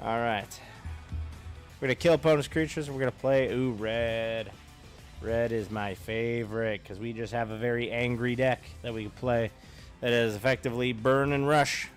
Alright. We're going to kill opponent's creatures. We're going to play, red. Red is my favorite because we just have a very angry deck that we can play that is effectively burn and rush.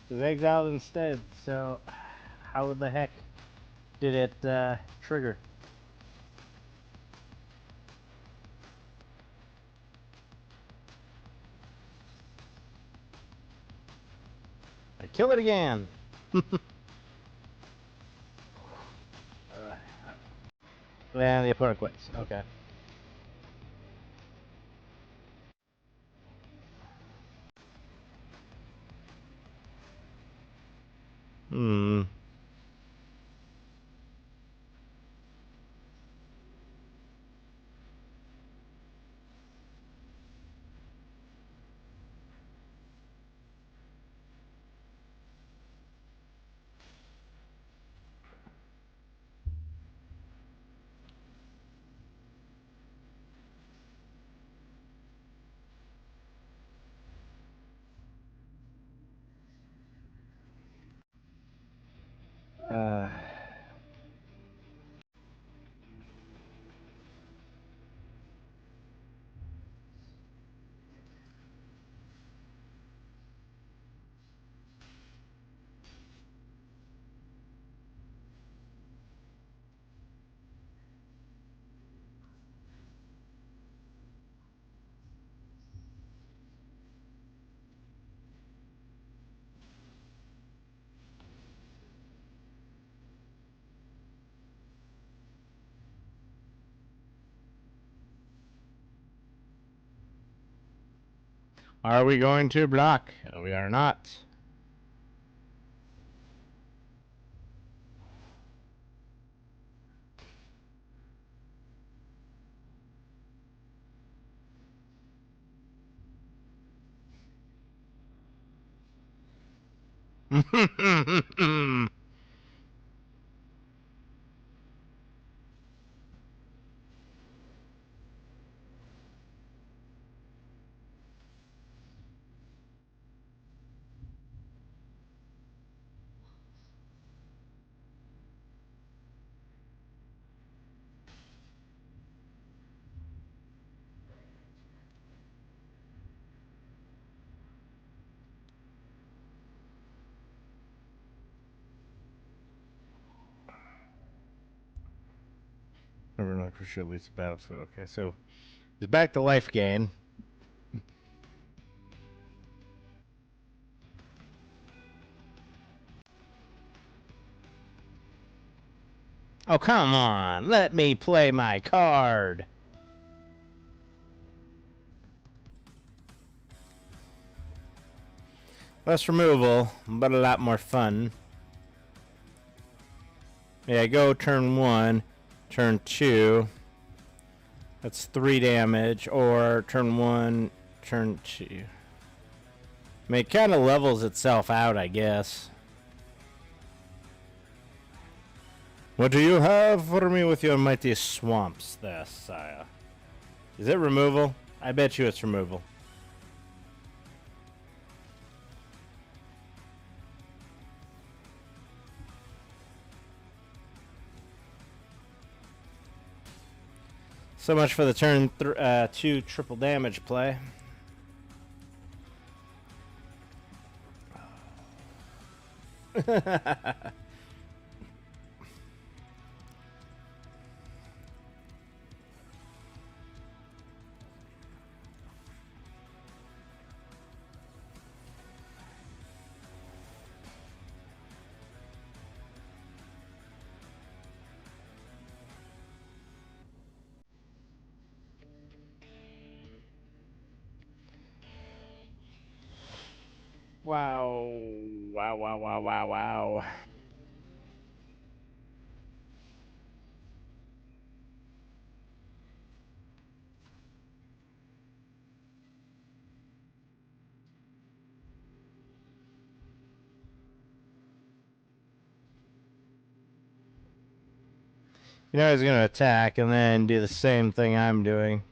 It was exiled instead, so how the heck did it trigger? I kill it again. And the opponent quits. Okay. Hmm. Uh. Are we going to block? We are not. Never know for sure leads to battlefield. Okay, so he's back to life gain. Oh, come on. Let me play my card. Less removal, but a lot more fun. Yeah, go turn 1, turn 2. That's 3 damage, or turn 1, turn 2. I mean, it kind of levels itself out, I guess. What do you have for me with your mighty swamps there, sire? Is it removal? I bet you it's removal. So much for the turn 2 triple damage play. Wow. Wow, wow, wow, wow, wow. You know he's gonna attack and then do the same thing I'm doing.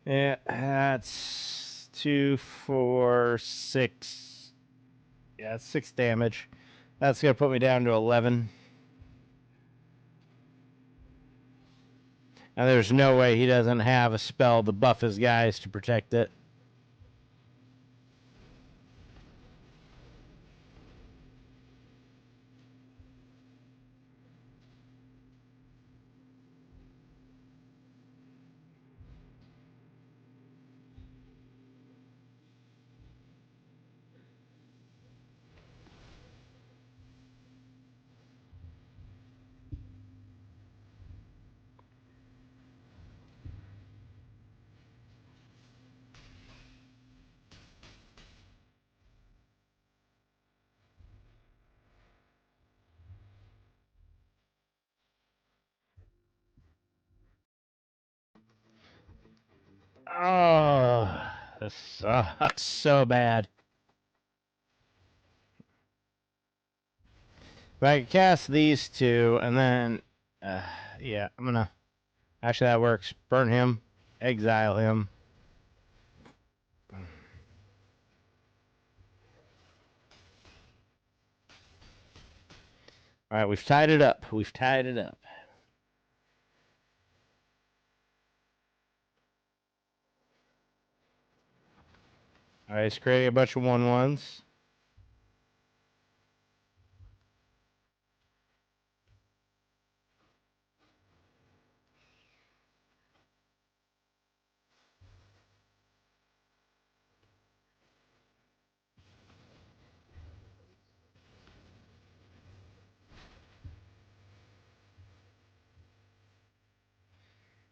Yeah, that's 2, 4, 6. Yeah, that's 6 damage. That's gonna put me down to 11. And there's no way he doesn't have a spell to buff his guys to protect it. Oh, this sucks so bad. But I can cast these two, and then, yeah, I'm gonna. Actually, that works. Burn him, exile him. All right, we've tied it up. We've tied it up. All right, he's creating a bunch of 1/1s.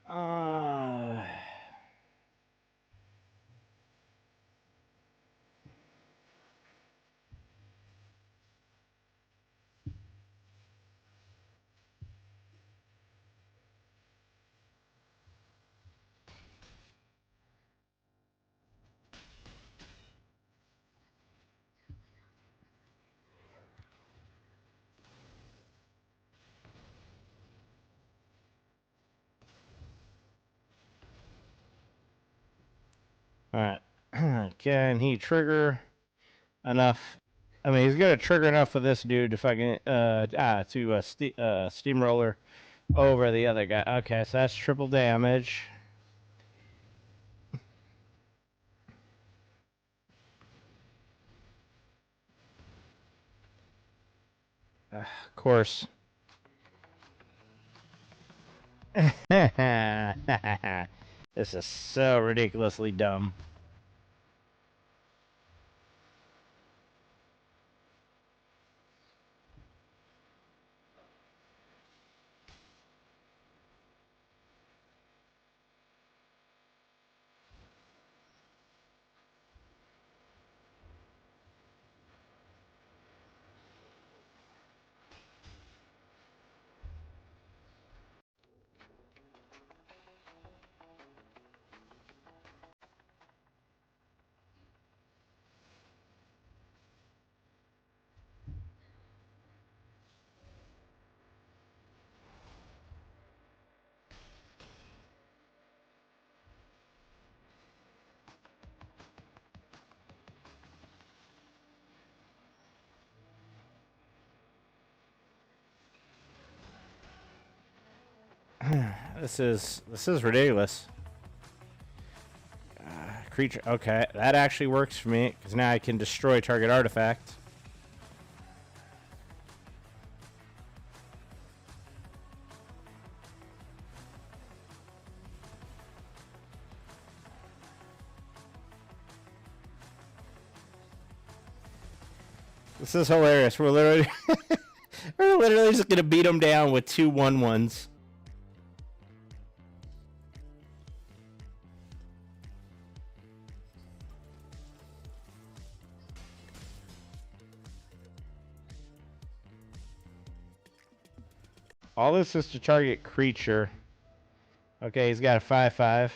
Uh, all right. Can he trigger enough? I mean, he's gonna trigger enough for this dude to fucking steamroller over the other guy. Okay, so that's triple damage. Of course. This is so ridiculously dumb. This is ridiculous. Creature. Okay, that actually works for me because now I can destroy target artifact. This is hilarious. We're literally just gonna beat them down with 2 1/1s. All this is to target creature. Okay, he's got a 5/5.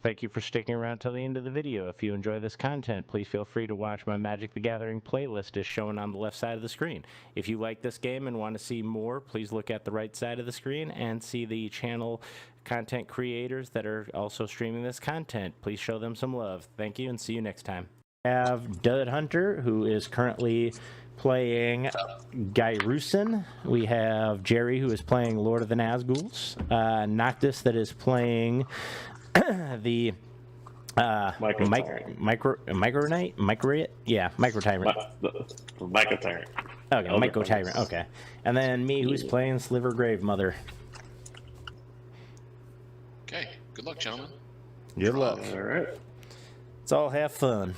Thank you for sticking around till the end of the video. If you enjoy this content, please feel free to watch my Magic the Gathering playlist as shown on the left side of the screen. If you like this game and want to see more, please look at the right side of the screen and see the channel content creators that are also streaming this content. Please show them some love. Thank you and see you next time. I have Dud Hunter, who is currently playing Gyrusin. We have Jerry, who is playing Lord of the Nazguls. Noctis, that is playing the Micronite? Yeah, Microtyrant. Microtyrant. Okay, Microtyrant, okay. And then me, who's playing Sliver Grave Mother. Okay, good luck, gentlemen. Good luck. All right. Let's all have fun.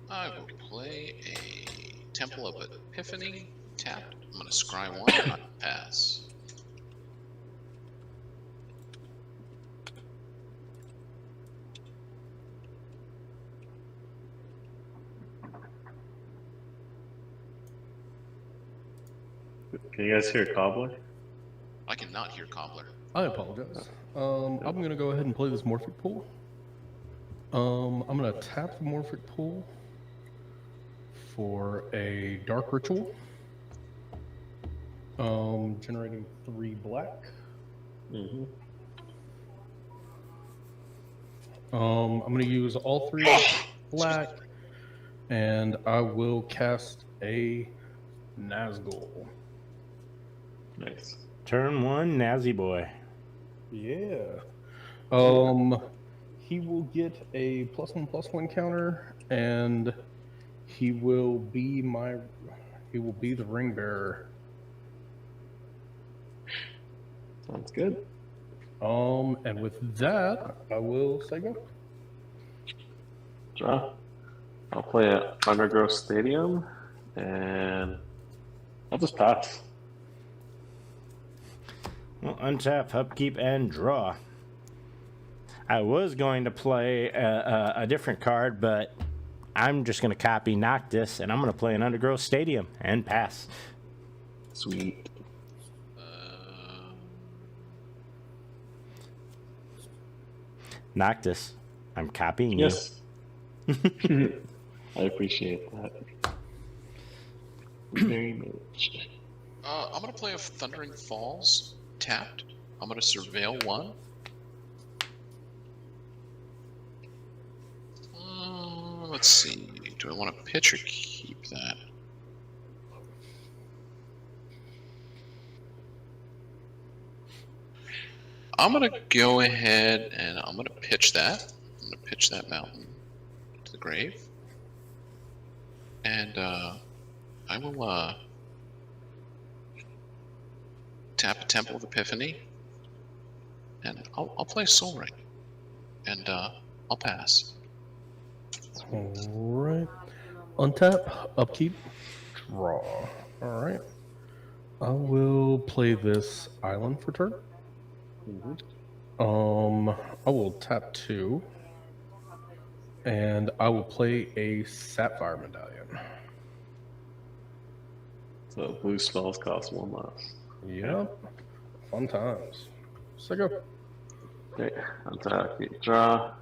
I will play a Temple of Epiphany tapped. I'm going to scry 1 and pass. Can you guys hear Cobbler? I cannot hear Cobbler. I apologize. I'm going to go ahead and play this Morphic Pool. I'm going to tap the Morphic Pool for a Dark Ritual. Generating 3 black. Mm-hmm. I'm going to use all 3 black, and I will cast a Nazgul. Nice. Turn 1, Nazi Boy. Yeah. He will get a +1/+1 counter, and he will be the ring bearer. Sounds good. And with that, I will say go. Draw. I'll play at Undergrowth Stadium, and I'll just pass. Well, untap, upkeep, and draw. I was going to play a different card, but I'm just going to copy Noctis, and I'm going to play an Undergrowth Stadium and pass. Sweet. Noctis, I'm copying Yes. I appreciate that very much. I'm going to play a Thundering Falls tapped. I'm going to Surveil 1. Let's see. Do I want to pitch or keep that? I'm going to go ahead and I'm going to pitch that. I'm going to pitch that mountain to the grave. And I will tap a Temple of Epiphany. And I'll play Soul Ring. And I'll pass. Alright. Untap, upkeep, draw. Alright. I will play this island for turn. I will tap 2. And I will play a Sapphire Medallion. So blue spells cost 1 less. Yep. Fun times. Sicko. Okay, untap, keep draw.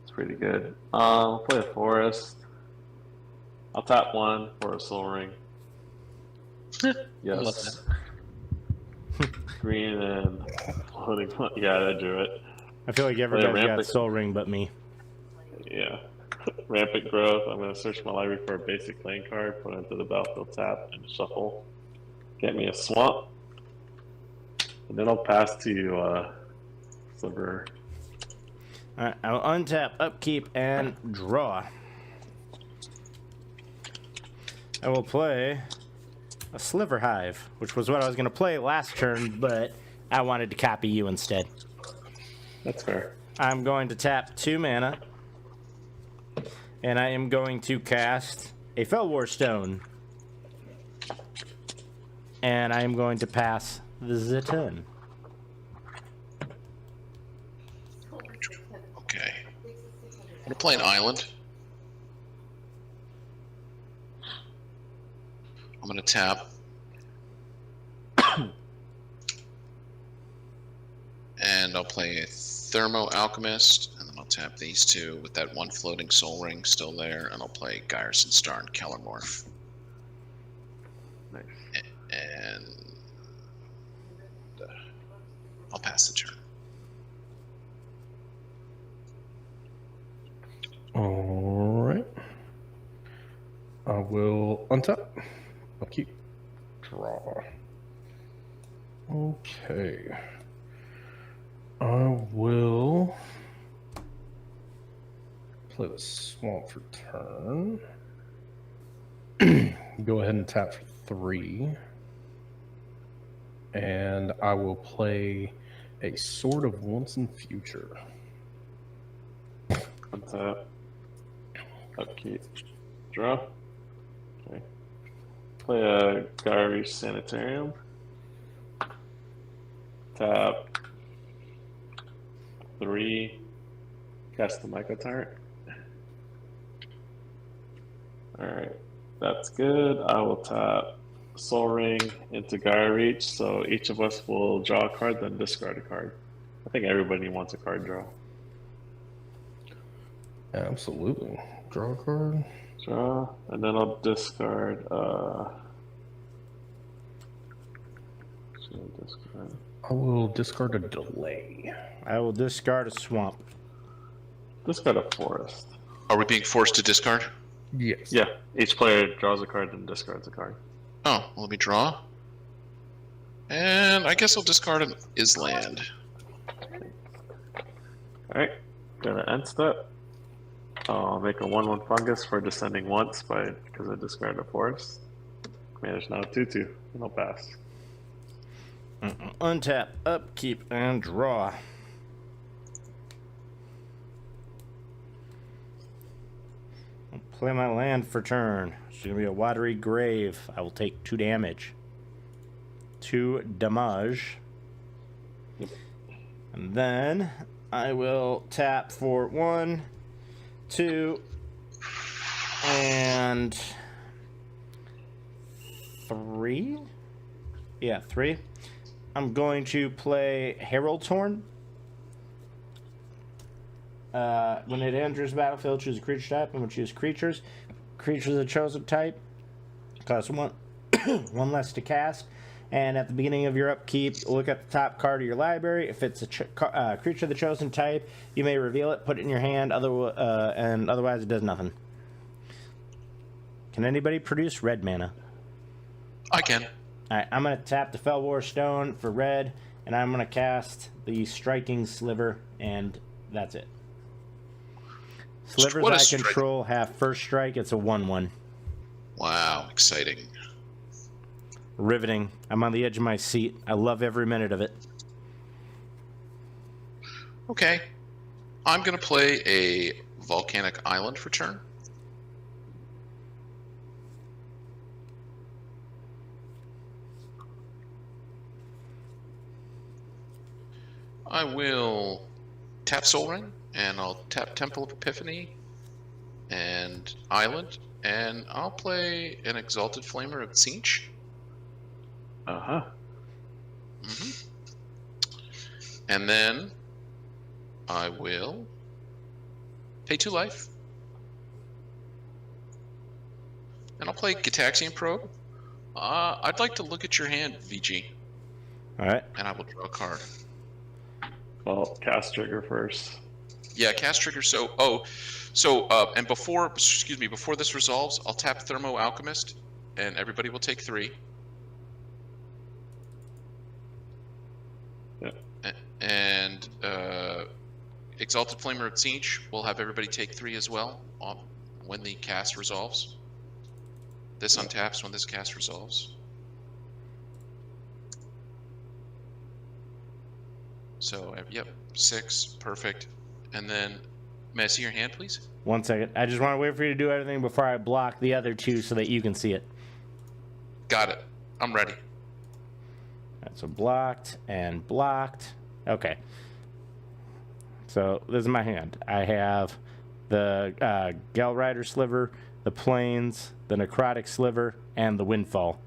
It's pretty good. I'll play a forest. I'll tap 1 for a soul ring. Yes. Green and floating. Yeah, I drew it. I feel like everybody's got rampant. Soul Ring but me. Yeah. Rampant growth. I'm going to search my library for a basic land card, put it into the battlefield tap, and shuffle. Get me a swamp. And then I'll pass to Sliver. Alright, I'll untap, upkeep, and draw. I will play a Sliver Hive, which was what I was going to play last turn, but I wanted to copy you instead. That's fair. I'm going to tap 2 mana, and I am going to cast a Felwar Stone. And I am going to pass the turn. Okay. I'm gonna play an island. I'm gonna tap. And I'll play a Thermo Alchemist, and then I'll tap these 2 with that 1 floating soul ring still there, and I'll play Gyrson Star and Kellermorph. Nice. And I'll pass the turn. Alright. I will untap. I'll keep draw. Okay. I will play the swamp for turn. Go ahead and tap for 3. And I will play a Sword of Once and Future. Untap. Upkeep. Draw. Okay. Play a Gyreach Sanitarium. Tap 3. Cast the Myco Tyrant. Alright. That's good. I will tap Soul Ring into Gyreach, so each of us will draw a card, then discard a card. I think everybody wants a card draw. Absolutely. Draw a card. Draw, and then I'll discard. Should I discard? I will discard a delay. I will discard a swamp. Discard a forest. Are we being forced to discard? Yes. Yeah, each player draws a card and discards a card. Oh, well, let me draw. And I guess I'll discard an Island. Alright, gonna end step. I'll make a 1/1 fungus for descending once because I discarded a forest. Manage now 2/2, and I'll pass. Untap, upkeep, and draw. I'll play my land for turn. It's going to be a Watery Grave. I will take 2 damage. 2 damage. Yep. And then I will tap for 1, 2, and 3. Yeah, 3. I'm going to play Herald's Horn. When it enters the battlefield, choose a creature type. I'm going to choose creatures. Creatures of the chosen type cost 1, 1 less to cast. And at the beginning of your upkeep, look at the top card of your library. If it's a creature of the chosen type, you may reveal it, put it in your hand, and otherwise it does nothing. Can anybody produce red mana? I can. Alright, I'm going to tap the Felwar Stone for red, and I'm going to cast the Striking Sliver, and that's it. Slivers What I is strike? control have first strike. It's a 1/1. Wow, exciting. Riveting. I'm on the edge of my seat. I love every minute of it. Okay. I'm going to play a Volcanic Island for turn. I will tap Soul Ring, and I'll tap Temple of Epiphany and Island, And I'll play an Exalted Flamer of Tzeentch. Uh-huh. And then I will pay 2 life. And I'll play Gitaxian Probe. I'd like to look at your hand, VG. Alright. And I will draw a card. Well, cast trigger first. Yeah, cast trigger. And before this resolves, I'll tap Thermo Alchemist, and everybody will take 3. Yeah. And Exalted Flamer of Tzeentch will have everybody take 3 as well when the cast resolves. This untaps when this cast resolves. So, yep, 6, perfect. And then, may I see your hand, please? 1 second. I just want to wait for you to do everything before I block the other 2 so that you can see it. Got it. I'm ready. Alright, so blocked and blocked. Okay. So this is my hand. I have the Galrider Sliver, the Plains, the Necrotic Sliver, and the Windfall.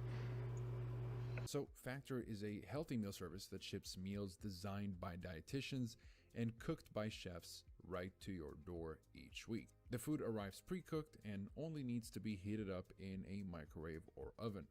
So Factor is a healthy meal service that ships meals designed by dietitians and cooked by chefs right to your door each week. The food arrives pre-cooked and only needs to be heated up in a microwave or oven.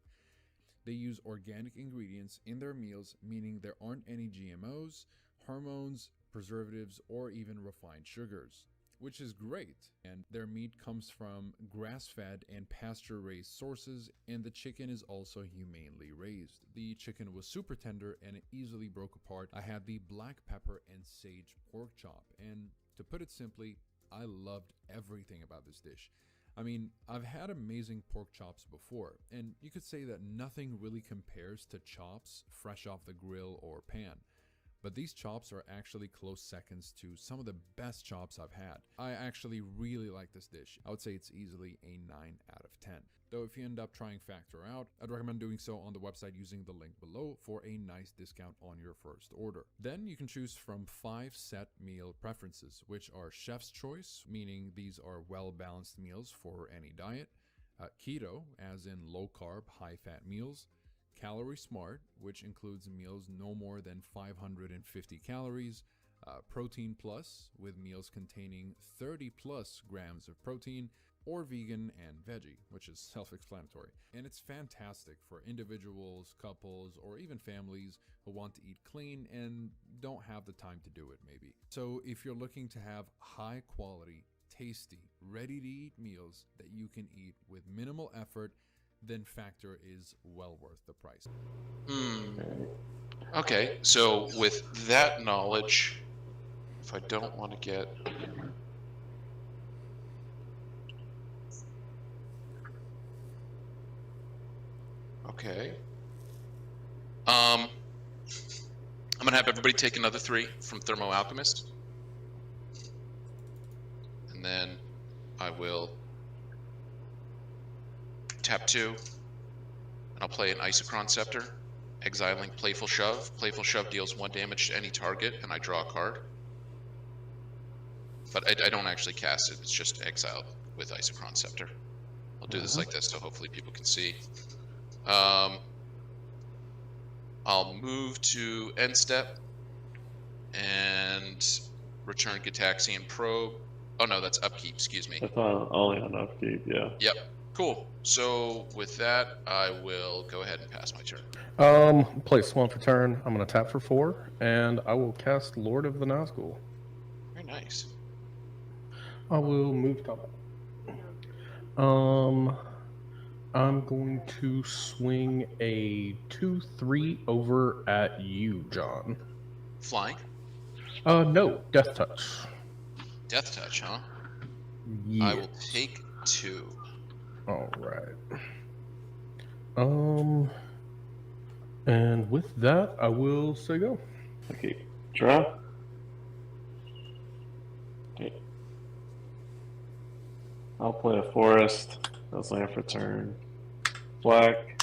They use organic ingredients in their meals, meaning there aren't any GMOs, hormones, preservatives, or even refined sugars, which is great. And their meat comes from grass-fed and pasture-raised sources, and the chicken is also humanely raised. The chicken was super tender and it easily broke apart. I had the black pepper and sage pork chop, and to put it simply, I loved everything about this dish. I mean, I've had amazing pork chops before, and you could say that nothing really compares to chops fresh off the grill or pan. But these chops are actually close seconds to some of the best chops I've had. I actually really like this dish. I would say it's easily a 9 out of 10. Though if you end up trying Factor out, I'd recommend doing so on the website using the link below for a nice discount on your first order. Then you can choose from 5 set meal preferences, which are chef's choice, meaning these are well-balanced meals for any diet, keto, as in low-carb, high-fat meals, Calorie Smart, which includes meals no more than 550 calories, Protein Plus, with meals containing 30 plus grams of protein, or Vegan and Veggie, which is self-explanatory. And it's fantastic for individuals, couples, or even families who want to eat clean and don't have the time to do it, maybe. So if you're looking to have high quality, tasty, ready-to-eat meals that you can eat with minimal effort, then Factor is well worth the price. Okay, so with that knowledge, if I don't want to get... Okay. I'm going to have everybody take another 3 from Thermo Alchemist. And then I will tap 2, and I'll play an Isochron Scepter, exiling Playful Shove. Playful Shove deals 1 damage to any target, and I draw a card. But I don't actually cast it, it's just exiled with Isochron Scepter. I'll do this like this so hopefully people can see. I'll move to end step and return Gitaxian Probe. Oh no, that's upkeep, excuse me. That's only on upkeep, yeah. Yep. Cool. So with that, I will go ahead and pass my turn. Place 1 for turn. I'm going to tap for 4, and I will cast Lord of the Nazgul. Very nice. I will move top. I'm going to swing a 2/3 over at you, John. Flying? No, Death Touch. Death Touch, huh? Yeah. I will take 2. All right. And with that, I will say go. Okay, draw. Okay. I'll play a forest. That's land for turn. Black.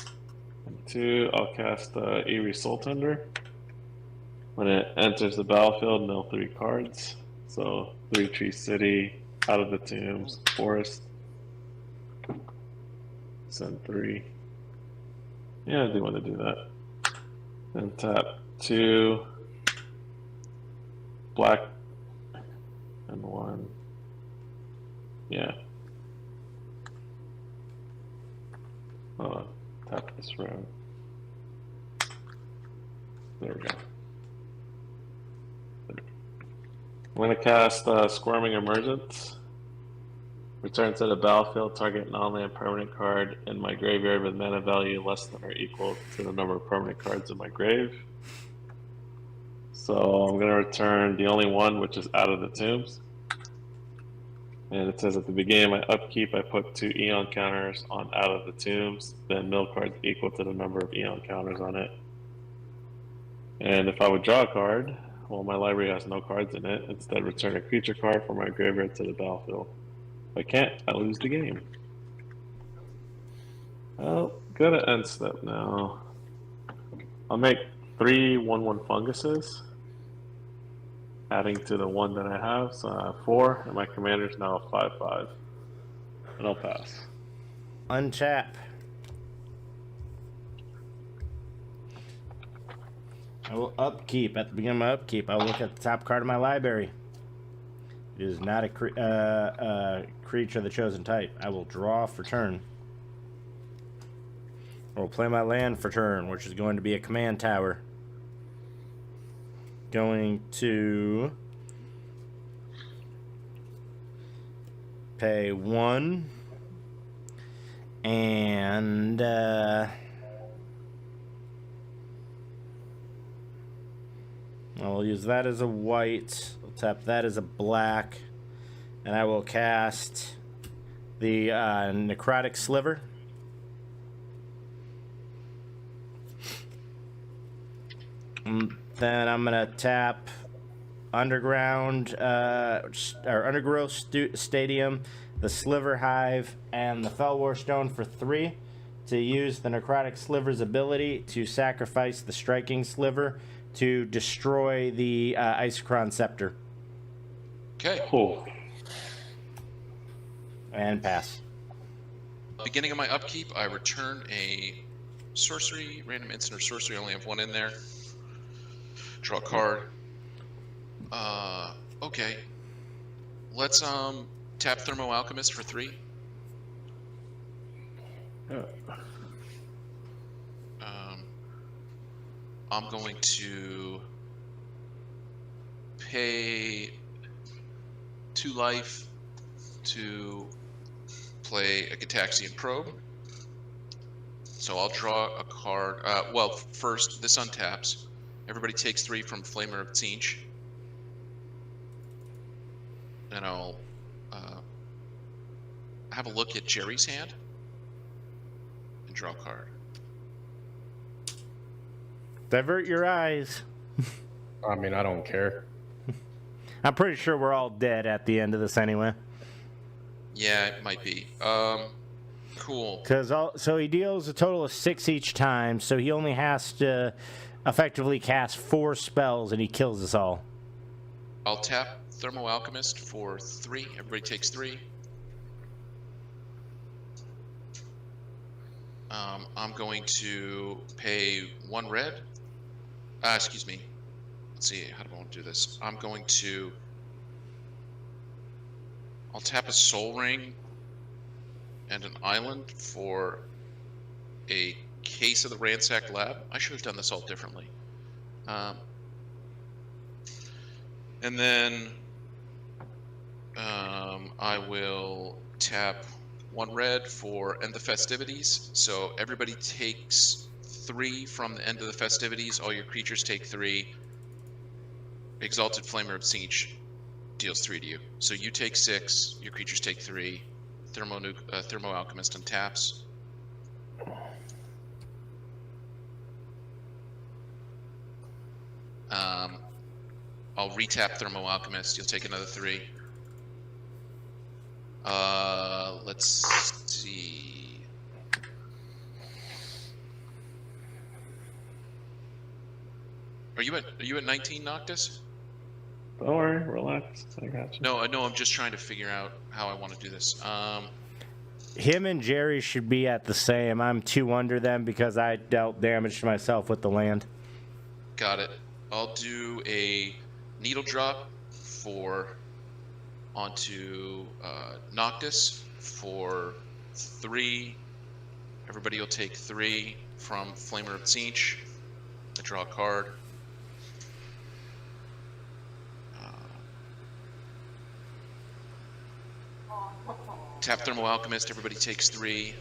And 2, I'll cast Eerie Soul Tender. When it enters the battlefield, mill 3 cards. So 3 Tree City, Out of the Tombs, Forest. Send 3. Yeah, I do want to do that. And tap 2. Black. And 1. Yeah. Hold on. Tap this road. There we go. I'm going to cast Squirming Emergence. Return to the battlefield, target non-land permanent card in my graveyard with mana value less than or equal to the number of permanent cards in my grave. So I'm going to return the only one, which is Out of the Tombs. And it says at the beginning of my upkeep, I put 2 Eon counters on Out of the Tombs, then mill cards equal to the number of Eon counters on it. And if I would draw a card, well, my library has no cards in it. Instead, return a creature card from my graveyard to the battlefield. If I can't, I lose the game. Well, go to end step now. I'll make 3 1/1 funguses, adding to the 1 that I have, so I have 4, and my commander's now a 5/5. And I'll pass. Untap. I will upkeep. At the beginning of my upkeep, I will look at the top card of my library. It is not a creature of the chosen type. I will draw for turn. I will play my land for turn, which is going to be a command tower. Going to pay 1 and I'll use that as a white. I'll tap that as a black, and I will cast the Necrotic Sliver. Then I'm gonna tap Underground or Undergrowth Stadium, the Sliver Hive, and the Felwar Stone for 3 to use the Necrotic Sliver's ability to sacrifice the Striking Sliver to destroy the Isochron Scepter. Okay. Oh, And pass. Beginning of my upkeep, I return a sorcery, random instant or sorcery. I only have 1 in there. Draw a card. Okay. Let's tap Thermo Alchemist for 3. yeah. I'm going to pay 2 life to play a Gitaxian Probe. So I'll draw a card. Well, first, this untaps. Everybody takes 3 from Flamer of Tzeentch. And I'll have a look at Jerry's hand and draw a card. Divert your eyes. I mean, I don't care. I'm pretty sure we're all dead at the end of this anyway. Yeah, it might be. Cool. So he deals a total of 6 each time, so he only has to effectively cast 4 spells, and he kills us all. I'll tap Thermo Alchemist for 3. Everybody takes 3. I'm going to pay 1 red. Excuse me. Let's see, how do I want to do this? I'll tap a Soul Ring and an island for a case of the Ransacked Lab. I should have done this all differently. And then I will tap 1 red for End the Festivities. So everybody takes 3 from the end of the festivities. All your creatures take 3. Exalted Flamer of Tzeentch deals 3 to you. So you take 6. Your creatures take 3. Thermo Alchemist untaps. I'll retap Thermo Alchemist. You'll take another 3. Let's see. Are you at 19, Noctis? Don't worry, relax. I got you. No, I'm just trying to figure out how I want to do this. Him and Jerry should be at the same. I'm 2 under them because I dealt damage to myself with the land. Got it. I'll do a needle drop onto Noctis for 3. Everybody will take 3 from Flamer of Tzeentch. I draw a card. Tap Thermal Alchemist, everybody takes 3.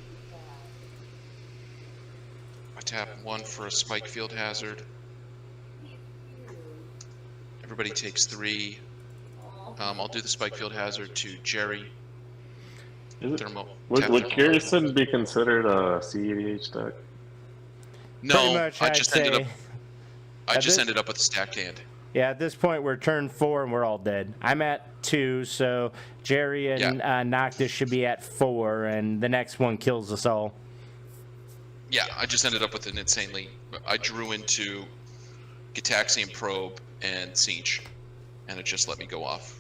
I tap 1 for a Spike Field Hazard. Everybody takes 3. I'll do the Spike Field Hazard to Jerry. Is it, Thermal, would tap would Thermal Kirsten be considered a CEDH deck? Pretty No, much, I I'd just ended say. up. I At just this- ended up with a stacked hand. Yeah, at this point, we're turn 4 and we're all dead. I'm at 2, so Jerry and Noctis should be at 4, and the next one kills us all. Yeah, I just ended up with an insanely. I drew into Gitaxian Probe and Tzeentch, and it just let me go off.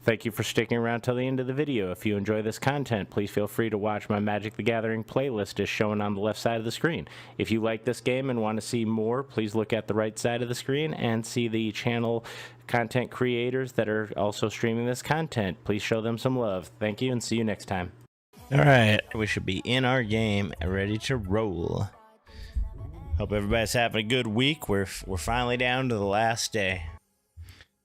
Thank you for sticking around till the end of the video. If you enjoy this content, please feel free to watch my Magic the Gathering playlist as shown on the left side of the screen. If you like this game and want to see more, please look at the right side of the screen and see the channel content creators that are also streaming this content. Please show them some love. Thank you and see you next time. All right, we should be in our game and ready to roll. Hope everybody's having a good week. We're finally down to the last day.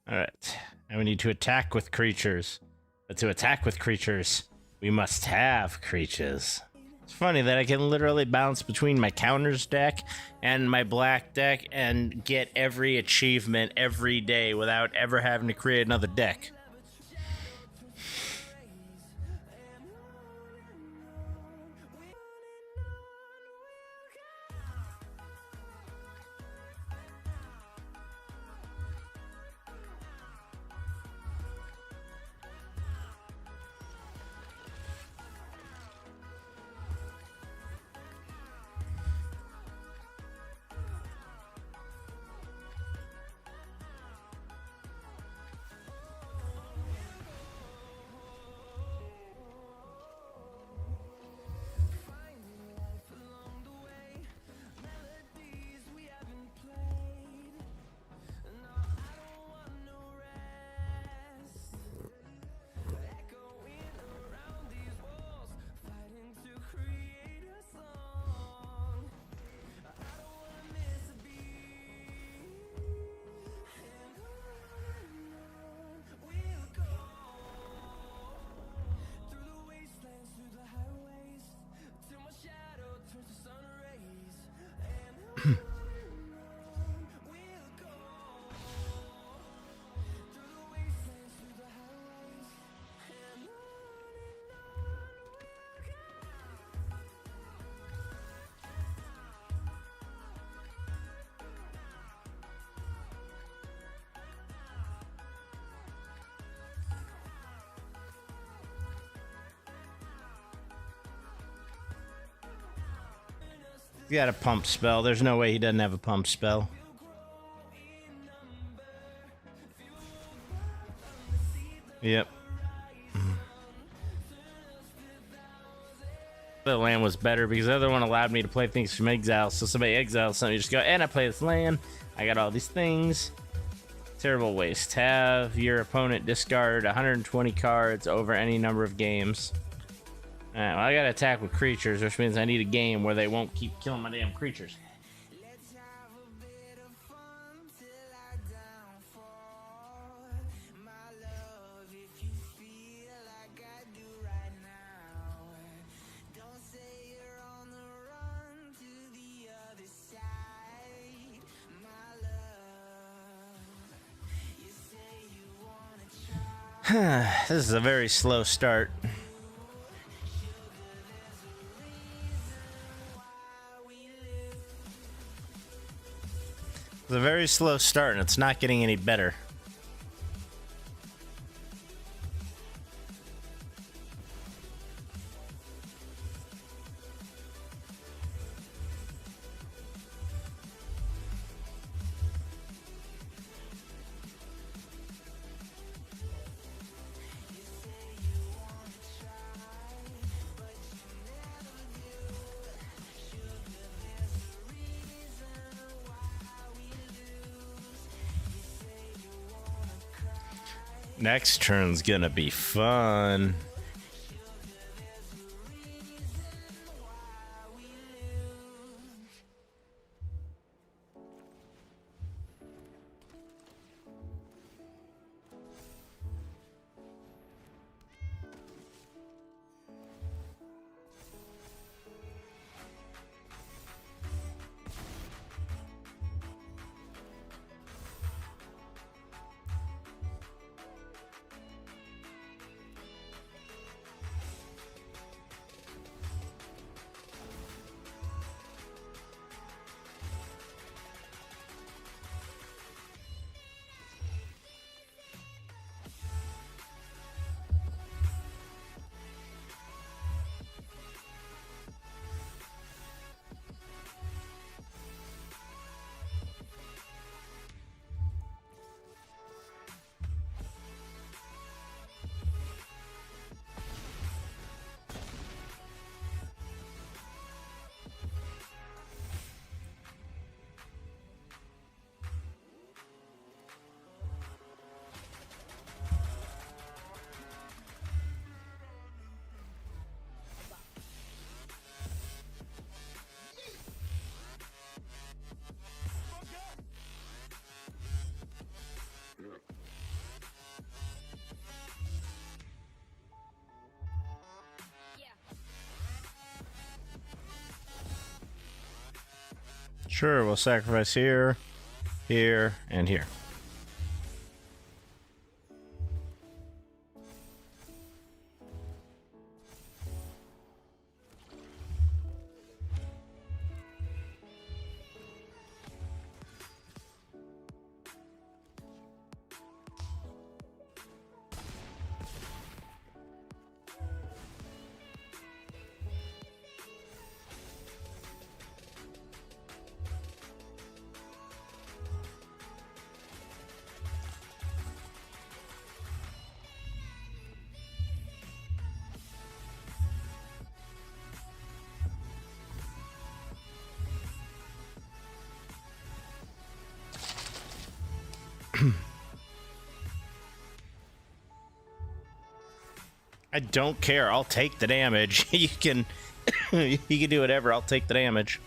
All right. And we need to attack with creatures. But to attack with creatures, we must have creatures. It's funny that I can literally bounce between my counters deck and my black deck and get every achievement every day without ever having to create another deck. He got a pump spell. There's no way he doesn't have a pump spell. Yep. The land was better because the other one allowed me to play things from exile. So somebody exiles something, you just go, and I play this land. I got all these things. Terrible waste. Have your opponent discard 120 cards over any number of games. Alright, well, I gotta attack with creatures, which means I need a game where they won't keep killing my damn creatures. This is a very slow start. It's a very slow start, and it's not getting any better. Next turn's gonna be fun. Sure, we'll sacrifice here, here, and here. I don't care. I'll take the damage. You can you can do whatever. I'll take the damage.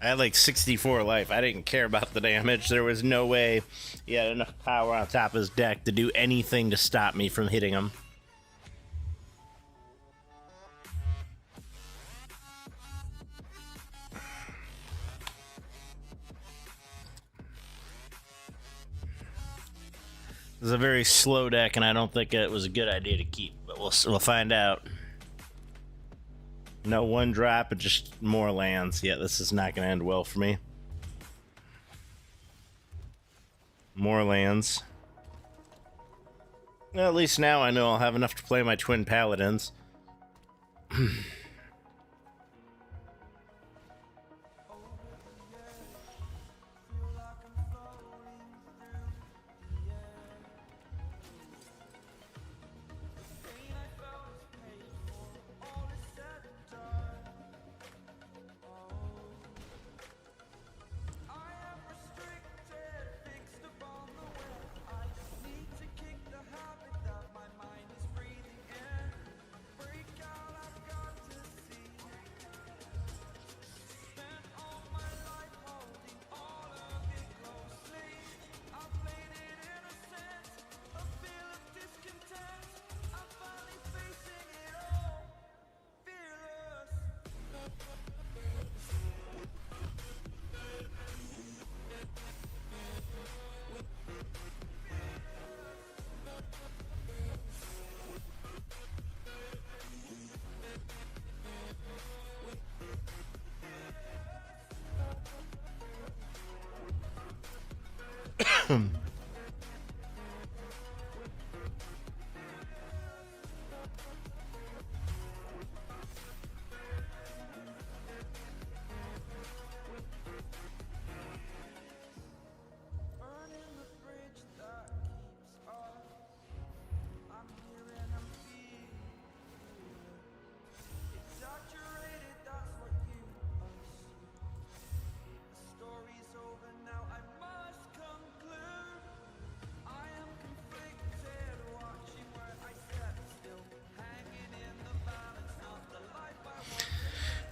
I had like 64 life. I didn't care about the damage. There was no way he had enough power on top of his deck to do anything to stop me from hitting him. This is a very slow deck, and I don't think it was a good idea to keep, but we'll find out. No one drop, but just more lands. Yeah, this is not going to end well for me. More lands. Well, at least now I know I'll have enough to play my twin paladins.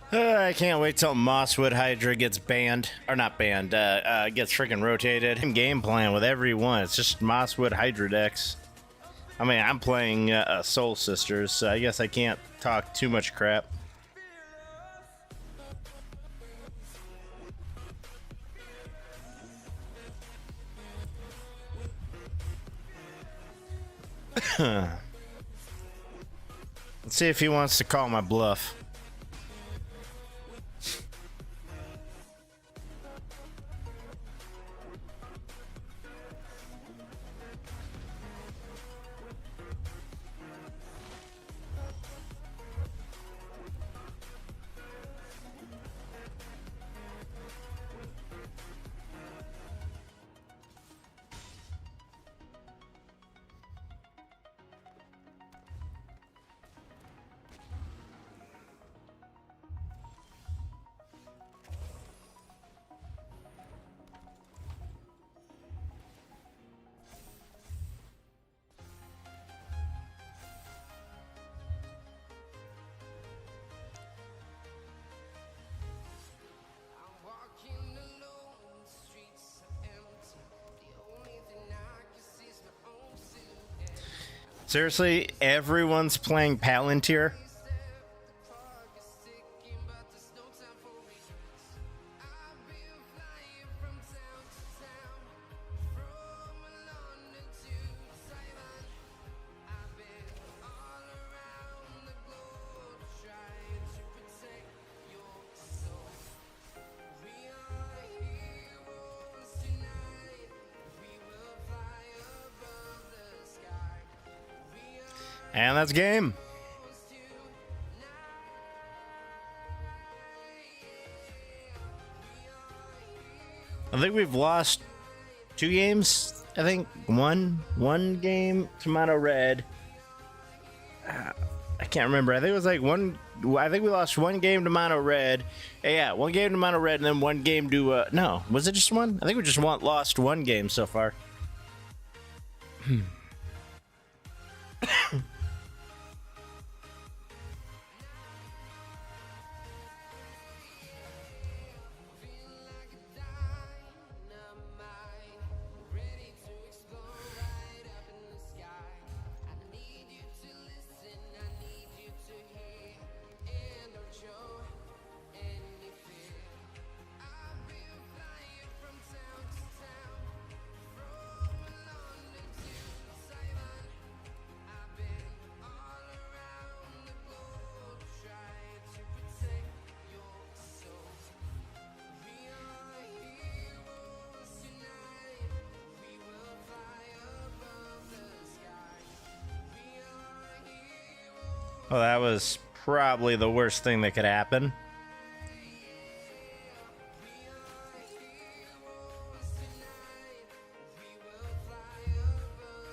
I can't wait till Mosswood Hydra gets banned. Or not banned, gets freaking rotated. I'm game plan with everyone. It's just Mosswood Hydra decks. I mean, I'm playing Soul Sisters, so I guess I can't talk too much crap. Let's see if he wants to call my bluff. Seriously, everyone's playing Palantir? And that's game. I think we've lost 2 games. I think one game to Mono Red. I can't remember. I think it was like one. I think we lost 1 game to Mono Red. Yeah, 1 game to Mono Red, and then 1 game to no. Was it just 1? I think we just lost 1 game so far. Well, that was probably the worst thing that could happen.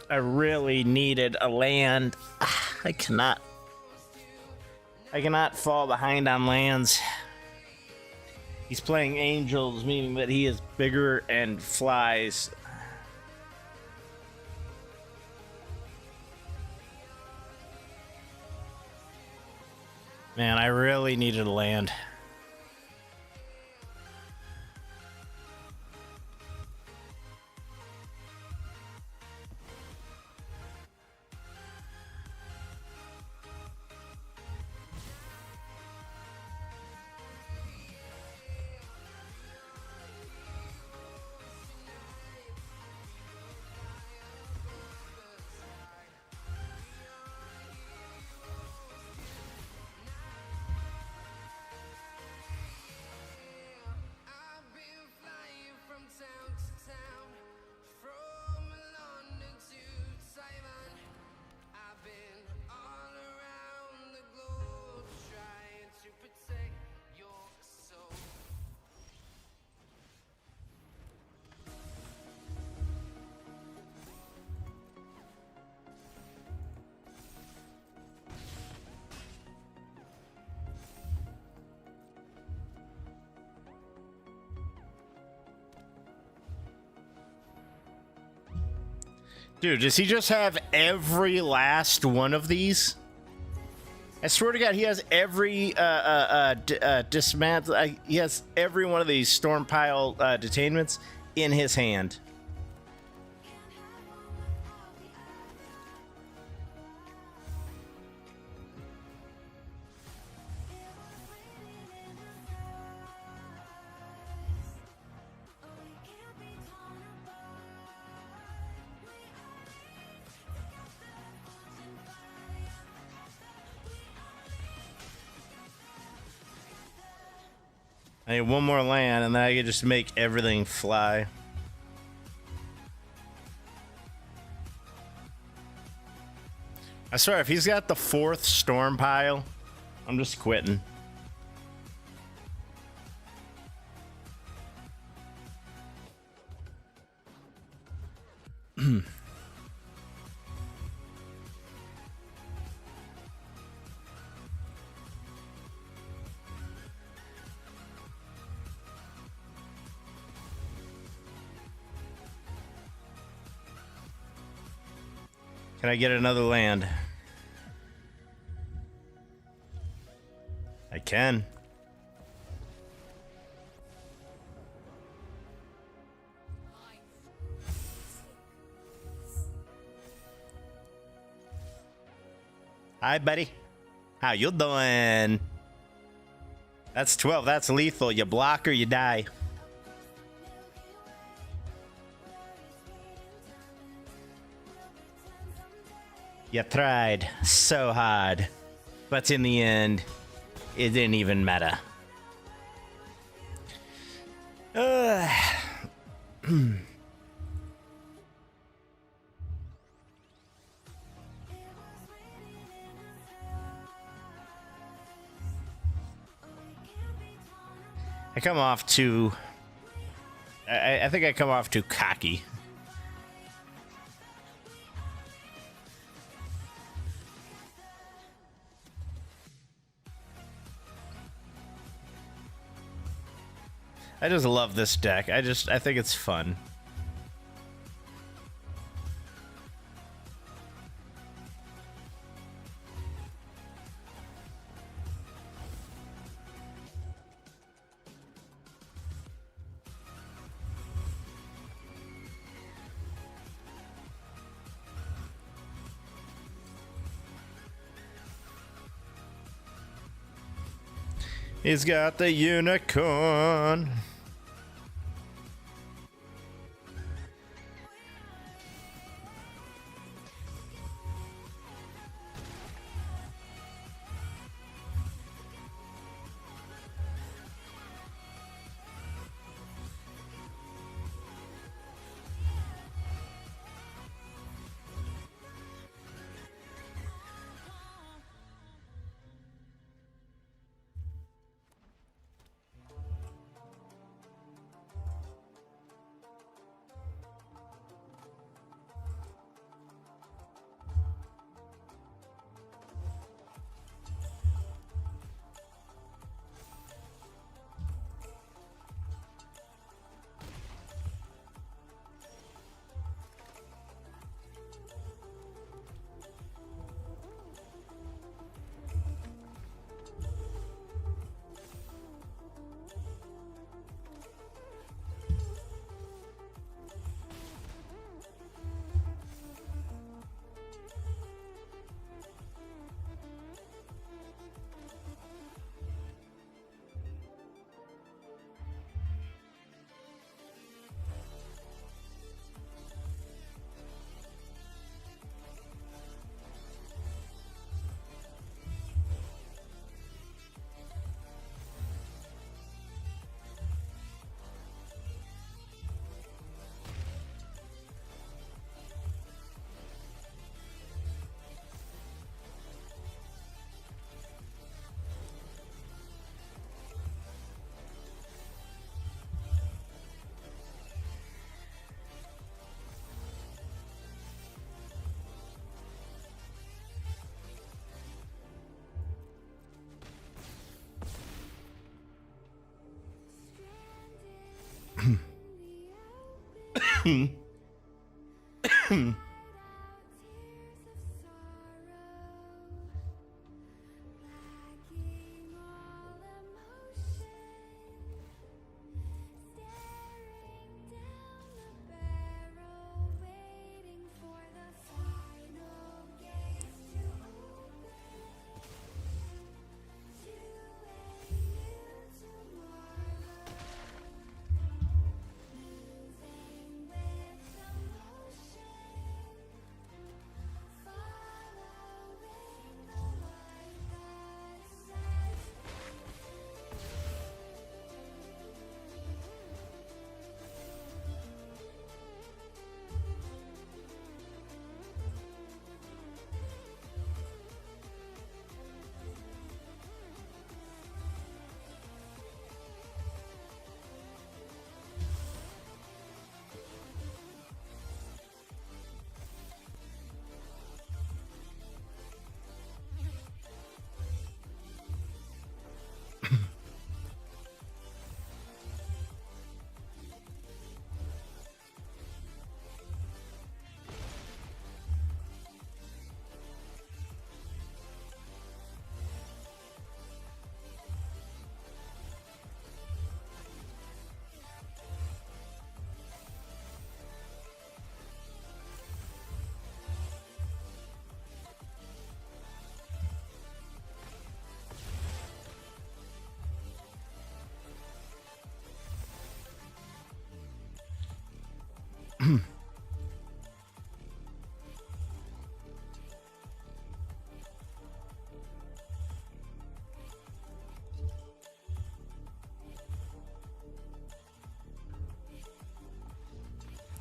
I really needed a land. I cannot fall behind on lands. He's playing angels, meaning that he is bigger and flies. Man, I really needed a land. Dude, does he just have every last one of these? I swear to God, he has every dismantle. He has every one of these storm pile detainments in his hand. I need one more land, and then I can just make everything fly. I swear, if he's got the 4th storm pile, I'm just quitting. Can I get another land? I can. Hi, buddy. How you doing? That's 12. That's lethal. You block or you die. You tried so hard, but in the end, it didn't even matter. I come off too... I think I come off too cocky. I just love this deck. I think it's fun. He's got the unicorn.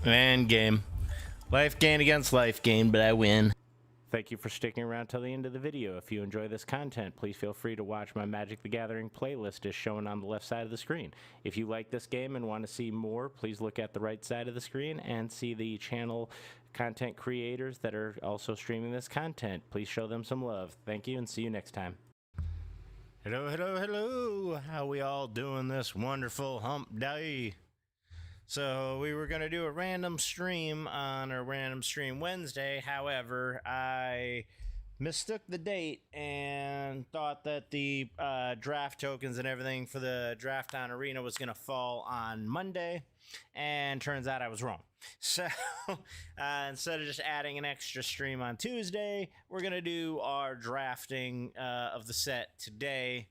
And game. Life gain against life gain, but I win. Thank you for sticking around till the end of the video. If you enjoy this content, please feel free to watch my Magic the Gathering playlist as shown on the left side of the screen. If you like this game and want to see more, please look at the right side of the screen and see the channel content creators that are also streaming this content. Please show them some love. Thank you and see you next time. Hello, hello, hello. How we all doing this wonderful hump day? So we were going to do a random stream on a random stream Wednesday. However, I mistook the date and thought that the draft tokens and everything for the draft on Arena was going to fall on Monday. And turns out I was wrong. So instead of just adding an extra stream on Tuesday, we're going to do our drafting of the set today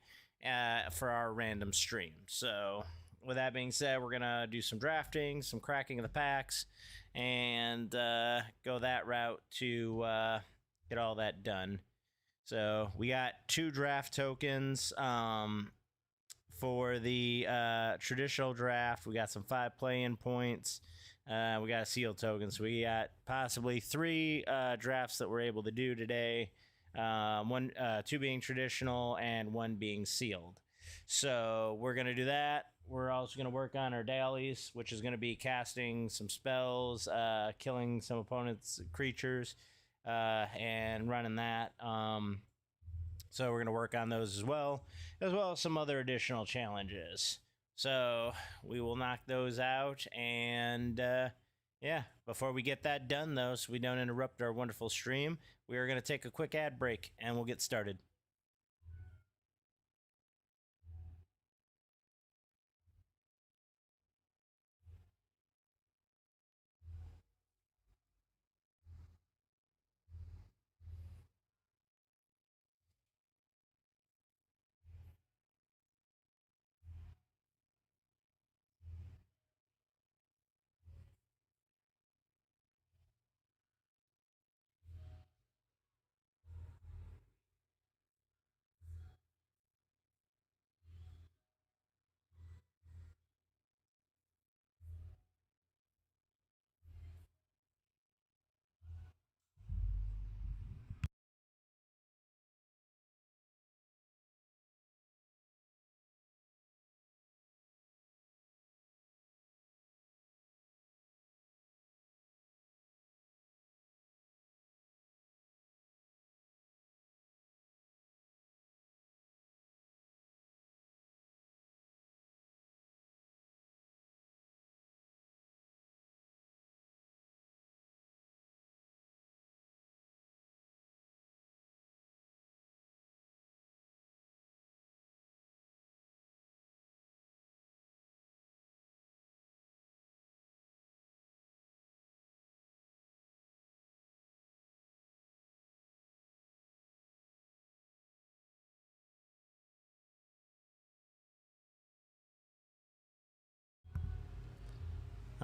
for our random stream. So with that being said, we're going to do some drafting, some cracking of the packs, and go that route to get all that done. So we got 2 draft tokens for the traditional draft. We got some 5 play-in points. We got a sealed token. So we got possibly 3 drafts that we're able to do today. 2 being traditional and 1 being sealed. So we're going to do that. We're also going to work on our dailies, which is going to be casting some spells, killing some opponents' creatures, and running that. So we're going to work on those as well as some other additional challenges. So we will knock those out. And yeah, before we get that done, though, so we don't interrupt our wonderful stream, we are going to take a quick ad break, and we'll get started.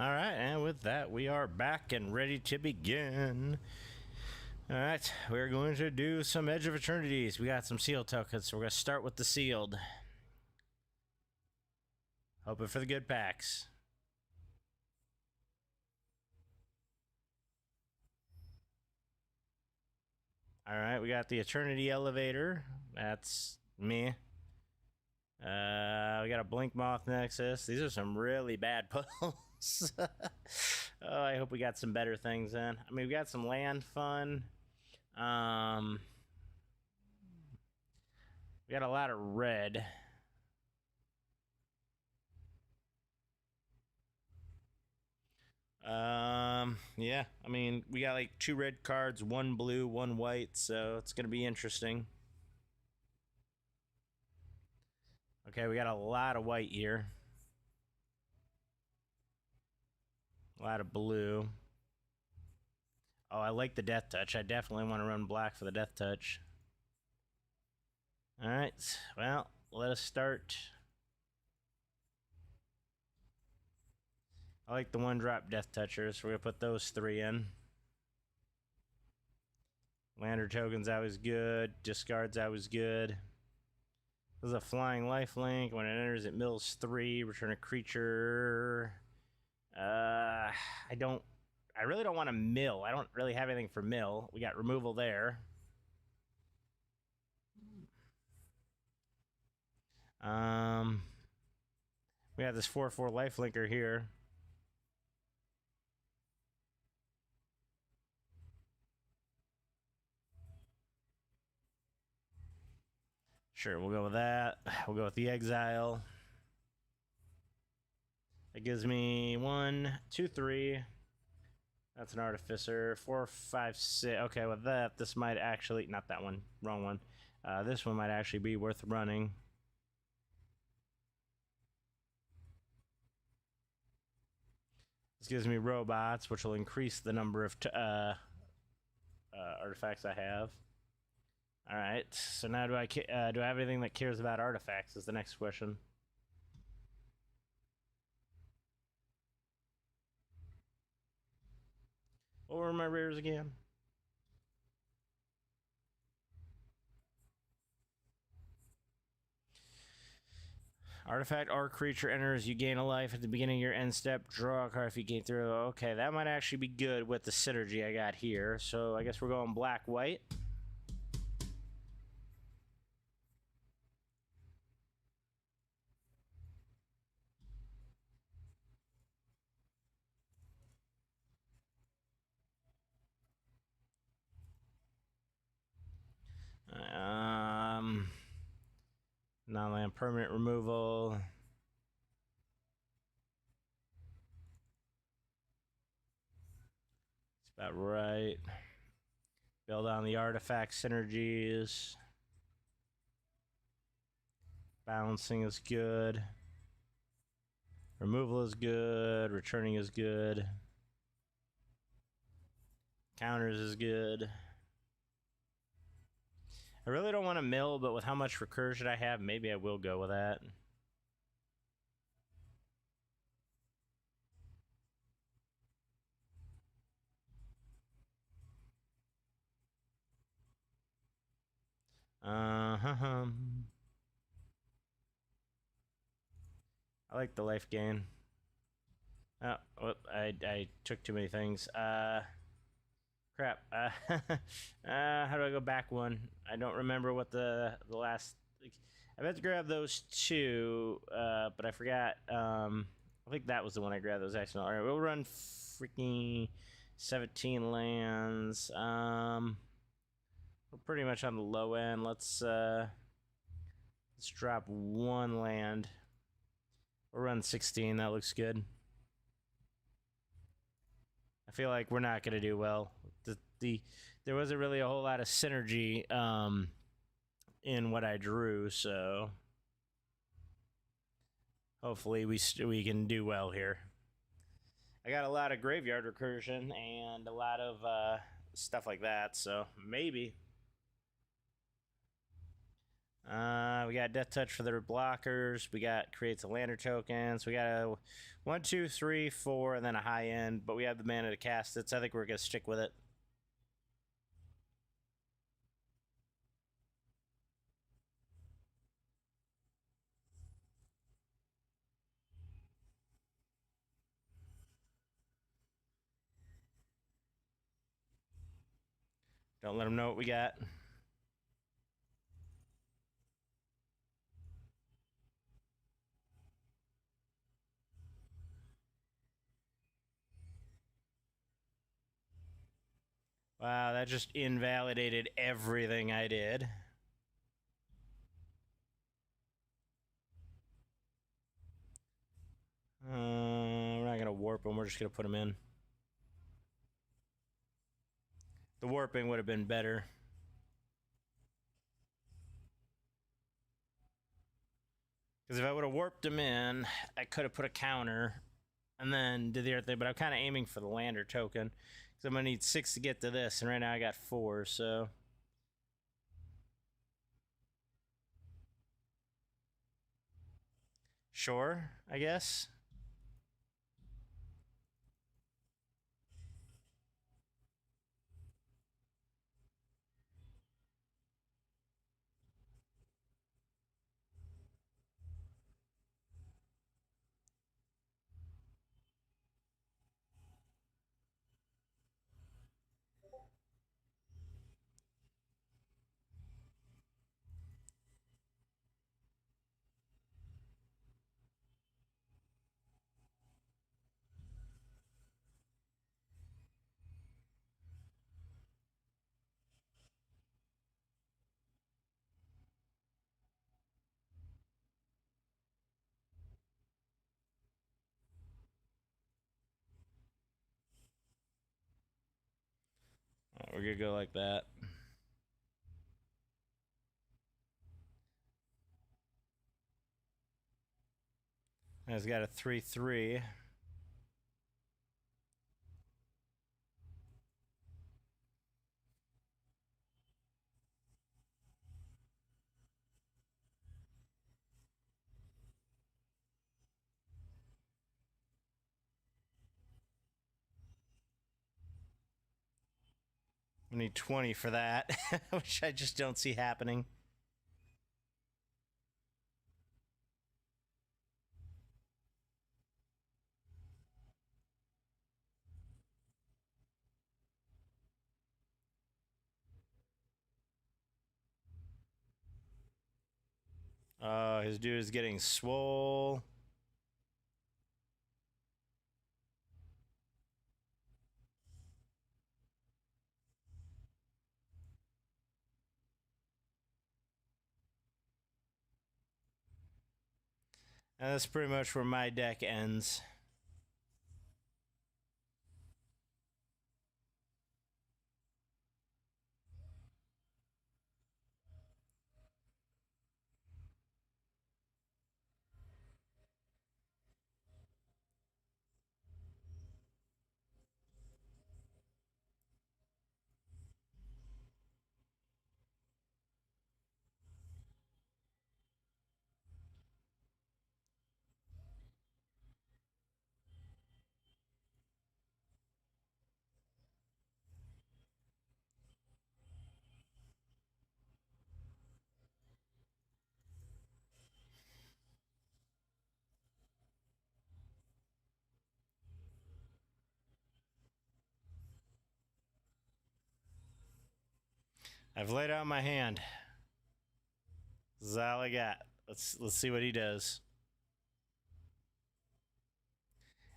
All right, and with that, we are back and ready to begin. All right, we're going to do some Edge of Eternities. We got some sealed tokens, so we're going to start with the sealed. Hoping for the good packs. All right, we got the Eternity Elevator. That's me. We got a Blink Moth Nexus. These are some really bad pulls. Oh, I hope we got some better things in. I mean, we got some land fun. We got a lot of red. Yeah, I mean, we got like 2 red cards, 1 blue, 1 white, so it's gonna be interesting. Okay, we got a lot of white here. A lot of blue. Oh, I like the Death Touch. I definitely want to run black for the Death Touch. Alright, well, let us start. I like the 1-drop Death Touchers, so we're going to put those 3 in. Lander token's always good. Discard's always good. This is a Flying Lifelink. When it enters, it mills 3. Return a creature. I don't. I really don't want to mill. I don't really have anything for mill. We got removal there. We have this 4/4 lifelinker here. Sure, we'll go with that. We'll go with the exile. That gives me 1, 2, 3. That's an artificer. 4, 5, 6. Okay, with that, this might actually not that one. Wrong one. This one might actually be worth running. This gives me robots, which will increase the number of artifacts I have. All right. So now do I have anything that cares about artifacts? Is the next question. What were my rares again? Artifact or creature enters, you gain a life at the beginning of your end step. Draw a card if you gain through. Okay, that might actually be good with the synergy I got here. So I guess we're going black-white. Non-land permanent removal. It's about right. Build on the artifact synergies. Balancing is good. Removal is good. Returning is good. Counters is good. I really don't want to mill, but with how much recursion I have, maybe I will go with that. I like the life gain. Oh, I took too many things. Crap. How do I go back one? I don't remember what the last... I meant to grab those two, but I forgot. I think that was the one I grabbed. That was accidental. All right, we'll run freaking 17 lands. We're pretty much on the low end. Let's drop one land. We'll run 16. That looks good. I feel like we're not going to do well. There wasn't really a whole lot of synergy in what I drew, so hopefully we can do well here. I got a lot of graveyard recursion and a lot of stuff like that, so maybe. We got Death Touch for their blockers. We got creates a lander tokens. We got a 1, 2, 3, 4, and then a high end. But we have the mana to cast it, so I think we're gonna stick with it. Don't let them know what we got. Wow, that just invalidated everything I did. We're not gonna warp them. We're just gonna put them in. The warping would have been better. Because if I would have warped them in, I could have put a counter and then did the other thing. But I'm kind of aiming for the lander token. Because I'm going to need 6 to get to this. And right now I got 4, so... Sure, I guess. We're gonna go like that. And it's got a 3-3. We need 20 for that, which I just don't see happening. His dude is getting swole. And that's pretty much where my deck ends. I've laid out my hand. This is all I got. Let's see what he does.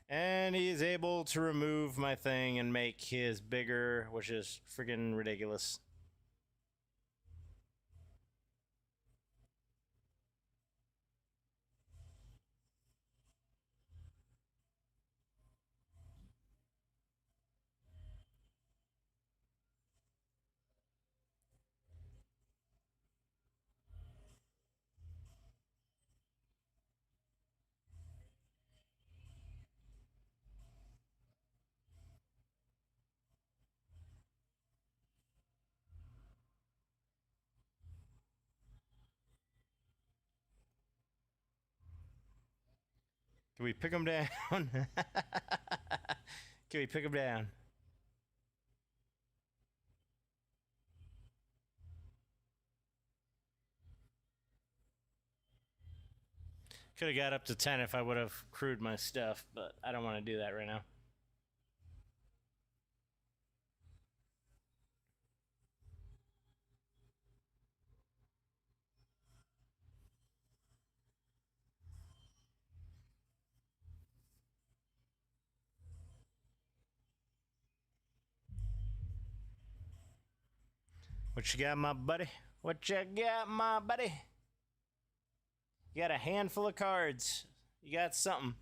And he's able to remove my thing and make his bigger, which is freaking ridiculous. Can we pick him down? Can we pick him down? Could have got up to 10 if I would have crewed my stuff, but I don't want to do that right now. What you got, my buddy? What you got, my buddy? You got a handful of cards. You got something.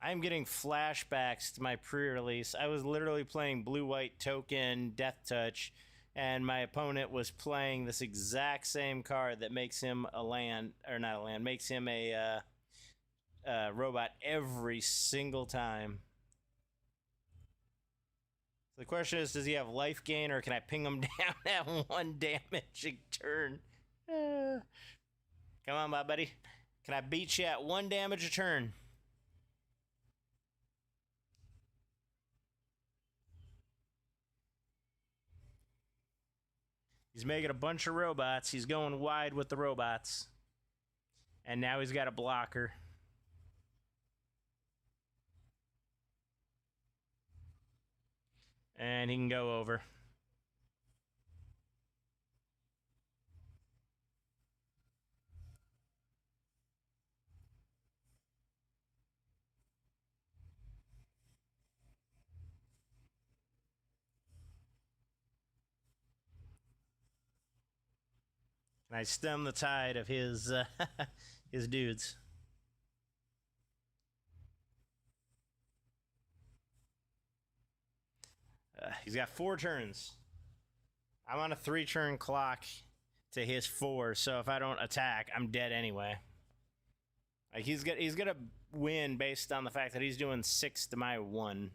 I'm getting flashbacks to my pre-release. I was literally playing blue-white token Death Touch, and my opponent was playing this exact same card that makes him a land, or not a land, makes him a robot every single time. So the question is, does he have life gain, or can I ping him down at 1 damage a turn? Come on, my buddy. Can I beat you at 1 damage a turn? He's making a bunch of robots. He's going wide with the robots. And now he's got a blocker. And he can go over. Can I stem the tide of his his dudes? He's got 4 turns. I'm on a 3-turn clock to his 4, so if I don't attack, I'm dead anyway. Like he's gonna win based on the fact that he's doing 6 to my 1.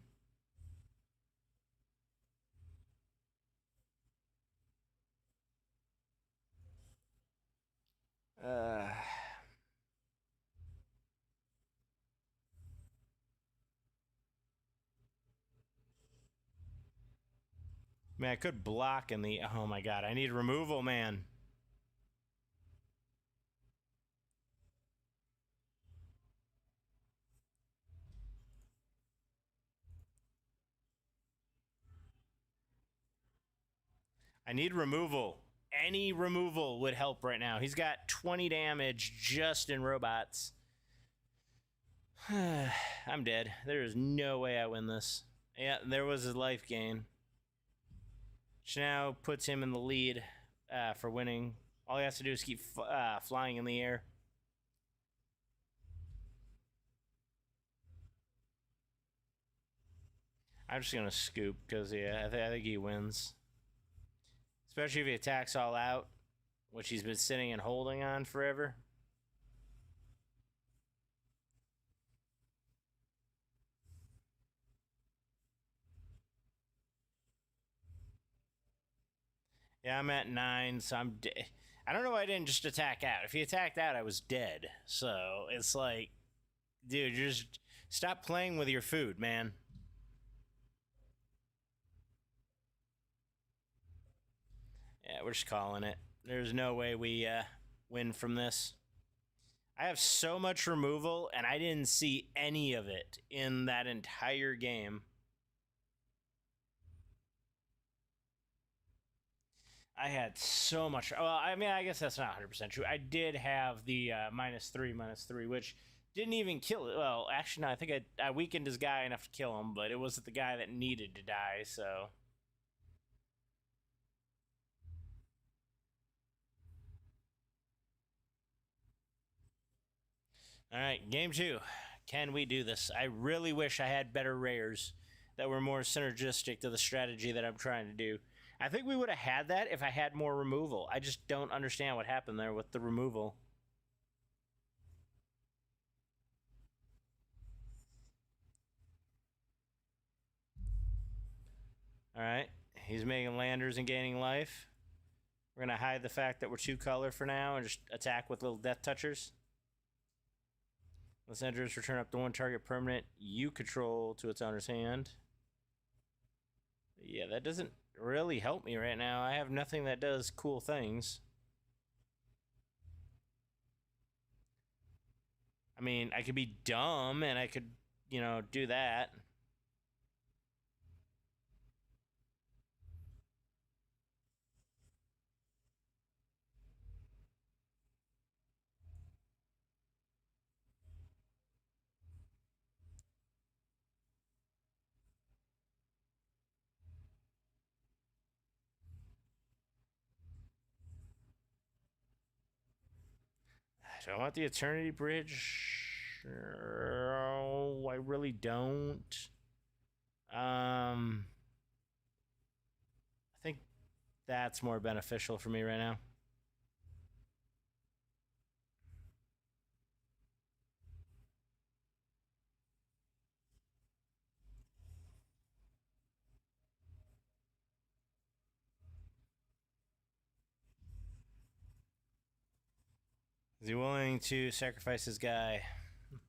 Man, I could block in the... Oh my god, I need removal, man. I need removal. Any removal would help right now. He's got 20 damage just in robots. I'm dead. There is no way I win this. Yeah, there was his life gain. Which now puts him in the lead for winning. All he has to do is keep flying in the air. I'm just going to scoop because, yeah, I think he wins. Especially if he attacks all out, which he's been sitting and holding on forever. Yeah, I'm at 9, so I'm dead. I don't know why I didn't just attack out. If he attacked out, I was dead. So it's like, dude, just stop playing with your food, man. Yeah, we're just calling it. There's no way we win from this. I have so much removal, and I didn't see any of it in that entire game. I had so much. Well, I mean, I guess that's not 100% true. I did have the -3/-3, which didn't even kill it. Well, actually, no, I think I weakened his guy enough to kill him, but it wasn't the guy that needed to die, so. All right, game 2. Can we do this? I really wish I had better rares that were more synergistic to the strategy that I'm trying to do. I think we would have had that if I had more removal. I just don't understand what happened there with the removal. All right, he's making landers and gaining life. We're going to hide the fact that we're 2-color for now and just attack with little death touchers. Let's enter return up to 1 target permanent you control to its owner's hand. Yeah, that doesn't really help me right now. I have nothing that does cool things. I mean, I could be dumb and I could, you know, do that. Do I want the Eternity Bridge? Oh, I really don't. I think that's more beneficial for me right now. Is he willing to sacrifice his guy? If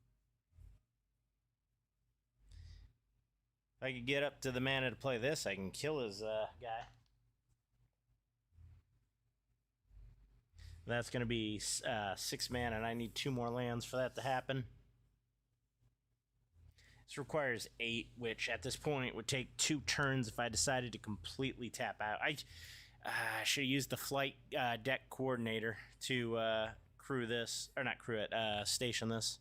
I could get up to the mana to play this, I can kill his guy. That's going to be 6 mana, and I need 2 more lands for that to happen. This requires 8, which at this point would take 2 turns if I decided to completely tap out. I should have used the flight deck coordinator to crew this, or not crew it, station this.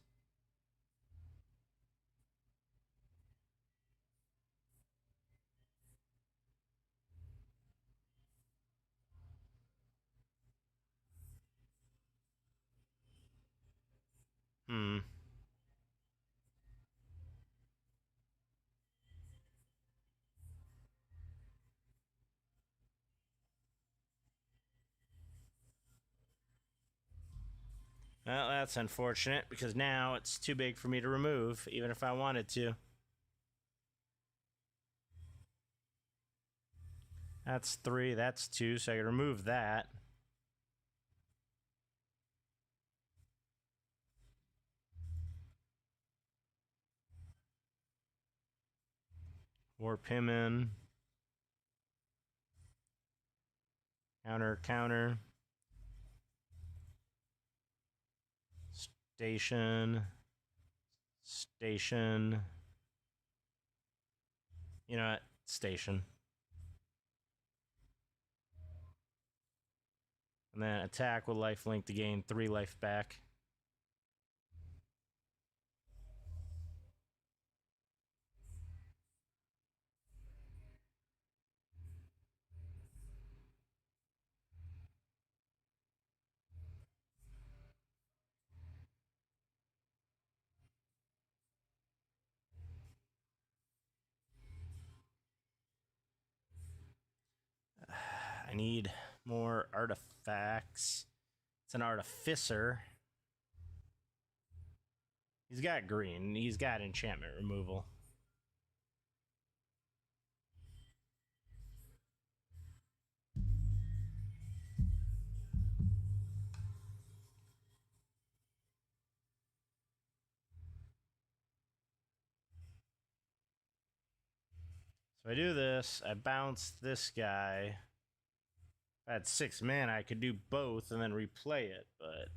Well, that's unfortunate because now it's too big for me to remove, even if I wanted to. That's 3, that's 2, so I can remove that. Warp him in. Counter, counter. Station. Station. You know what? Station. And then attack with lifelink to gain 3 life back. I need more artifacts. It's an artificer. He's got green. He's got enchantment removal. So I do this. I bounce this guy. If I had 6 mana, I could do both and then replay it, but...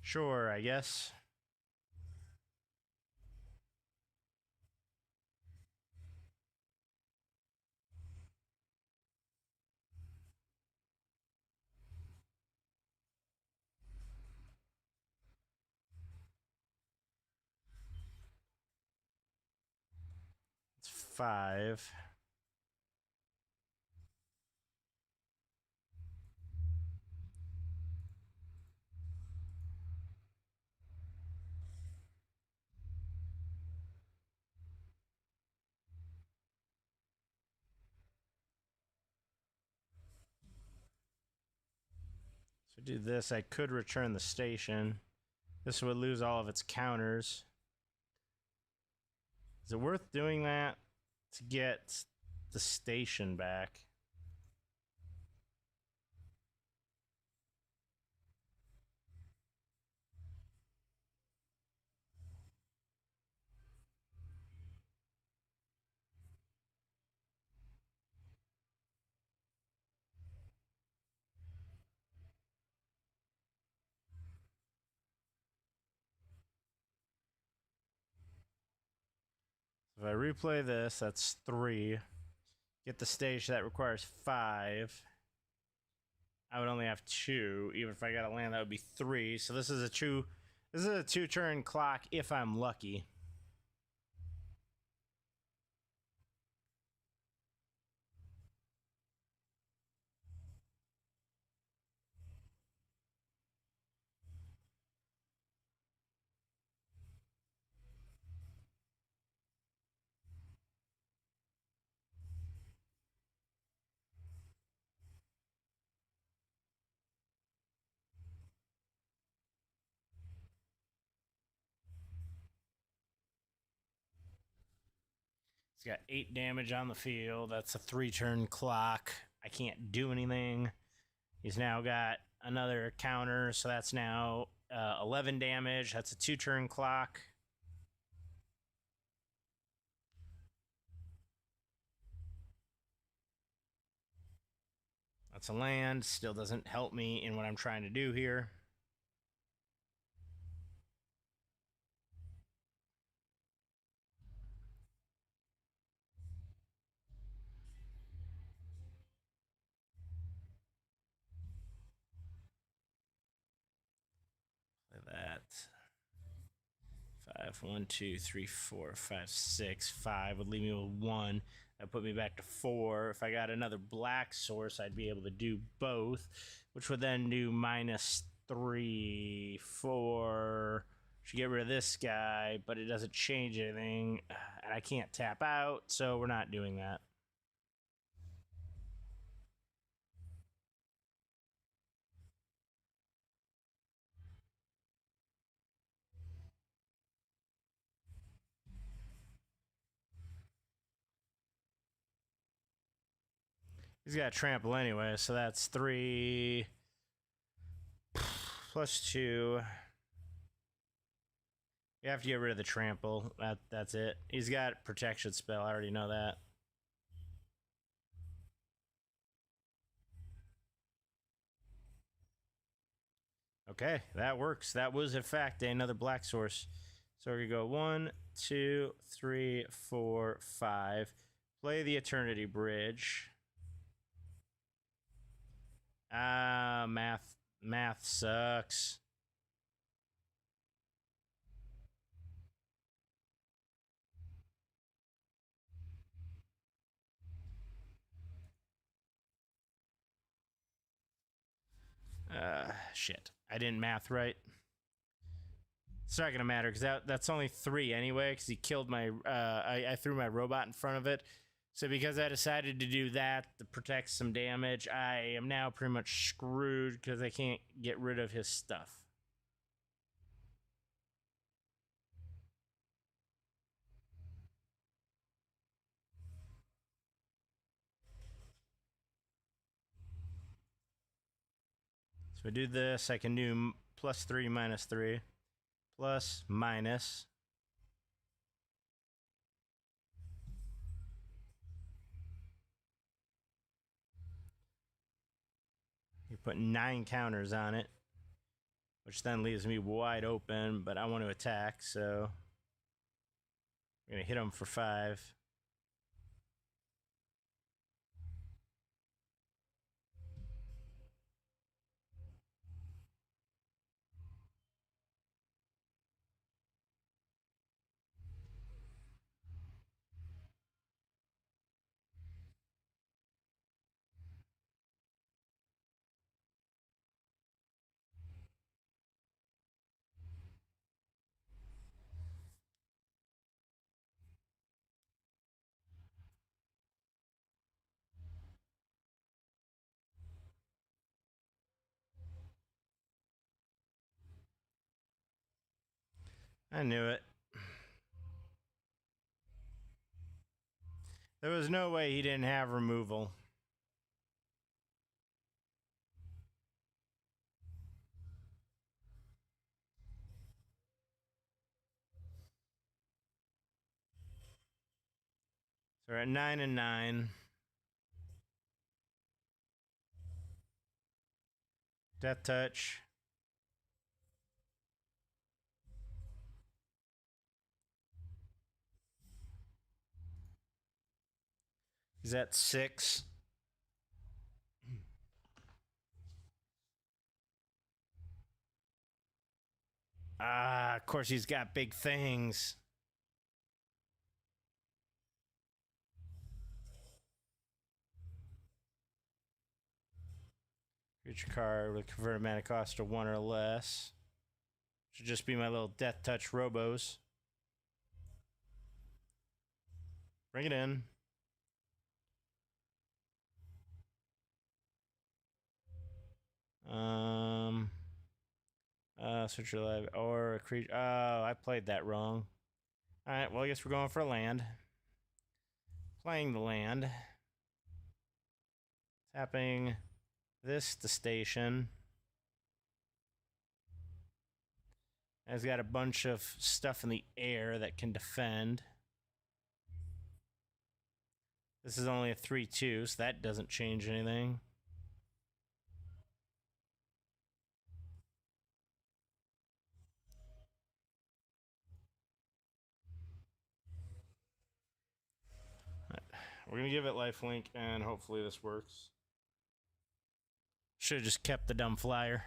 Sure, I guess. It's 5. So do this. I could return the station. This would lose all of its counters. Is it worth doing that to get the station back? If I replay this, that's 3. Get the station, that requires 5. I would only have 2. Even if I got a land, that would be 3. So this is a 2-turn clock if I'm lucky. He's got 8 damage on the field. That's a 3-turn clock. I can't do anything. He's now got another counter, so that's now 11 damage. That's a 2-turn clock. That's a land. Still doesn't help me in what I'm trying to do here. That 5, 1, 2, 3, 4, 5, 6, 5 would leave me with 1. That put me back to 4. If I got another black source, I'd be able to do both, which would then do -3, 4. Should get rid of this guy, but it doesn't change anything. and I can't tap out, so we're not doing that. He's got a trample anyway, so that's 3 plus 2. You have to get rid of the trample. That's it. He's got protection spell. I already know that. Okay, that works. That was in fact another black source. So we're gonna go 1, 2, 3, 4, 5. Play the Eternity Bridge. Ah, math sucks. Shit. I didn't math right. It's not gonna matter because that's only 3 anyway. Because he killed my. I threw my robot in front of it. So because I decided to do that to protect some damage, I am now pretty much screwed because I can't get rid of his stuff. So I do this. I can do +3, -3, plus minus. You put 9 counters on it, which then leaves me wide open, but I want to attack, so I'm going to hit him for 5. I knew it. There was no way he didn't have removal. So we're at 9 and 9. Death touch. He's at 6. Ah, of course he's got big things. Creature card with converted mana cost to 1 or less. Should just be my little death touch robos. Bring it in. Search your life or a creature. Oh, I played that wrong. All right, well, I guess we're going for a land. Playing the land. Tapping this to station. It's got a bunch of stuff in the air that can defend. This is only a 3/2, so that doesn't change anything. We're going to give it lifelink, and hopefully this works. Should have just kept the dumb flyer.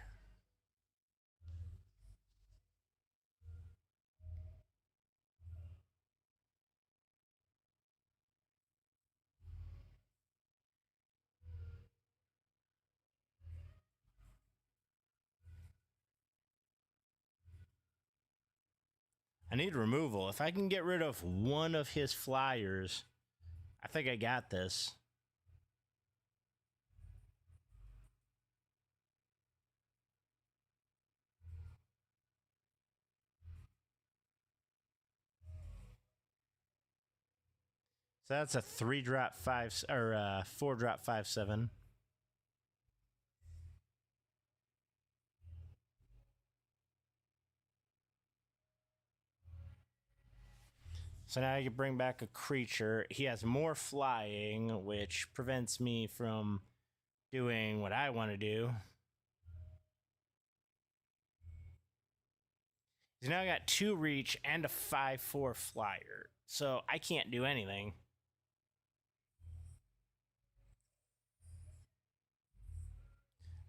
I need removal. If I can get rid of one of his flyers, I think I got this. So that's a 3-drop 5 or 4-drop 5/7. So now I can bring back a creature. He has more flying, which prevents me from doing what I want to do. He's now got 2 reach and a 5/4 flyer. So I can't do anything.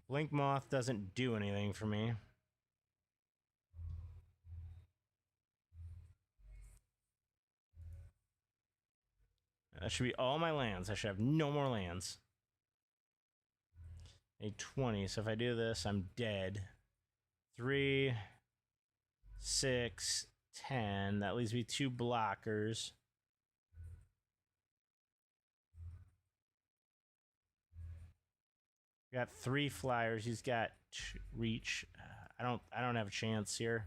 Link Moth doesn't do anything for me. That should be all my lands. I should have no more lands. A 20. So if I do this, I'm dead. 3, 6, 10. That leaves me 2 blockers. Got 3 flyers. He's got reach. I don't have a chance here.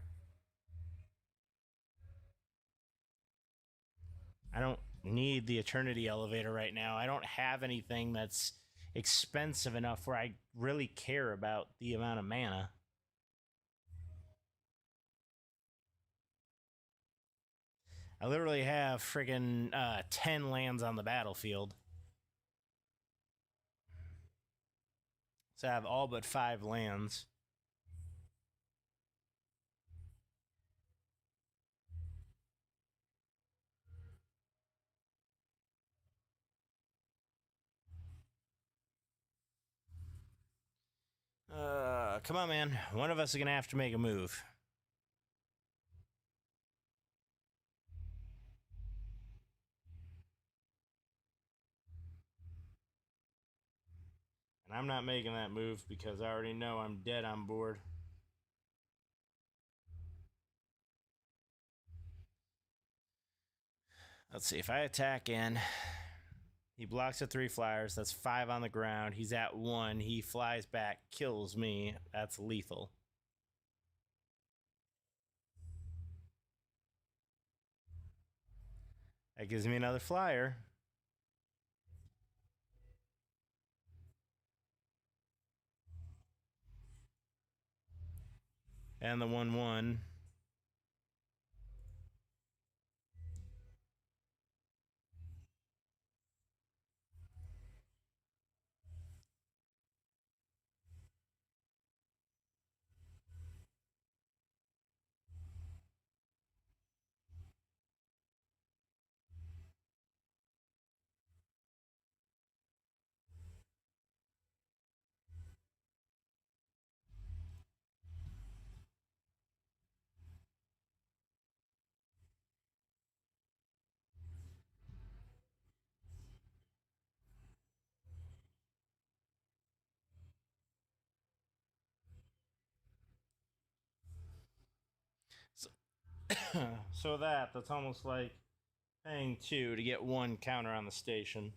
I don't need the Eternity Elevator right now. I don't have anything that's expensive enough where I really care about the amount of mana. I literally have friggin' 10 lands on the battlefield. So I have all but 5 lands. Come on, man. One of us is going to have to make a move. And I'm not making that move because I already know I'm dead on board. Let's see. If I attack in, he blocks at 3 flyers. That's 5 on the ground. He's at 1. He flies back, kills me. That's lethal. That gives me another flyer. And the 1/1. So that's almost like paying 2 to get 1 counter on the station.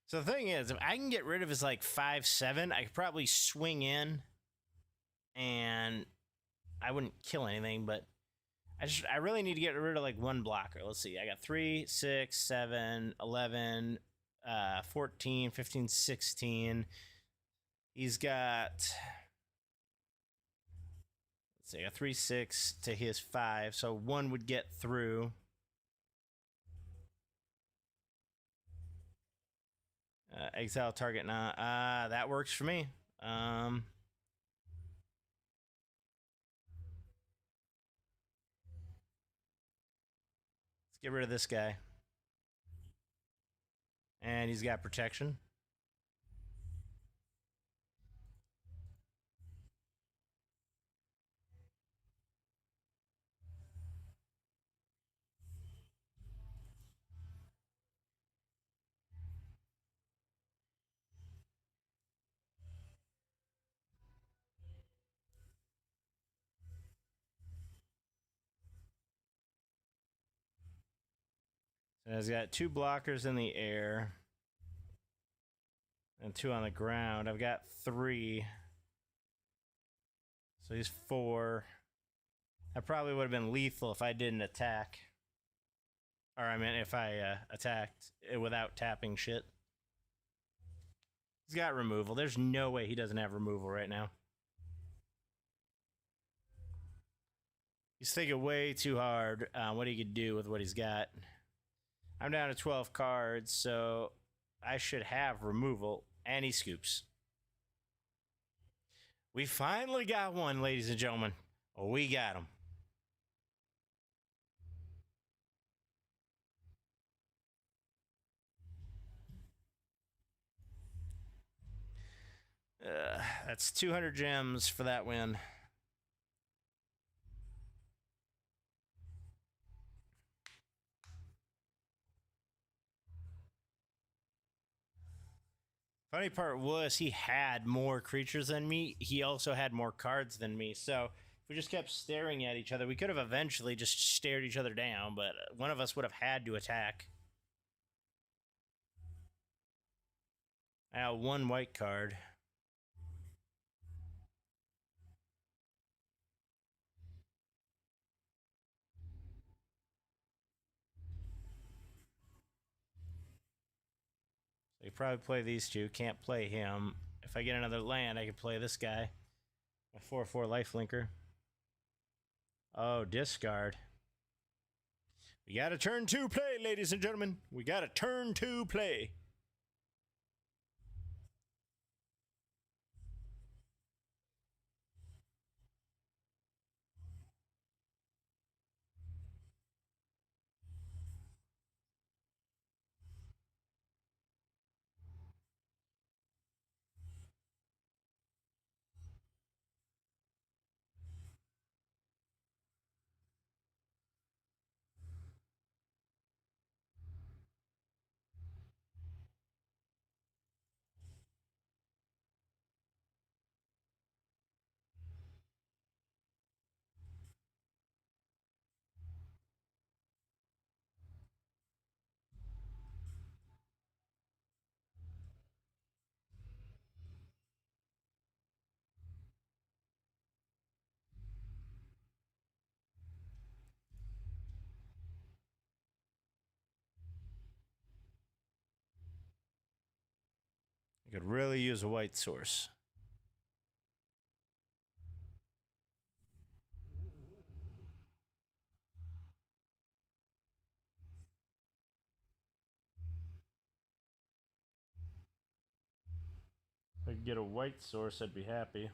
So the thing is, if I can get rid of his like 5/7, I could probably swing in and I wouldn't kill anything, but I really need to get rid of like 1 blocker. Let's see. I got 3, 6, 7, 11, 14, 15, 16. He's got, let's see, I got 3, 6 to his 5. So 1 would get through. Exile target now. That works for me. Let's get rid of this guy. And he's got protection. And he's got 2 blockers in the air and 2 on the ground. I've got 3. So he's 4. That probably would have been lethal if I didn't attack. Or I mean, if I attacked it without tapping shit. He's got removal. There's no way he doesn't have removal right now. He's thinking way too hard what he could do with what he's got. I'm down to 12 cards, so I should have removal, and he scoops. We finally got one, ladies and gentlemen. We got him. That's 200 gems for that win. Funny part was he had more creatures than me. He also had more cards than me. So if we just kept staring at each other, we could have eventually just stared each other down, but one of us would have had to attack. Now, 1 white card. So you probably play these 2. Can't play him. If I get another land, I can play this guy. My 4/4 lifelinker. Oh, discard. We got a turn 2 play, ladies and gentlemen. We got a turn 2 play. I could really use a white source. If I could get a white source, I'd be happy.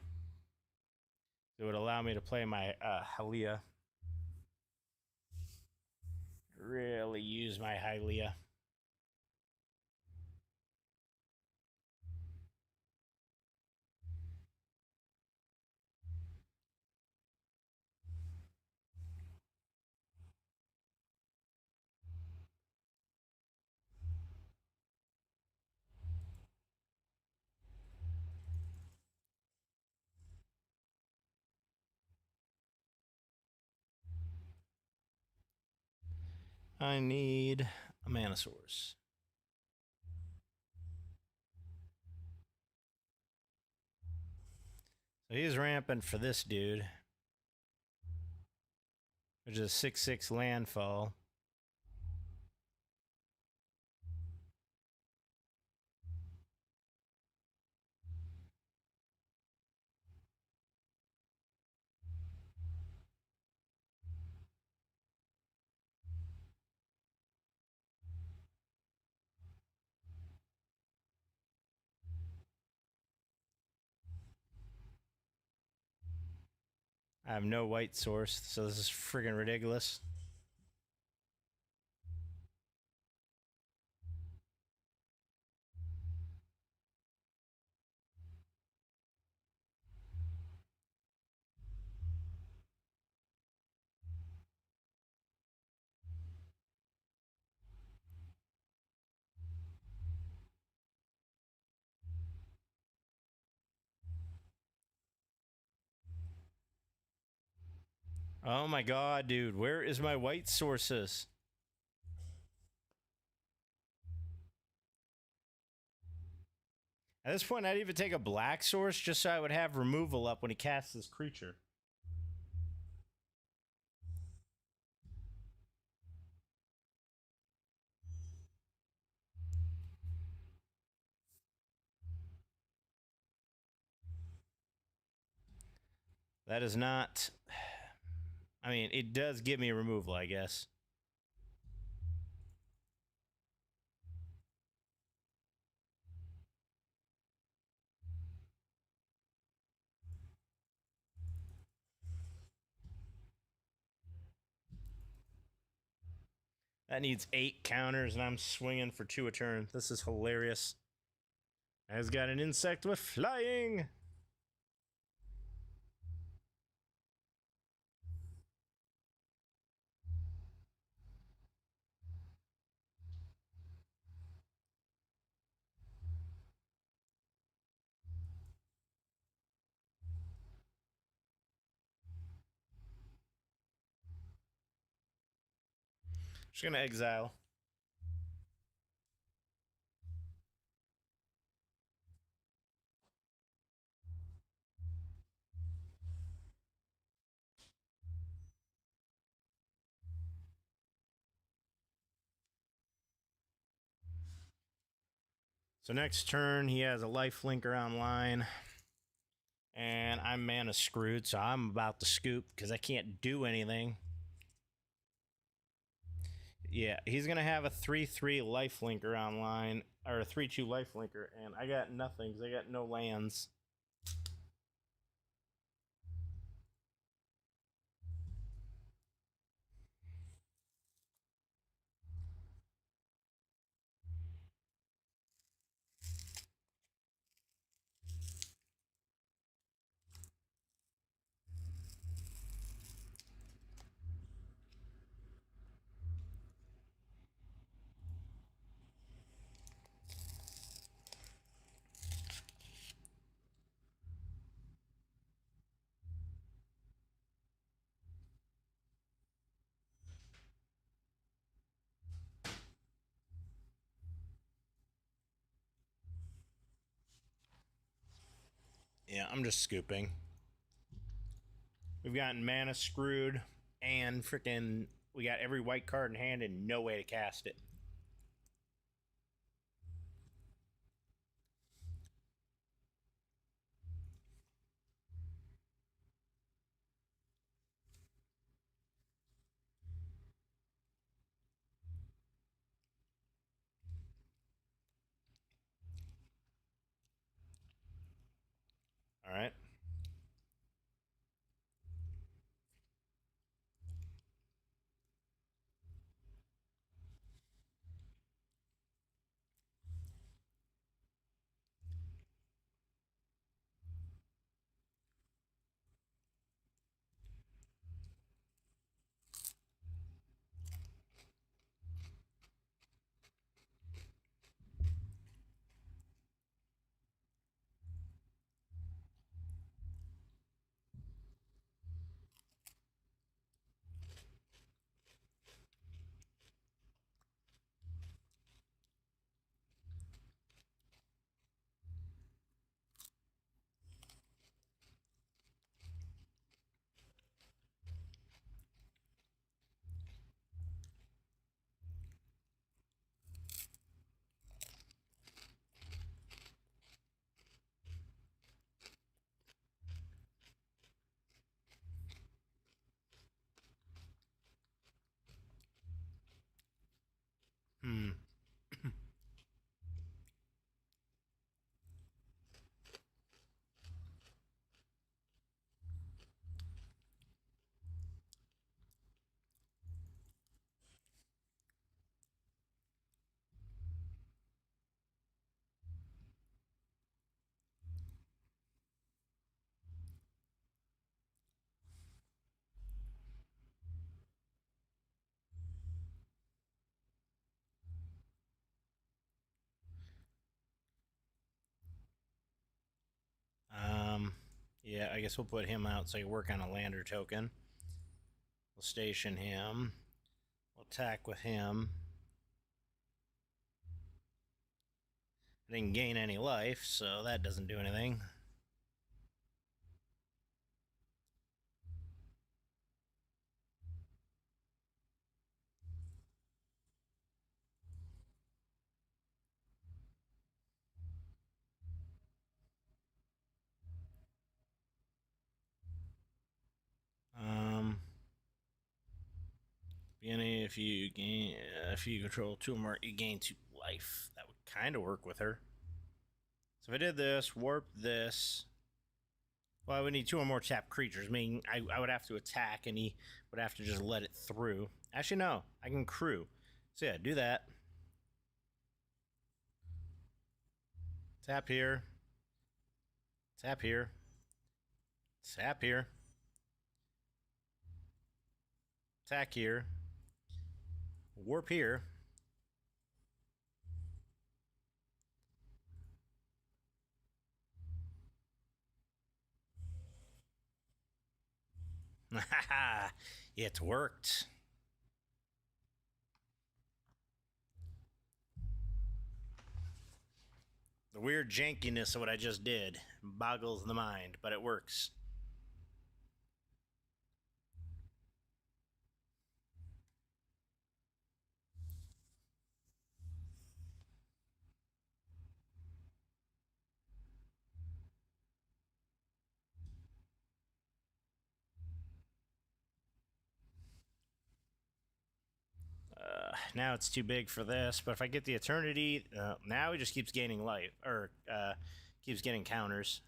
It would allow me to play my Hylia. Really use my Hylia. I need a mana source. So he's rampant for this dude, which is a 6/6 landfall. I have no white source, so this is friggin' ridiculous. Oh my god, dude, where is my white sources? At this point, I'd even take a black source just so I would have removal up when he casts this creature. That is not... I mean, it does give me removal, I guess. That needs 8 counters, and I'm swinging for 2 a turn. This is hilarious. Has got an insect with flying. Just gonna exile. So next turn, he has a lifelinker online. And I'm mana screwed, so I'm about to scoop because I can't do anything. Yeah, he's going to have a 3/3 lifelinker online, or a 3/2 lifelinker, and I got nothing because I got no lands. Yeah, I'm just scooping. We've gotten mana screwed, and freaking we got every white card in hand and no way to cast it. All right. Yeah, I guess we'll put him out so I can work on a lander token. We'll station him. We'll attack with him. I didn't gain any life, so that doesn't do anything. Beginning, if you control 2 or more, you gain 2 life. That would kind of work with her. So if I did this, warp this, well, I would need 2 or more tapped creatures, meaning I would have to attack, and he would have to just let it through. Actually, no, I can crew. So yeah, do that. Tap here. Tap here. Tap here. Attack here. Warp here. It worked. The weird jankiness of what I just did boggles the mind, but it works. Now it's too big for this, but if I get the Eternity, now he just keeps gaining life, or keeps getting counters.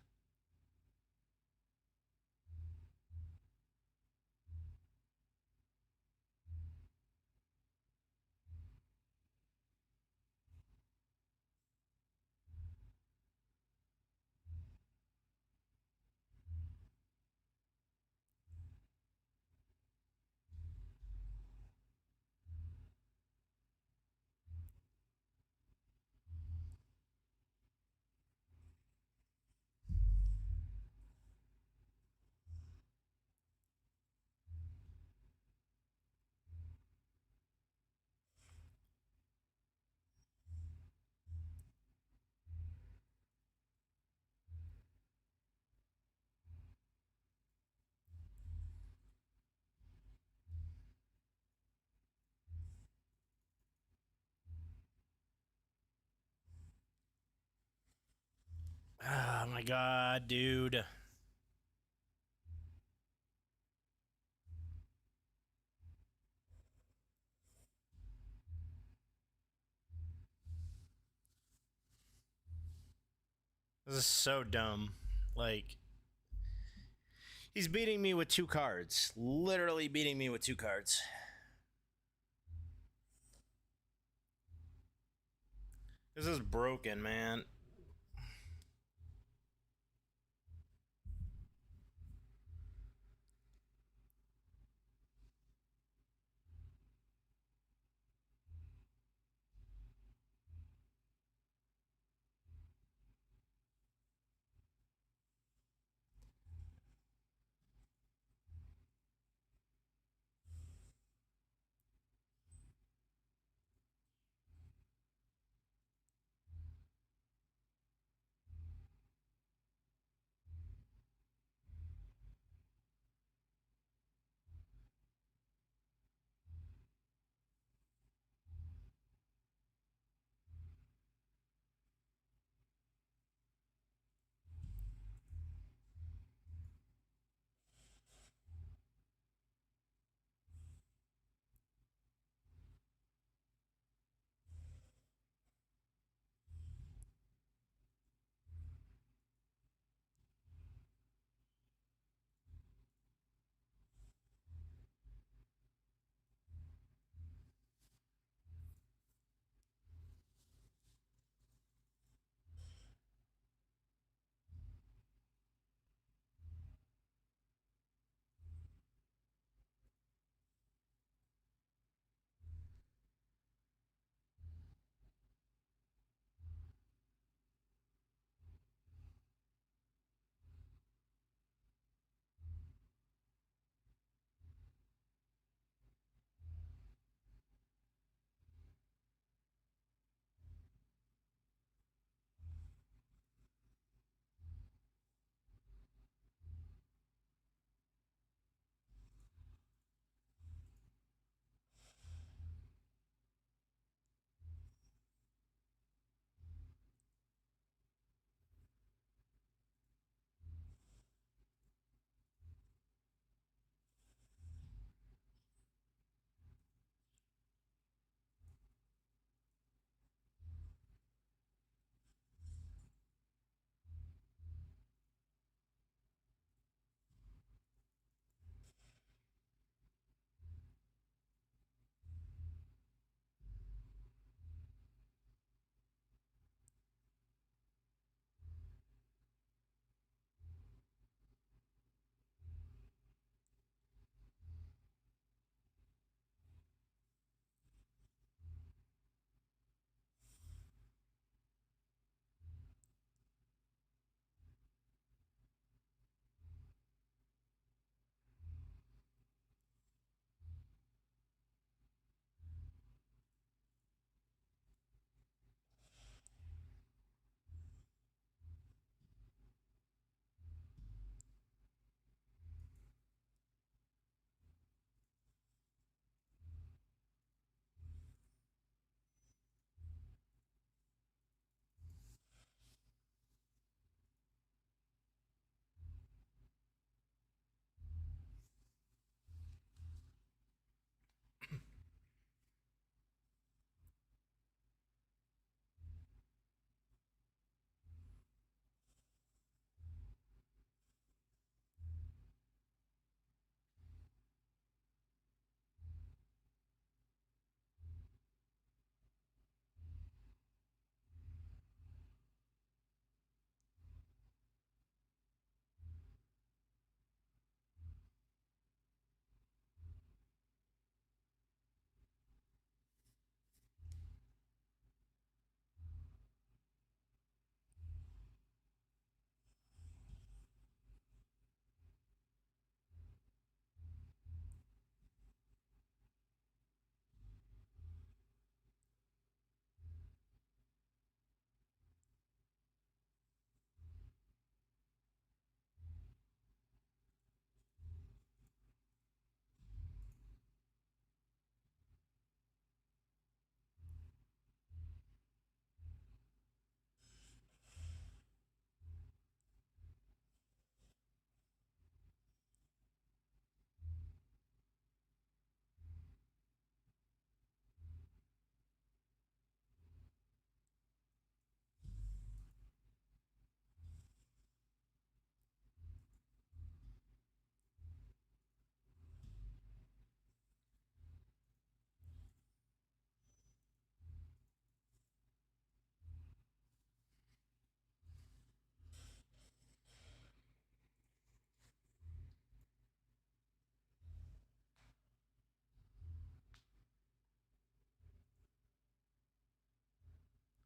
Oh my god, dude. This is so dumb. Like, he's beating me with 2 cards. Literally beating me with 2 cards. This is broken, man.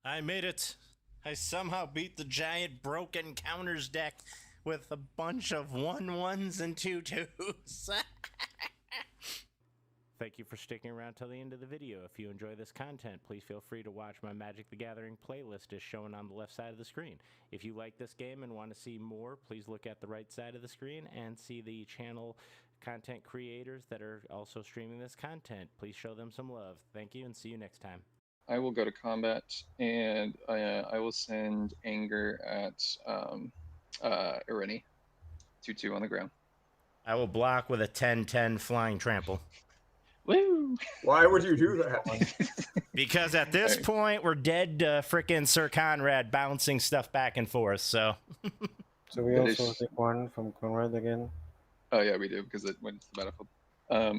I made it. I somehow beat the giant broken counters deck with a bunch of 1-1s and 2-2s. Thank you for sticking around till the end of the video. If you enjoy this content, please feel free to watch my Magic the Gathering playlist as shown on the left side of the screen. If you like this game and want to see more, please look at the right side of the screen and see the channel content creators that are also streaming this content. Please show them some love. Thank you and see you next time. I will go to combat, and I will send Anger at Irene. 2/2 on the ground. I will block with a 10-10 flying trample. Woo! Why would you do that? Because at this Hey. point, we're dead to frickin' Sir Conrad bouncing stuff back and forth, so. So we It also is- take one from Conrad again. Oh yeah, we do because it went to the battlefield.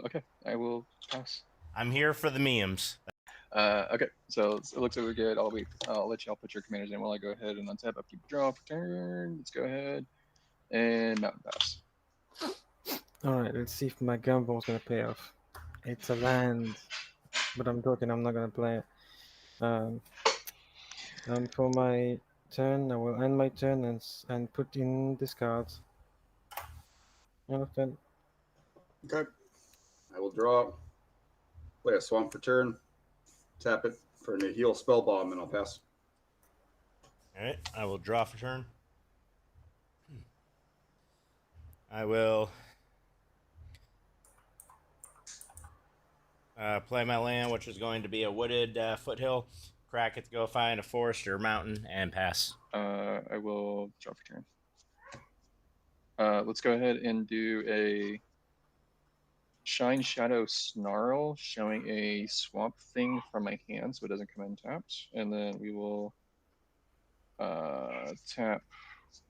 Okay, I will pass. I'm here for the memes. Okay, so it looks like we're good. I'll let y'all put your commanders in while I go ahead and untap, upkeep, draw for turn. Let's go ahead and mountain pass. Alright, let's see if my gumball's gonna pay off. It's a land, but I'm joking, I'm not gonna play it. For my turn, I will end my turn and put in discards. Understand? Okay. I will draw. Play a swamp for turn. Tap it for a heal spell bomb, and I'll pass. Alright, I will draw for turn. I will play my land, which is going to be a wooded foothill. Crack it to go find a forest or mountain and pass. I will draw for turn. Let's go ahead and do a Shine Shadow Snarl, showing a swamp thing from my hand so it doesn't come untapped. And then we will tap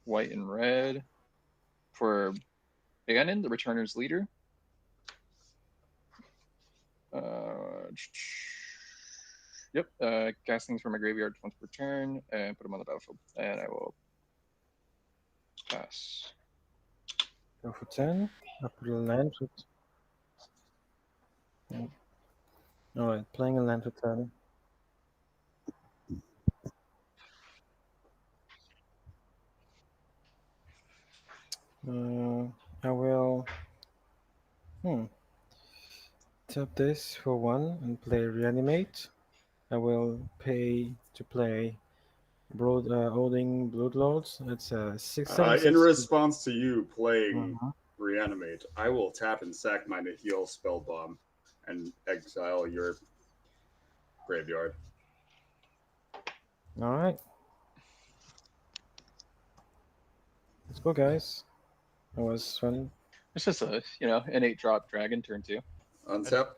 white and red for Bannon, the Returner's Leader. Cast things from my graveyard once per turn and put them on the battlefield. And I will pass. Go for 10. I put a land for. Alright, playing a land for 10. I will tap this for 1 and play Reanimate. I will pay to play Holding Bloodlords. It's a 6 In response to you playing Uh-huh. Reanimate, I will tap and sack my heal spell bomb and exile your graveyard. Alright. Let's go, guys. That was fun. It's just a, an 8-drop dragon turn 2. Untap.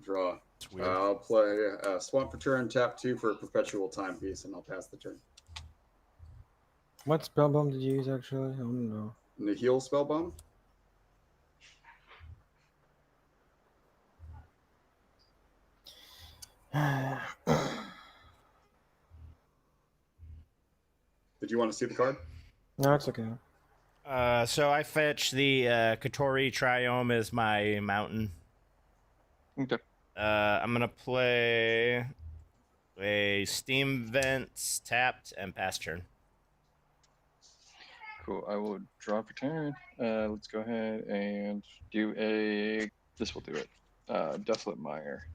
Draw. It's weird. I'll play swamp for turn, tap 2 for a perpetual timepiece, and I'll pass the turn. What spell bomb did you use actually? I don't know. Nihil spell bomb. Did you want to see the card? No, it's okay. So I fetch the Katori Triome as my mountain. Okay. I'm gonna play a Steam Vents tapped and pass turn. Cool. I will draw for turn. Let's go ahead and do a. This will do it. Desolate Mire.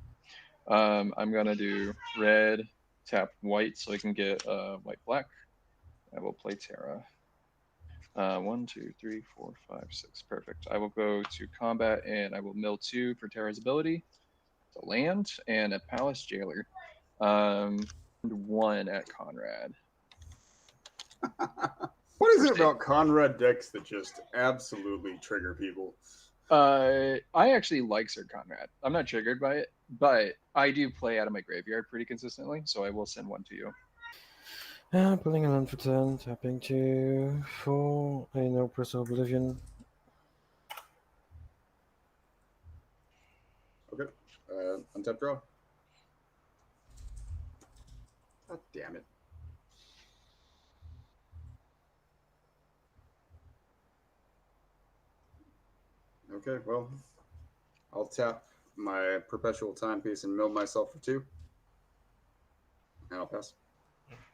I'm gonna do red, tap white, so I can get white black. I will play Terra. 1, 2, 3, 4, 5, 6. Perfect. I will go to combat and I will mill 2 for Terra's ability. To land and a Palace Jailer. 1 at Conrad. What is it about Conrad decks that just absolutely trigger people? I actually like Sir Conrad. I'm not triggered by it, but I do play out of my graveyard pretty consistently, so I will send 1 to you. Pulling a land for 10, tapping 2 for a no personal oblivion. Okay. Untap draw. God damn it. Okay, well, I'll tap my perpetual timepiece and mill myself for 2. And I'll pass.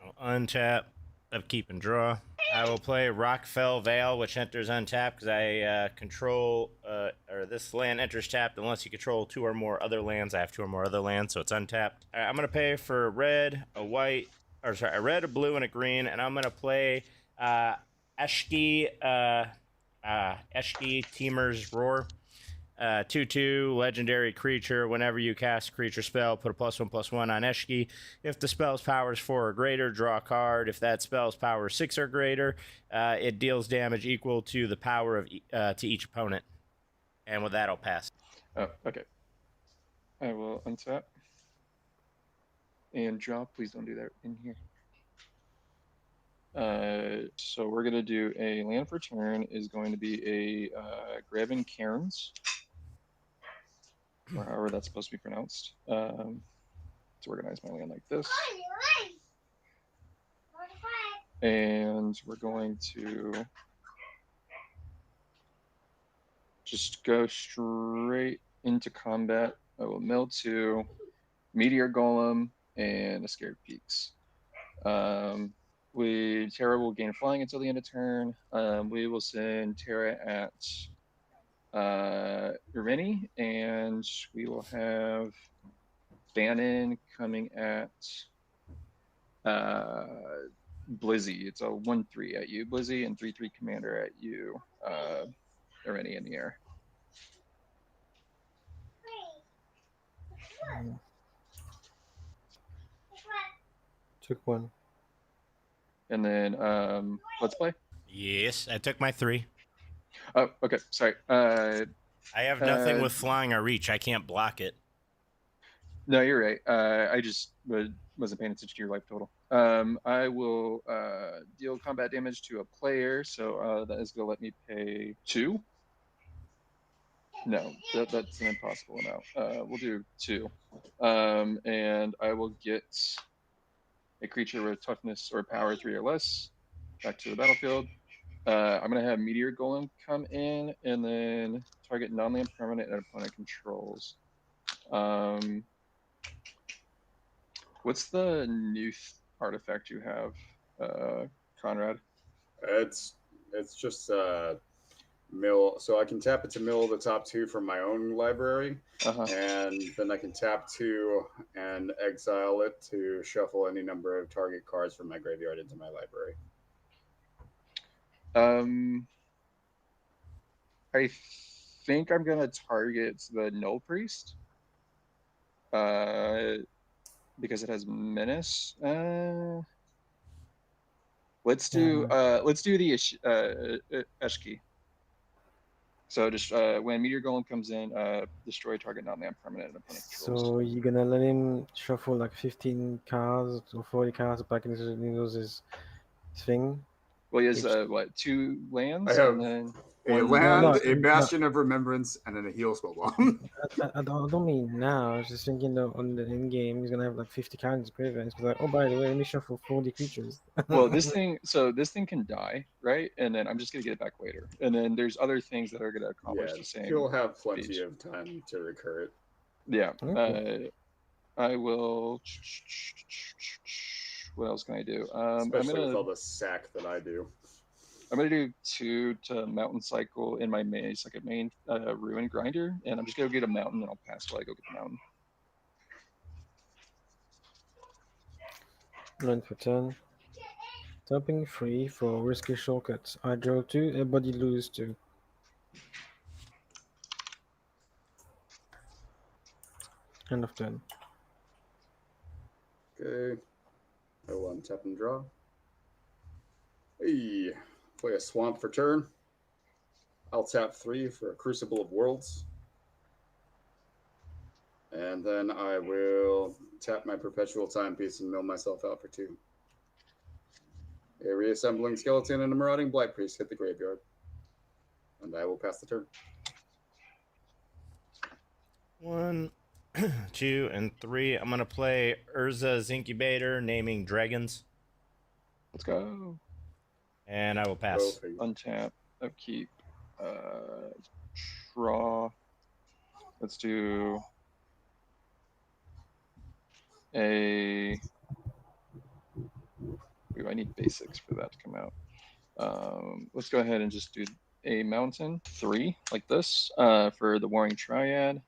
I'll untap, upkeep, and draw. I will play Rockfell Vale, which enters untapped because I control, or this land enters tapped unless you control 2 or more other lands. I have 2 or more other lands, so it's untapped. All right, I'm going to pay for a red, a white, a red, a blue, and a green, and I'm going to play Eshki Teamer's Roar. 2/2 legendary creature. Whenever you cast a creature spell, put a +1/+1 on Eshki. If the spell's power is 4 or greater, draw a card. If that spell's power is 6 or greater, it deals damage equal to the power of to each opponent. And with that, I'll pass. Oh, okay. I will untap and draw. Please don't do that in here. So we're gonna do a land for turn is going to be a Graven Cairns, or however that's supposed to be pronounced. To organize my land like this, and we're going to just go straight into combat. I will mill 2, Meteor Golem, and a Scared Peaks. Terra will gain flying until the end of turn. We will send Terra at Irene, and we will have Bannon coming at Blizzy. It's a 1/3 at you, Blizzy, and 3/3 commander at you, Irene in the air. Took 1. And then let's play. Yes, I took my 3. Oh, okay. Sorry. I have nothing with flying or reach. I can't block it. No, you're right. I just wasn't paying attention to your life total. I will deal combat damage to a player, so that is going to let me pay 2. No, that's an impossible amount. We'll do 2. And I will get a creature with toughness or power 3 or less back to the battlefield. I'm going to have Meteor Golem come in and then target non-land permanent and opponent controls. What's the new artifact you have, Conrad? It's just mill. So I can tap it to mill the top 2 from my own library, and then I can tap 2 and exile it to shuffle any number of target cards from my graveyard into my library. I think I'm gonna target the Null Priest. Because it has menace. Let's do the Eshki. So just when Meteor Golem comes in, destroy target non-land permanent and opponent controls. So you're gonna let him shuffle like 15 cards or 40 cards back into his thing? Well, he has what, 2 lands? I have and then a one land, a Bastion of Remembrance, and then a Heal Spellbomb. I don't mean now. I was just thinking that on the end game he's gonna have like 50 cards in his graveyard. It's like, oh, by the way, let me shuffle 40 creatures. Well, this thing can die, right? And then I'm just gonna get it back later. And then there's other things that are gonna accomplish the same. He'll have plenty of time to recur it. Yeah. Okay. I will. What else can I do? Especially with all the sack that I do. I'm gonna do 2 to Mountain Cycle in my main Ruin Grinder, and I'm just gonna get a mountain, and I'll pass while I go get the mountain. Land for turn. Tapping 3 for risky shortcuts. I draw 2, everybody lose 2. End of turn. Okay. I will untap and draw. Hey, play a swamp for turn. I'll tap 3 for a Crucible of Worlds. And then I will tap my Perpetual Timepiece and mill myself out for 2. A Reassembling Skeleton and a Marauding Blight Priest hit the graveyard. And I will pass the turn. 1, 2, and 3. I'm gonna play Urza's Incubator, naming dragons, Let's go. and I will pass. Untap, upkeep, draw. Let's do a I need basics for that to come out. Let's go ahead and just do a mountain 3 like this for the Warring Triad.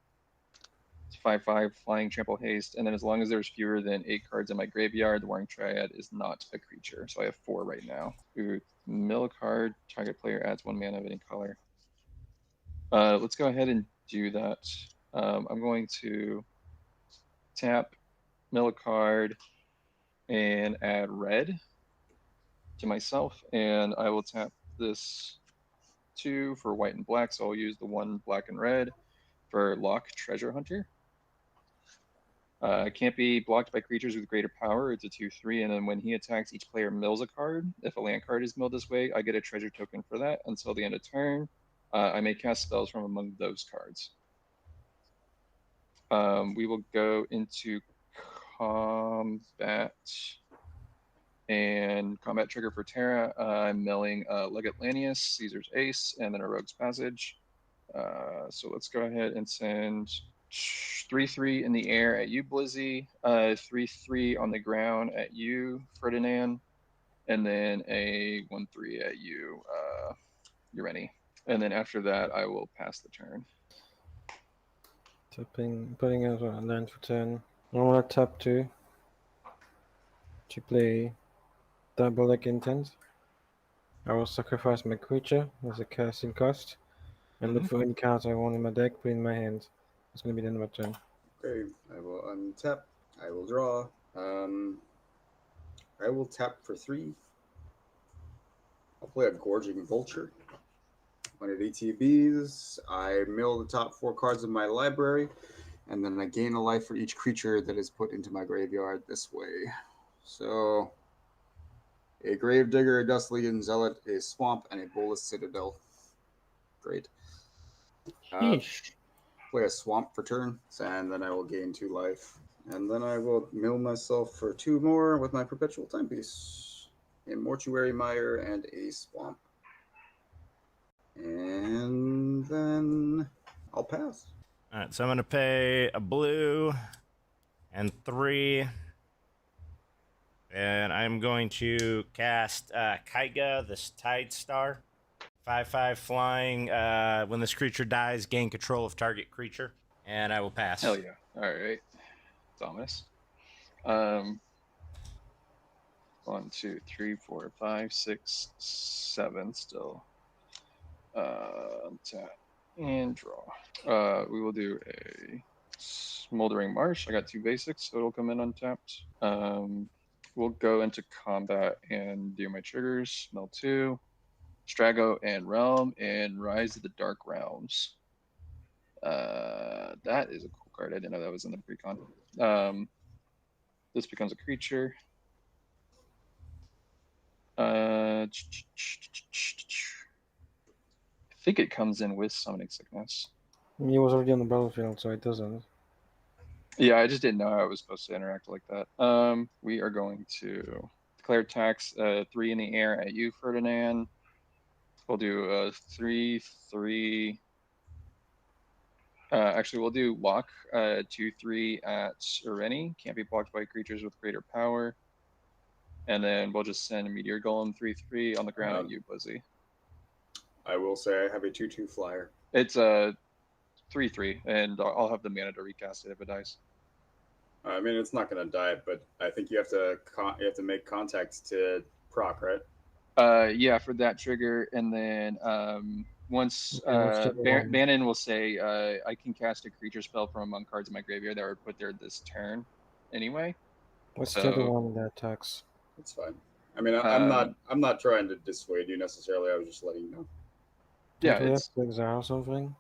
It's 5/5 flying trample haste, and then as long as there's fewer than 8 cards in my graveyard, the Warring Triad is not a creature. So I have 4 right now. Ooh, mill a card, target player adds 1 mana of any color. Let's go ahead and do that. I'm going to tap, mill a card, and add red to myself, and I will tap this 2 for white and black, so I'll use the 1 black and red for Lock Treasure Hunter. Can't be blocked by creatures with greater power. It's a 2/3, and then when he attacks, each player mills a card. If a land card is milled this way, I get a treasure token for that until the end of turn. I may cast spells from among those cards. We will go into combat. And combat trigger for Terra, I'm milling Legate Lanius, Caesar's Ace, and then a Rogue's Passage. So let's go ahead and send 3/3 in the air at you, Blizzy, 3/3 on the ground at you, Ferdinand, and then a 1/3 at you, Ureni. And then after that, I will pass the turn. Tapping, putting out a land for 10. I want to tap 2 to play Diabolic Intent. I will sacrifice my creature as a casting cost and look for any cards I want in my deck, put in my hand. It's going to be the end of my turn. Okay, I will untap. I will draw. I will tap for 3. I'll play a Gorging Vulture. When it ETBs, I mill the top 4 cards of my library, and then I gain a life for each creature that is put into my graveyard this way. So, a Gravedigger, a Dustlegion Zealot, a Swamp, and a Bolas Citadel. Great. Play a Swamp for turn, and then I will gain 2 life. And then I will mill myself for 2 more with my Perpetual Timepiece. A Mortuary Mire and a Swamp. And then I'll pass. All right, so I'm going to pay a blue and 3. And I'm going to cast Kaiga, this Tide Star. 5/5 flying. When this creature dies, gain control of target creature. And I will pass. Hell yeah. All right. It's ominous. 1, 2, 3, 4, 5, 6, 7 still. Tap and draw. We will do a Smoldering Marsh. I got 2 basics, so it'll come in untapped. We'll go into combat and do my triggers. Mill 2, Strago and Realm, and Rise of the Dark Realms. That is a cool card. I didn't know that was in the precon. This becomes a creature. I think it comes in with Summoning Sickness. He was already on the battlefield, so it doesn't. Yeah, I just didn't know how it was supposed to interact like that. We are going to declare attacks 3 in the air at you, Ferdinand. We'll do a 3/3. Actually, we'll do Lock 2/3 at Ureni. Can't be blocked by creatures with greater power. And then we'll just send a Meteor Golem 3/3 on the ground at you, Blizzy. I will say I have a 2/2 flyer. It's a 3/3, and I'll have the mana to recast it if it dies. I mean, it's not going to die, but I think you have to make contact to proc, right? Yeah, for that trigger, and then once Bannon will say, I can cast a creature spell from among cards in my graveyard that were put there this turn anyway. What's the other one that attacks? It's fine. I mean, I'm not trying to dissuade you necessarily. I was just letting you know. Yeah, Do we have to exile something?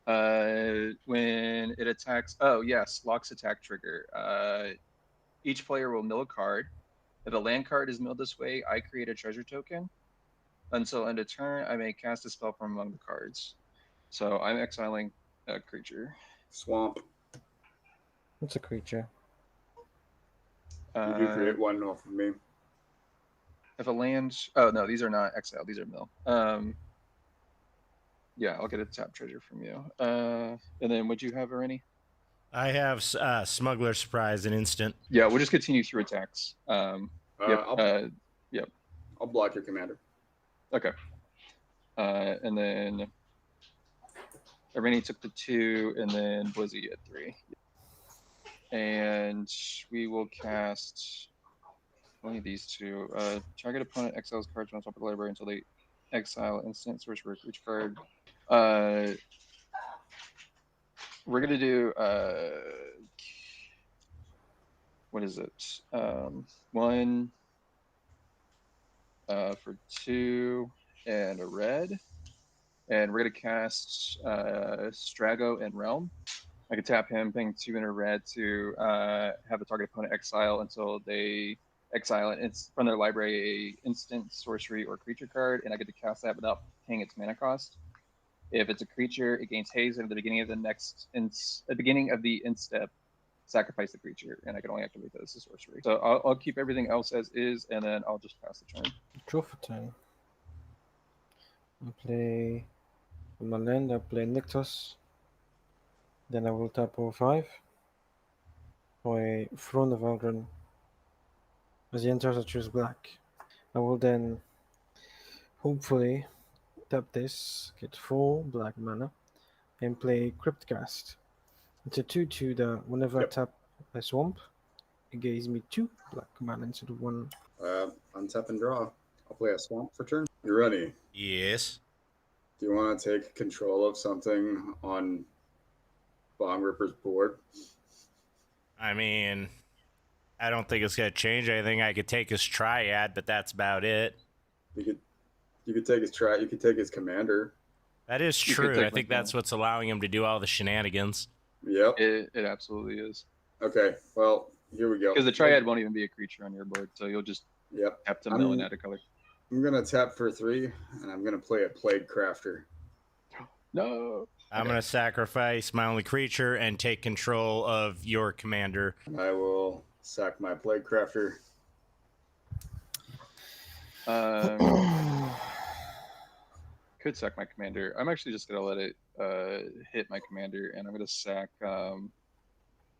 When it attacks, oh yes, Lock's attack trigger. Each player will mill a card. If a land card is milled this way, I create a treasure token. Until end of turn, I may cast a spell from among the cards. So I'm exiling a creature. Swamp. It's a creature. You do create one off of me. If a land, oh no, these are not exile. These are mill. Yeah, I'll get a tap treasure from you. And then would you have Ureni? I have Smuggler Surprise, an instant. Yeah, we'll just continue through attacks. Yep. I'll block your commander. Okay. And then Irene took the 2, and then Blizzy at 3. And we will cast only these 2. Target opponent exiles cards on top of the library until they exile instant sorcerer each card. We're gonna do what is it? 1 for 2 and a red. And we're gonna cast Strago and Realm. I could tap him, paying 2 and a red to have the target opponent exile until they exile it from their library a instant, sorcery, or creature card, and I get to cast that without paying its mana cost. If it's a creature, it gains haste, and at the beginning of the end step, sacrifice the creature, and I can only activate that as a sorcery. So I'll keep everything else as is, and then I'll just pass the turn. Draw for turn. I'll play on my land, I'll play Nyctos. Then I will tap over 5 for a Throne of Eldrin. As he enters, I choose black. I will then hopefully tap this, get 4 black mana, and play Cryptcast. It's a 2/2 that whenever I tap a swamp, it gives me 2 black mana instead of 1. Untap and draw. I'll play a swamp for turn. You ready? Yes. Do you want to take control of something on Bong Ripper's board? I mean, I don't think it's gonna change anything. I could take his Triad, but that's about it. You could take his You could take his commander. That is true. I think that's what's allowing him to do all the shenanigans. Yep. It absolutely is. Okay. Well, here we go. Because the Triad won't even be a creature on your board, so you'll just have to mill and add a color. I'm gonna tap for 3, and I'm gonna play a Plague Crafter. No. I'm going to sacrifice my only creature and take control of your commander. I will sack my Plague Crafter. Could sack my commander. I'm actually just going to let it hit my commander, and I'm going to sack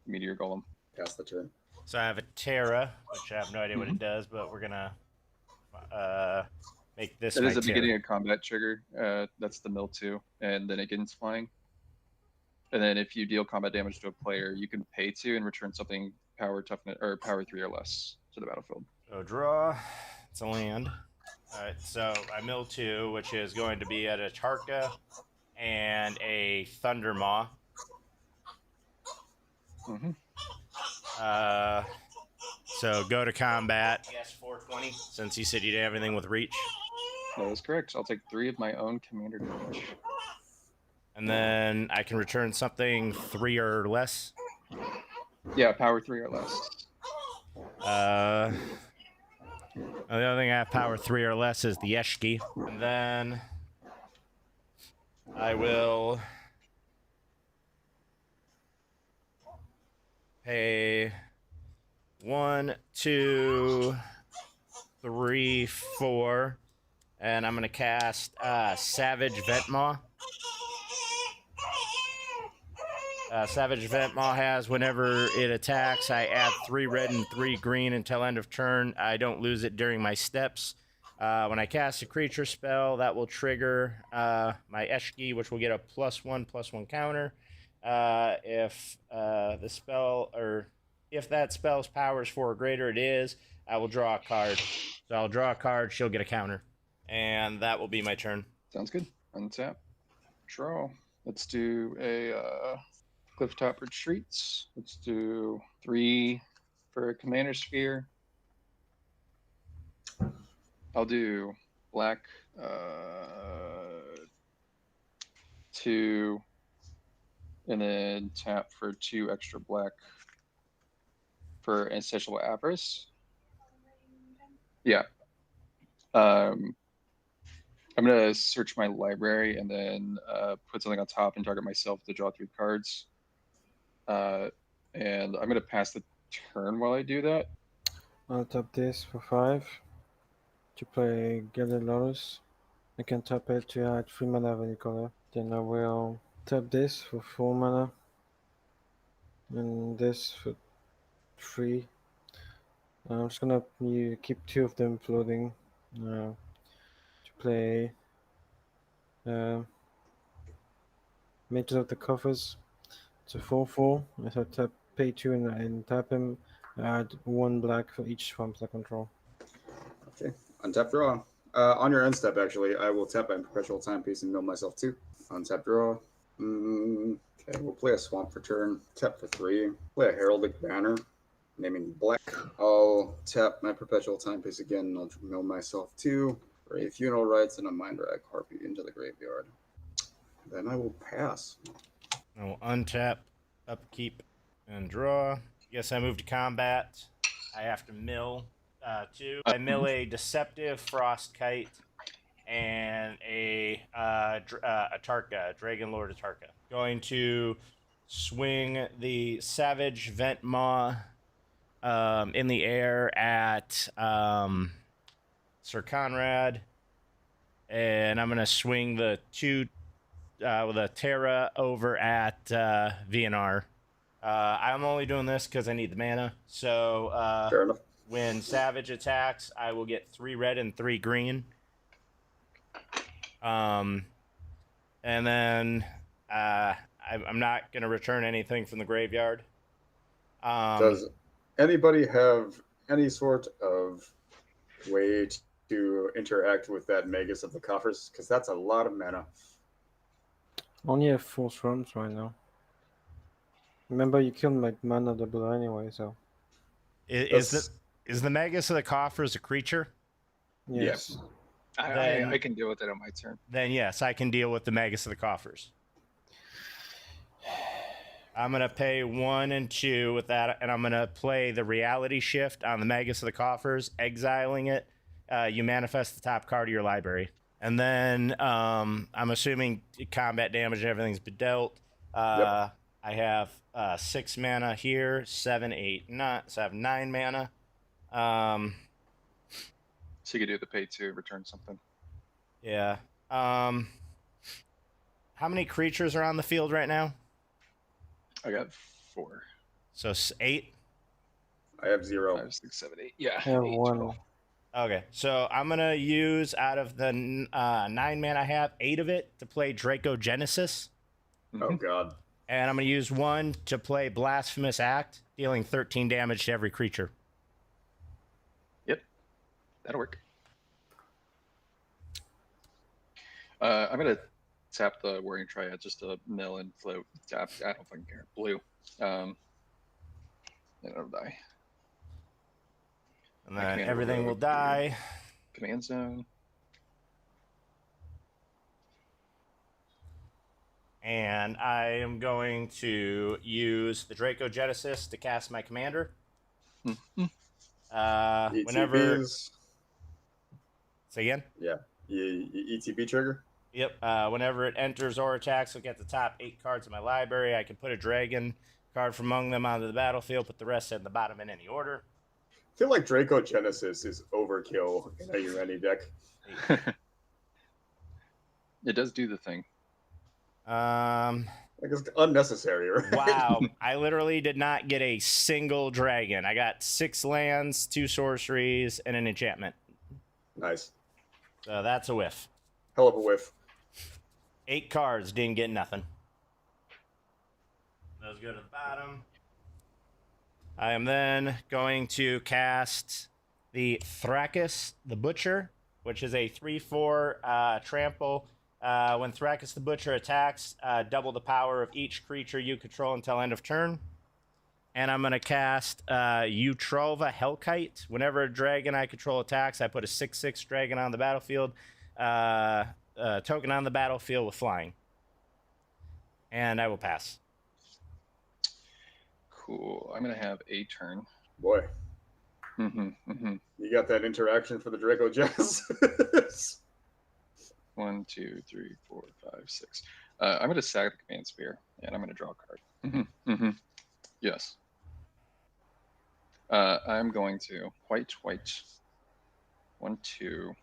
Meteor Golem. Pass the turn. So I have a Terra, which I have no idea what it does, but we're going to make this It my is a Terra. beginning of combat trigger. That's the mill 2, and then it gains flying. And then if you deal combat damage to a player, you can pay 2 and return something power toughness or power 3 or less to the battlefield. So draw. It's a land. All right, so I mill 2, which is going to be a Tarka and a Thundermaw. Mm-hmm. So go to combat. Yes, 420. Since you said you did everything with reach. That is correct. I'll take 3 of my own commander damage. And then I can return something 3 or less. Yeah, power 3 or less. The other thing I have power 3 or less is the Eshki. And then I will pay 1, 2, 3, 4, and I'm gonna cast Savage Ventmaw. Savage Ventmaw has whenever it attacks, I add 3 red and 3 green until end of turn. I don't lose it during my steps. When I cast a creature spell, that will trigger my Eshki, which will get a +1/+1 counter. If the spell, or if that spell's power is 4 or greater, it is, I will draw a card. So I'll draw a card, she'll get a counter. And that will be my turn. Sounds good. Untap. Draw. Let's do a Clifftop Retreats. Let's do 3 for a Commander Sphere. I'll do black 2, and then tap for 2 extra black for Ancestral Avarice. Yeah. I'm gonna search my library and then put something on top and target myself to draw 3 cards. And I'm gonna pass the turn while I do that. I'll tap this for 5 to play Gilded Lotus. I can tap it to add 3 mana of any color. Then I will tap this for 4 mana. And this for 3. I'm just gonna keep 2 of them floating to play Mages of the Coffers. It's a 4/4. If I pay 2 and tap him, add 1 black for each swamps I control. Okay, untap draw. On your end step, actually, I will tap my Perpetual Timepiece and mill myself 2. Untap draw. Okay, we'll play a Swamp for turn. Tap for 3. Play a Heraldic Banner, naming black. I'll tap my Perpetual Timepiece again, and I'll mill myself 2 for a Funeral Rites and a Mind Drag Harpy into the graveyard. Then I will pass. I will untap, upkeep, and draw. Yes, I move to combat. I have to mill 2. I mill a Deceptive Frostkite and a Atarka, Dragon Lord Atarka. Going to swing the Savage Ventmaw in the air at Sir Conrad, and I'm going to swing the 2 with a Terra over at VNR. I'm only doing this because I need the mana. So Fair enough. when Savage attacks, I will get 3 red and 3 green. And then I'm not going to return anything from the graveyard. Does anybody have any sort of way to interact with that Magus of the Coffers? Because that's a lot of mana. Only have 4 swamps right now. Remember, you killed my mana double anyway, so. Is the Magus of the Coffers a creature? Yes. I can deal with it on my turn. Then yes, I can deal with the Magus of the Coffers. I'm going to pay 1 and 2 with that, and I'm going to play the Reality Shift on the Magus of the Coffers, exiling it. You manifest the top card of your library. And then I'm assuming combat damage and everything's been dealt. Yep. I have 6 mana here, 7, 8, 9, so I have 9 mana. So you could do the pay 2, return something. Yeah. How many creatures are on the field right now? I got 4. So 8? I have 0. 5, 6, 7, 8. Yeah. I have 8 1. total. Okay, so I'm going to use, out of the 9 mana I have, 8 of it to play Draco Genesis. Oh, God. And I'm going to use 1 to play Blasphemous Act, dealing 13 damage to every creature. Yep. That'll work. I'm going to tap the Warring Triad just to mill and float. Tap. I don't fucking care. Blue. And it'll die. And then everything will die. Command zone. And I am going to use the Draco Genesis to cast my commander. Whenever. ETBs. Say again? Yeah. ETB trigger? Yep. Whenever it enters or attacks, look at the top 8 cards of my library. I can put a dragon card from among them onto the battlefield, put the rest in the bottom in any order. I feel like Draco Genesis is overkill in a Urani deck. It does do the thing. Like it's unnecessary, right? Wow. I literally did not get a single dragon. I got 6 lands, 2 sorceries, and an enchantment. Nice. So that's a whiff. Hell of a whiff. 8 cards, didn't get nothing. Those go to the bottom. I am then going to cast the Thrakus the Butcher, which is a 3/4 trample. When Thrakus the Butcher attacks, double the power of each creature you control until end of turn. And I'm going to cast Utrova Hellkite. Whenever a dragon I control attacks, I put a 6/6 dragon on the battlefield. Token on the battlefield with flying. And I will pass. Cool. I'm going to have a turn. Boy. You You got that interaction for the Draco Genesis. 1, 2, 3, 4, 5, 6. I'm going to sack the Command Spear, and I'm going to draw a card. Yes. I'm going to white. 1, 2,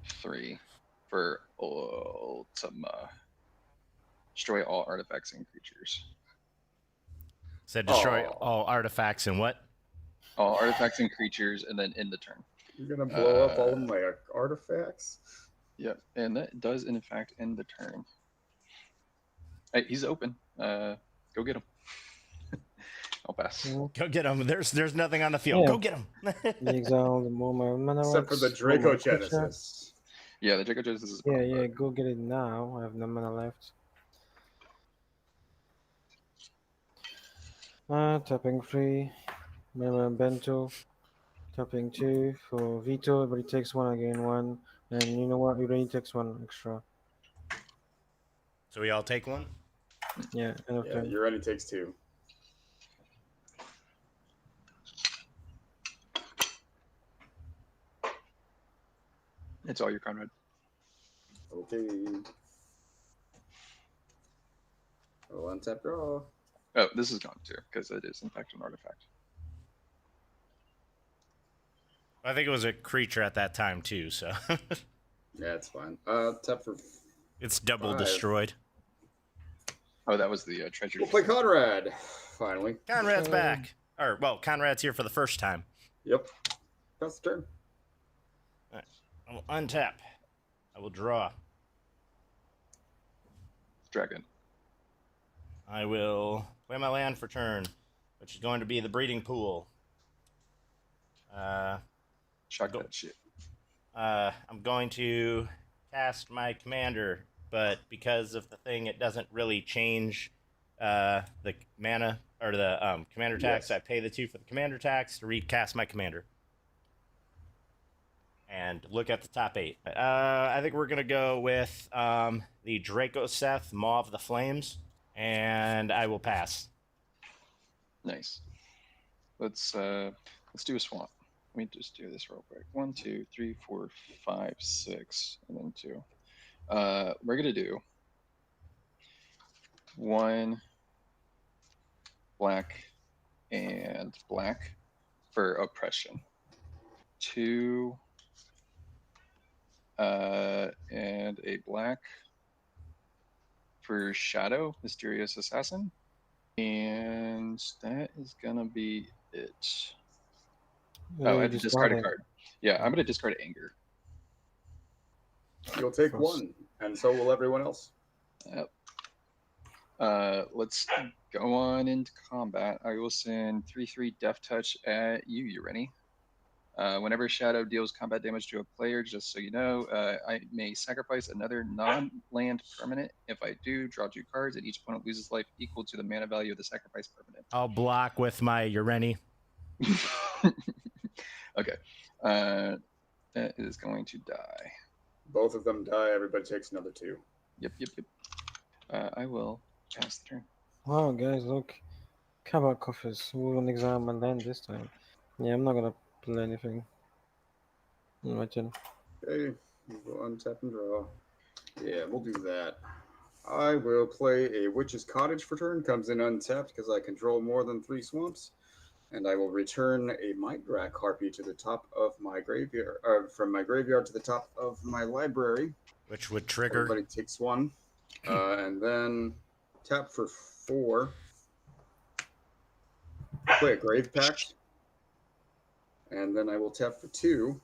3 for Ultima. Destroy all artifacts and creatures. Said destroy all artifacts and what? all artifacts and creatures, and then end the turn. You're gonna blow up all of my artifacts? Yep, and that does in fact end the turn. Hey, he's open. Go get him. I'll pass. Go get him. There's nothing on the field. Yeah. Go get him. Exile the more mana Except for the rocks, more mana creature. Draco-Genesis. Yeah, the Draco Genesis is Yeah, yeah, go get it now. I have no mana left. Tapping 3. Mirror Bento. Tapping 2 for Veto. Everybody takes 1, I gain 1. And you know what? Everybody takes 1 extra. So we all take 1? Yeah, end of Yeah, turn. Urani takes 2. It's all your Conrad. Okay. Oh, untap draw. Oh, this is gone too, because it is in fact an artifact. I think it was a creature at that time too, so Yeah, it's fine. Tap for. it's double 5. destroyed. Oh, that was the treasure. We'll play Conrad. Finally. Conrad's back. Or well, Conrad's here for the first time. Yep. That's the turn. I will untap. I will draw. Dragon. I will play my land for turn, which is going to be the breeding pool. Shock Go- that shit. I'm going to cast my commander, but because of the thing, it doesn't really change the mana or the commander tax. Yes. I pay the 2 for the commander tax to recast my commander. And look at the top 8. I think we're gonna go with the Dracoseth Maw of the Flames, and I will pass. Nice. Let's do a swamp. Let me just do this real quick. 1, 2, 3, 4, 5, 6, and then 2. We're gonna do 1 black and black for oppression. 2 and a black for shadow, mysterious assassin. And that is gonna be it. Oh, I had to discard a card. Yeah, I'm gonna discard anger. You'll take 1, and so will everyone else. Yep. Let's go on into combat. I will send 3/3 Death Touch at you, Urani. Whenever Shadow deals combat damage to a player, just so you know, I may sacrifice another non-land permanent. If I do, draw 2 cards, and each opponent loses life equal to the mana value of the sacrifice permanent. I'll block with my Ureni. Okay. That is going to die. Both of them die. Everybody takes another 2. Yep. I will pass the turn. Wow, guys, look. Cabal coffers. We will exile my land this time. Yeah, I'm not gonna play anything. My turn. Okay, we'll untap and draw. Yeah, we'll do that. I will play a Witch's Cottage for turn. Comes in untapped because I control more than 3 swamps. And I will return a Migrak Harpy to the top of my graveyard, from my graveyard to the top of my library. Which would trigger. Everybody takes 1. And then tap for 4. Play a Grave Pact. And then I will tap for 2.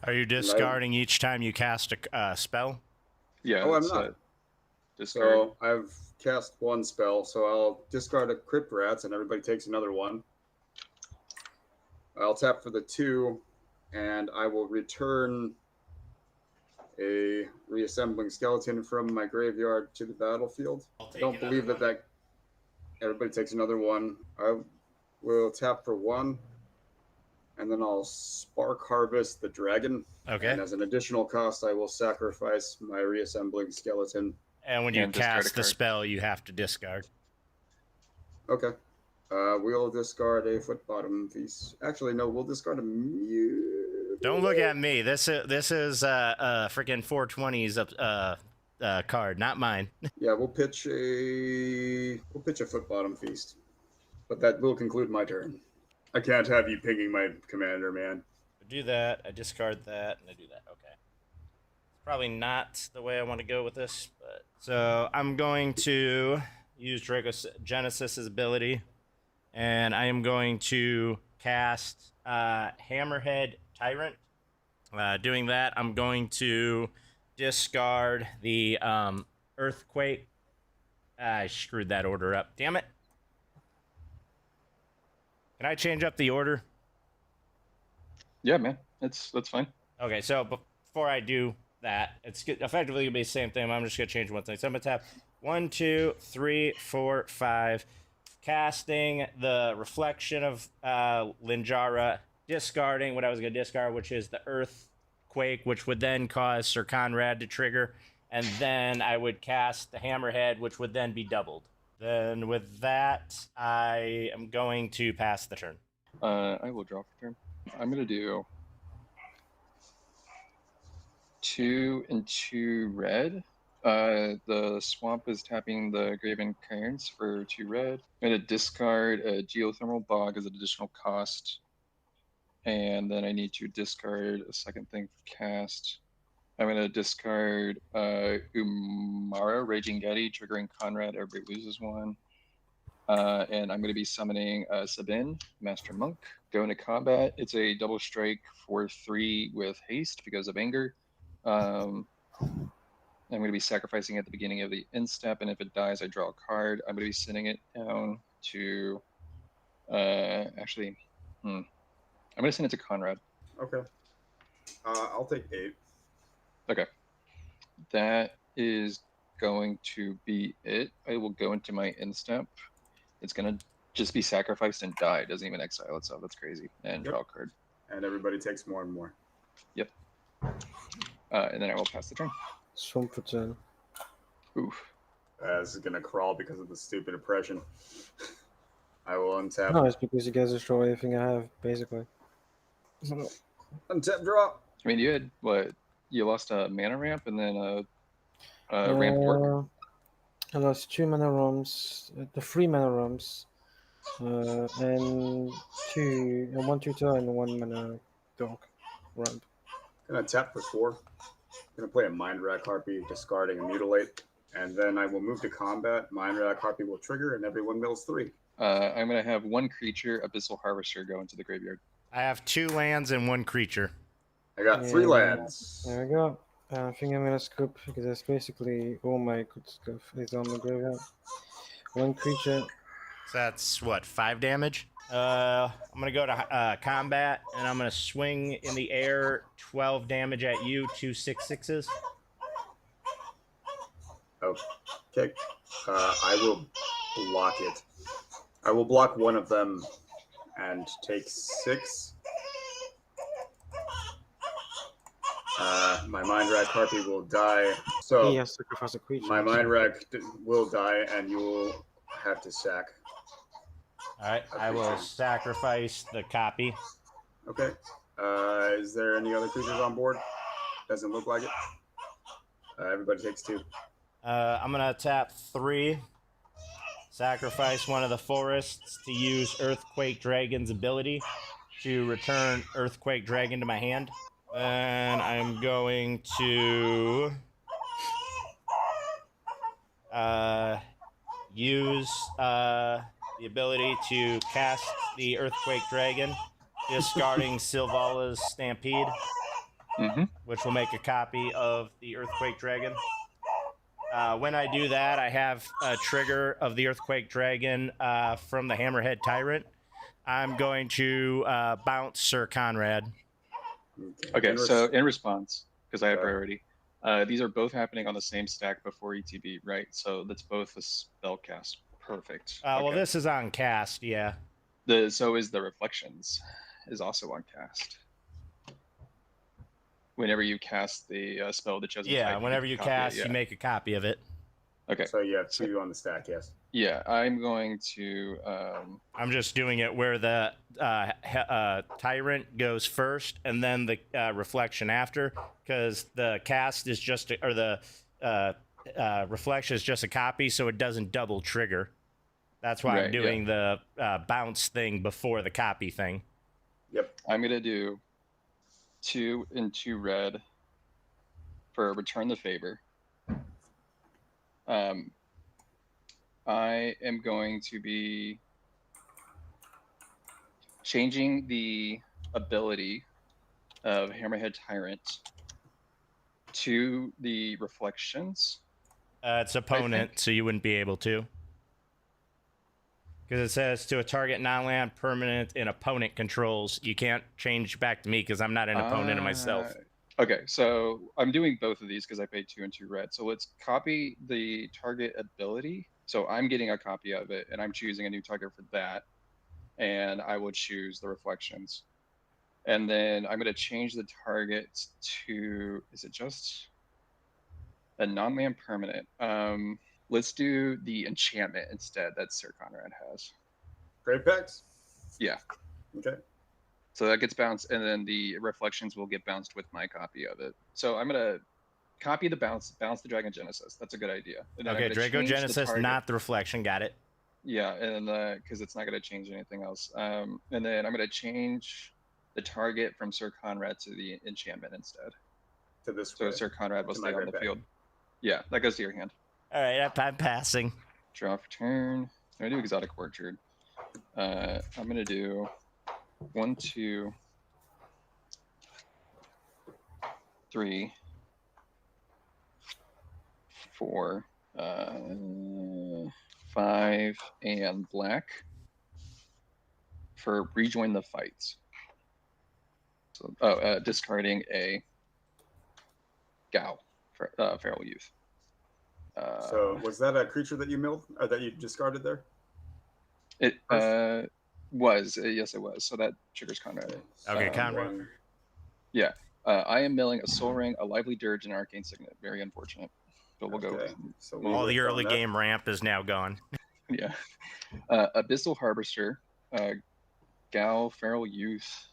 Are you discarding each time you cast a spell? Yeah. Oh, I'm not. Discard. So I've cast 1 spell, so I'll discard a Crypt Rats, and everybody takes another 1. I'll tap for the 2, and I will return a Reassembling Skeleton from my graveyard to the battlefield. I don't believe that everybody takes another 1. I will tap for 1, and then I'll Spark Harvest the Dragon. Okay. And as an additional cost, I will sacrifice my Reassembling Skeleton. And when you And discard a cast the card. spell, you have to discard. Okay. We'll discard a Foot Bottom Feast. Actually, no, we'll discard a Mute. Don't look at me. This is freaking 420's card, not mine. Yeah, we'll pitch a Foot Bottom Feast. But that will conclude my turn. I can't have you pinging my commander, man. I do that. I discard that, and I do that. Okay. Probably not the way I want to go with this, but so I'm going to use Dracogenesis's ability and I am going to cast Hammerhead Tyrant. Doing that, I'm going to discard the Earthquake. I screwed that order up. Damn it. Can I change up the order? Yeah, man. That's fine. Okay, so before I do that, it's effectively going to be the same thing. I'm just going to change one thing. So I'm going to tap 1, 2, 3, 4, 5. Casting the Reflection of Linjara. Discarding what I was going to discard, which is the Earthquake, which would then cause Sir Conrad to trigger. And then I would cast the Hammerhead, which would then be doubled. Then with that, I am going to pass the turn. I will draw for turn. I'm going to do 2 and 2 red. The swamp is tapping the Graven Cairns for 2 red. I'm going to discard a Geothermal Bog as an additional cost. And then I need to discard a second thing for cast. I'm going to discard Umara, Raging Getty, triggering Conrad, everybody loses 1. And I'm going to be summoning Sabin, Master Monk. Go into combat. It's a double strike for 3 with haste because of anger. I'm going to be sacrificing at the beginning of the end step, and if it dies, I draw a card. I'm going to be sending it down to... I'm going to send it to Conrad. Okay. I'll take 8. Okay. That is going to be it. I will go into my end step. It's going to just be sacrificed and die. It doesn't even exile itself. That's crazy. And draw a card. And everybody takes more and more. Yep. And then I will pass the turn. Swamp for turn. Oof. This is going to crawl because of the stupid oppression. I will untap. No, it's because you guys destroy everything I have, basically. Untap, draw. I mean, you had, what? You lost a mana ramp and then a ramp work? I lost 2 mana roms, the 3 mana roms, and 1 tutor and 1 mana dog ramp. Gonna tap for 4. Gonna play a Mind Rack Harpy, discarding a Mutilate, and then I will move to combat. Mind Rack Harpy will trigger, and everyone mills 3. I'm gonna have 1 creature, Abyssal Harvester, go into the graveyard. I have 2 lands and 1 creature. I got 3 lands. There we go. I think I'm gonna scoop because that's basically all my good stuff is on the graveyard. 1 creature. So that's what, 5 damage? I'm gonna go to combat, and I'm gonna swing in the air 12 damage at you, 2 6/6s. Okay. I will block it. I will block one of them and take 6. My Mind Rack Harpy will die. So He has sacrificed a creature. my Mind Rack will die, and you will have to sack. All right, I will sacrifice the copy. Okay. Is there any other creatures on board? Doesn't look like it. Everybody takes 2. I'm gonna tap 3. Sacrifice one of the forests to use Earthquake Dragon's ability to return Earthquake Dragon to my hand. And I'm going to use the ability to cast the Earthquake Dragon, discarding Sylvala's Stampede, which will make a copy of the Earthquake Dragon. When I do that, I have a trigger of the Earthquake Dragon from the Hammerhead Tyrant. I'm going to bounce Sir Conrad. Okay, so in response, because I have priority, these are both happening on the same stack before ETB, right? So that's both a spell cast. Perfect. Well, this is on cast, yeah. So is the Reflections is also on cast. Whenever you cast the spell that chosen. Yeah, whenever you cast, you make a copy of it. Okay. So you have 2 on the stack, yes. Yeah, I'm going to. I'm just doing it where the Tyrant goes first, and then the Reflection after, because the cast is just, or the Reflection is just a copy, so it doesn't double trigger. That's why I'm doing the bounce thing before the copy thing. Yep. I'm gonna do 2 and 2 red for Return the Favor. I am going to be changing the ability of Hammerhead Tyrant to the reflections. It's opponent, so you wouldn't be able to. Because it says to a target non-land permanent and opponent controls. You can't change back to me because I'm not an opponent of myself. Okay, so I'm doing both of these because I paid 2 and 2 red. So let's copy the target ability. So I'm getting a copy of it, and I'm choosing a new target for that. And I will choose the reflections. And then I'm going to change the target to, is it just a non-land permanent? Let's do the enchantment instead that Sir Conrad has. Great picks. Yeah. Okay. So that gets bounced, and then the reflections will get bounced with my copy of it. So I'm gonna copy the bounce the Dragon Genesis. That's a good idea. And then Okay, I'm gonna Draco change the Genesis, target. not the reflection. Got it. Yeah, and because it's not gonna change anything else. And then I'm gonna change the target from Sir Conrad to the enchantment instead. To this. So way. Sir Conrad will To stay my on the great field. Yeah, that goes to your hand. All right, I'm passing. Draw for turn. I'm gonna do Exotic Orchard. I'm gonna do 1, 2, 3, 4, 5, and black for rejoin the fights. So, discarding a Gao, Feral Youth. So was that a creature that you milled or that you discarded there? It was, yes, it was. So that triggers Conrad. Okay, Conrad. Yeah, I am milling a Soul Ring, a Lively Dirge, and an Arcane Signet. Very unfortunate, but we'll go. So all the early game ramp is now gone. Yeah, Abyssal Harvester, Gal, Feral Youth,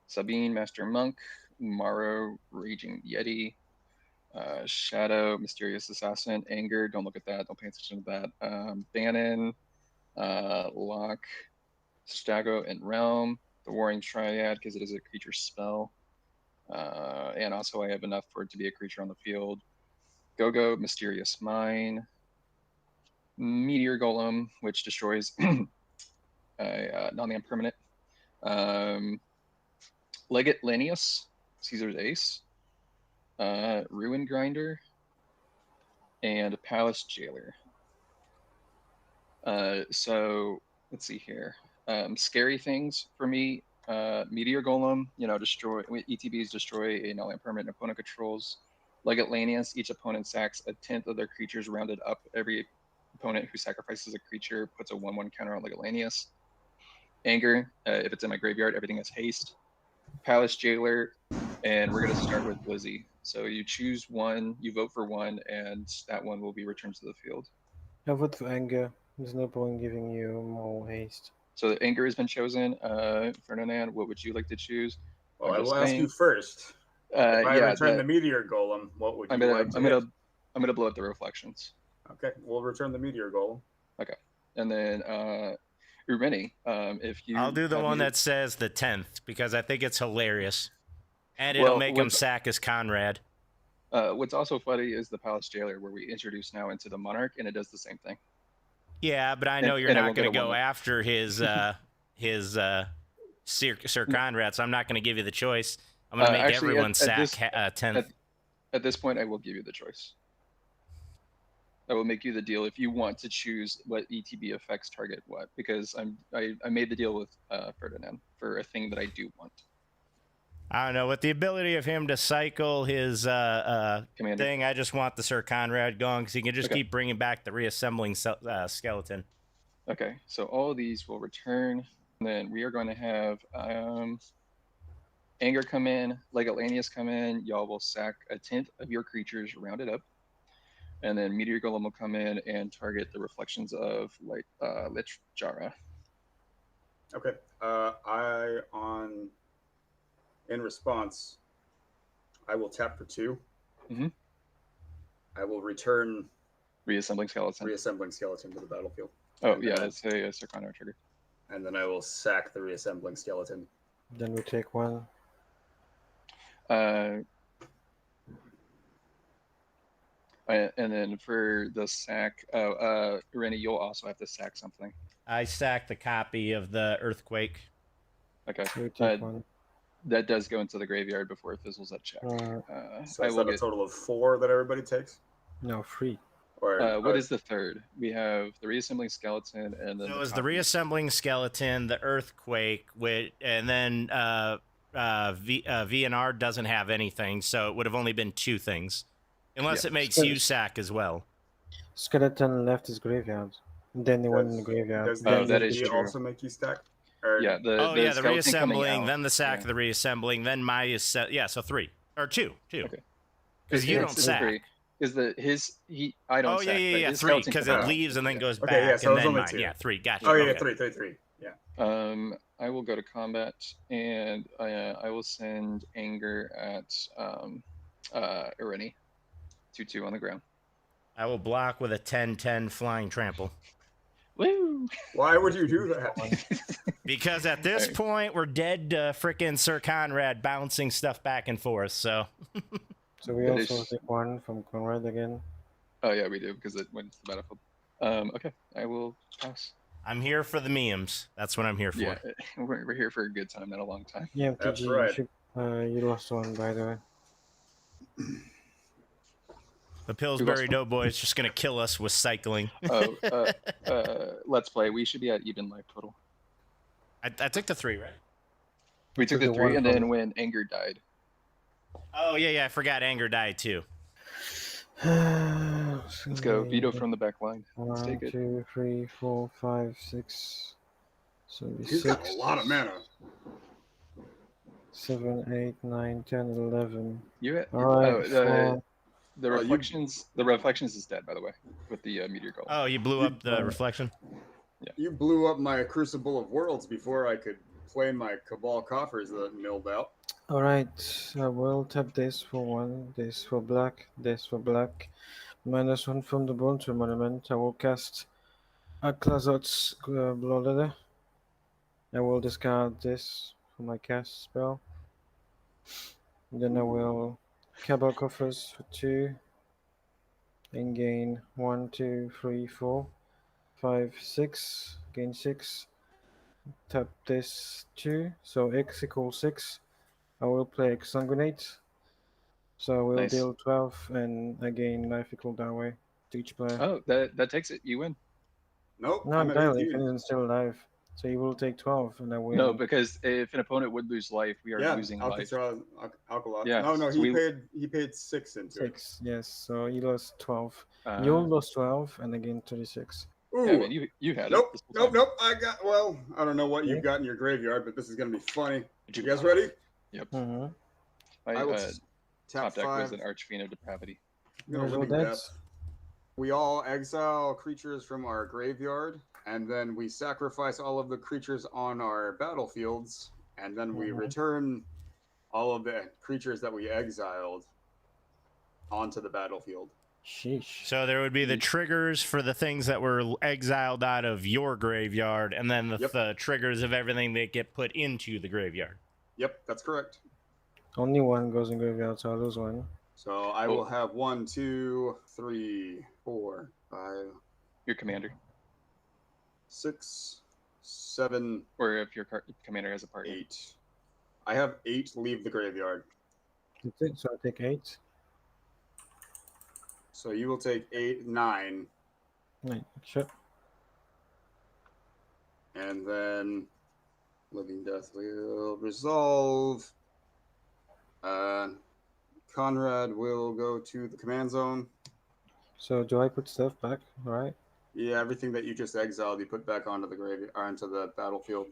Sabine, Master Monk, Maro, Raging Yeti, Shadow, Mysterious Assassin, Anger. Don't look at that. Don't pay attention to that. Bannon, Lock, Stago, and Realm. The Warring Triad because it is a creature spell. And also I have enough for it to be a creature on the field. Go-Go, Mysterious Mine, Meteor Golem, which destroys a non-land permanent. Legate Lanius, Caesar's Ace, Ruin Grinder, and Palace Jailer. So let's see here. Scary things for me. Meteor Golem, destroy ETBs, destroy a non-land permanent opponent controls. Legate Lanius, each opponent sacks a 10th of their creatures rounded up. Every opponent who sacrifices a creature puts a 1/1 counter on Legate Lanius. Anger, if it's in my graveyard, everything has haste. Palace Jailer, and we're going to start with Blizzy. So you choose one, you vote for one, and that one will be returned to the field. I vote for Anger. There's no point giving you more haste. So Anger has been chosen. Ferdinand, what would you like to choose? Well, I will ask you first. If I return the Meteor Golem, what would you like to hit? I'm gonna blow up the reflections. Okay, we'll return the Meteor Golem. Okay, and then Ureni, if you... I'll do the one that says the 10th because I think it's hilarious, and it'll make him sack his Conrad. What's also funny is the Palace Jailer, where we introduce now into the Monarch, and it does the same thing. Yeah, but I know you're not going to go after his Sir Conrad, so I'm not going to give you the choice. I'm going to make everyone sack 10th. At this point, I will give you the choice. I will make you the deal if you want to choose what ETB affects target what, because I made the deal with Ferdinand for a thing that I do want. I don't know, with the ability of him to cycle his thing, I just want the Sir Conrad going because he can just keep bringing back the reassembling skeleton. Okay, so all of these will return. And then we are going to have Anger come in, Legate Lanius come in. Y'all will sack a 10th of your creatures, rounded up. And then Meteor Golem will come in and target the reflections of Lich Jara. Okay, in response, I will tap for 2. Mm-hmm. I will return Reassembling Skeleton to the battlefield. Oh, yeah, that's a Sir Conrad trigger. And then I will sack the Reassembling Skeleton. Then we take 1. And then for the sack, Rennie, you'll also have to sack something. I sacked a copy of the Earthquake. Okay. You take one. That does go into the graveyard before it fizzles that check. So I is will that a get. total of 4 that everybody takes? No, 3. Or What is the third? We have the reassembling skeleton, and then So it the was the copy. reassembling skeleton, the Earthquake, and then VNR doesn't have anything, so it would have only been 2 things. Unless Yeah. it makes So- you sack as well. Skeleton left his graveyard. Then the one in the graveyard. Does Then that the- is he true. also make you stack? Or, Yeah. The the skeleton coming reassembling, out, then the sack, yeah. the reassembling, then my is set. Yeah, so 3 or 2. Okay. Because you It's- don't it's sack. 3. Is I don't Oh sack. yeah, but yeah, his 3 skeleton because can it come out. leaves and then goes Okay, back, yeah, so it and was then only mine. 2. Yeah, 3. Gotcha. Oh yeah, okay. 3. Yeah. I will go to combat, and I will send anger at Irene. 2/2 on the ground. I will block with a 10-10 flying trample. Woo! Why would you do that? Because at this Alright. point, we're dead to frickin' Sir Conrad bouncing stuff back and forth, so. So we It also is- take 1 from Conrad again. Oh yeah, we do because it went to the battlefield. Okay, I will pass. I'm here for the memes. That's what I'm here for. Yeah, we're here for a good time, not a long time. Yeah, That's MTG, right. you lost 1, by the way. The Pillsbury Doughboy is just gonna kill us with cycling. Oh, let's play. We should be at even life total. I took the 3, right? We took Took the the 3, one and then from- when anger died. Oh yeah, I forgot Anger died too. Let's go. Veto from the back line. Let's 1, take it. 2, 3, 4, 5, 6. So He's got a lot of mana. 7, 8, 9, 10, 11. You. Alright, The Oh, you- reflections. The reflections is dead, by the way, with the meteor golem. Oh, you blew up the reflection? You blew up my Crucible of Worlds before I could play my Cabal Coffers that milled out. Alright, I will tap this for 1, this for black, this for black. -1 from the Bone to Monument. I will cast Aklazot's Blood Letter. I will discard this for my cast spell. Then I will Cabal Coffers for 2. And gain 1, 2, 3, 4, 5, 6. Gain 6. Tap this 2. So X equals 6. I will play Exsanguinate. So I will Nice. deal 12 and I gain life equal that way to each player. Oh, that takes it. You win. Nope. No, I'm I'm at dying. 18. Finian's still alive. So you will take 12 and I win. No, because if an opponent would lose life, we are Yeah, losing life. Alcatraz, Alcala. Yeah, No, so he paid 6 into it. 6, yes. So you lost 12. Uh, You lost 12 and I gained 36. Ooh. yeah, man, you had Nope, it. this whole nope, time. nope. I don't know what you've Okay. got in your graveyard, but this is gonna be funny. Did You guys ready? Mm-hmm. My I will top tap deck was 5. an Archfiend of Depravity. No There's all living that. death. We all exile creatures from our graveyard, and then we sacrifice all of the creatures on our battlefields, and then we Mhm. return all of the creatures that we exiled onto the battlefield. Sheesh. So there would be the triggers for the things that were exiled out of your graveyard, and then Yep. the triggers of everything that get put into the graveyard. Yep, that's correct. Only 1 goes in graveyard, so I lose 1. So I will have 1, 2, 3, 4, 5, Your commander, 6, 7, or if your commander has a partner. 8. I have 8 leave the graveyard. That's it. So I take 8. So you will take 8, 9, Right, sure. and then Living Death will resolve. Conrad will go to the command zone. So do I put stuff back? Right. Yeah, everything that you just exiled, you put back onto the onto the battlefield.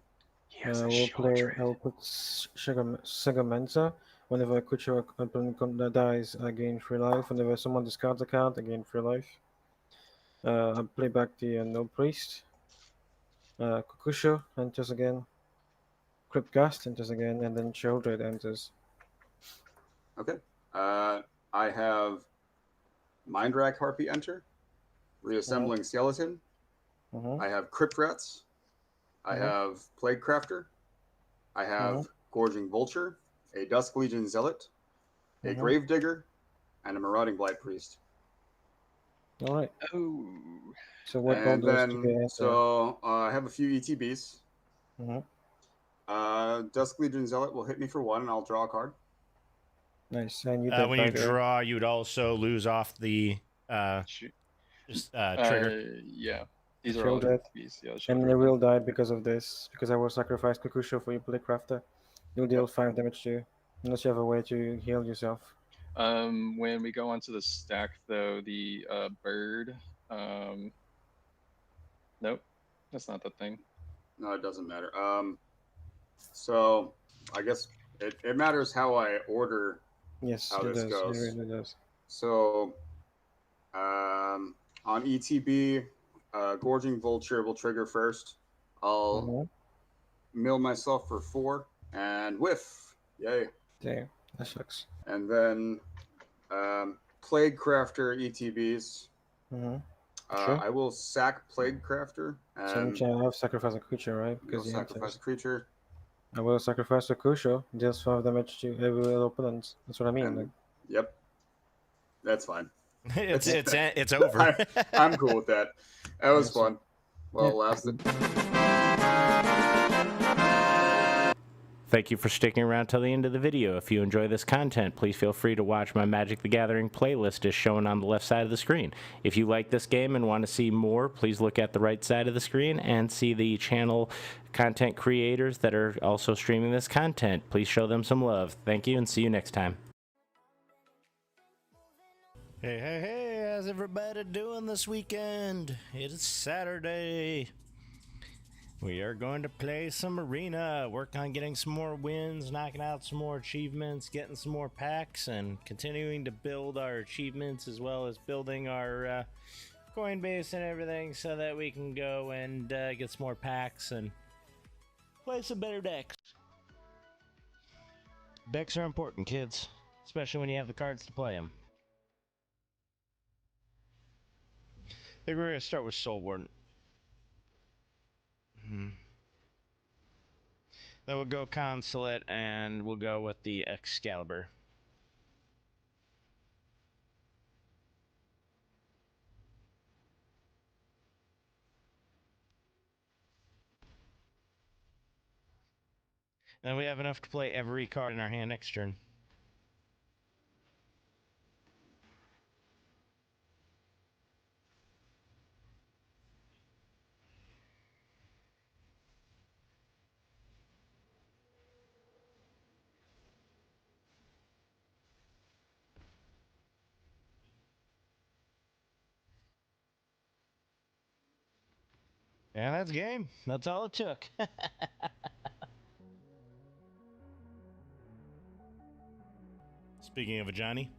We'll play. I'll put Sagamenza. Whenever a creature opponent dies, I gain 3 life. Whenever someone discards a card, I gain 3 life. I play back the Null Priest. Kukusho enters again. Cryptgast enters again, and then Sheoldred enters. Okay. I have Mindrack Harpy enter. Reassembling Skeleton. Mm-hmm. I have Crypt Rats. I have Plague Crafter. I have Gorging Vulture, a Dusk Legion Zealot, a Grave Digger, and a Marauding Blight Priest. All right. Oh. So what all And those to then, get into? so I have a few ETBs. Mm-hmm. Dusk Legion Zealot will hit me for 1, and I'll draw a card. Nice. And you dead When by you the way. draw, you'd also lose off the Shoot. trigger. Yeah. These are Show all that. ETBs. Yeah, And they will die because of this, because I will sacrifice Kukusho for your Playcrafter. You'll deal 5 damage to you, unless you have a way to heal yourself. When we go onto the stack, though, the bird. Nope, that's not the thing. No, it doesn't matter. So I guess it matters how I order Yes, how it this does. goes. It really does. So on ETB, Gorging Vulture will trigger first. I'll mill myself for 4 and whiff. Yay. Damn, that sucks. And then Plague Crafter ETBs. Sure. I will sack Plague Crafter. So which I have sacrifice a creature, right? Because you sacrifice a creature. I will sacrifice a Kukusho, deals 5 damage to every opponent. That's what I mean. And, yep. That's fine. it's over. I'm cool with that. That was fun. Well, it lasted. Thank you for sticking around till the end of the video. If you enjoy this content, please feel free to watch my Magic the Gathering playlist as shown on the left side of the screen. If you like this game and want to see more, please look at the right side of the screen and see the channel content creators that are also streaming this content. Please show them some love. Thank you and see you next time. Hey, how's everybody doing this weekend? It is Saturday. We are going to play some arena, work on getting some more wins, knocking out some more achievements, getting some more packs, and continuing to build our achievements as well as building our coin base and everything so that we can go and get some more packs and play some better decks. Decks are important, kids, especially when you have the cards to play them. I think we're going to start with Soul Warden. Then we'll go Consulate, and we'll go with the Excalibur. Then we have enough to play every card in our hand next turn. And that's game. That's all it took. Speaking of a Johnny.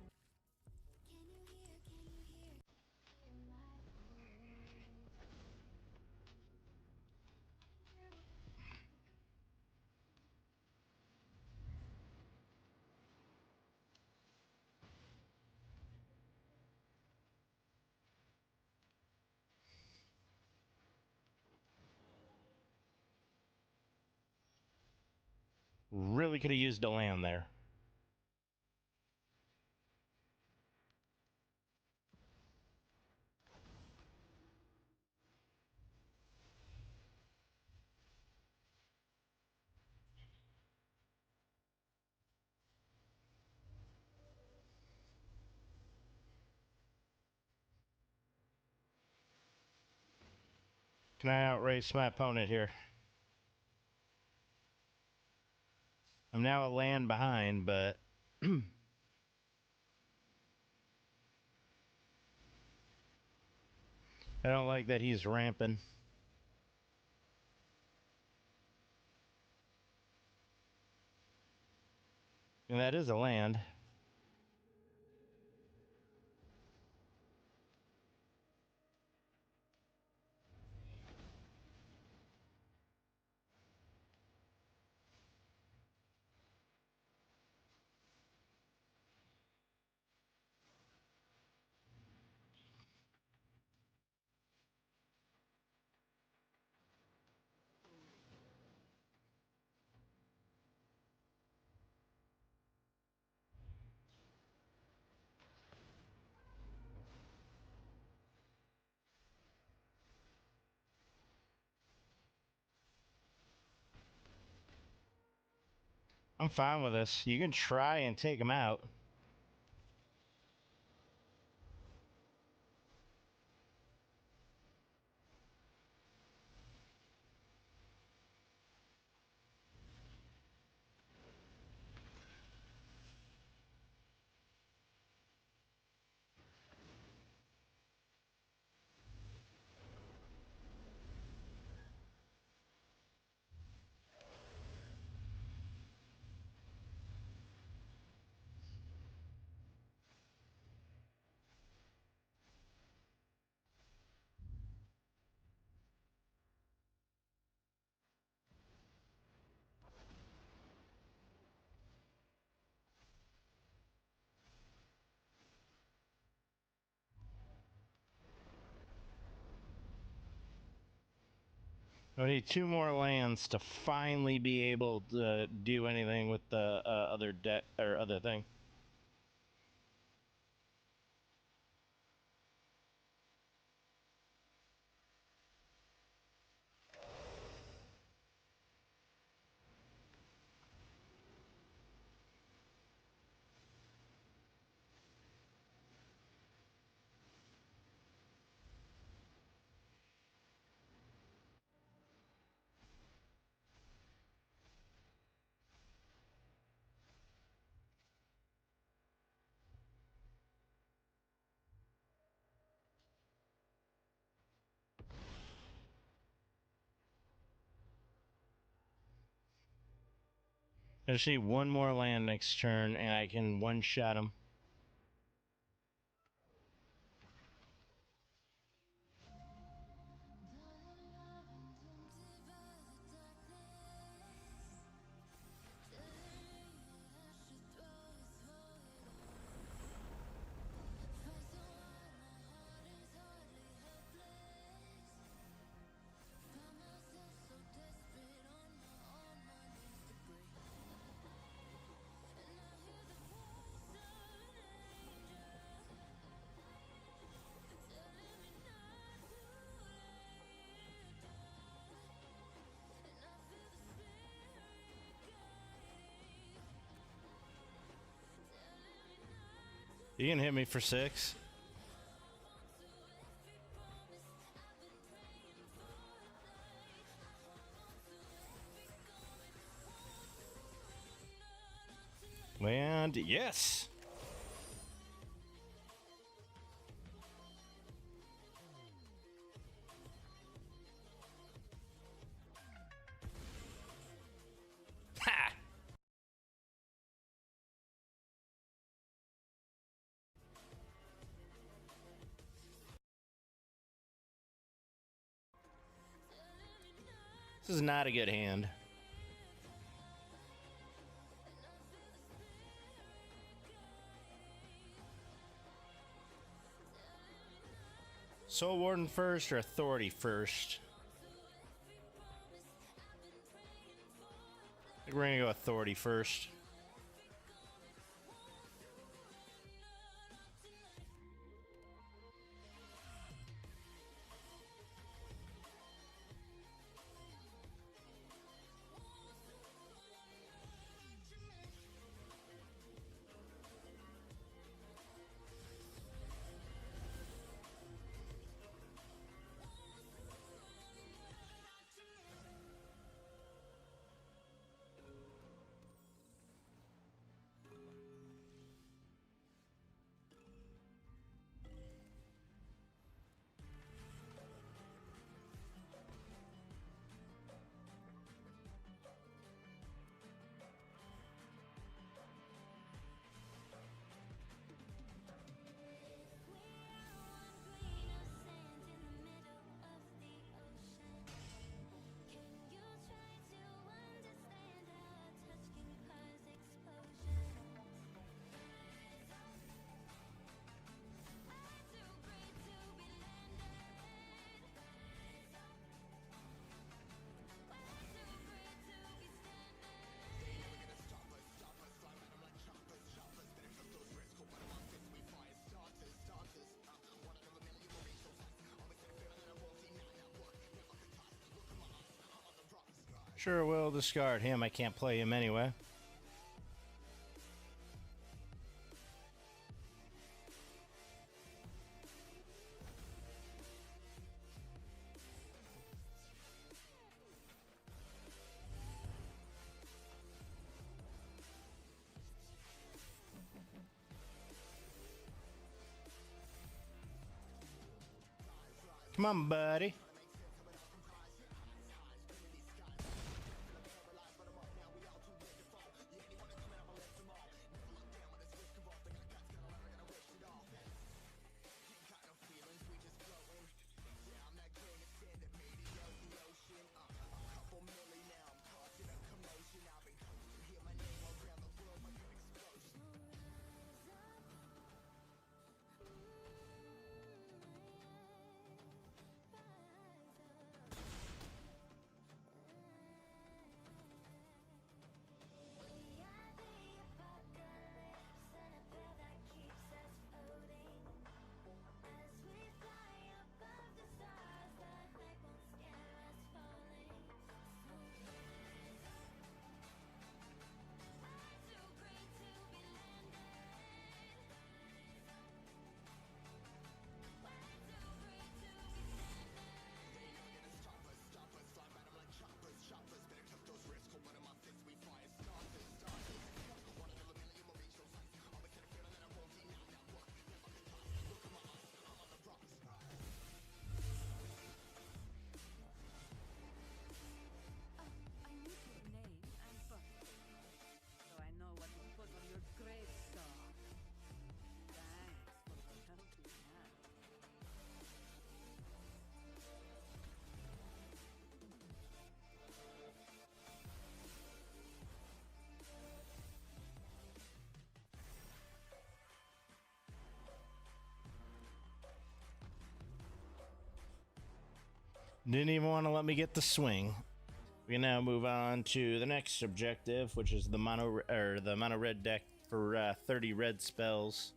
Really could have used a land there. Can I outrace my opponent here? I'm now a land behind, but I don't like that he's ramping. And that is a land. I'm fine with this. You can try and take him out. I need 2 more lands to finally be able to do anything with the other deck or other thing. I just need 1 more land next turn, and I can one-shot him. You can hit me for 6. And yes! Ha! This is not a good hand. Soul Warden first or Authority first? I think we're gonna go Authority first. Sure will discard him. I can't play him anyway. Come on, buddy. Didn't even want to let me get the swing. We now move on to the next objective, which is the mono red deck for 30 red spells.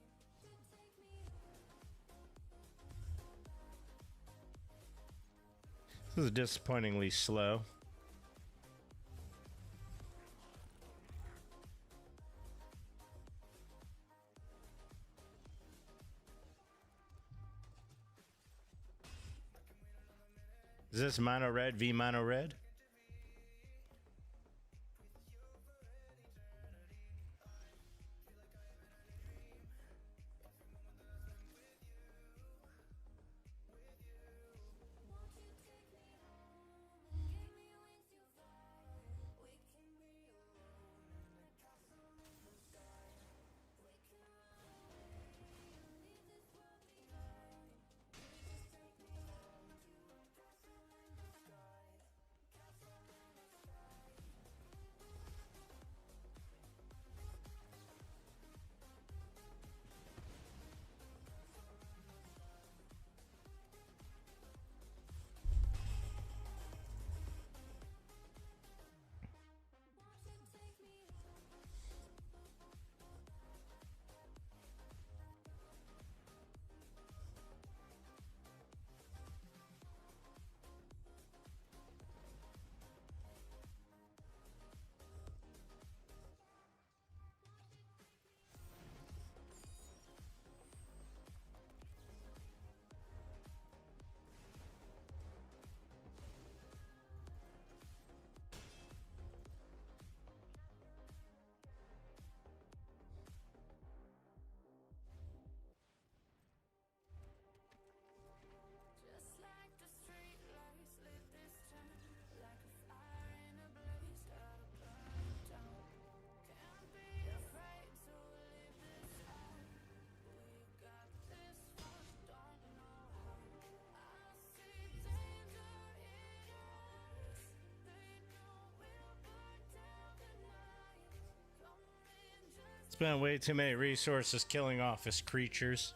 This is disappointingly slow. Is this mono red v mono red? Spent way too many resources killing off his creatures.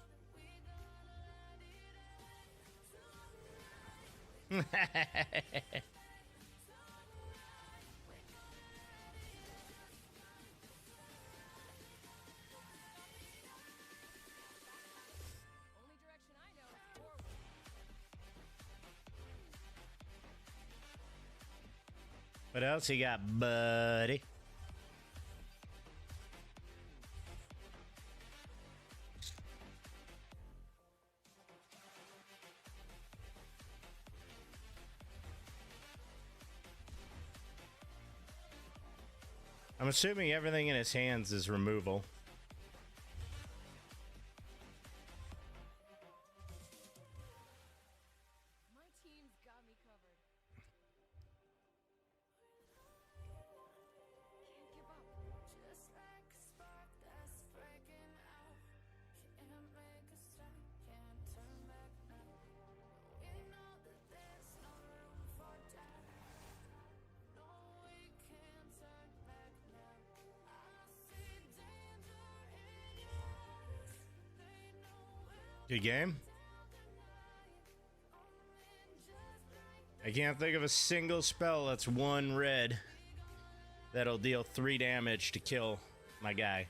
What else you got, buddy? I'm assuming everything in his hands is removal. Good game. I can't think of a single spell that's 1 red that'll deal 3 damage to kill my guy.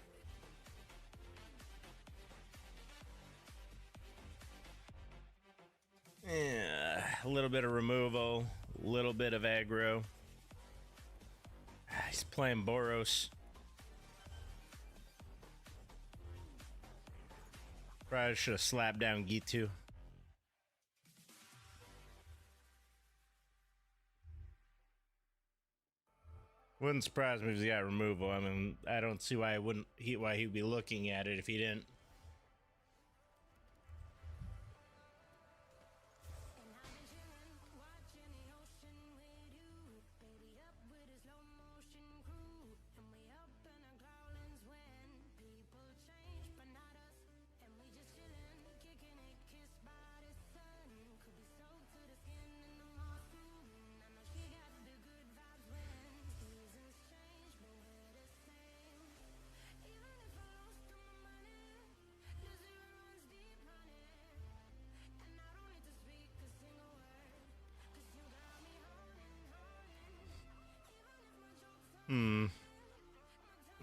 Yeah, a little bit of removal, a little bit of aggro. He's playing Boros. Probably should have slapped down Gitu. Wouldn't surprise me if he got removal. I mean, I don't see why why he'd be looking at it if he didn't.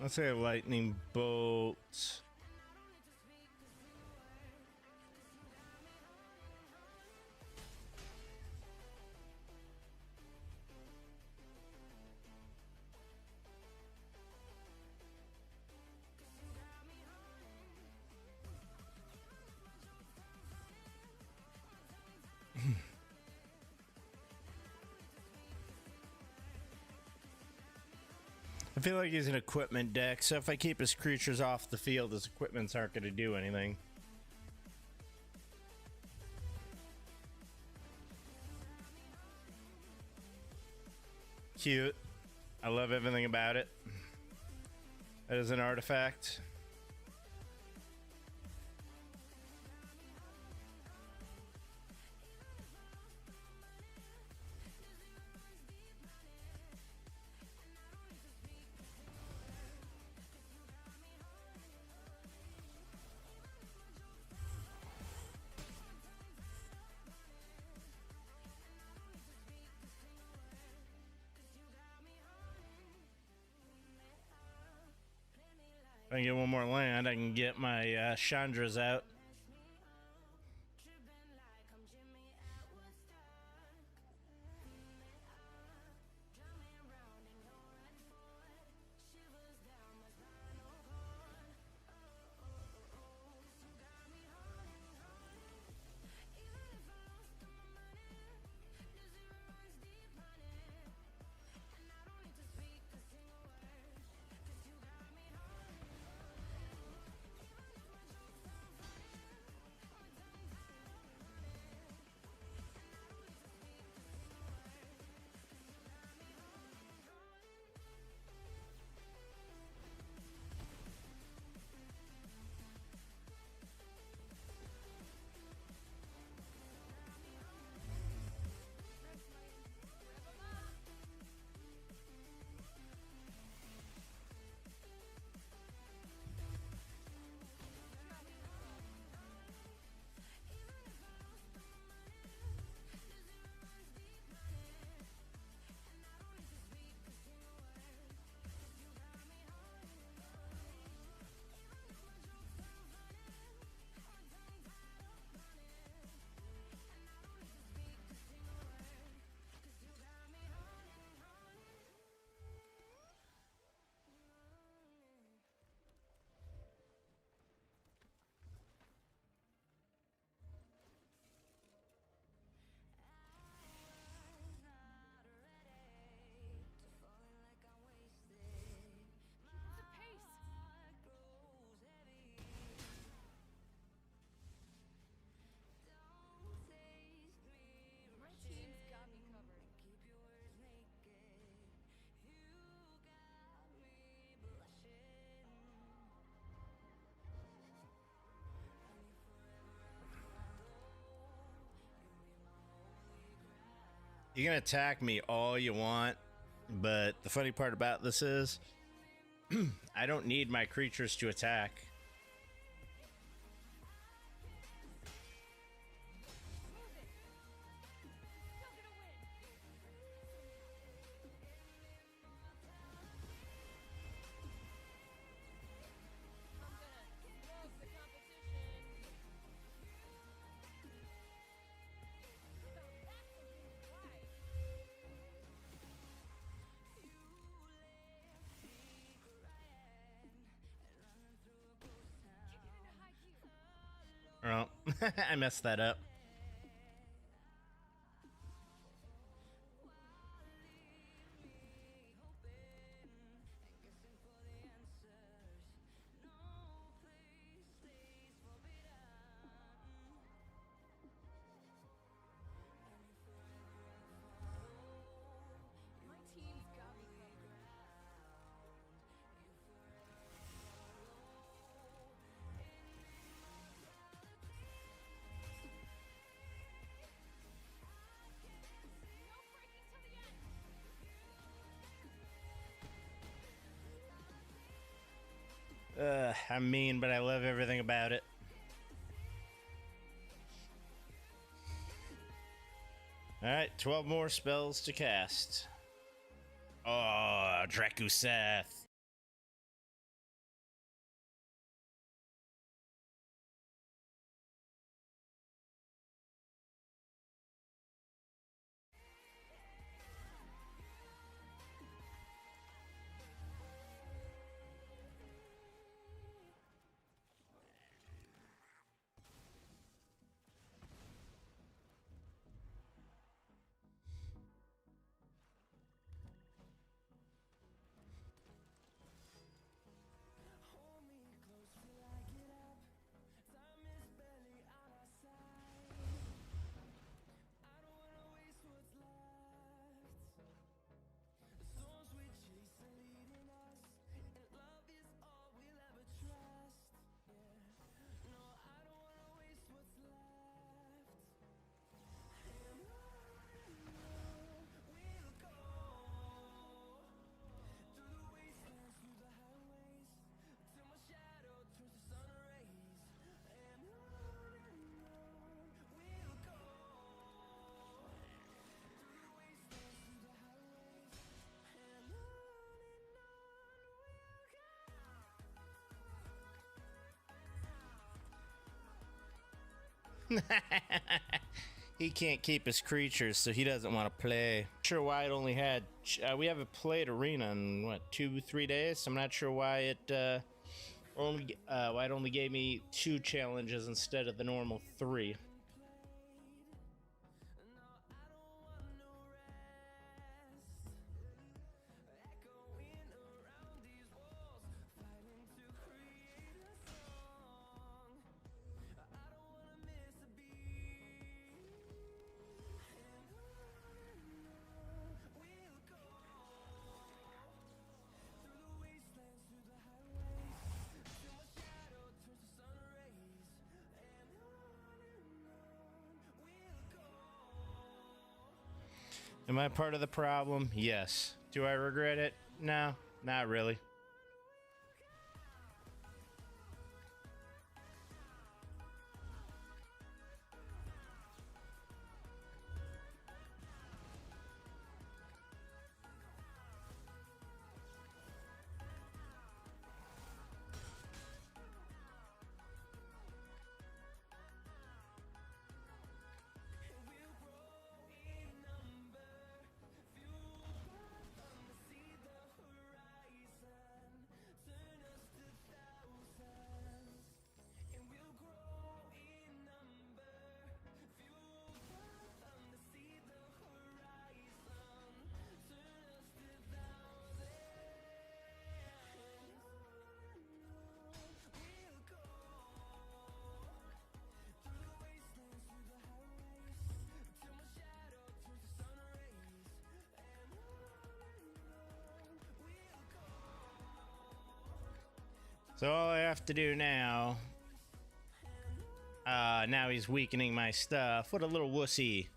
Let's say a lightning bolt. I feel like he's an equipment deck, so if I keep his creatures off the field, his equipments aren't going to do anything. Cute. I love everything about it. That is an artifact. If I can get one more land, I can get my Chandras out. You can attack me all you want, but the funny part about this is I don't need my creatures to attack. Oh, I messed that up. I'm mean, but I love everything about it. Alright, 12 more spells to cast. Oh, Drakuseth. He can't keep his creatures, so he doesn't want to play. Not sure why it only had. We haven't played Arena in what, 2-3 days. I'm not sure why it only gave me 2 challenges instead of the normal 3. Am I part of the problem? Yes. Do I regret it? No, not really. So all I have to do now... now he's weakening my stuff. What a little wussy.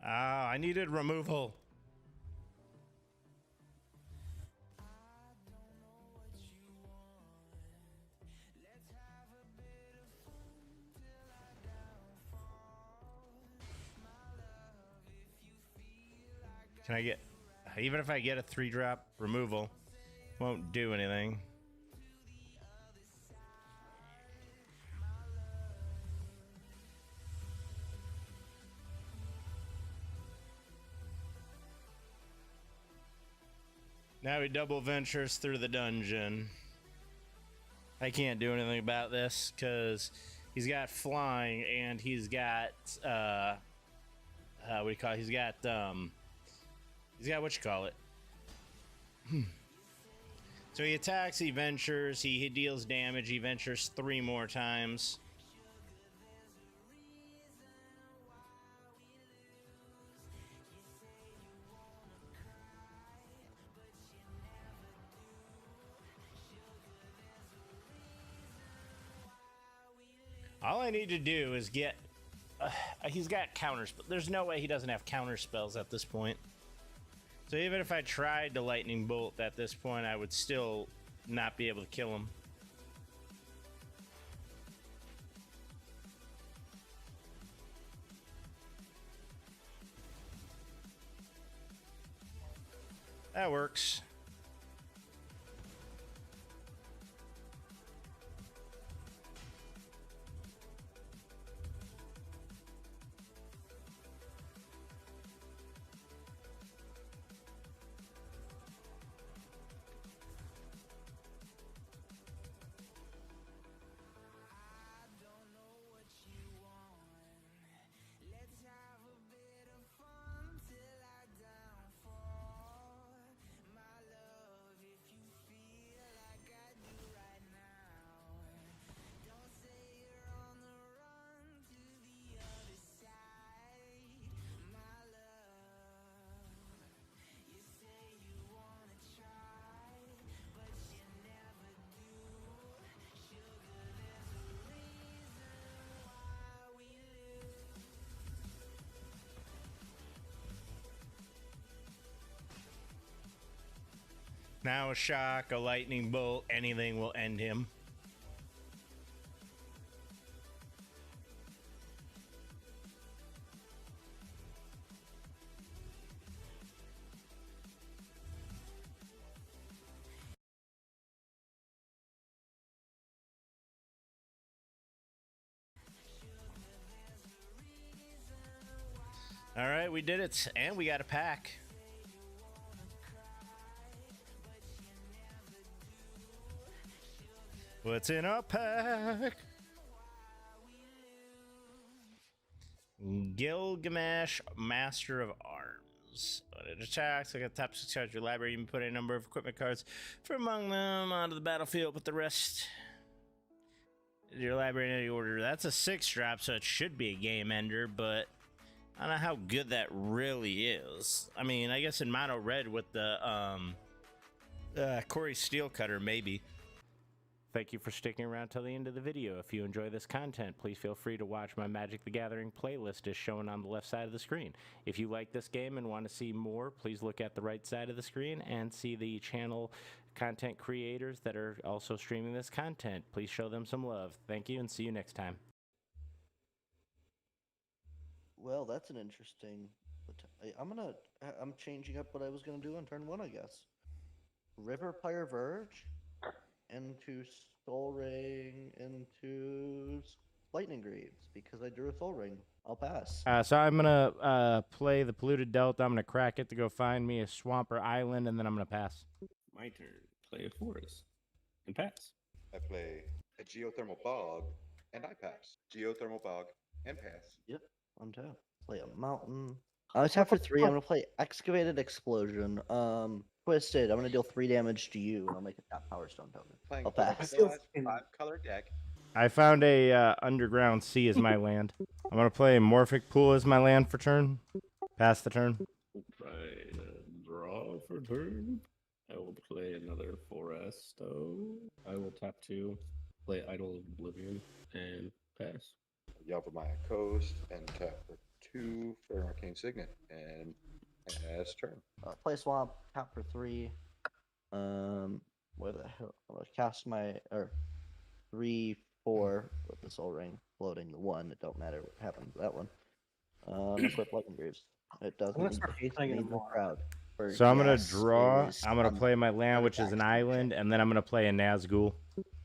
Ah, I needed removal. Can I get... Even if I get a 3-drop removal, won't do anything. Now he double ventures through the dungeon. I can't do anything about this because he's got flying and he's got what do you call it? He's got what you call it. So he attacks, he ventures, he deals damage, he ventures 3 more times. All I need to do is get... he's got counters, but there's no way he doesn't have counter spells at this point. So even if I tried to lightning bolt at this point, I would still not be able to kill him. That works. Now a shock, a lightning bolt, anything will end him. All right, we did it, and we got a pack. What's in our pack? Gilgamesh, Master of Arms. When it attacks, I got top 6 cards of your library. You can put a number of equipment cards from among them onto the battlefield with the rest. Your library in any order. That's a 6-drop, so it should be a game ender, but I don't know how good that really is. I mean, I guess in mono red with the Corey Steelcutter, maybe. Thank you for sticking around till the end of the video. If you enjoy this content, please feel free to watch my Magic the Gathering playlist as shown on the left side of the screen. If you like this game and want to see more, please look at the right side of the screen and see the channel content creators that are also streaming this content. Please show them some love. Thank you and see you next time. Well, that's an interesting... I'm changing up what I was going to do on turn 1, I guess. River Pyre Verge into Soul Ring into Lightning Greaves because I drew a Soul Ring. I'll pass. So I'm gonna play the Polluted Delta. I'm gonna crack it to go find me a swamp or island, and then I'm gonna pass. My turn. Play a forest and pass. I play a Geothermal Bog and I pass. Geothermal Bog and pass. Yep, on tap. Play a mountain. I tap for 3. I'm gonna play Excavated Explosion. Twisted. I'm gonna deal 3 damage to you, and I'll make a tap Power Stone token. Playing I'll pass. 5-color deck. I found a Underground Sea as my land. I'm gonna play Morphic Pool as my land for turn. Pass the turn. Right, draw for turn. I will play another Foresto. I will tap 2, play Idol of Oblivion, and pass. Yavimaya Coast and tap for 2 for an Arcane Signet and pass turn. Play Swamp. Tap for 3. Where the hell? I'm gonna cast my 3/4 with the Soul Ring, floating the 1. It don't matter what happens to that one. Equip Lightning Greaves. It doesn't. gonna It start hates playing me it in the more. crowd. Or So I'm gonna yes draw. is, I'm gonna play my land, which is an backstage island, check. and then I'm gonna play a Nazgul.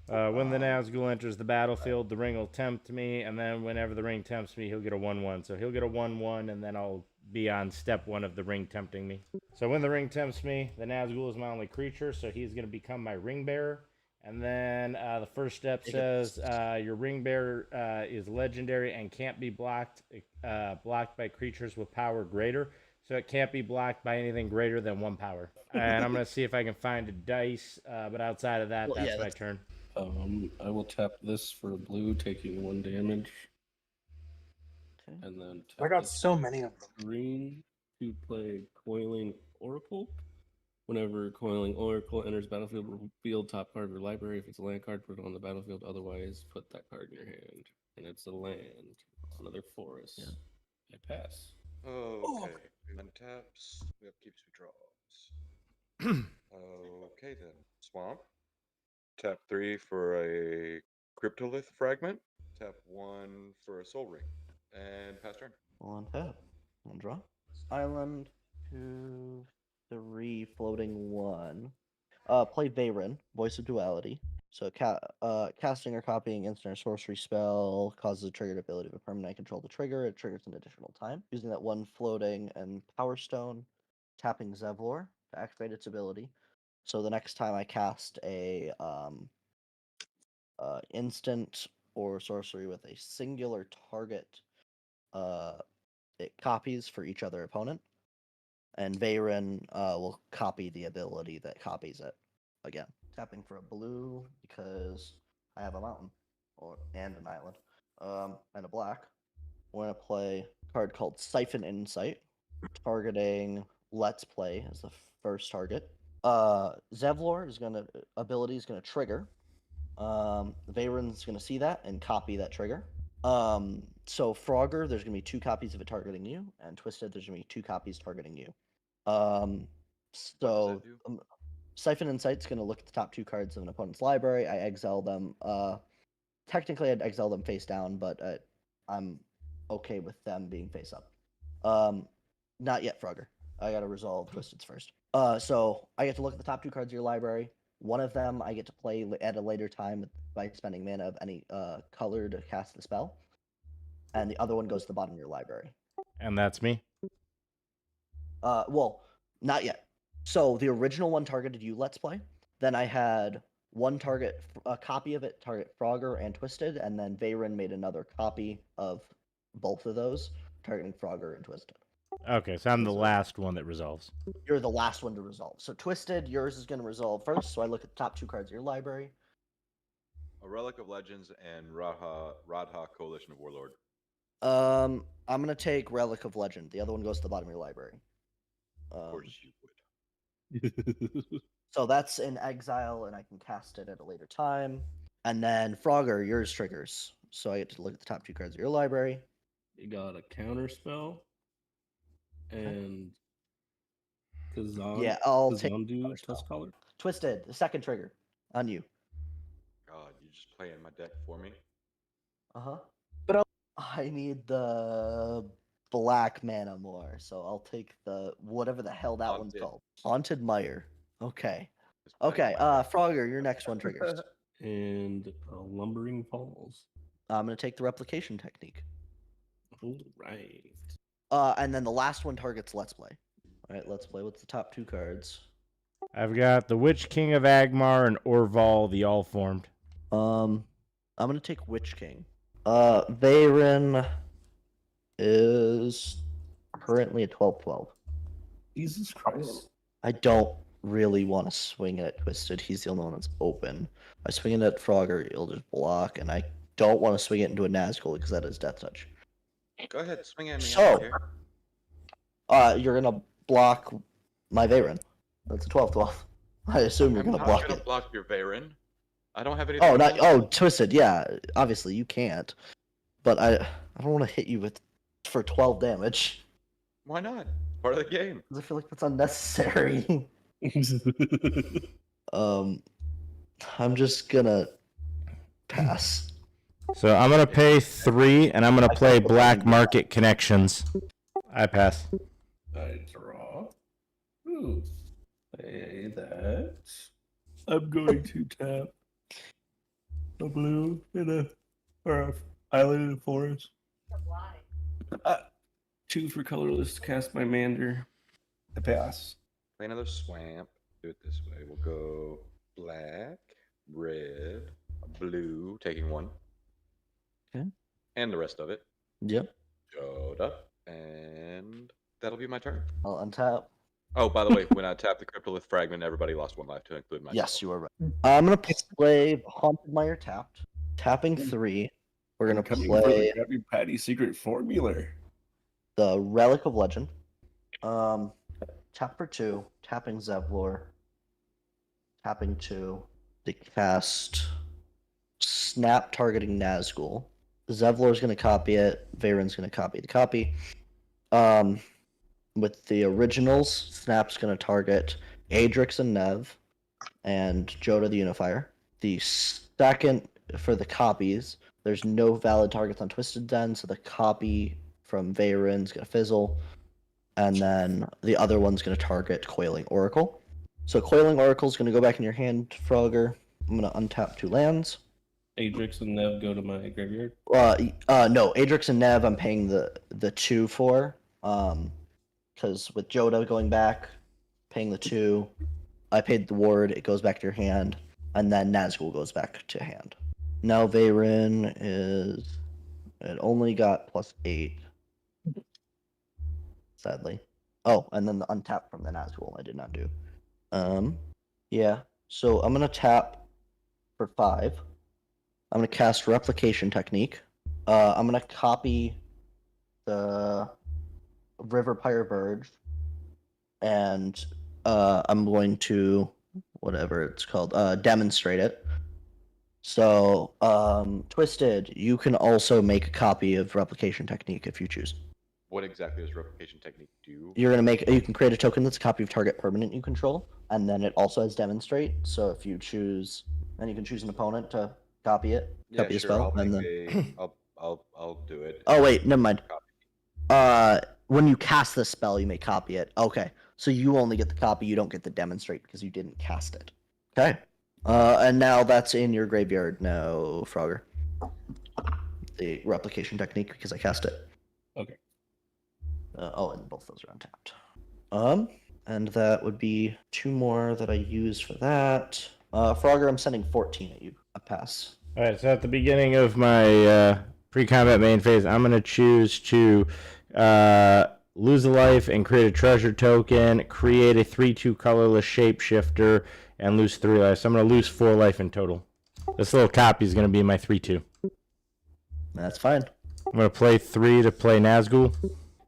When the Nazgul enters the battlefield, the ring will tempt me, and then whenever the ring tempts me, he'll get a 1/1. So he'll get a 1/1, and then I'll be on step 1 of the ring tempting me. So when the ring tempts me, the Nazgul is my only creature, so he's gonna become my ring bearer. And then the first step says your ring bearer is legendary and can't be blocked by creatures with power greater. So it can't be blocked by anything greater than 1 power. And I'm going to see if I can find a dice, but outside of that, Well, that's yeah, my turn. I will tap this for blue, taking 1 damage. Okay. And then I tap got this so many of them. green to play Coiling Oracle. Whenever Coiling Oracle enters battlefield, reveal top card of your library. If it's a land card, put it on the battlefield. Otherwise, put that card in your hand. And it's a land. Another forest. Yeah. I pass. Okay. Untaps. We have keeps, we draws. Okay then. Swamp. Tap 3 for a Cryptolith fragment. Tap 1 for a Soul Ring. And pass turn. One tap. One draw. Island 2, 3, floating 1. Play Veyron, Voice of Duality. So casting or copying instant or sorcery spell causes a triggered ability of a permanent I control the trigger. It triggers an additional time. Using that 1 floating and Power Stone, tapping Zevlor to activate its ability. So the next time I cast a instant or sorcery with a singular target, it copies for each other opponent, and Veyron will copy the ability that copies it. Again, tapping for a blue because I have a mountain and an island, and a black. We're gonna play a card called Siphon Insight, targeting Let's Play as the first target. Zevlor is gonna trigger. Veyron's gonna see that and copy that trigger. So Frogger, there's gonna be 2 copies of it targeting you, and Twisted, there's gonna be 2 copies targeting you. So Siphon Insight's gonna look at the top 2 cards of an opponent's library. I exile them. Technically, I'd exile them face down, but I'm okay with them being face up. Not yet, Frogger. I gotta resolve Twisted's first. So I get to look at the top 2 cards of your library. One of them I get to play at a later time by spending mana of any color to cast the spell, and the other one goes to the bottom of your library. And that's me. Well, not yet. So the original one targeted you, Let's Play. Then I had one target, a copy of it, target Frogger and Twisted, and then Veyron made another copy of both of those, targeting Frogger and Twisted. Okay, so I'm the last one that resolves. You're the last one to resolve. So Twisted, yours is going to resolve first. So I look at the top 2 cards of your library. A Relic of Legends and Radha Coalition of Warlord. I'm gonna take Relic of Legend. The other one goes to the bottom of your library. Of course you would. So that's in exile, and I can cast it at a later time. And then Frogger, yours triggers. So I get to look at the top 2 cards of your library. You got a counter spell. And Kazan. Yeah, I'll take Kazandu Tusk Collar. Twisted, the second trigger on you. God, you just playing my deck for me. But I need the black mana more, so I'll take the whatever the hell that one's called. Haunted Mire. Okay. Okay, Frogger, your next one triggers. And Lumbering Falls. I'm gonna take the replication technique. All right. And then the last one targets Let's Play. All right, Let's Play. What's the top 2 cards? I've got the Witch King of Agmar and Orval, the All-Formed. I'm gonna take Witch King. Veyron is currently a 12/12. Jesus Christ. I don't really want to swing it at Twisted. He's the only one that's open. I swing it at Frogger, he'll just block, and I don't want to swing it into a Nazgul because that is Death Touch. Go ahead, swing at me. So, you're gonna block my Veyron. That's a 12/12. I assume you're gonna block I'm not it. gonna block your Veyron. I don't have anything. Oh, Twisted. Yeah, obviously you can't. But I don't want to hit you for 12 damage. Why not? Part of the game. I feel like that's unnecessary. I'm just gonna pass. So I'm going to pay 3, and I'm going to play Black Market Connections. I pass. I draw. Ooh. Play that. I'm going to tap a blue or a island in a forest. 2 for colorless to cast my Mander. I pass. Play another swamp. Do it this way. We'll go black, red, blue, taking 1. Okay. And the rest of it. Yep. Showed up. And that'll be my turn. I'll untap. Oh, by the way, when I tap the Cryptolith Fragment, everybody lost 1 life to include myself. Yes, you are right. I'm gonna play Haunted Mire tapped. Tapping 3. We're gonna Coming for the play Krabby Patty secret formula. the Relic of Legend. Tap for 2. Tapping Zevlor. Tapping 2. To cast Snap targeting Nazgul. Zevlor's gonna copy it. Veyron's gonna copy the copy. With the originals, Snap's gonna target Adrix and Nev, and Joda the Unifier. The second for the copies, there's no valid targets on Twisted Den, so the copy from Veyron's gonna fizzle, and then the other one's gonna target Coiling Oracle. So Coiling Oracle's gonna go back in your hand, Frogger. I'm gonna untap 2 lands. Adrix and Nev go to my graveyard. No, Adrix and Nev I'm paying the 2 for. Because with Joda going back, paying the 2, I paid the ward, it goes back to your hand, and then Nazgul goes back to hand. Now Veyron it only got +8. Sadly. Oh, and then the untap from the Nazgul I did not do. Yeah. So I'm gonna tap for 5. I'm gonna cast Replication Technique. I'm gonna copy the River Pyre Verge, and I'm going to whatever it's called, demonstrate it. So, Twisted, you can also make a copy of Replication Technique if you choose. What exactly does Replication Technique do? You can create a token that's a copy of target permanent you control, and then it also has demonstrate. So if you choose, then you can choose an opponent to copy it, Yeah, copy a sure. spell, I'll and make then. I'll do it. Oh wait, never mind. When you cast the spell, you may copy it. Okay, so you only get the copy, you don't get the demonstrate because you didn't cast it. Okay. And now that's in your graveyard now, Frogger. The Replication Technique because I cast it. Okay. And both those are untapped. And that would be 2 more that I use for that. Frogger, I'm sending 14 at you. A pass. All right, so at the beginning of my pre-combat main phase, I'm going to choose to lose a life and create a treasure token, create a 3/2 colorless shapeshifter, and lose 3 life. So I'm going to lose 4 life in total. This little copy is going to be my 3/2. That's fine. I'm going to play 3 to play Nazgul.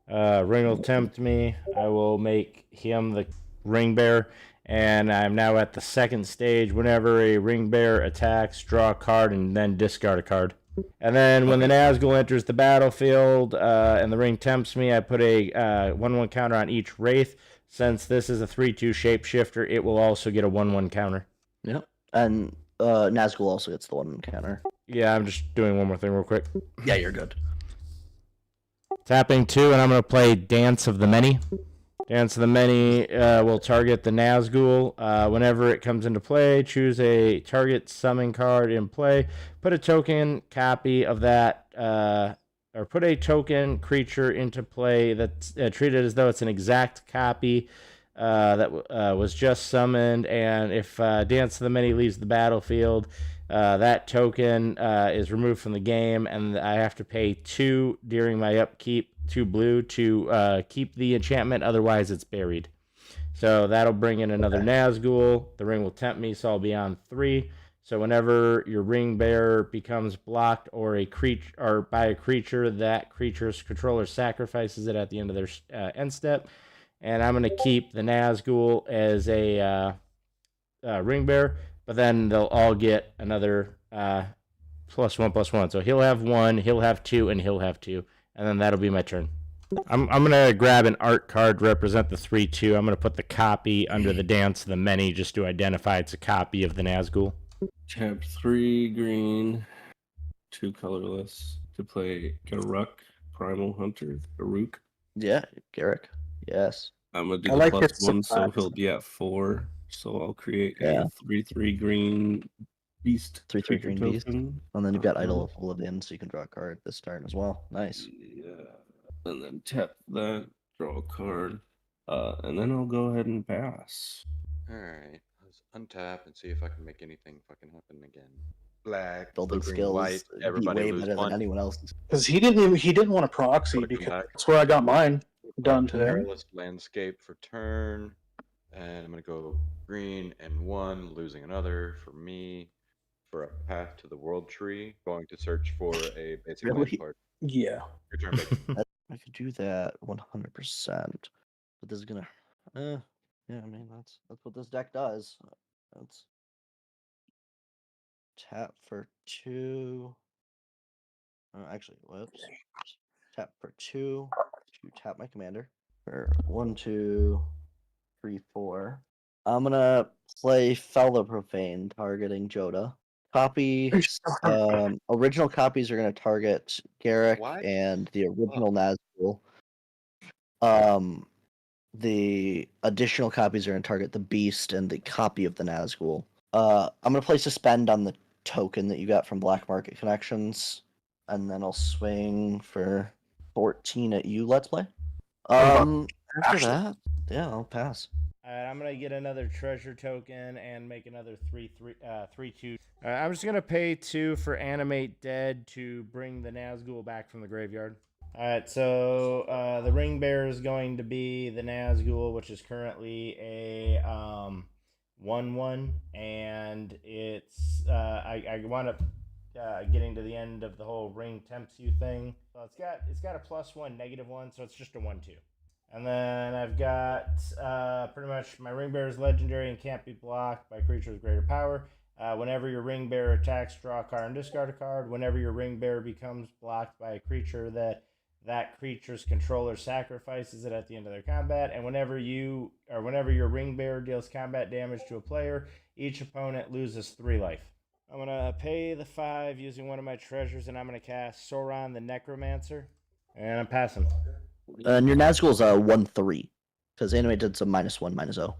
Ring will tempt me. I will make him the ring bearer. And I'm now at the second stage. Whenever a ring bearer attacks, draw a card and then discard a card. And then when the Nazgul enters the battlefield and the ring tempts me, I put a 1/1 counter on each Wraith. Since this is a 3/2 shapeshifter, it will also get a 1/1 counter. Yep. And Nazgul also gets the 1 counter. Yeah, I'm just doing one more thing real quick. Yeah, you're good. Tapping 2, and I'm going to play Dance of the Many. Dance of the Many will target the Nazgul. Whenever it comes into play, choose a target summon card in play. Put a token copy of that, or put a token creature into play that's treated as though it's an exact copy that was just summoned. And if Dance of the Many leaves the battlefield, that token is removed from the game, and I have to pay 2 during my upkeep, 2 blue to keep the enchantment, otherwise it's buried. So that'll bring in another Nazgul. The ring will tempt me, so I'll be on 3. So whenever your ring bearer becomes blocked or by a creature, that creature's controller sacrifices it at the end of their end step. And I'm going to keep the Nazgul as a ring bearer, but then they'll all get another +1/+1. So he'll have 1, he'll have 2, and he'll have 2. And then that'll be my turn. I'm going to grab an art card to represent the 3/2. I'm going to put the copy under the Dance of the Many just to identify it's a copy of the Nazgul. Tap 3 green, 2 colorless to play Garruk, Primal Hunter, Garruk. Yeah, Garruk. Yes. I'm gonna do I the like plus it one, so sometimes. he'll be at 4. So I'll create Yeah. a 3/3 green beast 3/3 treasure green beast. token. And then you've got Uh-huh. Idol of Oblivion, so you can draw a card this turn as well. Nice. Yeah. And then tap that, draw a card, and then I'll go ahead and pass. Alright. Let's untap and see if I can make anything fucking happen again. Black, Building blue, green, skills white. be Everybody way lose better one. than anyone else's. Because he didn't want to proxy Put it because back. that's where I got mine done today. Perilous landscape for turn. And I'm gonna go green and 1, losing another for me. For a path to the world tree, going to search for a basic land Really? card. Yeah. Your turn, baby. I could do that 100%, but this is gonna. Yeah, I mean that's what this deck does. That's tap for 2. Actually, whoops. Tap for 2 to tap my commander. For 1, 2, 3, 4. I'm gonna play Fellow Profane, targeting Joda. Copy. Original copies are gonna target Garrick What? and the original Nazgul. The additional copies are gonna target the Beast and the copy of the Nazgul. I'm gonna play Suspend on the token that you got from Black Market Connections, and then I'll swing for 14 at you. Let's play. After that, yeah, I'll pass. Alright, I'm gonna get another treasure token and make another 3/2. I'm just gonna pay 2 for Animate Dead to bring the Nazgul back from the graveyard. Alright, so the ring bearer is going to be the Nazgul, which is currently a 1/1, and it's I wound up getting to the end of the whole ring tempts you thing. So it's got a +1, -1, so it's just a 1/2. And then I've got pretty much my ring bearer is legendary and can't be blocked by creatures with greater power. Whenever your ring bearer attacks, draw a card and discard a card. Whenever your ring bearer becomes blocked by a creature, that creature's controller sacrifices it at the end of their combat. And whenever your ring bearer deals combat damage to a player, each opponent loses 3 life. I'm gonna pay the 5 using one of my treasures, and I'm gonna cast Sauron the Necromancer, and I'm passing. And your Nazgul's a 1/3 because Animate did some -1, -0.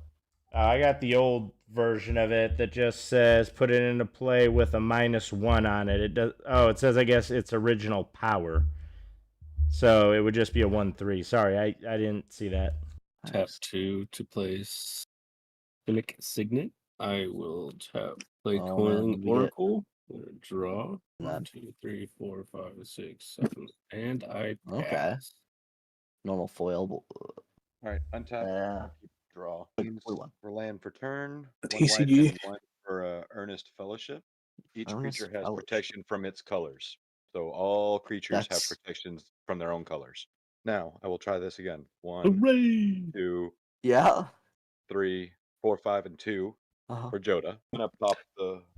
I got the old version of it that just says put it into play with a -1 on it. It does. Oh, it says I guess it's original power, so it would just be a 1/3. Sorry, I didn't see that. Tap 2 to place Cynic Signet. I will tap play Coiling Oracle. Draw 1, 2, 3, 4, 5, 6, 7, and I pass. Okay. Normal foil. Alright, untap. Draw. For land for turn. The 1 white TCG. and 1 for Earnest Fellowship. Each Earnest creature has Fellowship. protection from its colors. So all creatures have That's- protections from their own colors. Now I will try this again. 1, Hooray! 2, Yeah. 3, 4, 5, and 2 for Joda. I'm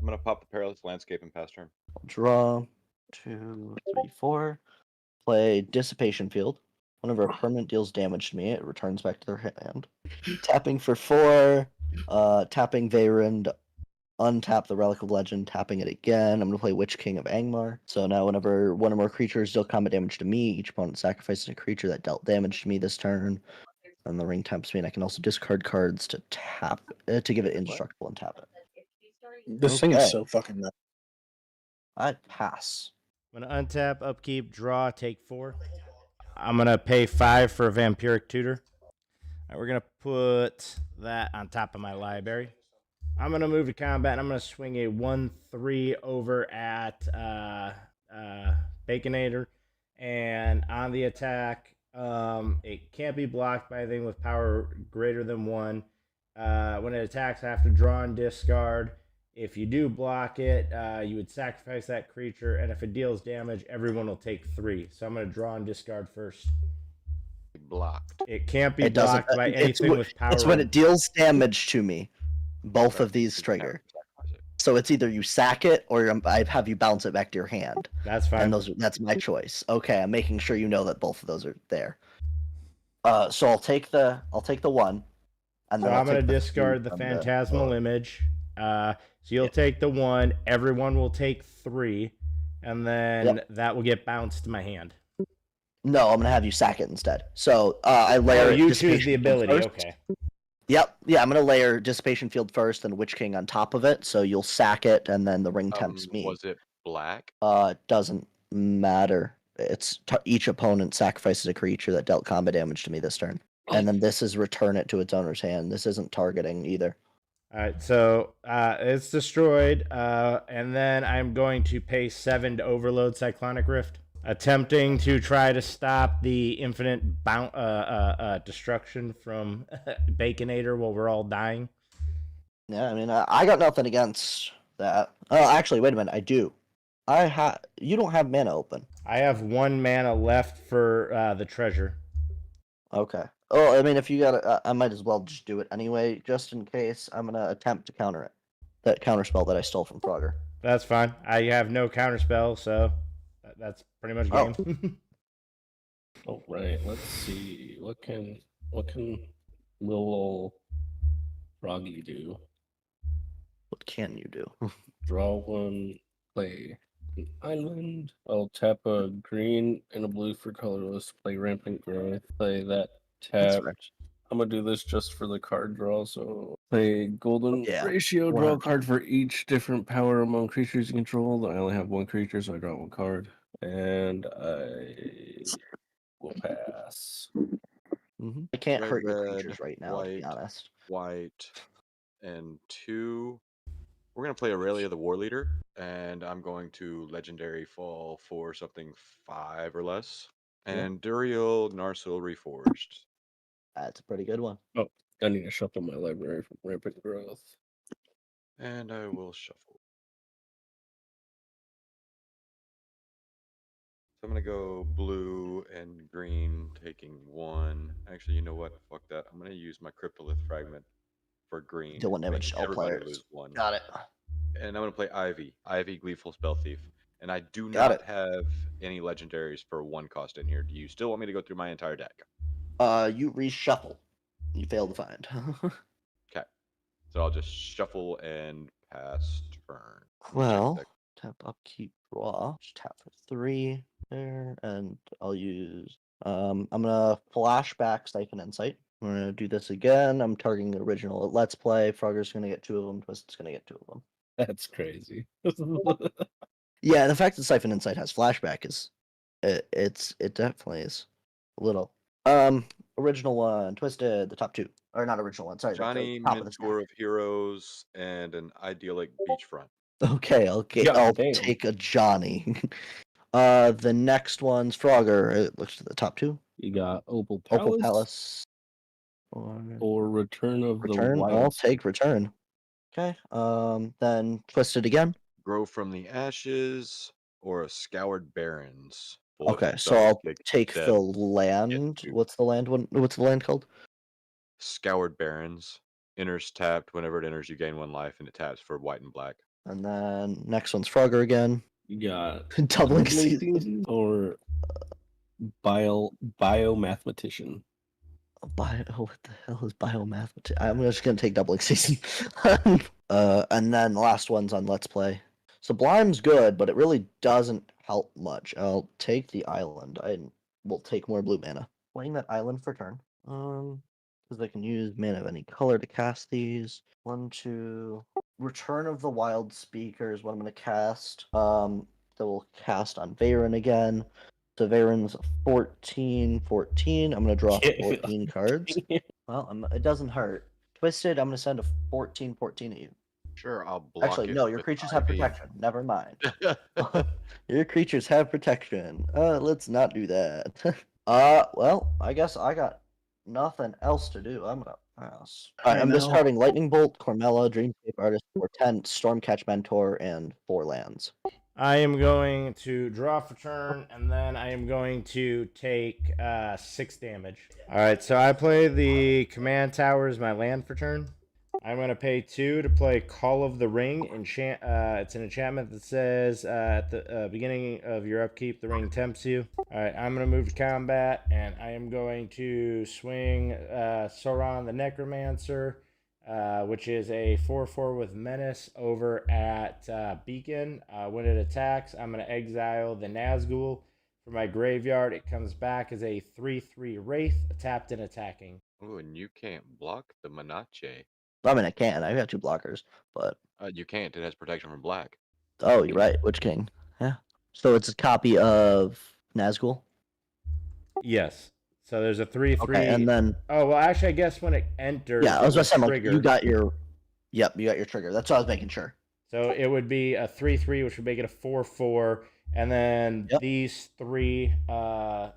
gonna pop the Perilous Landscape and pass turn. Draw 2, 3, 4. Play Dissipation Field. Whenever a permanent deals damage to me, it returns back to their hand. Tapping for 4. Tapping Vayrund. Untap the Relic of Legend. Tapping it again. I'm going to play Witch King of Angmar. So now whenever one or more creatures deal combat damage to me, each opponent sacrifices a creature that dealt damage to me this turn. And the ring tempts me, and I can also discard cards to tap to give it indestructible and tap it. This thing is so fucking nuts. I pass. I'm gonna untap, upkeep, draw, take 4. I'm gonna pay 5 for a Vampiric Tutor. Alright, we're gonna put that on top of my library. I'm gonna move to combat, and I'm gonna swing a 1/3 over at Baconator, and on the attack, it can't be blocked by anything with power greater than 1. When it attacks, I have to draw and discard. If you do block it, you would sacrifice that creature, and if it deals damage, everyone will take 3. So I'm going to draw and discard first. Blocked. It can't be blocked by anything with power. It's when it deals damage to me. Both of these trigger. So it's either you sack it or I have you bounce it back to your hand. That's fine. And that's my choice. Okay, I'm making sure you know that both of those are there. So I'll take the 1. And so then I'm going to take the discard 3 the from Phantasmal Image. So you'll take the 1. Everyone will take 3. And then that will get bounced to my hand. No, I'm gonna have you sack it instead. So I layer. Oh, it you choose Dissipation the Field ability. first. Okay. Yep. Yeah, I'm gonna layer Dissipation Field first and Witch King on top of it. So you'll sack it, and then the ring tempts me. Was it black? It doesn't matter. It's each opponent sacrifices a creature that dealt combat damage to me this turn, and then this is return it to its owner's hand. This isn't targeting either. All right, so it's destroyed, and then I'm going to pay 7 to overload Cyclonic Rift, attempting to try to stop the infinite destruction from Baconator while we're all dying. Yeah, I mean, I got nothing against that. Oh, actually, wait a minute, I do. You don't have mana open. I have 1 mana left for the treasure. Okay. Oh, I mean, if you got I might as well just do it anyway, just in case. I'm gonna attempt to counter it. That counterspell that I stole from Frogger. That's fine. I have no counterspell, so that's pretty much game. All right, let's see. What can little Froggy do? What can you do? Draw 1, play an island. I'll tap a green and a blue for colorless. Play Rampant Growth. Play that tap. I'm gonna do this just for the card draw. So play Golden Ratio. Draw a card for each different power among creatures you control. I only have 1 creature, so I draw 1 card, and I will pass. I can't Red, hurt your red, creatures right now, to be honest. White, and 2. We're going to play Aurelia the War Leader, and I'm going to Legendary Fall for something 5 or less. And Duriel Narsil Reforged. That's a pretty good one. Oh, I need to shuffle my library from Rampant Growth. And I will shuffle. So I'm going to go blue and green, taking 1. Actually, you know what? Fuck that. I'm going to use my Cryptolith Fragment for green. Deal 1 damage to all Everybody players. lose 1. Got it. And I'm going to play Ivy, Gleeful Spell Thief. And I do Got not have any legendaries for 1 cost in here. Do you still want me to go through my entire deck? You reshuffle. You fail to find. Okay. So I'll just shuffle and pass turn. Well, tap upkeep draw. Just tap for 3 there, and I'll use. I'm gonna flashback Siphon Insight. I'm gonna do this again. I'm targeting the original Let's Play. Frogger's gonna get 2 of them. Twist's gonna get 2 of them. That's crazy. Yeah, the fact that Siphon Insight has flashback is, it definitely is a little. Original one, Twisted, the top 2, or not original one. Sorry, Johnny, the top of the stack. Mentor of Heroes, and an Idyllic Beachfront. Okay, I'll take a Johnny. The next one's Frogger. It looks to the top 2. You got Opal Palace. Opal Palace. Or Return of Return. the Wild. I'll take Return. Okay. Then Twisted again. Grow from the Ashes, or a Scoured Barrens. Okay, so I'll take the land. What's the land one? What's the land called? Scoured Barrens. Enters tapped. Whenever it enters, you gain 1 life, and it taps for white and black. And then next one's Frogger again. You got Doubling Season. Or Biomathematician. What the hell is Biomathematician? I'm just gonna take Doubling Season. And then the last one's on Let's Play. Sublime's good, but it really doesn't help much. I'll take the island. I will take more blue mana. Playing that island for turn. Because I can use mana of any color to cast these. 1, 2. Return of the Wild Speaker is what I'm going to cast. That will cast on Varen again. So Varen's 14, 14. I'm going to draw 14 cards. Well, it doesn't hurt. Twisted, I'm going to send a 14, 14 at you. Sure, I'll block Actually, it no, your with creatures have Ivy. protection. Never mind. Your creatures have protection. Let's not do that. Well, I guess I got nothing else to do. I'm gonna pass. I'm discarding Lightning Bolt, Cormella, Dreamscape Artist, Portent, Stormcatch Mentor, and 4 lands. I am going to draw for turn, and then I am going to take 6 damage. All right, so I play the Command Tower as my land for turn. I'm going to pay 2 to play Call of the Ring. It's an enchantment that says at the beginning of your upkeep, the ring tempts you. All right, I'm going to move to combat, and I am going to swing Sauron the Necromancer, which is a 4/4 with Menace over at Beacon. When it attacks, I'm going to exile the Nazgul For my graveyard, it comes back as a 3/3 Wraith, tapped and attacking. Oh, and you can't block the Manache. I mean, I can. I got 2 blockers, but You can't. It has protection from black. oh, you're right. Witch King. Yeah. So it's a copy of Nazgul. Yes. So there's a 3/3. Okay, and then Oh well, actually, I guess when it enters, yeah, I was it's about to say, trigger. you got your. Yep, you got your trigger. That's what I was making sure. So it would be a 3/3, which would make it a 4/4, and then these 3.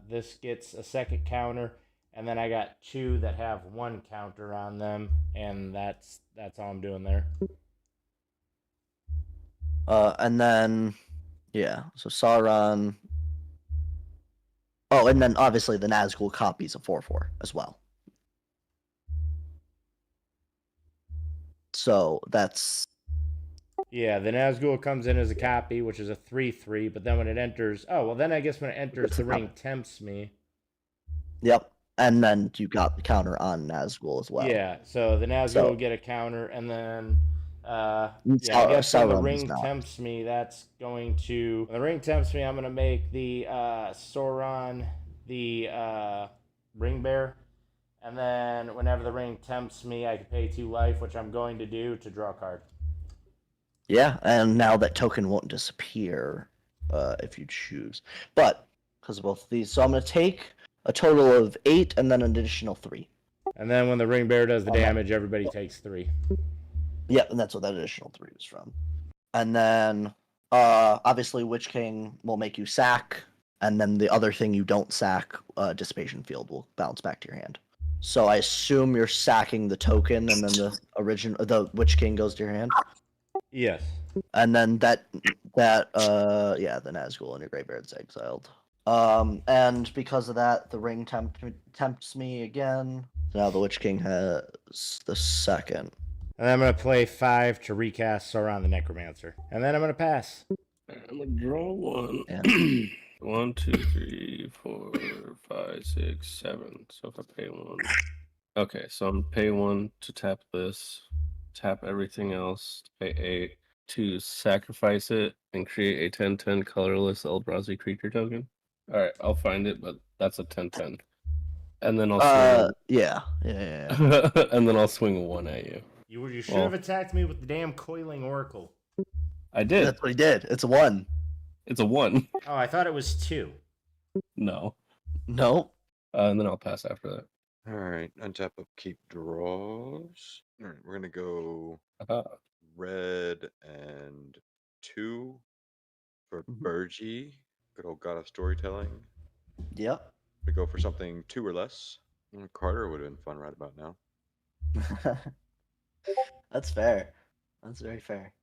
This gets a second counter, and then I got 2 that have 1 counter on them, and that's all I'm doing there. And then yeah, so Sauron. Oh, and then obviously the Nazgul copies a 4/4 as well. So that's Yeah, the Nazgul comes in as a copy, which is a 3/3, but then when it enters, then I guess when it enters, the ring tempts me. Yep. And then you got the counter on Nazgul as well. Yeah, so the Nazgul So- will get a counter, and then I Sau- guess when the Sauron ring does not. tempts me, that's going to when the ring tempts me. I'm gonna make the Sauron the ring bear, and then whenever the ring tempts me, I can pay 2 life, which I'm going to do to draw a card. Yeah, and now that token won't disappear if you choose. But because of both of these, so I'm gonna take a total of 8 and then an additional 3. And then when the ring bear does the Okay. damage, everybody takes 3. Yep, and that's what that additional 3 was from. And then obviously Witch King will make you sack, and then the other thing you don't sack, Dissipation Field, will bounce back to your hand. So I assume you're sacking the token, and then the Witch King goes to your hand. Yes. And then the Nazgul in your graveyard's exiled. And because of that, the ring tempts me again. So now the Witch King has the second. And I'm gonna play 5 to recast Sauron the Necromancer, and then I'm gonna pass. I'm gonna draw 1. Yeah. 1, 2, 3, 4, 5, 6, 7. So if I pay 1. Okay, so I'm pay 1 to tap this, tap everything else, pay 8 to sacrifice it and create a 10/10 colorless Eldrazi creature token. Alright, I'll find it, but that's a 10/10. And then I'll swing yeah. and then I'll swing 1 at you. You should have attacked me with the damn Coiling Oracle. I did. That's what he did. It's a 1. It's a 1. Oh, I thought it was 2. No. No. And then I'll pass after that. All right, untap upkeep draws. All right, we're gonna go red and 2 for Burgi. Good old God of Storytelling. Yep. We go for something 2 or less. Carter would have been fun right about now. That's fair. That's very fair.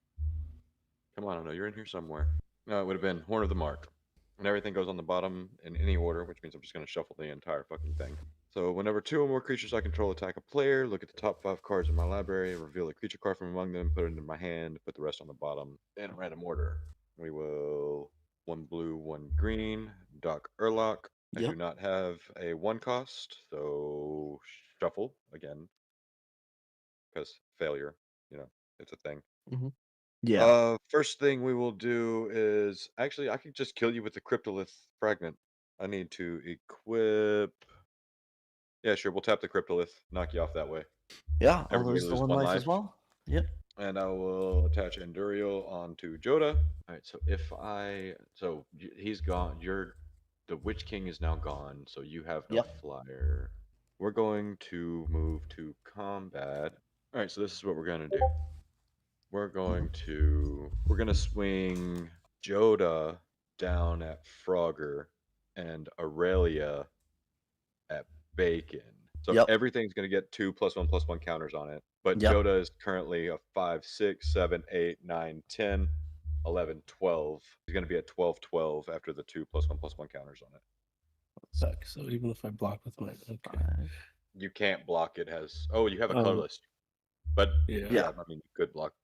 Come on, I know you're in here somewhere. No, it would have been Horn of the Mark. And everything goes on the bottom in any order, which means I'm just going to shuffle the entire fucking thing. So whenever 2 or more creatures I control attack a player, look at the top 5 cards in my library, reveal a creature card from among them, put it into my hand, put the rest on the bottom in a random order. We will 1 blue, 1 green, Doc Urlock. I do not have a 1 cost, so shuffle again. Because failure, it's a thing. Yeah. First thing we will do is actually I could just kill you with the Cryptolith fragment. I need to equip. Yeah, sure. We'll tap the Cryptolith, knock you off that way. Yeah, I'll Everybody lose the lose 1 1 life as well. Yep. And I will attach Enduriel onto Joda. All right. So he's gone. The Witch King is now gone. So you have no flyer. We're going to move to combat. All right. So this is what we're gonna do. We're gonna swing Joda down at Frogger and Aurelia at Bacon. So everything's gonna get 2+1/+1 counters on it. But Joda is currently a 5, 6, 7, 8, 9, 10, 11, 12. He's gonna be at 12/12 after the 2+1/+1 counters on it. Sucks. So even if I block with my You can't block it. You have a colorless. But yeah, I mean you could block.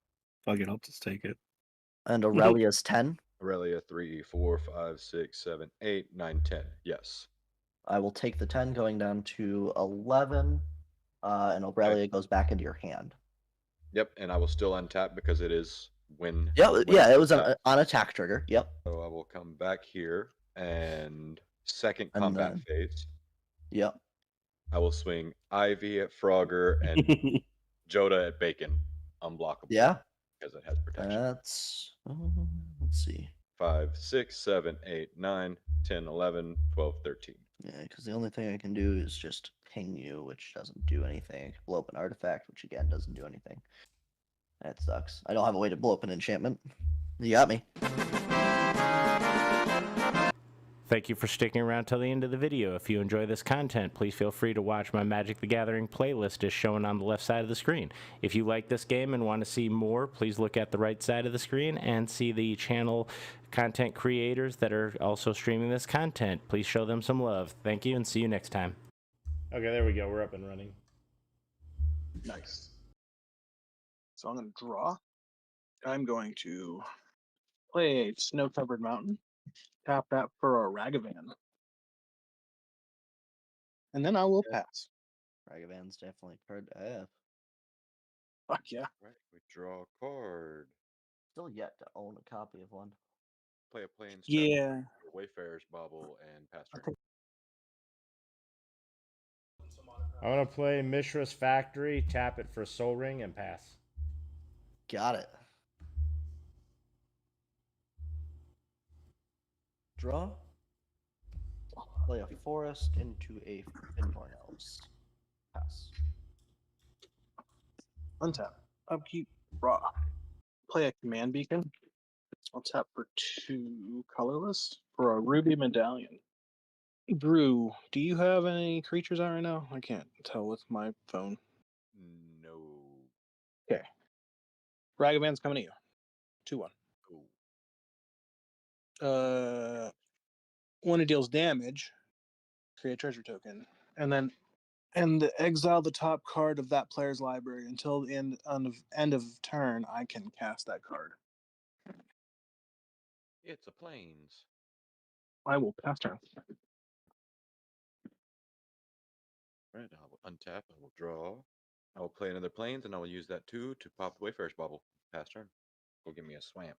Fuck it, I'll just take it. And Aurelia's 10. Aurelia 3, 4, 5, 6, 7, 8, 9, 10. Yes. I will take the 10 going down to 11. And Aurelia goes back into your hand. Yep, and I will still untap because it is when. It was on attack trigger. Yep. So I will come back here and second And combat then- phase, Yep. I will swing Ivy at Frogger and Joda at Bacon. Unblockable. Yeah. Because it has protection. That's let's see. 5, 6, 7, 8, 9, 10, 11, 12, 13. Yeah, because the only thing I can do is just ping you, which doesn't do anything. I can blow up an artifact, which again doesn't do anything. That sucks. I don't have a way to blow up an enchantment. You got me. Thank you for sticking around till the end of the video. If you enjoy this content, please feel free to watch my Magic the Gathering playlist as shown on the left side of the screen. If you like this game and want to see more, please look at the right side of the screen and see the channel content creators that are also streaming this content. Please show them some love. Thank you and see you next time. Okay, there we go. We're up and running. Nice. So I'm going to draw. I'm going to play a snow-covered mountain. Tap that for a Ragavan. And then I will pass. Ragavan's definitely a card to have. Fuck yeah. Right, we draw a card. Still yet to own a copy of one. Play a Plains Yeah. Wayfarer's Bauble, and pass turn. I want to play Mishra's Factory, tap it for a Soul Ring, and pass. Got it. Draw. Play a forest into a Finborn Elves. Pass. Untap. Upkeep. Draw. Play a command beacon. I'll tap for 2 colorless for a ruby medallion. Drew, do you have any creatures out right now? I can't tell with my phone. No. Okay. Ragavan's coming to you. 2/1. Cool. When it deals damage, create a treasure token, and exile the top card of that player's library until the end of turn. I can cast that card. It's a Plains. I will pass turn. Right, I will untap, I will draw. I will play another Plains, and I will use that 2 to pop the Wayfarer's Bauble. Pass turn. Go give me a swamp.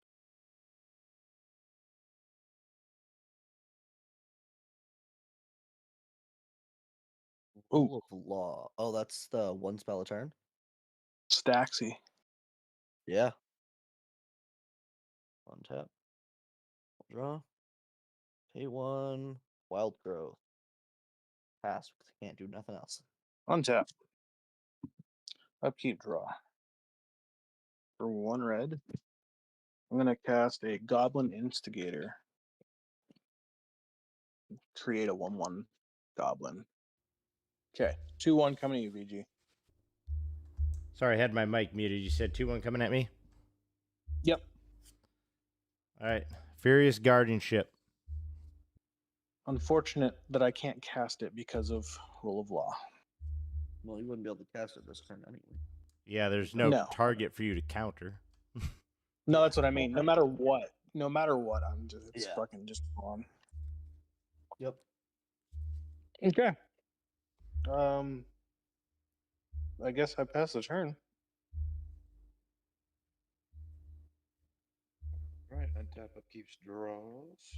Rule of Law. Oh, that's the 1 spell a turn? Staxy. Yeah. Untap. Draw. Pay 1. Wild Growth. Pass because I can't do nothing else. Untap. Upkeep, draw. For 1 red, I'm going to cast a Goblin Instigator. Create a 1/1 goblin. Okay, 2/1 coming to you, VG. Sorry, I had my mic muted. You said 2-1 coming at me? Yep. All right. Furious Guardianship. Unfortunate that I can't cast it because of Rule of Law. Well, you wouldn't be able to cast it this turn anyway. Yeah, there's no No. target for you to counter. No, that's what I mean. No matter what, I'm just it's Yeah. fucking just on. Yep. Okay. I guess I pass the turn. Right, untap, upkeeps, draws.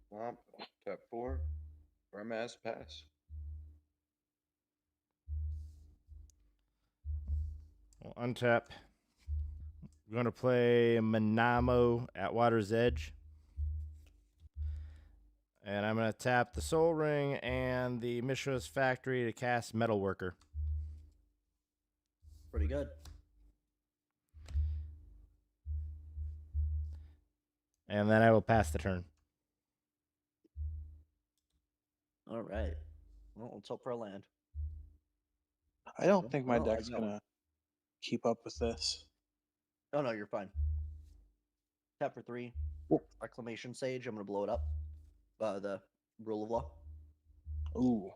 Swamp, tap 4. Vermass, pass. Well, untap. We're going to play Manamo at Water's Edge. And I'm going to tap the Soul Ring and the Mishra's Factory to cast Metalworker. Pretty good. And then I will pass the turn. All right. Well, let's hope for a land. I don't think my Well, I deck's got gonna keep up with this. Oh, no, you're fine. Tap for 3. Reclamation Sage. I'm going to blow it up. The Rule of Law. Ooh.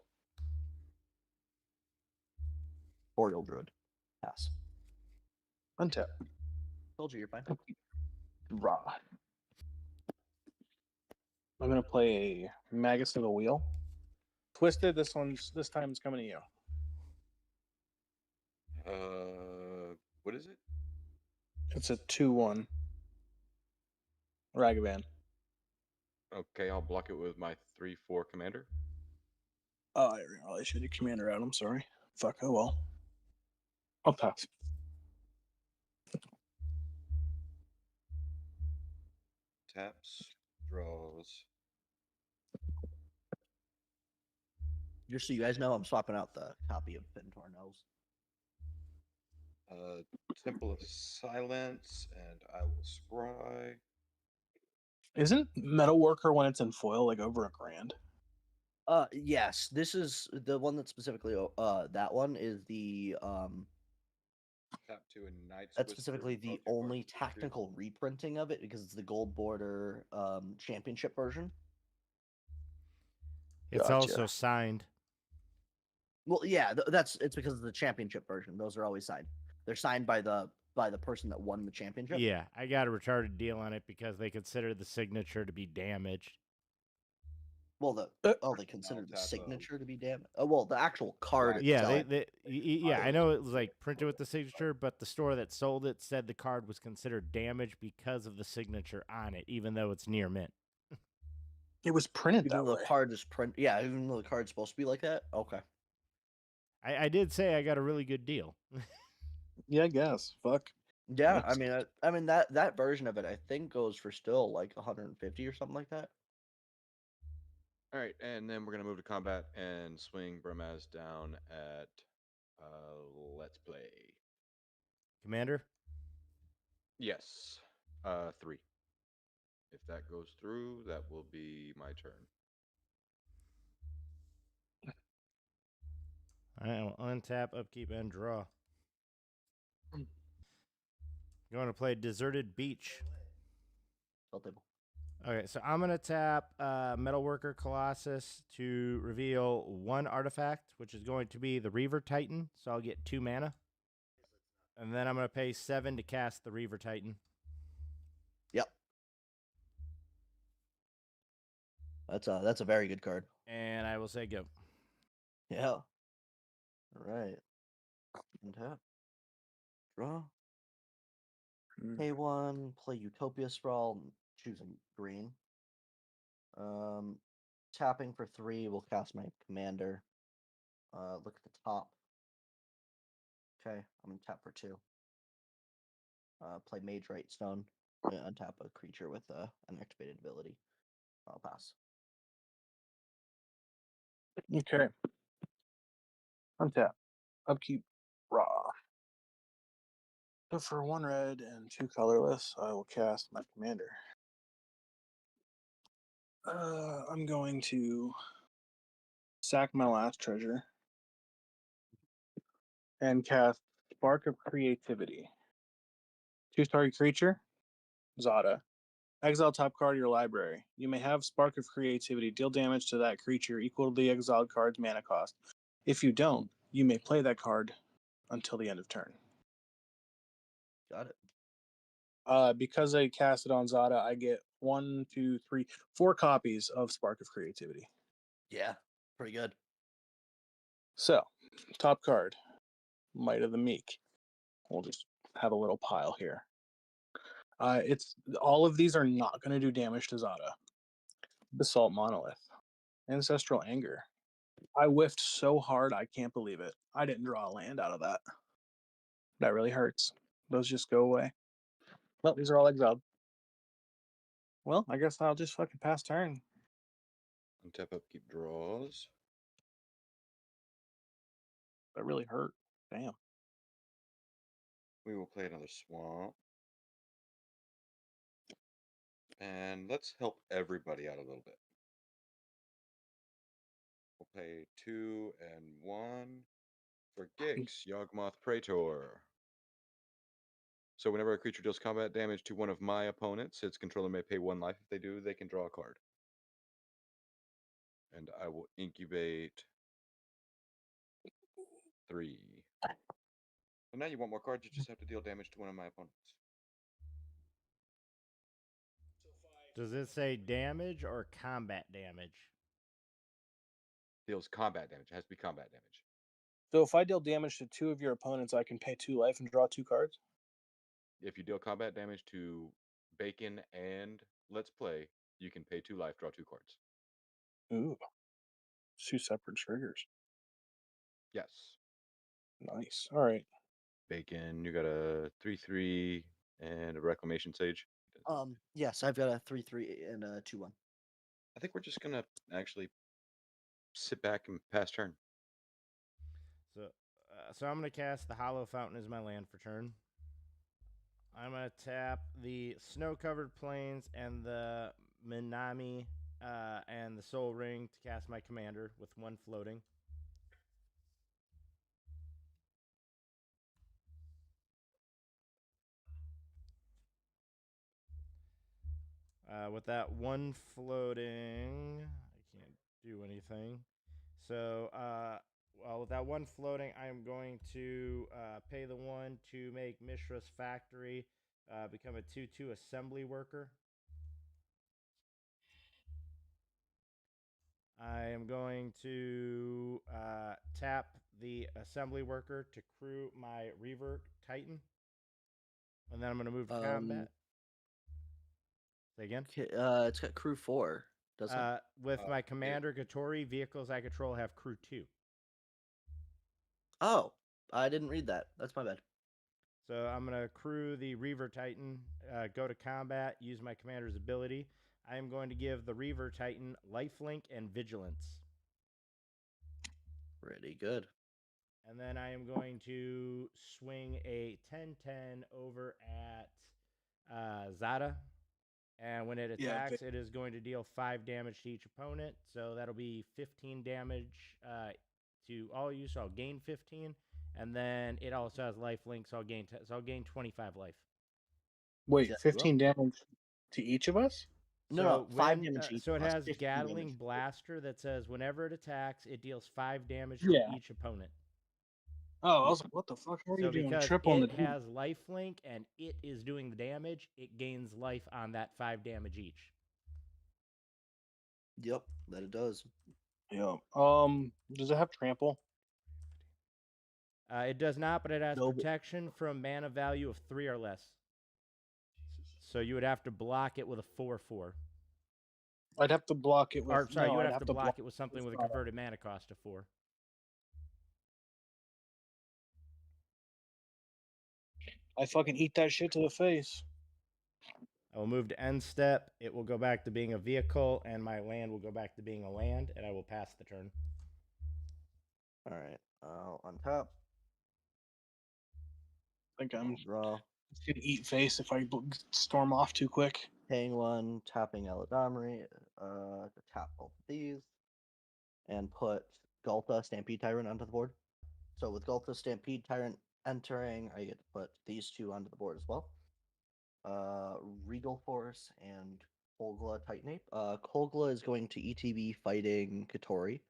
Boreal Druid. Pass. Untap. Told you you're fine. Draw. I'm gonna play a Magus of the Wheel. Twisted. This time it's coming to you. What is it? It's a 2/1. Ragavan. Okay, I'll block it with my 3/4 commander. Oh, I didn't realize you had your commander out. I'm sorry. Fuck. Oh well. I'll pass. Taps, draws. Just so you guys know, I'm swapping out the copy of Pin Tornells. Temple of Silence, and I will scry. Isn't Metalworker when it's in foil like over $1,000? Yes, this is the one that specifically. That one is the Tap 2 and Knight's That's Whisper, specifically both the your cards only for 2. technical reprinting of it because it's the gold border championship version. It's also signed. Well, yeah, it's because of the championship version. Those are always signed. They're signed by the person that won the championship. Yeah, I got a retarded deal on it because they consider the signature to be damaged. Well, they consider the signature to be damaged. Well, the actual card. Yeah, itself. I know it was like printed with the signature, but the store that sold it said the card was considered damaged because of the signature on it, even though it's near mint. It was printed even that though way. the card is print. Yeah, even though the card's supposed to be like that. Okay. I did say I got a really good deal. Yeah, I guess. Fuck. Yeah, I mean that version of it I think goes for still like 150 or something like that. All right, and then we're gonna move to combat and swing Bramaz down at let's play. Commander? Yes. 3. If that goes through, that will be my turn. I will untap, upkeep, and draw. Going to play Deserted Beach. Okay, so I'm going to tap Metalworker Colossus to reveal 1 artifact, which is going to be the Reaver Titan. So I'll get 2 mana. And then I'm going to pay 7 to cast the Reaver Titan. Yep. That's a very good card. And I will say go. Yeah. All right. Untap. Draw. Pay 1, play Utopia Sprawl, choosing green. Tapping for 3, we'll cast my commander. Look at the top. Okay, I'm gonna tap for 2. Play Mage Right Stone. Untap a creature with an activated ability. I'll pass. Okay. Untap. Upkeep. Raw. So for 1 red and 2 colorless, I will cast my commander. I'm going to sack my last treasure and cast Spark of Creativity. 2-star creature, Zada. Exile top card of your library. You may have Spark of Creativity deal damage to that creature equal to the exiled card's mana cost. If you don't, you may play that card until the end of turn. Got it. Because I cast it on Zada, I get 1, 2, 3, 4 copies of Spark of Creativity. Yeah, pretty good. So, top card, Might of the Meek. We'll just have a little pile here. It's all of these are not going to do damage to Zada. Basalt Monolith, Ancestral Anger. I whiffed so hard I can't believe it. I didn't draw a land out of that. That really hurts. Those just go away. Well, these are all exiled. Well, I guess I'll just fucking pass turn. Untap, upkeep, draws. That really hurt. Damn. We will play another swamp. And let's help everybody out a little bit. We'll pay 2 and 1 for Gix, Yawgmoth Praetor. So whenever a creature deals combat damage to one of my opponents, its controller may pay 1 life. If they do, they can draw a card. And I will incubate 3. So now you want more cards, you just have to deal damage to one of my opponents. Does it say damage or combat damage? Deals combat damage. It has to be combat damage. So if I deal damage to 2 of your opponents, I can pay 2 life and draw 2 cards? If you deal combat damage to Bacon and Let's Play, you can pay 2 life, draw 2 cards. Ooh, 2 separate triggers. Yes. Nice. All right. Bacon, you got a 3/3 and a Reclamation Sage. Yes, I've got a 3/3 and a 2/1. I think we're just gonna actually sit back and pass turn. So I'm gonna cast the Hollow Fountain as my land for turn. I'm gonna tap the Snow-Covered Plains and the Minami and the Soul Ring to cast my commander with 1 floating. With that 1 floating, I can't do anything. So, well, with that 1 floating, I am going to pay the 1 to make Mishra's Factory become a 2/2 assembly worker. I am going to tap the assembly worker to crew my Reaver Titan. And then I'm going to move to combat. Say again? It's got crew 4, doesn't it? With my commander, Gatori, vehicles I control have crew 2. Oh, I didn't read that. That's my bad. So I'm going to crew the Reaver Titan, go to combat, use my commander's ability. I am going to give the Reaver Titan lifelink and vigilance. Pretty good. And then I am going to swing a 10/10 over at Zada. And when it attacks, it is going to deal 5 damage to each opponent. So that'll be 15 damage to all you. So I'll gain 15. And then it also has life link, so I'll gain 25 life. Wait, 15 damage to each of us? No, 5 damage each. So it plus has 15 Gatling damage. Blaster that says whenever it attacks, it deals 5 damage Yeah. to each opponent. Oh, I was like, what the fuck are you doing? Because Triple on it the has life link and it is doing the damage, it gains life on that 5 damage each. Yep, that it does. Yeah. Does it have trample? It does not, but it has protection from mana value of 3 or less. So you would have to block it with a 4/4. I'd have to block it with. Or sorry, no, you would I'd have to block it with something with a converted mana cost of 4. I fucking eat that shit to the face. I will move to end step. It will go back to being a vehicle, and my land will go back to being a land, and I will pass the turn. All right, I'll untap. I think I'm draw. It's gonna eat face if I storm off too quick. Paying 1, tapping Eladamri, to tap both of these, and put Gulta Stampede Tyrant onto the board. So with Gulta Stampede Tyrant entering, I get to put these 2 onto the board as well. Regal Force and Kolgla Titanape. Kolgla is going to ETB fighting Katori.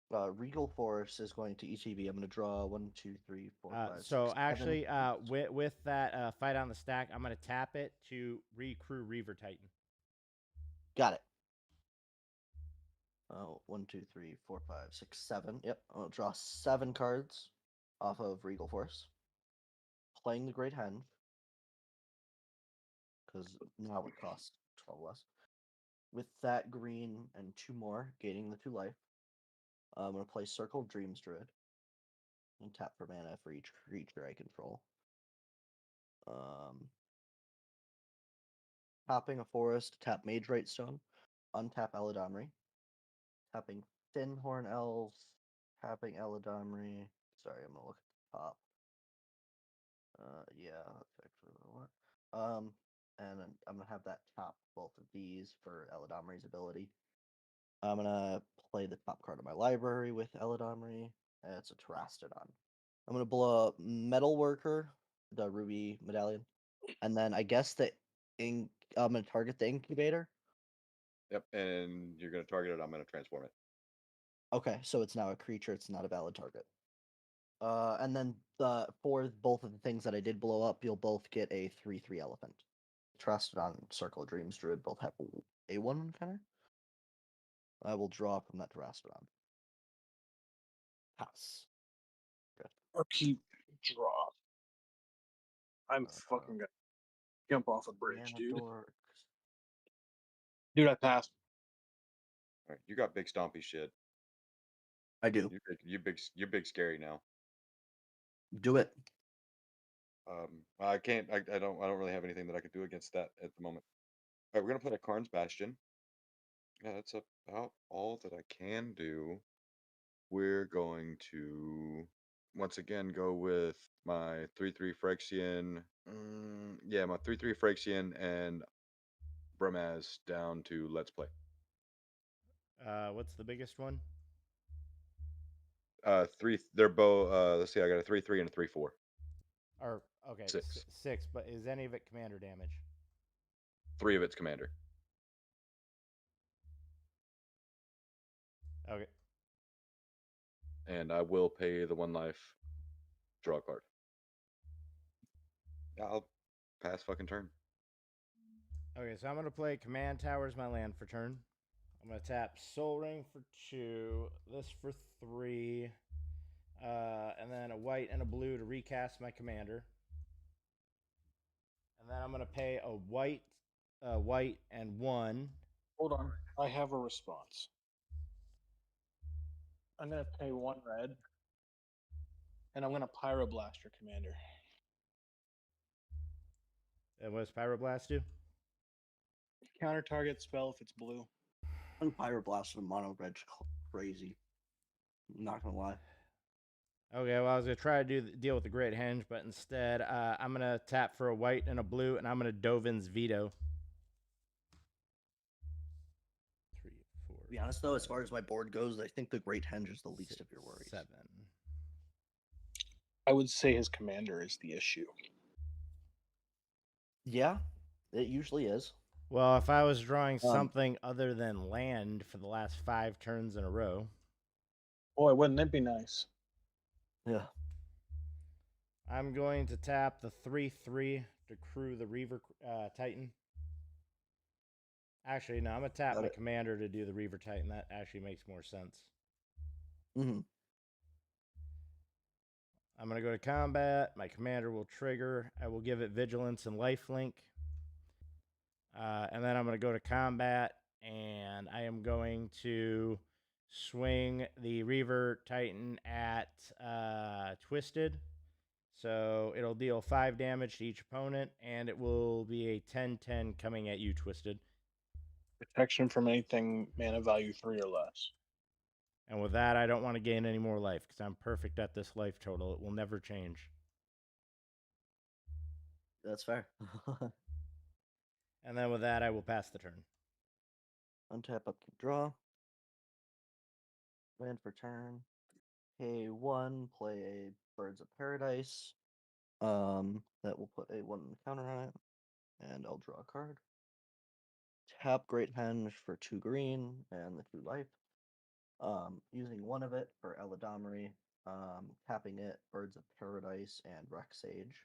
Regal Force is going to ETB. I'm going to draw 1, 2, 3, 4, 5. So 6, actually, 7. with that fight on the stack, I'm going to tap it to recrew Reaver Titan. Got it. 1, 2, 3, 4, 5, 6, 7. Yep. I'll draw 7 cards off of Regal Force. Playing the Great Henge. Because now it costs 12 less. With that green and 2 more, gaining the 2 life. I'm going to play Circle of Dreams Druid. And tap for mana for each creature I control. Tapping a forest, tap Mage Right Stone. Untap Eladamri. Tapping Thinhorn Elves. Tapping Eladamri. Sorry, I'm going to look at the top. Yeah, that's actually what I want. And then I'm going to have that tap both of these for Eladamri's ability. I'm going to play the top card of my library with Eladamri. It's a Terastodon. I'm going to blow up Metal Worker, the Ruby Medallion. And then I guess I'm going to target the Incubator. Yep, and you're going to target it. I'm going to transform it. Okay, so it's now a creature. It's not a valid target. And then for both of the things that I did blow up, you'll both get a 3/3 elephant. Terastodon and Circle of Dreams Druid both have a 1 counter. I will draw from that Terastodon. Pass. Good. Or keep draw. I'm fucking good. Jump off a bridge, Mana dude. dorks. Dude, I passed. All right, you got big stompy shit. I do. You're big scary now. Do it. I can't. I don't really have anything that I could do against that at the moment. All right, we're gonna play a Karn's Bastion. Yeah, that's about all that I can do. We're going to once again go with my 3/3 Phyrexian. Yeah, my 3/3 Phyrexian and Bramaz down to Let's Play. What's the biggest one? Three. They're both. Let's see. I got a 3/3 and a 3/4. Or okay, 6. 6. But is any of it commander damage? 3 of its commander. Okay. And I will pay the 1 life. Draw a card. Yeah, I'll pass fucking turn. Okay, so I'm gonna play Command Towers my land for turn. I'm gonna tap Soul Ring for 2, this for 3, and then a white and a blue to recast my commander. And then I'm gonna pay a white and 1. Hold on. I have a response. I'm gonna pay 1 red. And I'm gonna Pyroblast your commander. And what does Pyroblast do? Counter target spell if it's blue. Pyroblast with mono red's crazy. I'm not gonna lie. Okay, well I was gonna try to deal with the Great Henge, but instead I'm gonna tap for a white and a blue, and I'm gonna Dovin's Veto. 3, 4. To be honest though, as far as my board goes, I think the Great Henge is the least 6, of your worries. 7. I would say his commander is the issue. Yeah, it usually is. Well, if I was drawing something other than land for the last 5 turns in a row. Boy, wouldn't it be nice? Yeah. I'm going to tap the 3/3 to crew the Reaver Titan. Actually, no, I'm going to tap my commander to do the Reaver Titan. That actually makes more sense. Mm-hmm. I'm going to go to combat. My commander will trigger. I will give it Vigilance and Lifelink. And then I'm going to go to combat, and I am going to swing the Reaver Titan at Twisted. So it'll deal 5 damage to each opponent, and it will be a 10/10 coming at you, Twisted. Protection from anything mana value 3 or less. And with that, I don't want to gain any more life, because I'm perfect at this life total. It will never change. That's fair. And then with that, I will pass the turn. Untap, upkeep, draw. Land for turn. Pay 1, play a Birds of Paradise. That will put a 1 counter on it. And I'll draw a card. Tap Great Henge for 2 green and the 2 life. Using 1 of it for Eladamri. Tapping it, Birds of Paradise and Rex Sage.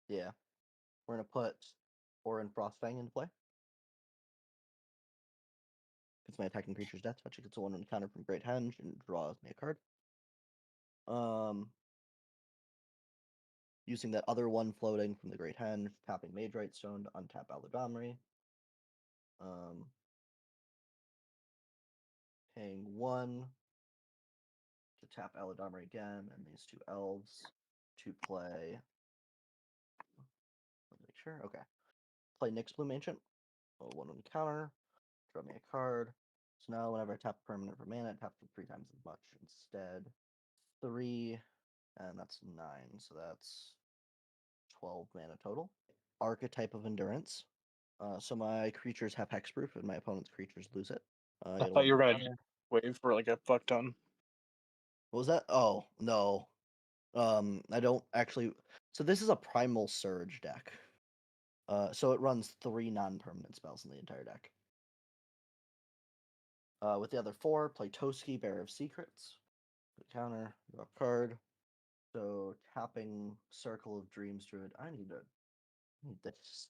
Yeah. We're gonna put Orin Frostfang into play. It's my attacking creature's death touch. It gets a 1 counter from Great Henge and draws me a card. Using that other 1 floating from the Great Henge, tapping Mage Right Stone to untap Eladamri. Paying 1 to tap Eladamri again, and these 2 elves to play. Let me make sure. Okay. Play Nyxbloom Ancient. 1 counter. Draw me a card. So now whenever I tap a permanent for mana, I tap for 3 times as much. Instead, 3, and that's 9. So that's 12 mana total. Archetype of Endurance. So my creatures have hexproof, and my opponent's creatures lose it. I thought you were gonna wave for like a fuck ton. What was that? Oh no, I don't actually. So this is a Primal Surge deck. So it runs 3 non-permanent spells in the entire deck. With the other 4, play Toski, Bearer of Secrets. Counter, draw a card. So tapping Circle of Dreams Druid. I need this.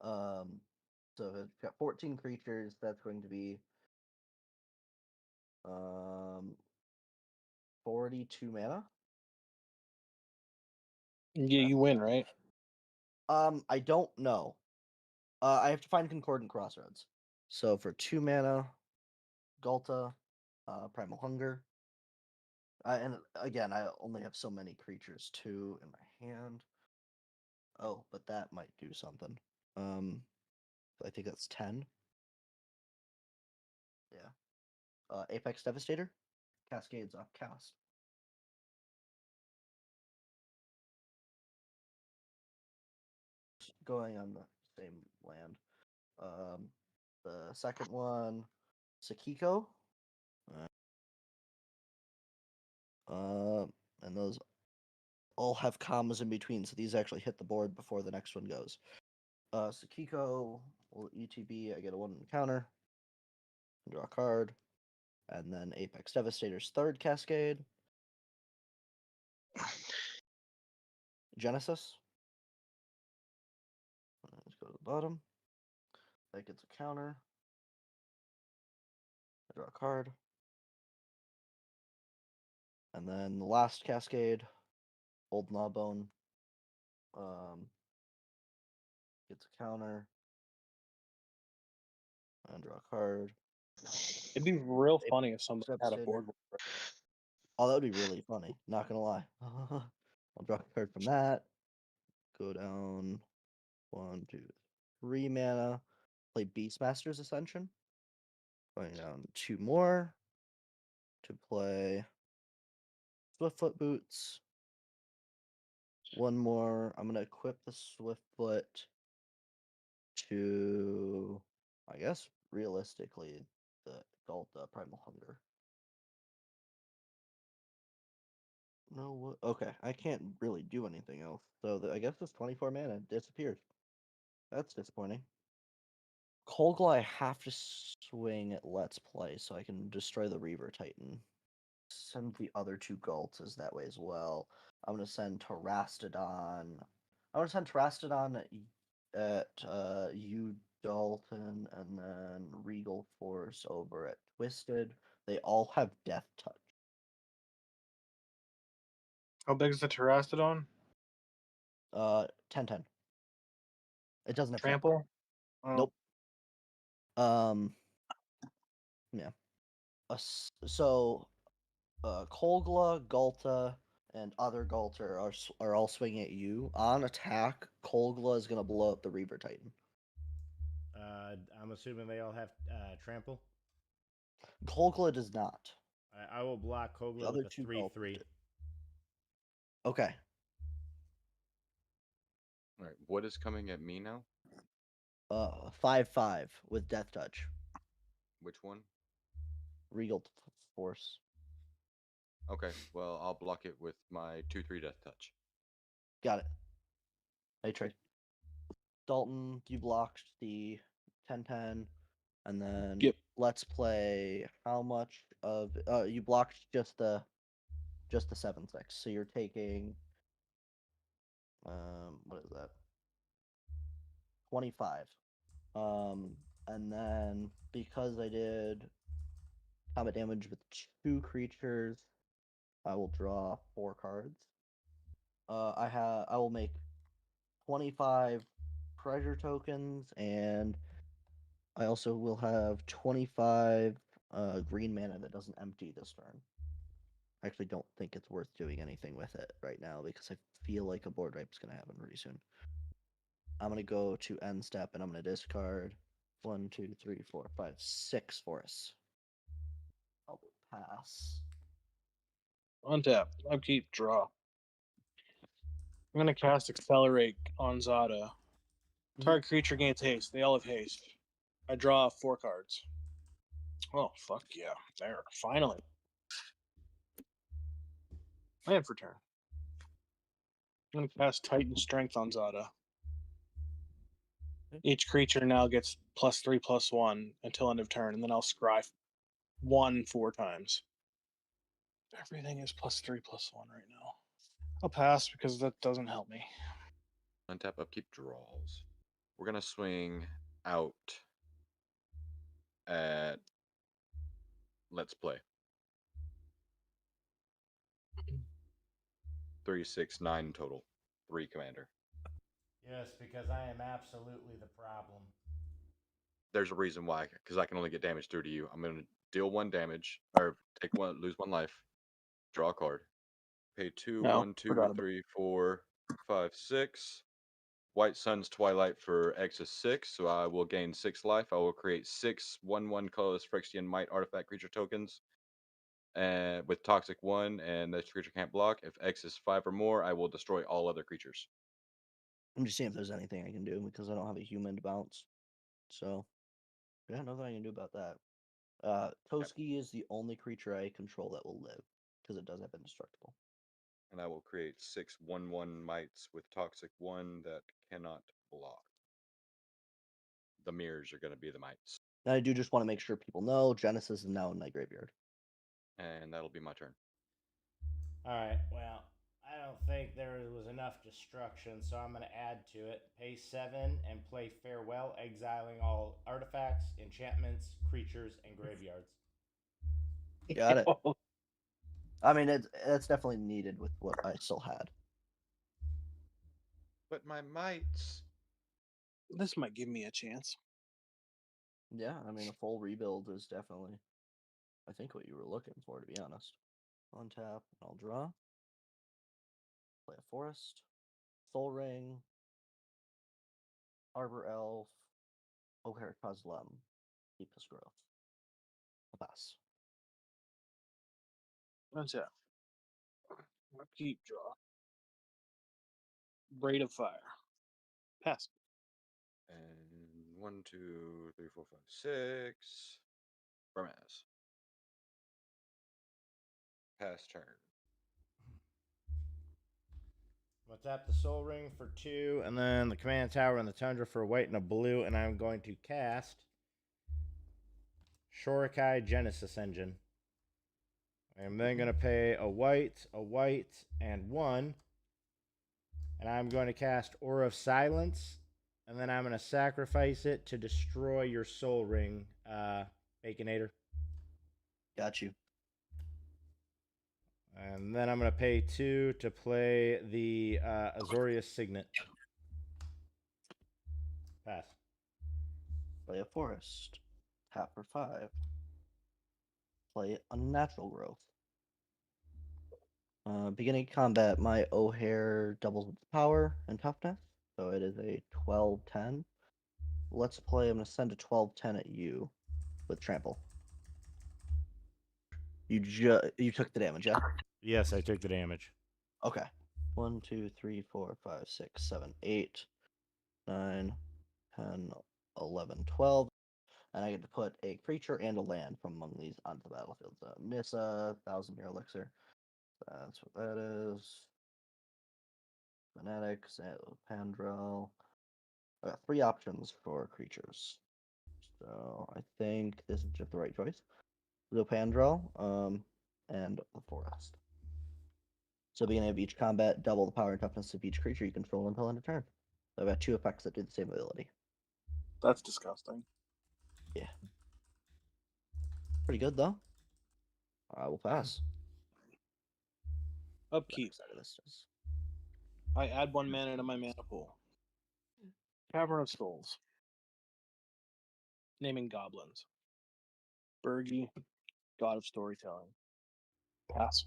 So if it's got 14 creatures, that's going to be 42 mana. Yeah, you win, right? I don't know. I have to find Concordant Crossroads. So for 2 mana, Galta, Primal Hunger. And again, I only have so many creatures too in my hand. Oh, but that might do something. I think that's 10. Yeah. Apex Devastator, Cascades off cast. Going on the same land. The second one, Sakiko. And those all have commas in between, so these actually hit the board before the next one goes. Sakiko will ETB. I get a 1 counter. Draw a card, and then Apex Devastator's third Cascade. Genesis. Let's go to the bottom. That gets a counter. I draw a card. And then the last Cascade, Old Gnawbone. Gets a counter. And draw a card. It'd be real funny if somebody had a board. Oh, that would be really funny. Not gonna lie. I'll draw a card from that. Go down 1, 2, 3 mana. Play Beastmaster's Ascension. Going down 2 more to play Swiftfoot Boots. 1 more. I'm gonna equip the Swiftfoot to, I guess, realistically, the Galta Primal Hunger. No, what? Okay, I can't really do anything else. So I guess this 24 mana disappears. That's disappointing. Kolgla, I have to swing at Let's Play so I can destroy the Reaver Titan. Send the other 2 Galtas that way as well. I'm gonna send Terastodon. I'm gonna send Terastodon at U Dalton, and then Regal Force over at Twisted. They all have Death Touch. How big is the Terastodon? 10/10. It doesn't have Trample? Oh. Nope. Yeah. So, Kolgla, Galta, and other Galta are all swinging at you. On attack, Kolgla is gonna blow up the Reaver Titan. I'm assuming they all have trample. Kolgla does not. I will block The Kogla other with a 2 Galta 3/3. do. Okay. All right, what is coming at me now? 5/5 with Death Touch. Which one? Regal Force. Okay, well, I'll block it with my 2/3 Death Touch. Got it. Hey, Trey. Dalton, you blocked the 10/10, and then Let's Play. How much of you blocked just the 7/6? So you're taking what is that? 25. And then because I did combat damage with 2 creatures, I will draw 4 cards. I will make 25 treasure tokens, and I also will have 25 green mana that doesn't empty this turn. I actually don't think it's worth doing anything with it right now because I feel like a board wipe is going to happen pretty soon. I'm going to go to end step, and I'm going to discard 1, 2, 3, 4, 5, 6 forests. I'll pass. Untap. Upkeep. Draw. I'm gonna cast Accelerate on Zada. Target creature gains haste. They all have haste. I draw 4 cards. Oh, fuck yeah. There. Finally. Land for turn. I'm gonna cast Titan Strength on Zada. Each creature now gets +3/+1 until end of turn, and then I'll scry 1 4 times. Everything is +3/+1 right now. I'll pass because that doesn't help me. Untap, upkeep, draws. We're gonna swing out at Let's Play. 3, 6, 9 total. 3, Commander. Yes, because I am absolutely the problem. There's a reason why, because I can only get damage through to you. I'm going to deal 1 damage, or lose 1 life, draw a card, pay 2, No, 1, 2, forgot about 3, 4, 5, 6. White Sun's Twilight for X is 6, so I will gain 6 life. I will create 6 1/1 colorless Phyrexian Might artifact creature tokens, and with Toxic 1, and this creature can't block. If X is 5 or more, I will destroy all other creatures. I'm just seeing if there's anything I can do because I don't have a human to bounce. So, yeah, nothing I can do about that. Toski is the only creature I control that will live because it does have indestructible. And I will create 6 1/1 Mights with Toxic 1 that cannot block. The mirrors are going to be the Mights. And I do just want to make sure people know Genesis is now in my graveyard. And that'll be my turn. Alright, well, I don't think there was enough destruction, so I'm going to add to it. Pay 7 and play Farewell, exiling all artifacts, enchantments, creatures, and graveyards. Got it. I mean, that's definitely needed with what I still had. But my Mights. This might give me a chance. Yeah, I mean, a full rebuild is definitely, I think, what you were looking for, to be honest. Untap, I'll draw. Play a Forest. Soul Ring. Arbor Elf. O'Hare Kozlem. Deepest Growth. I'll pass. Untap. Keep draw. Braid of Fire. Pass. And 1, 2, 3, 4, 5, 6. Burmass. Pass turn. I'll tap the Soul Ring for 2, and then the Command Tower and the Tundra for a white and a blue, and I'm going to cast Shorikai Genesis Engine. I'm then going to pay a white, and 1. And I'm going to cast Aura of Silence, and then I'm going to sacrifice it to destroy your Soul Ring, Baconator. Got you. And then I'm going to pay 2 to play the Azorius Signet. Pass. Play a Forest. Tap for 5. Play Unnatural Growth. Beginning combat, my O'Hare doubles its power and toughness, so it is a 12-10. Let's play. I'm going to send a 12-10 at you with trample. You took the damage, yeah? Yes, I took the damage. Okay. 1, 2, 3, 4, 5, 6, 7, 8, 9, 10, 11, 12. And I get to put a creature and a land from among these onto the battlefield. So Nissa, 1,000-year elixir. That's what that is. Fanatics, Pandrel. I got 3 options for creatures. So I think this is just the right choice. Pandrel, and the Forest. So beginning of each combat, double the power and toughness of each creature you control until end of turn. So I've got 2 effects that do the same ability. That's disgusting. Yeah. Pretty good, though. I will pass. Upkeep. I add 1 mana to my mana pool. Cavern of Skulls. Naming goblins. Bergi, God of Storytelling. Pass.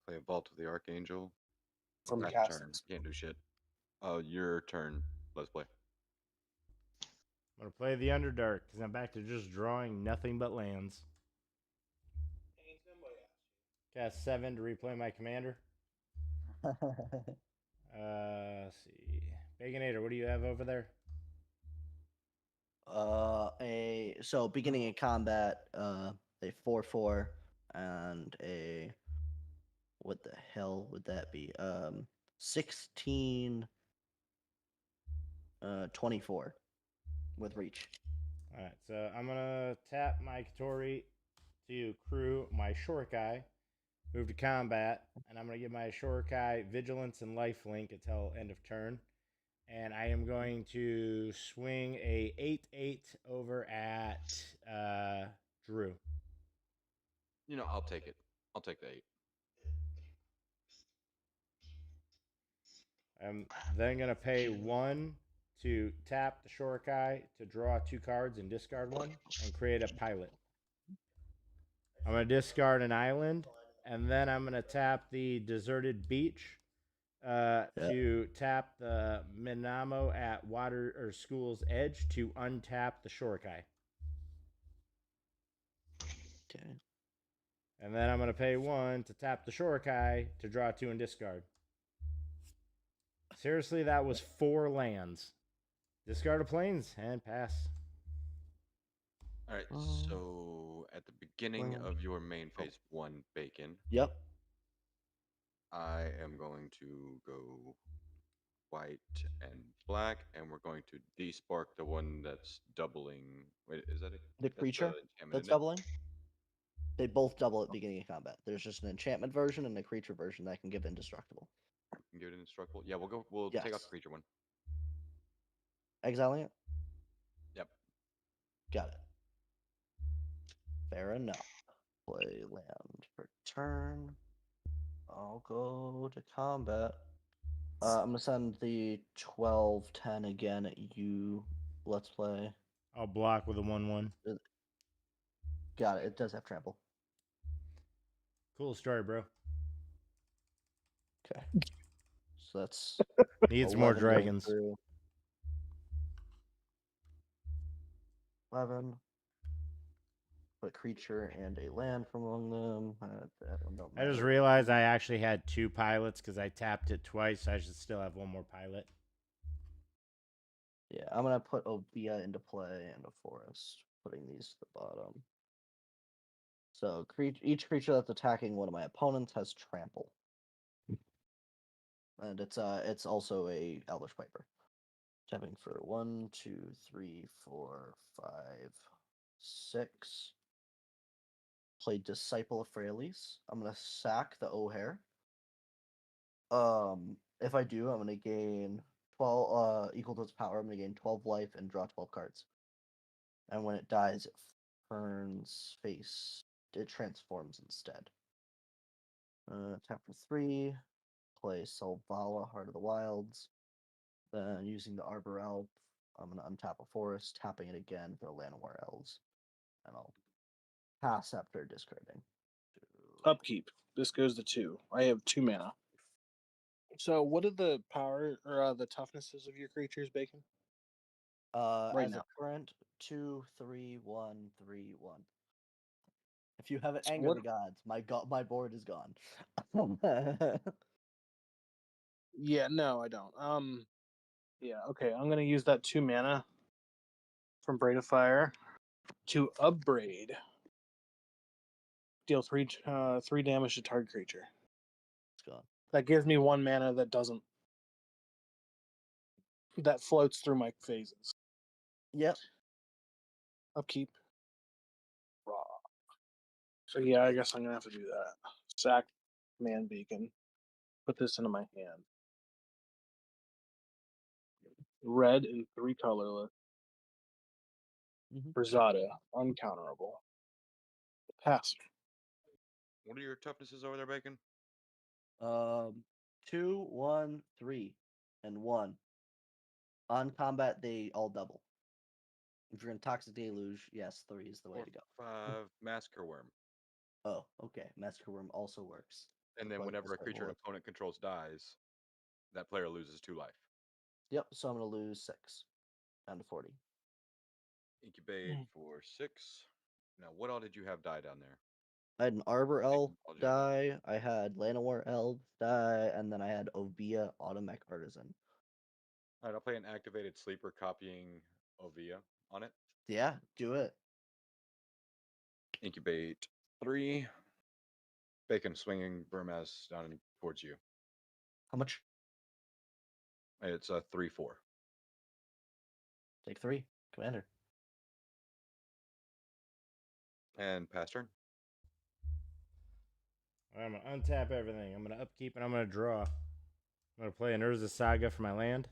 Play a Vault of the Archangel. From Pass castles. turn. Can't do shit. Your turn. Let's play. I'm going to play the Underdark, because I'm back to just drawing nothing but lands. Cast 7 to replay my commander. Let's see. Baconator, what do you have over there? So beginning of combat, a 4/4 and a, what the hell would that be? 16 24 with reach. Alright, so I'm gonna tap my Katori to crew my Shorikai, move to combat, and I'm gonna give my Shorikai Vigilance and Lifelink until end of turn. And I am going to swing a 8/8 over at Drew. I'll take it. I'll take the 8. I'm then gonna pay 1 to tap the Shorikai to draw 2 cards and discard 1 and create a pilot. I'm gonna discard an island, and then I'm gonna tap the Deserted Beach to tap the Minamo at Water or School's Edge to untap the Shorikai. Okay. And then I'm gonna pay 1 to tap the Shorikai to draw 2 and discard. Seriously, that was 4 lands. Discard of planes and pass. All right, so at the beginning of your main phase 1, Bacon. Yep. I am going to go white and black, and we're going to despark the one that's doubling. Wait, is that the creature that's doubling? They both double at the beginning of combat. There's just an enchantment version and a creature version that can give indestructible. Can give it indestructible. Yeah, we'll take out the creature one. Exiling it? Yep. Got it. Fair enough. Play land for turn. I'll go to combat. I'm gonna send the 12-10 again at you. Let's play. I'll block with a 1/1. Got it. It does have trample. Cool story, bro. Okay. So that's needs more dragons. 11. Put a creature and a land from among them. I just realized I actually had 2 pilots because I tapped it twice. So I should still have 1 more pilot. Yeah, I'm gonna put Obia into play and a forest, putting these to the bottom. So each creature that's attacking one of my opponents has trample, and it's also a Elvish Piper. Tapping for 1, 2, 3, 4, 5, 6. Play Disciple of Freyalise. I'm gonna sack the O'Hare. If I do, I'm gonna gain 12 equal to its power. I'm gonna gain 12 life and draw 12 cards. And when it dies, it turns face. It transforms instead. Tap for 3. Play Selvala, Heart of the Wilds. Then using the Arbor Elf, I'm gonna untap a forest, tapping it again for Llanowar Elves, and I'll pass after discarding. Upkeep. This goes to 2. I have 2 mana. So, what are the power or the toughnesses of your creatures, Bacon? Right now. a current 2, 3, 1, 3, 1. If you haven't So Anger what- the Gods, my board is gone. Yeah, no, I don't. Yeah, okay. I'm gonna use that 2 mana from Braid of Fire to upbraid. Deal 3 damage to target creature. It's gone. That gives me 1 mana that floats through my phases. Yep. Upkeep. Raw. So yeah, I guess I'm gonna have to do that. Sack Man Beacon. Put this into my hand. Red and 3 colorless. Brazada, uncounterable. Pass. What are your toughnesses over there, Bacon? 2, 1, 3, and 1. On combat, they all double. If you're in Toxic Deluge, yes, 3 is the way to go. 5 Massacre Worm. Oh, okay. Massacre Worm also works. And then But whenever a it's creature an double. opponent controls dies, that player loses 2 life. Yep, so I'm gonna lose 6. Down to 40. Incubate for 6. Now, what all did you have die down there? I had an Arbor Elf die, I had Llanowar Elf die, and then I had Ovia Automech Artisan. All right, I'll play an activated sleeper copying Ovia on it. Yeah, do it. Incubate 3. Bacon swinging Burmaz down towards you. How much? It's a 3/4. Take 3. Commander. And pass turn. I'm gonna untap everything. I'm gonna upkeep and I'm gonna draw. I'm gonna play an Urza Saga for my land.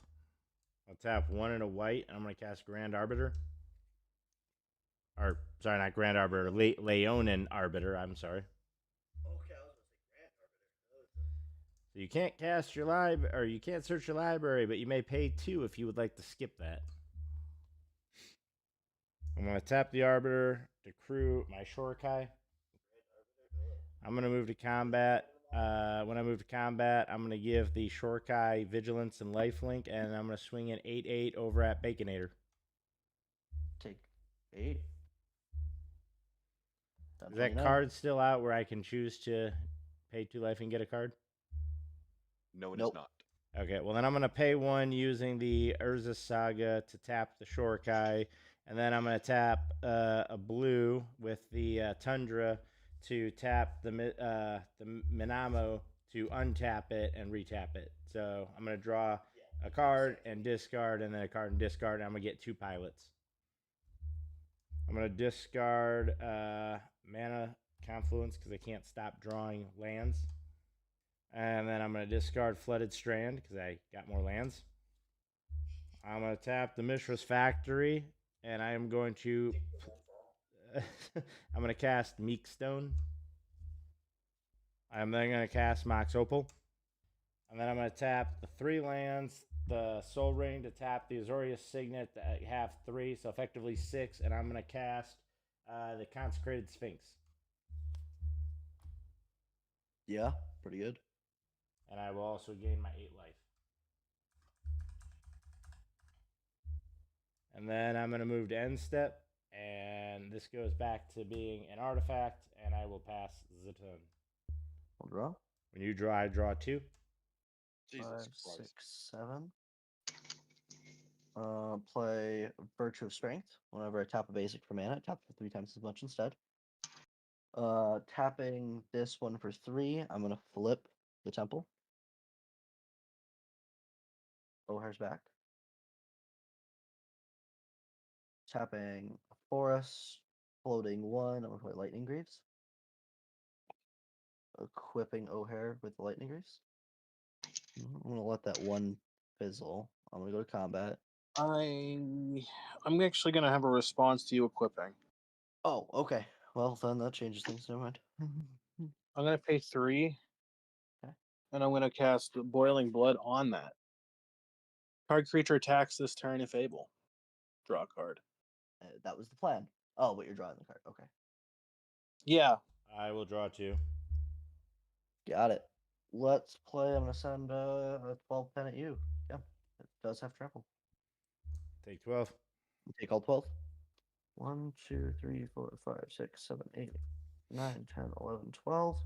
I'll tap 1 and a white. And I'm gonna cast Grand Arbiter. Or sorry, not Grand Arbiter. Leonin Arbiter. I'm sorry. So you can't cast your library, or you can't search your library, but you may pay 2 if you would like to skip that. I'm going to tap the Arbiter to crew my Shorikai. I'm going to move to combat. When I move to combat, I'm going to give the Shorikai Vigilance and Lifelink, and I'm going to swing an 8/8 over at Baconator. Take 8. Is that card still out where I can choose to pay 2 life and get a card? No, it Nope. is not. Okay, well then I'm going to pay 1 using the Urza Saga to tap the Shorikai, and then I'm going to tap a blue with the Tundra to tap the Minamo to untap it and retap it. So I'm going to draw a card and discard, and then a card and discard, and I'm going to get 2 pilots. I'm going to discard Mana Confluence because I can't stop drawing lands. And then I'm going to discard Flooded Strand because I got more lands. I'm going to tap the Mishra's Factory, and I am going to... I'm going to cast Meek Stone. I'm then going to cast Mox Opal. And then I'm going to tap the 3 lands, the Soul Ring to tap the Azorius Signet that have 3, so effectively 6. And I'm going to cast the Consecrated Sphinx. Yeah, pretty good. And I will also gain my 8 life. And then I'm going to move to end step. And this goes back to being an artifact. And I will pass the turn. I'll draw. When you draw, I draw 2. Jesus 5, Christ. 6, 7. Play Virtue of Strength. Whenever I tap a basic for mana, tap for 3 times as much instead. Tapping this one for 3, I'm going to flip the Temple. O'Hare's back. Tapping a Forest, floating 1, I'm going to play Lightning Greaves. Equipping O'Hare with the Lightning Greaves. I'm going to let that 1 fizzle. I'm going to go to combat. I'm actually going to have a response to you equipping. Oh, okay. Well, then that changes things. Never mind. I'm going to pay 3. Okay. And I'm going to cast Boiling Blood on that. Target creature attacks this turn if able. Draw a card. That was the plan. Oh, but you're drawing the card. Okay. Yeah. I will draw 2. Got it. Let's play. I'm going to send a 12 pen at you. Yeah. It does have trample. Take 12. Take all 12. 1, 2, 3, 4, 5, 6, 7, 8, 9, 10, 11, 12.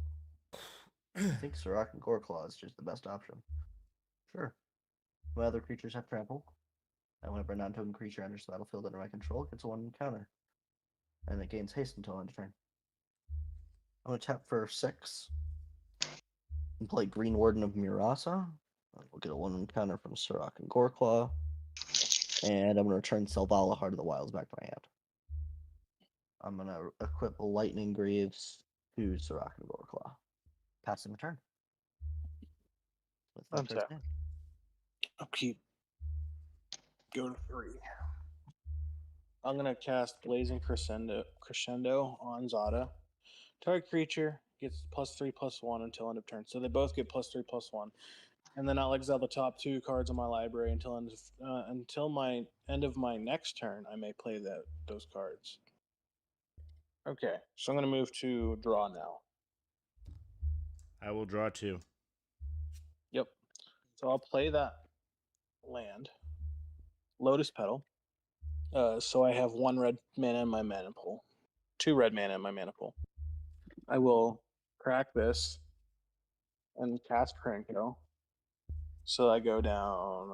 I think Sirach and Goreclaw is just the best option. Sure. My other creatures have trample. And whenever a non-token creature enters the battlefield under my control, it gets 1 counter. And it gains haste until end of turn. I'm going to tap for 6. And play Green Warden of Murasa. We'll get a 1 counter from Sirach and Goreclaw. And I'm going to return Selvala, Heart of the Wilds, back to my hand. I'm going to equip Lightning Greaves to Sirach and Goreclaw. Passing the turn. With that Untap. turn. Upkeep. Go to 3. I'm going to cast Blazing Crescendo on Zada. Target creature gets +3/+1 until end of turn. So they both get +3/+1. And then I'll exile the top 2 cards on my library until my end of my next turn. I may play those cards. Okay, so I'm going to move to draw now. I will draw 2. Yep. So I'll play that land. Lotus Petal. So I have 1 red mana in my mana pool. 2 red mana in my mana pool. I will crack this and cast Krenko. So I go down.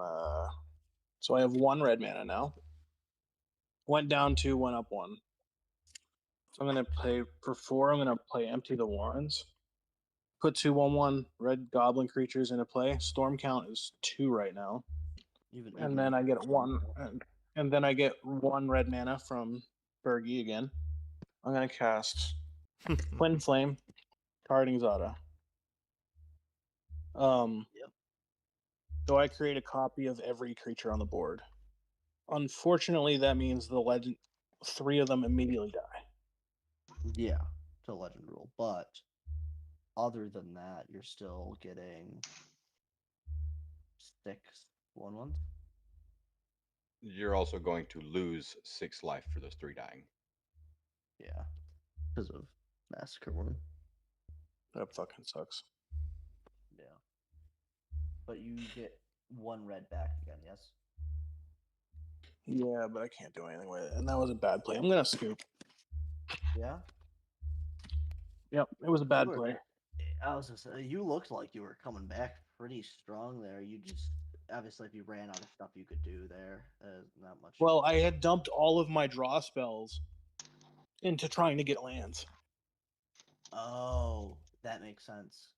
So I have 1 red mana now. Went down 2, went up 1. So I'm going to play for 4. I'm going to play Empty the Warrens. Put 2 1/1 red goblin creatures into play. Storm count is 2 right now. And then I get 1. And then I get 1 red mana from Bergie again. I'm going to cast Twin Flame, targeting Zada. So I create a copy of every creature on the board. Unfortunately, that means the legend 3 of them immediately die. Yeah, to legend rule, but other than that, you're still getting 6 1/1s. You're also going to lose 6 life for those 3 dying. Yeah, because of Massacre Woman. That fucking sucks. Yeah. But you get 1 red back again, yes? Yeah, but I can't do anything with it, and that was a bad play. I'm gonna scoop. Yeah? Yep, it was a bad You were- play. I was gonna say, you looked like you were coming back pretty strong there. You just, obviously, if you ran out of stuff you could do there, not much. Well, I had dumped all of my draw spells into trying to get lands. Oh, that makes sense.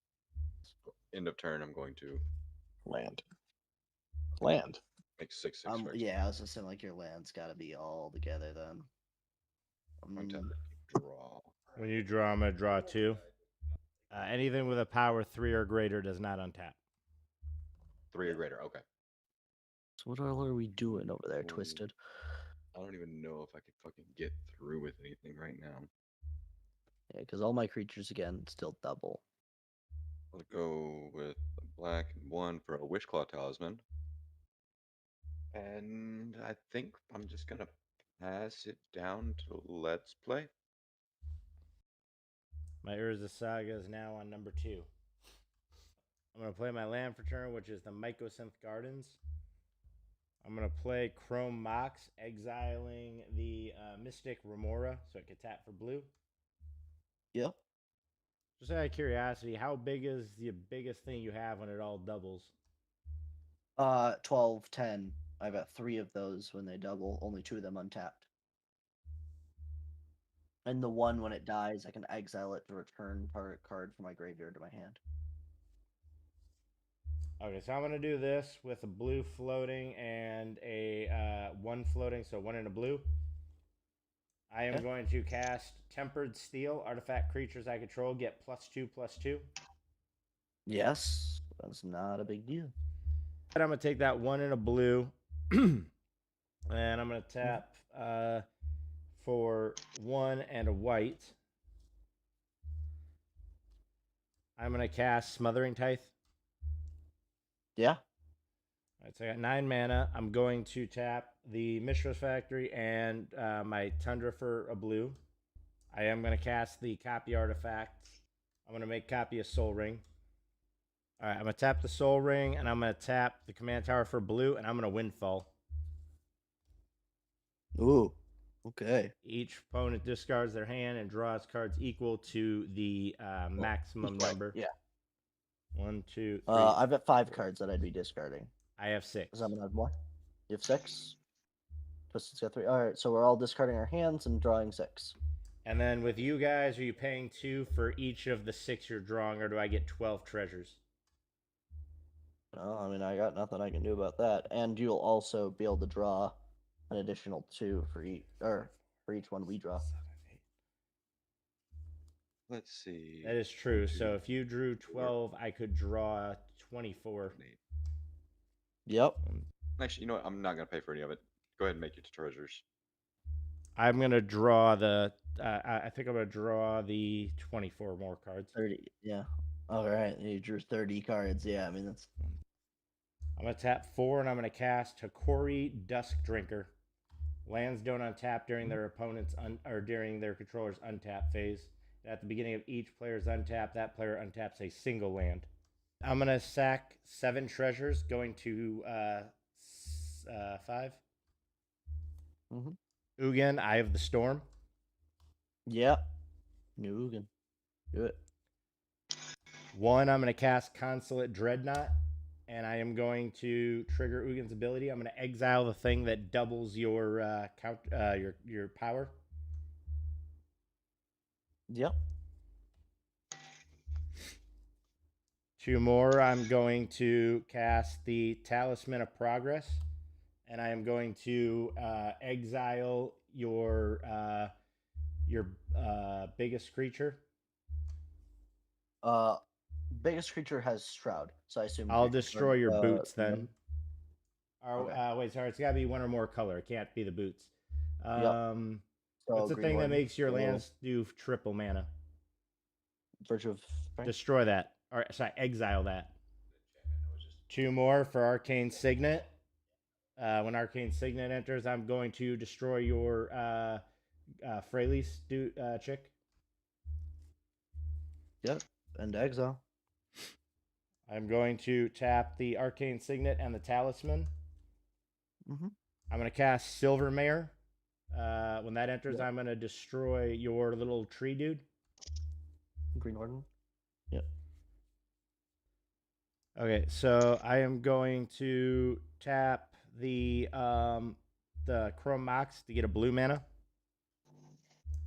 End of turn, I'm going to Land. make 6 6 strikes. Yeah, I was just saying, like, your land's got to be all together then. Draw. When you draw, I'm going to draw 2. Anything with a power 3 or greater does not untap. 3 or greater, okay. So what all are we doing over there, Twisted? I don't even know if I could fucking get through with anything right now. Yeah, because all my creatures, again, still double. I'll go with a black and 1 for a Wishclaw Talisman. And I think I'm just going to pass it down to Let's Play. My Urza Saga is now on number 2. I'm going to play my land for turn, which is the Mycosynth Gardens. I'm going to play Chrome Mox, exiling the Mystic Remora, so it can tap for blue. Yep. Just out of curiosity, how big is the biggest thing you have when it all doubles? 12, 10. I've got 3 of those when they double, only 2 of them untapped. And the one, when it dies, I can exile it to return target card from my graveyard to my hand. Okay, so I'm going to do this with a blue floating and a 1 floating, so 1 and a blue. I am going to cast Tempered Steel. Artifact creatures I control get +2/+2. Yes, that's not a big deal. And I'm going to take that 1 and a blue, and I'm going to tap for 1 and a white. I'm going to cast Smothering Tithe. Yeah. All right, so I got 9 mana. I'm going to tap the Mishra's Factory and my Tundra for a blue. I am going to cast the Copy Artifact. I'm going to make copy a Soul Ring. All right, I'm going to tap the Soul Ring, and I'm going to tap the Command Tower for blue, and I'm going to Windfall. Ooh, okay. Each opponent discards their hand and draws cards equal to the maximum number. Yeah. 1, 2, 3. I've got 5 cards that I'd be discarding. I have 6. Does someone have more? You have 6? Twisted's got 3. All right, so we're all discarding our hands and drawing 6. And then with you guys, are you paying 2 for each of the 6 you're drawing, or do I get 12 treasures? Well, I mean, I got nothing I can do about that. And you'll also be able to draw an additional 2 for each one we draw. Let's see. That is true. So if you drew 12, I could draw 24. Yep. Actually, you know what? I'm not going to pay for any of it. Go ahead and make it to treasures. I'm going to draw the... I think I'm going to draw the 24 more cards. 30, yeah. All right, you drew 30 cards. Yeah, I mean, that's... I'm going to tap 4, and I'm going to cast Hikori Dusk Drinker. Lands don't untap during their opponent's or during their controller's untap phase. At the beginning of each player's untap, that player untaps a single land. I'm going to sack 7 treasures, going to 5. Mm-hmm. Ugin, Eye of the Storm. Yep. New Ugin. Do it. 1, I'm going to cast Consulate Dreadnought, and I am going to trigger Ugin's ability. I'm going to exile the thing that doubles your your power. Yep. 2 more. I'm going to cast the Talisman of Progress, and I am going to exile your biggest creature. Biggest creature has Shroud, so I assume I'll destroy your boots then. Yep. Or Okay. wait, sorry, it's got to be 1 or more color. It can't be the boots. So What's the green thing that one, makes your yellow. lands do triple mana? Virtue of destroy that. Or sorry, exile that. 2 more for Arcane Signet. When Arcane Signet enters, I'm going to destroy your Freylease chick. Yep, and exile. I'm going to tap the Arcane Signet and the Talisman. Mm-hmm. I'm going to cast Silvermare. When that enters, I'm going to destroy your little tree dude. Green Warden. Yep. Okay, so I am going to tap the Chrome Mox to get a blue mana.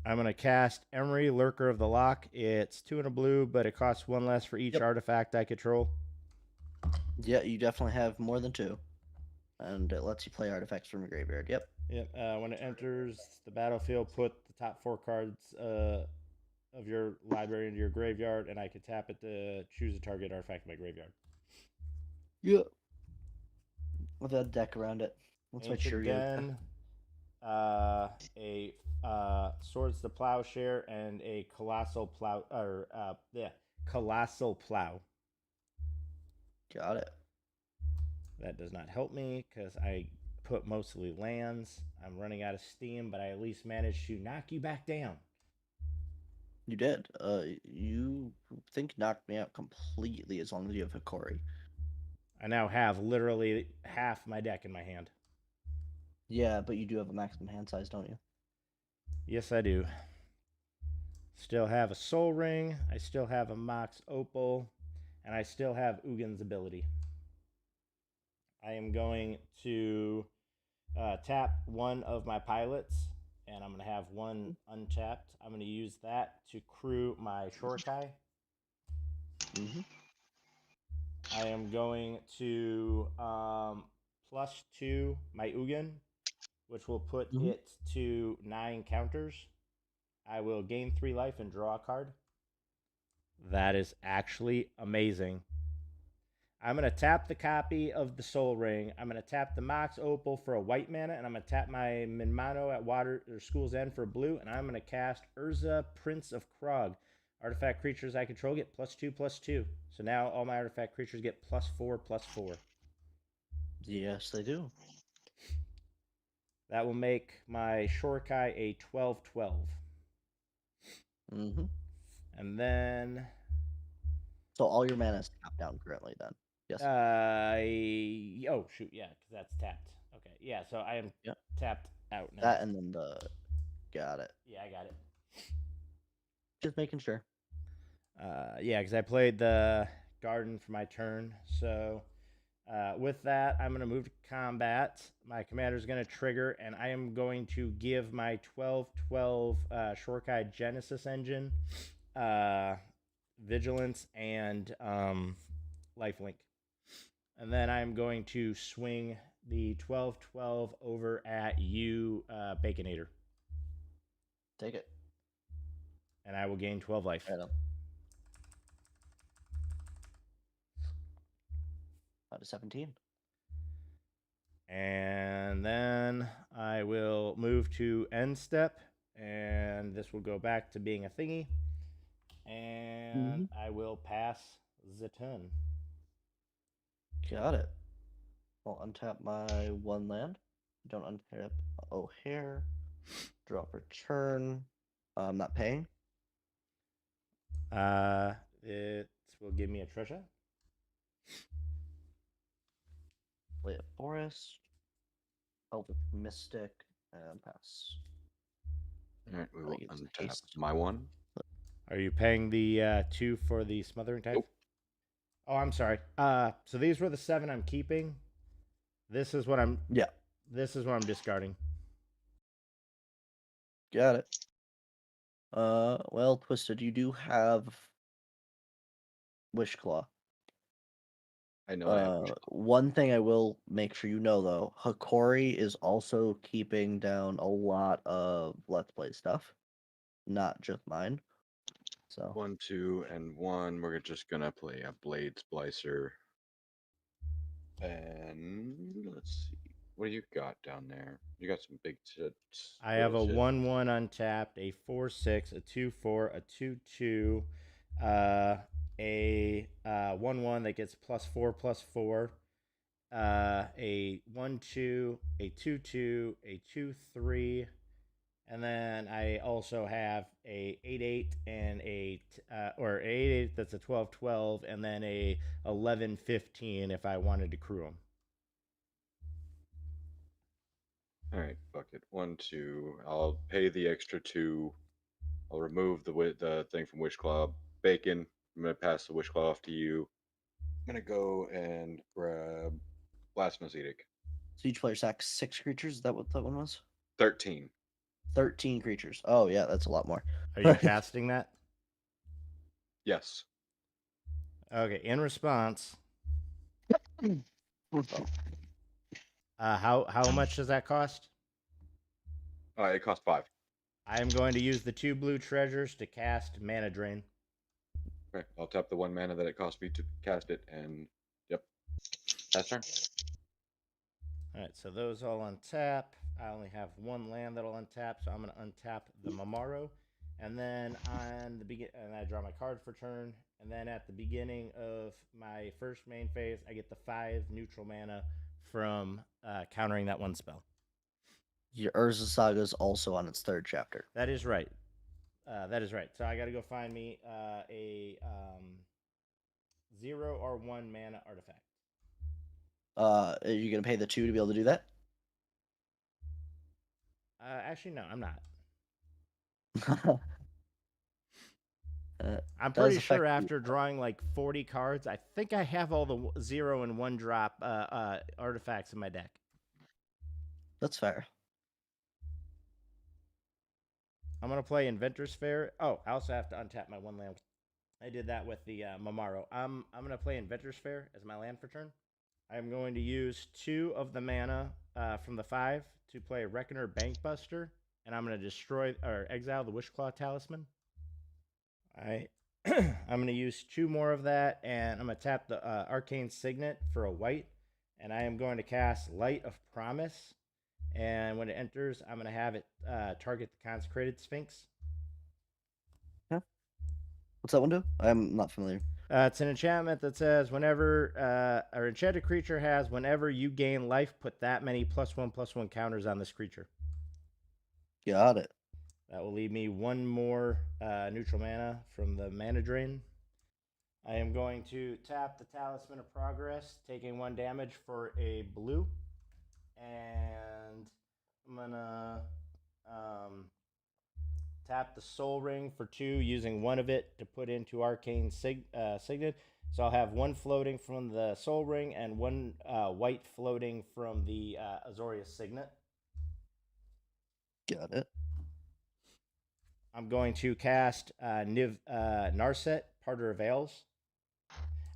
I'm going to cast Emery, Lurker of the Lock. It's 2 and a blue, but it costs 1 less for each artifact I control. Yeah, you definitely have more than 2. And it lets you play artifacts from your graveyard. Yep. Yep. When it enters the battlefield, put the top 4 cards of your library into your graveyard, and I can tap it to choose a target artifact in my graveyard. Yep. With a deck around it. Let's make sure Den, a Swords to Plowshare, and a Colossal Plow, Colossal Plow. Got it. That does not help me because I put mostly lands. I'm running out of steam, but I at least managed to knock you back down. You did. You think knocked me out completely as long as you have Hikori. I now have literally half my deck in my hand. Yeah, but you do have a maximum hand size, don't you? Yes, I do. Still have a Soul Ring. I still have a Mox Opal. And I still have Ugin's ability. I am going to tap one of my pilots. And I'm going to have one untapped. I'm going to use that to crew my Shorkai. Mm-hmm. I am going to +2 my Ugin, which will put it to 9 counters. I will gain 3 life and draw a card. That is actually amazing. I'm going to tap the copy of the Soul Ring. I'm going to tap the Mox Opal for a white mana, and I'm going to tap my Minmano at Water or School's End for blue, and I'm going to cast Urza, Prince of Krog. Artifact creatures I control get +2/+2. So now all my artifact creatures get +4/+4. Yes, they do. That will make my Shorkai a 12/12. Mm-hmm. And then... So all your mana is tapped down currently then? Yes. Oh, shoot, yeah, because that's tapped. Okay, yeah, so I am tapped out now. That and then the... Got it. Yeah, I got it. Just making sure. Yeah, because I played the Garden for my turn. So with that, I'm going to move to combat. My commander is going to trigger, and I am going to give my 12/12 Shorkai Genesis Engine Vigilance and Lifelink. And then I'm going to swing the 12/12 over at you, Baconator. Take it. And I will gain 12 life. Right on. Out of 17. And then I will move to end step, and this will go back to being a thingy. And I will pass the turn. Got it. I'll untap my 1 land. Don't untap O'Hare. Draw for turn. I'm not paying. It will give me a treasure. Play a forest. Elvish Mystic and pass. Alright, we will use untap haste. my 1. Are you paying the 2 for the smothering type? Nope. Oh, I'm sorry. So these were the 7 I'm keeping. This is what I'm. Yeah. This is what I'm discarding. Got it. Well, Twisted, you do have Wishclaw. I know I have Wishclaw. One thing I will make sure you know, though, Hikori is also keeping down a lot of Let's Play stuff, not just mine. So 1, 2, and 1. We're just gonna play a Blade Splicer. And let's see. What do you got down there? You got some big tits. I have a 1/1 untapped, a 4/6, a 2/4, a 2/2, a 1/1 that gets +4/+4, a 1/2, a 2/2, a 2/3, and then I also have a 8/8 and or 8/8 that's a 12/12, and then a 11/15 if I wanted to crew them. All right, fuck it. 1, 2. I'll pay the extra 2. I'll remove the thing from Wish Claw. Bacon. I'm gonna pass the Wish Claw off to you. I'm gonna go and grab Blasphemous Edict. So each player sacks 6 creatures. Is that what that one was? 13. 13 creatures. Oh yeah, that's a lot more. Are you casting that? Yes. Okay. In response, Oh. how much does that cost? It costs 5. I am going to use the 2 blue treasures to cast Mana Drain. Okay, I'll tap the 1 mana that it cost me to cast it, and yep, that's turn. All right, so those all untap. I only have 1 land that'll untap, so I'm going to untap the Mamaro, and then and I draw my card for turn, and then at the beginning of my first main phase, I get the 5 neutral mana from countering that 1 spell. Your Urza Saga is also on its 3rd chapter. That is right. That is right. So I got to go find me a 0 or 1 mana artifact. Are you gonna pay the 2 to be able to do that? Actually, no, I'm not. Uh, I'm does pretty sure affect you. after drawing like 40 cards, I think I have all the 0 and 1 drop artifacts in my deck. That's fair. I'm going to play Inventor's Fair. Oh, I also have to untap my 1 land. I did that with the Mamaro. I'm going to play Inventor's Fair as my land for turn. I'm going to use 2 of the mana from the 5 to play Reckoner Bankbuster, and I'm going to destroy or exile the Wishclaw Talisman. I'm going to use 2 more of that, and I'm going to tap the Arcane Signet for a white, and I am going to cast Light of Promise, and when it enters, I'm going to have it target the Consecrated Sphinx. Yeah. What's that one do? I'm not familiar. It's an enchantment that says whenever an enchanted creature has, whenever you gain life, put that many +1/+1 counters on this creature. Got it. That will leave me 1 more neutral mana from the Mana Drain. I am going to tap the Talisman of Progress, taking 1 damage for a blue. And I'm going to tap the Soul Ring for 2, using 1 of it to put into Arcane Signet. So I'll have 1 floating from the Soul Ring and 1 white floating from the Azorius Signet. Got it. I'm going to cast Narset, Parter of Veils.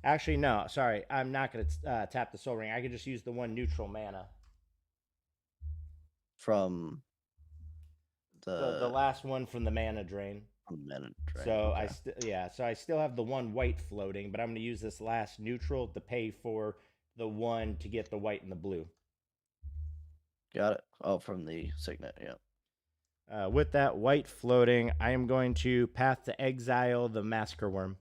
Actually, no, sorry. I'm not going to tap the Soul Ring. I can just use the 1 neutral mana. From the last one from the Mana Drain. Mana Drain. So okay. So I still have the 1 white floating, but I'm going to use this last neutral to pay for the 1 to get the white and the blue. Got it. Oh, from the Signet, yeah. With that white floating, I am going to Path to Exile the Massacre Worm.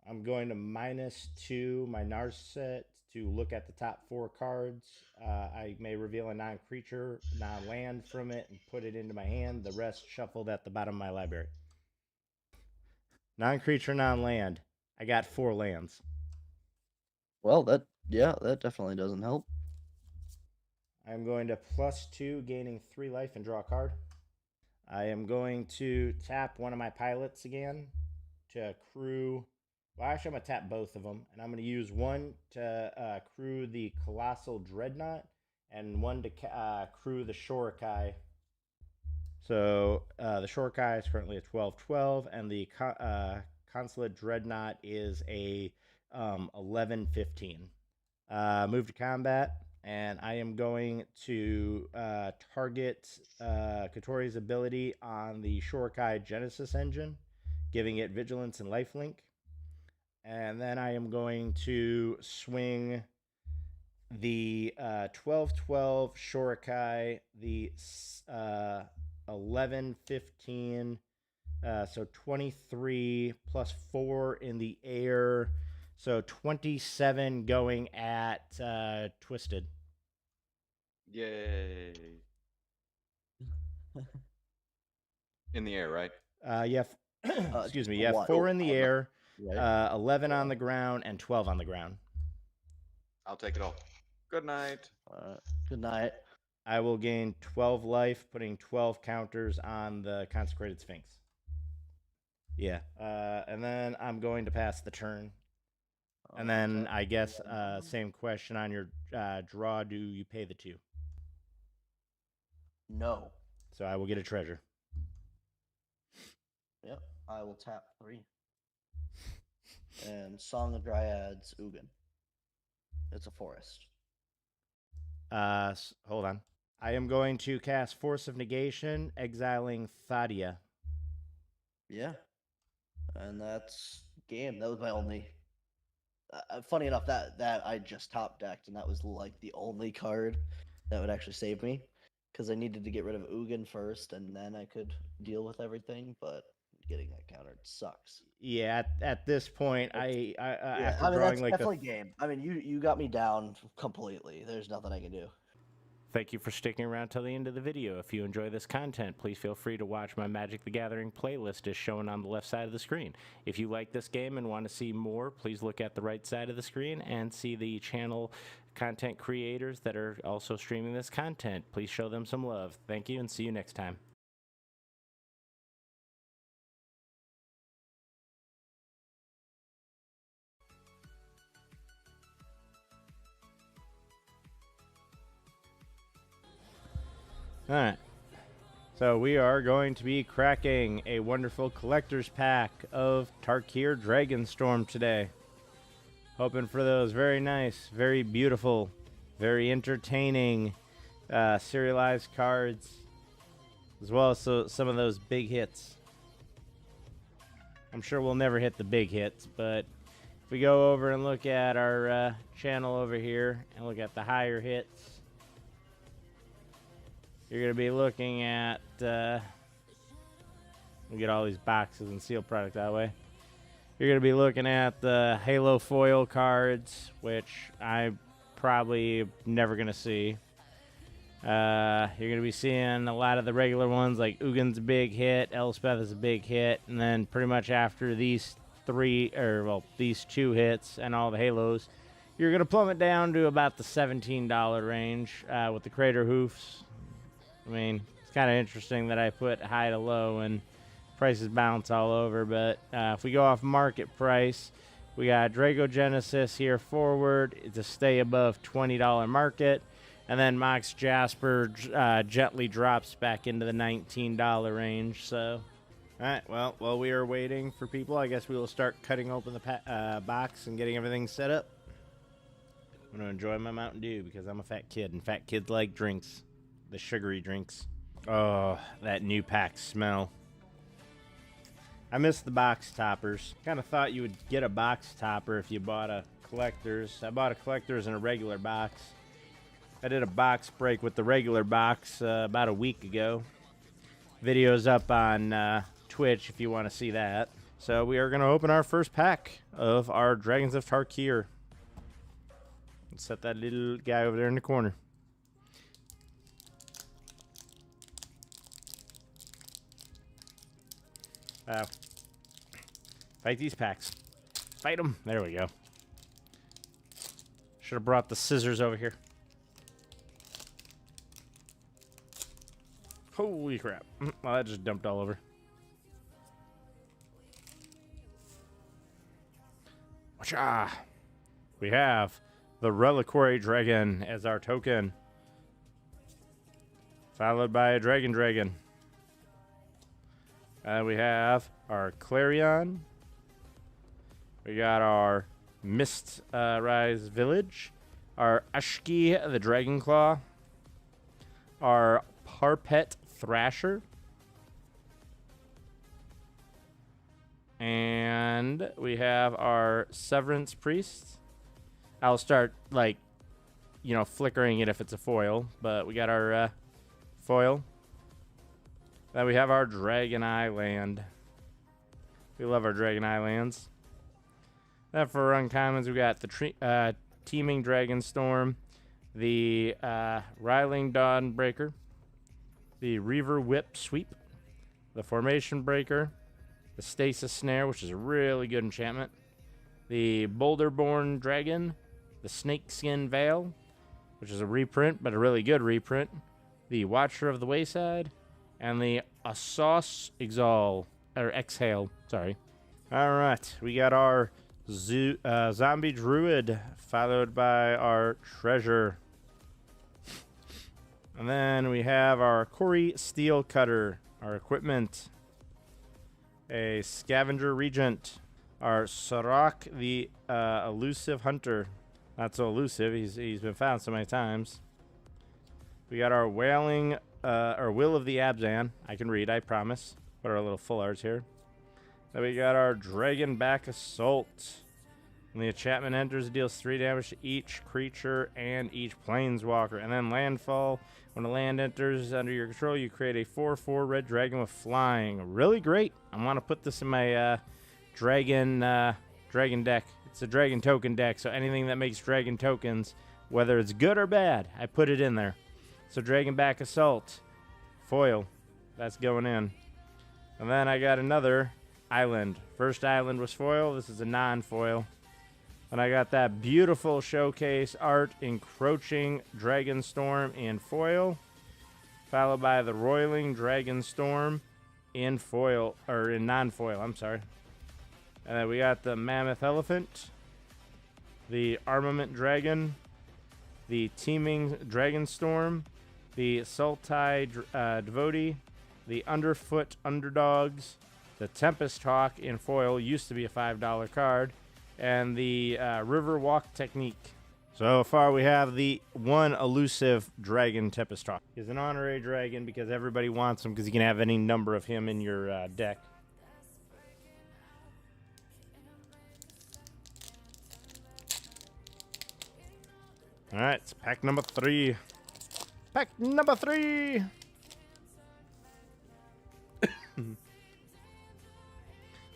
I'm going to -2 my Narset to look at the top 4 cards. I may reveal a non-creature, non-land from it and put it into my hand. The rest shuffled at the bottom of my library. Non-creature, non-land. I got 4 lands. Well, that definitely doesn't help. I'm going to +2, gaining 3 life and draw a card. I am going to tap 1 of my pilots again to crew. Well, actually, I'm going to tap both of them, and I'm going to use 1 to crew the Colossal Dreadnought and 1 to crew the Shorikai. So the Shorikai is currently a 12/12, and the Consulate Dreadnought is a 11/15. Move to combat. And I am going to target Kotori's ability on the Shorikai Genesis engine, giving it Vigilance and Lifelink. And then I am going to swing the 12/12 Shorikai, the 11/15 So 23 plus 4 in the air. So 27 going at Twisted. Yay. In the air, right? Yeah. Excuse me. Yeah, what? 4 in the Oh, no. air, Right. 11 on the ground, and 12 on the ground. I'll take it all. Good night. Good night. I will gain 12 life, putting 12 counters on the Consecrated Sphinx. Yeah. And then I'm going to pass the turn. And then I guess same question on your draw. Do you pay the 2? No. So I will get a treasure. Yep. I will tap 3. And Song of Dryads, Ugin. It's a forest. Hold on. I am going to cast Force of Negation, exiling Thadia. Yeah. And that's game. That was my only. Funny enough, that I just top decked, and that was like the only card that would actually save me, because I needed to get rid of Ugin first, and then I could deal with everything. But getting that countered sucks. Yeah, at this point, I after I mean, drawing that's like definitely game. I mean, you got me down completely. There's nothing I can do. Thank you for sticking around till the end of the video. If you enjoy this content, please feel free to watch my Magic the Gathering playlist as shown on the left side of the screen. If you like this game and want to see more, please look at the right side of the screen and see the channel content creators that are also streaming this content. Please show them some love. Thank you and see you next time. Alright, so we are going to be cracking a wonderful collector's pack of Tarkir Dragonstorm today. Hoping for those very nice, very beautiful, very entertaining serialized cards, as well as some of those big hits. I'm sure we'll never hit the big hits, but if we go over and look at our channel over here and look at the higher hits, you're going to be looking at, we'll get all these boxes and seal product that way. You're going to be looking at the Halo foil cards, which I'm probably never going to see. You're going to be seeing a lot of the regular ones, like Ugin's a big hit, Elspeth is a big hit, and then pretty much after these these 2 hits and all the Halos, you're going to plummet down to about the $17 range with the Crater Hoofs. I mean, it's kind of interesting that I put high to low and prices bounce all over, but if we go off market price, we got Draco Genesis here forward to stay above $20 market, and then Mox Jasper gently drops back into the $19 range. So, all right, well, while we are waiting for people, I guess we will start cutting open the box and getting everything set up. I'm going to enjoy my Mountain Dew because I'm a fat kid, and fat kids like drinks. The sugary drinks. Oh, that new pack smell. I miss the box toppers. Kind of thought you would get a box topper if you bought a collector's. I bought a collector's in a regular box. I did a box break with the regular box about a week ago. Video's up on Twitch if you want to see that. So we are going to open our first pack of our Dragons of Tarkir. Let's set that little guy over there in the corner. Fight these packs. Fight them. There we go. Should have brought the scissors over here. Holy crap. Well, that just dumped all over. Wacha! We have the Reliquary Dragon as our token, followed by a Dragon. We have our Clarion. We got our Mist Rise Village. Our Ashki the Dragonclaw. Our Parpet Thrasher. And we have our Severance Priest. I'll start, flickering it if it's a foil. But we got our foil. Then we have our Dragon Island. We love our Dragon Islands. Then for uncommons, we got the Teeming Dragonstorm, the Riling Dawnbreaker, the Reaver Whip Sweep, the Formation Breaker, the Stasis Snare, which is a really good enchantment, the Boulderborn Dragon, the Snakeskin Veil, which is a reprint, but a really good reprint, the Watcher of the Wayside, and the Exhale. Sorry. All right, we got our Zombie Druid, followed by our Treasure. And then we have our Corey Steel Cutter, our equipment, a Scavenger Regent, our Sirach the Elusive Hunter. Not so elusive, he's been found so many times. We got our Wailing, or Will of the Abzan. I can read, I promise. Put our little full arts here. Then we got our Dragonback Assault. When the enchantment enters, it deals 3 damage to each creature and each planeswalker. And then Landfall. When a land enters under your control, you create a 4/4 red dragon with flying. Really great. I want to put this in my dragon deck. It's a dragon token deck, so anything that makes dragon tokens, whether it's good or bad, I put it in there. So Dragonback Assault, foil, that's going in. And then I got another island. First island was foil, this is a non-foil. And I got that beautiful showcase art, Encroaching Dragonstorm in foil, followed by the Roiling Dragonstorm in foil, or in non-foil, I'm sorry. And then we got the Mammoth Elephant, the Armament Dragon, the Teeming Dragonstorm, the Sultai Devotee, the Underfoot Underdogs, the Tempest Hawk in foil, used to be a $5 card, and the Riverwalk Technique. So far we have the one elusive dragon, Tempest Hawk. He's an honorary dragon because everybody wants him because you can have any number of him in your deck. All right, it's pack number 3. Pack number 3.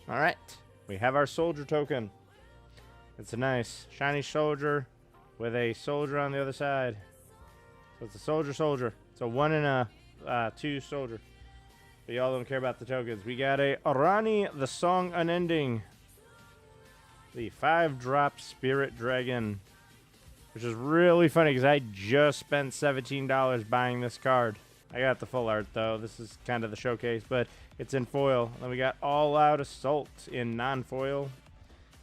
All right, we have our soldier token. It's a nice shiny soldier with a soldier on the other side. So it's a soldier. It's a 1 and a 2 soldier. But y'all don't care about the tokens. We got a Arani, the Song Unending. The 5-drop Spirit Dragon. Which is really funny because I just spent $17 buying this card. I got the full art though. This is kind of the showcase, but it's in foil. Then we got All Out Assault in non-foil.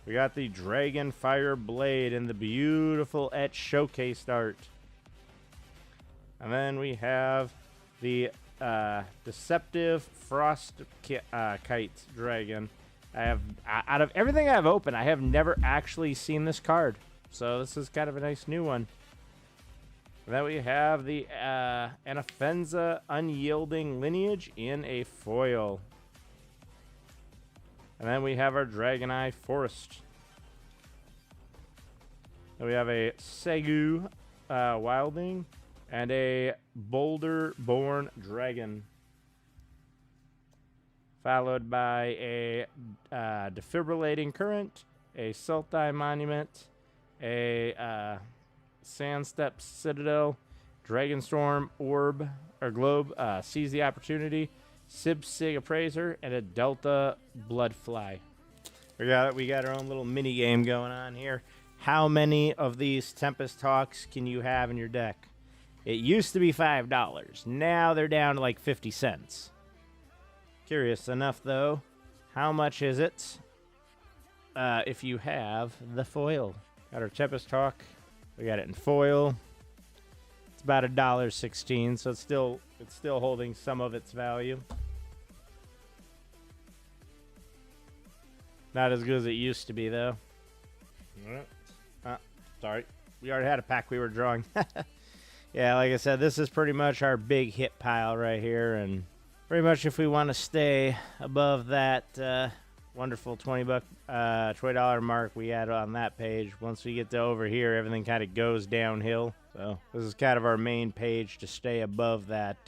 We got the Dragon Fire Blade in the beautiful etched showcase art. And then we have the Deceptive Frost Kite Dragon. I have, out of everything I've opened, I have never actually seen this card. So this is kind of a nice new one. And then we have the Anafenza Unyielding Lineage in a foil. And then we have our Dragoneye Forest. Then we have a Segu Wilding and a Boulderborn Dragon. Followed by a Defibrillating Current, a Sultai Monument, a Sandstep Citadel, Dragonstorm Orb or Globe, Seize the Opportunity, Sibsig Appraiser, and a Delta Bloodfly. We got our own little mini game going on here. How many of these Tempest Hawks can you have in your deck? It used to be $5. Now they're down to like 50 cents. Curious enough though, how much is it if you have the foil? Got our Tempest Hawk. We got it in foil. It's about $1.16, so it's still holding some of its value. Not as good as it used to be though. Sorry, we already had a pack we were drawing. Yeah, like I said, this is pretty much our big hit pile right here, and pretty much if we want to stay above that wonderful $20 mark we had on that page. Once we get to over here, everything kind of goes downhill. So this is kind of our main page to stay above that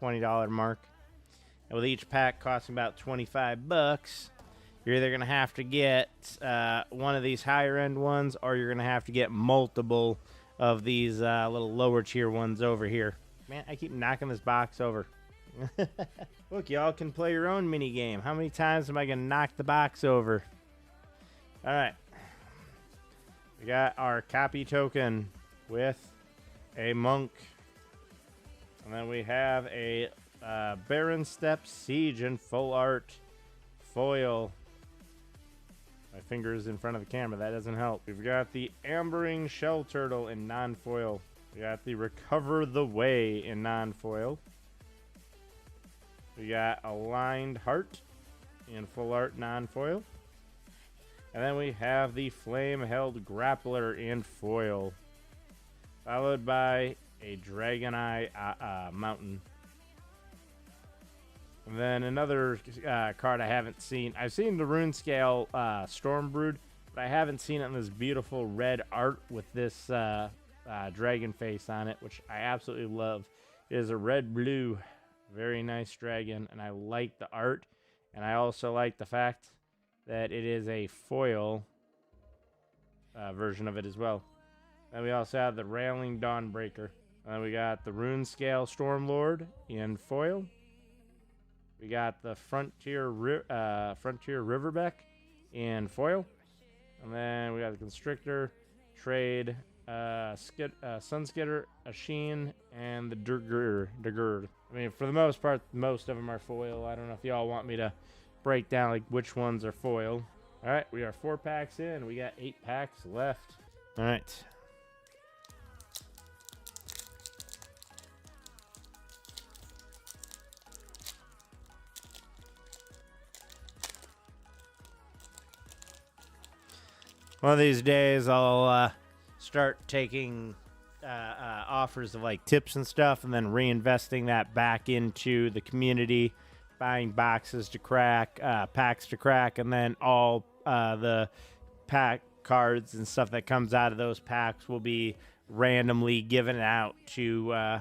$20 mark. and with each pack costing about 25 bucks, you're either going to have to get one of these higher end ones, or you're going to have to get multiple of these little lower tier ones over here. Man, I keep knocking this box over. Look, y'all can play your own mini game. How many times am I going to knock the box over? All right. We got our copy token with a monk. And then we have a Baron Step Siege in full art foil. My finger's in front of the camera. That doesn't help. We've got the Ambering Shell Turtle in non-foil. We got the Recover the Way in non-foil. We got Aligned Heart in full art non-foil. And then we have the Flame Held Grappler in foil. Followed by a Dragon Eye Mountain. And then another card I haven't seen. I've seen the Rune Scale Stormbrood, but I haven't seen it in this beautiful red art with this dragon face on it, which I absolutely love. It is a red-blue, very nice dragon, and I like the art. And I also like the fact that it is a foil version of it as well. Then we also have the Railing Dawnbreaker. And then we got the Rune Scale Stormlord in foil. We got the Frontier Riverbeck in foil. And then we got the Constrictor, Trade, Sunskitter, Ashin, and the Durgurd. I mean, for the most part, most of them are foil. I don't know if y'all want me to break down like which ones are foil. All right, we are 4 packs in. We got 8 packs left. All right. One of these days, I'll start taking offers of like tips and stuff, and then reinvesting that back into the community, buying boxes to crack, packs to crack, and then all the pack cards and stuff that comes out of those packs will be randomly given out to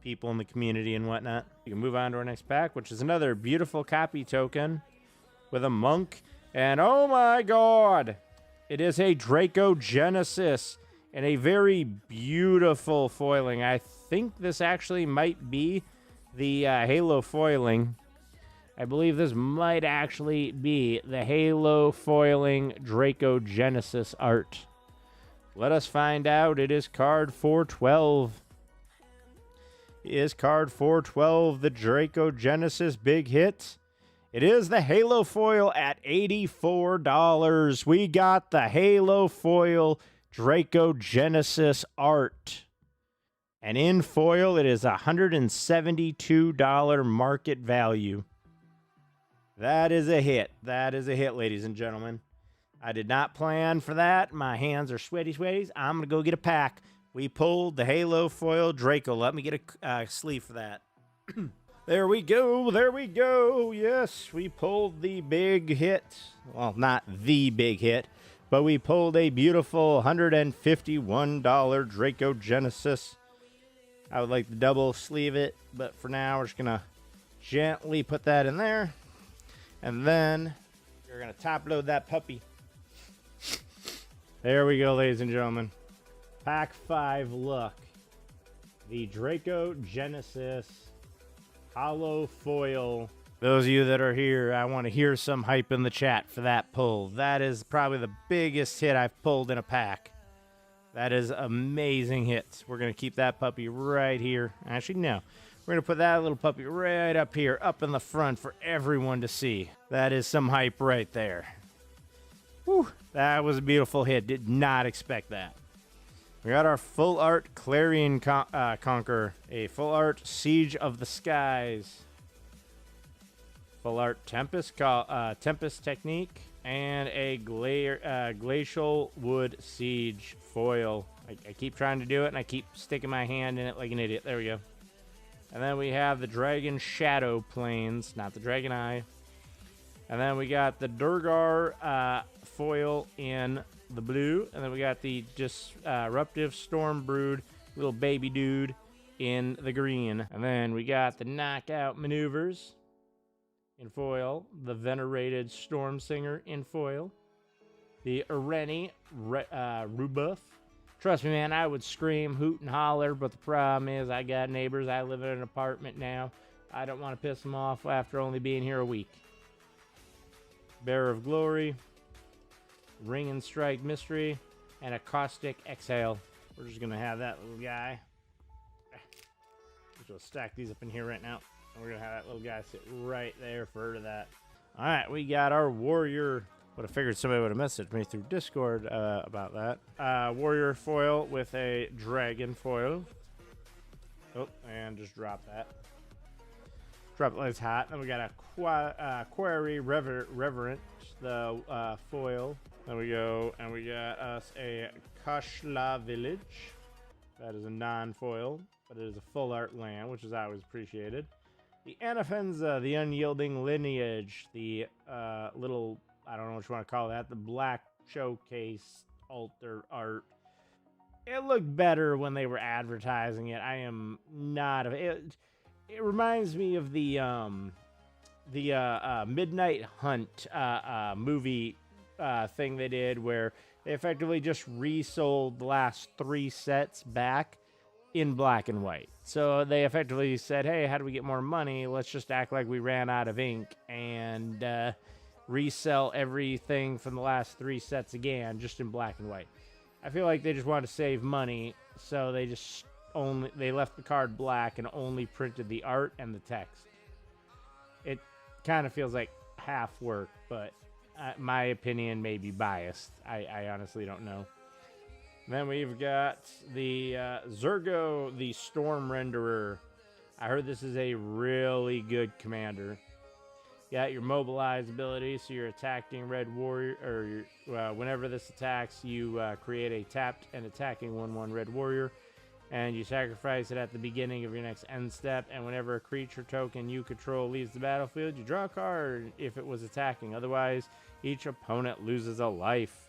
people in the community and whatnot. You can move on to our next pack, which is another beautiful copy token with a monk, and oh my god! It is a Draco Genesis and a very beautiful foiling. I think this actually might be the Halo foiling. I believe this might actually be the Halo foiling Draco Genesis art. Let us find out. It is card 412. It is card 412, the Draco Genesis big hit. It is the Halo foil at $84. We got the Halo foil Draco Genesis art. And in foil, it is $172 market value. That is a hit. That is a hit, ladies and gentlemen. I did not plan for that. My hands are sweaty sweaties. I'm going to go get a pack. We pulled the Halo foil Draco. Let me get a sleeve for that. There we go. There we go. Yes, we pulled the big hit. Well, not the big hit, but we pulled a beautiful $151 Draco Genesis. I would like to double sleeve it, but for now, we're just going to gently put that in there. And then we're going to top load that puppy. There we go, ladies and gentlemen. Pack 5 luck. The Draco Genesis Hollow foil. Those of you that are here, I want to hear some hype in the chat for that pull. That is probably the biggest hit I've pulled in a pack. That is amazing hits. We're going to keep that puppy right here. Actually, no. We're going to put that little puppy right up here, up in the front for everyone to see. That is some hype right there. Whew, that was a beautiful hit. Did not expect that. We got our full art Clarion Conqueror, a full art Siege of the Skies, full art Tempest Technique, and a Glacial Wood Siege foil. I keep trying to do it, and I keep sticking my hand in it like an idiot. There we go. And then we have the Dragon Shadow Plains, not the Dragon Eye. And then we got the Durgar foil in the blue, and then we got the Disruptive Stormbrood little baby dude in the green. And then we got the Knockout Maneuvers in foil, the Venerated Stormsinger in foil, the Ireni Rubuff. Trust me, man, I would scream, hoot, and holler, but the problem is I got neighbors. I live in an apartment now. I don't want to piss them off after only being here a week. Bearer of Glory, Ring and Strike Mystery, and a Caustic Exhale. We're just going to have that little guy. We'll stack these up in here right now. And we're going to have that little guy sit right there for that. All right, we got our Warrior. Would have figured somebody would have messaged me through Discord about that. Warrior foil with a Dragon foil. Oh, and just drop that. Drop it like it's hot. Then we got a Quarry Reverent, the foil. Then we go and we got us a Kashla Village. That is a non-foil, but it is a full art land, which is always appreciated. The Anafenza, the Unyielding Lineage, the little, I don't know what you want to call that, the black showcase altar art. It looked better when they were advertising it. I am not it reminds me of the Midnight Hunt movie thing they did, where they effectively just resold the last 3 sets back in black and white. So they effectively said, hey, how do we get more money? Let's just act like we ran out of ink and resell everything from the last 3 sets again, just in black and white. I feel like they just wanted to save money, so they left the card black and only printed the art and the text. It kind of feels like half work, but my opinion may be biased. I honestly don't know. Then we've got the Zergo, the Storm Renderer. I heard this is a really good commander. You got your mobilize ability, so you're attacking Red Warrior, or whenever this attacks, you create a tapped and attacking 1/1 Red Warrior, and you sacrifice it at the beginning of your next end step, and whenever a creature token you control leaves the battlefield, you draw a card if it was attacking. Otherwise, each opponent loses a life.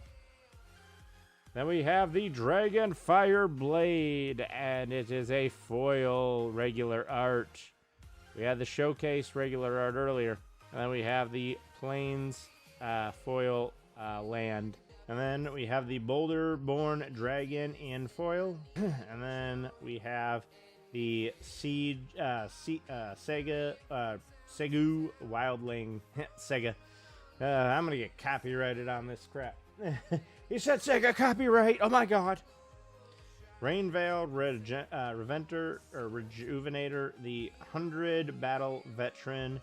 Then we have the Dragon Fire Blade, and it is a foil regular art. We had the showcase regular art earlier. And then we have the Plains foil land. And then we have the Boulder-born Dragon in foil. And then we have the Segu Wildling Sega. I'm going to get copyrighted on this crap. He said Sega copyright. Oh my god. Rainveil Rejuvenator, the 100 Battle Veteran,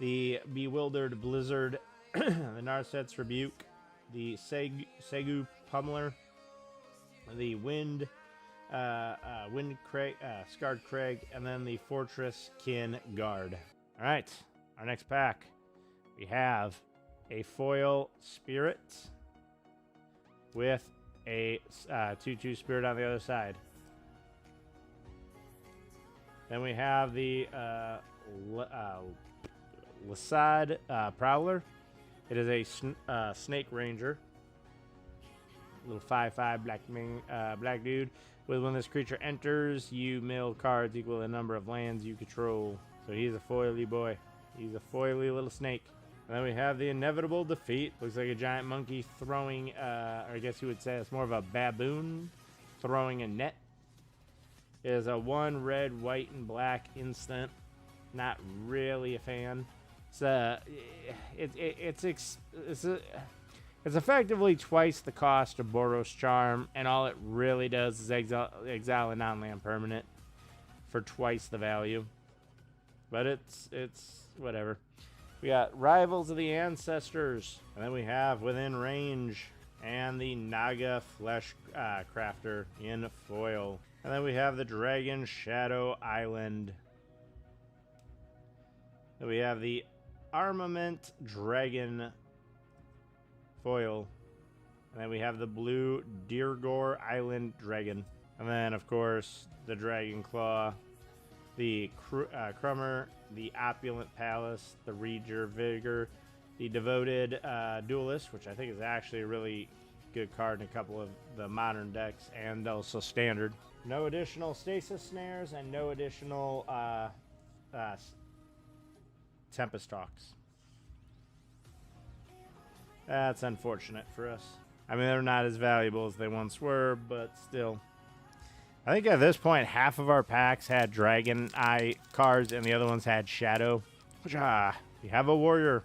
the Bewildered Blizzard, the Narset's Rebuke, the Segu Pummeler, the Wind Scarred Craig, and then the Fortress Kin Guard. All right, our next pack, we have a foil Spirit with a 2/2 Spirit on the other side. Then we have the Lasad Prowler. It is a Snake Ranger. Little 5/5 black dude. When this creature enters, you mill cards equal to the number of lands you control. So he's a foily boy. He's a foily little snake. And then we have the Inevitable Defeat. Looks like a giant monkey throwing, or I guess you would say it's more of a baboon throwing a net. It is a 1 red, white, and black instant. Not really a fan. It's effectively twice the cost of Boros Charm, and all it really does is exile a non-land permanent for twice the value. But it's whatever. We got Rivals of the Ancestors, and then we have Within Range and the Naga Flesh Crafter in foil. And then we have the Dragon Shadow Island. Then we have the Armament Dragon foil. And then we have the blue Deergore Island Dragon. And then, of course, the Dragon Claw, the Crummer, the Opulent Palace, the Reager Vigor, the Devoted Duelist, which I think is actually a really good card in a couple of the modern decks, and also standard. No additional Stasis Snares and no additional Tempest Talks. That's unfortunate for us. I mean, they're not as valuable as they once were, but still. I think at this point, half of our packs had Dragon Eye cards, and the other ones had Shadow. Which, we have a warrior.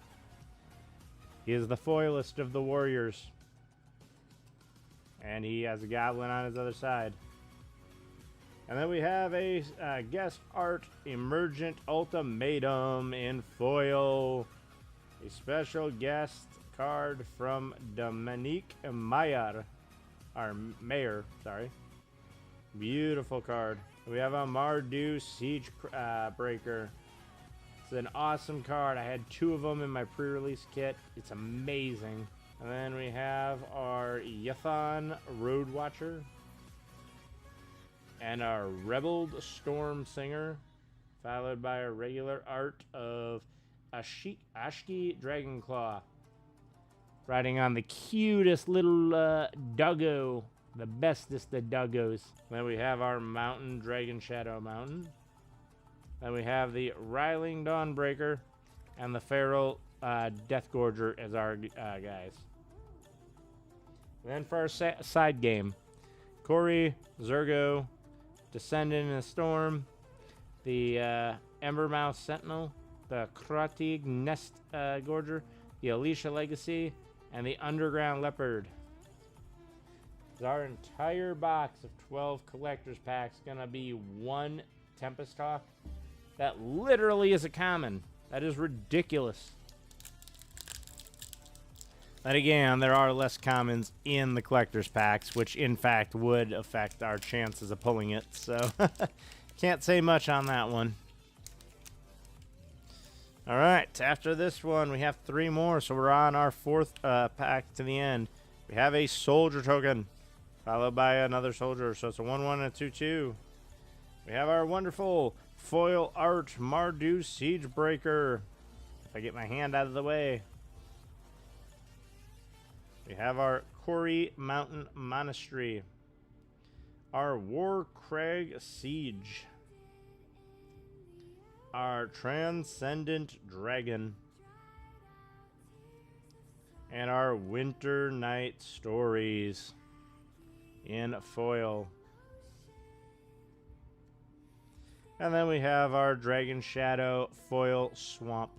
He is the foilest of the warriors. And he has a goblin on his other side. And then we have a guest art Emergent Ultimatum in foil. A special guest card from Dominique Mayer. Or Mayer, sorry. Beautiful card. We have a Mardu Siege Breaker. It's an awesome card. I had 2 of them in my pre-release kit. It's amazing. And then we have our Yethon Road Watcher. And our Rebelled Storm Singer. Followed by a regular art of Ashki Dragonclaw. Riding on the cutest little doggo. The bestest of doggos. Then we have our Mountain Dragon Shadow Mountain. Then we have the Riling Dawnbreaker. And the Feral Deathgorger as our guys. And then for our side game. Kori, Zergo, Descendant in the Storm. The Embermouth Sentinel. The Kratig Nest Gorger. The Alicia Legacy. And the Underground Leopard. Our entire box of 12 collector's packs gonna be 1 Tempest Hawk. That literally is a common. That is ridiculous. But again, there are less commons in the collector's packs, which in fact would affect our chances of pulling it. So can't say much on that one. All right, after this one, we have 3 more, so we're on our 4th pack to the end. We have a soldier token. Followed by another soldier, so it's a 1-1 and a 2-2. We have our wonderful foil art Mardu Siegebreaker. If I get my hand out of the way. We have our Kori Mountain Monastery. Our Warcrag Siege. Our Transcendent Dragon. And our Winter Night Stories. In foil. And then we have our Dragon Shadow foil swamp.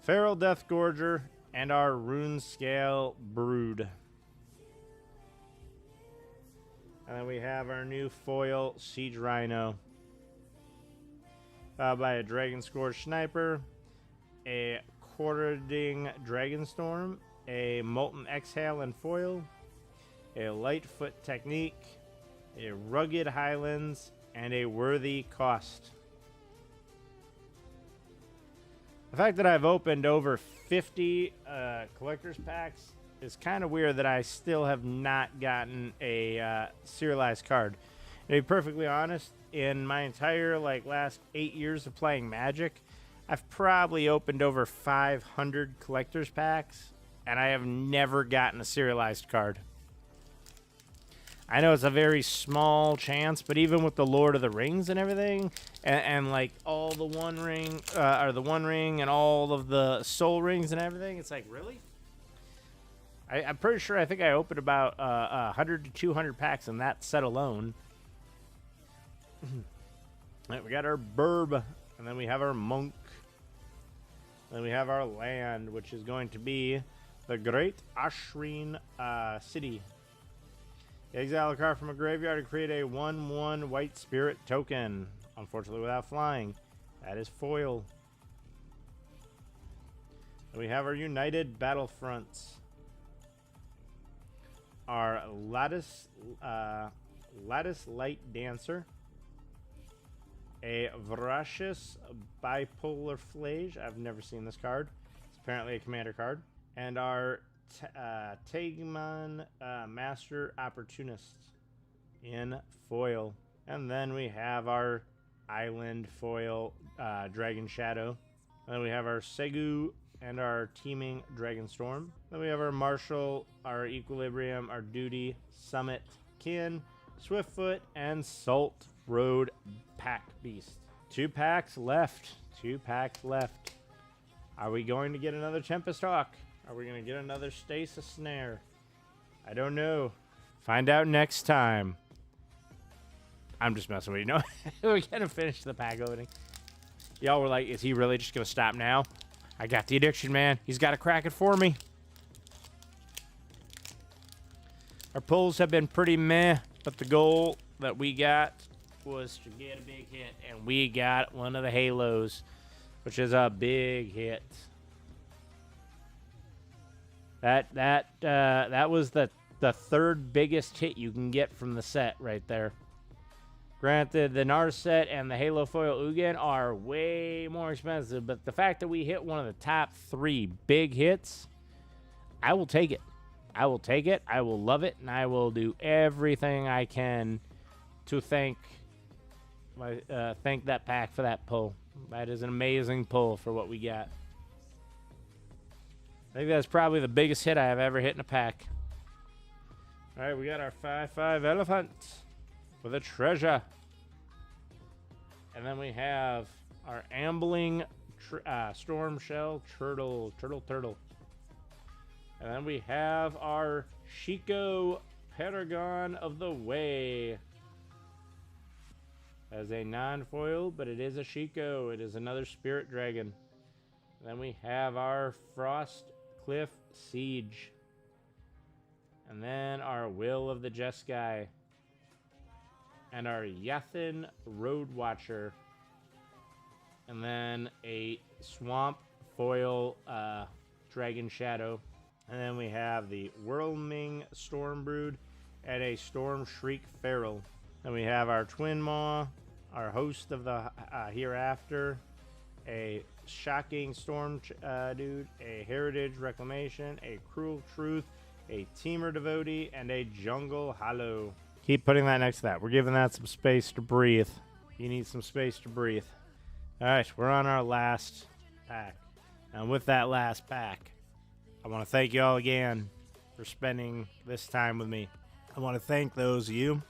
Feral Deathgorger and our Rune Scale Brood. And then we have our new foil Siege Rhino. Followed by a Dragon Scourge Sniper, a Quarterding Dragonstorm, a Molten Exhale and foil, a Lightfoot Technique, a Rugged Highlands, and a Worthy Cost. The fact that I've opened over 50 collector's packs is kind of weird that I still have not gotten a serialized card. To be perfectly honest, in my entire last 8 years of playing Magic, I've probably opened over 500 collector's packs, and I have never gotten a serialized card. I know it's a very small chance, but even with the Lord of the Rings and everything, and like all the One Ring, or the One Ring and all of the Soul Rings and everything, it's like, really? I'm pretty sure I think I opened about 100 to 200 packs in that set alone. Right, we got our Burb, and then we have our Monk. Then we have our land, which is going to be the Great Ashreen City. Exile a card from a graveyard to create a 1/1 white spirit token. Unfortunately, without flying. That is foil. Then we have our United Battlefronts. Our Lattice Light Dancer. A Voracious Bipolar Flage. I've never seen this card. It's apparently a commander card. And our Tegman Master Opportunist in foil. And then we have our Island foil Dragon Shadow. And then we have our Segu and our Teeming Dragonstorm. Then we have our Marshal, our Equilibrium, our Duty, Summit, Kin, Swiftfoot, and Salt Road Pack Beast. 2 packs left. 2 packs left. Are we going to get another Tempest Hawk? Are we going to get another Stasis Snare? I don't know. Find out next time. I'm just messing with you. No, we're going to finish the pack opening. Y'all were like, is he really just going to stop now? I got the addiction, man. He's got to crack it for me. Our pulls have been pretty meh, but the goal that we got was to get a big hit, and we got one of the Halos, which is a big hit. That was the third biggest hit you can get from the set right there. Granted, the Narset and the Halo Foil Ugin are way more expensive, but the fact that we hit one of the top 3 big hits, I will take it. I will take it. I will love it, and I will do everything I can to thank that pack for that pull. That is an amazing pull for what we got. I think that's probably the biggest hit I have ever hit in a pack. All right, we got our 5/5 elephant with a treasure. And then we have our ambling storm shell turtle. And then we have our Shiko Paragon of the Way. As a non-foil, but it is a Shiko. It is another Spirit Dragon. And then we have our Frost Cliff Siege. And then our Will of the Jeskai. And our Yathin Road Watcher. And then a Swamp Foil Dragon Shadow. And then we have the Whirlming Stormbrood and a Storm Shriek Feral. Then we have our Twin Maw, our Host of the Hereafter, a Shocking Storm Dude, a Heritage Reclamation, a Cruel Truth, a Teamer Devotee, and a Jungle Hollow. Keep putting that next to that. We're giving that some space to breathe. You need some space to breathe. All right, we're on our last pack. And with that last pack, I want to thank you all again for spending this time with me. I want to thank those of you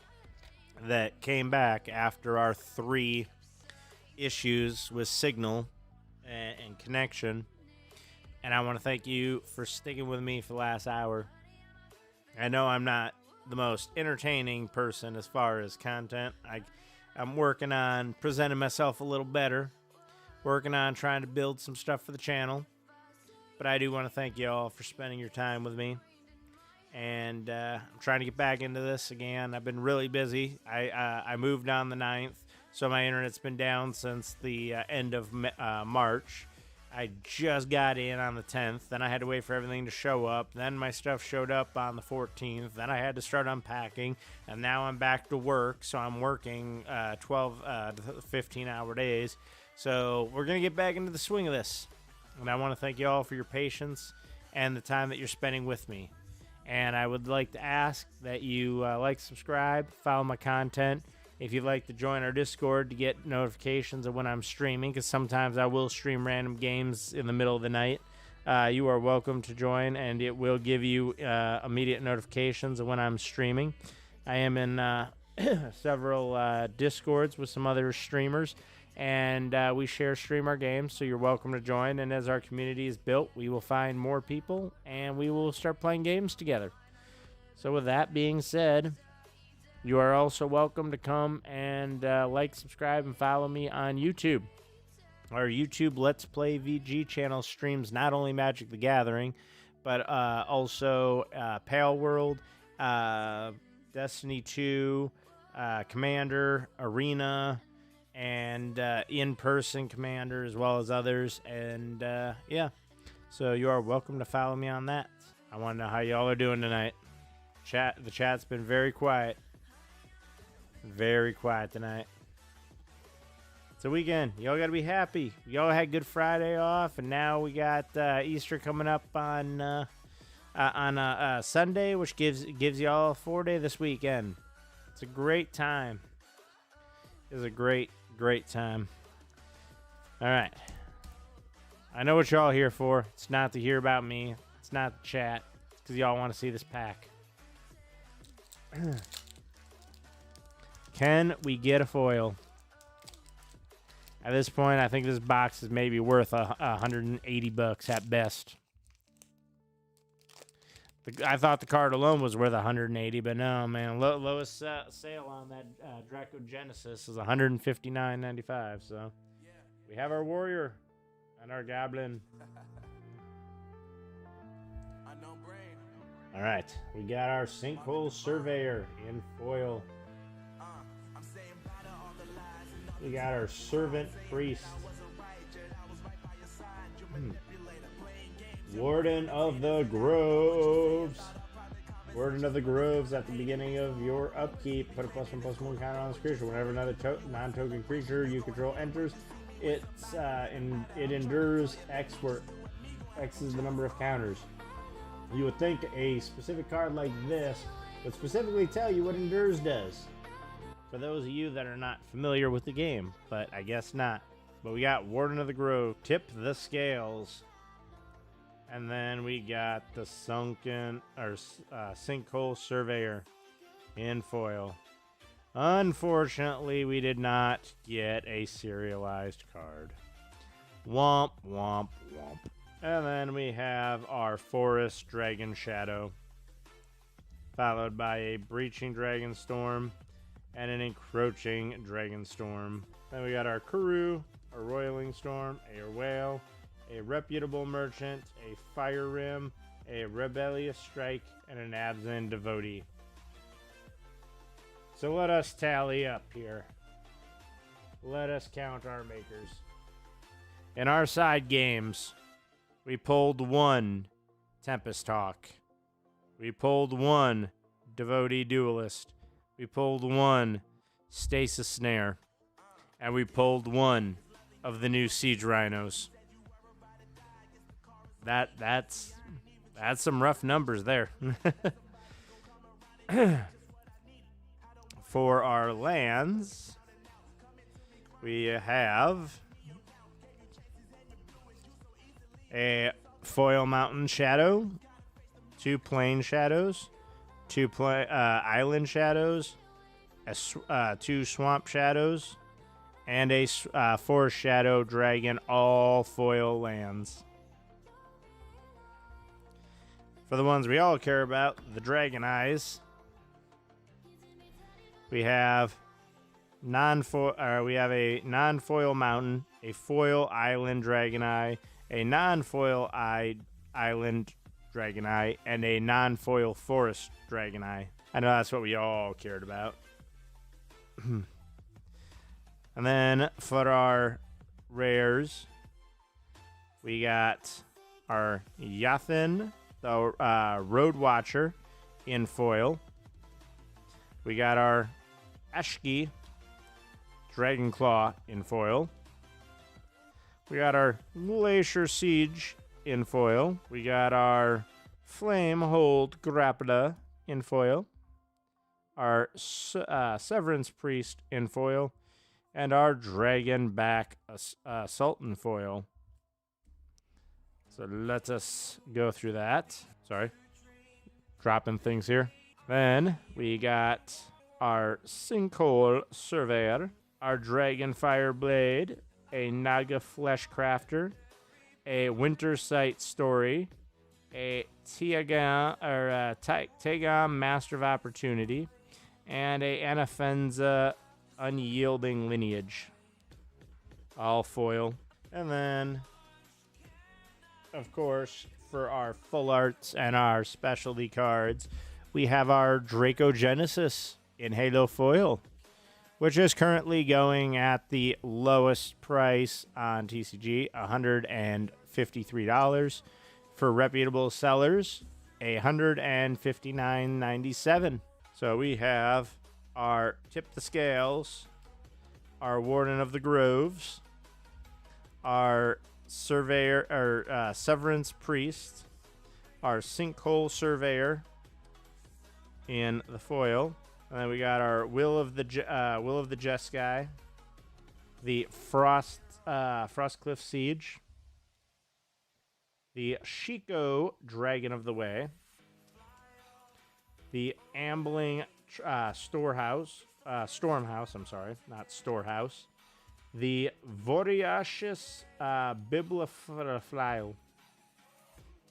that came back after our 3 issues with signal and connection. And I want to thank you for sticking with me for the last hour. I know I'm not the most entertaining person as far as content. I'm working on presenting myself a little better, working on trying to build some stuff for the channel. But I do want to thank you all for spending your time with me. And I'm trying to get back into this again. I've been really busy. I moved on the 9th, so my internet's been down since the end of March. I just got in on the 10th. Then I had to wait for everything to show up. Then my stuff showed up on the 14th. Then I had to start unpacking. And now I'm back to work, so I'm working 12 to 15-hour days. So we're going to get back into the swing of this. And I want to thank you all for your patience and the time that you're spending with me. And I would like to ask that you like, subscribe, follow my content. If you'd like to join our Discord to get notifications of when I'm streaming, because sometimes I will stream random games in the middle of the night, you are welcome to join, and it will give you immediate notifications of when I'm streaming. I am in several Discords with some other streamers, and we stream our games, so you're welcome to join. And as our community is built, we will find more people, and we will start playing games together. So with that being said, you are also welcome to come and like, subscribe, and follow me on YouTube. Our YouTube Let's Play VG channel streams not only Magic the Gathering, but also Pale World, Destiny 2, Commander, Arena, and in-person Commander, as well as others. And yeah, so you are welcome to follow me on that. I want to know how y'all are doing tonight. The chat's been very quiet. Very quiet tonight. It's a weekend. Y'all gotta be happy. Y'all had Good Friday off, and now we got Easter coming up on Sunday, which gives y'all a 4-day this weekend. It's a great time. It's a great time. All right. I know what y'all here for. It's not to hear about me. It's not to chat. It's because y'all want to see this pack. Can we get a foil? At this point, I think this box is maybe worth $180 at best. I thought the card alone was worth 180, but no, man. Lowest sale on that Draco Genesis is $159.95. So we have our warrior and our goblin. All right, we got our Sinkhole Surveyor in foil. We got our Servant Priest. Warden of the Groves. Warden of the Groves, at the beginning of your upkeep, put a +1/+1 counter on this creature. Whenever another non-token creature you control enters, it endures X, where X is the number of counters. You would think a specific card like this would specifically tell you what endures does. For those of you that are not familiar with the game, but I guess not. But we got Warden of the Grove, Tip the Scales. And then we got the Sinkhole Surveyor in foil. Unfortunately, we did not get a serialized card. Womp, womp, womp. And then we have our Forest Dragon Shadow, followed by a Breaching Dragonstorm and an Encroaching Dragonstorm. Then we got our Kuru, a Roiling Storm, a Whale, a Reputable Merchant, a Fire Rim, a Rebellious Strike, and an Abzan Devotee. So let us tally up here. Let us count our makers. In our side games, we pulled 1 Tempest Hawk. We pulled 1 Devotee Duelist. We pulled 1 Stasis Snare. And we pulled 1 of the new Siege Rhinos. That's some rough numbers there. For our lands, we have a Foil Mountain Shadow, 2 Plain Shadows, 2 Island Shadows, 2 Swamp Shadows, and a Forest Shadow Dragon, all foil lands. For the ones we all care about, the Dragon Eyes, we have we have a non-foil mountain, a foil island Dragon Eye, a non-foil island Dragon Eye, and a non-foil forest Dragon Eye. I know that's what we all cared about. And then for our rares, we got our Yathin, the Road Watcher, in foil. We got our Ashki, Dragonclaw, in foil. We got our Glacier Siege in foil. We got our Flamehold Grappler in foil. Our Severance Priest in foil. And our Dragonback Sultan foil. So let us go through that. Sorry. Dropping things here. Then we got our Sinkhole Surveyor, our Dragonfire Blade, a Naga Flesh Crafter, a Wintersight Story, a Taegam Master of Opportunity, and a Anafenza Unyielding Lineage. All foil. And then, of course, for our full arts and our specialty cards, we have our Draco Genesis in Halo Foil, which is currently going at the lowest price on TCG, $153. For reputable sellers, $159.97. So we have our Tip the Scales, our Warden of the Groves, our Surveyor, or Severance Priest, our Sinkhole Surveyor in the foil, and then we got our Will of the Jeskai, the Frostcliff Siege, the Shiko Dragon of the Way, the Ambling Stormhouse, I'm sorry, not Storehouse, The Voriaceous Bibliophilia.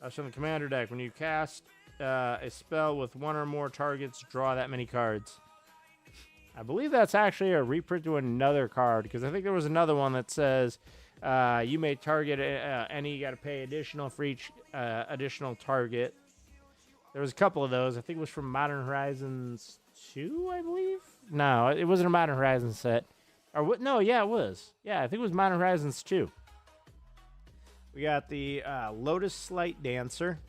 That's from the commander deck. When you cast a spell with one or more targets, draw that many cards. I believe that's actually a reprint to another card, because I think there was another one that says you may target any, you got to pay additional for each additional target. There was a couple of those. I think it was from Modern Horizons 2, I believe. No, it wasn't a Modern Horizons set. Or what? No, yeah, it was. Yeah, I think it was Modern Horizons 2. We got the Lotus Slight Dancer,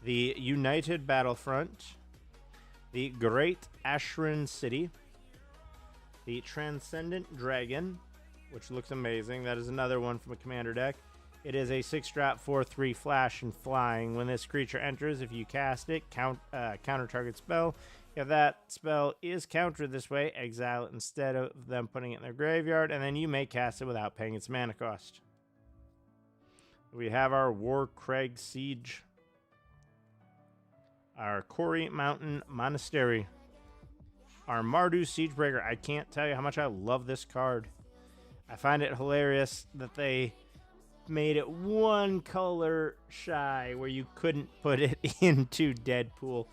the United Battlefront, the Great Ashran City, the Transcendent Dragon, which looks amazing. That is another one from a commander deck. It is a 6-drop, 4/3 flash and flying. When this creature enters, if you cast it, counter target spell. If that spell is countered this way, exile it instead of them putting it in their graveyard, and then you may cast it without paying its mana cost. We have our Warcrag Siege, our Kori Mountain Monastery, our Mardu Siegebreaker. I can't tell you how much I love this card. I find it hilarious that they made it one color shy where you couldn't put it into Deadpool.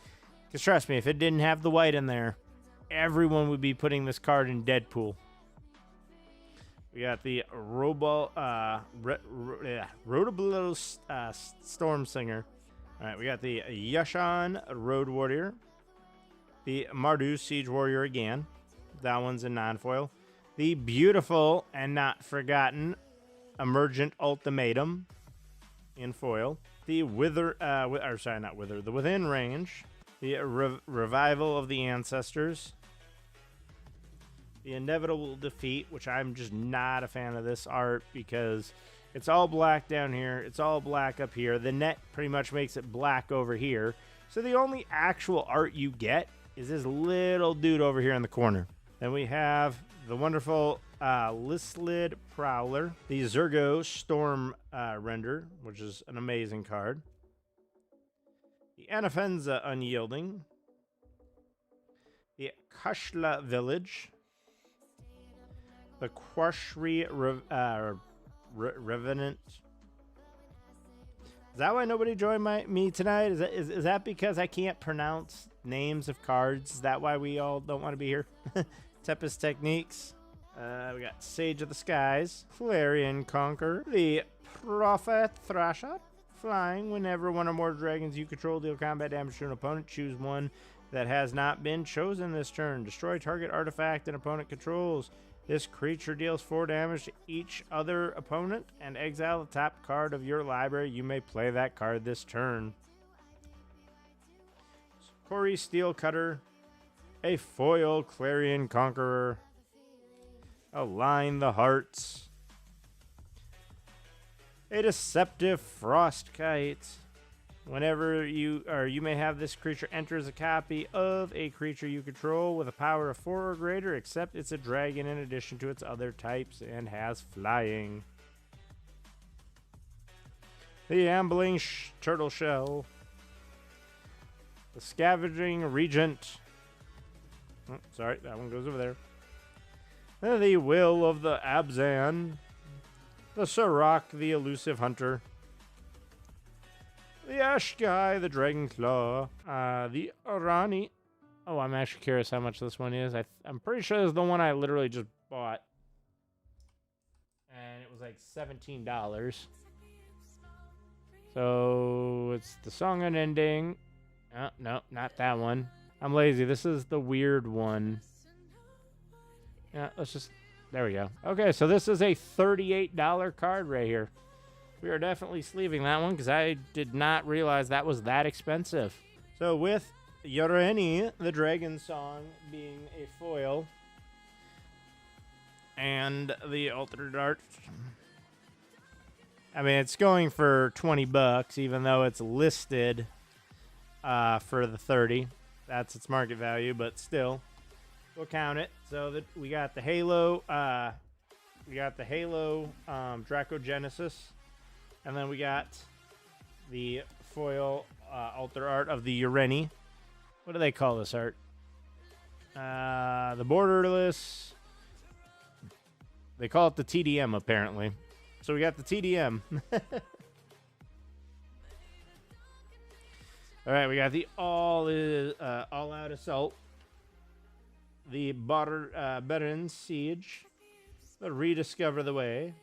Because trust me, if it didn't have the white in there, everyone would be putting this card in Deadpool. We got the Rotobulos Stormsinger. All right, we got the Yashan Road Warrior, the Mardu Siege Warrior again. That one's in non-foil. The beautiful and not forgotten Emergent Ultimatum in foil. The the Within Range. The Revival of the Ancestors. The Inevitable Defeat, which I'm just not a fan of this art because it's all black down here. It's all black up here. The net pretty much makes it black over here. So the only actual art you get is this little dude over here in the corner. Then we have the wonderful Listlid Prowler. The Zergo Storm Render, which is an amazing card. The Anafenza Unyielding. The Kashla Village. The Quashri Revenant. Is that why nobody joined me tonight? Is that because I can't pronounce names of cards? Is that why we all don't want to be here? Tempest Techniques. We got Sage of the Skies. Flareon Conqueror. The Prophet Thrashot. Flying. Whenever one or more dragons you control deal combat damage to an opponent, choose one that has not been chosen this turn. Destroy target artifact an opponent controls. This creature deals 4 damage to each other opponent and exile the top card of your library. You may play that card this turn. Kori Steel Cutter. A foil Clarion Conqueror. Align the Hearts. A Deceptive Frostkite. Whenever you may have this creature enter as a copy of a creature you control with a power of 4 or greater, except it's a dragon in addition to its other types and has flying. The Ambling Turtle Shell. The Scavenging Regent. Oh, sorry, that one goes over there. The Will of the Abzan. The Sirach, the Elusive Hunter. The Ashkai, the Dragon Claw. The Arani. Oh, I'm actually curious how much this one is. I'm pretty sure this is the one I literally just bought. And it was like $17. So it's the Song Unending. No, not that one. I'm lazy. This is the weird one. Yeah, let's just... There we go. Okay, so this is a $38 card right here. We are definitely sleeving that one because I did not realize that was that expensive. So with Yoreni, the Dragon Song, being a foil, and the Altered Art, I mean, it's going for $20, even though it's listed for the 30. That's its market value, but still. We'll count it. So that we got the Halo, Dracogenesis, and then we got the foil altar art of the Yoreni. What do they call this art? The Borderless They call it the TDM, apparently. So we got the TDM. All right, we got the all-out assault, the Baron Siege, the Rediscover the Way,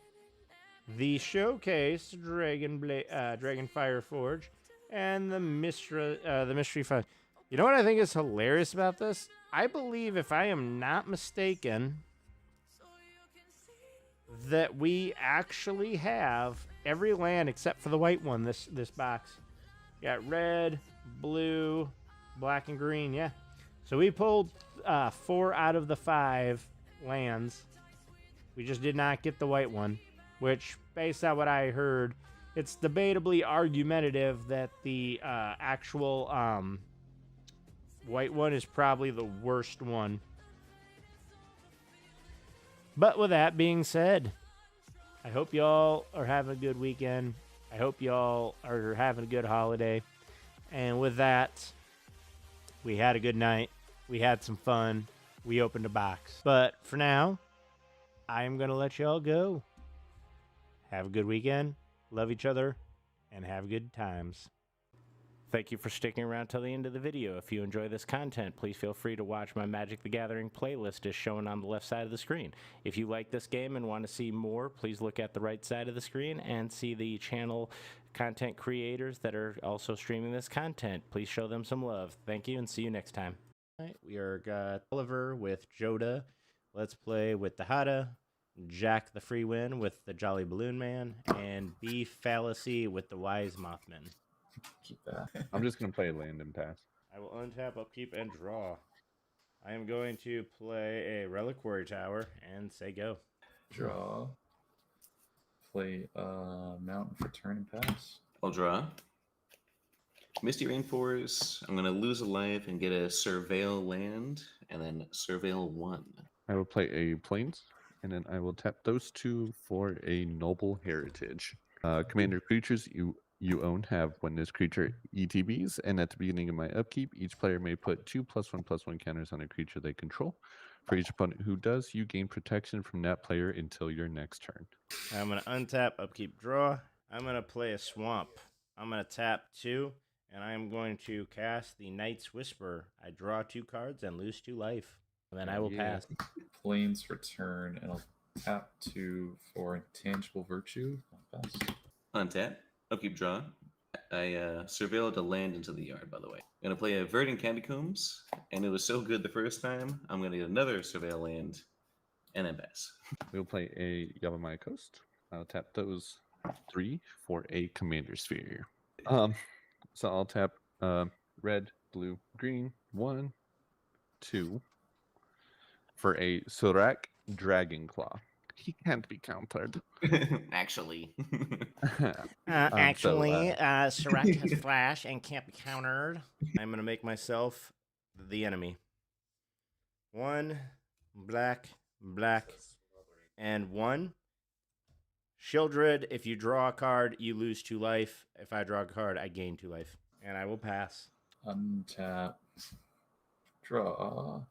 the Showcase Dragon Fire Forge, and the Mystery Fire. You know what I think is hilarious about this? I believe, if I am not mistaken, that we actually have every land except for the white one. This box. Got red, blue, black, and green. Yeah. So we pulled 4 out of the 5 lands. We just did not get the white one, which, based on what I heard, it's debatably argumentative that the actual white one is probably the worst one. But with that being said, I hope y'all are having a good weekend. I hope y'all are having a good holiday. And with that, we had a good night. We had some fun. We opened a box. But for now, I'm going to let y'all go. Have a good weekend. Love each other. And have good times. Thank you for sticking around till the end of the video. If you enjoy this content, please feel free to watch my Magic the Gathering playlist as shown on the left side of the screen. If you like this game and want to see more, please look at the right side of the screen and see the channel content creators that are also streaming this content. Please show them some love. Thank you and see you next time. All right, we are got Oliver with Joda. Let's play with the Hada, Jack the Free Win with the Jolly Balloon Man, and Beef Fallacy with the Wise Mothman. Keep that. I'm just going to play land and pass. I will untap, upkeep, and draw. I am going to play a Reliquary Tower and say go. Draw. Play Mountain for turn and pass. I'll draw. Misty Rainforest. I'm going to lose a life and get a Surveil land, and then Surveil 1. I will play a Plains, and then I will tap those 2 for a Noble Heritage. Commander creatures you own have when this creature ETBs, and at the beginning of my upkeep, each player may put 2 +1/+1 counters on a creature they control. For each opponent who does, you gain protection from that player until your next turn. I'm going to untap, upkeep, draw. I'm going to play a Swamp. I'm going to tap 2, and I'm going to cast the Night's Whisper. I draw 2 cards and lose 2 life. And then I will pass. Plains for turn, and I'll tap 2 for Intangible Virtue. I'll pass. Untap. Upkeep, draw. I surveilled a land into the yard, by the way. I'm going to play a Verdant Catacombs, and it was so good the first time, I'm going to get another surveil land, and then pass. We'll play a Yavimaya Coast. I'll tap those 3 for a Commander Sphere. So I'll tap red, blue, green, 1, 2 for a Surak Dragonclaw. He can't be countered. Actually. Surak has flash and can't be countered. I'm going to make myself the enemy. 1, black, and 1. Shieldred, if you draw a card, you lose 2 life. If I draw a card, I gain 2 life. And I will pass. Untap. Draw.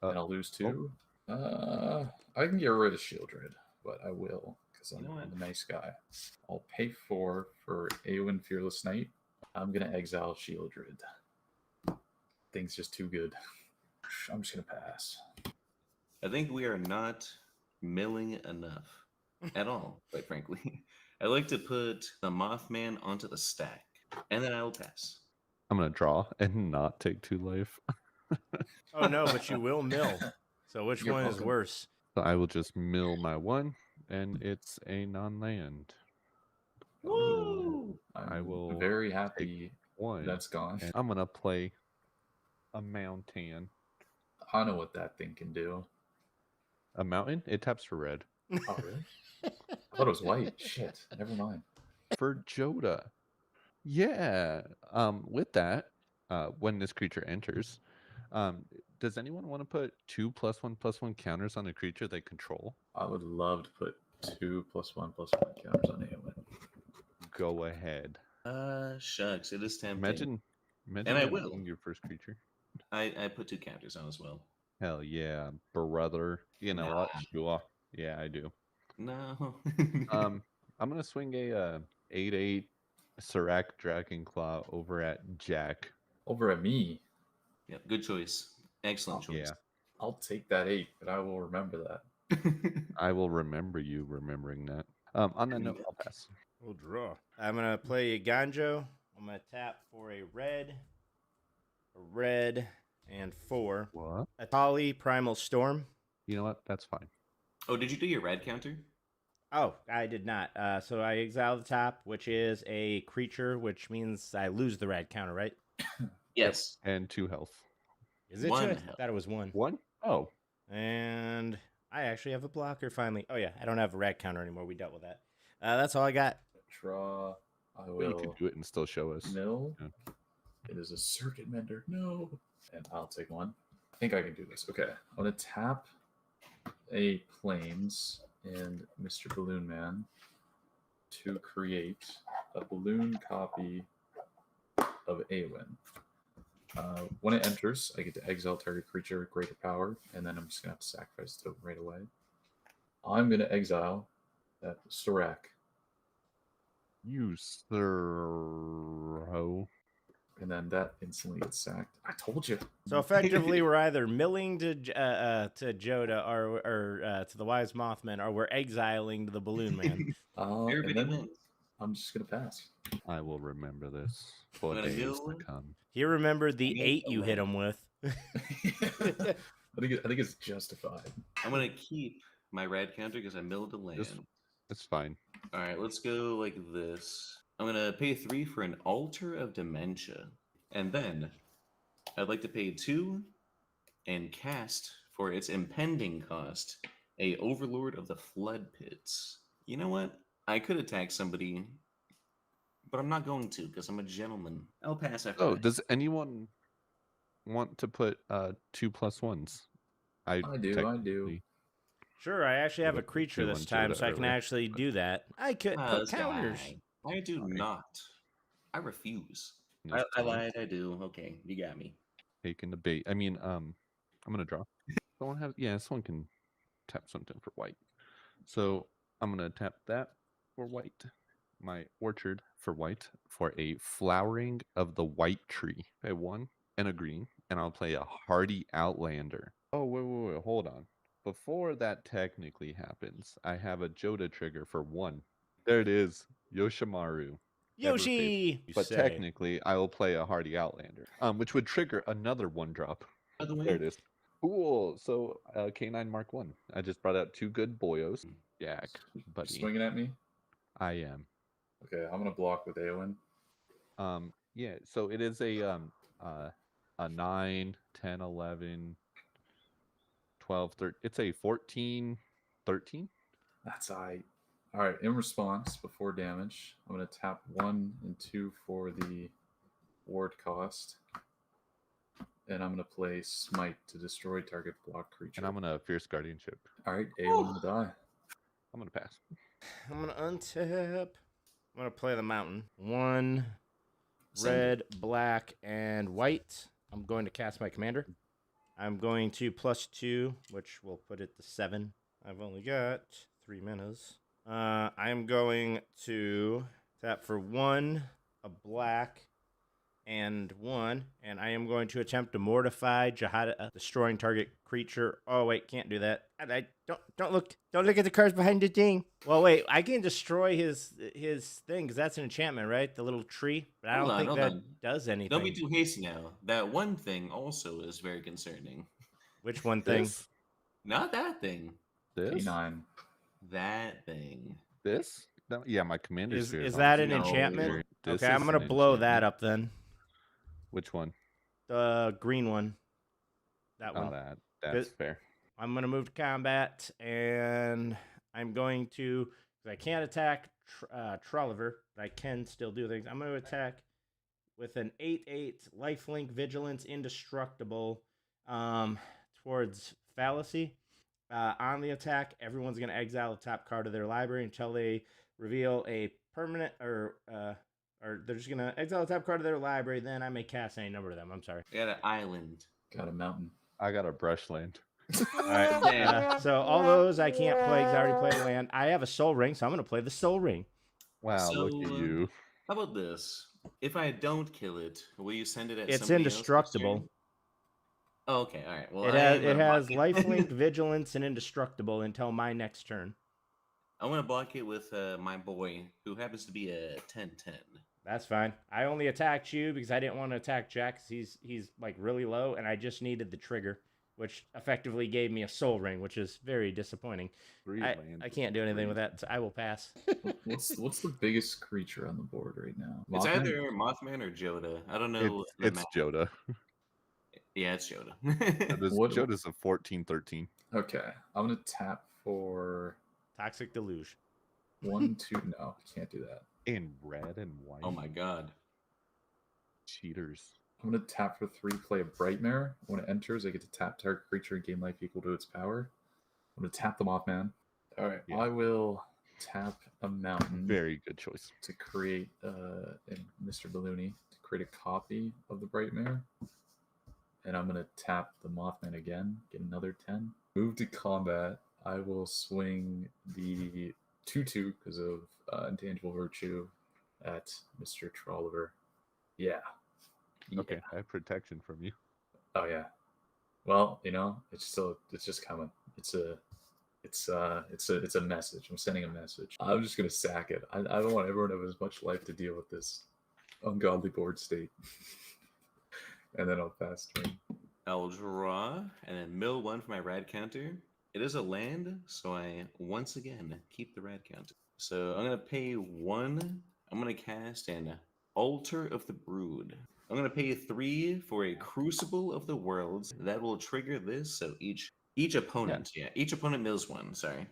And I'll lose 2. I can get rid of Shieldred, but I will, because I'm a nice guy. I'll pay 4 for Eowyn Fearless Knight. I'm going to exile Shieldred. Thing's just too good. I'm just going to pass. I think we are not milling enough at all, quite frankly. I like to put the Mothman onto the stack, and then I will pass. I'm going to draw and not take 2 life. Oh, no, but you will mill. So which one is worse? So I will just mill my 1, and it's a non-land. Woo! I will very happy 1. That's gone. And I'm going to play a Mountain. I know what that thing can do. A mountain? It taps for red. Oh, really? I thought it was white. Shit. Never mind. For Joda. Yeah. With that, when this creature enters, does anyone want to put 2 +1/+1 counters on a creature they control? I would love to put 2 +1/+1 counters on Eowyn. Go ahead. Shucks, it is tempting. Imagine and I will. Your first creature. I put 2 counters on as well. Hell yeah, brother. You know what? Sure. Yeah, I do. No. I'm gonna swing a 8/8 Serac Dragonclaw over at Jack. Over at me. Yeah, good choice. Excellent choice. Yeah. I'll take that 8, but I will remember that. I will remember you remembering that. On that note, I'll pass. We'll draw. I'm gonna play a Ganjo. I'm gonna tap for a red, and 4. What? Atali Primal Storm. You know what? That's fine. Oh, did you do your red counter? Oh, I did not. So I exile the top, which is a creature, which means I lose the red counter, right? Yes. And 2 health. Is it 1 2? I health. thought it was 1. 1? Oh. And I actually have a blocker finally. Oh yeah, I don't have a red counter anymore. We dealt with that. That's all I got. Draw. I Well, you will could do it and still show us. mill. Yeah. It is a circuit mender. No. And I'll take 1. I think I can do this. Okay. I'm going to tap a Plains and Mr. Balloon Man to create a balloon copy of Awen. When it enters, I get to exile target creature with greater power, and then I'm just going to have to sacrifice it right away. I'm going to exile that Sorak. You sir. And then that instantly gets sacked. I told you. So effectively, we're either milling to Joda or to the Wise Mothman, or we're exiling the Balloon Man. And then I'm just going to pass. I will remember this for I'm gonna days go- to come. He remembered the 8 you hit him with. I think it's justified. I'm gonna keep my red counter because I milled a land. That's fine. All right, let's go like this. I'm gonna pay 3 for an Altar of Dementia, and then I'd like to pay 2 and cast for its impending cost a Overlord of the Flood Pits. You know what? I could attack somebody, but I'm not going to because I'm a gentleman. I'll pass after Oh, that. does anyone want to put 2+1s? I do. technically- Sure, I actually have a Would've put creature 2 this on time, Joda so I can earlier, actually do that. I could put This counters. guy. I do not. I refuse. This I time. lied. I do. Okay, you got me. Taking the bait. I mean, I'm gonna draw. Someone has, yeah, someone can tap something for white. So I'm gonna tap that for white. My orchard for white for a flowering of the white tree. Okay, 1 and a green, and I'll play a hardy outlander. Oh wait, hold on. Before that technically happens, I have a Joda trigger for 1. There it is, Yoshimaru. Never Yoshi! failed. You But say. technically, I will play a hardy outlander, which would trigger another 1-drop. By the way, There it is. Cool. So K9 Mark 1. I just brought out 2 good boyos. Jack, buddy. Swinging at me? I am. Okay, I'm going to block with Awen. Yeah. So it is a 9, 10, 11, 12, 13. It's a 14, 13. That's aight. All right, in response, before damage, I'm going to tap 1 and 2 for the ward cost. And I'm going to play Smite to destroy target block creature. And I'm gonna Fierce Guardianship. All right, Awen will die. I'm gonna pass. I'm gonna untap. I'm gonna play the mountain. 1 Send red, black, and white. I'm going to cast my commander. I'm going to +2, which will put it to 7. I've only got 3 manas. I'm going to tap for 1, a black, and 1, and I am going to attempt to mortify Jihad, destroying target creature. Oh wait, can't do that. I don't look at the cards behind the thing. Well, wait, I can destroy his thing because that's an enchantment, right? The little tree, but I don't think hold that on. does anything. Don't be too hasty now. That one thing also is very concerning. Which one thing? This? Not that thing. This? K9. That thing. This? No, yeah, my commander. Is that an enchantment? Okay, I'm gonna blow that up then. Which one? The green one. That one. Oh, that's Good. fair. I'm going to move to combat, and I'm going to, because I can't attack Trolliver, but I can still do things. I'm going to attack with an 8/8 lifelink vigilance indestructible towards Fallacy. On the attack, everyone's going to exile the top card of their library until they reveal a permanent, or they're just going to exile the top card of their library, then I may cast any number of them. I'm sorry. I got an island. Got a mountain. I got a brushland. All right. So all those I can't play because I already played a land. I have a Soul Ring, so I'm going to play the Soul Ring. Wow, look at you. How about this? If I don't kill it, will you send it at It's somebody else's indestructible. turn? Oh, okay, all right. Well, It has lifelink, vigilance, and indestructible until my next turn. I want to block it with my boy, who happens to be a 10-10. That's fine. I only attacked you because I didn't want to attack Jack because he's like really low, and I just needed the trigger, which effectively gave me a Soul Ring, which is very disappointing. I can't do anything with that, so I will pass. What's the biggest creature on the board right now? It's Mothman? either Mothman or Joda. I don't know. It's Joda. Yeah, it's Joda. Joda's a 14-13. Okay, I'm gonna tap for Toxic Deluge. 1, 2. No, can't do that. In red and white. Oh my god. Cheaters. I'm gonna tap for 3, play a Brightmare. When it enters, I get to tap target creature and gain life equal to its power. I'm gonna tap the Mothman. All right, I will tap a mountain. Very good choice. To create, in Mr. Balloony, to create a copy of the Brightmare. And I'm gonna tap the Mothman again, get another 10. Move to combat. I will swing the 2/2 because of Intangible Virtue at Mr. Trolliver. Yeah. Okay, I have protection from you. Oh yeah. Well, it's just coming. It's a message. I'm sending a message. I'm just gonna sack it. I don't want everyone to have as much life to deal with this ungodly board state. And then I'll pass turn. I'll draw and then mill 1 for my rad counter. It is a land, so I once again keep the rad counter. So I'm gonna pay 1. I'm gonna cast an Altar of the Brood. I'm gonna pay 3 for a Crucible of the Worlds. That will trigger this. So each opponent, each opponent mills 1. Sorry,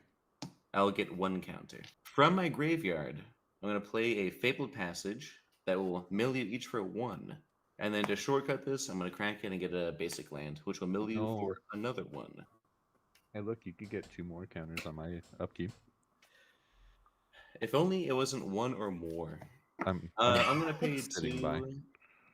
I'll get 1 counter from my graveyard. I'm gonna play a Fabled Passage that will mill you each for 1. And then to shortcut this, I'm gonna crack it and get a basic land, which will mill you for another 1. Hey, look, you could get 2 more counters on my upkeep. If only it wasn't 1 or more. I'm gonna pay 2.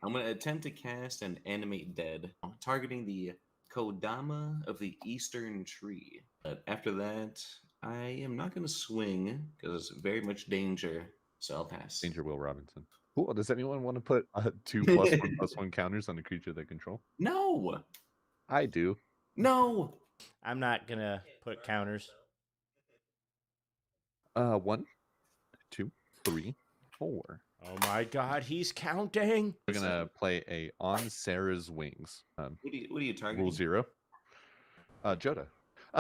I'm gonna attempt to cast an Animate Dead, targeting the Kodama of the Eastern Tree. But after that, I am not gonna swing because it's very much danger, so I'll pass. Danger Will Robinson. Cool. Does anyone want to put 2 +1/+1 counters on a creature they control? No! I do. No! I'm not going to put counters. 1, 2, 3, 4. Oh my god, he's counting! We're going to play a On Sarah's Wings. What are you targeting? Rule 0. Joda.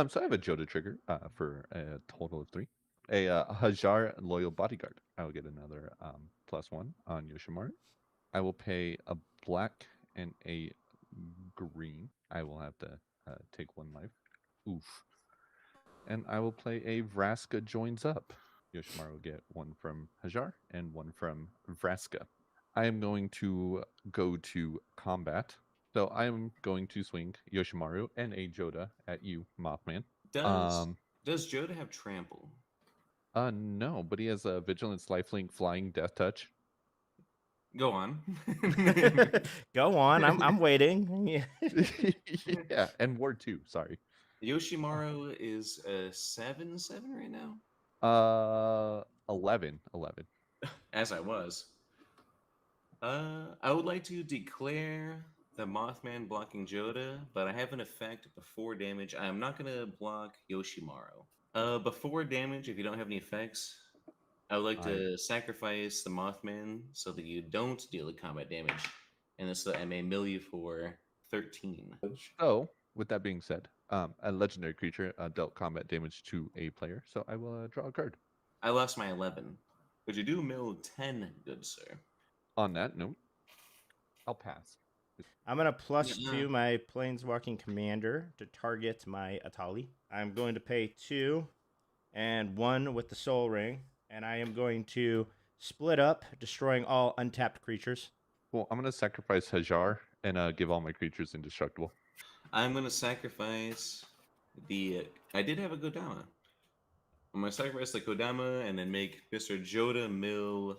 So I have a Joda trigger for a total of 3. A Hajar Loyal Bodyguard. I will get another +1 on Yoshimaru. I will pay a black and a green. I will have to take 1 life. Oof. And I will play a Vraska Joins Up. Yoshimaru will get 1 from Hajar and 1 from Vraska. I am going to go to combat. So I am going to swing Yoshimaru and a Joda at you, Mothman. Does Joda have trample? No, but he has a Vigilance, Lifelink, Flying, Death Touch. Go on. Go on. I'm waiting. Yeah, and Ward 2. Sorry. Yoshimaru is a 7/7 right now. 11. As I was. I would like to declare the Mothman blocking Joda, but I have an effect before damage. I am not gonna block Yoshimaru. Before damage, if you don't have any effects, I would like to sacrifice the Mothman so that you don't deal the combat damage, and so I may mill you for 13. So, with that being said, a legendary creature dealt combat damage to a player, so I will draw a card. I lost my 11, but you do mill 10, good sir. On that note, I'll pass. I'm going to +2 my Planeswalking Commander to target my Atali. I'm going to pay 2 and 1 with the Soul Ring, and I am going to split up, destroying all untapped creatures. Well, I'm going to sacrifice Hajar and give all my creatures indestructible. I'm going to sacrifice the... I did have a Kodama. I'm going to sacrifice the Kodama and then make Mr. Joda mill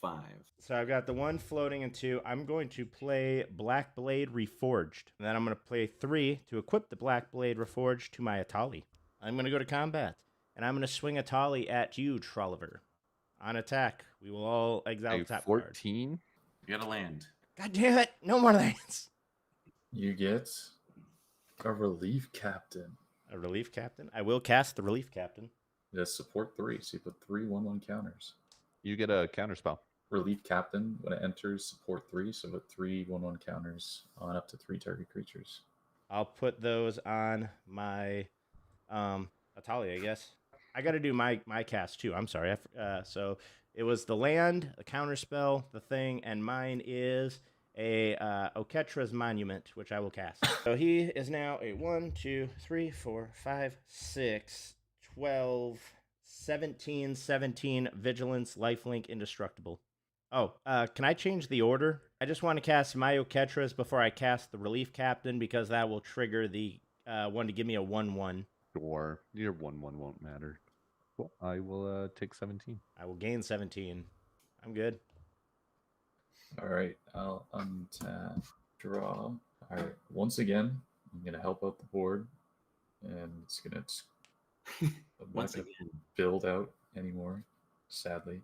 5. So I've got the 1 floating and 2. I'm going to play Black Blade Reforged. And then I'm going to play 3 to equip the Black Blade Reforged to my Atali. I'm going to go to combat. And I'm going to swing Atali at you, Trolliver. On attack, we will all exile the top 14? card. You gotta land. God damn it! No more lands! You get a relief captain. A relief captain? I will cast the relief captain. It has support 3, so you put 3 1/1 counters. You get a counter spell. Relief captain, when it enters, support 3, so put 3 1/1 counters on up to 3 target creatures. I'll put those on my Atali, I guess. I got to do my cast too. I'm sorry. So it was the land, the counter spell, the thing, and mine is a Oketra's Monument, which I will cast. So he is now a 1, 2, 3, 4, 5, 6, 12, 17 Vigilance, Lifelink, Indestructible. Oh, can I change the order? I just want to cast my Oketra's before I cast the Relief Captain because that will trigger the one to give me a 1/1. Sure. Your 1/1 won't matter. Cool. I will take 17. I will gain 17. I'm good. All right, I'll untap, draw. All right, once again, I'm going to help out the board, and it's going to Once not gonna again. build out anymore, sadly.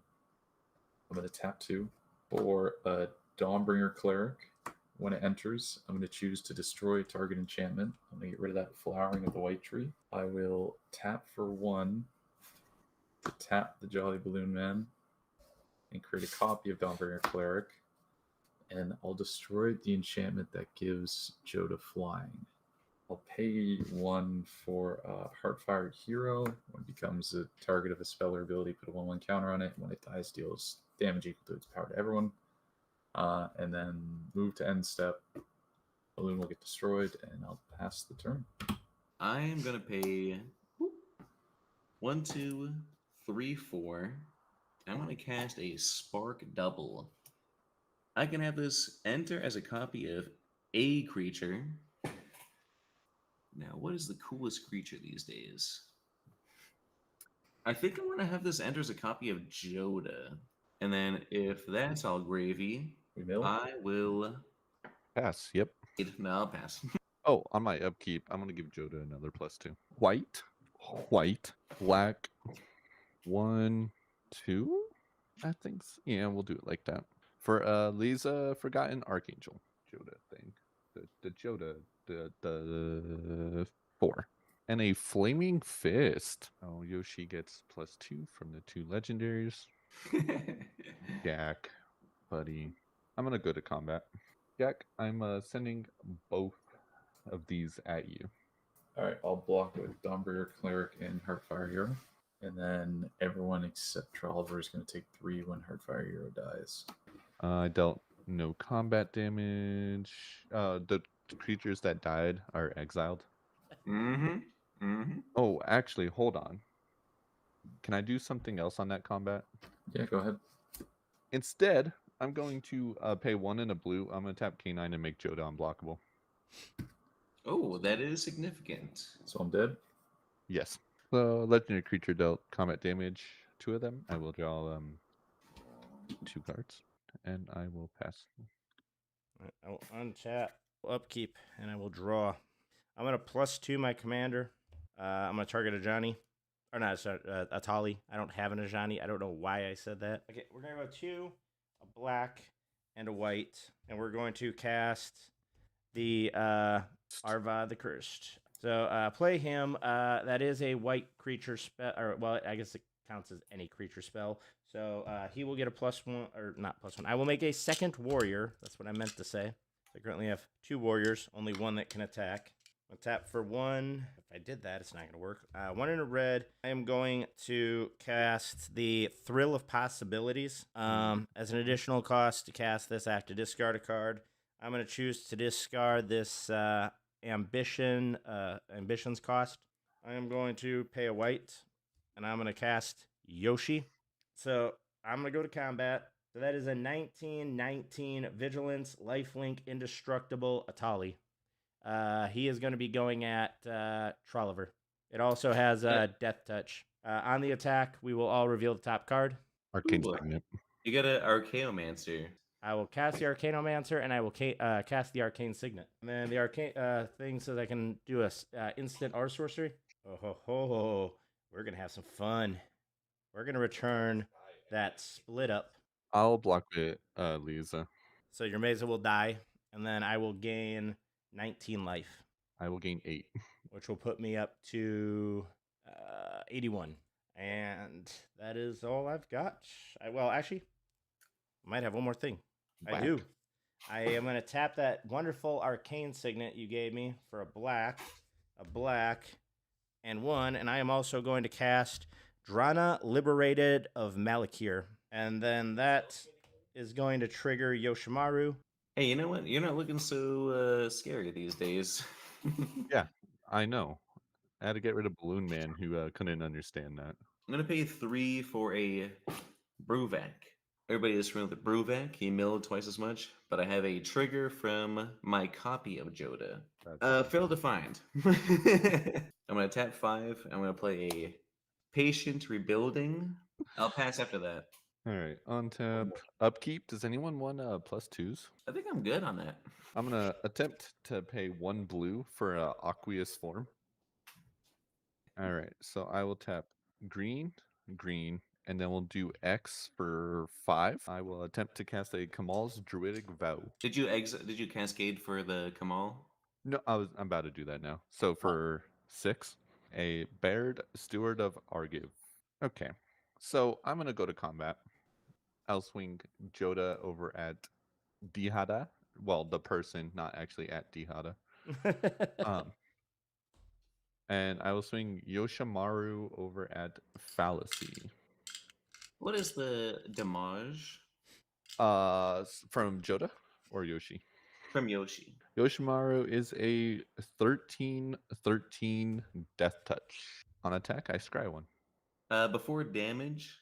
I'm going to tap 2 for a Dawnbringer Cleric. When it enters, I'm going to choose to destroy target enchantment. I'm going to get rid of that Flowering of the White Tree. I will tap for 1 to tap the Jolly Balloon Man and create a copy of Dawnbringer Cleric. And I'll destroy the enchantment that gives Joda flying. I'll pay 1 for Heartfire Hero. When it becomes a target of a spell or ability, put a 1/1 counter on it. When it dies, deals damage equal to its power to everyone. And then move to end step. Balloon will get destroyed, and I'll pass the turn. I am gonna pay 1, 2, 3, 4. I'm gonna cast a Spark Double. I can have this enter as a copy of a creature. Now, what is the coolest creature these days? I think I want to have this enter as a copy of Joda. And then if that's all gravy, I will Pass, yep. No, I'll pass. Oh, on my upkeep, I'm going to give Joda another +2. White, black, 1, 2, I think. Yeah, we'll do it like that. For Lisa Forgotten Archangel Joda thing. The Joda, the 4. And a Flaming Fist. Oh, Yoshi gets +2 from the 2 legendaries. Jack, buddy. I'm going to go to combat. Jack, I'm sending both of these at you. All right, I'll block with Dawnbringer Cleric and Heartfire Hero. And then everyone except Trolliver is going to take 3 when Heartfire Hero dies. I dealt no combat damage. The creatures that died are exiled. Oh, actually, hold on. Can I do something else on that combat? Yeah, go ahead. Instead, I'm going to pay 1 in a blue. I'm going to tap K9 and make Joda unblockable. Oh, that is significant. So I'm dead? Yes. The legendary creature dealt combat damage. 2 of them. I will draw 2 cards. And I will pass. I will untap, upkeep, and I will draw. I'm going to +2 my commander. I'm going to target a Ajani. Or not, sorry, Atali. I don't have an Ajani. I don't know why I said that. Okay, we're going to go 2, a black, and a white. And we're going to cast the Arva the Cursed. So play him. That is a white creature spell. Or, well, I guess it counts as any creature spell. So he will get a +1, or not +1. I will make a second warrior. That's what I meant to say. I currently have 2 warriors, only 1 that can attack. I'll tap for 1. If I did that, it's not going to work. 1 in a red. I am going to cast the Thrill of Possibilities. As an additional cost to cast this, I have to discard a card. I'm going to choose to discard this Ambitions cost. I am going to pay a white, and I'm going to cast Yoshi. So I'm going to go to combat. So that is a 19 Vigilance, Lifelink, Indestructible Atali. He is going to be going at Trolliver. It also has Death Touch. On the attack, we will all reveal the top card. Arcane Fragment. You got an Archaeomancer. I will cast the Arcanomancer, and I will cast the Arcane Signet. And then the Arcane thing says I can do a instant R sorcery. Oh ho ho! We're gonna have some fun. We're gonna return that split up. I'll block it, Lisa. So your Mesa will die, and then I will gain 19 life. I will gain 8. Which will put me up to 81. And that is all I've got. Well, actually, I might have one more thing. I do. I am going to tap that wonderful Arcane Signet you gave me for a black, and 1. And I am also going to cast Drana Liberated of Malakir. And then that is going to trigger Yoshimaru. Hey, you know what? You're not looking so scary these days. Yeah, I know. I had to get rid of Balloon Man, who couldn't understand that. I'm gonna pay 3 for a Bruvac. Everybody is familiar with Bruvac. He milled twice as much, but I have a trigger from my copy of Joda. Failed to find. I'm gonna tap 5. I'm gonna play a Patient Rebuilding. I'll pass after that. All right, on tap. Upkeep. Does anyone want +2s? I think I'm good on that. I'm gonna attempt to pay 1 blue for Aqueous Form. All right, so I will tap green, and then we'll do X for 5. I will attempt to cast a Kamal's Druidic Vow. Did you cascade for the Kamal? No, I'm about to do that now. So for 6, a Baird Steward of Argiv. Okay, so I'm gonna go to combat. I'll swing Joda over at Dihada. Well, the person, not actually at Dihada. And I will swing Yoshimaru over at Fallacy. What is the damage? From Joda or Yoshi? From Yoshi. Yoshimaru is a 13/13 Death Touch. On attack, I scry 1. Before damage,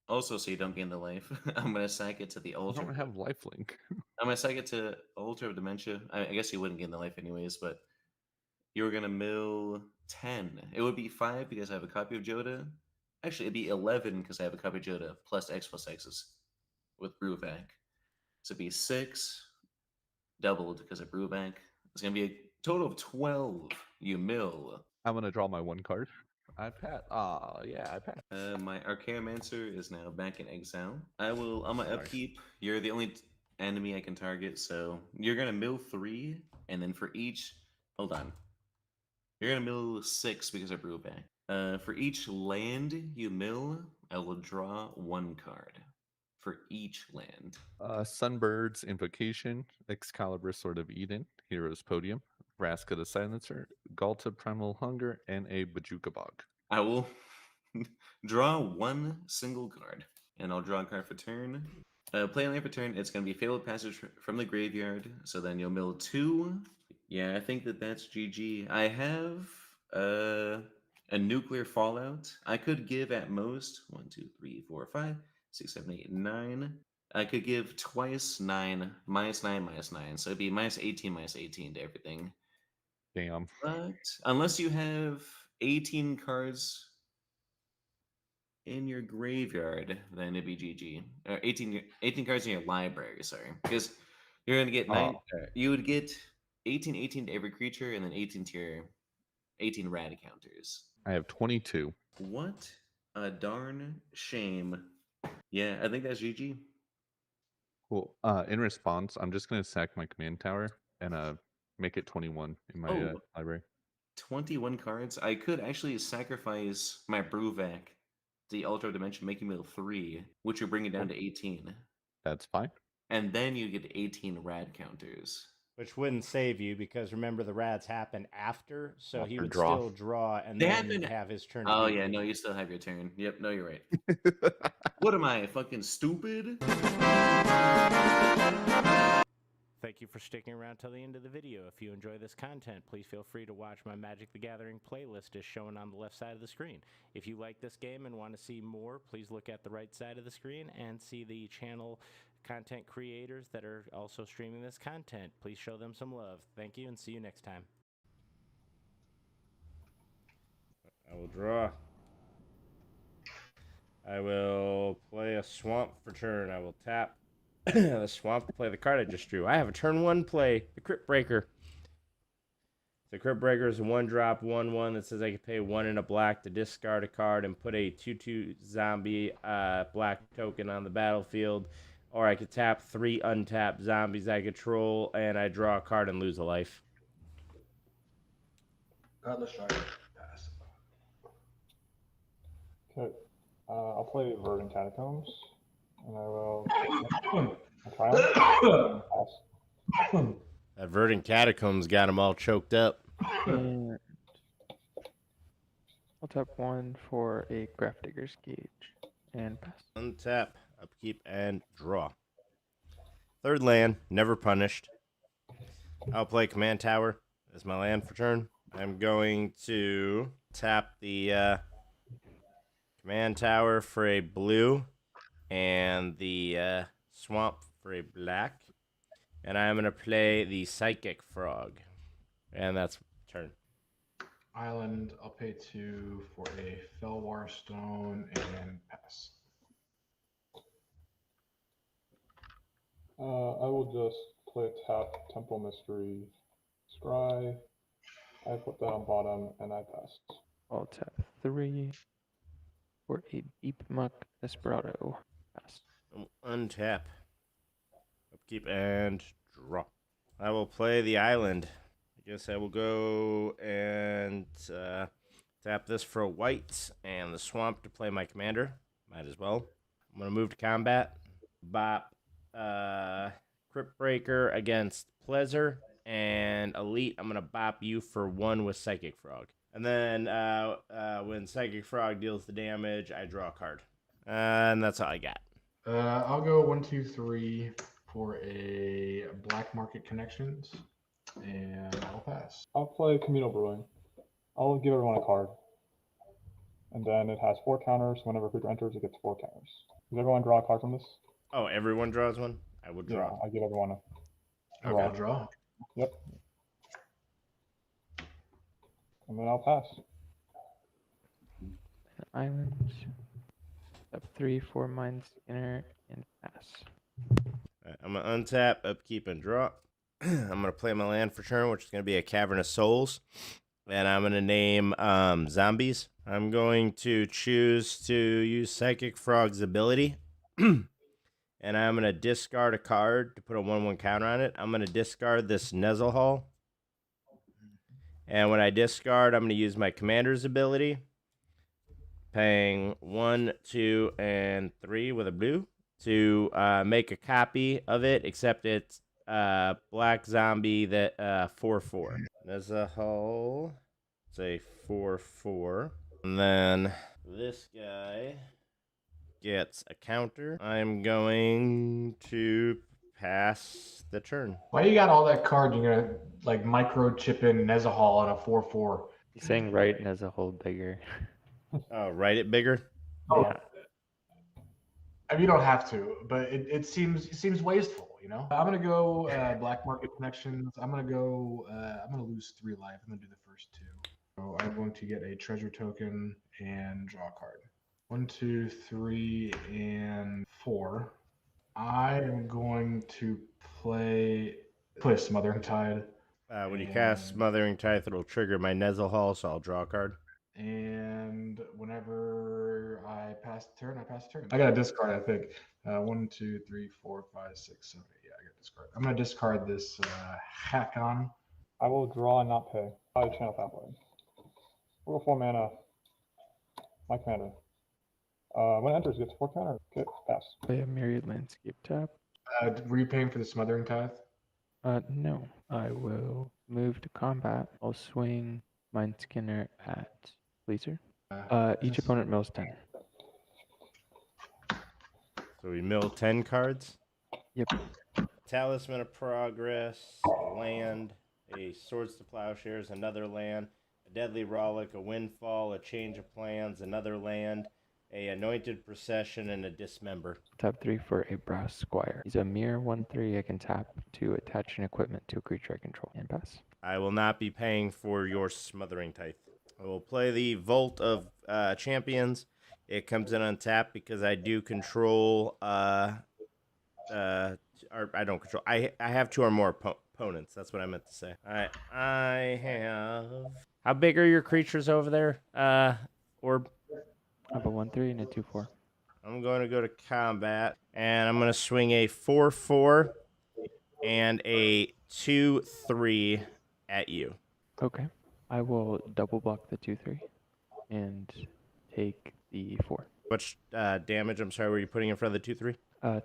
also so you don't gain the life, I'm going to sack it to the I Altar. don't have lifelink. I'm going to sack it to Altar of Dementia. I guess you wouldn't gain the life anyways, but you were going to mill 10. It would be 5 because I have a copy of Joda. Actually, it'd be 11 because I have a copy of Joda plus X's with Bruvac. So it'd be 6 doubled because of Bruvac. It's going to be a total of 12 you mill. I'm going to draw my 1 card. I pass. Yeah, I pass. My Archaeomancer is now back in exile. On my upkeep, you're the only enemy I can target, so you're going to mill 3, and then for each... Hold on. You're going to mill 6 because of Bruvac. For each land you mill, I will draw 1 card. For each land. Sunbird's Invocation, Excalibur Sword of Eden, Hero's Podium, Vraska the Silencer, Galta Primal Hunger, and a Bajuka Bog. I will draw 1 single card, and I'll draw a card for turn. Play on land for turn, it's going to be Fabled Passage from the graveyard, so then you'll mill 2. Yeah, I think that's GG. I have a Nuclear Fallout. I could give at most 1, 2, 3, 4, 5, 6, 7, 8, 9. I could give twice 9, -9, -9. So it'd be -18 to everything. Damn. But unless you have 18 cards in your graveyard, then it'd be GG. Or 18 cards in your library, sorry. Because you're going to get 9. You would get 18 to every creature, and then 18 to your 18 rad counters. I have 22. What a darn shame. Yeah, I think that's GG. Cool. In response, I'm just going to sack my command tower and make it 21 in my library. 21 cards. I could actually sacrifice my Bruvac to the Altar of Dimension, making me 3, which would bring it down to 18. That's fine. And then you get 18 rad counters. Which wouldn't save you because remember the rads happen after, so he would draw. still draw and They then happen- have his turn. Oh, to yeah, no, you still have your turn. Yep, no, you're right. What am I, fucking stupid? Thank you for sticking around till the end of the video. If you enjoy this content, please feel free to watch my Magic the Gathering playlist as shown on the left side of the screen. If you like this game and want to see more, please look at the right side of the screen and see the channel content creators that are also streaming this content. Please show them some love. Thank you and see you next time. I will draw. I will play a swamp for turn. I will tap the swamp to play the card I just drew. I have a turn 1 play, the Crypt Breaker. The Crypt Breaker is a 1-drop 1/1 that says I can pay 1 and a black to discard a card and put a 2/2 zombie black token on the battlefield. Or I could tap 3 untapped zombies I control, and I draw a card and lose a life. Godless Shard. Pass. Okay. I'll play Verdant Catacombs, and I will try on. Pass. That Verdant Catacombs got them all choked up. And I'll tap 1 for a Grafdigger's Cage and pass. Untap, upkeep, and draw. Third land, never punished. I'll play Command Tower as my land for turn. I'm going to tap the Command Tower for a blue and the Swamp for a black. And I'm going to play the Psychic Frog. And that's turn. Island, I'll pay 2 for a Felwar Stone and pass. I will just play tap Temple Mystery Scry. I put that on bottom and I pass. I'll tap 3 for a Deep Muck Desperado. Pass. Untap. Upkeep and draw. I will play the island. I guess I will go and tap this for a white and the swamp to play my commander. Might as well. I'm going to move to combat. Bop Crypt Breaker against Pleasure. And Elite, I'm going to bop you for 1 with Psychic Frog. And then when Psychic Frog deals the damage, I draw a card. And that's all I got. I'll go 1, 2, 3 for a Black Market Connections, and I'll pass. I'll play Communal Brewing. I'll give everyone a card. And then it has 4 counters. Whenever a creature enters, it gets 4 counters. Does everyone draw a card from this? Oh, everyone draws one? I would draw. Yeah, I give everyone a Okay, I'll draw. Yep. And then I'll pass. Island. Tap 3 for Mind Skinner and pass. Right, I'm going to untap, upkeep, and draw. I'm going to play my land for turn, which is going to be a Cavern of Souls. And I'm going to name zombies. I'm going to choose to use Psychic Frog's ability. And I'm going to discard a card to put a 1/1 counter on it. I'm going to discard this Nezelhal. And when I discard, I'm going to use my commander's ability. Paying 1, 2, and 3 with a blue to make a copy of it, except it's black zombie that 4/4. Nezelhal. It's a 4/4. And then this guy gets a counter. I'm going to pass the turn. Why you got all that card? You're gonna like microchip in Nezelhal on a 4/4. He's saying right as a whole bigger. Oh, write it bigger? Oh, Yeah. I mean, you don't have to, but it seems wasteful, you know. I'm gonna go Black Market Connections. I'm gonna lose 3 life. I'm gonna do the first 2. So I'm going to get a treasure token and draw a card. 1, 2, 3, and 4. I am going to play Smothering Tide. When you cast Smothering Tide, it'll trigger my Nezelhal, so I'll draw a card. And whenever I pass the turn, I pass the turn. I got to discard, I think. 1, 2, 3, 4, 5, 6, 7, 8. Yeah, I got to discard. I'm going to discard this Hakon. I will draw and not pay. I'll channel Pathway. We'll go 4 mana. My commander. When it enters, it gets 4 counters. Okay, pass. Play a Myriad Landscape tap. Were you paying for the Smothering Tithe? No. I will move to combat. I'll swing Mind Skinner at Pleaser. Each opponent mills 10. So we mill 10 cards? Yep. Talisman of Progress, land, a Swords to Plowshares, another land, a Deadly Rollick, a Windfall, a Change of Plans, another land, a Anointed Procession, and a Dismember. Tap 3 for a Brass Squire. He's a mere 1/3. I can tap to attach an equipment to a creature I control and pass. I will not be paying for your Smothering Tithe. I will play the Vault of Champions. It comes in untapped because I do control or I don't control. I have 2 or more opponents. That's what I meant to say. All right. I have. How big are your creatures over there? Orb. I have a 1/3 and a 2/4. I'm going to go to combat, and I'm going to swing a 4/4 and a 2/3 at you. Okay. I will double block the 2/3 and take the 4. Which damage? I'm sorry. Were you putting in front of the 2/3?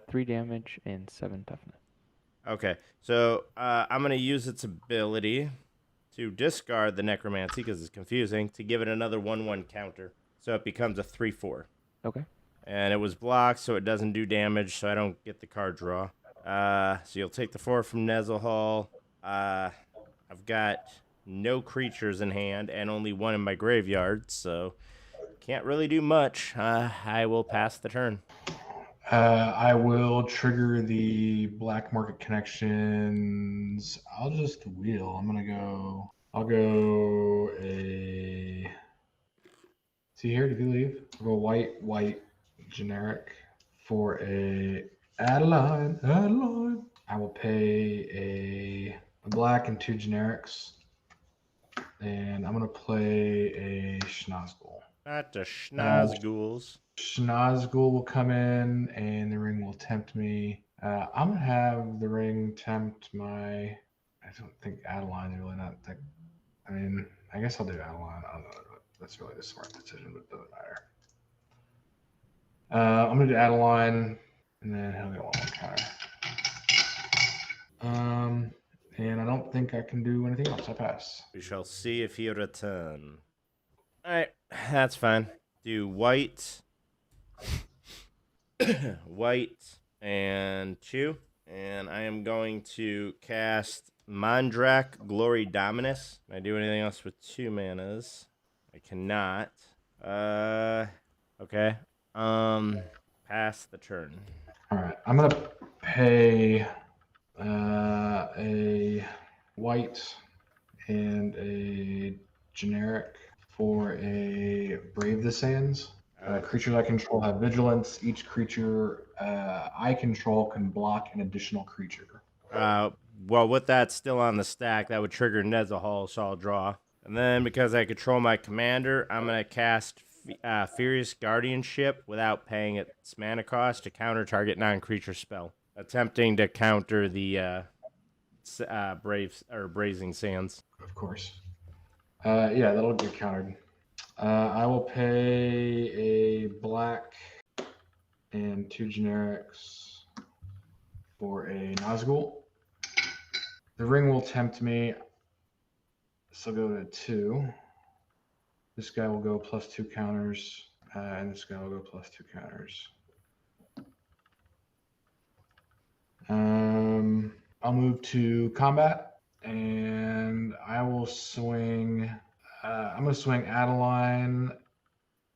3 damage and 7 toughness. Okay. So I'm going to use its ability to discard the necromancy because it's confusing to give it another 1/1 counter. So it becomes a 3/4. Okay. And it was blocked, so it doesn't do damage, so I don't get the card draw. So you'll take the 4 from Nezahal. I've got no creatures in hand and only 1 in my graveyard, so can't really do much. I will pass the turn. I will trigger the black market connections. I'll just wheel. I'll go a. See here, did you leave? I'll go white, generic for a Adeline. I will pay a black and 2 generics. And I'm going to play a Schnozgul. Not the Schnozguls. Schnozgul will come in, and the ring will tempt me. I'm going to have the ring tempt my... I don't think Adeline's really not that... I mean, I guess I'll do Adeline. I don't know. That's really the smart decision, but it doesn't matter. I'm going to do Adeline, and then he'll get 1 counter. And I don't think I can do anything else. I pass. We shall see if he return. All right, that's fine. Do white, white, and 2. And I am going to cast Mondrak Glory Dominus. Can I do anything else with 2 manas? I cannot. Okay. Pass the turn. All right. I'm going to pay a white and a generic for a Brave the Sands. Creatures I control have vigilance. Each creature I control can block an additional creature. Well, with that still on the stack, that would trigger Nezahal, so I'll draw. And then because I control my commander, I'm going to cast Furious Guardianship without paying its mana cost to counter target non-creature spell. Attempting to counter the Brazing Sands. Of course. Yeah, that'll get countered. I will pay a black and 2 generics for a Nazgul. The ring will tempt me. So go to 2. This guy will go +2 counters, and this guy will go +2 counters. I'll move to combat, and I will swing. I'm going to swing Adeline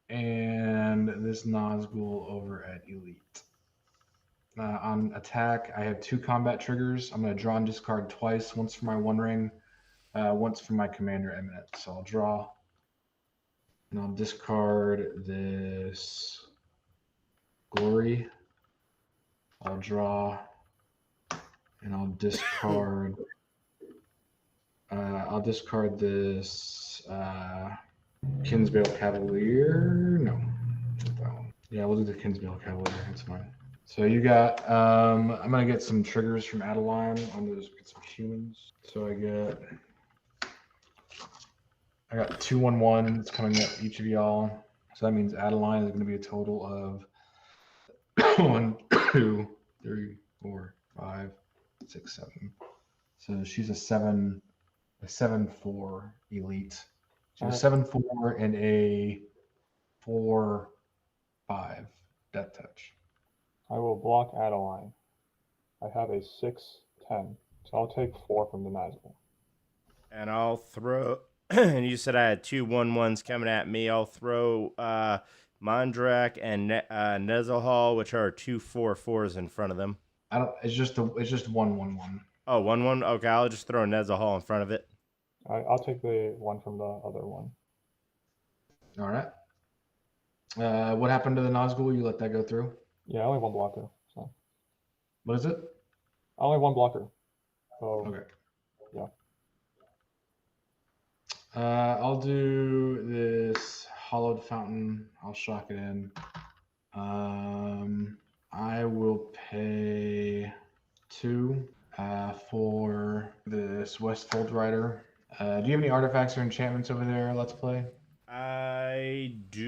and this Nazgul over at Elite. On attack, I have 2 combat triggers. I'm going to draw and discard twice, once for my 1 ring, once for my commander eminent. So I'll draw, and I'll discard this Glory. I'll draw, and I'll discard. I'll discard this Kinsbale Cavalier. No, not that one. Yeah, we'll do the Kinsbale Cavalier. That's fine. So you got. I'm gonna get some triggers from Adeline. I'm gonna just get some humans. So I got 2 1/1s coming at each of y'all. So that means Adeline is gonna be a total of 1, 2, 3, 4, 5, 6, 7. So she's a 7/4 elite. So a 7/4 and a 4/5 death touch. I will block Adeline. I have a 6/10, so I'll take 4 from the Nazgul. And I'll throw. And you said I had 2 1/1s coming at me. I'll throw Mondrak and Nezahal, which are 2 4/4s in front of them. It's just 1 1/1. Oh, 1/1. Okay, I'll just throw Nezahal in front of it. I'll take the 1 from the other one. All right. What happened to the Nazgul? You let that go through? Yeah, only one blocker. So What is it? only one blocker. So Okay. yeah. I'll do this hollowed fountain. I'll shock it in. I will pay 2 for this Westfold Rider. Do you have any artifacts or enchantments over there? Let's play. I do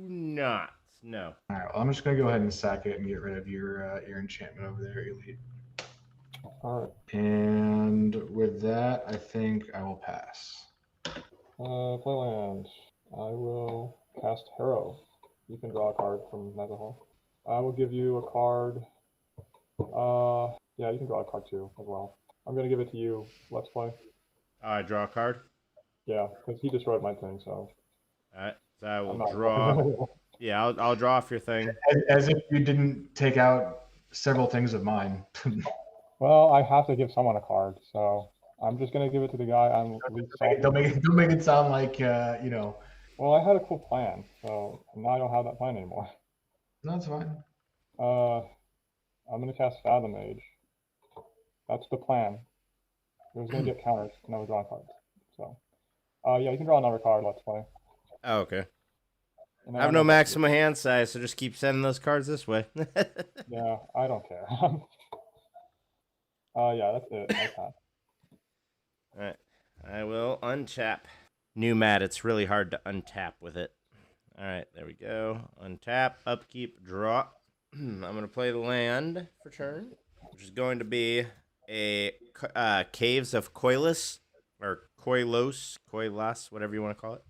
not. No. All right. Well, I'm just gonna go ahead and sack it and get rid of your enchantment over there, Elite. All right. And with that, I think I will pass. Play land. I will cast Harrow. You can draw a card from Nezahal. I will give you a card. Yeah, you can draw a card too as well. I'm gonna give it to you. Let's play. I draw a card. Yeah, because he destroyed my thing. So. Alright, so I will not- draw. Yeah, I'll draw off your thing. As if you didn't take out several things of mine. Well, I have to give someone a card, so I'm just gonna give it to the guy I'm least salty. Don't make it sound like you know. Well, I had a cool plan, so now I don't have that plan anymore. No, that's fine. I'm gonna cast Fathom Age. That's the plan. It was gonna get counters, and I was drawing cards. So, yeah, you can draw another card. Let's play. Oh, okay. And I then have I'm no gonna- maximum hand size, so just keep sending those cards this way. Yeah, I don't care. Yeah, that's it. I pass. Alright. I will untap. New mat, it's really hard to untap with it. Alright, there we go. Untap, upkeep, draw. I'm going to play the land for turn, which is going to be a Caves of Koilos, or Koilos, whatever you want to call it.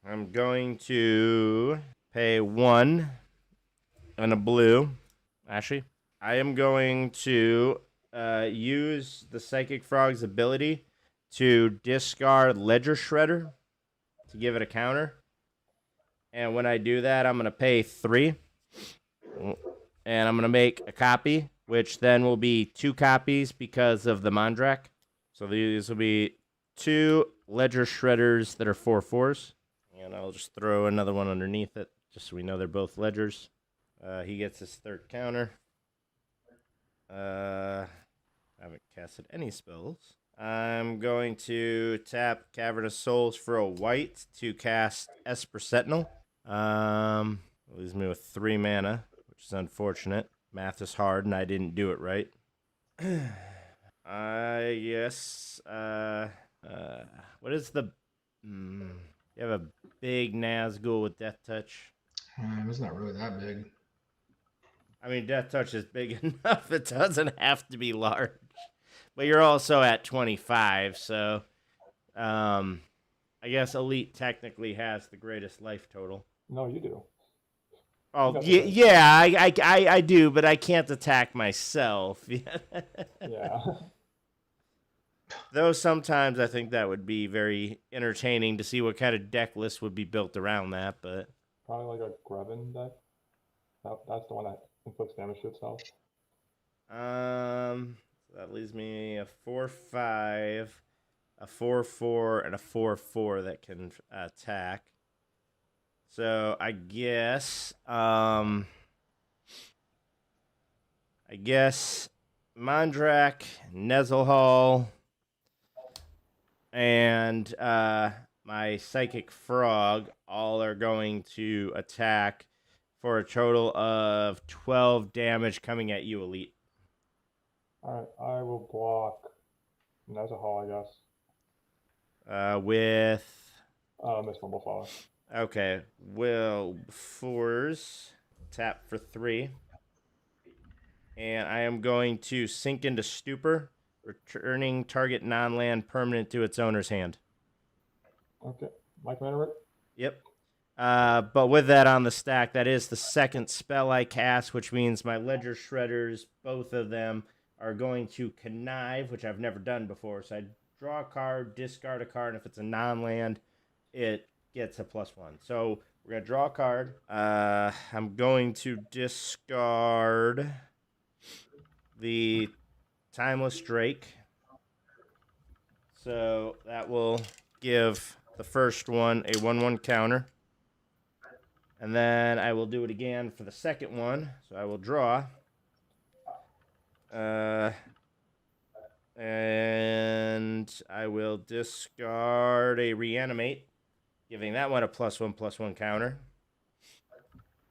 I'm going to pay 1 and a blue. Actually, I am going to use the Psychic Frog's ability to discard Ledger Shredder to give it a counter. And when I do that, I'm going to pay 3. And I'm going to make a copy, which then will be 2 copies because of the Mondrak. So these will be 2 Ledger Shredders that are 4/4s. And I'll just throw another one underneath it, just so we know they're both Ledgers. He gets his 3rd counter. I haven't casted any spells. I'm going to tap Cavern of Souls for a white to cast Esper Sentinel. Leaves me with 3 mana, which is unfortunate. Math is hard, and I didn't do it right. Yes. What is the... you have a big Nazgul with Death Touch. It's not really that big. I mean, Death Touch is big enough. It doesn't have to be large. But you're also at 25, so... I guess Elite technically has the greatest life total. No, you do. Oh, yeah, I do, but I can't attack myself. Yeah. Though sometimes I think that would be very entertaining to see what kind of deck list would be built around that, but... Probably like a Greven deck. That's the one that inflicts damage to itself. That leaves me a 4/5, a 4/4, and a 4/4 that can attack. So I guess Mondrak, Nezahal, and my Psychic Frog all are going to attack for a total of 12 damage coming at you, Elite. Alright, I will block Nezahal, I guess. With... Miss Bumbleflower. Okay, will 4s tap for 3. And I am going to sink into Stupor, returning target non-land permanent to its owner's hand. Okay, my commander, Rick? Yep. But with that on the stack, that is the 2nd spell I cast, which means my Ledger Shredders, both of them, are going to connive, which I've never done before. So I draw a card, discard a card, and if it's a non-land, it gets a +1. So we're going to draw a card. I'm going to discard the Timeless Drake. So that will give the first one a 1/1 counter. And then I will do it again for the second one. So I will draw. And I will discard a reanimate, giving that one a +1/+1 counter.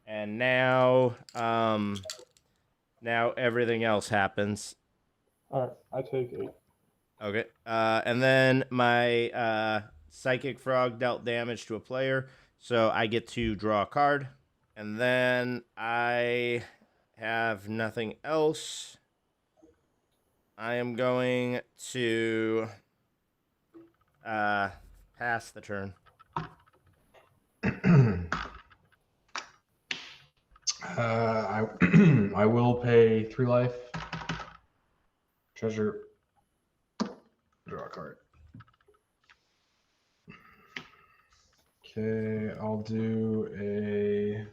And now, now everything else happens. All right, I take 8. Okay. And then my Psychic Frog dealt damage to a player, so I get to draw a card. And then I have nothing else. I am going to pass the turn. I will pay 3 life. Treasure. Draw a card. Okay, I'll do a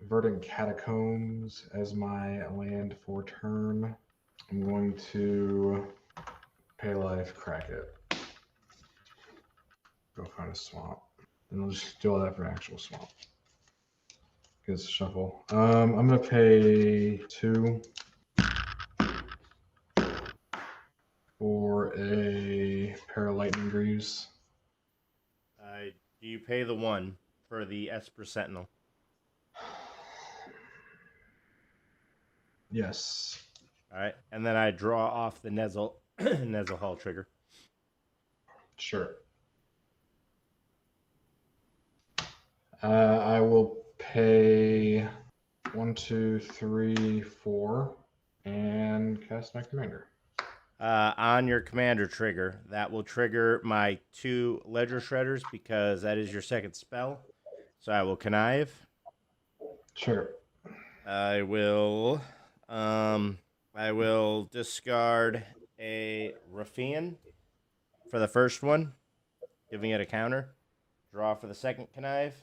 Verdant Catacombs as my land for turn. I'm going to pay life, crack it. Go find a swamp. Then I'll just do all that for an actual swamp. Get a shuffle. I'm gonna pay 2 for a pair of Lightning Greaves. Do you pay the 1 for the Esper Sentinel? Yes. All right, and then I draw off the Nezel Hall trigger. Sure. I will pay 1, 2, 3, 4, and cast my commander. On your commander trigger, that will trigger my 2 Ledger Shredders because that is your second spell. So I will connive. Sure. I will discard a Raffian for the first one, giving it a counter. Draw for the second connive.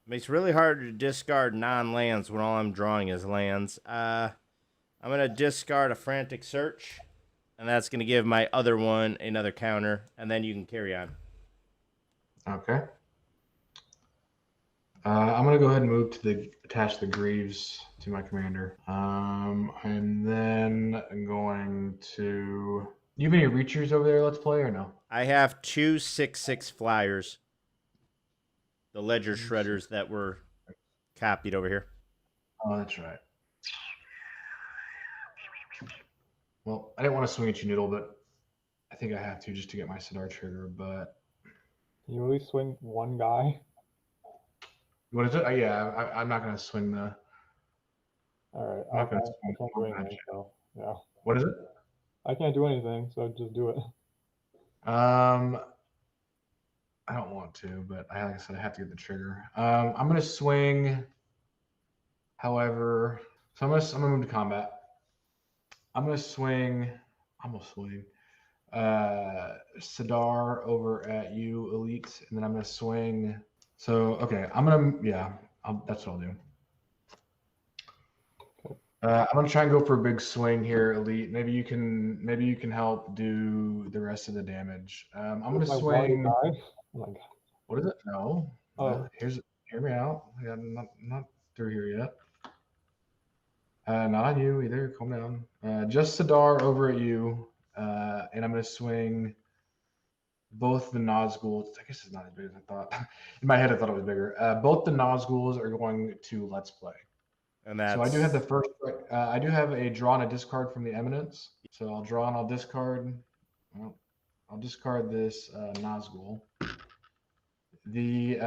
Makes it really hard to discard non-lands when all I'm drawing is lands. I'm going to discard a Frantic Search, and that's going to give my other one another counter, and then you can carry on. Okay. I'm going to go ahead and move to attach the Greaves to my commander. And then I'm going to... You have any Reachers over there, let's play, or no? I have 2 6/6 flyers. The Ledger Shredders that were copied over here. Oh, that's right. Well, I didn't want to swing at you, Noodle, but I think I have to just to get my Sidar trigger, but... Can you really swing one guy? What is it? Yeah, I'm not going to swing the... Alright, I'm I not gonna can't swing do the anything, magic. so, yeah. What is it? I can't do anything, so just do it. I don't want to, but like I said, I have to get the trigger. I'm going to swing, however... So I'm gonna move to combat. I'm going to swing... I'm going to swing... Sidar over at you, Elite, and then I'm going to swing... So, okay, I'm going to... Yeah, that's what I'll do. I'm going to try and go for a big swing here, Elite. Maybe you can help do the rest of the damage. I'm going to swing... Oh my God. What is it? No. Oh. Hear me out. Yeah, I'm not through here yet. Not on you either. Calm down. Just Sidar over at you. And I'm going to swing both the Nazguls. I guess it's not as big as I thought. In my head, I thought it was bigger. Both the Nazguls are going to Let's Play. And that's... So I do have the first. I do have a draw and a discard from the Eminence. So I'll draw and I'll discard. Well, I'll discard this Nazgul. The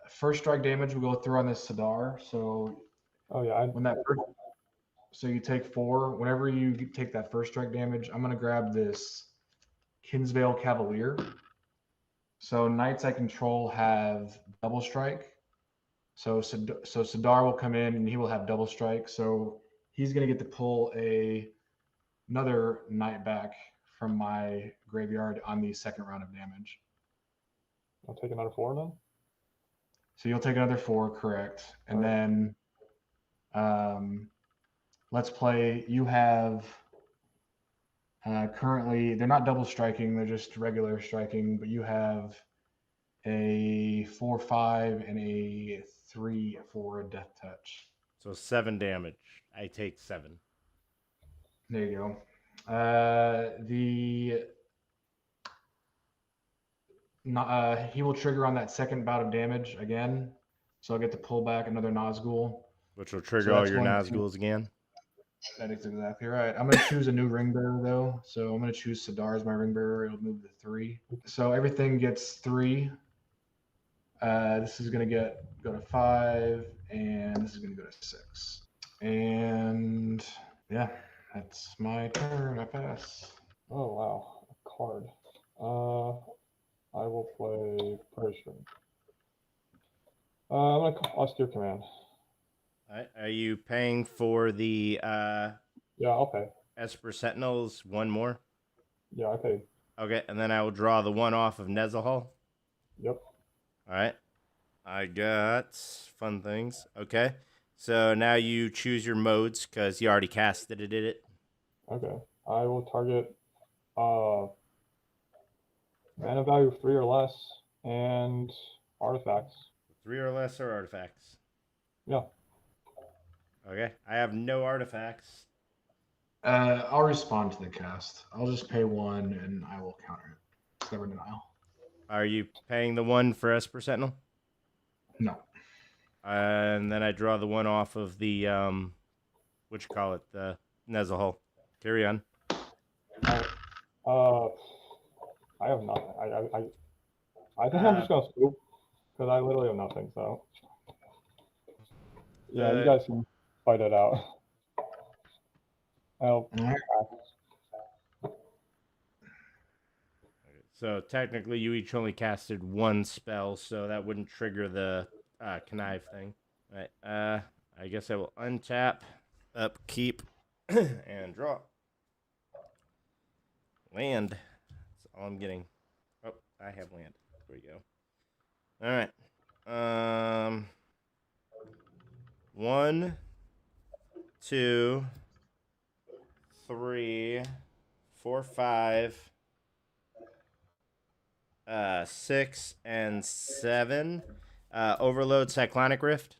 first strike damage will go through on this Sidar. So when that first, so you take 4. Whenever you take that first strike damage, I'm gonna grab this Kinsvale Cavalier. So knights I control have double strike. So Sidar will come in and he will have double strike. So he's gonna get to pull another knight back from my graveyard on the second round of damage. I'll take another 4 then? So you'll take another 4, correct. And then Let's Play, you have Currently, they're not double striking; they're just regular striking. But you have a 4/5 and a 3 for a death touch. So 7 damage. I take 7. There you go. He will trigger on that second bout of damage again, so I'll get to pull back another Nazgul. Which will trigger all your Nazguls again. That is exactly right. I'm going to choose a new ring bearer, though. So I'm going to choose Sidar as my ring bearer. It'll move to 3. So everything gets 3. This is going to go to 5, and this is going to go to 6. And yeah, that's my turn. I pass. Oh wow, a card. I will play Persian. I'm gonna Austere Command. Alright, are you paying for the Yeah, I'll pay. Esper Sentinels 1 more? Yeah, I paid. Okay, and then I will draw the 1 off of Nezahal. Yep. Alright. I got fun things. Okay. So now you choose your modes because you already casted it. Okay. I will target mana value of 3 or less and artifacts. 3 or less or artifacts? Yeah. Okay. I have no artifacts. I'll respond to the cast. I'll just pay 1 and I will counter it. Clever denial. Are you paying the 1 for Esper Sentinel? No. And then I draw the 1 off of the the Nezahal. Carry on. I have nothing. I think I'm just gonna swoop because I literally have nothing. So yeah, you guys can fight it out. So technically, you each only casted 1 spell, so that wouldn't trigger the connive thing. All right. I guess I will untap, upkeep, and draw. Land. That's all I'm getting. Oh, I have land. There we go. All right. 1, 2, 3, 4, 5, 6, and 7. Overload Cyclonic Rift.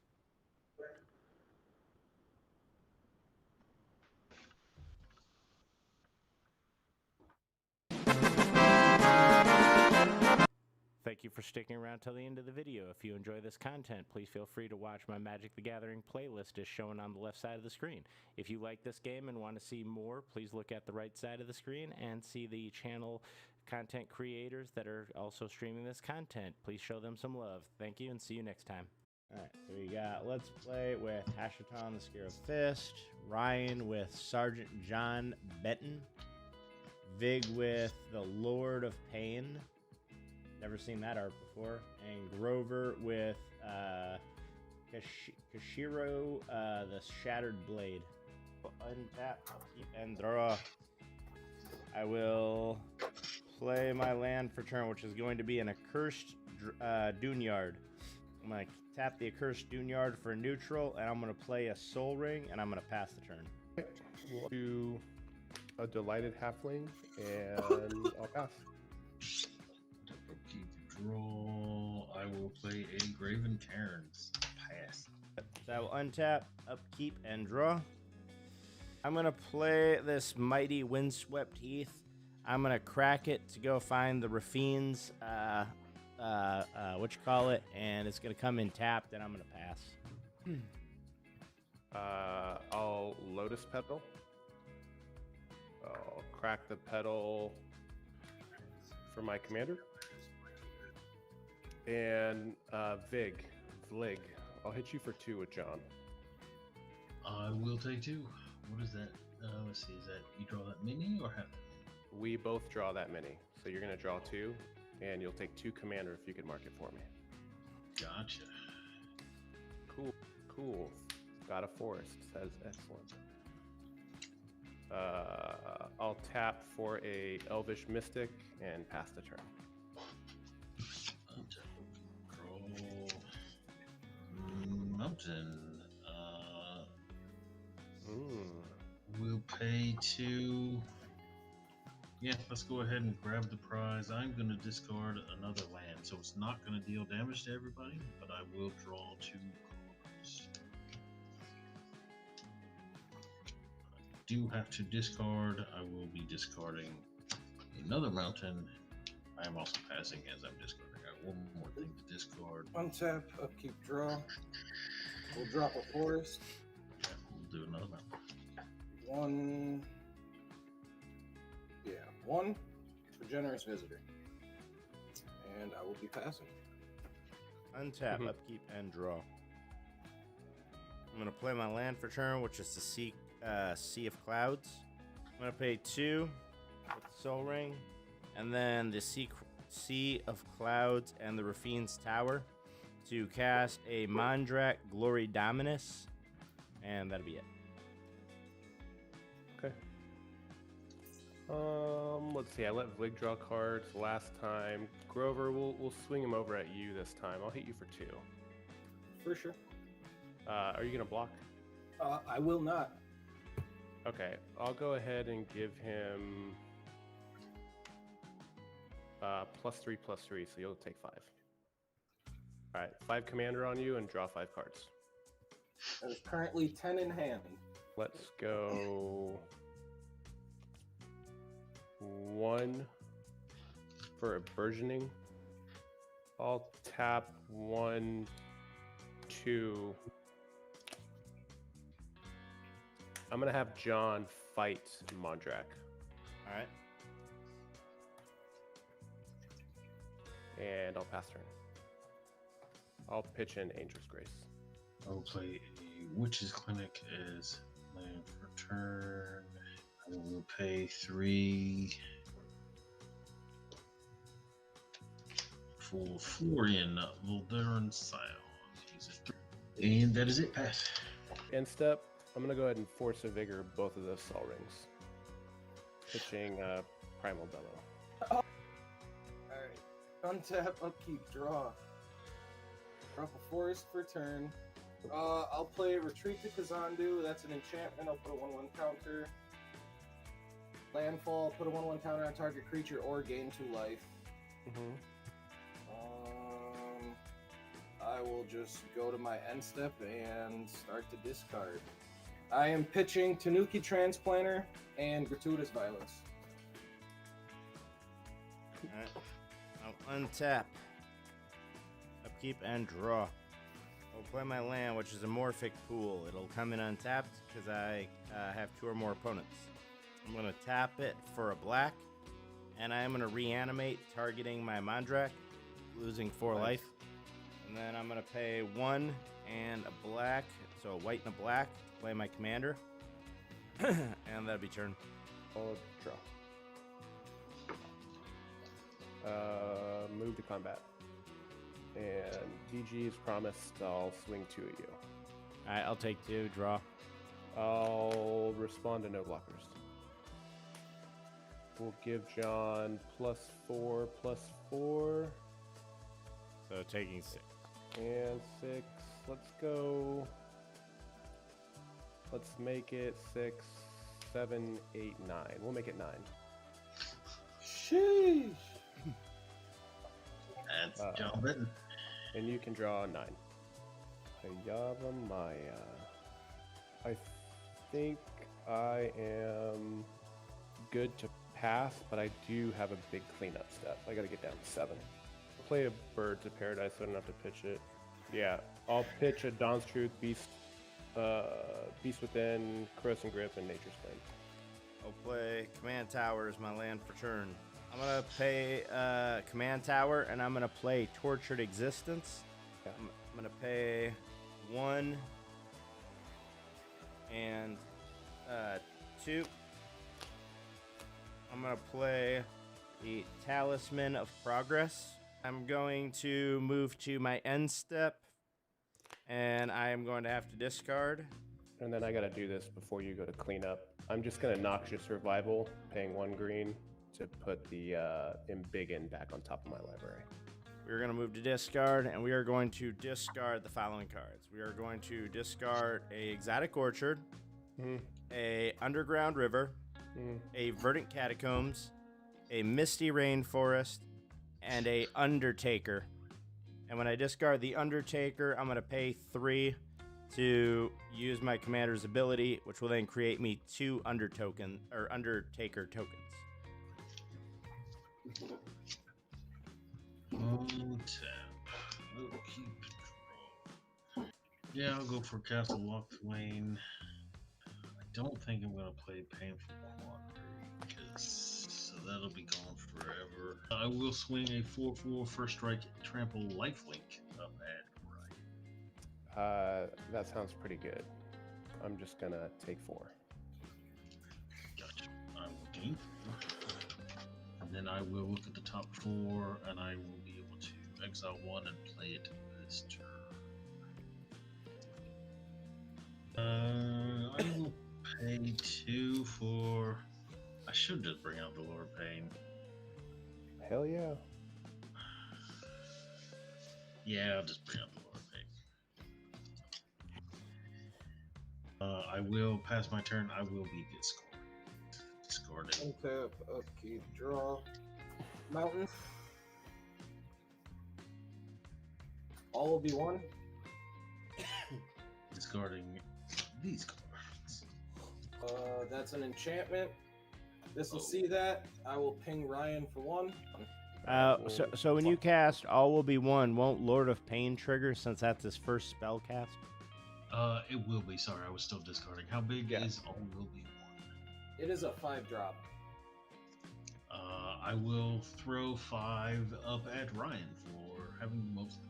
Thank you for sticking around till the end of the video. If you enjoy this content, please feel free to watch my Magic the Gathering playlist as shown on the left side of the screen. If you like this game and want to see more, please look at the right side of the screen and see the channel content creators that are also streaming this content. Please show them some love. Thank you and see you next time. Alright, so we got Let's Play with Hashatan the Scarab Fist, Ryan with Sergeant John Benton, Vig with the Lord of Pain. Never seen that art before. And Grover with Kashiro, the Shattered Blade. Untap, keep, and draw. I will play my land for turn, which is going to be an Accursed Dunyard. I'm going to tap the Accursed Dunyard for neutral, and I'm going to play a Soul Ring, and I'm going to pass the turn. We'll do a Delighted Halfling, and I'll pass. Draw. I will play a Graven Cairns. Pass. So I will untap, upkeep, and draw. I'm going to play this Mighty Windswept Heath. I'm going to crack it to go find the Raffine's, and it's going to come in tapped, and I'm going to pass. I'll Lotus Petal. I'll crack the petal for my commander. And Vlig, I'll hit you for 2 with John. I will take 2. What is that? Let's see, is that you draw that many or have that many? We both draw that many. So you're going to draw 2, and you'll take 2 commander if you can mark it for me. Gotcha. Cool. Got a forest. Says excellent. I'll tap for a Elvish Mystic and pass the turn. Mountain. We'll pay 2 Yeah, let's go ahead and grab the prize. I'm going to discard another land, so it's not going to deal damage to everybody, but I will draw 2 cards. I do have to discard. I will be discarding another mountain. I am also passing as I'm discarding. I got one more thing to discard. Untap, upkeep, draw. We'll drop a forest. Yeah, we'll do another mountain. 1. Yeah, 1 for Generous Visitor. And I will be passing. Untap, upkeep, and draw. I'm gonna play my land for turn, which is the Sea of Clouds. I'm gonna pay 2 with Soul Ring, and then the Sea of Clouds and the Rafine's Tower to cast a Mondrak Glory Dominus, and that'll be it. Okay. Let's see. I let Vig draw cards last time. Grover, we'll swing him over at you this time. I'll hit you for 2. For sure. Are you gonna block? I will not. Okay, I'll go ahead and give him +3/+3, so you'll take 5. All right, 5 commander on you and draw 5 cards. There's currently 10 in hand. Let's go 1 for a burgeoning. I'll tap 1, 2. I'm gonna have John fight Mondrak. All right. And I'll pass turn. I'll pitch in Angel's Grace. I'll play a Witch's Clinic as land for turn. I will pay 3 for Florian Voldaren Scion. And that is it, pass. End step, I'm gonna go ahead and force a vigor both of those Sol Rings. Pitching Primal Bellow. Alright. Untap, upkeep, draw. Drop a forest for turn. I'll play Retreat to Kazandu. That's an enchantment. I'll put a 1/1 counter. Landfall, put a 1/1 counter on target creature or gain 2 life. I will just go to my end step and start to discard. I am pitching Tanuki Transplanter and Gratuitous Violence. Alright. I'll untap, upkeep, and draw. I'll play my land, which is a Morphic Pool. It'll come in untapped because I have 2 or more opponents. I'm going to tap it for a black, and I am going to reanimate, targeting my Mondrak, losing 4 life. And then I'm going to pay 1 and a black, so a white and a black, to play my commander. And that'll be turn. I'll draw. Move to combat. And DG is promised I'll swing 2 at you. Alright, I'll take 2, draw. I'll respond to no blockers. We'll give John +4/+4. So taking 6. And 6. Let's go. Let's make it 6, 7, 8, 9. We'll make it 9. Sheesh. That's John Benton. And you can draw 9. Hayava Maya. I think I am good to pass, but I do have a big cleanup step. I gotta get down to 7. I'll play a Birds of Paradise, so I don't have to pitch it. Yeah, I'll pitch a Dawn's Truth, Beast Within, Corrosive Grip, and Nature's Claim. I'll play Command Tower as my land for turn. I'm gonna pay Command Tower, and I'm gonna play Tortured Existence. Yeah. I'm gonna pay 1 and 2. I'm gonna play the Talisman of Progress. I'm going to move to my end step, and I am going to have to discard. And then I gotta do this before you go to clean up. I'm just gonna Noxious Revival, paying 1 green to put the Embiggen back on top of my library. We're going to move to discard, and we are going to discard the following cards. We are going to discard a Exotic Orchard, a Underground River, a Verdant Catacombs, a Misty Rainforest, and a Undertaker. And when I discard the Undertaker, I'm going to pay 3 to use my commander's ability, which will then create me 2 Undertaker tokens. Yeah, I'll go for Castle Lochthwain. I don't think I'm gonna play Painful Quandary because that'll be gone forever. I will swing a 4/4 first strike trample lifelink up at right. That sounds pretty good. I'm just gonna take 4. Gotcha. I will gain 4. And then I will look at the top 4 and I will be able to exile 1 and play it this turn. I will pay 2 for. I should just bring out the Lord Pain. Hell yeah. Yeah, I'll just bring out the Lord Pain. I will pass my turn. I will be discarded. Untap, upkeep, draw. Mountain. All will be 1. Discarding these cards. That's an enchantment. This will see that. I will ping Ryan for 1. So when you cast All Will Be 1, won't Lord of Pain trigger since that's his first spell cast? It will be. Sorry, I was still discarding. How big is All Will Be 1? It is a 5-drop. I will throw 5 up at Ryan for having the most.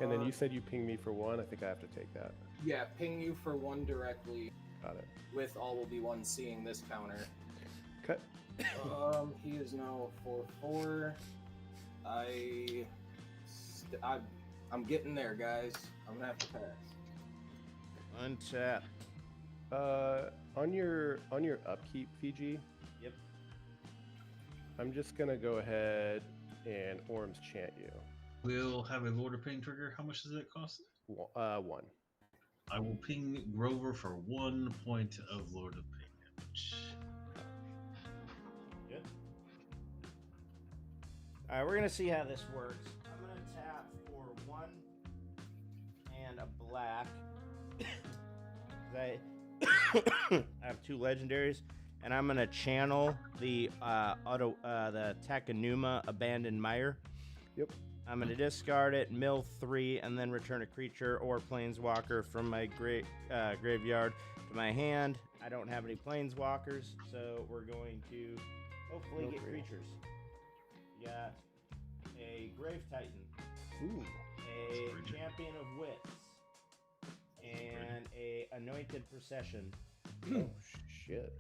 And then you said you ping me for 1. I think I have to take that. Yeah, ping you for 1 directly. Got it. With All Will Be 1 seeing this counter. Cut. He is now 4/4. I'm getting there, guys. I'm gonna have to pass. Untap. On your upkeep, Fiji. Yep. I'm just gonna go ahead and Orm's chant you. We'll have a Lord of Pain trigger. How much does that cost? 1. I will ping Grover for 1 point of Lord of Pain damage. Good. Alright, we're gonna see how this works. I'm gonna tap for 1 and a black. I have 2 legendaries, and I'm gonna channel the the Takenuma Abandoned Mire. Yep. I'm gonna discard it, mill 3, and then return a creature or planeswalker from my graveyard to my hand. I don't have any planeswalkers, so we're going to hopefully get creatures. We got a Grave Titan, a Champion of Wits, and a Anointed Procession. Oh shit.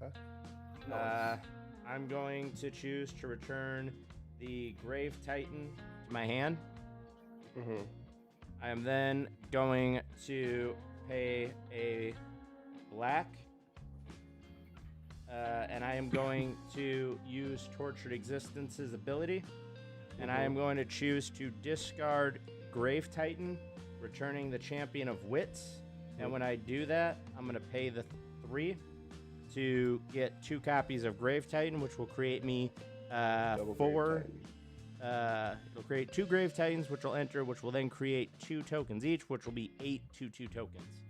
Okay. I'm going to choose to return the Grave Titan to my hand. Mm-hmm. I am then going to pay a black, and I am going to use Tortured Existence's ability, and I am going to choose to discard Grave Titan, returning the Champion of Wits. And when I do that, I'm going to pay the 3 to get 2 copies of Grave Titan, which will create me 4. It'll create 2 Grave Titans, which will enter, which will then create 2 tokens each, which will be 8 2/2 tokens.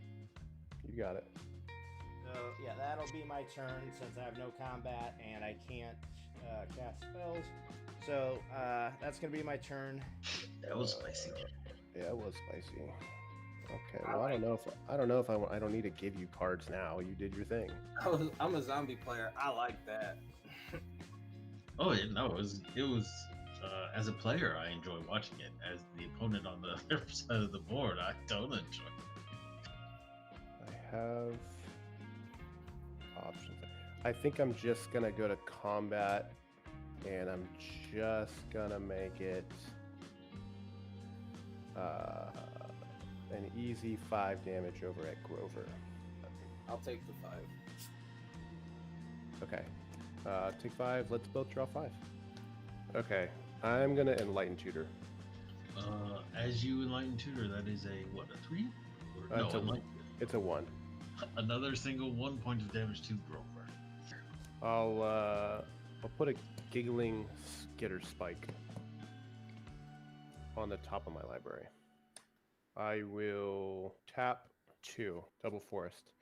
You got it. So yeah, that'll be my turn since I have no combat and I can't cast spells. So that's gonna be my turn. That was spicy. Yeah, it was spicy. Okay, well I don't know if I don't need to give you cards now. You did your thing. I'm a zombie player. I like that. Oh yeah, no, it was. As a player, I enjoy watching it. As the opponent on the other side of the board, I don't enjoy it. I have options. I think I'm just gonna go to combat, and I'm just gonna make it an easy 5 damage over at Grover. I'll take the 5. Okay. Take 5. Let's both draw 5. Okay. I'm gonna Enlighten Tutor. As you Enlighten Tutor, that is a what? A 3? Or, no, it's a 1. Another single 1 point of damage to Grover. I'll put a giggling skitter spike on the top of my library. I will tap 2, double forest.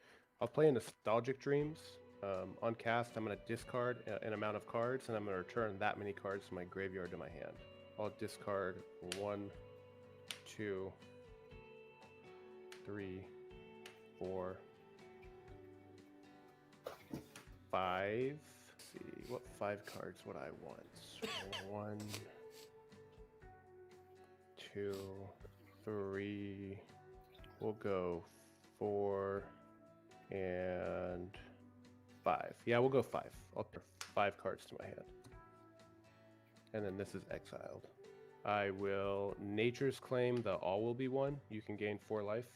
I'll play Nostalgic Dreams. On cast, I'm going to discard an amount of cards, and I'm going to return that many cards from my graveyard to my hand. I'll discard 1, 2, 3, 4, 5. Let's see, what 5 cards would I want? 1, 2, 3. We'll go 4 and 5. Yeah, we'll go 5. I'll put 5 cards to my hand. And then this is exiled. I will Nature's Claim the All Will Be One. You can gain 4 life.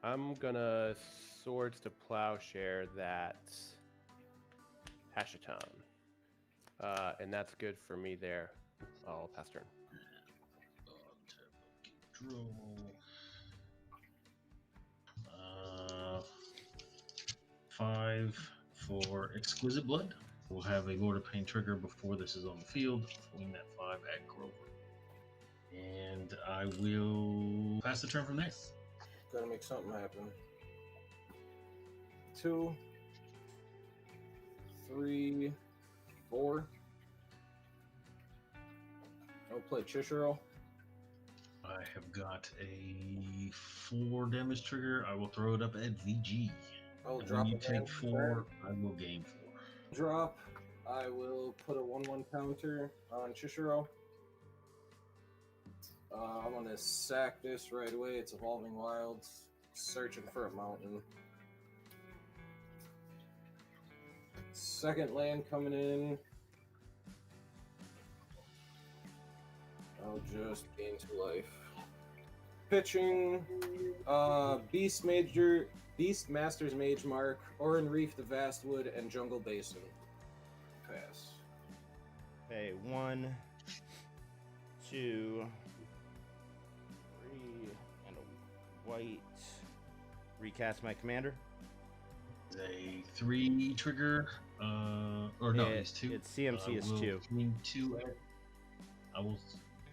I'm gonna Swords to Plowshare that Hashiton. And that's good for me there. I'll pass turn. Draw. 5 for Exquisite Blood. We'll have a Lord of Pain trigger before this is on the field. Swing that 5 at Grover. And I will pass the turn from there. Gotta make something happen. 2, 3, 4. I'll play Chishiro. I have got a 4 damage trigger. I will throw it up at VG. I'll And drop when you it take down. 4, I will gain 4. Drop. I will put a 1/1 counter on Chishiro. I'm gonna sack this right away. It's Evolving Wilds. Searching for a mountain. Second land coming in. I'll just gain 2 life. Pitching, Beast Master's Mage Mark, Orin Reef, the Vastwood, and Jungle Basin. Pass. Okay, 1, 2, 3, and a white. Recast my commander. A 3 trigger, or no, it's 2. Its CMC is will 2. Swing 2 at, I will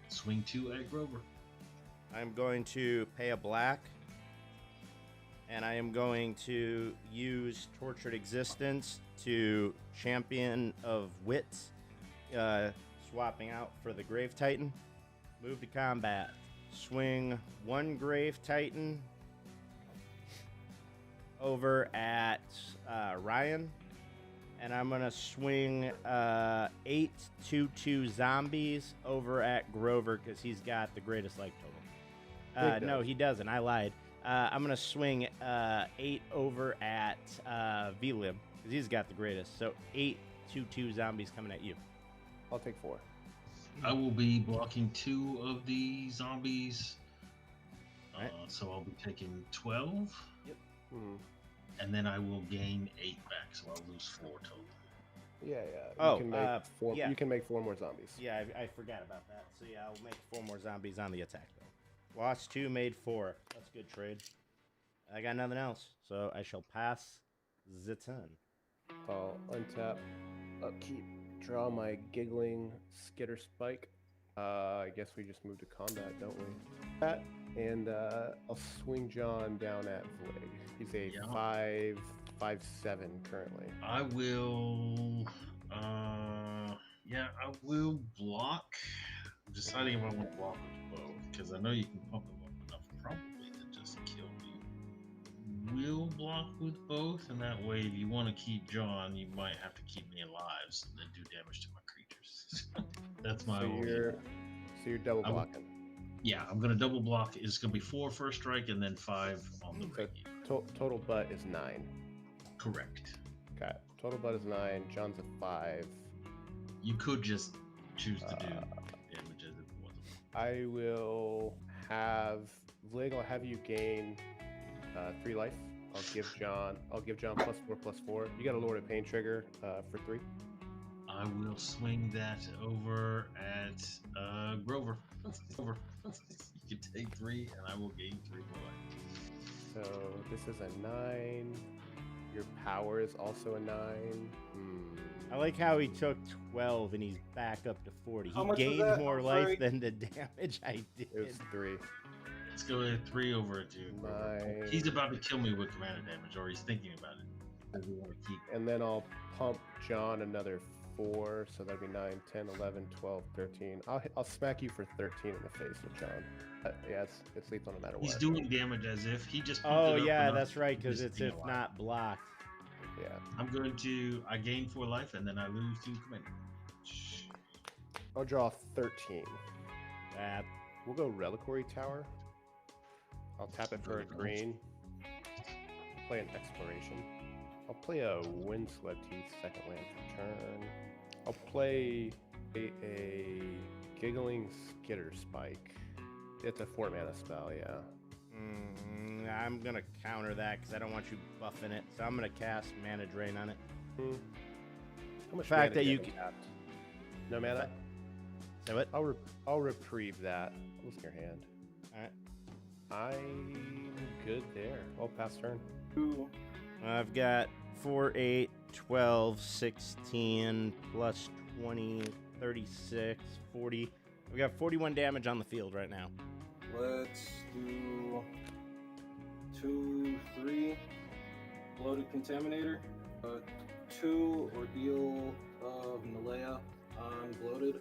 swing 2 at Grover. I'm going to pay a black, and I am going to use Tortured Existence to Champion of Wits, swapping out for the Grave Titan. Move to combat. Swing 1 Grave Titan over at Ryan, and I'm gonna swing 8 2/2 zombies over at Grover because he's got the greatest life total. No, he doesn't. I lied. I'm gonna swing 8 over at VLib because he's got the greatest. So 8 2/2 zombies coming at you. I'll take 4. I will be blocking 2 of the zombies. Right. So I'll be taking 12. Yep. And then I will gain 8 back, so I'll lose 4 total. Yeah. Oh, you can make 4. yeah. You can make 4 more zombies. Yeah, I forgot about that. So yeah, I'll make 4 more zombies on the attack though. Lost 2, made 4. That's a good trade. I got nothing else, so I shall pass the turn. I'll untap, upkeep, draw my giggling skitter spike. I guess we just move to combat, don't we? That, and I'll swing John down at Vlig. He's a 5/7 currently. I will, I will block. I'm deciding if I want to block with both, because I know you can pump them up enough probably to just kill me. Will block with both, and that way, if you want to keep John, you might have to keep me alive and then do damage to my creatures. That's my. So you're double blocking. Yeah, I'm gonna double block. It's gonna be 4 first strike and then 5 on the regular. Total butt is 9. Correct. Okay. Total butt is 9. John's a 5. You could just choose to do damage as it wasn't. I will have Vlig. I'll have you gain 3 life. I'll give John +4/+4. You got a Lord of Pain trigger for 3. I will swing that over at Grover. Over. You can take 3, and I will gain 3 more life. So this is a 9. Your power is also a 9. I like how he took 12 and he's back up to 40. How He much was gained that? more I'm life sorry. than the damage I did. It was 3. Let's go ahead 3 over it, dude. He's about to kill me with commander damage, or he's thinking about it. We want to keep. And then I'll pump John another 4, so that'd be 9, 10, 11, 12, 13. I'll smack you for 13 in the face with John. Yeah, it's lethal no matter what. He's doing damage as if he just. Oh, pumped it up yeah, enough that's right, to because just it's be if alive. not blocked. Yeah. I gain 4 life, and then I lose 2 commander. I'll draw 13. That. We'll go Reliquary Tower. I'll tap it for a green. Play an Exploration. I'll play a Windswept Heath, second land for turn. I'll play a Giggling Skitter Spike. It's a 4-mana spell, yeah. I'm going to counter that because I don't want you buffing it. So I'm going to cast Mana Drain on it. How much fact mana that do you have tapped? No mana? Say what? I'll reprieve that. What's in your hand? Alright. I'm good there. I'll pass turn. I've got 4, 8, 12, 16, plus 20, 36, 40. We've got 41 damage on the field right now. Let's do 2, 3. Bloated Contaminator. 2 Ordeal of Nalea on Bloated.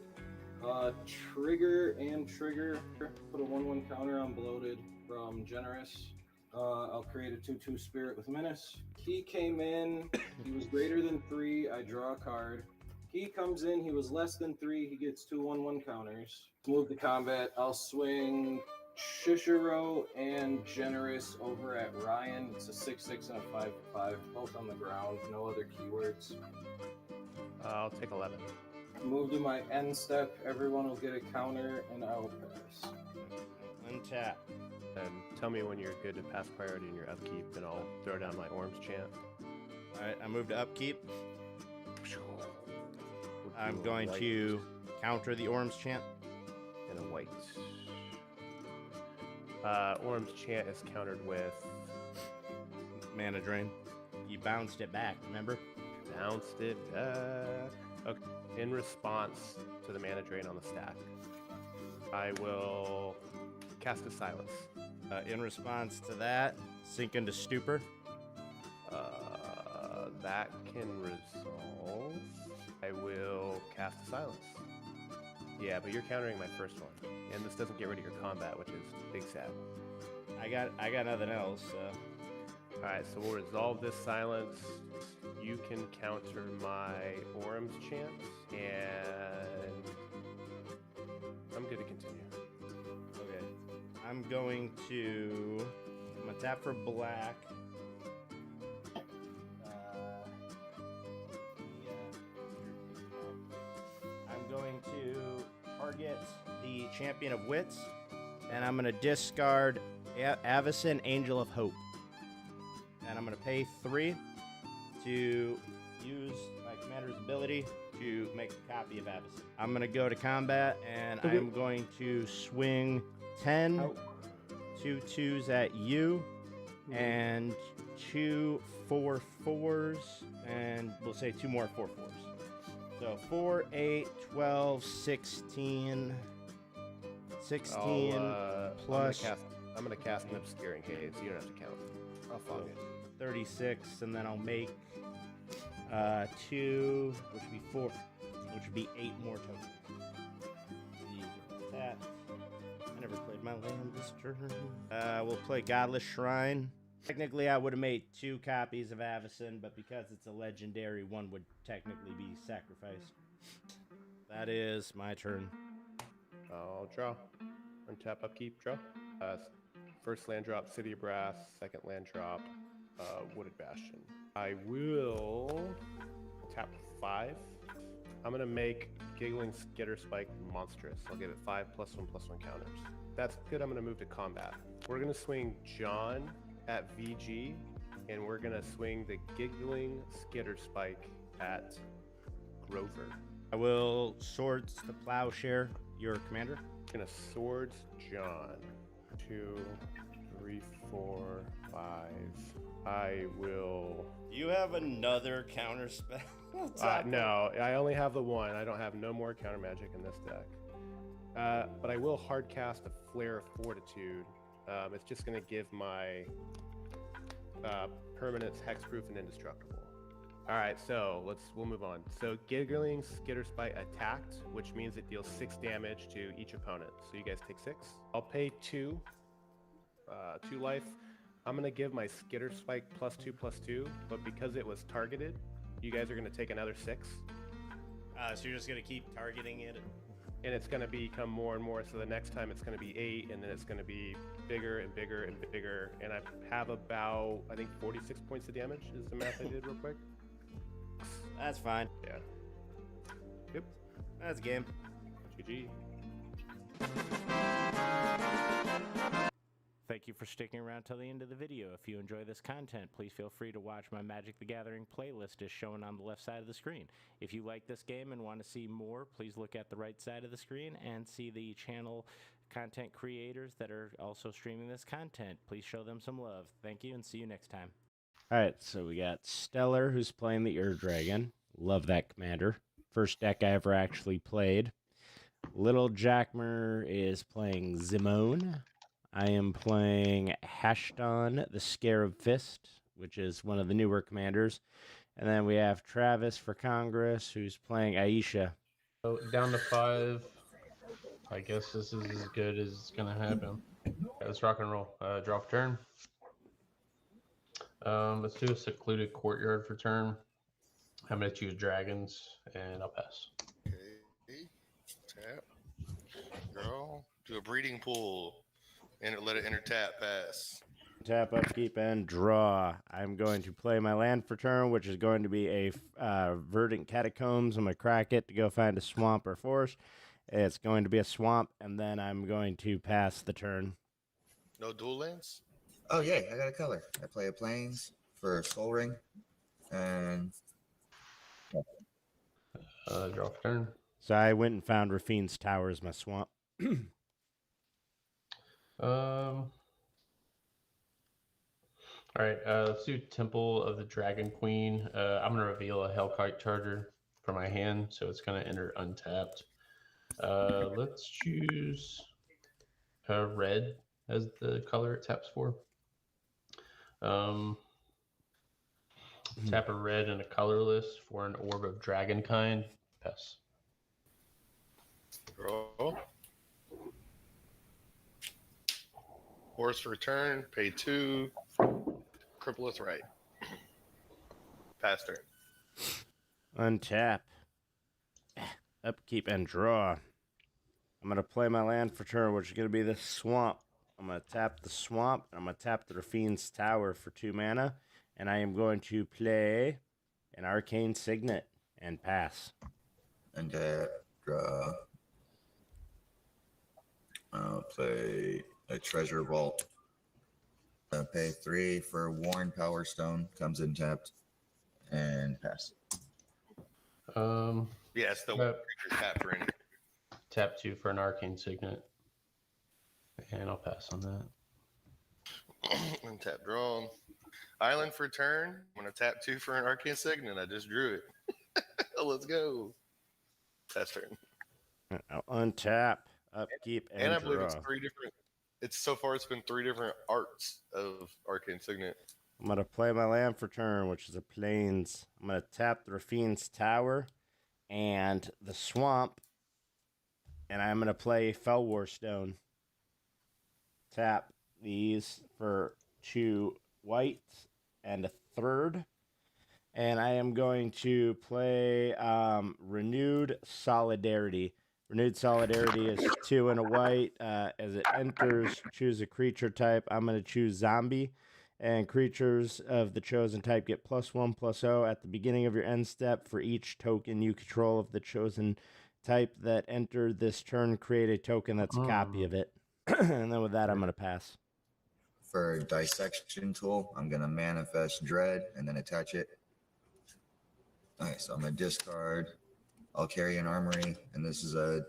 Trigger and trigger. Put a 1/1 counter on Bloated from Generous. I'll create a 2/2 Spirit with Menace. He came in. He was greater than 3. I draw a card. He comes in. He was less than 3. He gets 2 1/1 counters. Move to combat. I'll swing Shishiro and Generous over at Ryan. It's a 6/6 and a 5/5, both on the ground. No other keywords. I'll take 11. Move to my end step. Everyone will get a counter, and I will pass. Untap. And tell me when you're good to pass priority in your upkeep, and I'll throw down my Orms chant. Alright, I move to upkeep. We'll I'm do a going white to counter the Orms chant. and a white. Orms chant is countered with Mana Drain. You bounced it back, remember? bounced it back. Okay. In response to the mana drain on the stack, I will cast a silence. In response to that, sink into stupor. That can resolve. I will cast a silence. Yeah, but you're countering my first one, and this doesn't get rid of your combat, which is big sad. I got nothing else. All right, so we'll resolve this silence. You can counter my Orms chant, and I'm good to continue. Okay. I'm going to tap for black. I'm going to target the Champion of Wits, and I'm going to discard Avacyn, Angel of Hope. And I'm going to pay 3 to use my commander's ability to make a copy of Avacyn. I'm going to go to combat, and Okay. I'm going to swing 10 2 2s at you, and 2 4/4s, and we'll say 2 more 4/4s. So 4, 8, 12, 16, 16 plus. I'm gonna cast an Obscuring Haze. You don't have to count. I'll fog it. 36, and then I'll make 2, which would be 4, which would be 8 more tokens. Use that. I never played my land this turn. We'll play Godless Shrine. Technically, I would have made 2 copies of Avacyn, but because it's a legendary, one would technically be sacrificed. That is my turn. I'll draw. Untap, upkeep, draw. First land drop, City of Brass. Second land drop, Wooded Bastion. I will tap 5. I'm gonna make Giggling Skitter Spike monstrous. I'll give it 5 +1/+1 counters. That's good. I'm gonna move to combat. We're gonna swing John at VG, and we're gonna swing the Giggling Skitter Spike at Grover. I will Swords to Plowshare, your commander. Gonna Swords John. 2, 3, 4, 5. I will. You have another counter spell. No, I only have the one. I don't have no more counter magic in this deck. But I will hard cast a Flare of Fortitude. It's just going to give my permanents hexproof and indestructible. All right, so we'll move on. So Giggling Skitterspite attacked, which means it deals 6 damage to each opponent. So you guys take 6. I'll pay 2 life. I'm gonna give my Skitterspite +2/+2, but because it was targeted, you guys are gonna take another 6. So you're just gonna keep targeting it, and it's gonna become more and more. So the next time it's gonna be 8, and then it's gonna be bigger and bigger and bigger. And I have about, I think, 46 points of damage is the math I did real quick. That's fine. Yeah. Yep. That's game. GG. Thank you for sticking around till the end of the video. If you enjoy this content, please feel free to watch my Magic the Gathering playlist as shown on the left side of the screen. If you like this game and want to see more, please look at the right side of the screen and see the channel content creators that are also streaming this content. Please show them some love. Thank you and see you next time. All right, so we got Stellar, who's playing the Ur Dragon. Love that commander. First deck I ever actually played. Little Jackmer is playing Zimone. I am playing Hashton, the Scarab Fist, which is one of the newer commanders. And then we have Travis for Congress, who's playing Aisha. So down to 5. I guess this is as good as it's going to happen. Yeah, let's rock and roll. Draw for turn. Let's do a Secluded Courtyard for turn. I'm going to choose dragons, and I'll pass. Okay. Tap. Draw. Do a breeding pool. And let it enter tap, pass. Tap, upkeep, and draw. I'm going to play my land for turn, which is going to be a Verdant Catacombs. I'm going to crack it to go find a swamp or forest. It's going to be a swamp, and then I'm going to pass the turn. No dual lands? Oh, yeah, I got a color. I play a Plains for Soul Ring. And draw for turn. So I went and found Rafine's Tower as my swamp. All right, let's do Temple of the Dragon Queen. I'm going to reveal a Hellkite Charger from my hand, so it's going to enter untapped. Let's choose red as the color it taps for. Tap a red and a colorless for an Orb of Dragonkind. Pass. Draw. Horse return, pay 2, cripple with right. Pass turn. Untap. Upkeep and draw. I'm going to play my land for turn, which is going to be this swamp. I'm going to tap the swamp, and I'm going to tap the Rafine's Tower for 2 mana, and I am going to play an Arcane Signet and pass. And draw. I'll play a Treasure Vault. Pay 3 for Worn Power Stone. Comes in tapped. And pass. Yeah, it's the creature tap for any. Tap 2 for an Arcane Signet. And I'll pass on that. And tap draw. Island for turn. I'm going to tap 2 for an Arcane Signet. I just drew it. Let's go. Pass turn. I'll untap, upkeep, and I believe draw. it's 3 different. So far it's been 3 different arts of Arcane Signet. I'm going to play my land for turn, which is a Plains. I'm going to tap the Rafine's Tower and the swamp, and I'm going to play Fellwar Stone. Tap these for 2 white and a 3rd. And I am going to play Renewed Solidarity. Renewed Solidarity is 2 and a white. As it enters, choose a creature type. I'm going to choose Zombie. And creatures of the chosen type get +1/+0 at the beginning of your end step for each token you control of the chosen type that entered this turn. Create a token that's a copy of it. And then with that, I'm going to pass. For Dissection Tool, I'm going to manifest Dread and then attach it. Alright, so I'm going to discard. I'll carry an Armory, and this is a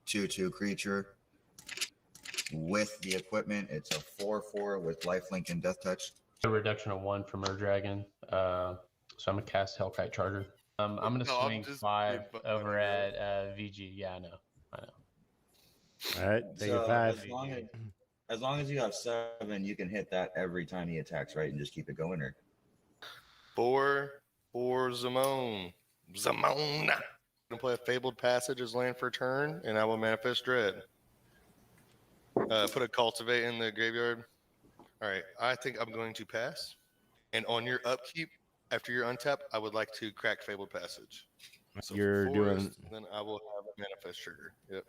2/2 creature. With the equipment, it's a 4/4 with lifelink and death touch. A reduction of 1 from Ur Dragon. So I'm going to cast Hellkite Charger. I'm gonna No, I'm swing just 5 being over funny, at VG. Yeah, I know. I know. All right, take a So 5. as long as you have 7, you can hit that every time he attacks, right? And just keep it going, or 4 for Zamone. Zamone. I'm gonna play a Fabled Passage as land for turn, and I will manifest Dread. Put a Cultivate in the graveyard. All right, I think I'm going to pass. And on your upkeep, after your untap, I would like to crack Fabled Passage. So You're Forest, doing then I will have a manifest trigger. Yep.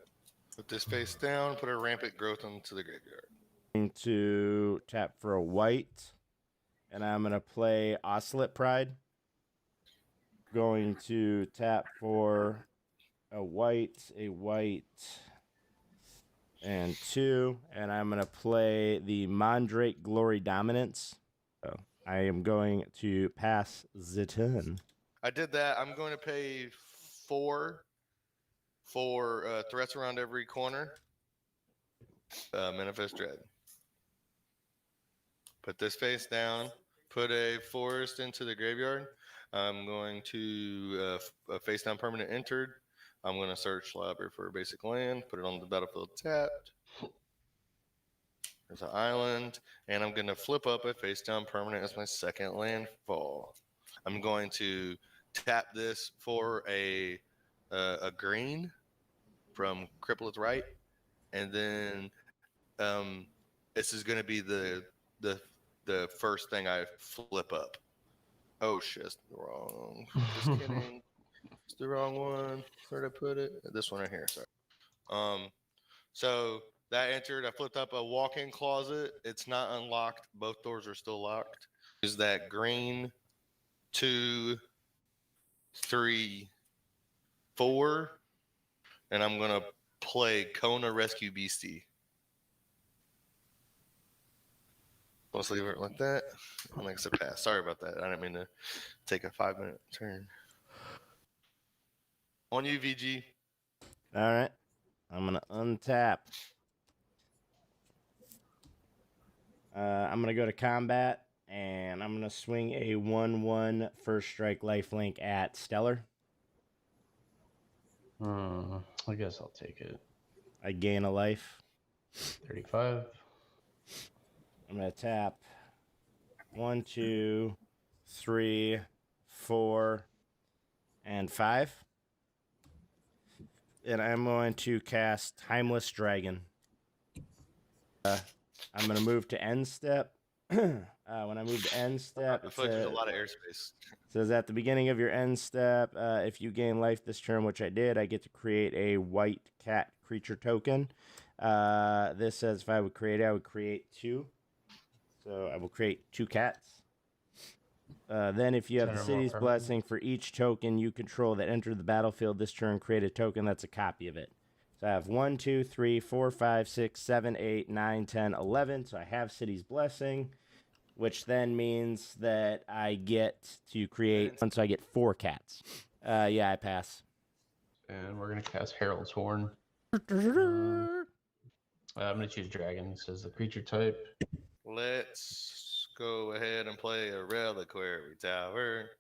Put this face down. Put a Rampant Growth into the graveyard. going to tap for a white, and I'm gonna play Oscillate Pride. Going to tap for a white, and 2, and I'm gonna play the Mandrake Glory Dominance. So I am going to pass the turn. I did that. I'm going to pay 4 for threats around every corner. Manifest Dread. Put this face down. Put a Forest into the graveyard. I'm going to face down permanent entered. I'm going to search library for a basic land. Put it on the battlefield tapped. There's an island. And I'm going to flip up a face down permanent as my second landfall. I'm going to tap this for a green from Crippleth Right. And then this is going to be the first thing I flip up. Oh shit, it's the wrong. Just kidding. It's the wrong one. Where did I put it? This one right here. Sorry. So that entered. I flipped up a walk-in closet. It's not unlocked. Both doors are still locked. Is that green 2, 3, 4, and I'm gonna play Kona Rescue Beastie. Let's leave it like that. And like I said, pass. Sorry about that. I didn't mean to take a 5-minute turn. On you, VG. All right, I'm gonna untap. I'm gonna go to combat, and I'm gonna swing a 1/1 first strike lifelink at Stellar. I guess I'll take it. I gain a life. 35. I'm gonna tap 1, 2, 3, 4, and 5. And I'm going to cast Timeless Dragon. I'm going to move to end step. When I move to end step, I feel like there's a lot of airspace. Says at the beginning of your end step, if you gain life this turn, which I did, I get to create a white cat creature token. This says if I would create it, I would create 2. So I will create 2 cats. Then if you have the city's blessing for each token you control that entered the battlefield this turn, create a token that's a copy of it. So I have 1, 2, 3, 4, 5, 6, 7, 8, 9, 10, 11. So I have city's blessing, which then means that I get to create, so I get 4 cats. Yeah, I pass. And we're going to cast Herald's Horn. I'm going to choose Dragon. It says the creature type. Let's go ahead and play a Reliquary Tower.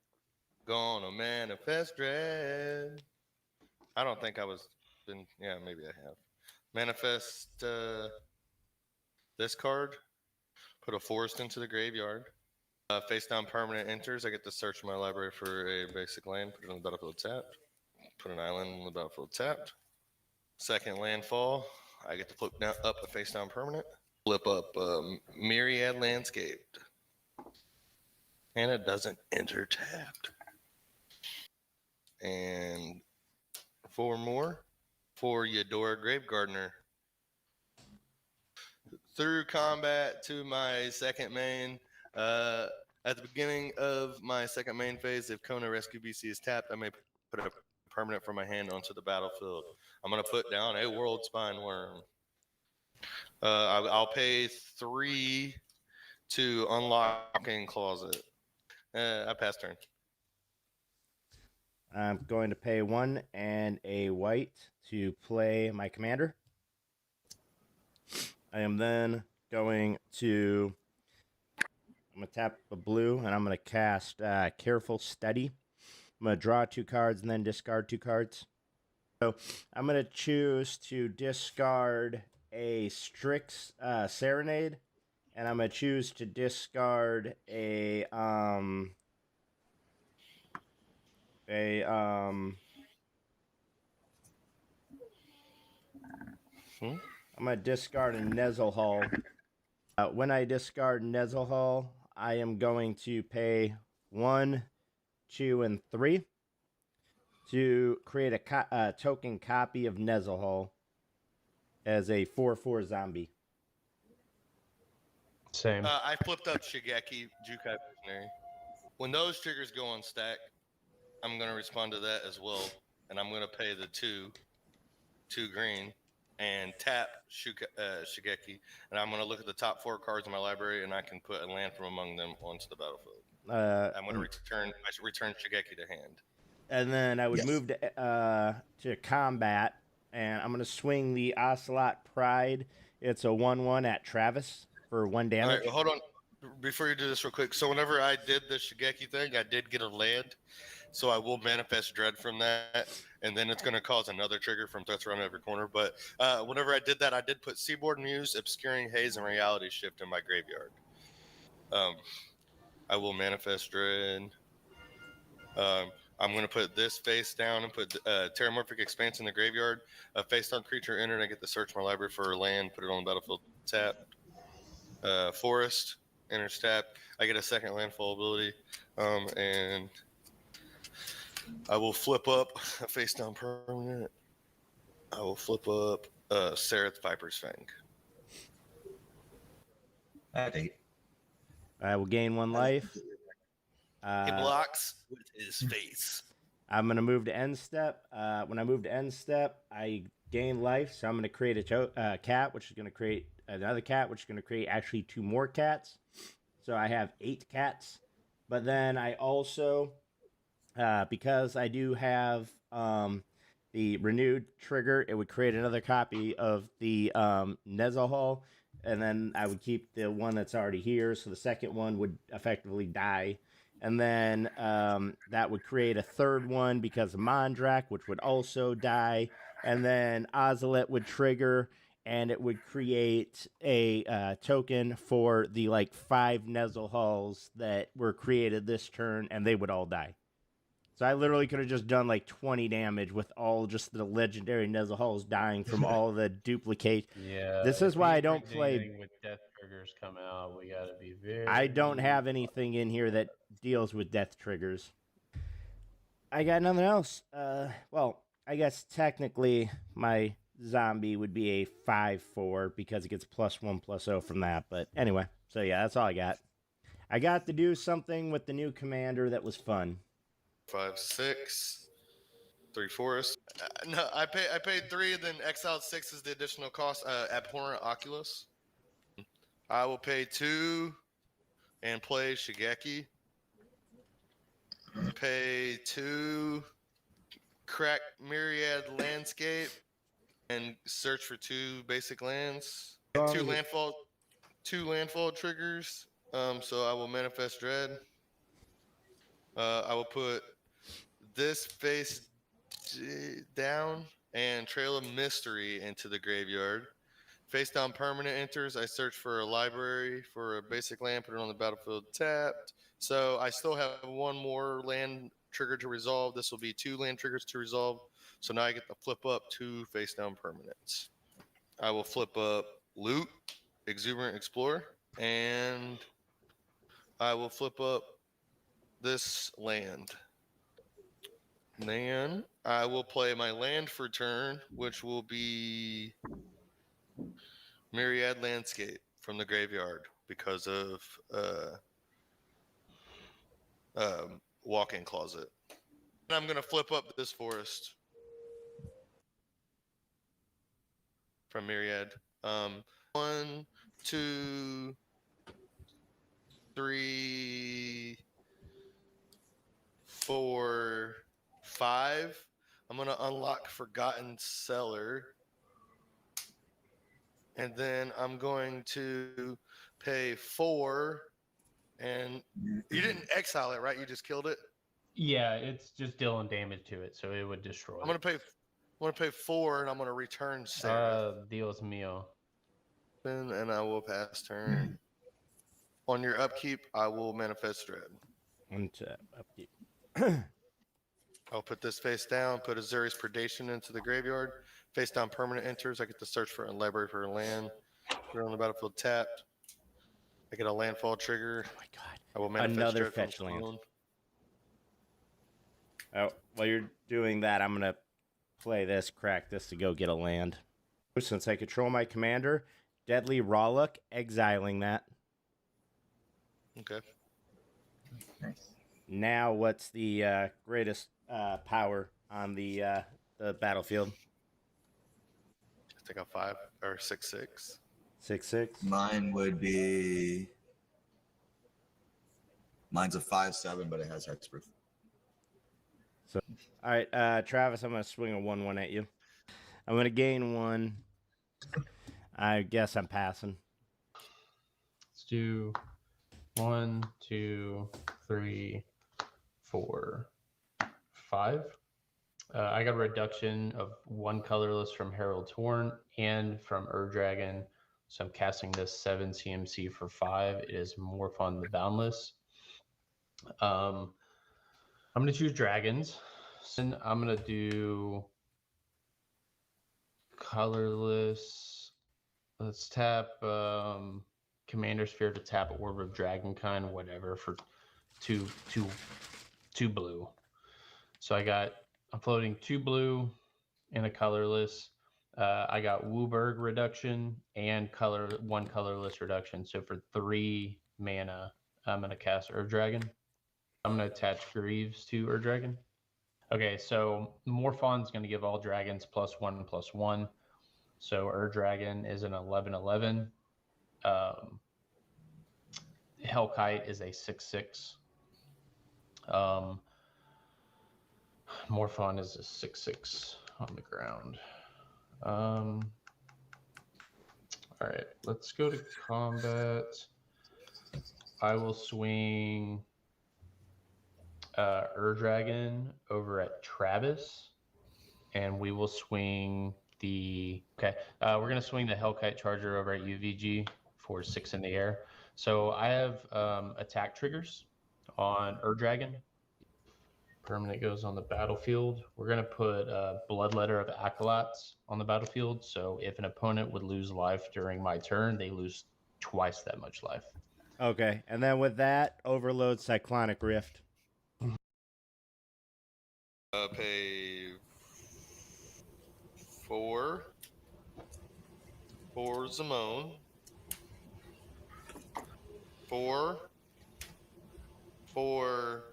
Gonna manifest Dread. I don't think I was been. Yeah, maybe I have. Manifest this card. Put a Forest into the graveyard. Face down permanent enters. I get to search my library for a basic land. Put it on the battlefield tapped. Put an island on the battlefield tapped. Second landfall. I get to flip down up a face down permanent. Flip up Myriad Landscaped. And it doesn't enter tapped. And 4 more for Eudora Gravegardener. Through combat to my second main. At the beginning of my second main phase, if Kona Rescue BC is tapped, I may put a permanent from my hand onto the battlefield. I'm going to put down a World Spine Worm. I'll pay 3 to Unlocking Closet. I pass turn. I'm going to pay 1 and a white to play my commander. I am then going to tap a blue, and I'm going to cast Careful Steady. I'm going to draw 2 cards and then discard 2 cards. So I'm going to choose to discard a Strix Serenade, and I'm going to choose to discard I'm going to discard a Nezelhal. When I discard Nezelhal, I am going to pay 1, 2, and 3 to create a token copy of Nezelhal as a 4/4 zombie. Same. I flipped up Shigeki, Jukai Visionary. When those triggers go on stack, I'm going to respond to that as well. And I'm going to pay the 2 green, and tap Shigeki. And I'm going to look at the top 4 cards in my library, and I can put a land from among them onto the battlefield. I'm going to return Shigeki to hand. And then I would move to combat, and I'm going to swing the Ocelot Pride. It's a 1/1 at Travis for 1 damage. All right, well, hold on. Before you do this real quick. So whenever I did the Shigeki thing, I did get a land. So I will manifest dread from that. And then it's going to cause another trigger from threats around every corner. But whenever I did that, I did put Seaboard Muse, Obscuring Haze, and Reality Shift in my graveyard. I will manifest dread. I'm going to put this face down and put Terramorphic Expanse in the graveyard. A face down creature entered. I get to search my library for land, put it on the battlefield, tap. Forest, enters tap. I get a 2nd landfall ability. And I will flip up a face down permanent. I will flip up Sereth Viper's Fang. At 8. I will gain 1 life. He blocks with his face. I'm going to move to end step. When I move to end step, I gain life. So I'm going to create a cat, which is going to create another cat, which is going to create actually 2 more cats. So I have 8 cats. But then I also, because I do have the renewed trigger, it would create another copy of the Nezelhal. And then I would keep the one that's already here. So the second one would effectively die. And then that would create a 3rd one because of Mondrak, which would also die. And then Ocelot would trigger, and it would create a token for the 5 Nezelhals that were created this turn, and they would all die. So I literally could have just done 20 damage with all just the legendary Nezelhals dying from all the duplicate. Yeah. This is why I don't play. With death triggers come out, we got to be very. I don't have anything in here that deals with death triggers. I got nothing else. Well, I guess technically my zombie would be a 5/4 because it gets +1/+0 from that. But anyway, so yeah, that's all I got. I got to do something with the new commander that was fun. 5, 6, 3 forest. No, I paid 3, and then exiled 6 is the additional cost. Abhorrent Oculus. I will pay 2 and play Shigeki. Pay 2, crack Myriad Landscape, and search for 2 basic lands. 2 landfall triggers. So I will manifest dread. I will put this face down and Trail of Mystery into the graveyard. Face down permanent enters. I search for a library for a basic land, put it on the battlefield tapped. So I still have 1 more land trigger to resolve. This will be 2 land triggers to resolve. So now I get to flip up 2 face down permanents. I will flip up Loot, Exuberant Explorer, and I will flip up this land. Then I will play my land for turn, which will be Myriad Landscape from the graveyard because of Walk-in Closet. And I'm going to flip up this forest from Myriad. 1, 2, 3, 4, 5. I'm going to unlock Forgotten Cellar. And then I'm going to pay 4. And you didn't exile it, right? You just killed it? Yeah, it's just dealing damage to it, so it would destroy. I'm gonna pay 4, and I'm gonna return 6. Dios mío. And I will pass turn. On your upkeep, I will manifest dread. Untap upkeep. I'll put this face down, put Azuri's Predation into the graveyard. Face down permanent enters. I get to search for a library for a land. You're on the battlefield tapped. I get a landfall trigger. Oh my god. I will manifest Another dread from fetch land. field. Oh, while you're doing that, I'm gonna play this, crack this to go get a land. Since I control my commander, Deadly Rawlook, exiling that. Okay. Now, what's the greatest power on the battlefield? I think I'm 5 or 6/6. 6/6. Mine would be. Mine's a 5/7, but it has hexproof. So, all right, Travis, I'm gonna swing a 1/1 at you. I'm gonna gain 1. I guess I'm passing. Let's do 1, 2, 3, 4, 5. I got a reduction of 1 colorless from Herald's Horn and from Ur-Dragon. So I'm casting this 7 CMC for 5. It is more fun than Boundless. I'm going to choose dragons. And I'm going to do colorless. Let's tap Commander Sphere to tap Orb of Dragonkind, whatever, for two blue. So I'm floating 2 blue and a colorless. I got Wooburg reduction and 1 colorless reduction. So for 3 mana, I'm going to cast Ur-Dragon. I'm going to attach Greaves to Ur-Dragon. Okay, so Morphon's going to give all dragons +1/+1. So Ur-Dragon is an 11/11. Hellkite is a 6/6. Morphon is a 6/6 on the ground. All right, let's go to combat. I will swing Ur-Dragon over at Travis, and we will swing we're going to swing the Hellkite Charger over at UVG for 6 in the air. So I have attack triggers on Ur-Dragon. Permanent goes on the battlefield. We're going to put Bloodletter of Acolytes on the battlefield. So if an opponent would lose life during my turn, they lose twice that much life. Okay, and then with that, overload Cyclonic Rift. Pay 4 for Zimone. 4 for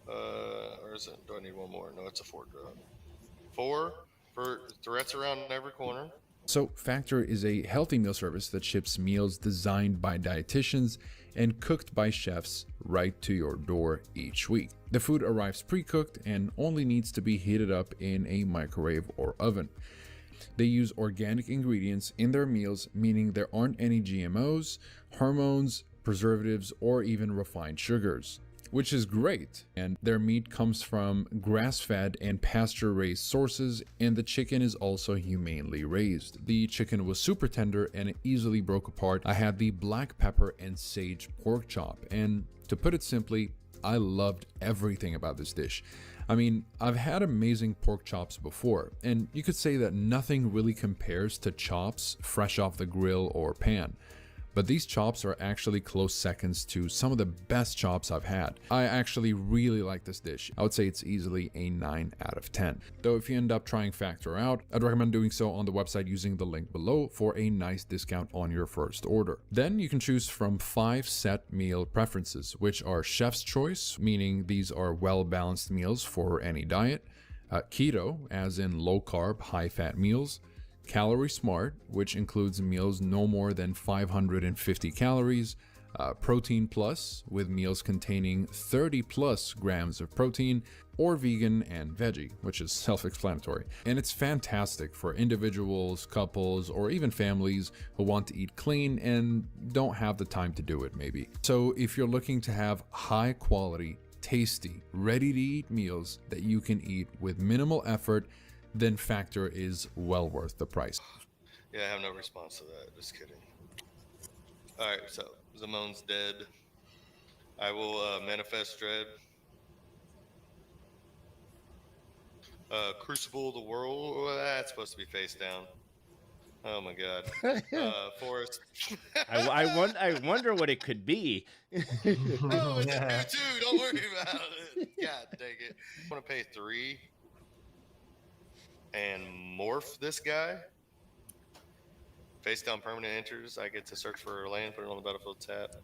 or is it? Do I need one more? No, it's a 4 drop. 4 for threats around every corner. So Factor is a healthy meal service that ships meals designed by dietitians and cooked by chefs right to your door each week. The food arrives pre-cooked and only needs to be heated up in a microwave or oven. They use organic ingredients in their meals, meaning there aren't any GMOs, hormones, preservatives, or even refined sugars, which is great. And their meat comes from grass-fed and pasture-raised sources, and the chicken is also humanely raised. The chicken was super tender and it easily broke apart. I had the black pepper and sage pork chop, and to put it simply, I loved everything about this dish. I mean, I've had amazing pork chops before, and you could say that nothing really compares to chops fresh off the grill or pan. But these chops are actually close seconds to some of the best chops I've had. I actually really like this dish. I would say it's easily a 9 out of 10. Though if you end up trying Factor out, I'd recommend doing so on the website using the link below for a nice discount on your first order. Then you can choose from 5 set meal preferences, which are chef's choice, meaning these are well-balanced meals for any diet, keto, as in low-carb, high-fat meals, Calorie Smart, which includes meals no more than 550 calories, Protein Plus, with meals containing 30 plus grams of protein, or vegan and veggie, which is self-explanatory. And it's fantastic for individuals, couples, or even families who want to eat clean and don't have the time to do it maybe. So if you're looking to have high quality, tasty, ready-to-eat meals that you can eat with minimal effort, then Factor is well worth the price. Yeah, I have no response to that. Just kidding. All right, so Zamon's dead. I will manifest dread. Crucible of the world. Well, that's supposed to be face down. Oh my god. Forest. I wonder what it could be. Oh, it's a 2-2. Don't worry about it. God dang it. I want to pay 3 and morph this guy. Face down permanent enters. I get to search for a land, put it on the battlefield, tap.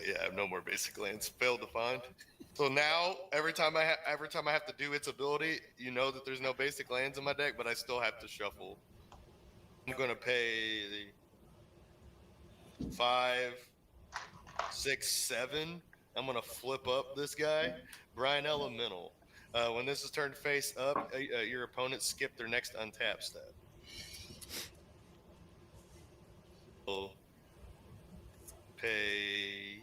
Yeah, I have no more basic lands. Failed to find. So now, every time I have to do its ability, you know that there's no basic lands in my deck, but I still have to shuffle. I'm gonna pay 5, 6, 7. I'm gonna flip up this guy, Brian Elemental. When this is turned face up, your opponent skip their next untap step. We'll pay,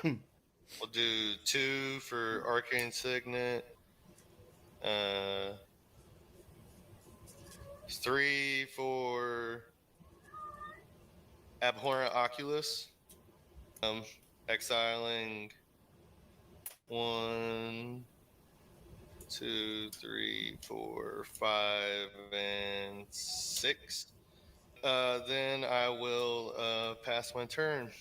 we'll do 2 for Arcane Signet. 3 for Abhorrent Oculus. Exiling 1, 2, 3, 4, 5, and 6. Then I will pass my turn.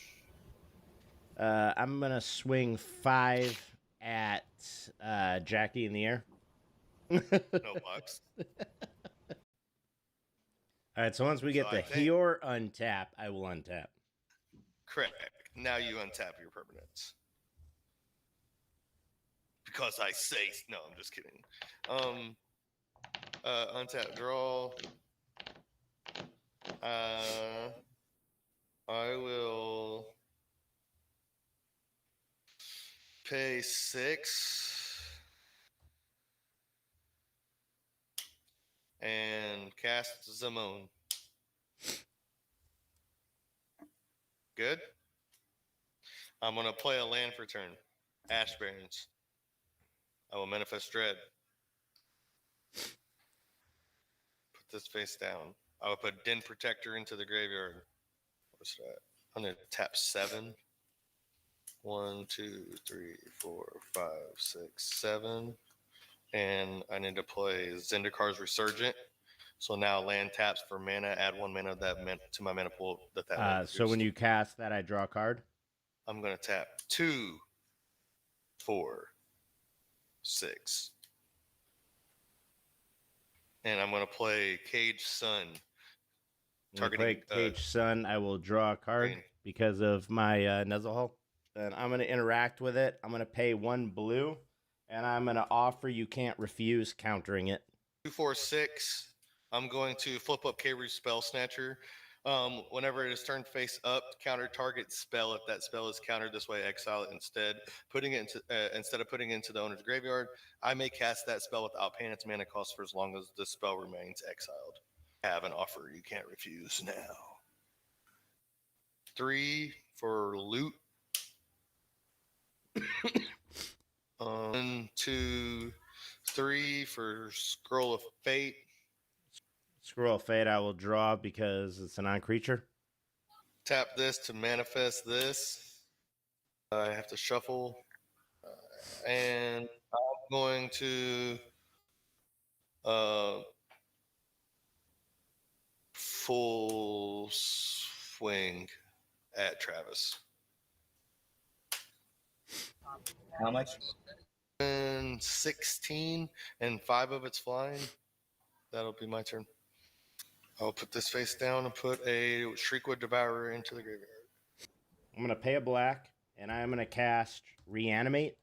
I'm gonna swing 5 at Jackie in the air. No bucks. All right, so once we get So I the think- Heor untap, I will untap. Correct. Now you untap your permanents. Because I say no, I'm just kidding. Untap draw. I will pay 6 and cast Zamon. Good. I'm gonna play a land for turn. Ash Barrens. I will manifest dread. Put this face down. I will put Den Protector into the graveyard. What's that? I'm gonna tap 7. 1, 2, 3, 4, 5, 6, 7. And I need to play Zendikar's Resurgent. So now land taps for mana. Add 1 mana to my mana pool. So when you cast that, I draw a card. I'm gonna tap 2, 4, 6. And I'm gonna play Cage Sun. When I play Cage Sun, I will draw a card because of my Nuzzlehull. And I'm gonna interact with it. I'm gonna pay 1 blue, and I'm gonna offer you can't refuse countering it. 2, 4, 6. I'm going to flip up Karu's Spell Snatcher. Whenever it is turned face up, counter target spell. If that spell is countered this way, exile it instead. Putting it into instead of putting it into the owner's graveyard, I may cast that spell without paying its mana cost for as long as the spell remains exiled. I have an offer you can't refuse now. 3 for loot. 1, 2, 3 for Scroll of Fate. Scroll of Fate, I will draw because it's a non-creature. Tap this to manifest this. I have to shuffle. And I'm going to full swing at Travis. How much? And 16 and 5 of it's flying. That'll be my turn. I'll put this face down and put a Shriekwood Devourer into the graveyard. I'm gonna pay a black, and I'm gonna cast Reanimate.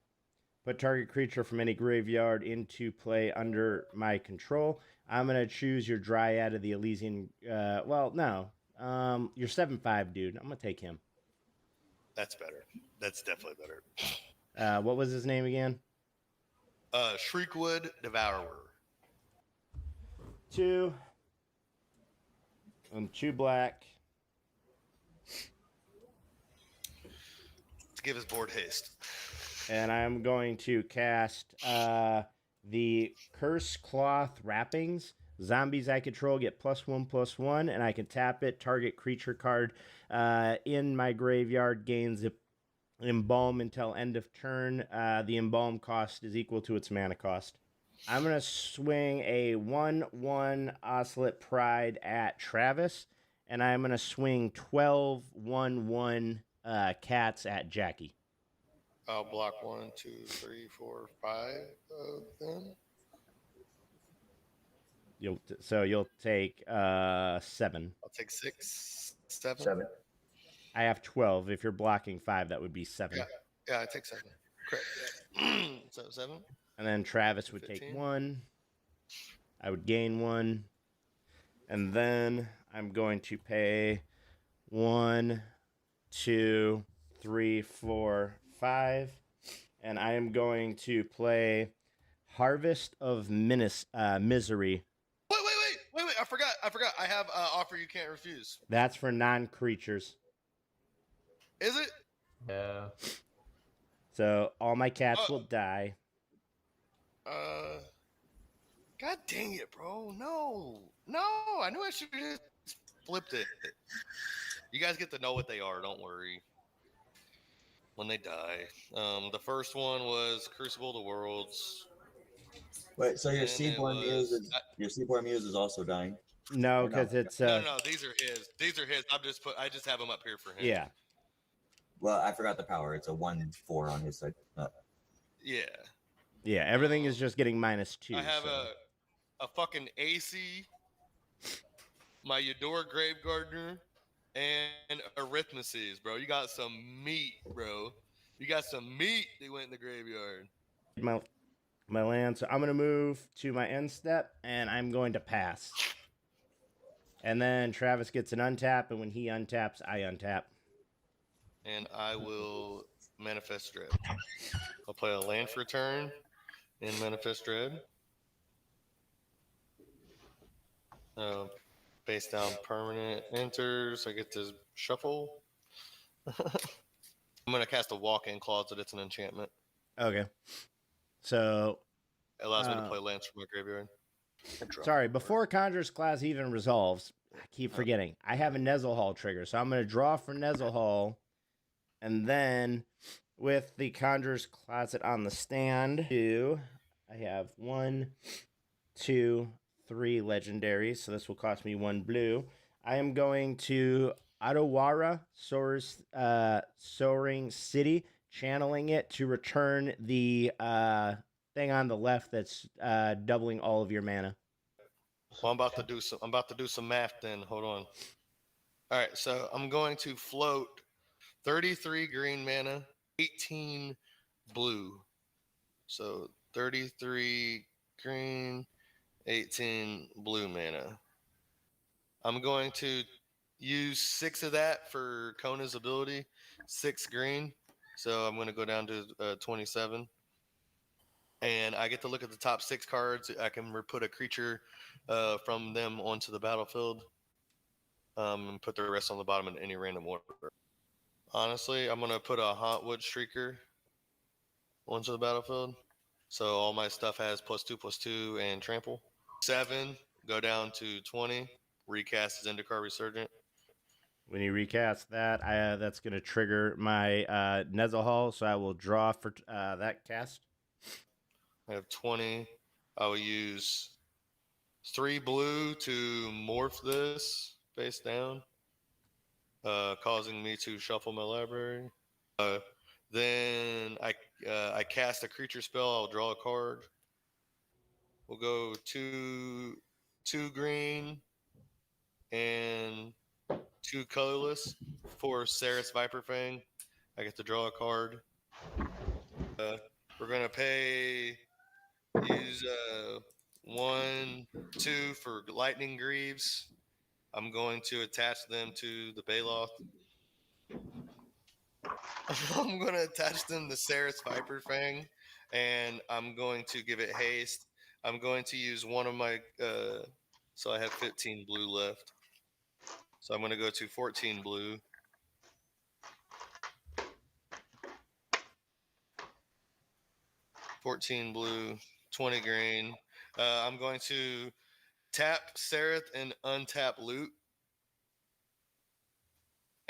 Put target creature from any graveyard into play under my control. I'm gonna choose your Dryad of the Elysian. Well, no, your 7/5 dude. I'm gonna take him. That's better. That's definitely better. What was his name again? Shriekwood Devourer. 2. 2 black. to give his board haste. And I'm going to cast the Curse Cloth Wrappings. Zombies I control get +1/+1, and I can tap it. Target creature card in my graveyard gains Embalm until end of turn. The Embalm cost is equal to its mana cost. I'm going to swing a 1/1 Ocelot Pride at Travis, and I'm going to swing 12 1/1 cats at Jackie. I'll block 1, 2, 3, 4, 5 of them. You'll take 7. I'll take 6, 7. I have 12. If you're blocking 5, that would be 7. Yeah, I take 7. Correct. So 7. And then Travis would 15. take 1. I would gain 1. And then I'm going to pay 1, 2, 3, 4, 5. And I am going to play Harvest of Misery. Wait, I forgot. I have an offer you can't refuse. That's for non-creatures. Is it? Yeah. So all my cats will die. God dang it, bro. No. I knew I should have just flipped it. You guys get to know what they are. Don't worry. When they die. The first one was Crucible of the Worlds. Wait, so your And Seaborn Muse is also dying? No, Or because it's No, these are his. I just have them up here for him. yeah. Well, I forgot the power. It's a 1/4 on his side. Yeah. Yeah, everything is just getting -2. I have so. a fucking AC, my Eudora Grave Gardener, and Arithmeses, bro. You got some meat, bro. You got some meat that went in the graveyard. My land. So I'm going to move to my end step, and I'm going to pass. And then Travis gets an untap, and when he untaps, I untap. And I will Manifest Dread. I'll play a land for a turn in Manifest Dread. Face down permanent enters. I get to shuffle. I'm going to cast a Walk-in Closet. It's an enchantment. Okay. So It allows me to play lands from my graveyard. sorry, before Conjurer's Class even resolves, I keep forgetting. I have a Nezelhal trigger, so I'm going to draw for Nezelhal, and then with the Conjurer's Closet on the stand, I have 1, 2, 3 legendaries, so this will cost me 1 blue. I am going to Otawara, Soaring City, channeling it to return the thing on the left that's doubling all of your mana. Well, I'm about to do some math then. Hold on. All right, so I'm going to float 33 green mana, 18 blue. So 33 green, 18 blue mana. I'm going to use 6 of that for Kona's ability, 6 green. So I'm going to go down to 27. And I get to look at the top 6 cards. I can put a creature from them onto the battlefield and put the rest on the bottom in any random order. Honestly, I'm going to put a Hauntwood Streaker onto the battlefield. So all my stuff has +2/+2 and trample. 7, go down to 20, recast as Zendikar Resurgent. When you recast that, that's going to trigger my Nezelhal, so I will draw for that cast. I have 20. I will use 3 blue to morph this face down, causing me to shuffle my library. Then I cast a creature spell. I'll draw a card. We'll go 2 green and 2 colorless for Saris Viperfang. I get to draw a card. We're gonna use 1, 2 for Lightning Greaves. I'm going to attach them to the Baloth. I'm going to attach them to Saris Viperfang, and I'm going to give it haste. I'm going to use one of my, so I have 15 blue left. So I'm going to go to 14 blue. 14 blue, 20 green. I'm going to tap Sereth and untap Loot.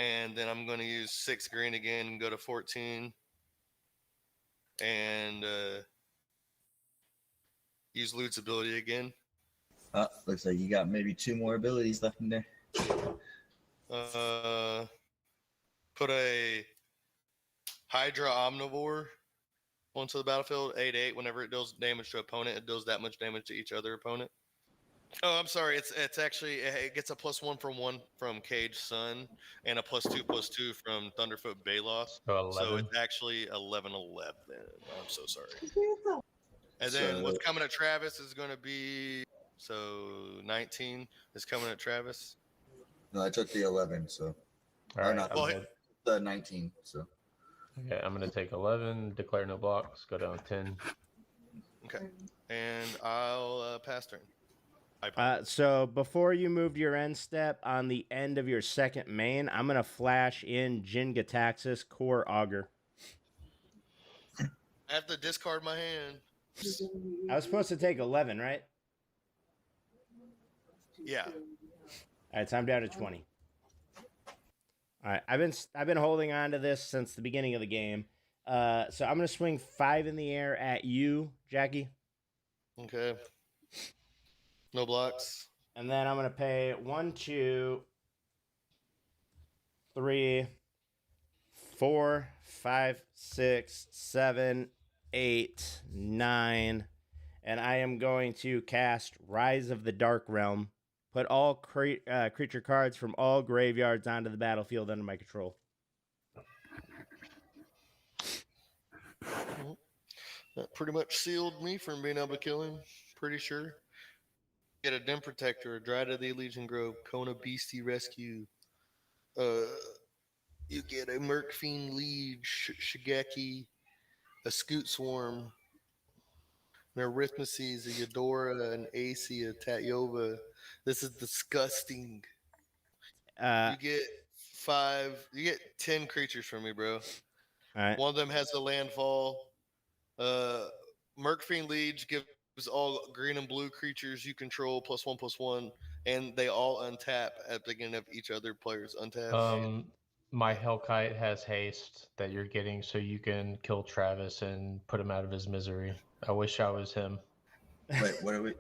And then I'm going to use 6 green again and go to 14. And use Loot's ability again. Looks like you got maybe 2 more abilities left in there. Put a Hydra Omnivore onto the battlefield, 8/8. Whenever it deals damage to opponent, it deals that much damage to each other opponent. Oh, I'm sorry. It's actually it gets a +1 from Cage Sun and a +2/+2 from Thunderfoot Balos. So So 11. it's actually 11/11. I'm so sorry. And then what's So- coming at Travis is going to be 19 is coming at Travis. No, I took the 11, so. All Or right, not I'm the, gonna- the 19, so. Okay, I'm gonna take 11, declare no blocks, go down 10. Okay, and I'll pass turn. So before you move to your end step, on the end of your second main, I'm gonna flash in Jin-Gitaxias Core Augur. I have to discard my hand. I was supposed to take 11, right? Yeah. All right, so I'm down to 20. All right, I've been holding on to this since the beginning of the game. So I'm gonna swing 5 in the air at you, Jackie. Okay. No blocks. And then I'm gonna pay 1, 2, 3, 4, 5, 6, 7, 8, 9, and I am going to cast Rise of the Dark Realm. Put all creature cards from all graveyards onto the battlefield under my control. That pretty much sealed me from being able to kill him. Pretty sure. Get a Den Protector, a Dryad of the Elysian Grove, Kona Beastie Rescue. You get a Merc Fiend Liege, Shigeki, a Scoot Swarm, an Arithmeses, a Eudora, an AC, a Tatyova. This is disgusting. You get 10 creatures from me, bro. All right. One of them has a landfall. Merc Fiend Liege gives all green and blue creatures you control +1/+1, and they all untap at the beginning of each other player's untap. My Hellkite has haste that you're getting, so you can kill Travis and put him out of his misery. I wish I was him. Wait, what are we?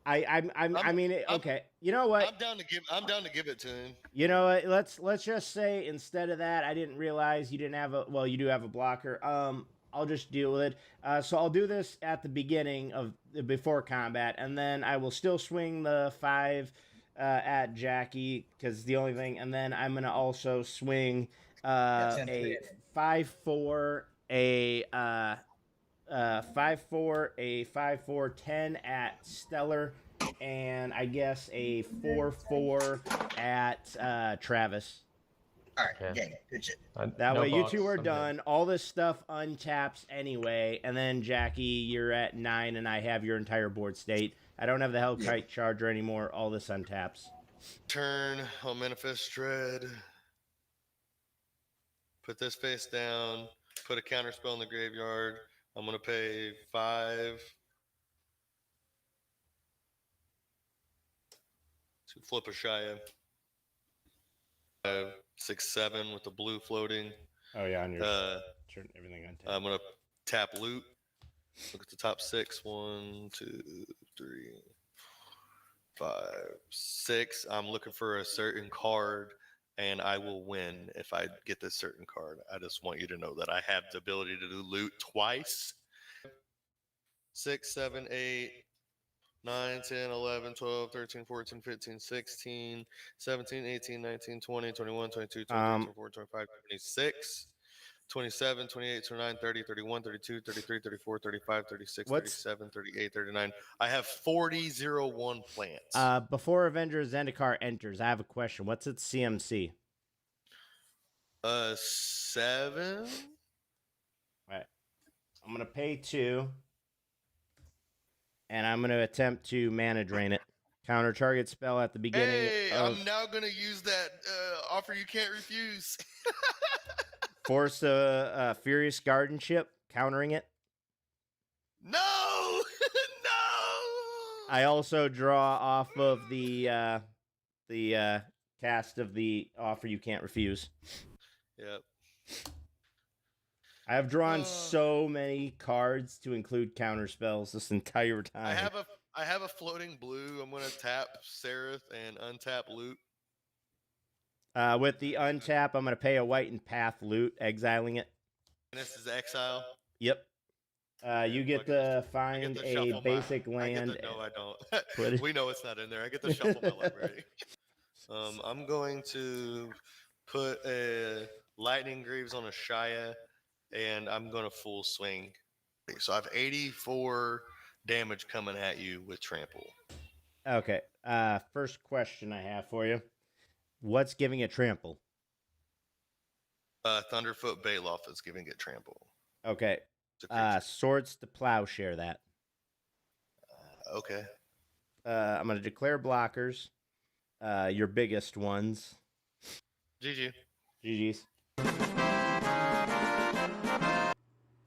Okay. You know what? I'm down to give it to him. You know what? Let's just say instead of that, I didn't realize you didn't have a. Well, you do have a blocker. I'll just deal with it. So I'll do this at the beginning of before combat, and then I will still swing the 5 at Jackie because the only thing, and then I'm gonna also swing a 5/4, a 5/4, a 5/4, 10 at Stellar, and I guess a 4/4 at Travis. All right, yeah, good shit. That No way, you box, two are I'm done. All this stuff untaps anyway, and then Jackie, you're at 9, and I have your entire board state. I don't have the Hellkite Charger anymore. All this untaps. Turn. I'll manifest Dread. Put this face down. Put a counter spell in the graveyard. I'm gonna pay 5 to flip a Shia. 5, 6, 7 with the blue floating. Oh yeah, on your turn everything untapped. I'm gonna tap Loot. Look at the top 6. 1, 2, 3, 5, 6. I'm looking for a certain card, and I will win if I get this certain card. I just want you to know that I have the ability to do Loot twice. 6, 7, 8, 9, 10, 11, 12, 13, 14, 15, 16, 17, 18, 19, 20, 21, 22, 23, 24, 25, 26, 27, 28, 29, 30, 31, 32, 33, 34, 35, 36, 37, 38, 39. I have 40-01 plants. Before Avengers Zendikar enters, I have a question. What's its CMC? 7. All right. I'm gonna pay 2. And I'm going to attempt to mana drain it. Counter target spell at the beginning. Hey, I'm now going to use that offer you can't refuse. Force a Furious Guardianship, countering it. No! No! I also draw off of the cast of the offer you can't refuse. Yep. I have drawn so many cards to include counter spells this entire time. I have a floating blue. I'm gonna tap Seraph and untap loot. With the untap, I'm going to pay a white and path loot, exiling it. And this is exile. Yep. You get to find a basic land. No, I don't. We know it's not in there. I get to shuffle my library. I'm going to put a Lightning Greaves on a Shia, and I'm going to full swing. So I have 84 damage coming at you with trample. Okay. First question I have for you. What's giving it trample? Thunderfoot Baloth is giving it trample. Okay. Swords to Plowshare that. Okay. I'm going to declare blockers. Your biggest ones. GG. GG's.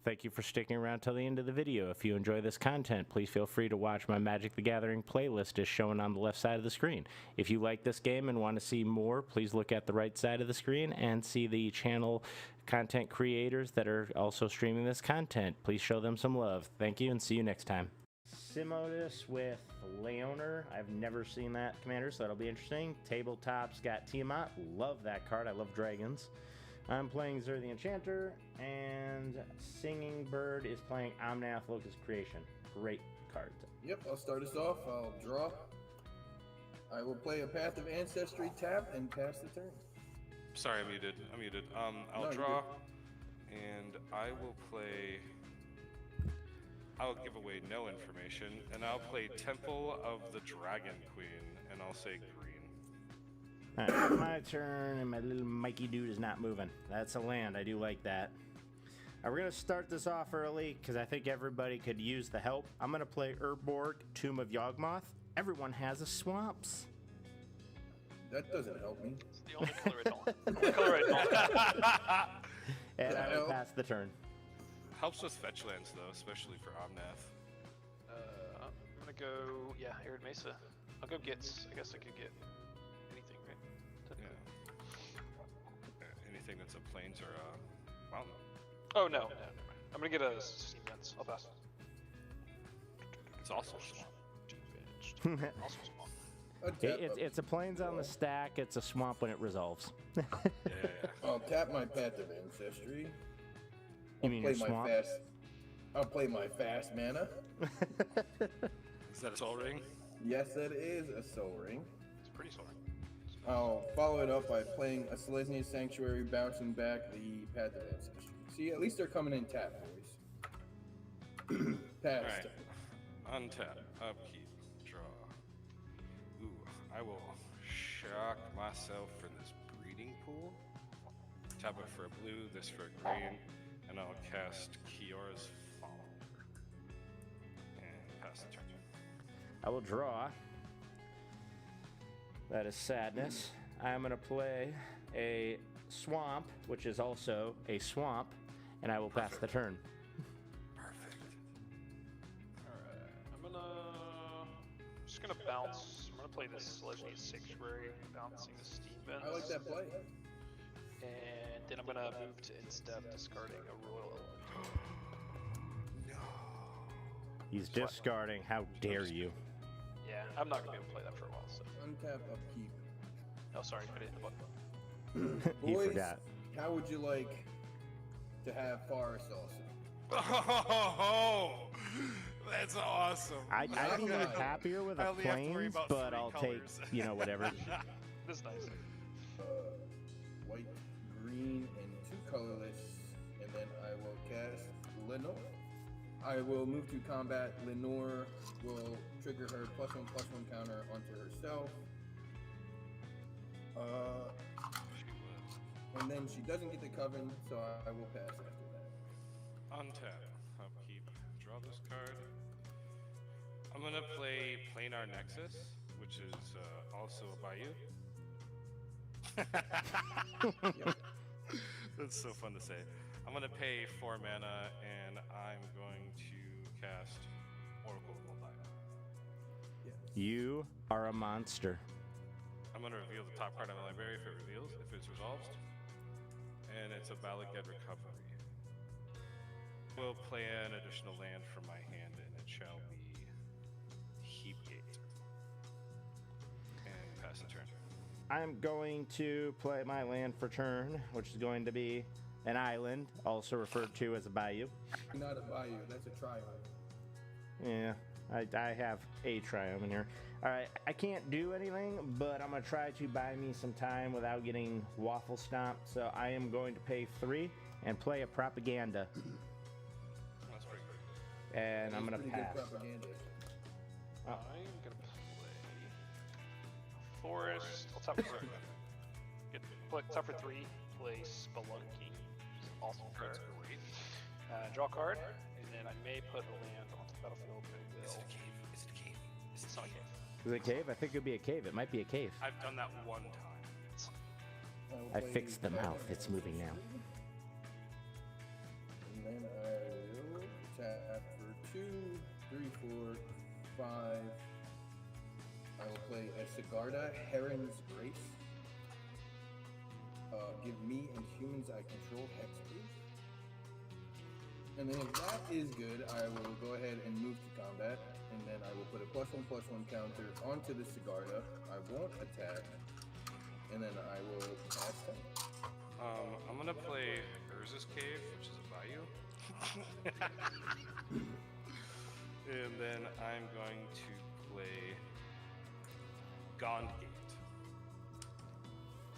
Thank you for sticking around till the end of the video. If you enjoy this content, please feel free to watch my Magic the Gathering playlist as shown on the left side of the screen. If you like this game and want to see more, please look at the right side of the screen and see the channel content creators that are also streaming this content. Please show them some love. Thank you and see you next time. Simodus with Leoner. I've never seen that, Commander, so that'll be interesting. Tabletop's got Tiamat. Love that card. I love dragons. I'm playing Zer the Enchanter, and Singing Bird is playing Omnath Locust Creation. Great cards. Yep, I'll start us off. I'll draw. I will play a Path of Ancestry tap and pass the turn. Sorry, I'm muted. I'll No, draw, and I will play. I'll give away no information, and I'll play Temple of the Dragon Queen, and I'll say green. Alright, my turn, and my little Mikey dude is not moving. That's a land. I do like that. We're going to start this off early, because I think everybody could use the help. I'm going to play Urborg, Tomb of Yawgmoth. Everyone has a swamps. That doesn't help me. It's the only color I don't. And I will pass the turn. Helps with fetch lands, though, especially for Omnath. I'm gonna go, Arid Mesa. I'll go Gits. I guess I could get anything, right? Anything that's a plains or a mountain. Oh, no, never mind. I'm gonna get a Steam Vents. I'll pass. It's also swamp. Also swamp. It's a plains on the stack. It's a swamp when it resolves. I'll tap my Path of Ancestry. You mean your swamp? I'll play my fast mana. Is that a Soul Ring? Yes, that is a Soul Ring. It's pretty Soul Ring. I'll follow it up by playing a Selesnya Sanctuary, bouncing back the Path of Ancestry. See, at least they're coming in tap, boys. Pass. Alright. Untap, upkeep, draw. Ooh, I will shock myself for this breeding pool. Tap it for a blue, this for a green, and I'll cast Kiora's Follower. And pass the turn. I will draw. That is sadness. I'm going to play a swamp, which is also a swamp, and I will pass the turn. Alright, I'm just gonna bounce. I'm gonna play this Selesnya Sanctuary, bouncing the Steam Vents. I like that play. And then I'm gonna move to instep, discarding a Royal Element. He's discarding. How dare you? Yeah, I'm not gonna be able to play that for a while, so. Untap, upkeep. Oh, sorry, I didn't hit the button. He Boys, forgot. how would you like to have Forest also? Oh, that's awesome. I'd be happier with I a only have to worry plains, about but 3 I'll colors. take, whatever. This nice. White, green, and 2 colorless, and then I will cast Lenore. I will move to combat. Lenore will trigger her +1/+1 counter onto herself. And then she doesn't get the Coven, so I will pass after that. Untap, upkeep, draw this card. I'm gonna play Planar Nexus, which is also a Bayou. That's so fun to say. I'm gonna pay 4 mana, and I'm going to cast Oracle of Old. You are a monster. I'm going to reveal the top card of my library if it's resolved. And it's a Balaged Recovery. We'll play an additional land from my hand, and it shall be Heapgate. And pass the turn. I'm going to play my land for turn, which is going to be an island, also referred to as a bayou. Not a bayou, that's a triumph. Yeah, I have a triumph in here. All right, I can't do anything, but I'm going to try to buy me some time without getting waffle stomped. So I am going to pay 3 and play a propaganda. That's pretty good. And I'm going to pass. I'm gonna play Forest. I'll top for top for 3. Play Spelunky. Which is an awesome card. Great. Draw a card, and then I may put a land onto the battlefield. Is it a cave? Is it a cave? It's not a cave. Is it a cave? I think it would be a cave. It might be a cave. I've done that one time. I fixed the mouth. It's moving now. And then I will tap for 2, 3, 4, 5. I will play a Sigarda, Heron's Grace. Give me and humans I control hexproof. And then if that is good, I will go ahead and move to combat. And then I will put a +1/+1 counter onto the Sigarda. I won't attack. And then I will pass him. I'm gonna play Urza's Cave, which is a bayou. And then I'm going to play Gondgate.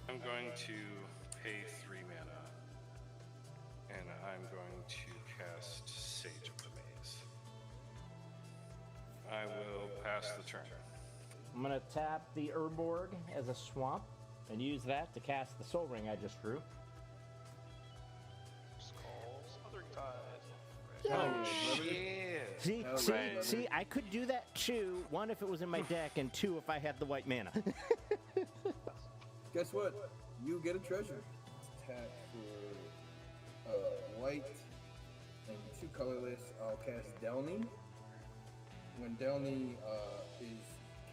I'm going to pay 3 mana. And I'm going to cast Sage of the Maze. I will pass the turn. I'm going to tap the Urborg as a swamp and use that to cast the Soul Ring I just drew. Smothering Tide. Oh, shit. See, I could do that too. 1, if it was in my deck, and 2, if I had the white mana. Guess what? You get a treasure. Tap for white and 2 colorless. I'll cast Delny. When Delny is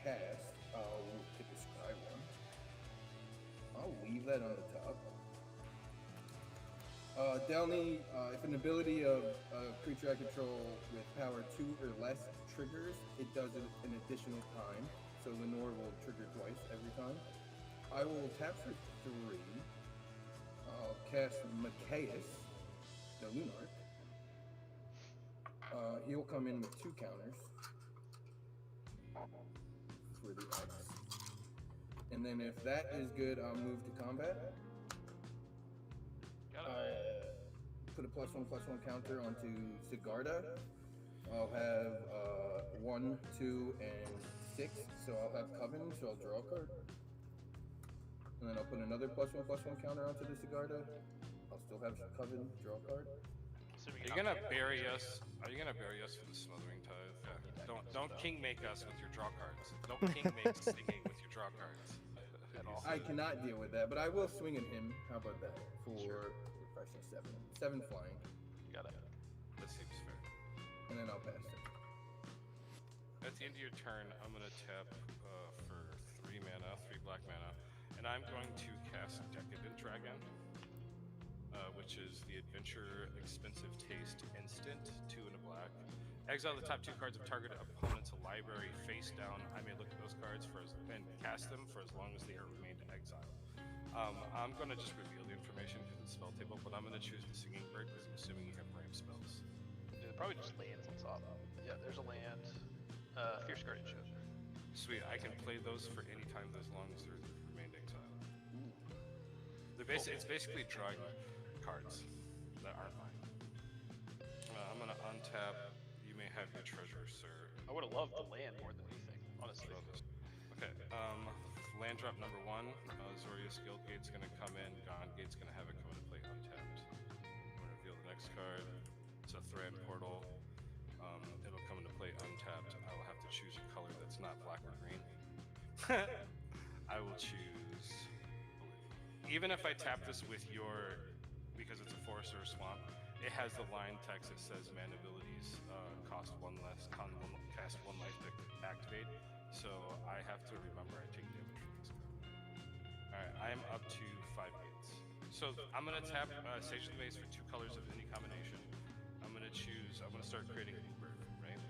cast, I'll pick a Scry one. I'll leave that on the top. Delny, if an ability of a creature I control with power 2 or less triggers, it does it an additional time. So Lenore will trigger twice every time. I will tap for 3. I'll cast Machias, the Lunarch. He'll come in with 2 counters for the X. And then if that is good, I'll move to combat. Put a +1/+1 counter onto Sigarda. I'll have 1, 2, and 6. So I'll have Coven, so I'll draw a card. And then I'll put another +1/+1 counter onto the Sigarda. I'll still have Coven, draw a card. Are you gonna bury us? Are you gonna bury us for the Smothering Tithe? Don't king make us with your draw cards. Don't king make singing with your draw cards. I cannot deal with that, but I will swing at him. How about that? For 7 flying. Got it. That seems fair. And then I'll pass it. At the end of your turn, I'm gonna tap for 3 mana, 3 black mana, and I'm going to cast Decadent Dragon, which is the Adventure Expensive Taste instant, 2 and a black. Exile the top 2 cards of target opponent's library face down. I may look at those cards and cast them for as long as they are remained exiled. I'm going to just reveal the information because it's spell table, but I'm going to choose the Singing Bird because I'm assuming you have ramp spells. Yeah, probably just lands on top. Yeah, there's a land. Fierce Guardianship. Sweet, I can play those for any time as long as they're remained exiled. It's basically drawing cards that aren't mine. I'm going to untap. You may have your treasure, sir. I would have loved the land more than anything, honestly. Okay, land drop number 1, Zorius Guildgate's gonna come in, Gondgate's gonna have it come into play untapped. I'm gonna reveal the next card. It's a Thran Portal. It'll come into play untapped. I will have to choose a color that's not black or green. I will choose blue. Even if I tap this with your, because it's a forest or a swamp, it has the line text that says man abilities cost one less, cast one life to activate. So I have to remember I take damage from this card. Alright, I am up to 5 gates. So I'm gonna tap Sage of the Maze for 2 colors of any combination. I'm gonna start creating Uber, right?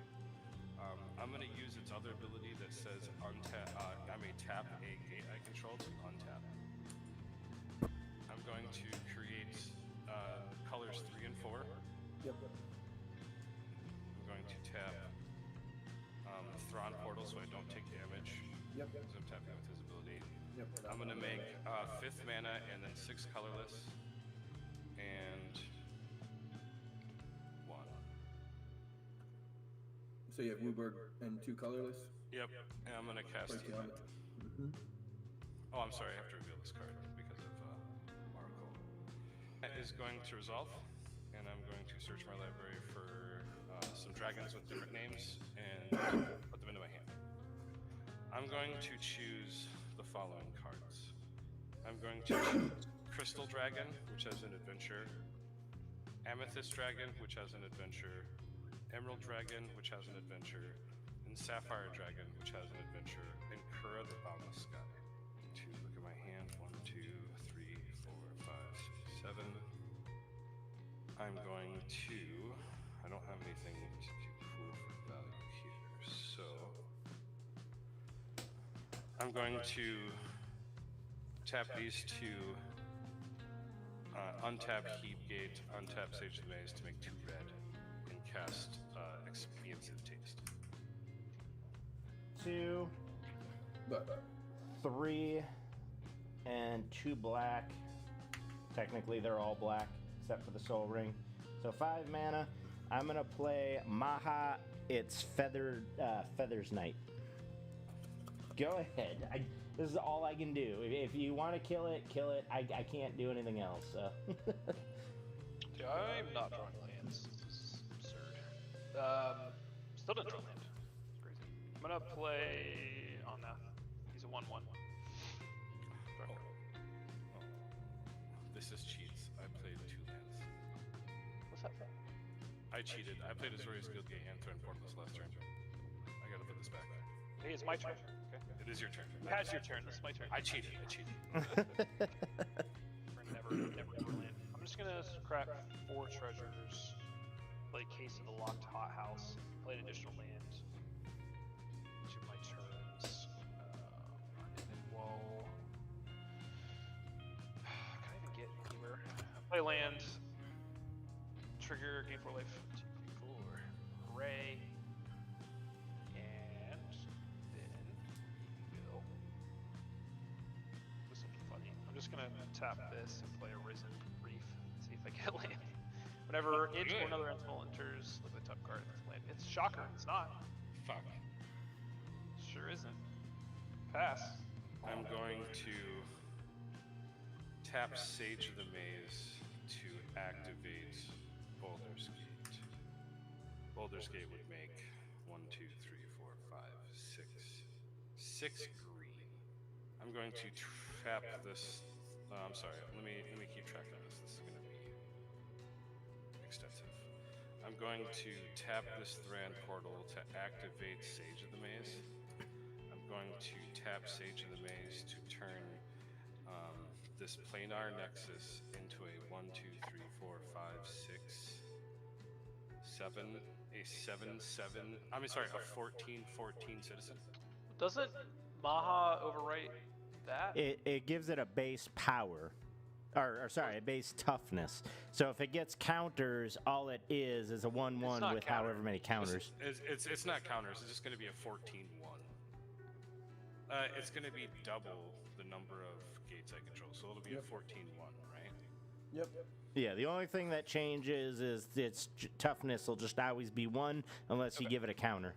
I'm gonna use its other ability that says untap. I may tap a gate I control to untap. I'm going to create colors 3 and 4. Yep. I'm going to tap Thrawn Portal so I don't take damage. Yep. Because I'm tapping with his ability. Yep. I'm going to make 5th mana and then 6 colorless. And 1. So you have Wooburg and 2 colorless? Yep. And I'm going to cast. Oh, I'm sorry. I have to reveal this card because of Oracle. That is going to resolve. And I'm going to search my library for some dragons with different names and put them into my hand. I'm going to choose the following cards. I'm going to choose Crystal Dragon, which has an adventure, Amethyst Dragon, which has an adventure, Emerald Dragon, which has an adventure, and Sapphire Dragon, which has an adventure, and Kura the Boundless Sky. To look at my hand, 1, 2, 3, 4, 5, 6, 7. I'm going to. I don't have anything too cool for value here, so I'm going to tap these 2, untap Heap Gate, untap Sage of the Maze to make 2 red, and cast Experience of Taste. 2, 3, and 2 black. Technically, they're all black except for the Soul Ring. So 5 mana. I'm gonna play Maha. It's Feathers Knight. Go ahead. This is all I can do. If you want to kill it, kill it. I can't do anything else. So. Dude, I'm not drawing lands. This is absurd. Still didn't draw land. It's crazy. I'm gonna play on that. He's a 1/1. This is cheats. I played 2 lands. What's that for? I cheated. I played Azorius Guildgate and Threatened Portal this last turn. I gotta put this back. Hey, it's my turn. Okay. It is your turn. It has your turn. This is my turn. I cheated. never draw land. I'm just gonna scrap 4 treasures, play Case of the Locked Hothouse, play an additional land to my turns, and then whoa. Can I even get anywhere? Play land, trigger gain 4 life, 2, 3, 4, hooray, and then go. Do something funny. I'm just gonna tap this and play a Risen Reef, see if I get land. Whenever Int or another Intel enters, look at the top card, it's land. It's Shocker, it's not. Fuck. Sure isn't. Pass. I'm going to tap Sage of the Maze to activate Boulder's Gate. Boulder's Gate would make 1, 2, 3, 4, 5, 6 green. I'm going to tap this. I'm sorry. Let me keep track of this. This is going to be extensive. I'm going to tap this Thran Portal to activate Sage of the Maze. I'm going to tap Sage of the Maze to turn this Planar Nexus into a 1, 2, 3, 4, 5, 6, 7, a 7/7. I mean, sorry, a 14/14 citizen. Doesn't Maha overwrite that? It gives it a base power, or sorry, a base toughness. So if it gets counters, all it is a 1/1 with however many counters. It's not counters. It's just going to be a 14/1. It's going to be double the number of gates I control, so it'll be a 14/1, right? Yep. Yeah, the only thing that changes is its toughness will just always be 1 unless you give it a counter.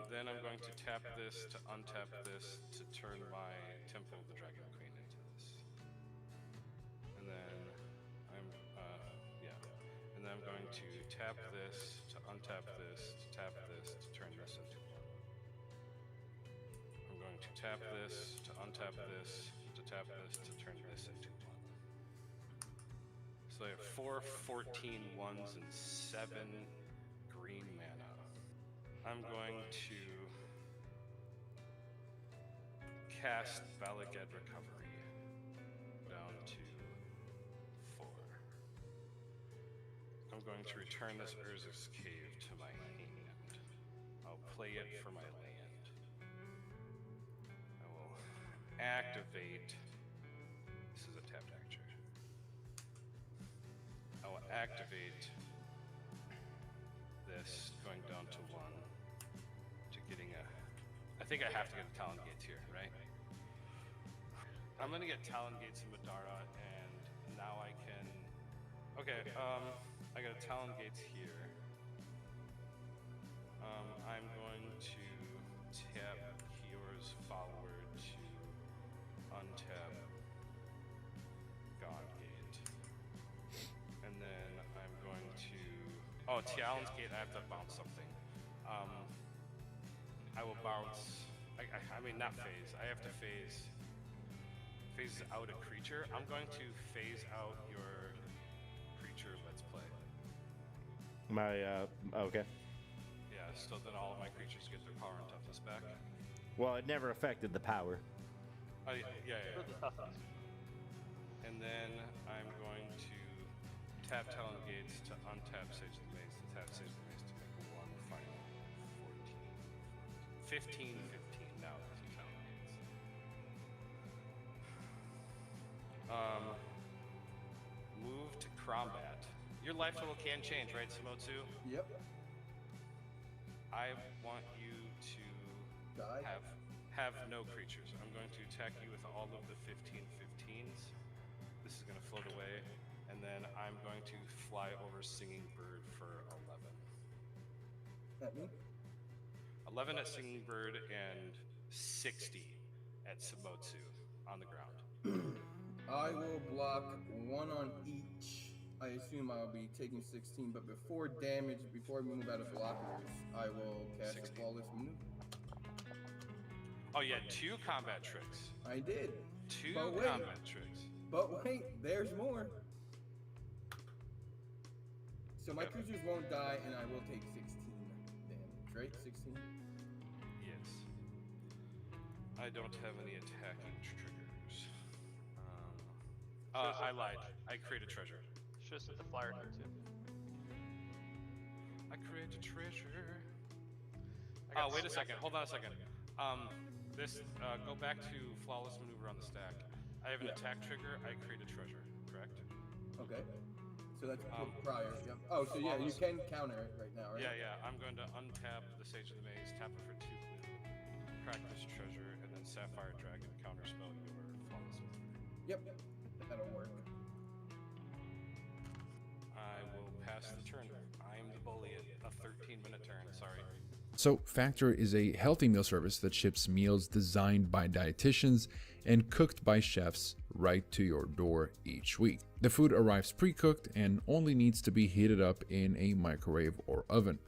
Then I'm going to tap this to untap this to turn my Temple of the Dragon Queen into this. And then and then I'm going to tap this to untap this to tap this to turn this into 1. I'm going to tap this to untap this to tap this to turn this into 1. So I have 4 14 ones and 7 green mana. I'm going to cast Valaged Recovery down to 4. I'm going to return this Urza's Cave to my hand. I'll play it for my land. I will activate. This is a tapped creature. I will activate this, going down to 1, to getting a. I think I have to get a Talon Gates here, right? I'm gonna get Talon Gates in Madara, and now I can. Okay, I got a Talon Gates here. I'm going to tap Kior's follower to untap Godgate. And then I'm going to. Oh, Talon's Gate, I have to bounce something. I will bounce. I mean, not phase. I have to phase out a creature. I'm going to phase out your creature. Let's play. My okay. Yeah, so then all of my creatures get their power and toughness back. Well, it never affected the power. Oh, yeah. And then I'm going to tap Talon Gates to untap Sage of the Maze, to tap Sage of the Maze to make 1 final 14. 15 now with the Talon Gates. Move to combat. Your life total can change, right, Samotsu? Yep. I want you to Die. have no creatures. I'm going to attack you with all of the 15/15s. This is going to float away, and then I'm going to fly over Singing Bird for 11. At me? 11 at Singing Bird and 60 at Samotsu on the ground. I will block 1 on each. I assume I'll be taking 16, but before damage, before I move out of blockers, I will cast a flawless maneuver. Oh, yeah, 2 combat tricks. I did. 2 But wait. combat tricks. But wait, there's more. So my creatures won't die, and I will take 16 damage, right? 16? Yes. I don't have any attacking triggers. I lied. I create a treasure. Should have set the flyer there too. I create a treasure. Oh, wait a second. Hold on a second. Go back to Flawless Maneuver on the stack. I have an attack trigger. I create a treasure. Correct? Okay. So that's prior. Yep. Oh, so yeah, you can counter it right now, right? Yeah. I'm going to untap the Sage of the Maze, tap it for 2 blue, crack this treasure, and then Sapphire Dragon counterspell your Flawless Maneuver. Yep. That'll work. I will pass the turn. I'm the bully at a 13-minute turn. Sorry. So, Factor is a healthy meal service that ships meals designed by dietitians and cooked by chefs right to your door each week. The food arrives pre-cooked and only needs to be heated up in a microwave or oven.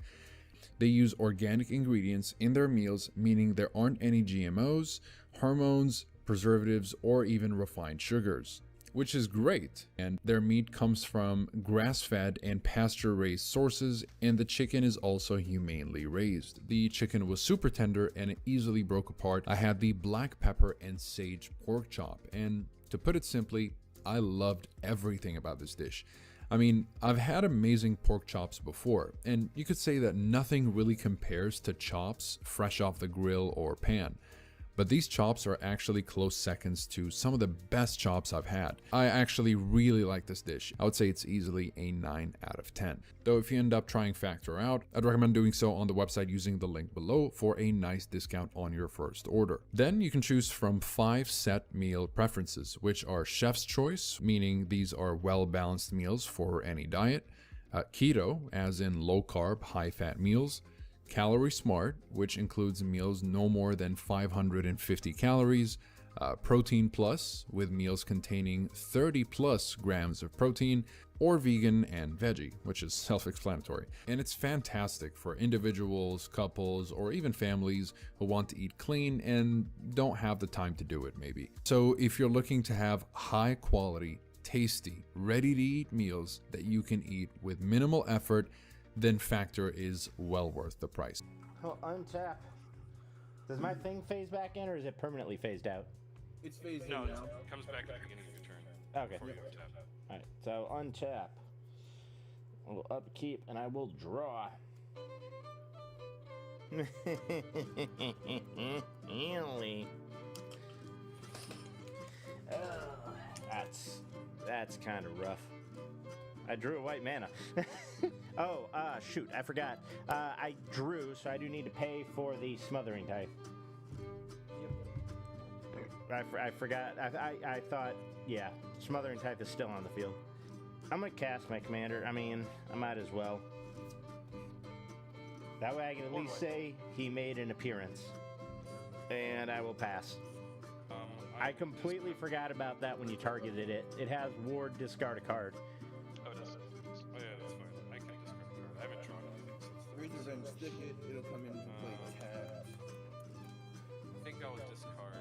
They use organic ingredients in their meals, meaning there aren't any GMOs, hormones, preservatives, or even refined sugars, which is great. And their meat comes from grass-fed and pasture-raised sources, and the chicken is also humanely raised. The chicken was super tender and it easily broke apart. I had the black pepper and sage pork chop, and to put it simply, I loved everything about this dish. I mean, I've had amazing pork chops before, and you could say that nothing really compares to chops fresh off the grill or pan. But these chops are actually close seconds to some of the best chops I've had. I actually really like this dish. I would say it's easily a 9 out of 10. Though if you end up trying Factor out, I'd recommend doing so on the website using the link below for a nice discount on your first order. Then you can choose from 5 set meal preferences, which are chef's choice, meaning these are well-balanced meals for any diet, keto, as in low-carb, high-fat meals, Calorie Smart, which includes meals no more than 550 calories, Protein Plus, with meals containing 30 plus grams of protein, or vegan and veggie, which is self-explanatory. And it's fantastic for individuals, couples, or even families who want to eat clean and don't have the time to do it maybe. So if you're looking to have high quality, tasty, ready-to-eat meals that you can eat with minimal effort, then Factor is well worth the price. Oh, untap. Does my thing phase back in, or is it permanently phased out? It's phased No, in it now. comes back at the beginning of your turn. Okay. Before you tap. Alright, so untap. I will upkeep, and I will draw. Really? That's kind of rough. I drew a white mana. Oh, shoot, I forgot. I drew, so I do need to pay for the Smothering Tithe. I forgot. I thought, yeah, Smothering Tithe is still on the field. I'm gonna cast my commander. I mean, I might as well. That way I can at least say he made an appearance. And I will pass. I completely forgot about that when you targeted it. It has ward, discard a card. Oh, it does. Oh, yeah, that's fine. I can discard a card. I haven't drawn anything since. Razor's Edge, stick it, it'll come into play tab. I think I'll discard.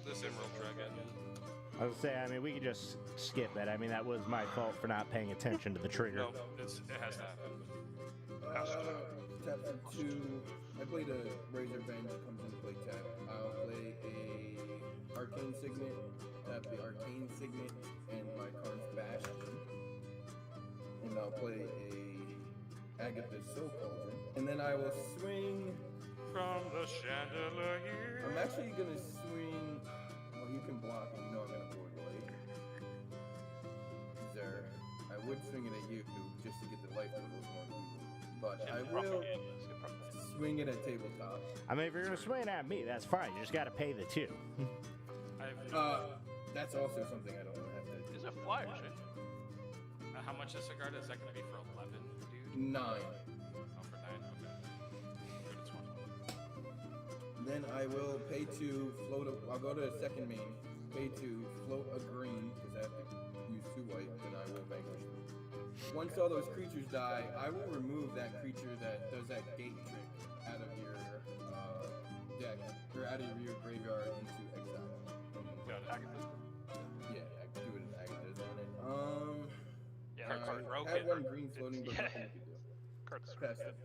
This Emerald Dragon. I would say, I mean, we could just skip it. I mean, that was my fault for not paying attention to the trigger. No, it has to happen. Tap for 2. I played a Razor Venge, comes into play tap. I'll play a Arcane Signet, tap the Arcane Signet, and my card's Bastion. And I'll play a Agatha's Soul Cauldron. And then I will swing from the chandelier. I'm actually gonna swing. Well, you can block, and you know I'm gonna board light. There, I would swing it at you just to get the life totals more even, but I will swing it at tabletop. I mean, if you're gonna swing it at me, that's fine. You just gotta pay the 2. That's also something I don't have to. Is it flyers, right? How much is a card? Is that gonna be for 11, dude? 9. Oh, for 9. Okay. Good, it's 1. Then I will pay to float. I'll go to the second main. Pay to float a green because I have to use 2 white. Then I will vanquish them. Once all those creatures die, I will remove that creature that does that gate trick out of your deck or out of your graveyard into exile. Got it. Yeah, I can do it as Agatha's on it. Yeah, card I broken. had 1 green floating, but Yeah. nothing you can do. Card's Pass it.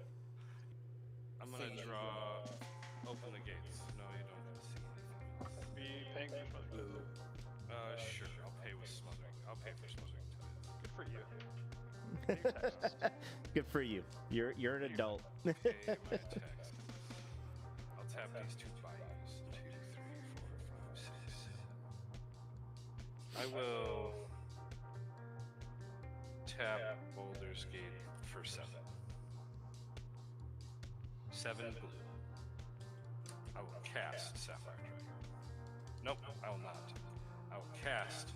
I'm gonna draw. Open the gates. No, you don't have to see anything. Be paying for blue. Sure. I'll pay with smothering. I'll pay for smothering. Good for you. Good for you. You're an adult. Pay my taxes. I'll tap these 2 bayous. 2, 3, 4, 5, 6, 7. I will tap Boulder's Gate for 7. 7 blue. I will cast Sapphire Dragon. Nope, I will not. I will cast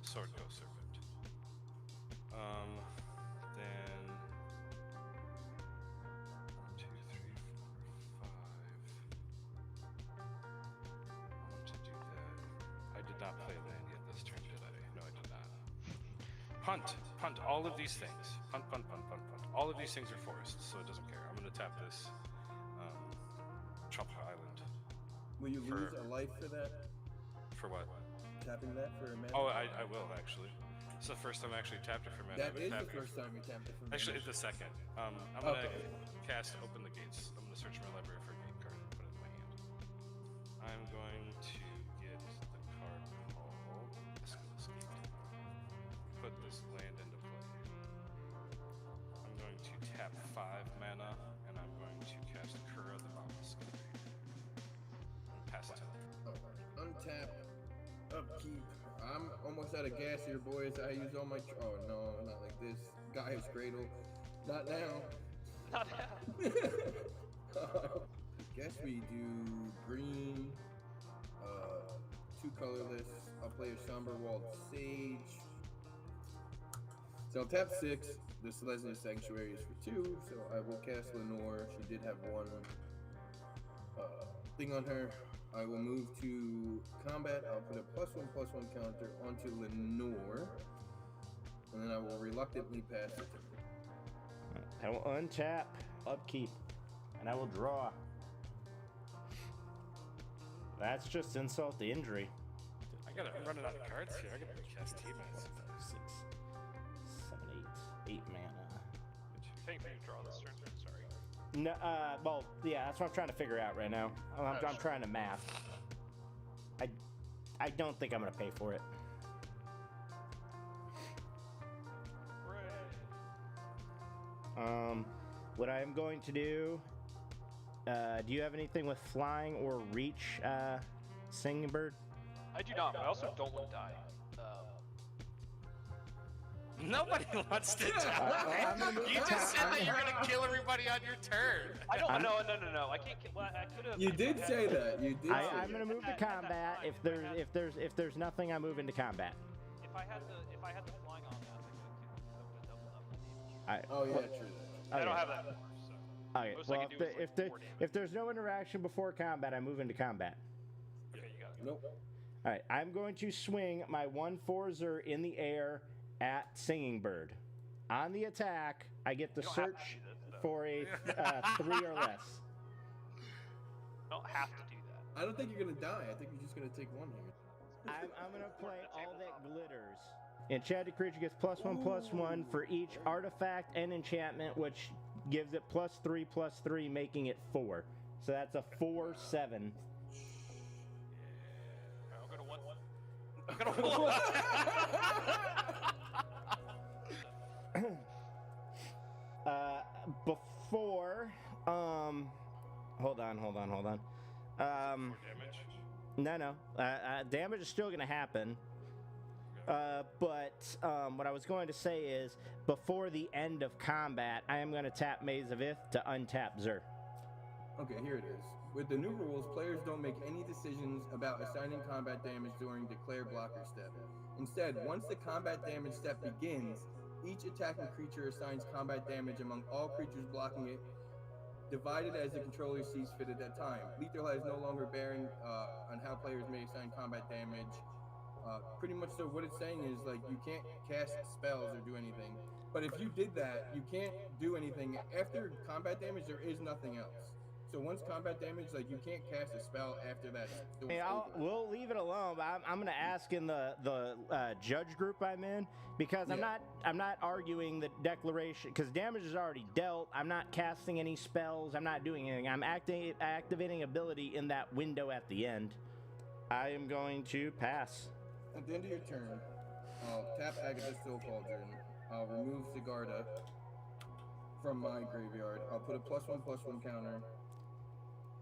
Sword Ghost Serpent. Then 1, 2, 3, 4, 5. I want to do that. I did not play land yet this turn, did I? No, I did not. Punt! Punt all of these things. Punt, punt, punt, punt, punt. All of these things are forests, so it doesn't care. I'm going to tap this Tropical Island. Will you lose a life for that? For what? Tapping that for a mana? Oh, I will actually. It's the first time I actually tapped it for mana. That I've been is the tapping first time you tapped it for mana. Actually, it's the second. I'm gonna cast Open the Gates. I'm gonna search my library for a gate card and put it in my hand. I'm going to get the card called Escalus Gate. Put this land into play. I'm going to tap 5 mana, and I'm going to cast Kura the Boundless Sky. And pass it to them. Untap, upkeep. I'm almost out of gas here, boys. I use all my. Oh no, not like this. Gaia's Cradle. Not now. Not now. Guess we do green. 2 colorless. I'll play a Somber Walled Sage. So I'll tap 6. This Leslie Sanctuary is for 2, so I will cast Lenore. She did have 1 thing on her. I will move to combat. I'll put a +1/+1 counter onto Lenore, and then I will reluctantly pass it. I will untap, upkeep. and I will draw. That's just insult to injury. I'm running out of cards here. I gotta cast T-Max. 6, 7, 8 mana. Paying for you to draw this turn. Sorry. No, well, yeah, that's what I'm trying to figure out right now. I'm trying to math. I don't think I'm gonna pay for it. What I am going to do. Do you have anything with flying or reach, Singing Bird? I do not, but I also don't want to die. Nobody wants to die. You just said that you're gonna kill everybody on your turn. I don't. No. I can't kill. I could have. You did say that. You did. I'm gonna move to combat. If there's nothing, I move into combat. If I had the flying on that, I could Oh yeah, true. I don't have that anymore, so. Okay. Most I Well, can do is like 4 damage. if there's no interaction before combat, I move into combat. Okay, you got it. Nope. All right. I'm going to swing my 1/4 in the air at Singing Bird. On the attack, I get to You don't have to search do this, though. for a 3 or less. You don't have to do that. I don't think you're gonna die. I think you're just gonna take one here. I'm gonna play All That Glitters. Enchanted creature gets +1/+1 for each artifact and enchantment, which gives it +3/+3, making it 4. So that's a 4/7. I'm gonna one. I'm gonna Before, hold on. Damage. No. Damage is still gonna happen. But what I was going to say is, before the end of combat, I am going to tap Maze of Ith to untap Zur. Okay, here it is. With the new rules, players don't make any decisions about assigning combat damage during declare blocker step. Instead, once the combat damage step begins, each attacking creature assigns combat damage among all creatures blocking it, divided as the controller sees fit at that time. Lethal has no longer bearing on how players may assign combat damage. Pretty much, so what it's saying is, like, you can't cast spells or do anything. But if you did that, you can't do anything. After combat damage, there is nothing else. So once combat damage, like, you can't cast a spell after that. Hey, we'll leave it alone. But I'm going to ask in the judge group I'm in, because I'm not arguing the declaration, because damage is already dealt. I'm not casting any spells. I'm not doing anything. I'm activating ability in that window at the end. I am going to pass. At the end of your turn, I'll tap Agatha's Soul Cauldron. I'll remove Sigarda from my graveyard. I'll put a +1/+1 counter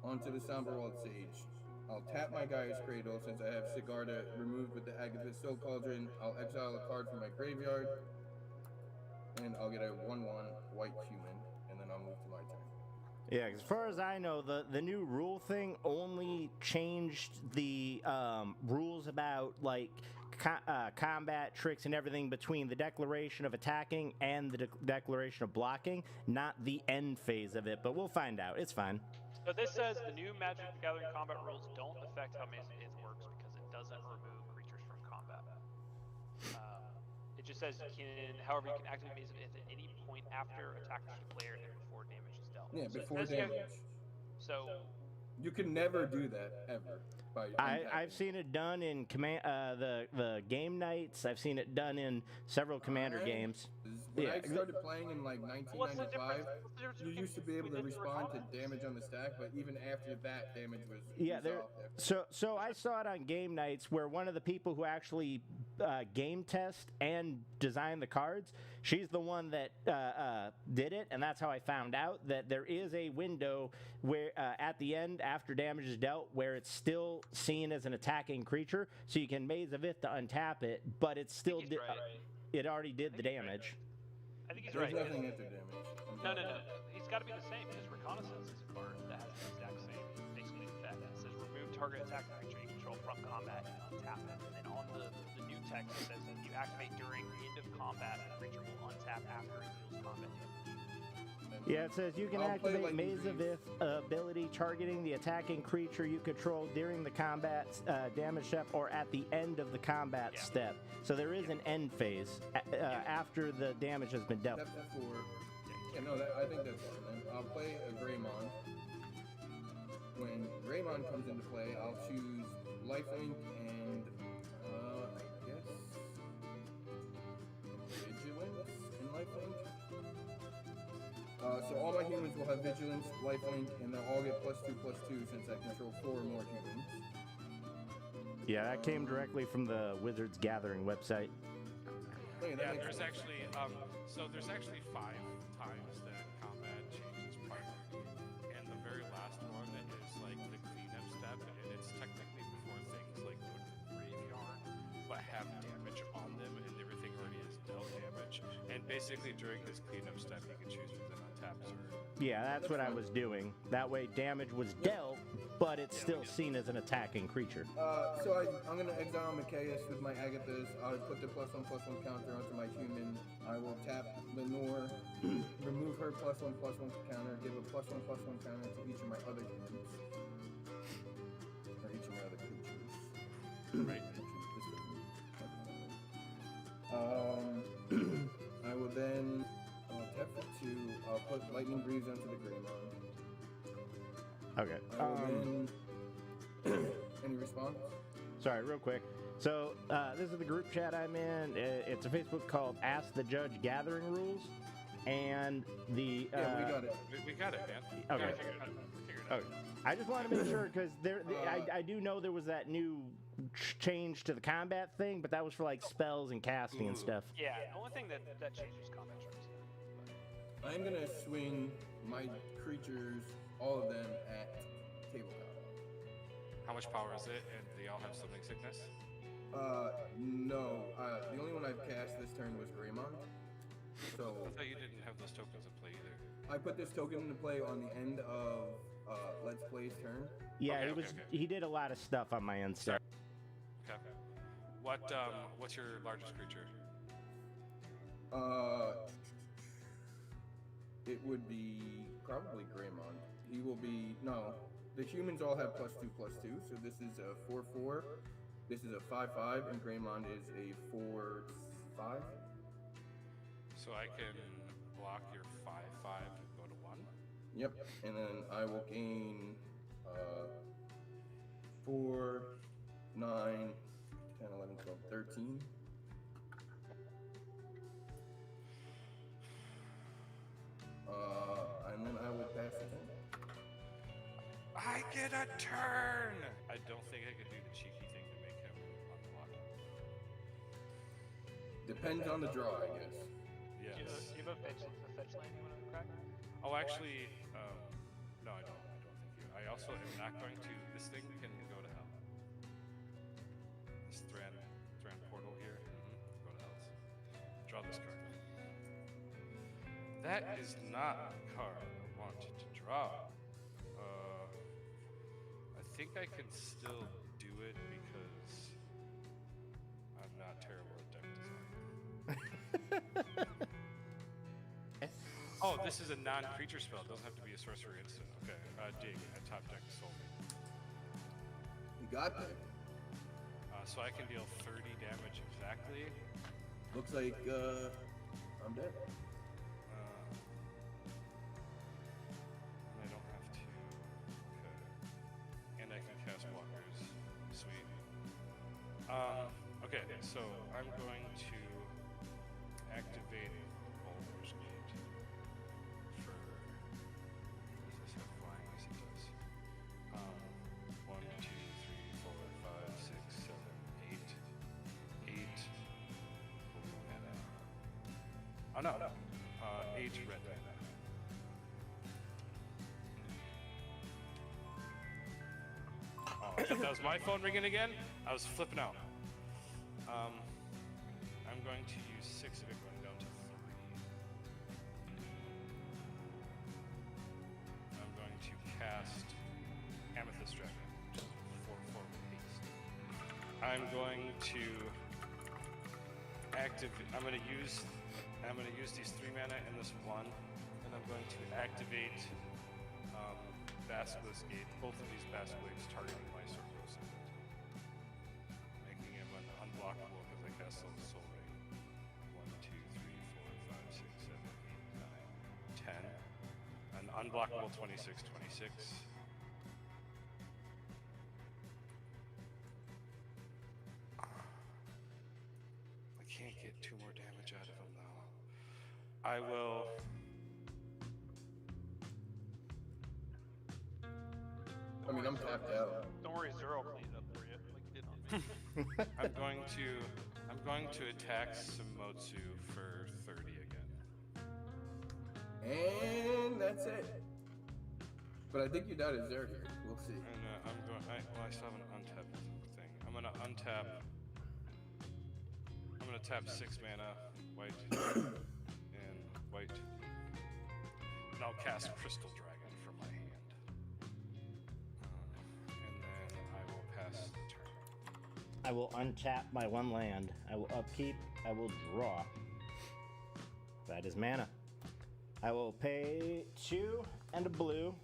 onto the Somberwald Sage. I'll tap my Gaia's Cradle since I have Sigarda removed with the Agatha's Soul Cauldron. I'll exile a card from my graveyard, and I'll get a 1/1 white human, and then I'll move to my turn. Yeah, as far as I know, the new rule thing only changed the rules about, like, combat tricks and everything between the declaration of attacking and the declaration of blocking, not the end phase of it, but we'll find out. It's fine. So this says the new Magic the Gathering combat rules don't affect how Maze of Ith works because it doesn't remove creatures from combat. It just says however, you can activate Maze of Ith at any point after attackers declared and before damage is dealt. Yeah, So it before says you have- damage. So You can never do that, ever. I've seen it done in the game nights. I've seen it done in several Commander games. When I started playing in like 1995, What's the difference you used to be able to respond to damage on the stack, but even after that, damage was resolved after. So I saw it on game nights where one of the people who actually game test and design the cards, she's the one that did it, and that's how I found out that there is a window where at the end after damage is dealt where it's still seen as an attacking creature, so you can Maze of Ith to untap it, but it's still it already did the damage. I think he's There's right. nothing after damage. No. He's got to be the same because Reconnaissance is a card that has the exact same basically effect. It says remove target attacking creature you control from combat and untap it. And then on the new text it says if you activate during end of combat, the creature will untap after it deals combat damage. Yeah, it says you can I'll play activate like Maze of Ith ability targeting the attacking creature you control during the combat damage step or at the end of the combat step. So there is an end phase after the damage has been dealt. Step 4. Yeah, no, I think that's fine. Then I'll play a Greymon. When Greymon comes into play, I'll choose Lifelink and I guess Vigilance and Lifelink. So all my humans will have Vigilance, Lifelink, and they'll all get +2/+2 since I control 4 or more humans. Yeah, that came directly from the Wizards Gathering website. Hey, that Yeah, makes there's sense. actually so there's actually 5 times that combat changes priority, and the very last one is like the cleanup step, and it's technically before things like go to the graveyard, but have damage on them, and everything already is dealt damage. And basically during this cleanup step, you can choose within untapped turn. Yeah, that's what I was doing. That way damage was dealt, but it's still seen as an attacking creature. So I'm going to exile Micaeus with my Agathas. I'll put the +1/+1 counter onto my human. I will tap Lenore, remove her +1/+1 counter, give a +1/+1 counter to each of my other humans. Or each of my other creatures. Right. I will then tap for 2. I'll put Lightning Greaves onto the Greymon. Okay. I will then... Any response? Sorry, real quick. So this is the group chat I'm in. It's a Facebook called Ask the Judge Gathering Rules, and the Yeah, we got it. We got it, man. Okay. We figured it out. Okay. I just wanted to make sure because I do know there was that new change to the combat thing, but that was for like spells and casting and stuff. Yeah, the only thing that changes combat terms. I'm going to swing my creatures, all of them, at tabletop. How much power is it? And they all have summoning sickness? No. The only one I've cast this turn was Greymon. So I thought you didn't have those tokens in play either. I put this token into play on the end of Let's Play's turn. Yeah, he did a lot of stuff on my end stuff. Okay. What's your largest creature? It would be probably Greymon. He will be the humans all have +2/+2, so this is a 4/4. This is a 5/5, and Greymon is a 4/5. So I can block your 5/5 and go to 1. Yep, and then I will gain 4, 9, 10, 11, 12, 13. And then I will pass the turn. I get a turn! I don't think I could do the cheeky thing to make him unblock. Depends on the draw, I guess. Yes. Do you have a fetch land you want to crack? Oh, actually, no, I don't think you. I also am not going to. This thing can go to hell. This Thran portal here. Go to hell. Draw this card. That is not the card I wanted to draw. I think I can still do it because I'm not terrible at deck design. Oh, this is a non-creature spell. It doesn't have to be a sorcery instant. Okay, dig at top deck soul. You got that. So I can deal 30 damage exactly. Looks like I'm dead. And I don't have to. Okay. And I can cast walkers. Sweet. Okay, so I'm going to activate Baldur's Gate for. Does this have flying? Yes, it does. 1, 2, 3, 4, 5, 6, 7, 8. 8 blue mana. Oh no, 8 red mana. Oh, I thought that was my phone ringing again. I was flipping out. I'm going to use 6 of it, going down to 3. I'm going to cast Amethyst Dragon, 4/4 with haste. I'm going to activate. I'm going to use these 3 mana and this 1, and I'm going to activate Basilisk Gate. Both of these basilisks targeting my Circle Ascendant, making him unblockable because I cast Soul Ring. 1, 2, 3, 4, 5, 6, 7, 8, 9, Unblockable 26, 26. I can't get 2 more damage out of him though. I will. I mean, I'm tapped out. Don't worry, Zero cleaned it up for you, like he did on me. I'm going to attack Samotsu for 30 again. And that's it. But I think you died as Zerg here. We'll see. And I still have an untap thing. I'm gonna untap. I'm gonna tap 6 mana, white, and white. And I'll cast Crystal Dragon from my hand. And then I will pass the turn. I will untap my 1 land. I will upkeep. I will draw. That is mana. I will pay 2 and a blue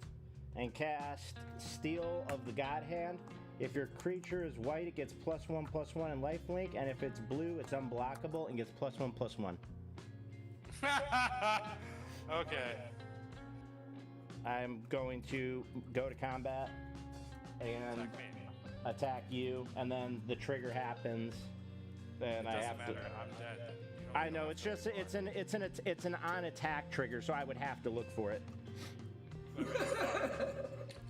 and cast Steel of the God Hand. If your creature is white, it gets +1/+1 in lifelink, and if it's blue, it's unblockable and gets +1/+1. Okay. I'm going to go to combat and attack you, and then the trigger happens. Then I have Doesn't to. matter. I'm dead. I know it's just it's an on attack trigger, so I would have to look for it.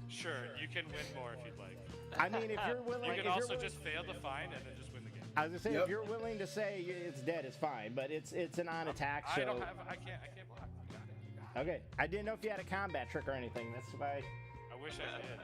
Sure, you can win more if you'd like. I mean, if you're willing, you if can you're also willing- just fail to find and then just win the game. I was gonna say if you're willing to say it's dead, it's fine, but it's an on attack. So I can't block. You got it. okay, I didn't know if you had a combat trick or anything. That's why. I wish I did.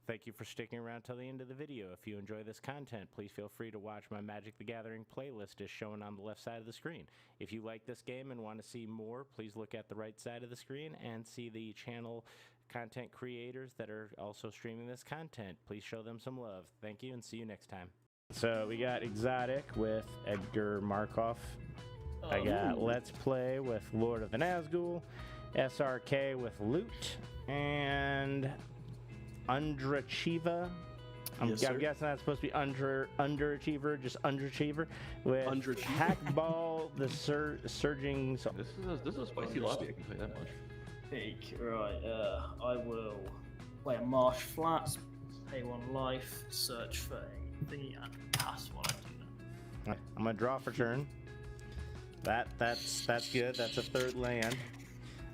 Thank you for sticking around till the end of the video. If you enjoy this content, please feel free to watch my Magic the Gathering playlist as shown on the left side of the screen. If you like this game and want to see more, please look at the right side of the screen and see the channel content creators that are also streaming this content. Please show them some love. Thank you and see you next time. So we got Exotic with Edgar Markov. I got Let's Play with Lord of the Nazgul, SRK with Loot, and Underachiever. I'm guessing that's supposed to be underachiever, just underachiever with Hackball the Surging. This is a spicy lobby. I can tell you that much. Peak, right, I will play a Marsh Flats, pay 1 life, search for a thingy, and pass while I do that. I'm gonna draw for turn. That's good. That's a 3rd land.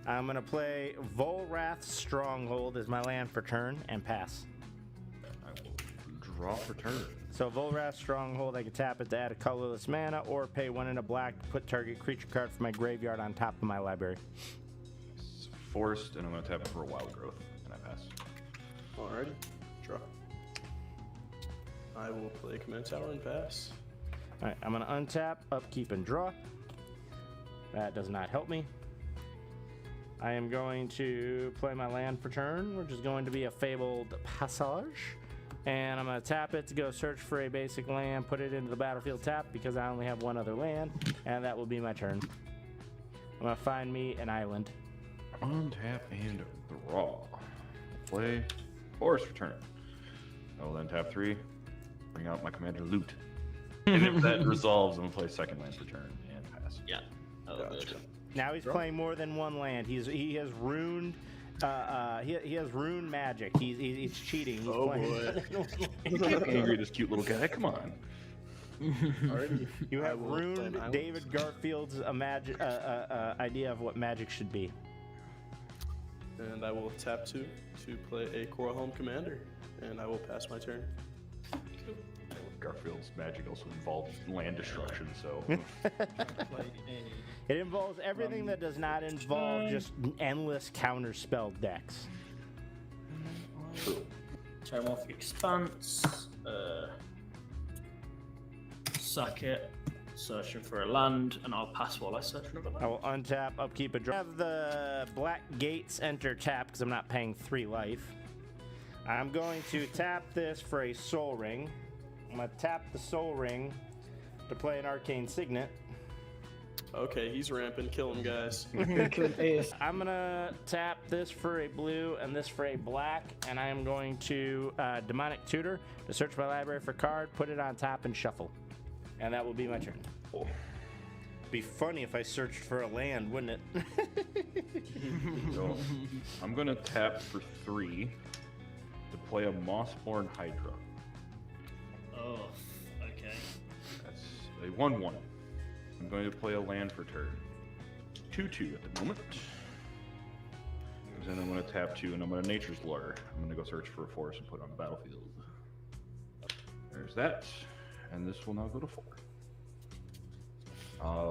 I'm gonna play Volrath's Stronghold as my land for turn and pass. I will draw for turn. So Volrath's Stronghold, I can tap it to add a colorless mana, or pay 1 and a black to put target creature card from my graveyard on top of my library. Forest, and I'm going to tap for a Wild Growth, and I pass. Alrighty, draw. I will play Command Tower and pass. Alright, I'm gonna untap, upkeep, and draw. That does not help me. I am going to play my land for turn, which is going to be a Fabled Passage. And I'm going to tap it to go search for a basic land, put it into the battlefield tap because I only have 1 other land, and that will be my turn. I'm going to find me an island. Untap and draw. Play Forest for turn. I will then tap 3, bring out my commander Loot. And if that resolves, I'm going to play 2nd land for turn and pass. Yeah. Gotcha. Now he's playing more than 1 land. He has ruined. He has ruined Magic. He's cheating. He's playing. You can't be angry at this cute little guy. Come on. You have ruined David Garfield's idea of what Magic should be. And I will tap 2 to play a Coral Home Commander, and I will pass my turn. Garfield's Magic also involves land destruction, so. It involves everything that does not involve just endless counterspell decks. True. Terramorphic Expanse. Sack it. Searching for a land, and I'll pass while I search another land. I will untap, upkeep, and draw. Have the Black Gates enter tap because I'm not paying 3 life. I'm going to tap this for a Soul Ring. I'm going to tap the Soul Ring to play an Arcane Signet. Okay, he's ramping. Kill him, guys. I'm going to tap this for a blue and this for a black, and I am going to Demonic Tutor to search my library for card, put it on top, and shuffle. And that will be my turn. be funny if I searched for a land, wouldn't it? So, I'm gonna tap for 3 to play a Mossborn Hydra. Oh, okay. That's a 1/1. I'm going to play a land for turn. 2/2 at the moment. And then I'm going to tap 2 and I'm going to Nature's Lure. I'm going to go search for a forest and put it on the battlefield. There's that. And this will now go to 4.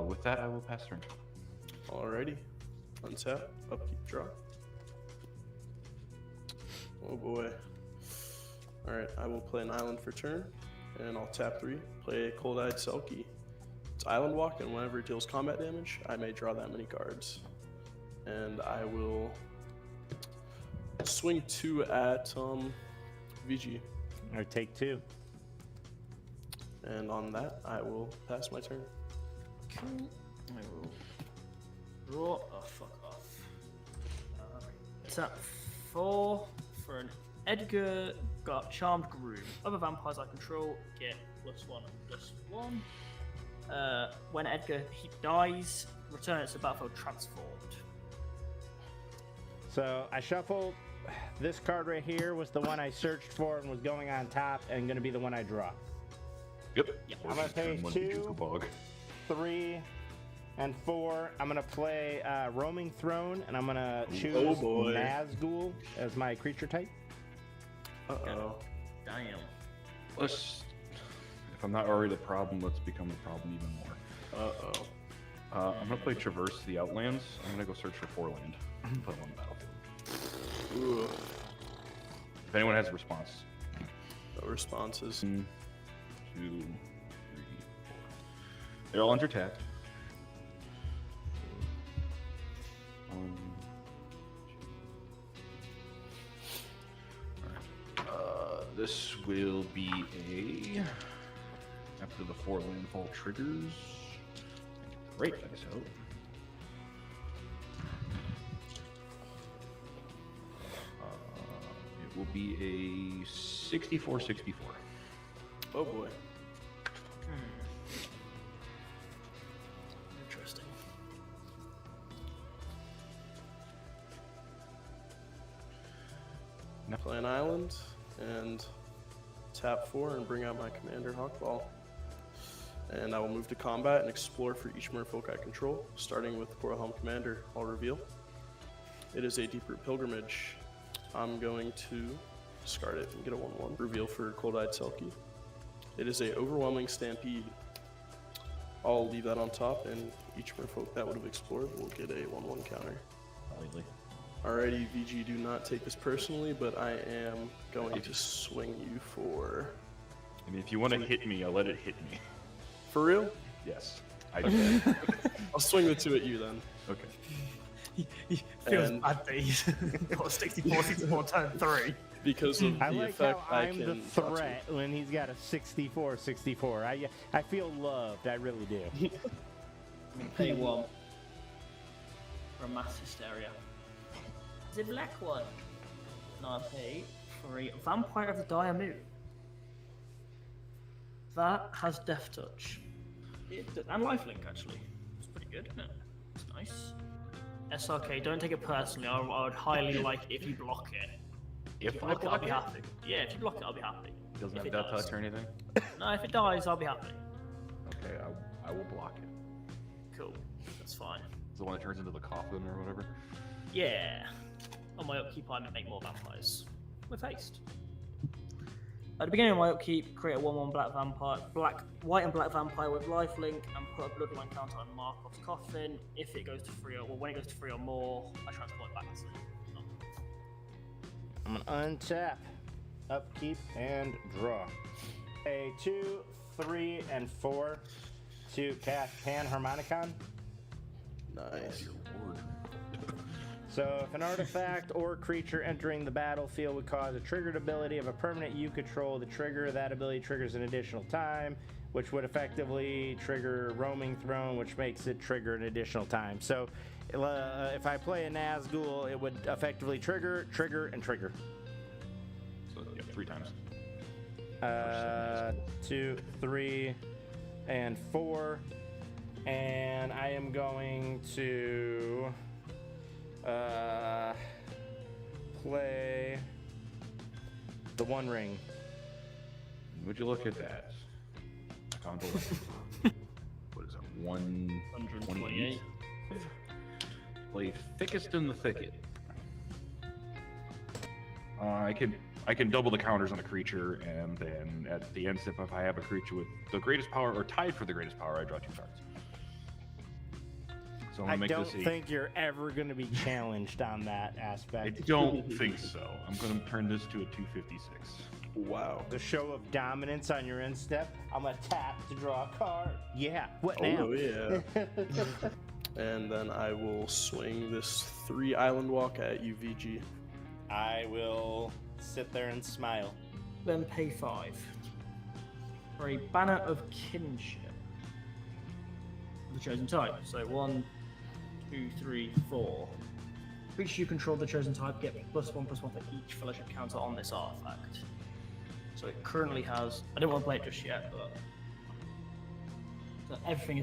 With that, I will pass turn. Alrighty. Untap, upkeep, draw. Oh boy. Alright, I will play an island for turn, and I'll tap 3, play a Cold-Eyed Selkie. It's island walk, and whenever it deals combat damage, I may draw that many cards. And I will swing 2 at VG. Or take 2. And on that, I will pass my turn. Cool. I will draw. Oh, fuck off. Tap 4 for an Edgar. Got Charmed Groom. Other vampires I control get +1 and +1. When Edgar dies, return it to the battlefield transformed. So I shuffled. This card right here was the one I searched for and was going on top and going to be the one I draw. Yep. I'm going to pay 2, 3, and 4. I'm going to play Roaming Throne, and I'm going to choose Nazgul as my creature type. Uh-oh. Damn. Let's, if I'm not already the problem, let's become the problem even more. Uh-oh. I'm going to play Traverse the Outlands. I'm going to go search for 4 land. Put them on the battlefield. Ooh. If anyone has a response. No responses. 1, 2, 3, 4. They're all under attack. 1, 2. Alright. This will be a. After the 4 landfall triggers. Right, dice out. It will be a 64-64. Oh boy. Interesting. Play an island and tap 4 and bring out my commander Hawkball. And I will move to combat and explore for each merfolk I control, starting with Korahom Commander. I'll reveal. It is a Deep-Root Pilgrimage. I'm going to discard it and get a 1/1. Reveal for Cold-Eyed Selkie. It is a Overwhelming Stampede. I'll leave that on top, and each merfolk that would have explored will get a 1/1 counter. Lightly. Alrighty, VG, do not take this personally, but I am going to swing you for... I mean, if you want to hit me, I'll let it hit me. For real? Yes. I do. I'll swing the 2 at you then. Okay. He feels And- bad that he's got a 64 turn 3. Because of I the like effect, how I I'm the can draw 2. threat when he's got a 64-64. I feel loved. I really do. Pay 1 for a mass hysteria. It's a black one. No, I pay for a Vampire of the Dire Moon. That has Death Touch. And Lifelink, actually. It's pretty good, isn't it? It's nice. SRK, don't take it personally. I would highly like it if you block it. If I block it, I'll block be it? happy. Yeah, if you block it, I'll be happy. Doesn't If have it death does. touch or anything? No, if it dies, I'll be happy. Okay, I will block it. Cool. That's fine. It's the one that turns into the coffin or whatever. Yeah. On my upkeep, I make more vampires. With haste. At the beginning of my upkeep, create a 1/1 white and black vampire with lifelink, and put a bloodline counter on Markov's coffin. If it goes to 3 or when it goes to 3 or more, I transport it back to I'm gonna untap, upkeep, and draw. A 2, 3, and 4 to cast Panharmonicon. Nice. So if an artifact or creature entering the battlefield would cause a triggered ability of a permanent you control, the trigger of that ability triggers an additional time, which would effectively trigger Roaming Throne, which makes it trigger an additional time. So if I play a Nazgul, it would effectively trigger, and trigger. So yeah, 3 times. 2, 3, and 4. And I am going to play the One Ring. Would you look at that? What is it? 128. Play Thickest in the Thicket. I can double the counters on a creature, and then at the end step, if I have a creature with the greatest power or tied for the greatest power, I draw 2 cards. So I make don't this think you're ever going to be challenged on that aspect. I don't think so. I'm going to turn this to a 256. Wow. The show of dominance on your end step. I'm going to tap to draw a card. Yeah. What now? Oh, yeah. And then I will swing this 3 Island Walk at you, VG. I will sit there and smile. Then pay 5 for a Banner of Kinship. The chosen type. So 1, 2, 3, 4. Creatures you control the chosen type get +1/+1 for each fellowship counter on this artifact. So it currently has. I don't want to play it just yet, but so everything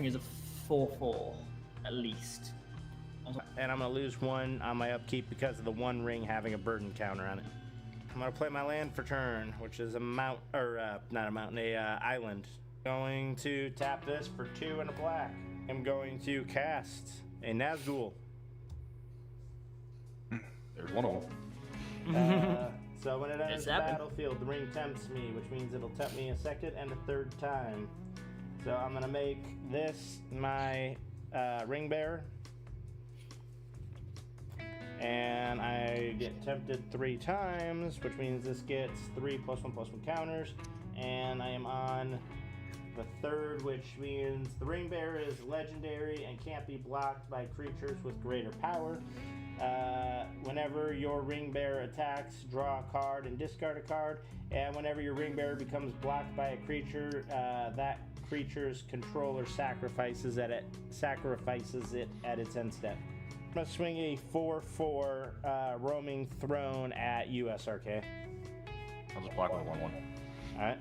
is a 4/4 at least. And I'm going to lose 1 on my upkeep because of the One Ring having a burden counter on it. I'm going to play my land for turn, which is a island. Going to tap this for 2 and a black. I'm going to cast a Nazgul. There's one of them. So when it enters It's the happened. battlefield, the ring tempts me, which means it'll tempt me a second and a third time. So I'm going to make this my ring bearer. And I get tempted 3 times, which means this gets 3 +1/+1 counters. And I am on the 3rd, which means the ring bearer is legendary and can't be blocked by creatures with greater power. Whenever your ring bearer attacks, draw a card and discard a card. And whenever your ring bearer becomes blocked by a creature, that creature's controller sacrifices it at its end step. I'm gonna swing a 4/4 roaming throne at USRK. I'll just block with a 1/1. Alright.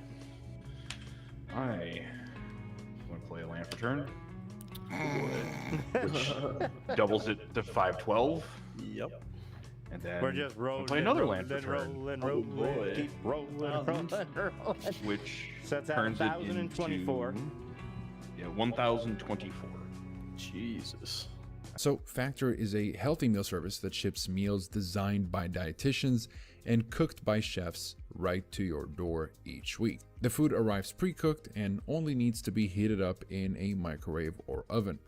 I want to play a land for turn, which doubles it to 5/12. Yep. And then We're just rolling. play another land for turn, Rolling. Keep rolling. which So that's at turns it 1,024. into 1,024. Jesus. So, Factor is a healthy meal service that ships meals designed by dietitians and cooked by chefs right to your door each week. The food arrives pre-cooked and only needs to be heated up in a microwave or oven.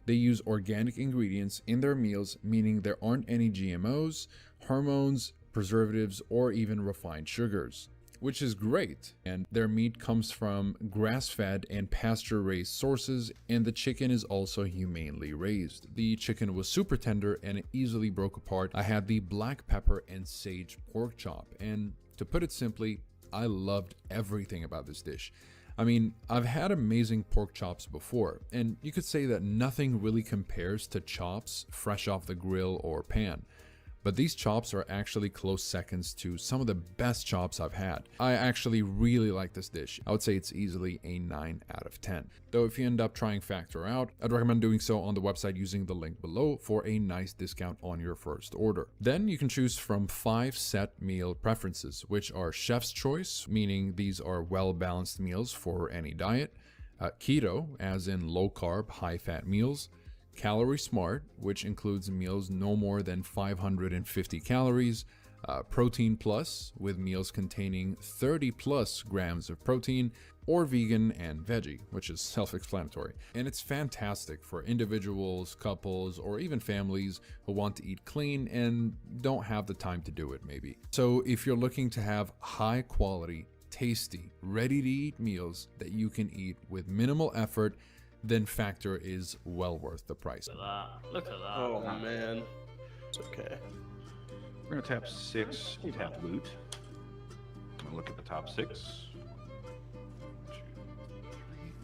They use organic ingredients in their meals, meaning there aren't any GMOs, hormones, preservatives, or even refined sugars, which is great. And their meat comes from grass-fed and pasture-raised sources, and the chicken is also humanely raised. The chicken was super tender and it easily broke apart. I had the black pepper and sage pork chop, and to put it simply, I loved everything about this dish. I mean, I've had amazing pork chops before, and you could say that nothing really compares to chops fresh off the grill or pan. But these chops are actually close seconds to some of the best chops I've had. I actually really like this dish. I would say it's easily a 9 out of 10. Though if you end up trying Factor out, I'd recommend doing so on the website using the link below for a nice discount on your first order. Then you can choose from 5 set meal preferences, which are chef's choice, meaning these are well-balanced meals for any diet, keto, as in low-carb, high-fat meals, Calorie Smart, which includes meals no more than 550 calories, Protein Plus, with meals containing 30 plus grams of protein, or Vegan and Veggie, which is self-explanatory. And it's fantastic for individuals, couples, or even families who want to eat clean and don't have the time to do it maybe. So if you're looking to have high quality, tasty, ready-to-eat meals that you can eat with minimal effort, then Factor is well worth the price. Look at that. Look at that. Oh man. It's okay. We're gonna tap 6, tap loot. I'm gonna look at the top 6.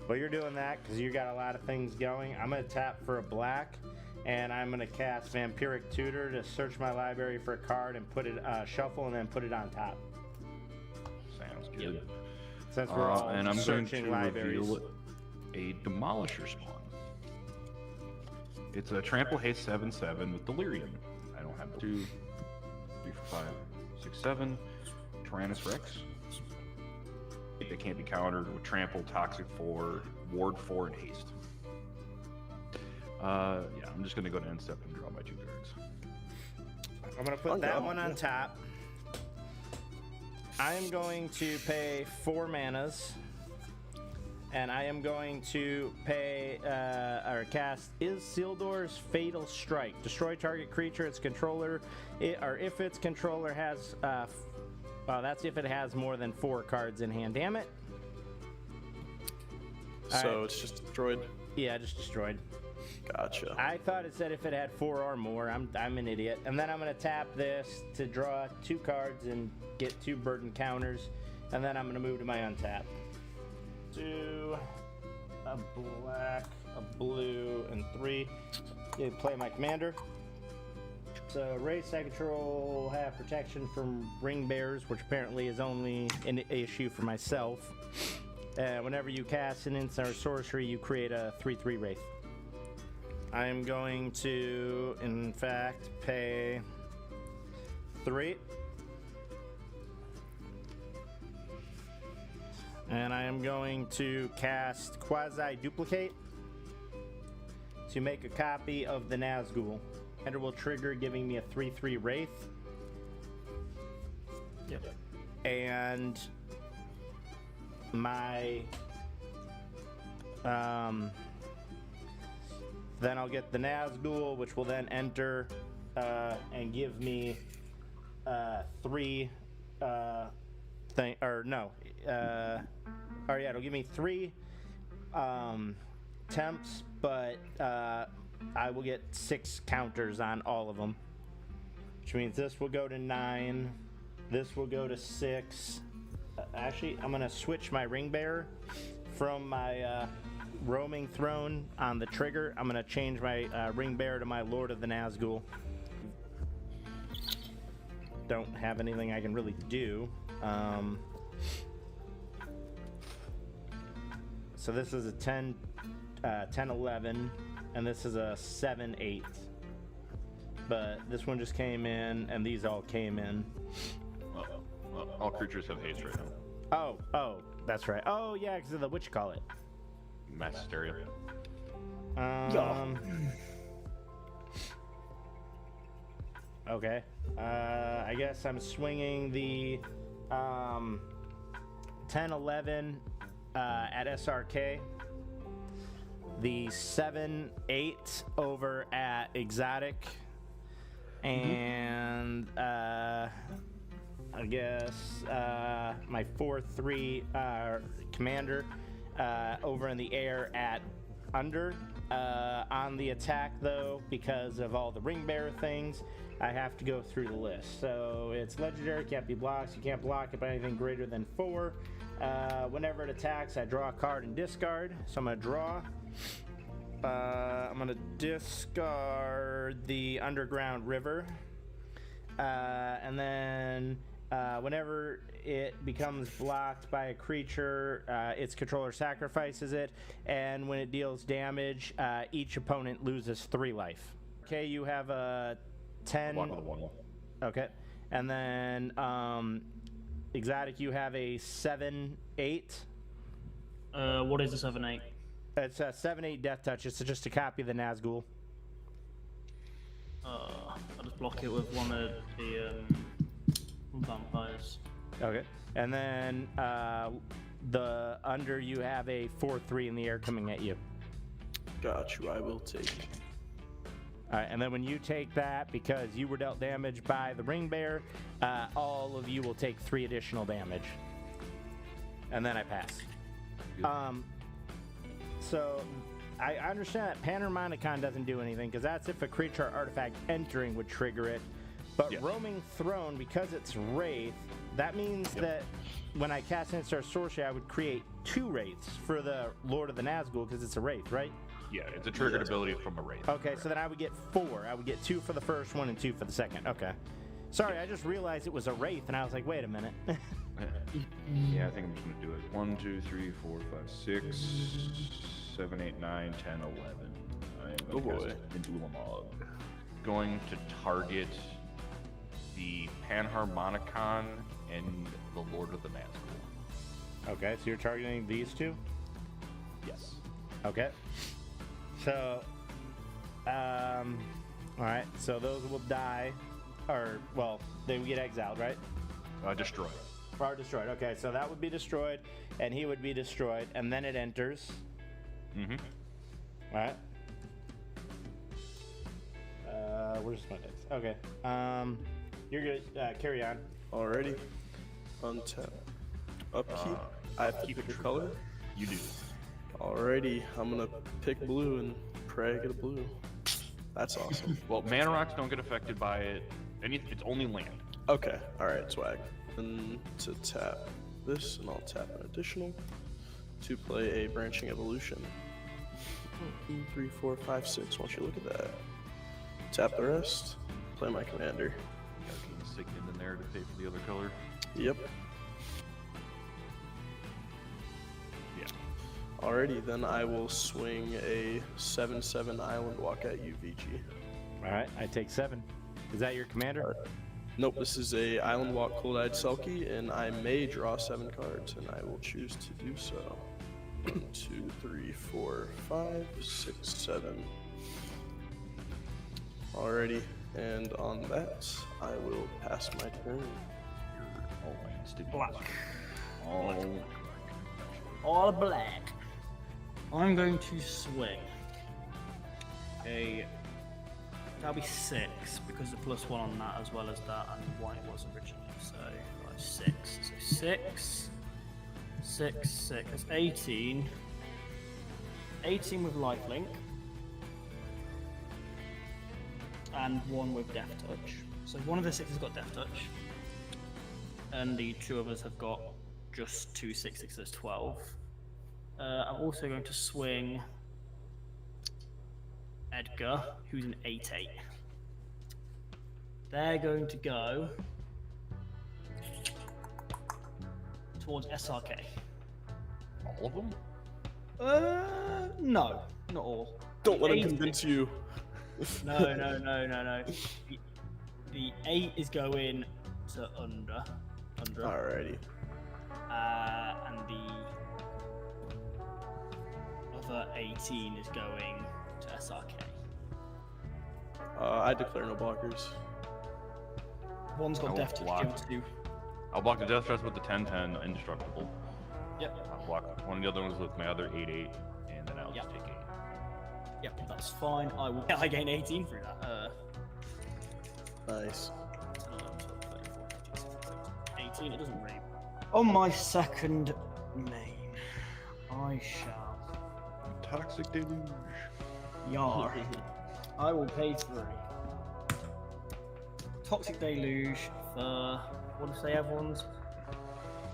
Well, you're doing that because you got a lot of things going. I'm going to tap for a black, and I'm going to cast Vampiric Tutor to search my library for a card and put it shuffle and then put it on top. Sounds good. Since we're all and I'm going searching to libraries. reveal a Demolisher spawn. It's a Trample Haste 7/7 with Delirium. I don't have 2, 3, 4, 5, 6, 7. Tyrannus Rex. It can't be countered with Trample, Toxic 4, Ward 4, and Haste. Yeah, I'm just gonna go to end step and draw my 2 cards. I'm gonna put that one on top. I am going to pay 4 manas, and I am going to pay or cast Isildur's Fatal Strike. Destroy target creature its controller, or if its controller has. Well, that's if it has more than 4 cards in hand. Damn it! So it's just destroyed. Yeah, just destroyed. Gotcha. I thought it said if it had 4 or more. I'm an idiot. And then I'm gonna tap this to draw 2 cards and get 2 burden counters. And then I'm gonna move to my untap. 2, a black, a blue, and 3. Yeah, play my commander. So race I control have protection from ring bears, which apparently is only an issue for myself. Whenever you cast an instant or sorcery, you create a 3/3 wraith. I am going to, in fact, pay 3. And I am going to cast Quasi-Duplicate to make a copy of the Nazgul. And it will trigger, giving me a 3/3 wraith. Yep. And my then I'll get the Nazgul, which will then enter and give me 3 it'll give me 3 temps, but I will get 6 counters on all of them, which means this will go to 9, this will go to 6. Actually, I'm gonna switch my ring bearer from my roaming throne on the trigger. I'm gonna change my ring bearer to my Lord of the Nazgul. Don't have anything I can really do. So this is a 10-11, and this is a 7-8. But this one just came in, and these all came in. All creatures have haste right now. Oh, that's right. Oh, yeah, because of the whatchamacallit. Mass hysteria. Okay. I guess I'm swinging the 10-11 at SRK. The 7-8 over at Exotic. And I guess my 4/3 commander over in the air at Under. On the attack, though, because of all the ring bearer things, I have to go through the list. So it's legendary, can't be blocked. You can't block it by anything greater than 4. Whenever it attacks, I draw a card and discard. So I'm gonna draw. I'm gonna discard the Underground River, and then whenever it becomes blocked by a creature, its controller sacrifices it, and when it deals damage, each opponent loses 3 life. Okay, you have a 10. Okay, and then Exotic, you have a 7-8. What is a 7-8? It's a 7-8 Death Touch. It's just a copy of the Nazgul. I'll just block it with one of the vampires. Okay. And then the Under, you have a 4/3 in the air coming at you. Got you. I will take. All right, and then when you take that, because you were dealt damage by the ring bear, all of you will take 3 additional damage. And then I pass. So I understand that Panharmonicon doesn't do anything, because that's if a creature or artifact entering would trigger it. But Roaming Throne, because it's Wraith, that means that when I cast Instant Sorcery, I would create 2 Wraiths for the Lord of the Nazgul, because it's a Wraith, right? Yeah, it's a triggered ability from a Wraith. Okay, so then I would get 4. I would get 2 for the first one and 2 for the second. Okay. Sorry, I just realized it was a Wraith, and I was like, wait a minute. Yeah, I think I'm just gonna do it. 1, 2, 3, 4, 5, 6, 7, 8, 9, 10, 11. I am Oh, going to boy. cast into Ulamog. Going to target the Panharmonicon and the Lord of the Nazgul. Okay, so you're targeting these two? Yes. Okay. So, alright, so those will die. Or, well, they would get exiled, right? Destroyed. Or destroyed. Okay, so that would be destroyed, and he would be destroyed, and then it enters. Mm-hmm. Alright. Where's my dice? Okay. You're good. Carry on. Alrighty. Untap. Upkeep. I have to pick a color. You do. Alrighty. I'm gonna pick blue and pray I get a blue. That's awesome. Well, mana rocks don't get affected by it. It's only land. Okay. Alright, swag. Then to tap this, and I'll tap an additional to play a branching evolution. 1, 2, 3, 4, 5, 6. Why don't you look at that? Tap the rest. Play my commander. Signet in there to pay for the other color. Yep. Yeah. Alrighty, then I will swing a 7/7 Island Walk at you, VG. Alright, I take 7. Is that your commander? Nope, this is a Island Walk Cold-Eyed Selkie, and I may draw 7 cards, and I will choose to do so. 1, 2, 3, 4, 5, 6, 7. Alrighty, and on that, I will pass my turn. All lands to Black. All All black. I'm going to swing that'll be 6 because the +1 on that as well as that and what it was originally. So like 6. So 6, 6, 6. That's 18. 18 with lifelink. And 1 with Death Touch. So one of the 6 has got Death Touch. And the 2 others have got just 2 6/6, there's 12. I'm also going to swing Edgar, who's an 8/8. They're going to go towards SRK. All of them? No, not all. Don't let him 8 convince you. No. The 8 is going to under. Alrighty. And the other 18 is going to SRK. I declare no blockers. One's I got will Death Touch, block. the other 2. I'll block the Death Stress with the 10/10 indestructible. Yep. I'll block one of the other ones with my other 8/8, and then I'll just take 8. Yep, that's fine. I gain 18 through that. Nice. 18, it doesn't read. On my second main, I shall. Toxic Deluge. Yar. I will pay 3. Toxic Deluge for. What did you say everyone's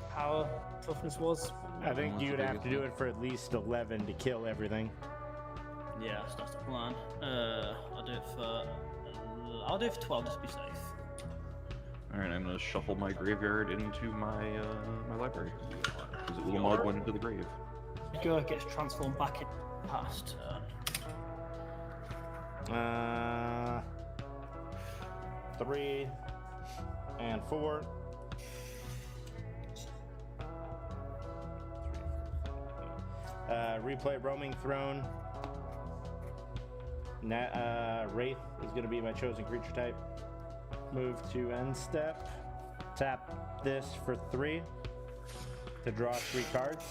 power toughness was? I think you'd have to do it for at least 11 to kill everything. Yeah, so that's the plan. I'll do it for 12 just to be safe. Alright, I'm gonna shuffle my graveyard into my my library. Because Ulamog went into the grave. Edgar gets transformed back in past turn. 3 and 4. Replay Roaming Throne. Wraith is going to be my chosen creature type. Move to end step. Tap this for 3 to draw 3 cards.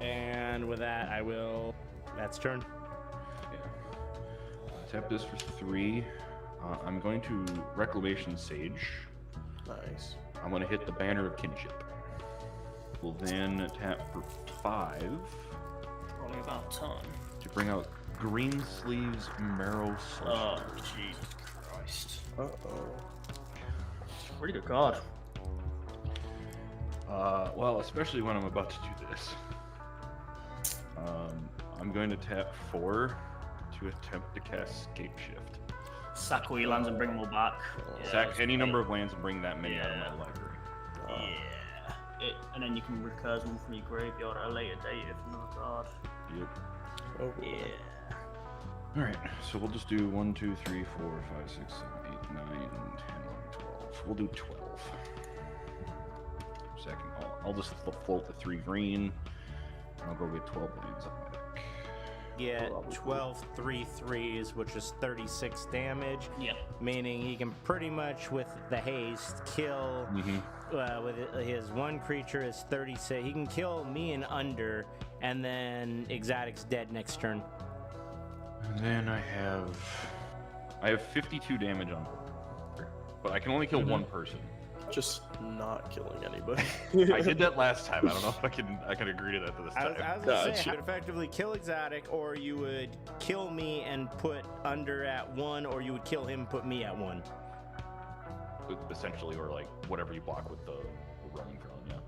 And with that, I will. That's turn. Tap this for 3. I'm going to Reclamation Sage. Nice. I'm going to hit the Banner of Kinship. We'll then tap for 5 Rolling about time. to bring out Green Sleeves Marrow Oh, Sorcerer. Jesus Christ. Uh-oh. Pretty good card. Well, especially when I'm about to do this. I'm going to tap 4 to attempt to cast Scapeshift. Sack all your lands and bring them all back. Yeah, Sack that's any great. number of lands and bring that many out of my library. Yeah. it, and then you can recurse one from your graveyard at a later date if another card. Yep. Oh, Yeah. All right, so we'll just do 1, 2, 3, 4, 5, 6, 7, 8, 9, 10, 11, 12. We'll do 12. Second, I'll just float the 3 green. And I'll go get 12 lands on my deck. Get 12 3/3s, which is 36 damage. Yep. Meaning he can pretty much, with the haste, kill. With his one creature is 36. He can kill me and under, and then Exotic's dead next turn. And then I have 52 damage on board, but I can only kill one person. Just not killing anybody. I did that last time. I don't know if I can agree to that this I time. was gonna say, you would effectively kill Exotic, or you would kill me and put under at 1, or you would kill him and put me at 1. Essentially, or like whatever you block with the running throne. Yeah.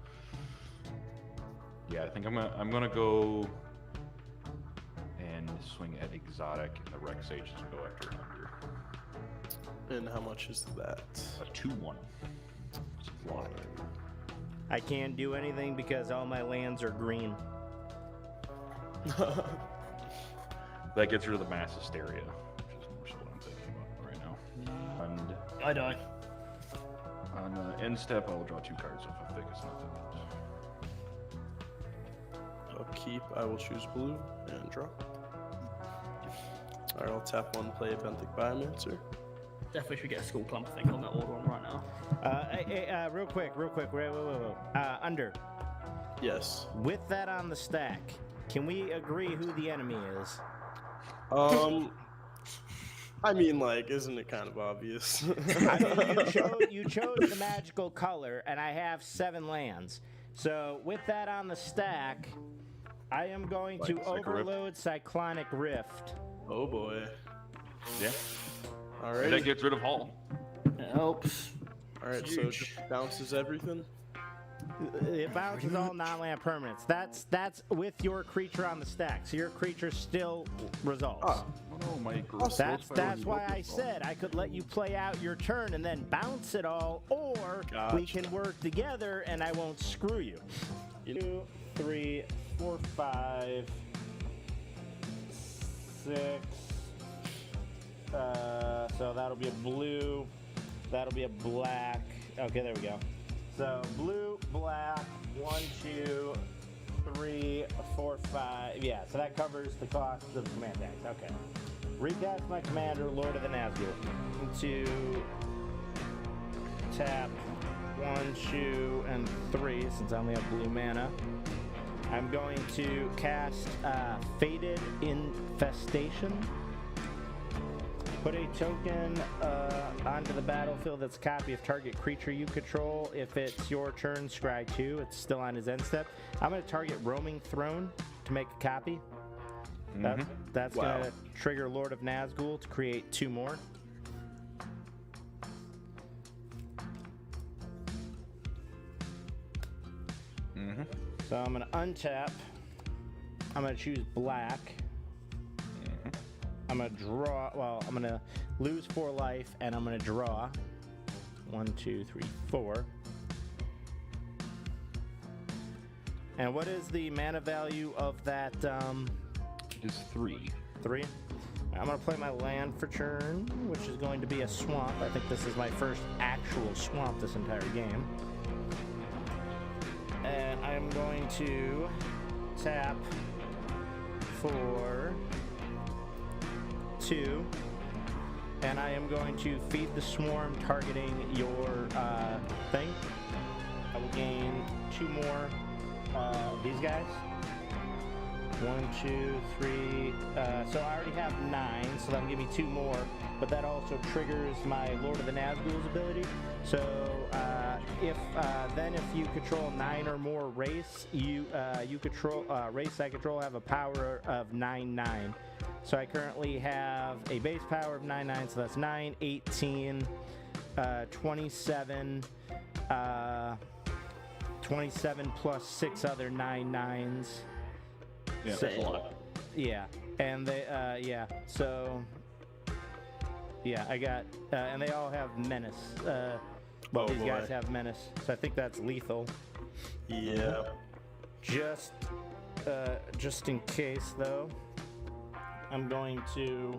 Yeah, I think I'm gonna go and swing at Exotic, and the Rex Sage to go after under. And how much is that? A 2/1. It's a lot. I can't do anything because all my lands are green. That gets rid of the mass hysteria, which is more so what I'm thinking about right now. And I die. on end step, I'll draw 2 cards off of Thickest Nothing. Upkeep, I will choose blue and draw. Alright, I'll tap 1, play a Benthic Biomancer. Definitely should get a Skull Clump thing on that order one right now. Real quick. Whoa. Under. Yes. With that on the stack, can we agree who the enemy is? I mean, like, isn't it kind of obvious? I mean, you chose the magical color, and I have 7 lands. So with that on the stack, I am going to overload Cyclonic Rift. Oh boy. Yeah. Alright. That gets rid of Hall. It helps. Alright, so it bounces everything? It bounces all non-land permanents. That's with your creature on the stack, so your creature still resolves. Oh my god. That's why I said I could let you play out your turn and then bounce it all, or we can work together and I won't screw you. 2, 3, 4, 5, 6. So that'll be a blue. That'll be a black. Okay, there we go. So blue, black, 1, 2, 3, 4, 5. Yeah, so that covers the cost of the command decks. Okay. Recast my commander, Lord of the Nazgul. To tap 1, 2, and 3, since I only have blue mana. I'm going to cast Fated Infestation. Put a token onto the battlefield that's a copy of target creature you control. If it's your turn, scry 2. It's still on his end step. I'm going to target Roaming Throne to make a copy. That's going to trigger Lord of Nazgul to create 2 more. So I'm going to untap. I'm going to choose black. I'm going to draw. Well, I'm going to lose 4 life, and I'm going to draw 1, 2, 3, 4. And what is the mana value of that? It is 3. 3? I'm going to play my land for turn, which is going to be a swamp. I think this is my first actual swamp this entire game. And I'm going to tap for 2, and I am going to feed the swarm targeting your thing. I will gain 2 more these guys. 1, 2, 3. So I already have 9, so that'll give me 2 more. But that also triggers my Lord of the Nazgul's ability. So if you control 9 or more race, you control race I control have a power of 9/9. So I currently have a base power of 9/9. So that's 9, 18, 27. 27 plus 6 other 9/9s. Yeah, that's a lot. Yeah, and they, so, yeah, I got, and they all have Menace. These guys have Menace, so I think that's lethal. Yeah. Just in case, though, I'm going to,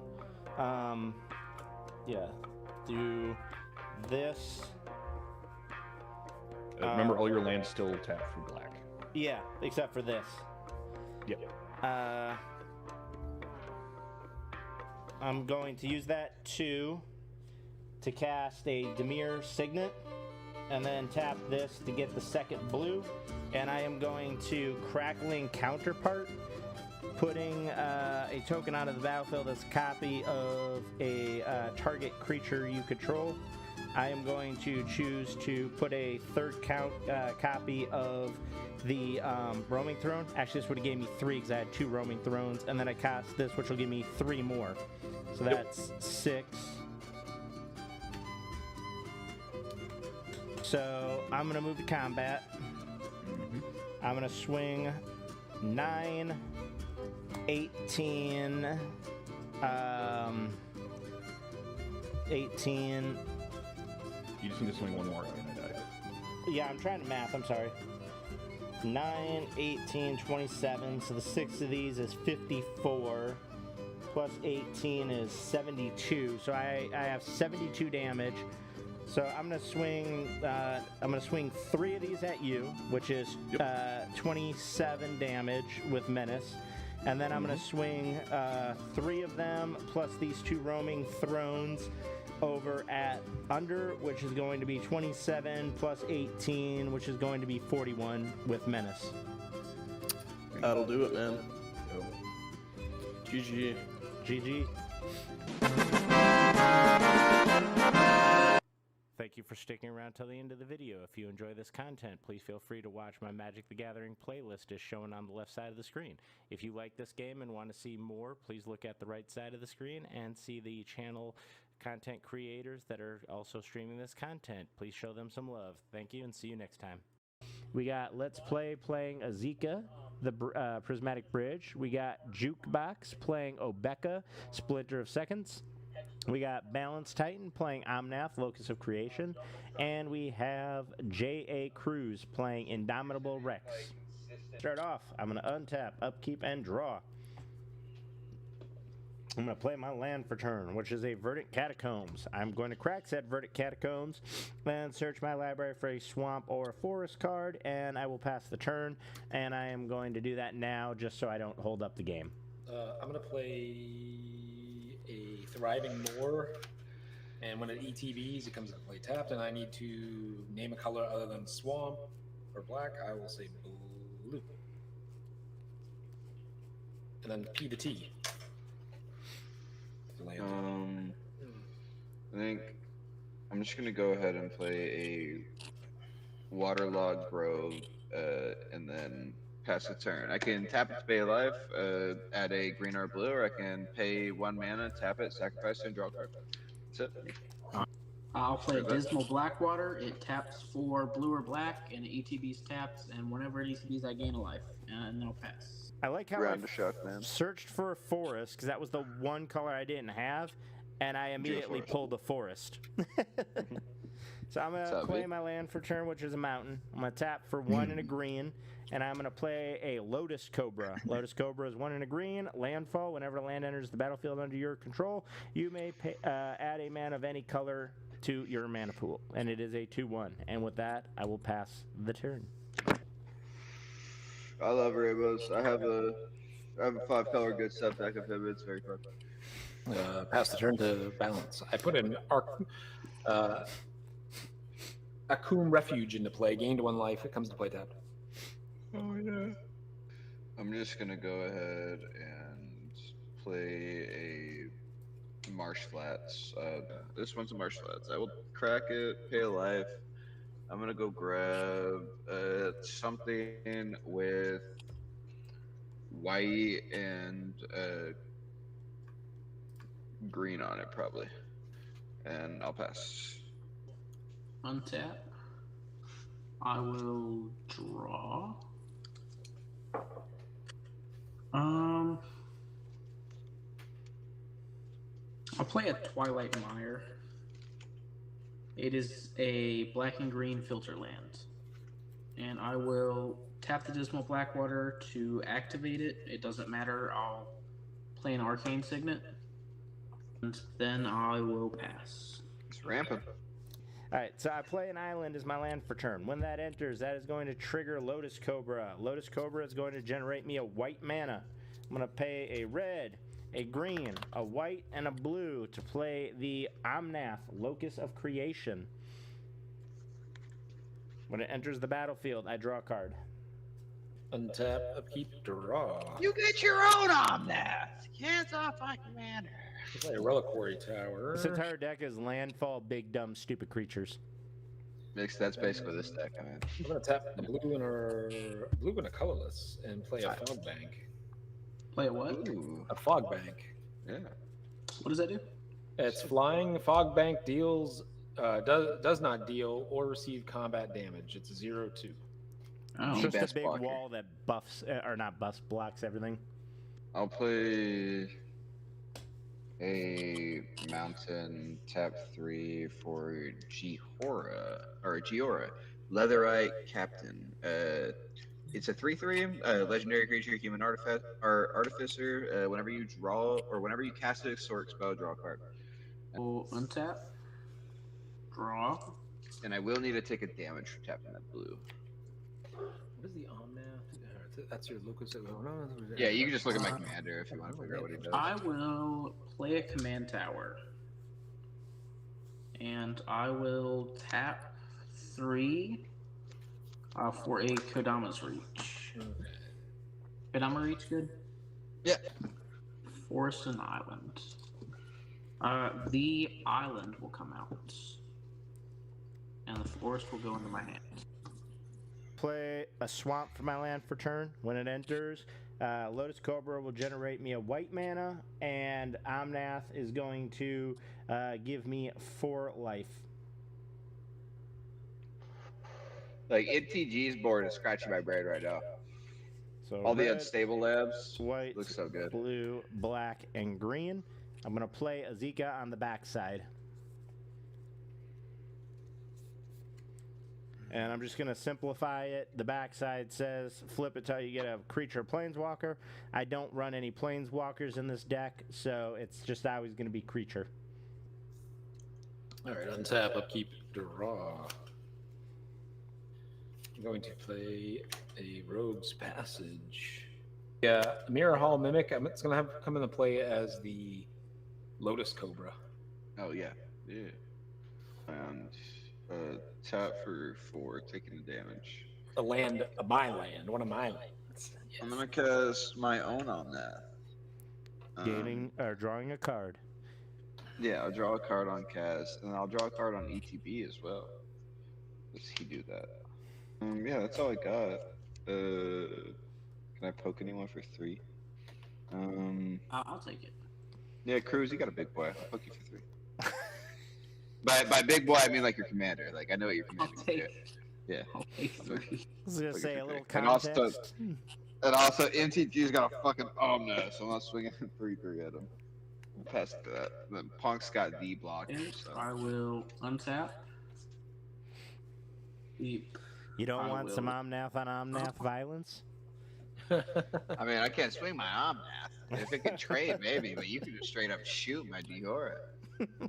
do this. Remember, all your land's still tapped for black. Yeah, except for this. Yep. I'm going to use that to cast a Dimir Signet, and then tap this to get the second blue, and I am going to Crackling Counterpart, putting a token onto the battlefield as a copy of a target creature you control. I am going to choose to put a third copy of the Roaming Throne. Actually, this would have gave me 3 because I had 2 Roaming Thrones, and then I cast this, which will give me 3 more. So that's 6. So I'm going to move to combat. I'm going to swing 9, 18, 18. You just need to swing one more. Yeah, I'm trying to math. I'm sorry. 9, 18, 27. So the 6 of these is 54. Plus 18 is 72. So I have 72 damage. So I'm gonna swing. I'm gonna swing 3 of these at you, which is 27 damage with menace, and then I'm gonna swing 3 of them plus these 2 Roaming Thrones over at Under, which is going to be 27 plus 18, which is going to be 41 with menace. That'll do it, man. GG. GG. Thank you for sticking around till the end of the video. If you enjoy this content, please feel free to watch my Magic the Gathering playlist as shown on the left side of the screen. If you like this game and want to see more, please look at the right side of the screen and see the channel content creators that are also streaming this content. Please show them some love. Thank you and see you next time. We got Let's Play playing Azika, the Prismatic Bridge. We got Jukebox playing Obeka, Splinter of Seconds. We got Balance Titan playing Omnath, Locus of Creation. And we have J.A. Cruz playing Indomitable Rex. Start off, I'm going to untap, upkeep, and draw. I'm going to play my land for turn, which is a Verdant Catacombs. I'm going to crack said Verdant Catacombs, then search my library for a swamp or a forest card, and I will pass the turn. And I am going to do that now just so I don't hold up the game. I'm going to play a Thriving Moor, and when it ETBs, it comes into play tapped, and I need to name a color other than swamp or black. I will say blue. And then P to T. I think I'm just gonna go ahead and play a Waterlogged Grove, and then pass the turn. I can tap it to pay life, add a green or blue, or I can pay 1 mana, tap it, sacrifice it, and draw a card. That's it. I'll play Dismal Blackwater. It taps for blue or black, and ETB's taps, and whenever it ETBs, I gain a life, and then I'll pass. I like how I searched for a forest, because that was the one color I didn't have, and I immediately pulled a forest. So I'm going to play my land for turn, which is a mountain. I'm going to tap for 1 and a green, and I'm going to play a Lotus Cobra. Lotus Cobra is 1 and a green, landfall. Whenever land enters the battlefield under your control, you may add a mana of any color to your mana pool, and it is a 2/1. And with that, I will pass the turn. I love rainbows. I have a 5-color good stuff deck of him. It's very fun. Pass the turn to Balance. I put an Akum Refuge into play. Gained 1 life. It comes to play tapped. Oh yeah. I'm just gonna go ahead and play a Marsh Flats. This one's a Marsh Flats. I will crack it, pay a life. I'm gonna go grab something with white and green on it, probably. And I'll pass. Untap. I will draw. I'll play a Twilight Mire. It is a black and green filter land. and I will tap the Dismal Blackwater to activate it. It doesn't matter. I'll play an Arcane Signet, and then I will pass. It's rampant. Alright, so I play an island as my land for turn. When that enters, that is going to trigger Lotus Cobra. Lotus Cobra is going to generate me a white mana. I'm going to pay a red, a green, a white, and a blue to play the Omnath, Locus of Creation. When it enters the battlefield, I draw a card. Untap, upkeep, draw. You get your own Omnath. Hands off my commander. Play a Reliquary Tower. This entire deck is landfall, big, dumb, stupid creatures. That's basically this deck, I mean. I'm gonna tap a blue and a colorless and play a Fog Bank. Play a what? Ooh. A Fog Bank. Yeah. What does that do? It's flying. Fog Bank deals does not deal or receive combat damage. It's 0/2. Oh. It's just Best a big blocker. wall that buffs, or not buffs, blocks everything. I'll play a mountain tap 3 for Giora, Leatherite Captain. It's a 3/3 legendary creature, human artificer. Whenever you draw or whenever you cast a exort spell, draw a card. We'll untap, draw, And I will need to take a damage for tapping that blue. What is the Omnath? That's your Lucas. Yeah, you can just look at my commander if you want to figure out what he does. I will play a command tower. And I will tap 3 for a Kodama's Reach. Kodama Reach good? Yeah. Forest and Island. The island will come out. And the forest will go into my hand. Play a swamp for my land for turn. When it enters, Lotus Cobra will generate me a white mana, and Omnath is going to give me 4 life. Like, NTG's board is scratching my brain right now. So All the red, unstable labs white, look so good. blue, black, and green. I'm going to play Azika on the backside. And I'm just going to simplify it. The backside says, flip it till you get a creature planeswalker. I don't run any planeswalkers in this deck, so it's just always going to be creature. Alright, untap, upkeep, draw. I'm going to play a Rogue's Passage. Yeah, Mirror Hall Mimic. It's going to have come into play as the Lotus Cobra. Oh, yeah. Yeah. And tap for 4, taking the damage. A land, my land, one of my lands. I'm going to cast my own on that. Gaining or drawing a card. Yeah, I'll draw a card on cast, and I'll draw a card on ETB as well. Does he do that? Yeah, that's all I got. Can I poke anyone for 3? I'll take it. Yeah, Cruz, you got a big boy. I'll poke you for 3. by big boy, I mean like your commander. Like, I know what your commander I'll can take do. Yeah. I'll take 3. I was going to say a little And context. also, MTG's got a fucking Omnath, so I'm not swinging 3/3 at him. Past that. Then Punk's got D block. And So. I will untap. Keep. You don't I want will. some Omnath on Omnath violence? I mean, I can't swing my Omnath. If it could trade, maybe, but you can just straight up shoot my Diora.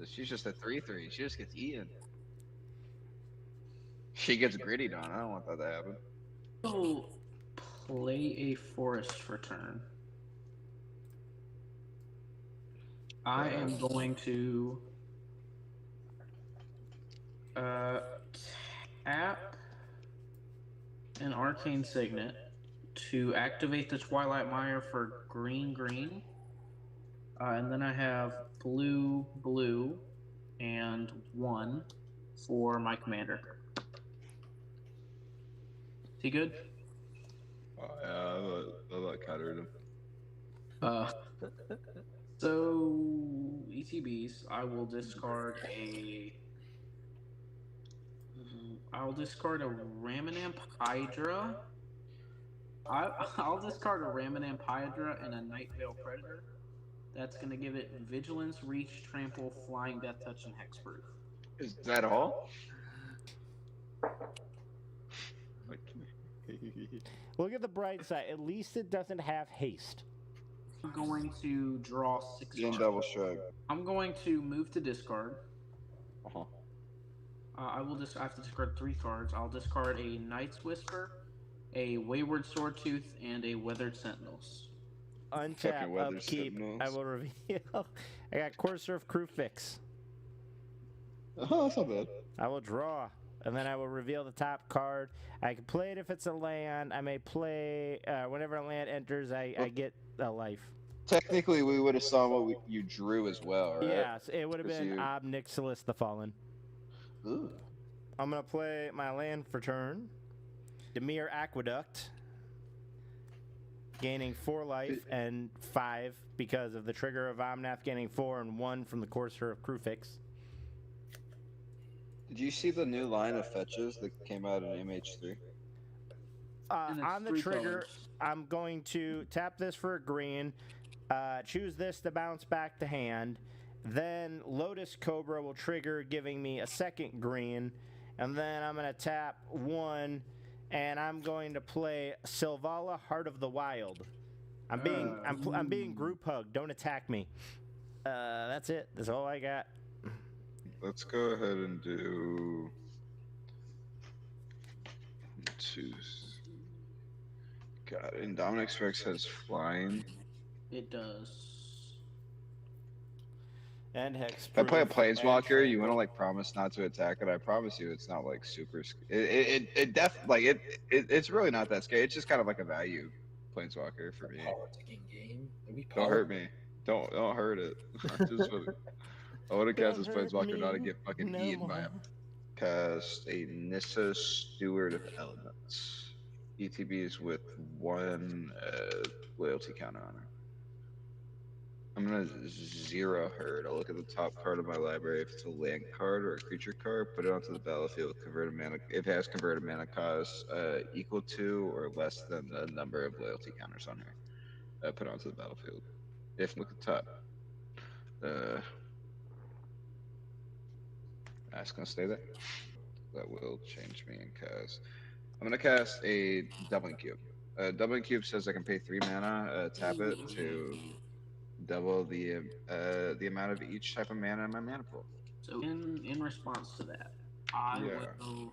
She's just a 3/3. She just gets eaten. She gets grittied on. I don't want that to happen. I'll play a forest for turn. I am going to tap an Arcane Signet to activate the Twilight Mire for green. And then I have blue, and 1 for my commander. Is he good? Oh, yeah, I thought countered him. So ETBs, I will discard a Ramanamp Hydra. I'll discard a Ramanamp Hydra and a Nightveil Predator. That's gonna give it Vigilance, Reach, Trample, Flying, Death Touch, and Hexproof. Is that all? Look at the bright side. At least it doesn't have haste. I'm going to draw 6 Ian cards. double shrug. I'm going to move to discard. Uh-huh. I have to discard 3 cards. I'll discard a Knight's Whisper, a Wayward Swordtooth, and a Weathered Sentinels. Untap, Weathered upkeep. Sentinels. I will reveal. I got Courser of Crewfix. Oh, that's not bad. I will draw, and then I will reveal the top card. I can play it if it's a land. I may play whenever a land enters. I get a life. Technically, we would have saw what you drew as well, right? Yes, it would have 'Cause been you- Ob Nixilis the Fallen. Ooh. I'm gonna play my land for turn. Demir Aqueduct, gaining 4 life and 5 because of the trigger of Omnath, gaining 4 and 1 from the Courser of Crewfix. Did you see the new line of fetches that came out in MH3? And it's On the 3 trigger, colors. I'm going to tap this for a green, choose this to bounce back to hand, then Lotus Cobra will trigger, giving me a second green, and then I'm going to tap 1, and I'm going to play Sylvala, Heart of the Wild. I'm being group hugged. Don't attack me. That's it. That's all I got. Let's go ahead and do 2. God, and Dominic's Rex has flying. It does. And Hex. If I play a proof, and Planeswalker, you Tranquil. want to like promise not to attack it. I promise you, it's not like super. It's really not that scary. It's just kind of like a value Planeswalker for me. Politicking game. Are we Don't hurt me. Don't hurt it. I want to cast this Planeswalker not to get fucking eaten by him. Cast a Nissa, Steward of Elements. ETBs with 1 loyalty counter on her. I'm gonna 0 her. I'll look at the top card of my library. If it's a land card or a creature card, put it onto the battlefield. Convert a mana. If it has converted mana cost equal to or less than the number of loyalty counters on her. Put it onto the battlefield. If look at the top. That's gonna stay there. That will change me and cast. I'm gonna cast a Doubling Cube. Doubling Cube says I can pay 3 mana, tap it to double the amount of each type of mana in my mana pool. So in response to that, I will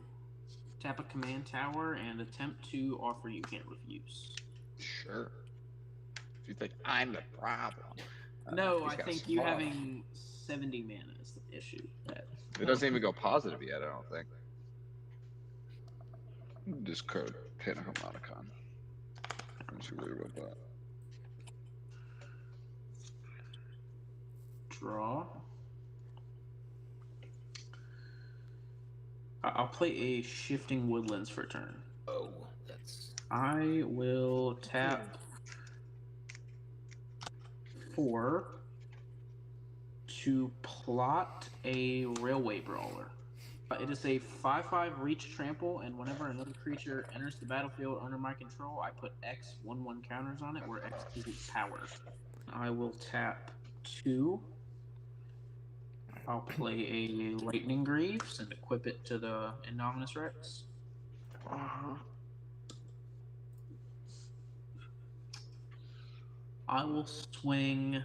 tap a command tower and attempt to offer you can't refuse. Sure. If you think I'm the problem. No, he's I got think you smart. having 70 mana is the issue. It doesn't even go positive yet, I don't think. Discard Panaharmonicon. I'm too worried about that. Draw. I'll play a Shifting Woodlands for a turn. Oh, that's. I will tap 4 to plot a Railway Brawler. It is a 5/5 reach trample, and whenever another creature enters the battlefield under my control, I put X 1/1 counters on it, where X is its power. I will tap 2. I'll play a Lightning Greaves and equip it to the Indominus Rex. I will swing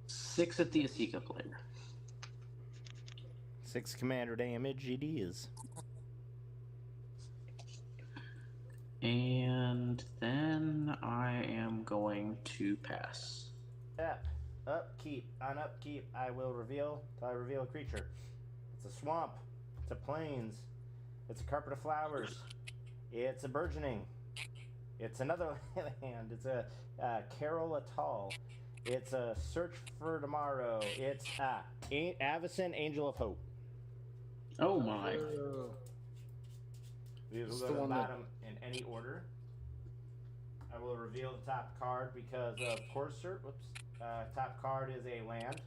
6 at the Asika player. 6 commander damage. It is. And then I am going to pass. Tap. Upkeep. On upkeep, I will reveal. Till I reveal a creature. It's a swamp. It's a plains. It's a carpet of flowers. It's a burgeoning. It's another land. It's a Carol Atoll. It's a Search for Tomorrow. It's Avacyn, Angel of Hope. Oh my. These will go to the bottom in any order. I will reveal the top card because of Courser. Whoops. Top card is a land.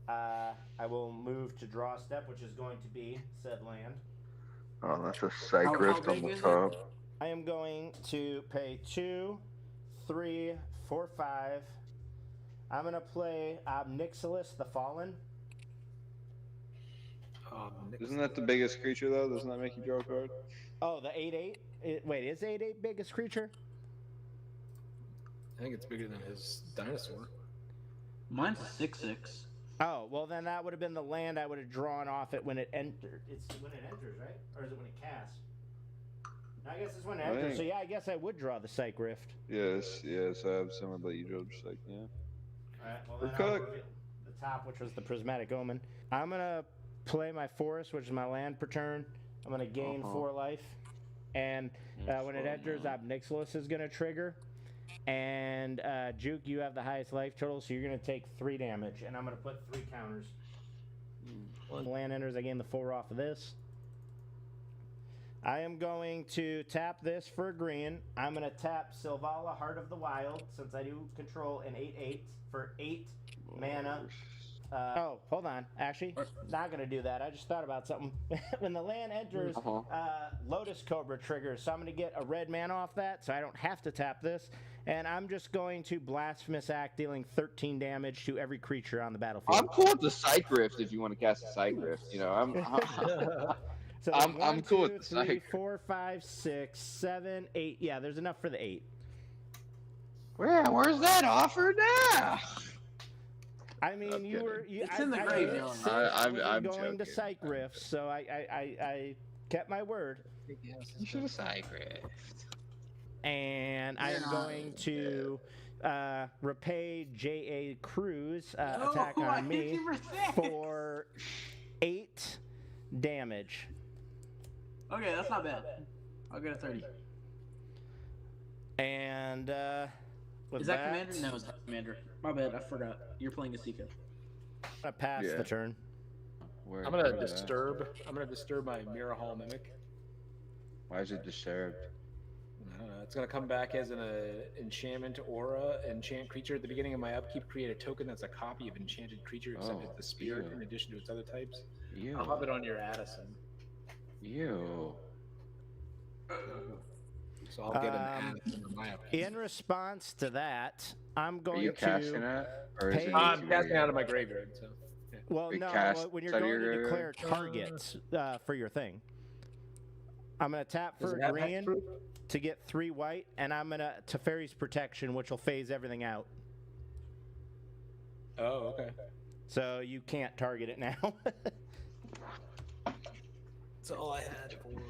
I will move to draw step, which is going to be said land. Oh, that's a Cycrist on the top. I am going to pay 2, 3, 4, 5. I'm going to play Ob Nixilis the Fallen. Isn't that the biggest creature though? Doesn't that make you draw a card? Oh, the 8/8. Wait, is 8/8 biggest creature? I think it's bigger than his dinosaur. Mine's a 6/6. Oh, well then that would have been the land I would have drawn off it when it entered. It's when it enters, right? Or is it when it casts? I guess it's when it I enters. think- So yeah, I guess I would draw the Psych Rift. Yes, yes, I have someone that you draw just like, yeah. Alright, well We're then I'll cooked. reveal the top, which was the Prismatic Omen. I'm gonna play my forest, which is my land per turn. I'm gonna gain 4 life, and when it enters, Obnixilis is gonna trigger. And Juke, you have the highest life total, so you're gonna take 3 damage, and I'm gonna put 3 counters. When the land enters, I gain the 4 off of this. I am going to tap this for a green. I'm going to tap Sylvala, Heart of the Wild, since I do control an 8/8 for 8 mana. Oh, hold on. Actually, not going to do that. I just thought about something. When the land enters, Lotus Cobra triggers, so I'm going to get a red mana off that, so I don't have to tap this. And I'm just going to Blasphemous Act, dealing 13 damage to every creature on the battlefield. I'm cool with the Psych Rift if you want to cast a Psych Rift. You know, So I'm 1, cool 2, with the 3, Psych. 4, 5, 6, 7, 8. Yeah, there's enough for the 8. Where's that offer now? I mean, you were. It's in the graveyard. I'm going to joking. Psych Rift, so I kept my word. You should have Psych Rift. And I'm going to repay J.A. Cruz attack I on hit me you for 6. for 8 damage. Okay, that's not bad. I'll get a 30. And with Is that Commander? No, it's not Commander. My bad, I forgot. You're playing Asika. I pass the turn. I'm gonna disturb. I'm gonna disturb my Mirror Hall Mimic. Why is it disturbed? I don't know. It's gonna come back as an enchantment aura. Enchant creature at the beginning of my upkeep. Create a token that's a copy of enchanted creature, except it's the spirit in addition to its other types. I'll have it on your Addison. You. So I'll get an Addison on my upkeep. In response to that, I'm going you to casting it, or is pay. it I'm casting out of my graveyard. So. Yeah. Well, You no, cast when you're out of going your to declare graveyard? targets for your thing, I'm going to tap Does for it have green hexproof? to get 3 white, and I'm going to Teferi's Protection, which will phase everything out. Oh, okay. So you can't target it now. That's all I had for.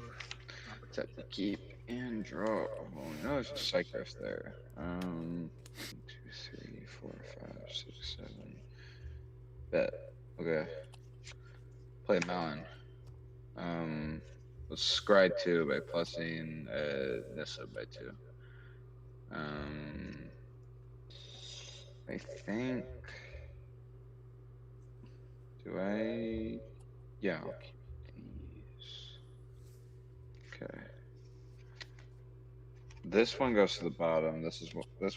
Tap to keep and draw. Oh no, there's a Psych Rift there. 1, 2, 3, 4, 5, 6, 7. Bet. Okay. Play Mountain. Let's scry 2 by plussing Nissa by 2. I think. Do I? Yeah, I'll keep these. Okay. This one goes to the bottom. This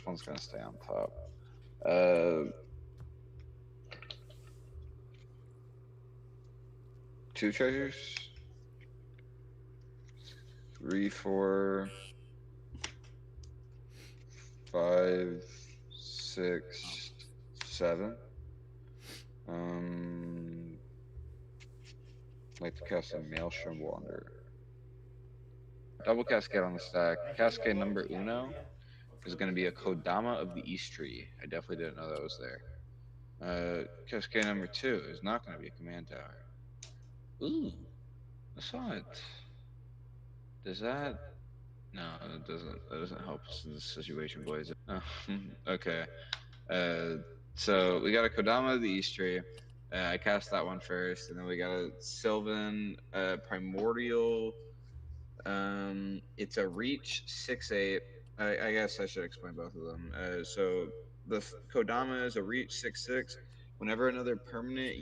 one's gonna stay on top. 2 treasures. 3, 4, 5, 6, 7. Like to cast a Maelstrom Wander. Double Cascade on the stack. Cascade number uno is going to be a Kodama of the East Tree. I definitely didn't know that was there. Cascade number 2 is not going to be a command tower. Ooh, I saw it. Does that? No, it doesn't. That doesn't help us in this situation, boys. Okay. So we got a Kodama of the East Tree. I cast that one first, and then we got a Sylvan Primordial. It's a Reach 6/8. I guess I should explain both of them. So the Kodama is a Reach 6/6. Whenever another permanent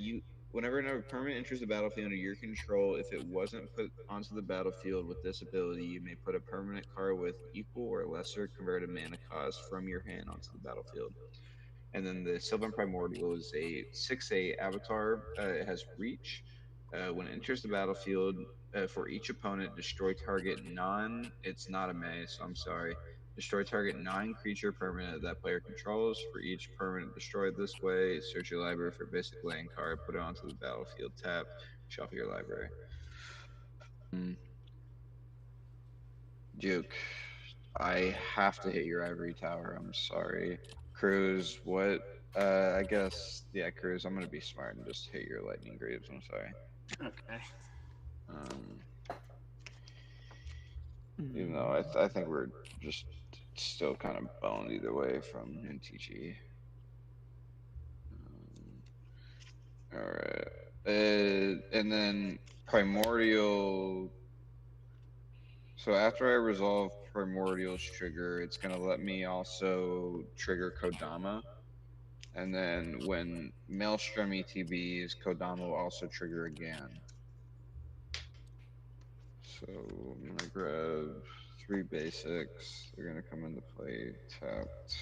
enters the battlefield under your control, if it wasn't put onto the battlefield with this ability, you may put a permanent card with equal or lesser converted mana cost from your hand onto the battlefield. And then the Sylvan Primordial is a 6/8 avatar. It has reach. When it enters the battlefield, for each opponent, destroy target it's not a melee, so I'm sorry. Destroy target non-creature permanent that player controls. For each permanent destroyed this way, search your library for basic land card, put it onto the battlefield, tap, shuffle your library. Duke, I have to hit your ivory tower. I'm sorry. Cruz, what? I guess, yeah, Cruz, I'm gonna be smart and just hit your lightning greaves. I'm sorry. Okay. Even though I think we're just still kind of boned either way from NTG. Alright. And then Primordial. So after I resolve Primordial's trigger, it's going to let me also trigger Kodama. And then when Maelstrom ETBs, Kodama will also trigger again. So I'm going to grab 3 basics. They're going to come into play tapped.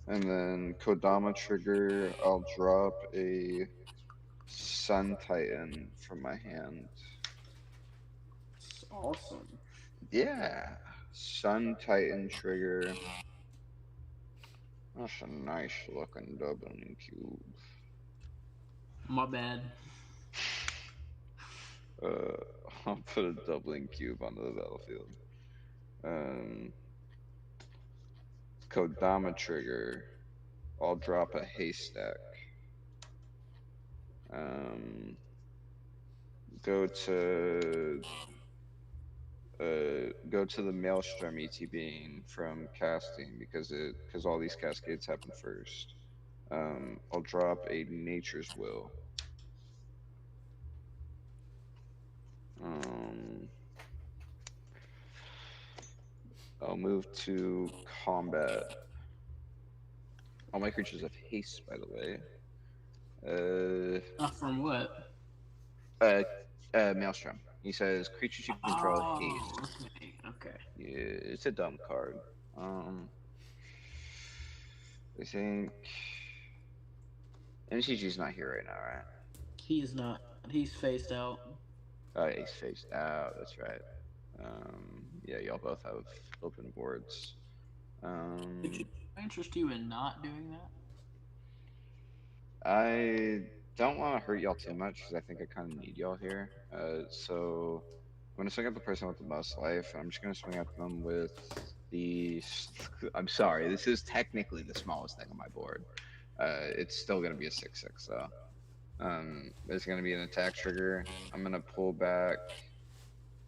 And then Kodama trigger, I'll drop a Sun Titan from my hand. It's awesome. Yeah, Sun Titan trigger. That's a nice looking doubling cube. My bad. I'll put a doubling cube onto the battlefield. Kodama trigger. I'll drop a haystack. Go to the Maelstrom ETBing from casting because all these cascades happen first. I'll drop a Nature's Will. I'll move to combat. All my creatures have haste, by the way. From what? Maelstrom. He says creatures you control haste. Okay. Yeah, it's a dumb card. I think MCG's not here right now, right? He's not. He's phased out. Oh, he's phased out. That's right. Yeah, y'all both have open boards. Would I interest you in not doing that? I don't want to hurt y'all too much because I think I kind of need y'all here. So I'm going to swing at the person with the most life. I'm just going to swing at them with the... I'm sorry, this is technically the smallest thing on my board. It's still going to be a 6/6, though. It's going to be an attack trigger. I'm going to pull back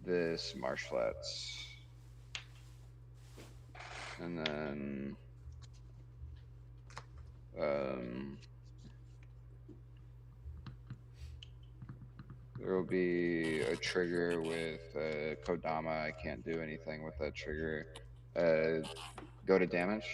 this Marsh Flats. And then... there will be a trigger with Kodama. I can't do anything with that trigger. Go to damage.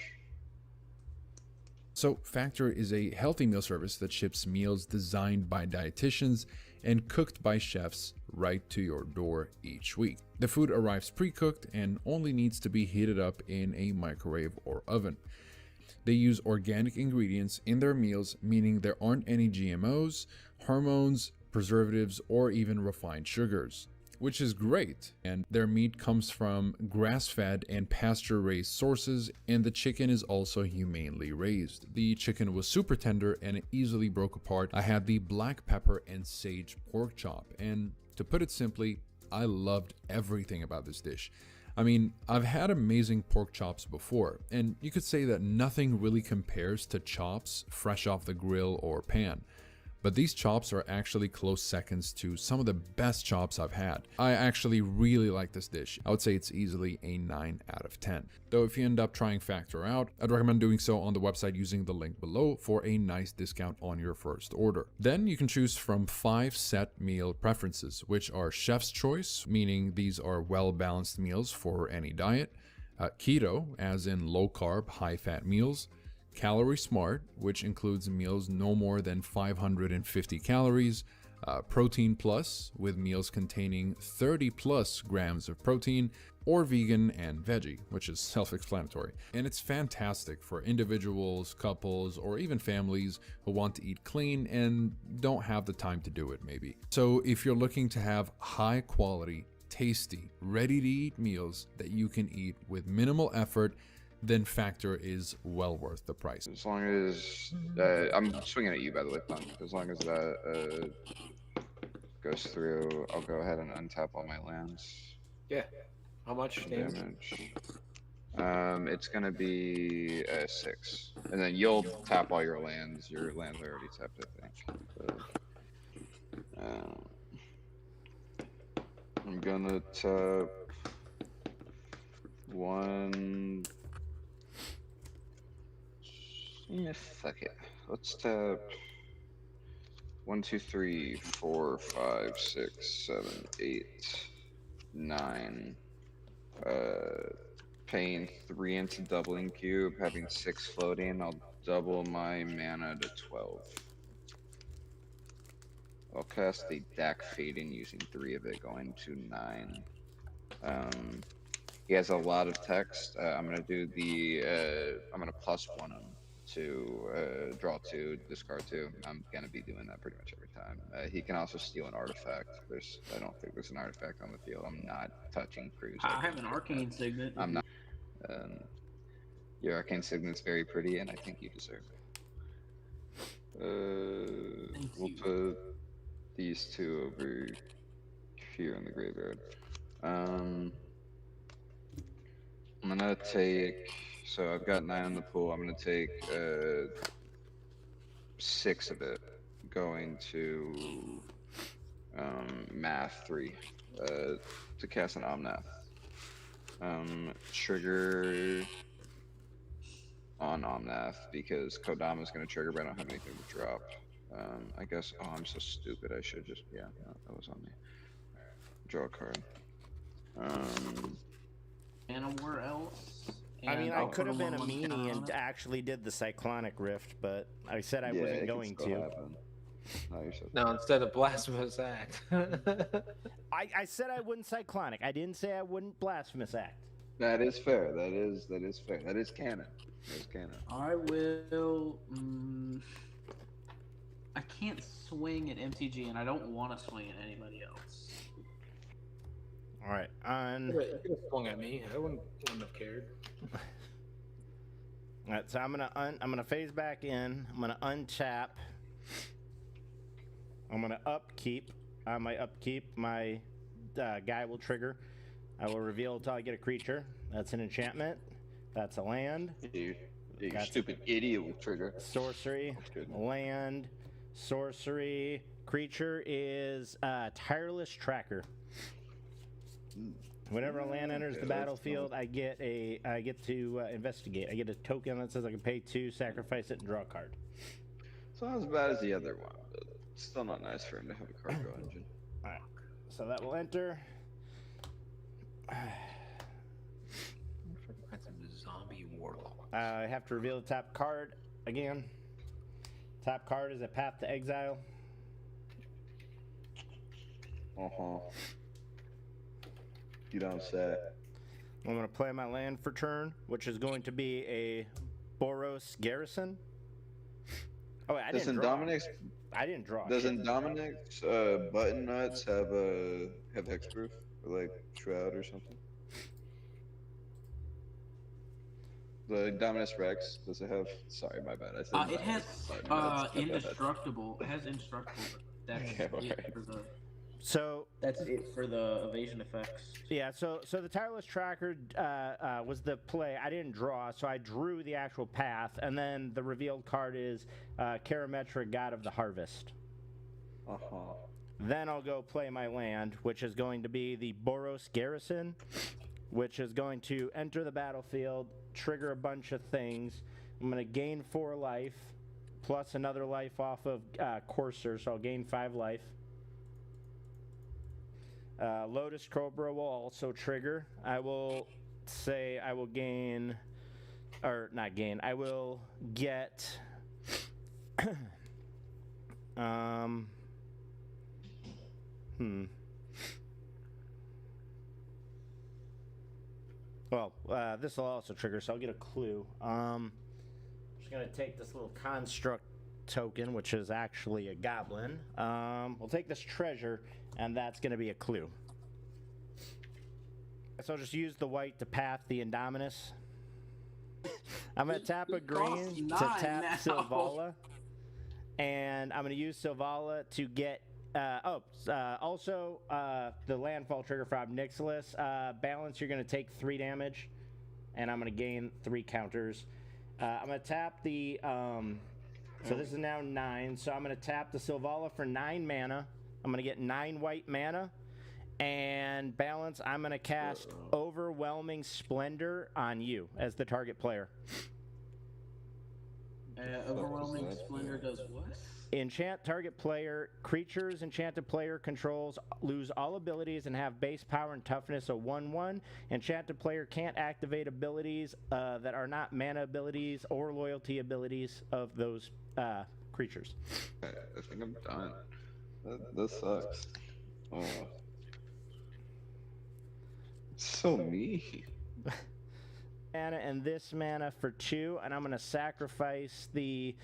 So Factor is a healthy meal service that ships meals designed by dietitians and cooked by chefs right to your door each week. The food arrives pre-cooked and only needs to be heated up in a microwave or oven. They use organic ingredients in their meals, meaning there aren't any GMOs, hormones, preservatives, or even refined sugars, which is great. And their meat comes from grass-fed and pasture-raised sources, and the chicken is also humanely raised. The chicken was super tender and it easily broke apart. I had the black pepper and sage pork chop, and to put it simply, I loved everything about this dish. I mean, I've had amazing pork chops before, and you could say that nothing really compares to chops fresh off the grill or pan. But these chops are actually close seconds to some of the best chops I've had. I actually really like this dish. I would say it's easily a 9 out of 10. Though if you end up trying Factor out, I'd recommend doing so on the website using the link below for a nice discount on your first order. Then you can choose from 5 set meal preferences, which are chef's choice, meaning these are well-balanced meals for any diet, keto, as in low-carb, high-fat meals, Calorie Smart, which includes meals no more than 550 calories, Protein Plus, with meals containing 30 plus grams of protein, or vegan and veggie, which is self-explanatory. And it's fantastic for individuals, couples, or even families who want to eat clean and don't have the time to do it maybe. So if you're looking to have high quality, tasty, ready-to-eat meals that you can eat with minimal effort, then Factor is well worth the price. As long as I'm swinging at you, by the way, Punk. As long as that goes through, I'll go ahead and untap all my lands. Yeah. How much Damage. It's gonna be 6, and then you'll tap all your lands. Your lands are already tapped, I think. But, I'm gonna tap 1. Yeah, fuck it. Let's tap 1, 2, 3, 4, 5, 6, 7, 8, 9. Paying 3 into doubling cube, having 6 floating. I'll double my mana to 12. I'll cast a Dak Fading using 3 of it, going to 9. He has a lot of text. I'm gonna do the. I'm gonna +1 him to draw 2, discard 2. I'm gonna be doing that pretty much every time. He can also steal an artifact. I don't think there's an artifact on the field. I'm not touching Cruz. I have an Arcane Signet. I'm not. Your Arcane Signet's very pretty, and I think you deserve it. We'll put these 2 over here in the graveyard. I'm gonna take. So I've got 9 in the pool. I'm gonna take 6 of it, going to Math 3 to cast an Omnath. Trigger on Omnath because Kodama's gonna trigger, but I don't have anything to drop. I guess. Oh, I'm so stupid. I should just. Yeah, no, that was on me. Draw a card. And where else? I mean, And I I'll could put have a been a 1/1 counter meanie on and it. actually did the Cyclonic Rift, but I said I Yeah, wasn't it can going still to. happen. No, you're so No, instead of Blasphemous Act. I said I wouldn't Cyclonic. I didn't say I wouldn't Blasphemous Act. That is fair. That is fair. That is canon. That is canon. I will. I can't swing at MTG, and I don't want to swing at anybody else. All right, on. You could have swung at me. I wouldn't have cared. All right, so I'm gonna phase back in. I'm gonna untap. I'm gonna upkeep. On my upkeep, my guy will trigger. I will reveal until I get a creature. That's an enchantment. That's a land. You That's stupid idiot will trigger. Sorcery, land, sorcery. Creature is Tireless Tracker. Whenever a land enters the battlefield, I get to investigate. I get a token that says I can pay 2, sacrifice it, and draw a card. It's not as bad as the other one, but it's still not nice for him to have a cargo engine. All right, so that will enter. That's a zombie warlock. I have to reveal the top card again. Top card is a Path to Exile. You don't say. I'm going to play my land for turn, which is going to be a Boros Garrison. Oh, wait, I didn't draw. I didn't draw. Doesn't Dominic's button nuts have hexproof or like shroud or something? The Dominus Rex, does it have? Sorry, my bad. I said It has button nuts. My bad. indestructible. It has indestructible. But that's Okay, it alright. for the. So That's it for the evasion effects. yeah, so the Tireless Tracker was the play. I didn't draw, so I drew the actual path, and then the revealed card is Karametra, God of the Harvest. Then I'll go play my land, which is going to be the Boros Garrison, which is going to enter the battlefield, trigger a bunch of things. I'm going to gain 4 life, plus another life off of Courser, so I'll gain 5 life. Lotus Cobra will also trigger. I will say I will gain, or not gain, I will get, Well, this will also trigger, so I'll get a clue. I'm just going to take this little construct token, which is actually a goblin. We'll take this treasure, and that's going to be a clue. So I'll just use the white to path the Indominus. I'm going to tap a green to tap now. Silvala. And I'm going to use Silvala to get... also, the landfall trigger from Nixilis. Balance, you're going to take 3 damage. And I'm going to gain 3 counters. I'm going to tap the... so this is now 9. So I'm going to tap the Silvala for 9 mana. I'm going to get 9 white mana. And Balance, I'm going to cast Overwhelming Splendor on you as the target player. Overwhelming Splendor does what? Enchant target player. Creatures enchanted player controls lose all abilities and have base power and toughness of 1/1. Enchanted player can't activate abilities that are not mana abilities or loyalty abilities of those creatures. I think I'm done. This sucks. Oh. So mean. Mana and this mana for 2, and I'm going to sacrifice the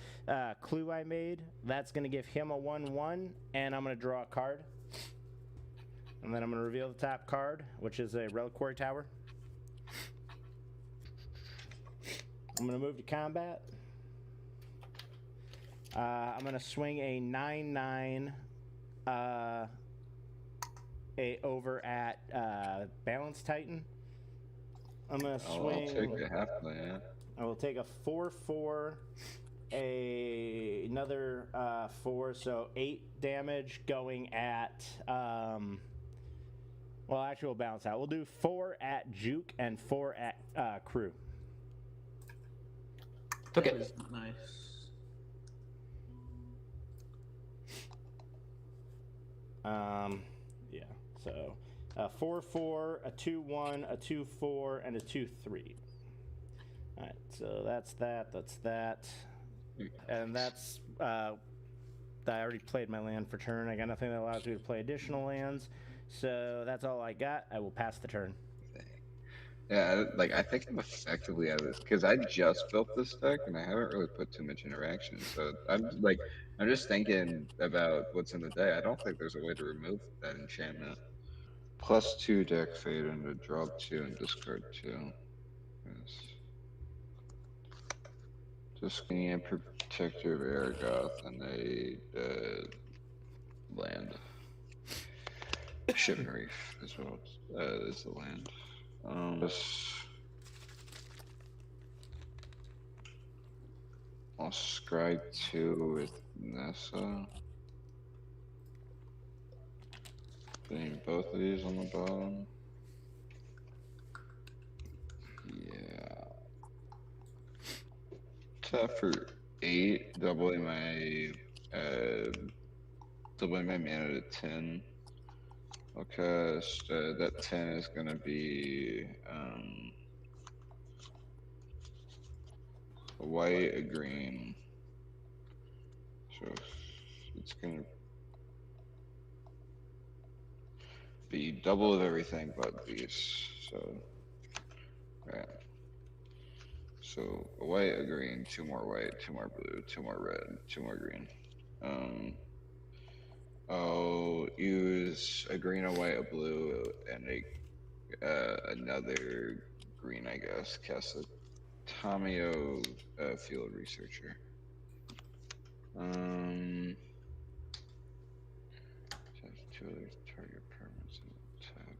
clue I made. That's going to give him a 1/1, and I'm going to draw a card. And then I'm going to reveal the top card, which is a Reliquary Tower. I'm going to move to combat. I'm going to swing a 9/9 over at Balance Titan. I'm going to swing... I'll take a half land. I will take a 4/4, another 4, so 8 damage going at... well, actually, we'll balance out. We'll do 4 at Juke and 4 at Crew. Took it. Nice. Yeah, so... a 4/4, a 2/1, a 2/4, and a 2/3. All right, so that's that. And that's, I already played my land for turn. I got nothing that allows me to play additional lands. So that's all I got. I will pass the turn. Yeah, like I think I'm effectively out of this because I just built this deck and I haven't really put too much interaction. So I'm just thinking about what's in the deck. I don't think there's a way to remove that enchantment. +2 deck fade into draw 2 and discard 2. Yes. Just getting a Protector of Aragoth and a land. Shivan Reef as well is the land. I'll scry 2 with Nessa. Putting both of these on the bottom. Yeah. Tap for 8, doubling my mana to 10. Okay, so that 10 is gonna be a white, a green. So it's gonna be double of everything but these. So, right. So a white, a green, 2 more white, 2 more blue, 2 more red, 2 more green. I'll use a green, a white, a blue, and another green, I guess. Cast a Tamio Field Researcher. Two other target permanents in the top.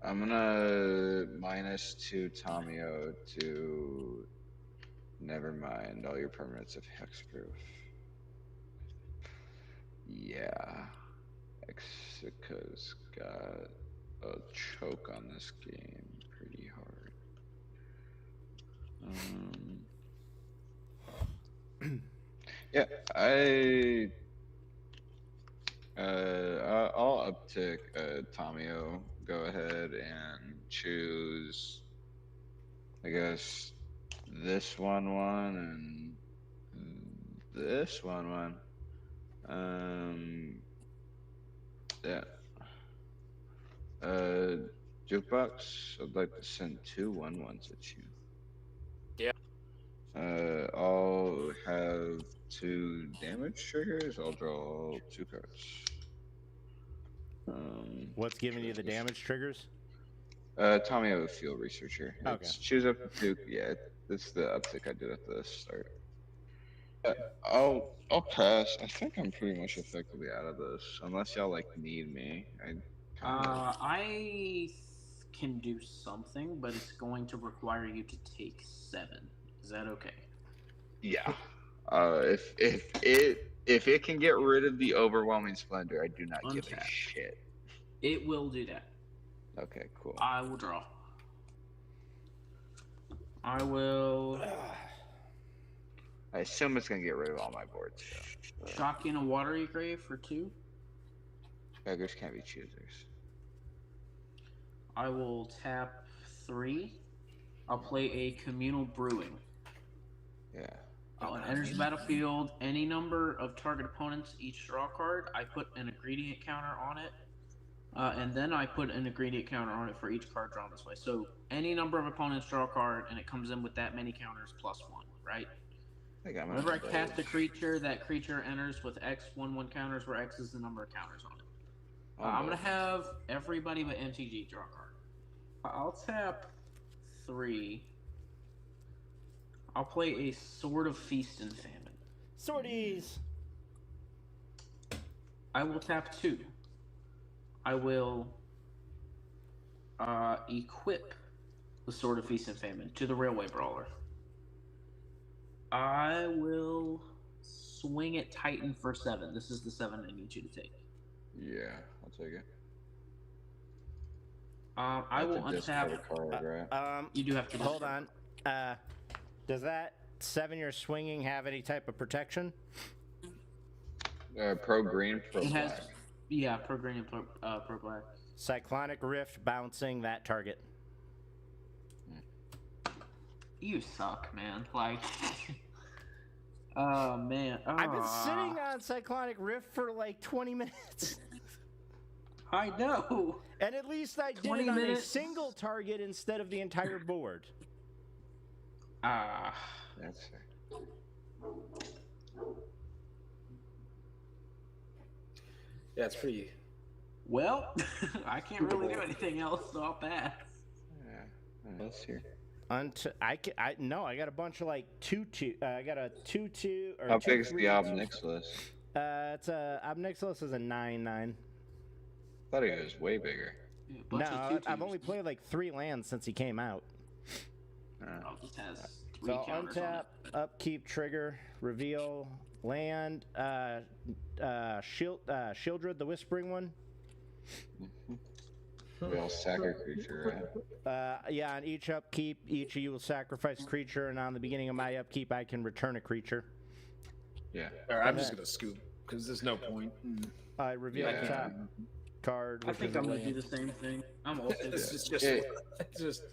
I'm gonna -2 Tamio to Nevermind all your permanents of Hexproof. Yeah, Exica's got a choke on this game pretty hard. Yeah, I'll uptick Tamio. Go ahead and choose, I guess, this 1/1 and this 1/1. Yeah. Jukebox, I'd like to send 2 1/1s at you. Yeah. I'll have 2 damage triggers. I'll draw 2 cards. What's giving you the damage triggers? Tommy, I'm a field researcher. Okay. It's choose up to 2. Yeah, it's the uptick I did at the start. I'll pass. I think I'm pretty much effectively out of this, unless y'all like need me. I can do something, but it's going to require you to take 7. Is that okay? Yeah. If it can get rid of the overwhelming splendor, I do not give a Untap. shit. It will do that. Okay, cool. I will draw. I will I assume it's gonna get rid of all my boards. So. shock in a watery grave for 2. Beggars can't be choosers. I will tap 3. I'll play a communal brewing. Yeah. When it enters the battlefield, any number of target opponents each draw card, I put an ingredient counter on it. And then I put an ingredient counter on it for each card drawn this way. So any number of opponents draw a card, and it comes in with that many counters plus 1, right? Whenever I cast a creature, that creature enters with X 1/1 counters, where X is the number of counters on it. I'm gonna have everybody but MTG draw a card. I'll tap 3. I'll play a Sword of Feast and Famine. Swordies! I will tap 2. I will equip the Sword of Feast and Famine to the Railway Brawler. I will swing at Titan for 7. This is the 7 I need you to take. Yeah, I'll take it. I will untap. You do have to hold on. Does that 7 you're swinging have any type of protection? Pro green, pro It has, black. yeah, pro green and pro black. Cyclonic Rift bouncing that target. You suck, man. Like, oh man. I've been sitting on Cyclonic Rift for like 20 minutes. I know. And at least I did 20 it on a minutes? single target instead of the entire board. That's fair. Yeah, it's pretty. Well, I can't really do anything else, so I'll pass. Yeah, let's hear. I got a bunch of like 2/2. I got a 2/2 or. How big is the Ob Nixilis? It's a Ob Nixilis is a 9/9. I thought he was way bigger. No, I've only played like 3 lands since he came out. This has 3 So counters on untap, it. upkeep, trigger, reveal, land, Shieldred, the Whispering one. We all sack a creature, right? Yeah, on each upkeep, each of you will sacrifice a creature, and on the beginning of my upkeep, I can return a creature. Yeah. All right, I'm just gonna scoop because there's no point. I reveal the top card. I Which think is a I'm gonna do land. the same thing. I'm also. It's just.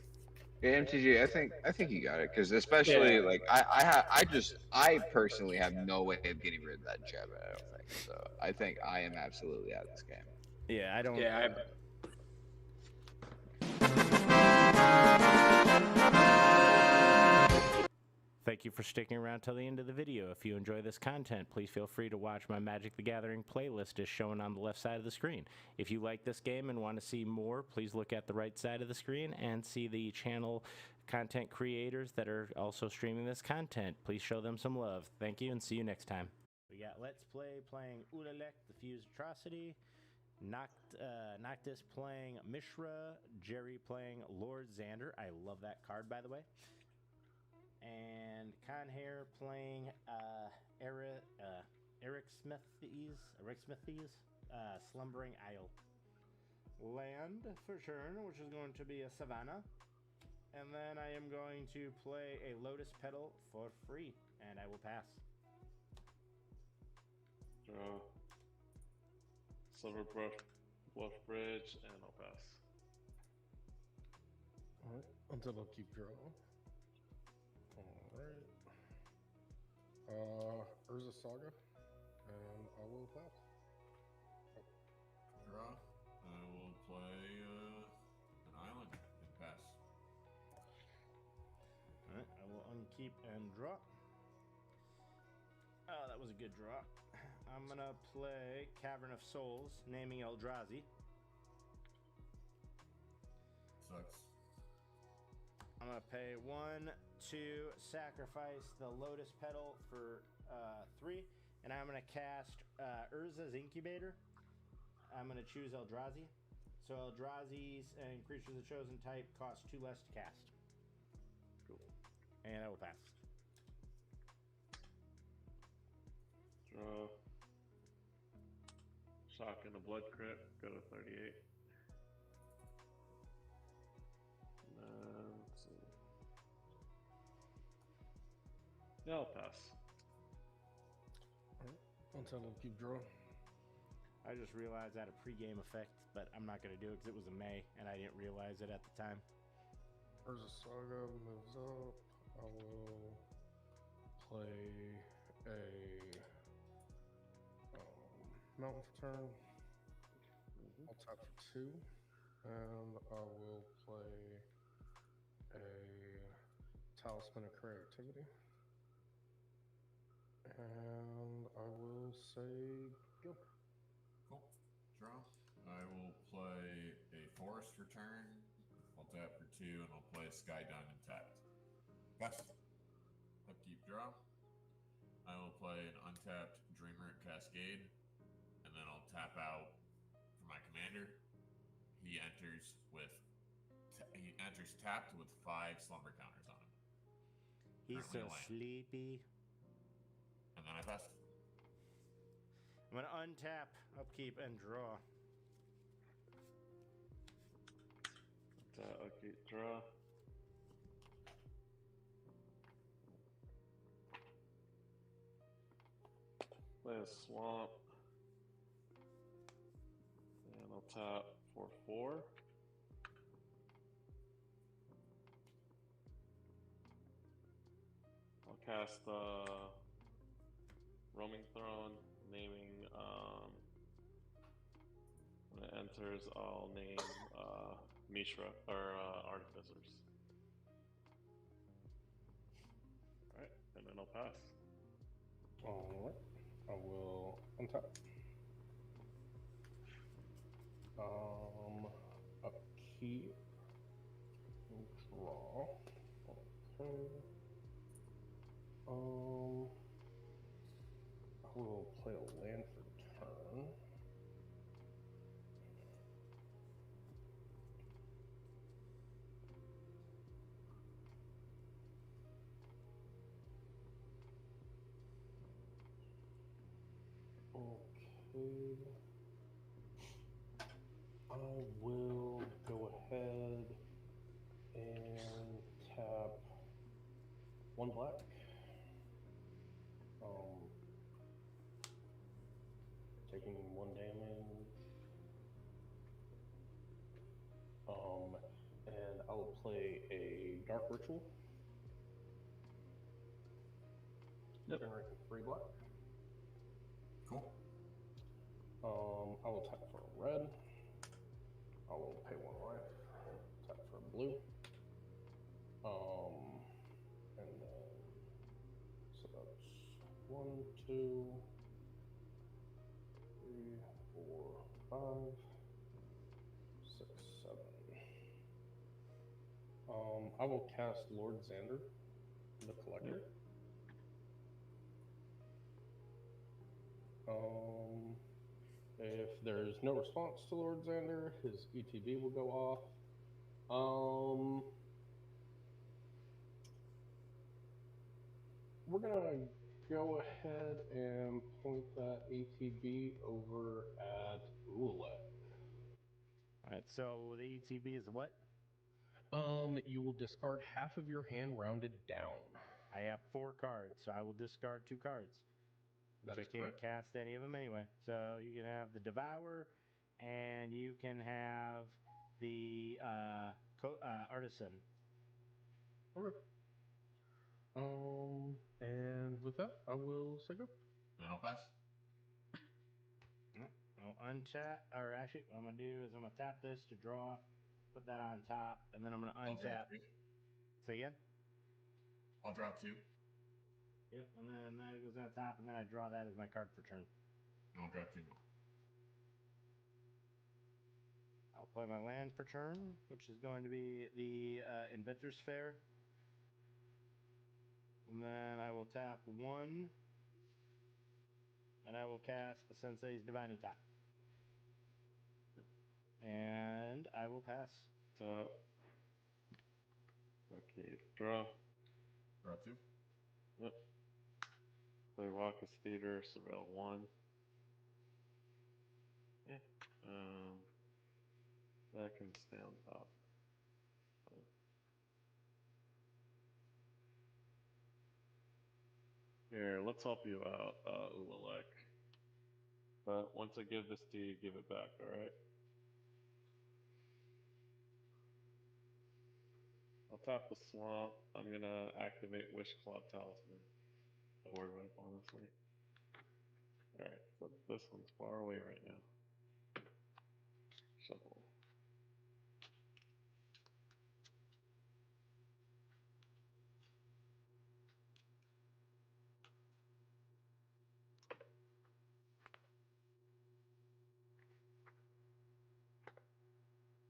Yeah, MTG, I think you got it, because especially like I personally have no way of getting rid of that Jeb. I don't think so. I think I am absolutely out of this game. Yeah, I don't. Yeah, Thank you for sticking around till the end of the video. If you enjoy this content, please feel free to watch my Magic the Gathering playlist as shown on the left side of the screen. If you like this game and want to see more, please look at the right side of the screen and see the channel content creators that are also streaming this content. Please show them some love. Thank you and see you next time. We got Let's Play playing Ulalek, the Fused Atrocity, Noctis playing Mishra, Jerry playing Lord Xander. I love that card, by the way. And Conhair playing Eric Smithies, Slumbering Isle. Land for turn, which is going to be a Savannah. And then I am going to play a Lotus Petal for free, and I will pass. Silver Bluff Bridge, and I'll pass. Alright, until I'll keep draw. Alright. Urza Saga, and I will pass. Draw. I will play an island and pass. Alright, I will unkeep and draw. Oh, that was a good draw. I'm gonna play Cavern of Souls, naming Eldrazi. sucks. I'm gonna pay 1, 2, sacrifice the Lotus Petal for 3, and I'm gonna cast Urza's Incubator. I'm gonna choose Eldrazi. So Eldrazi's and creatures of the chosen type cost 2 less to cast. Cool. And I will pass. Draw. Shock and a blood crit. Go to 38. Let's see. Yeah, I'll pass. Alright. Until I'll keep drawing. I just realized I had a pre-game effect, but I'm not going to do it because it was a May, and I didn't realize it at the time. Urza Saga moves up. I will play a Mountain for turn. I'll tap for 2, and I will play a Talisman of Creativity. And I will say go. Cool. Draw. I will play a Forest for turn. I'll tap for 2, and I'll play a Sky Diamond tapped. Pass. Upkeep, draw. I will play an untapped Dreamer at Cascade, and then I'll tap out for my commander. He enters tapped with 5 slumber counters on him. He's Currently so a land. sleepy. And then I pass. I'm gonna untap, upkeep, and draw. Okay, draw. Play a swamp. And I'll tap for 4. I'll cast the Roaming Throne, naming when it enters, I'll name Mishra or Artificers. Alright, and then I'll pass. Alright. I will untap. Upkeep. Draw. Okay. I will play a land for turn. Okay. I will go ahead and tap 1 black. Taking 1 damage. And I will play a Dark Ritual. Generating 3 black. Cool. I will tap for a red. I will pay 1 life. Tap for a blue. And then so that's 1, 2, 3, 4, 5, 6, 7. I will cast Lord Xander, the Collector. If there's no response to Lord Xander, his ETB will go off. We're gonna go ahead and point that ATB over at Roulette. Alright, so the ETB is what? You will discard half of your hand rounded down. I have 4 cards, so I will discard 2 cards. That I is can't correct. cast any of them anyway. So you can have the Devour, and you can have the Artisan. Okay. And with that, I will say go. Then I'll pass. I'll untap, or actually, what I'm gonna do is I'm gonna tap this to draw, put that on top, and then I'm gonna I'll drop untap. 3. Say again? I'll drop 2. Yep, and then that goes on top, and then I draw that as my card for turn. And I'll drop 2 more. I'll play my land for turn, which is going to be the Inventor's Fair. And then I will tap 1, and I will cast the Sensei's Divine Attack. And I will pass. Tap. Okay, draw. Draw 2. Yep. Play Waka's Theater, Surveil 1. Yeah. That can stay on top. Here, let's help you out, Ulalek. But once I give this to you, give it back, alright? I'll tap the swamp. I'm gonna activate Wishclaw Talisman. Don't worry about it, honestly. Alright, so this one's far away right now. Shuffle.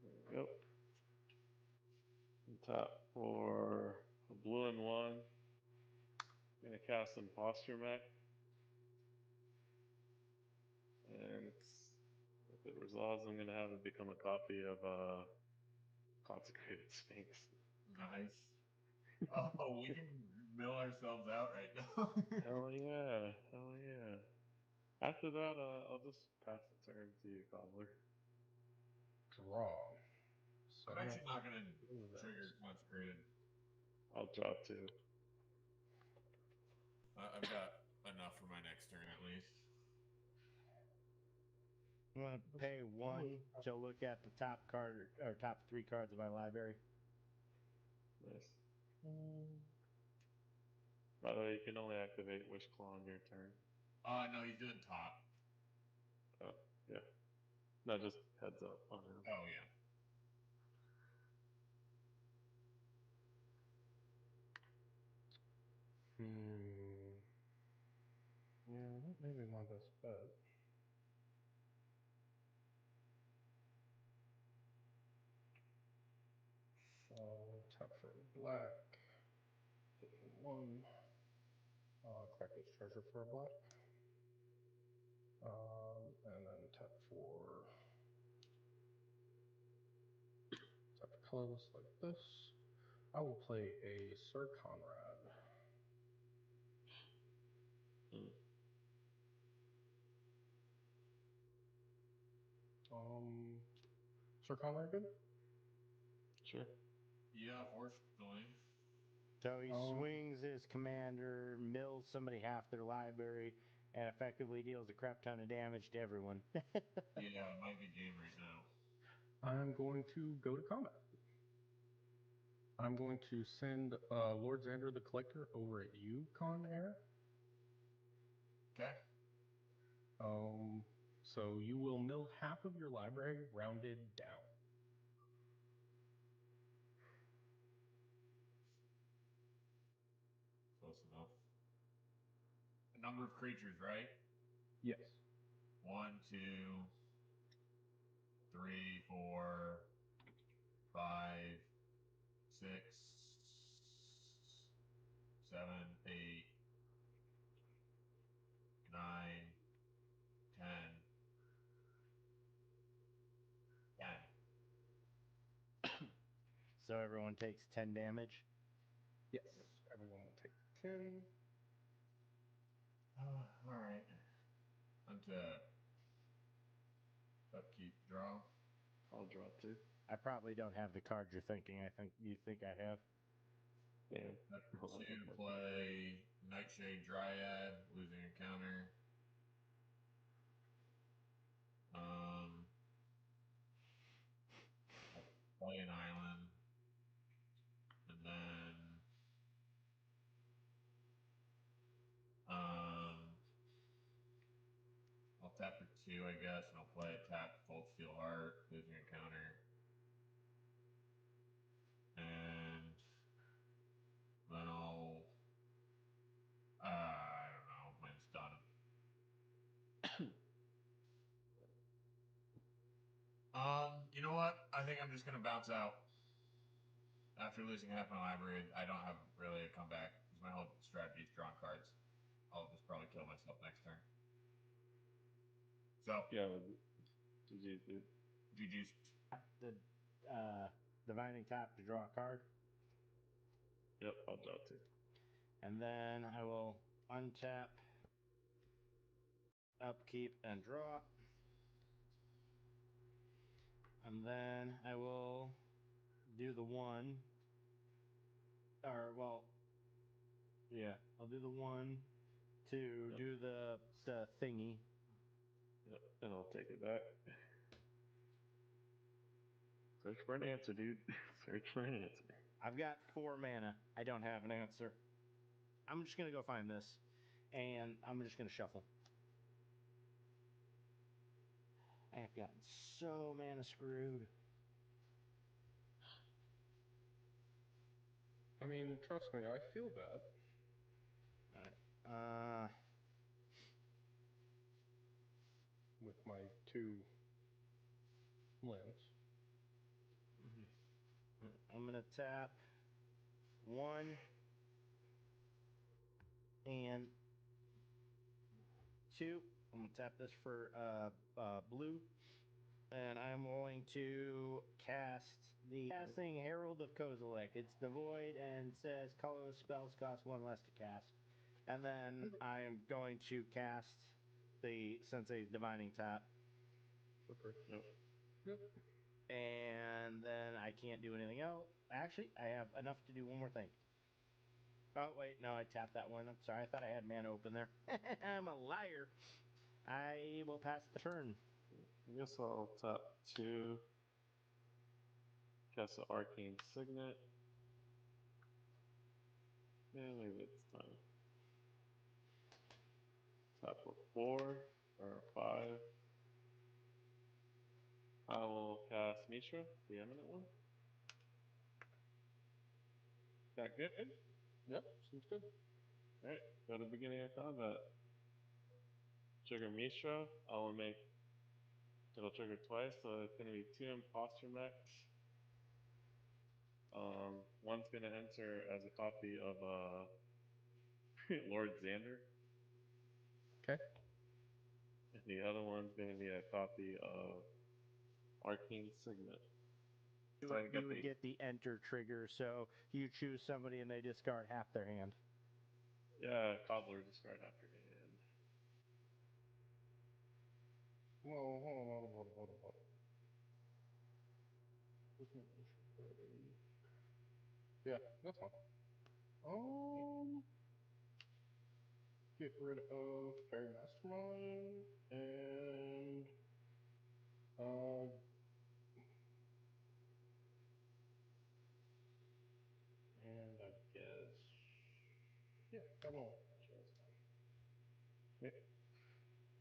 There we go. And tap for a blue and 1. I'm gonna cast Imposture Mech. And if it resolves, I'm gonna have it become a copy of Consecrated Sphinx. Nice. Oh, we can mill ourselves out right now. Hell yeah, hell yeah. After that, I'll just pass the turn to you, Cobbler. Draw. So I'm actually not going to that. trigger Consecrated. I'll draw 2. I've got enough for my next turn at least. I'm going to pay 1 to look at the top card or top 3 cards of my library. Nice. By the way, you can only activate Wishclaw on your turn. No, he's doing top. Oh, yeah. No, just heads up on him. Oh, yeah. Yeah, that may be my best bet. So, tap for black. Hit 1. Crack this treasure for a black. And then tap for colorless like this. I will play a Sir Conrad. Sir Conrad good? Sure. Yeah, fortunately. So he swings his commander, mills somebody half their library, and effectively deals a crap ton of damage to everyone. Yeah, it might be game right now. I'm going to go to combat. I'm going to send Lord Xander the Collector over at you, Con Air. Okay. So you will mill half of your library rounded down. Close enough. A number of creatures, right? Yes. 1, 2, 3, 4, 5, 6, 7, 8, 9, 10. 10. So everyone takes 10 damage? Yes. Everyone will take 10. Alright. Untap. Upkeep, draw. I'll draw 2. I probably don't have the card you're thinking. You think I have? Yeah. To play Nightshade Dryad, losing a counter. I'll play an island. And then I'll tap for 2, I guess, and I'll play a tap Cold Steel Heart, losing a counter. And then I'll I don't know, mine's done. You know what? I think I'm just gonna bounce out. After losing half my library, I don't have really a comeback because my whole strategy is drawing cards. I'll just probably kill myself next turn. So Yeah. GG. GG's. The divining tap to draw a card. Yep, I'll draw 2. And then I will untap, upkeep, and draw. And then I will do the 1. Or, well, yeah, I'll do the 1 to do the thingy. Yep, and I'll take it back. Search for an answer, dude. Search for an answer. I've got 4 mana. I don't have an answer. I'm just going to go find this. And I'm just going to shuffle. I have gotten so mana screwed. I mean, trust me, I feel bad. Alright. With my 2 lands. I'm going to tap 1 and 2. I'm going to tap this for blue. And I'm going to cast the casting Herald of Kozilek. It's devoid and says colorless spells cost 1 less to cast. And then I'm going to cast the Sensei Divining Tap. Yep. And then I can't do anything else. Actually, I have enough to do one more thing. Oh, wait, no, I tapped that one. I'm sorry, I thought I had mana open there. I'm a liar. I will pass the turn. I guess I'll tap 2. Cast the Arcane Signet. And leave it this time. Tap a 4 or a 5. I will cast Mishra, the eminent one. That good? Yep, seems good. Alright, go to the beginning of combat. Trigger Mishra. I will make. It'll trigger twice, so it's going to be 2 imposter mechs. One's going to enter as a copy of Lord Xander. Okay. And the other one's going to be a copy of Arcane Signet. So I You would get the enter trigger, so you choose somebody and they discard half their hand. Yeah, Cobbler discard half your hand. Whoa, hold on. Yeah, that's fine. Get rid of Fairy Mastermind and and I guess come on. Okay.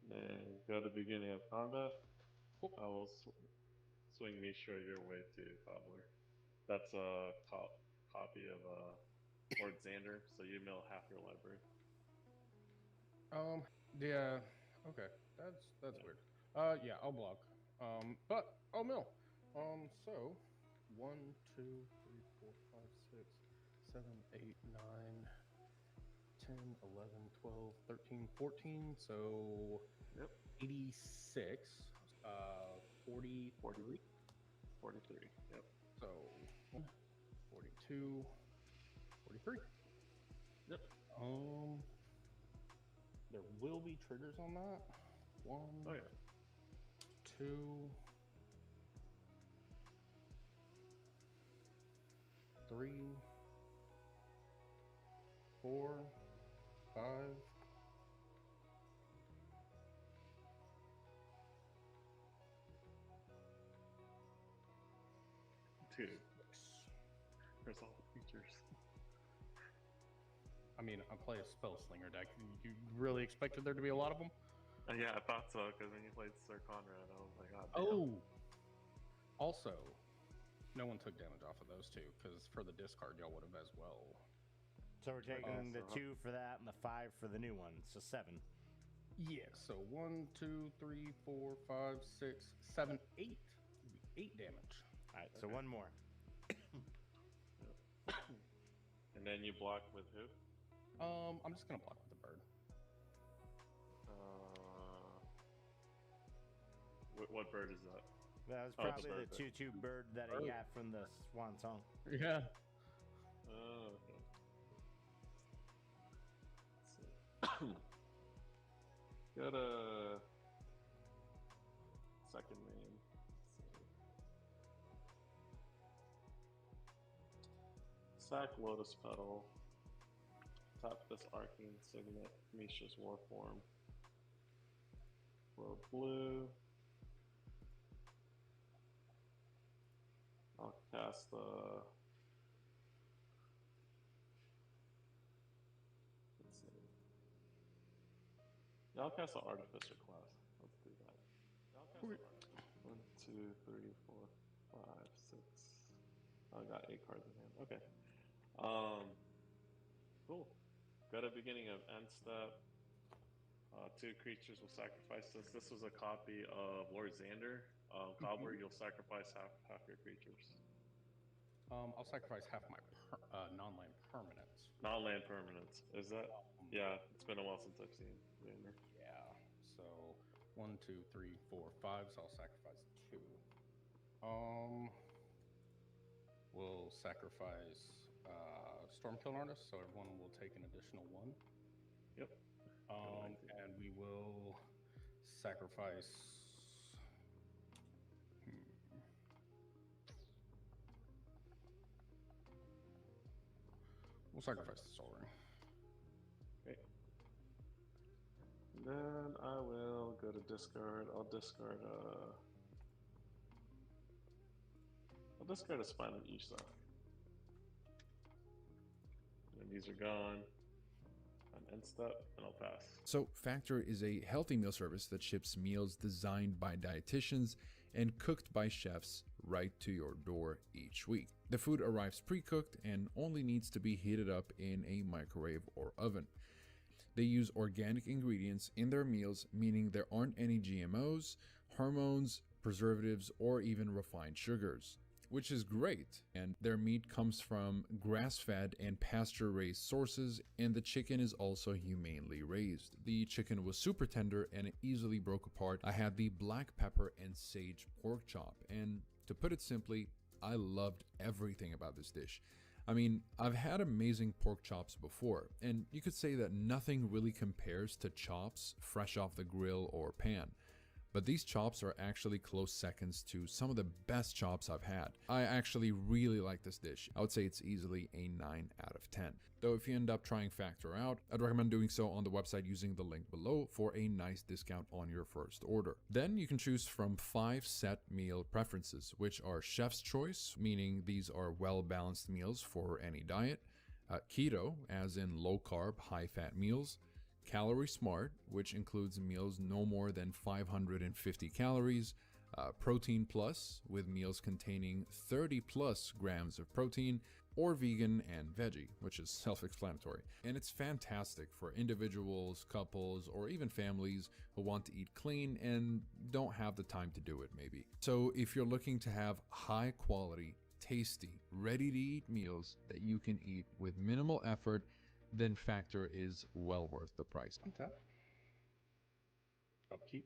Then go to the beginning of combat. I will swing Mishra your way to Cobbler. That's a copy of Lord Xander, so you mill half your library. Yeah, okay, that's weird. Yeah, I'll block. But I'll mill. So 1, 2, 3, 4, 5, 6, 7, 8, 9, 10, 11, 12, 13, 14. So 86. 40, 43. 43. Yep. So 42, 43. Yep. There will be triggers on that. 1, 2, 3, 4, 5. Two. There's all the features. I mean, I play a spell slinger deck. You really expected there to be a lot of them? Yeah, I thought so, because when you played Sir Conrad, I was like, oh, damn. Oh! Also, no one took damage off of those two, because for the discard, y'all would have as well. So we're taking the 2 for that and the 5 for the new one, so 7. Yeah, so 1, 2, 3, 4, 5, 6, 7, 8. 8 damage. All right, so one more. And then you block with who? I'm just gonna block with the bird. What bird is that? That was Oh, the probably the bird. 2/2 bird that I got from the swan song. Yeah. Oh, okay. Let's see. Got a second name. Let's see. Sack Lotus Petal. Tap this Arcane Signet, Mishra's Warform. For blue. I'll cast the. Let's see. Yeah, I'll cast the Artificer class. Let's do that. I'll cast the Artificer. 1, 2, 3, 4, 5, 6. I got 8 cards in hand. Okay. Cool. Got a beginning of end step. 2 creatures will sacrifice this. This was a copy of Lord Xander. Gobbler, you'll sacrifice half your creatures. I'll sacrifice half my non-land permanents. Non-land permanents. Is that? Yeah, it's been a while since I've seen Xander. Yeah. So 1, 2, 3, 4, 5. So I'll sacrifice 2. We'll sacrifice Stormkill Artist, so everyone will take an additional 1. Yep. And we will sacrifice. We'll sacrifice the Soul Ring. Okay. Then I will go to discard. I'll discard a Spine of Isha. And these are gone. I'm end step, and I'll pass. So, Factor is a healthy meal service that ships meals designed by dietitians and cooked by chefs right to your door each week. The food arrives pre-cooked and only needs to be heated up in a microwave or oven. They use organic ingredients in their meals, meaning there aren't any GMOs, hormones, preservatives, or even refined sugars, which is great. And their meat comes from grass-fed and pasture-raised sources, and the chicken is also humanely raised. The chicken was super tender and it easily broke apart. I had the black pepper and sage pork chop, and to put it simply, I loved everything about this dish. I mean, I've had amazing pork chops before, and you could say that nothing really compares to chops fresh off the grill or pan. But these chops are actually close seconds to some of the best chops I've had. I actually really like this dish. I would say it's easily a 9 out of 10. Though if you end up trying Factor out, I'd recommend doing so on the website using the link below for a nice discount on your first order. Then you can choose from 5 set meal preferences, which are chef's choice, meaning these are well-balanced meals for any diet, keto, as in low-carb, high-fat meals, Calorie Smart, which includes meals no more than 550 calories, Protein Plus, with meals containing 30 plus grams of protein, or vegan and veggie, which is self-explanatory. And it's fantastic for individuals, couples, or even families who want to eat clean and don't have the time to do it maybe. So if you're looking to have high quality, tasty, ready-to-eat meals that you can eat with minimal effort, then Factor is well worth the price. Untap. Upkeep.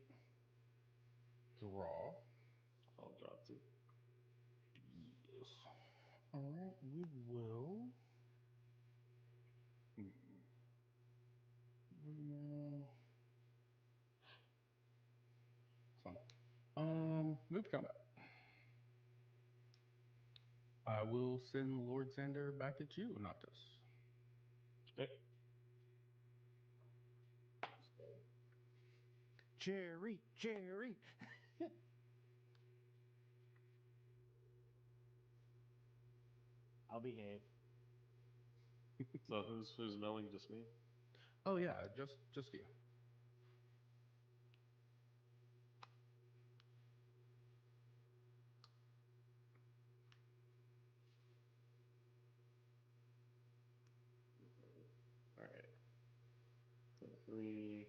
Draw. I'll draw 2. Yes. Alright, we will. Fun. Move combat. I will send Lord Xander back at you, Noctis. Okay. Jerry. I'll behave. So who's milling? Just me? Oh yeah, just you. All right. So 3.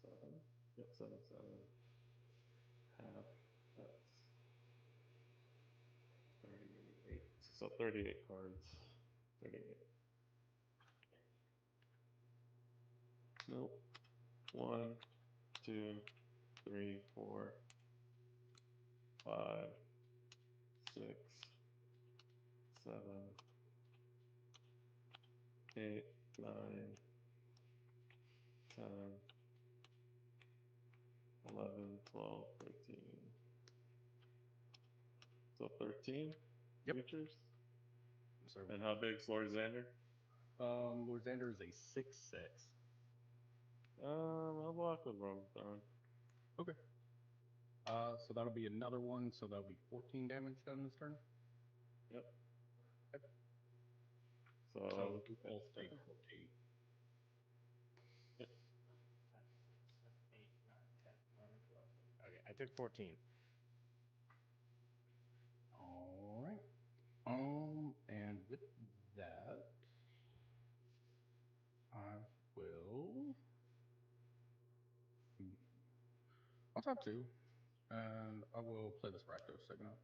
7. Yep, 7/7. Half. That's 38. So 38 cards. 38. Nope. 1, 2, 3, 4, 5, 6, 7, 8, 9, 10, 11, 12, 13. So 13 creatures? So, And how big's Lord Xander? Lord Xander is a 6/6. I'll block with Rogue Throne. Okay. So that'll be another one, so that'll be 14 damage done this turn. Yep. Okay. So, So we both take 14. Yep. 8, 9, 10, 11, 12. Okay, I took 14. All right. And with that, I will. I'll tap 2, and I will play this Rakdos signal.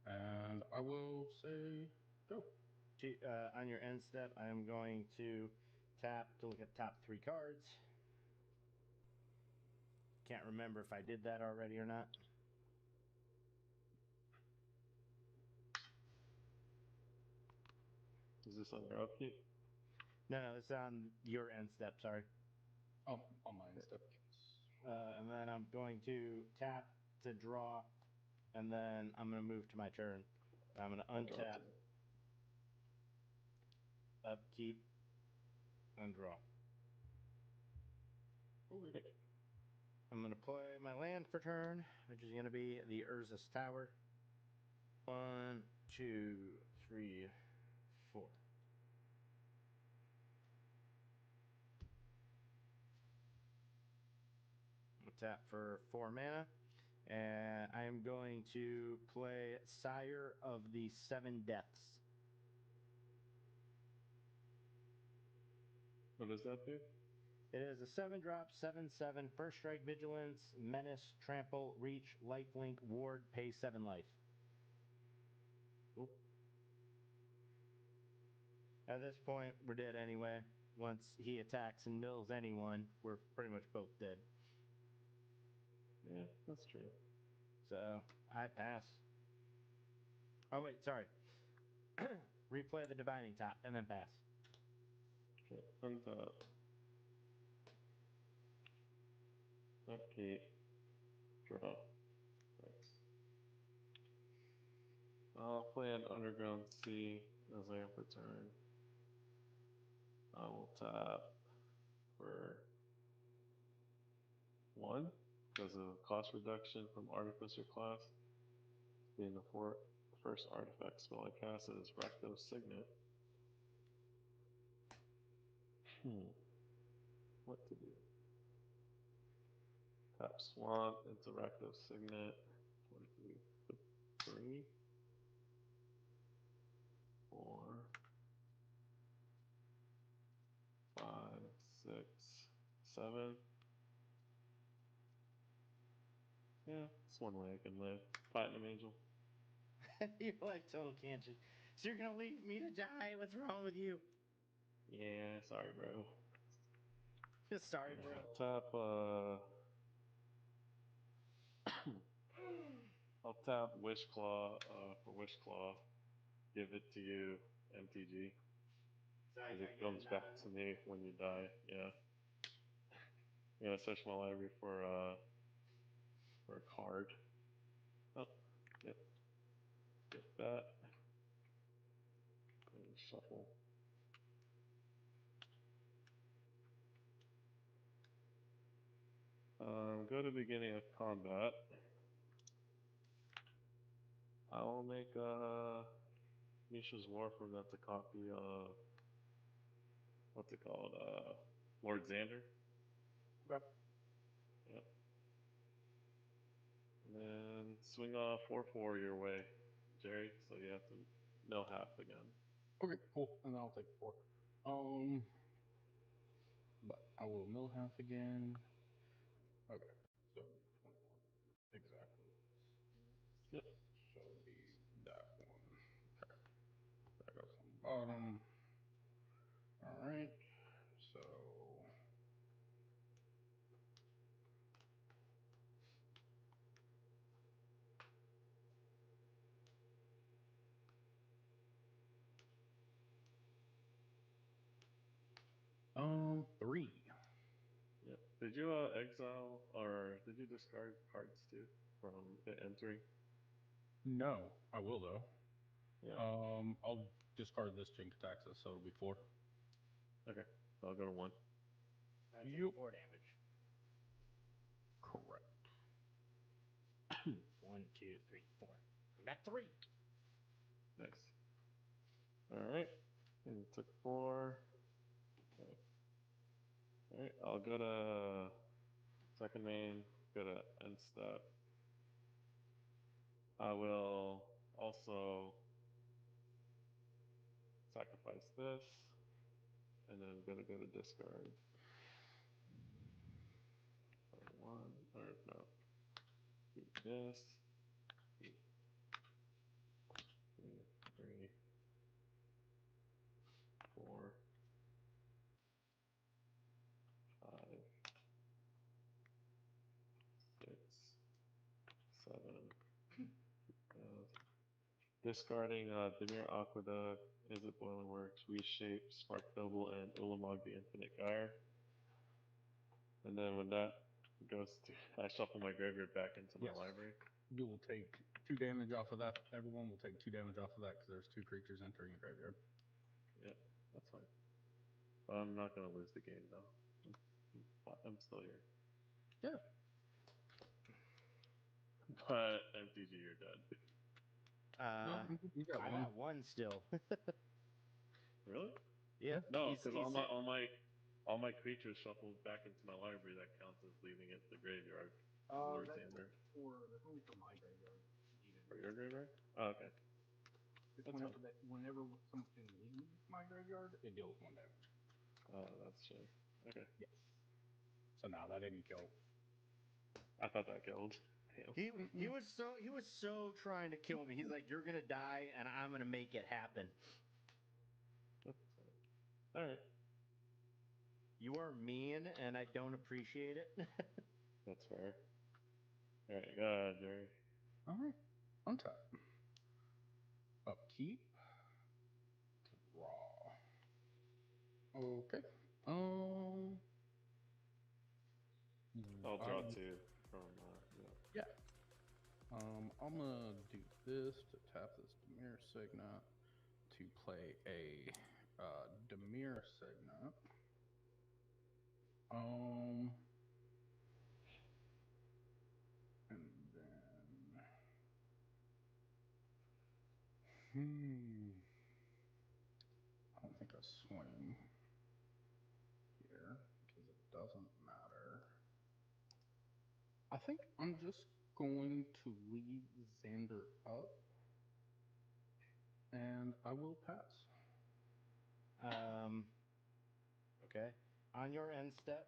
And I will say go. On your end step, I am going to tap to look at top 3 cards. Can't remember if I did that already or not. Is this on your upkeep? No, it's on your end step, sorry. Oh, on my end step. And then I'm going to tap to draw, and then I'm going to move to my turn. I'm going to untap, upkeep, and draw. Okay. I'm going to play my land for turn, which is going to be the Urzus Tower. 1, 2, 3, 4. I'll tap for 4 mana. And I am going to play Sire of the Seven Deaths. What does that do? It is a 7-drop, 7/7, first strike, vigilance, menace, trample, reach, lifelink, ward, pay 7 life. Cool. At this point, we're dead anyway. Once he attacks and mills anyone, we're pretty much both dead. Yeah, that's true. So, I pass. Oh, wait, sorry. Replay the Divining Top and then pass. Okay, untap. Upkeep. Draw. Nice. I'll play an Underground Sea as I return. I will tap for 1 because of cost reduction from Artificer class. Being the first artifact spell I cast is Rakdos Signet. What to do? Tap Swamp into Rakdos Signet. 1, 2, 3, 4, 5, 6, 7. Yeah, it's one way I can live. Platinum Angel. You're like total cancer. So you're gonna leave me to die? What's wrong with you? Yeah, sorry, bro. Sorry, bro. Tap, I'll tap Wish Claw for Wish Claw. Give it to you, MTG. Because it comes back to me when you die, yeah. I'm gonna search my library for a card. Oh, yep. Get that. And shuffle. Go to beginning of combat. I will make Misha's Warford. That's a copy of what's it called? Lord Xander. Okay. Yep. And then swing off 4/4 your way, Jerry. So you have to mill half again. Okay, cool. And then I'll take 4. But I will mill half again. Okay. So, exactly. Yep. So it'd be that one. Okay. That goes on the bottom. Alright. So. Three. Yep. Did you exile or did you discard cards too from it entering? No, I will though. Yeah. I'll discard this Jin-Gitaxias, so it'll be 4. Okay. So I'll go to 1. That's Yup. 4 damage. Correct. 1, 2, 3, 4. We got 3. Nice. Alright. And you took 4. Okay. Alright, I'll go to second main, go to end step. I will also sacrifice this, and then I'm gonna go to discard. One, or no. Do this. 2, 3, 4, 5, 6, 7. Discarding Dimir Aqueduct, Is It Boiling Works, Reshape, Spark Double, and Ulamog the Infinite Gyre. And then when that goes to, I shuffle my graveyard back into my Yes. library. You will take 2 damage off of that. Everyone will take 2 damage off of that because there's 2 creatures entering your graveyard. Yeah, that's fine. But I'm not gonna lose the game though. I'm still here. Yeah. But MTG, you're dead. You got I'm one. at 1 still. Really? Yeah. No, he's- because he's- all my creatures shuffled back into my library. That counts as leaving it the graveyard. Lord That's Xander. that's only for my graveyard. For your graveyard? Oh, okay. It's That's whenever something leaves my graveyard, it deals 1 damage. Oh, that's true. Okay. Yes. So now that didn't kill. I thought that killed. Damn. He was so trying to kill me. He's like, "You're gonna die, and I'm gonna make it happen." All right. You are mean, and I don't appreciate it. That's fair. All right, go ahead, Jerry. Alright. Untap. Upkeep. Draw. Okay. I'll draw I'm- 2 from Yeah. I'm gonna do this to tap this Dimir Signet to play a Dimir Signet. And then I don't think I swing here because it doesn't matter. I think I'm just going to leave Xander up, and I will pass. Okay. On your end step,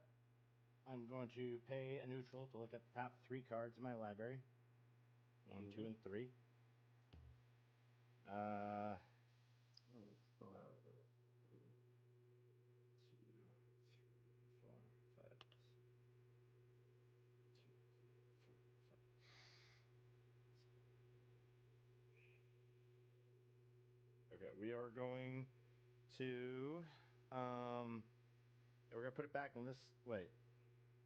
I'm going to pay a neutral to look at the top 3 cards in my library. 1, 2, and 3. still have it. 2, 3, 4, 5, 6. 2, 3, 4, 5. Okay, we are going to we're gonna put it back in this wait.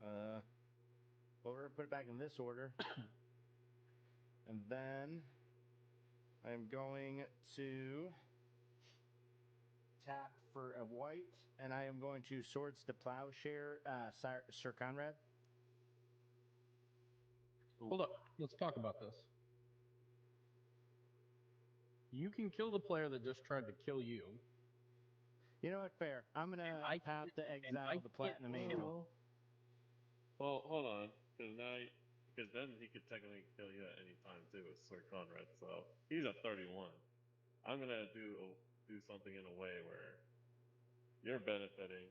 Well, we're gonna put it back in this order. And then I'm going to tap for a white, and I am going to Swords to Plowshare, Sir Conrad. Hold up. Let's talk about this. You can kill the player that just tried to kill you. You know what? Fair. I'm gonna have to exile the Platinum Angel. Well, hold on, because then he could technically kill you at any time too with Sir Conrad. So he's at 31. I'm gonna do something in a way where you're benefiting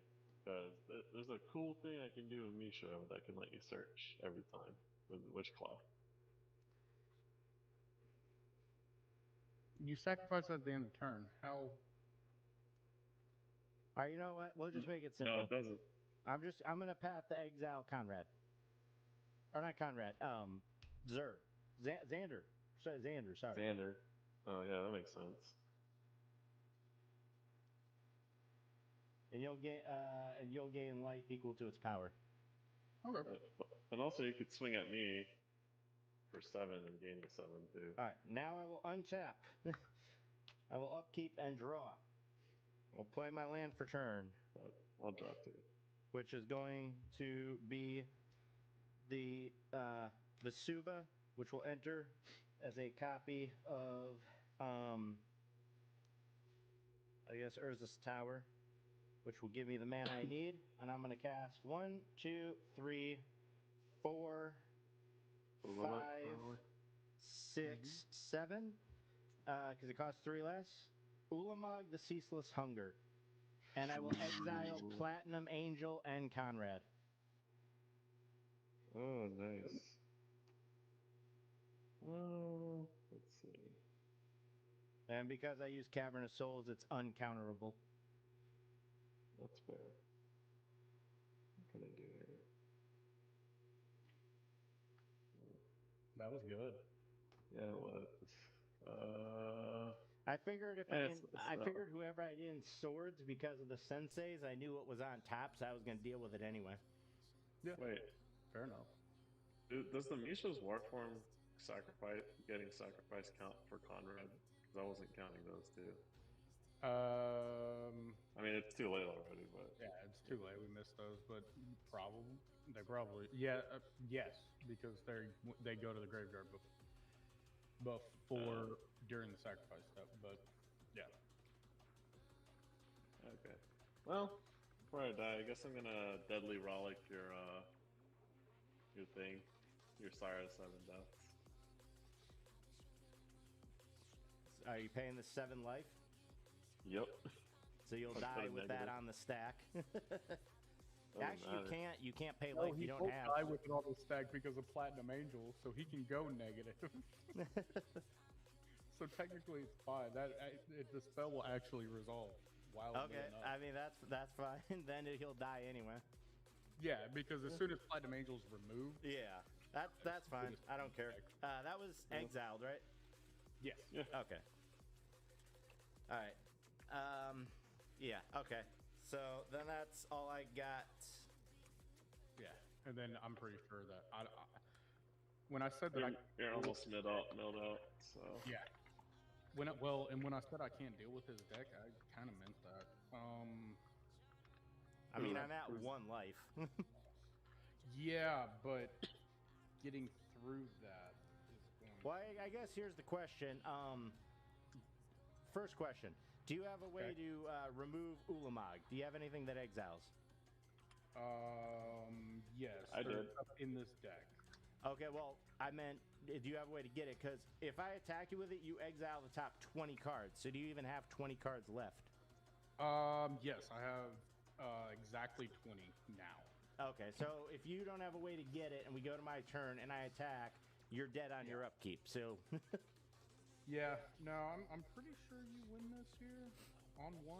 because there's a cool thing I can do with Misha that can let you search every time with Witchclaw. You sacrifice at the end of turn. How? All right, you know what? We'll just make it simple. No, it doesn't. I'm gonna path the exile Conrad. Or not Conrad. Xur. Xander. Xander. Sorry. Xander. Oh yeah, that makes sense. And you'll gain life equal to its power. Okay. And also, you could swing at me for 7 and gain the 7 too. All right. Now I will untap. I will upkeep and draw. I'll play my land for turn. I'll draw 2. Which is going to be the Vesuva, which will enter as a copy of I guess Urza's Tower, which will give me the mana I need, and I'm going to cast 1, 2, 3, 4, 5, 6, 7, because it costs 3 less. Ulamog, the Ceaseless Hunger, and I will exile Platinum Angel and Conrad. Oh, nice. Well, let's see. And because I use Cavern of Souls, it's uncounterable. That's fair. What can I do here? That was good. Yeah, it was. I figured it's I figured whoever I did in swords, because of the senseis, I knew what was on top, so I was going to deal with it anyway. Yeah. Wait. Fair enough. Does the Misha's Warform getting sacrifice count for Conrad? Because I wasn't counting those two. I mean, it's too late already, but yeah, it's too late. We missed those, but probably yes, because they go to the graveyard before during the sacrifice step. But yeah. Okay. Well, before I die, I guess I'm gonna deadly rollick your thing, your Sire of 7 Deaths. Are you paying the 7 life? Yep. So you'll Let's put die a with that negative. on the stack. Doesn't Actually, matter. you can't pay No, life he you don't won't have. die with it on the stack because of Platinum Angel, so he can go negative. So technically, it's fine. The spell will actually resolve while Okay, enough. I mean that's fine. Then he'll die anyway. Yeah, because as soon as Platinum Angel's removed. Yeah, that's fine. I don't care. That was exiled, right? Yes. Yeah. Okay. All right. Yeah. Okay. So then that's all I got. Yeah, and then I'm pretty sure that when I said that You're almost milled out. So yeah. When I said I can't deal with his deck, I kind of meant that. I mean, I'm at 1 life. Yeah, but getting through that is going. Well, I guess here's the question. First question: do you have a way to remove Ulamog? Do you have anything that exiles? Yes, I there's did. stuff in this deck. Okay, well, I meant, do you have a way to get it? Because if I attack you with it, you exile the top 20 cards. So do you even have 20 cards left? Yes, I have exactly 20 now. Okay, so if you don't have a way to get it and we go to my turn and I attack, you're dead on your upkeep. So Yeah, no, I'm pretty sure you win this here on 1.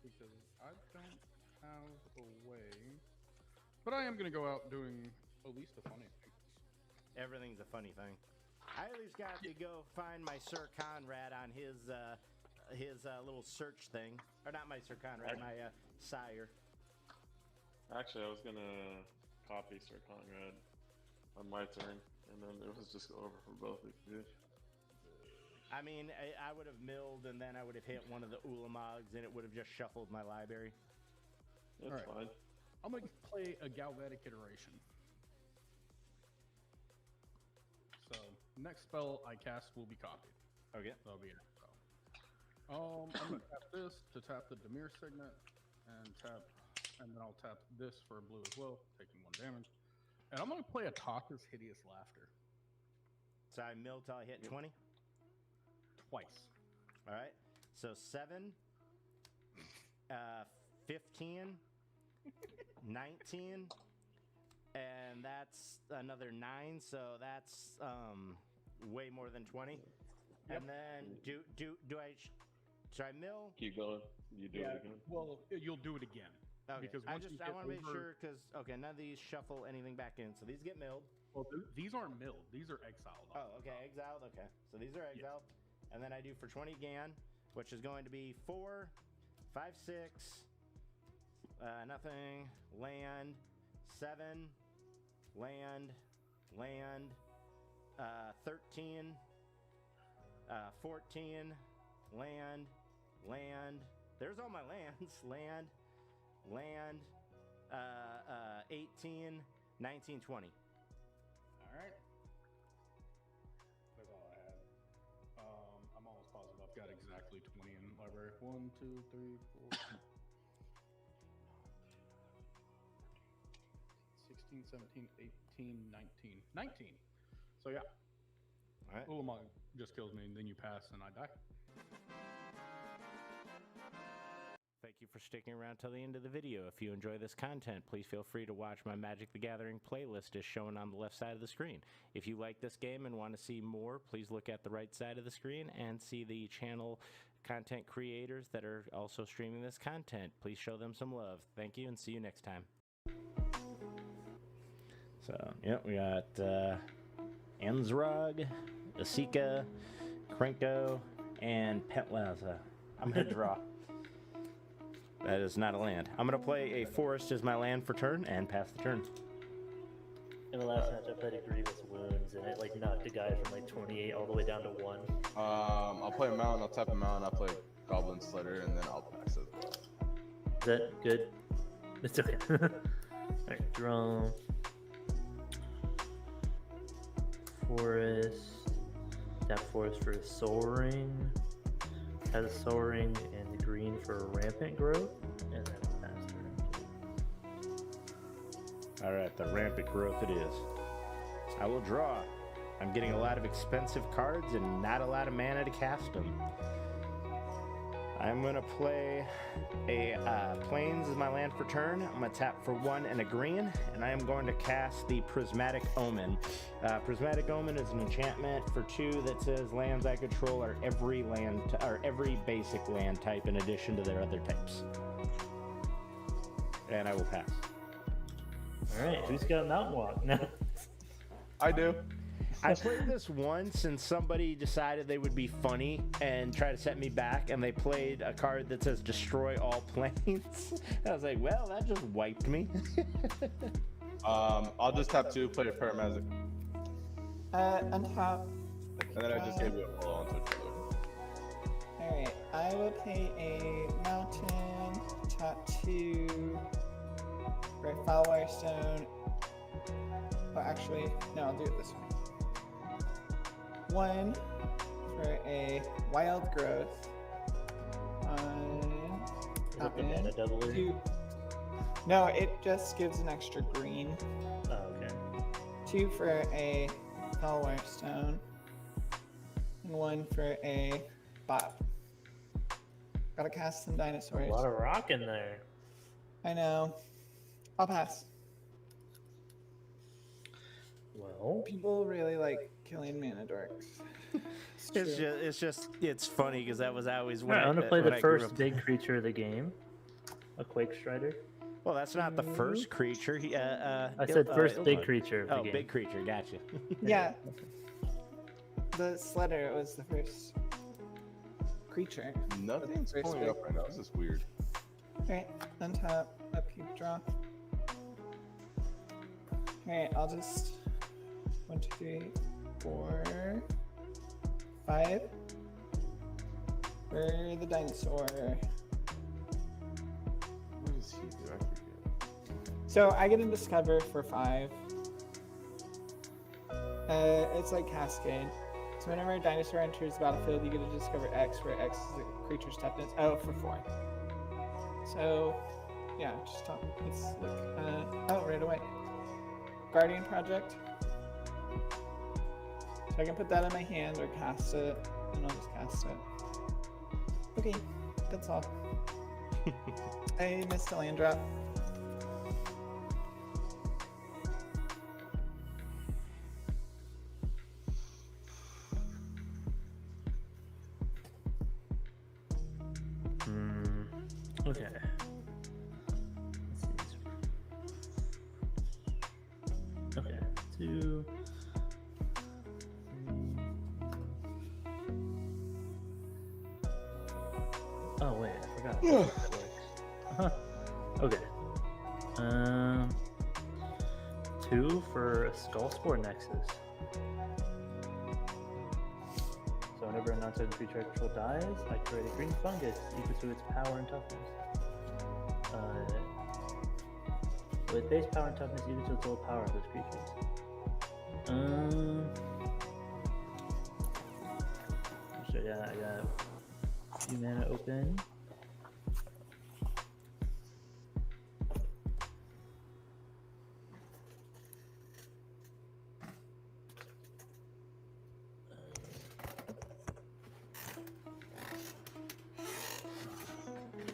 Because I don't have a way. But I am going to go out doing at least a funny thing. everything's a funny thing. I at least got to go find my Sir Conrad on his little search thing. Or not my Sir Conrad, my sire. actually, I was gonna copy Sir Conrad on my turn, and then it was just over for both of you. I mean, I would have milled and then I would have hit one of the Ulamogs and it would have just shuffled my library. That's All fine. I'm going to play a Galvanic Iteration. So, next spell I cast will be copied. Okay. That'll be it. So. I'm going to tap this to tap the Demir Signet, and then I'll tap this for a blue as well, taking 1 damage. And I'm going to play Ataka's Hideous Laughter. So I mill till I hit 20? Twice. All right. So 7, 15, 19, and that's another 9, so that's way more than 20. And then should I mill? Keep going. You do it again. Well, you'll do it again. Okay. Because I once you get want to make over- sure because none of these shuffle anything back in, so these get milled. Well, these aren't milled. These are exiled. Oh, okay, exiled. Okay, so these are exiled, and then I do for 20 GAN, which is going to be 4, 5, 6, nothing, land, 7, land, 13, 14, land. There's all my lands. Land, 18, 19, 20. All right. That's all I had. I'm almost positive I've got exactly 20 in library. 1, 2, 3, 4, 16, 17, 18, 19. 19. So yeah. All right. Ulamog just kills me, and then you pass, and I die. Thank you for sticking around till the end of the video. If you enjoy this content, please feel free to watch my Magic the Gathering playlist as shown on the left side of the screen. If you like this game and want to see more, please look at the right side of the screen and see the channel content creators that are also streaming this content. Please show them some love. Thank you and see you next time. So, yeah, we got Enzrog, Asika, Krenko, and Pentlaza. I'm going to draw. That is not a land. I'm going to play a forest as my land for turn and pass the turn. In the last match, I played a Grievous Wounds, and it like knocked a guy from like 28 all the way down to 1. I'll play a mountain, I'll tap a mountain, I'll play Goblin Slitter, and then I'll pass it. Is that good? It's okay. Alright, draw. Forest. Tap forest for a Soul Ring. Has a Soul Ring and the green for Rampant Growth, and then pass turn. Alright, the Rampant Growth it is. I will draw. I'm getting a lot of expensive cards and not a lot of mana to cast them. I'm going to play a Plains as my land for turn. I'm going to tap for 1 and a green, and I am going to cast the Prismatic Omen. Prismatic Omen is an enchantment for 2 that says lands I control are every every basic land type in addition to their other types. And I will pass. Alright, who's got Mountain Walk now? I do. I played this once and somebody decided they would be funny and try to set me back, and they played a card that says destroy all planes. I was like, well, that just wiped me. I'll just tap 2, play a Paramagic. Untap. And then I just gave you a full on switch blue. Alright, I will play a mountain, tap 2, for a Foulwire Stone. Oh, actually, no, I'll do it this way. 1 for a Wild Growth. Is it the mana doubler? 2. No, it just gives an extra green. Oh, okay. 2 for a Foulwire Stone. And 1 for a Bop. Gotta cast some dinosaurs. A lot of rock in there. I know. I'll pass. Well, people really like killing mana dorks. It's funny because that was always when I'm gonna play when the I grew first up. big creature of the game, a Quake Strider. Well, that's not the first creature. I said first big Ildon. creature of the Oh, game. big creature. Gotcha. Yeah. The Slitter was the first creature. Nothing's First pulling big- up right now. This is weird. Alright, untap, upkeep, draw. Alright, I'll just 1, 2, 3, 4, 5 for the dinosaur. What does he do? I forget. So I get a discover for 5. It's like Cascade. So whenever a dinosaur enters the battlefield, you get to discover X, where X is a creature's toughness. Oh, for 4. So, yeah, just stop. It's like, oh, right away. Guardian Project. So I can put that in my hand or cast it, and I'll just cast it. Okay, that's all. I missed a land drop. Okay. Okay, 2. Oh wait, I forgot. how that works. Okay. 2 for Skullspore Nexus. So whenever a non-certain creature I control dies, I create a green fungus equal to its power and toughness. With base power and toughness equal to the total power of those creatures. So yeah, I got a few mana open.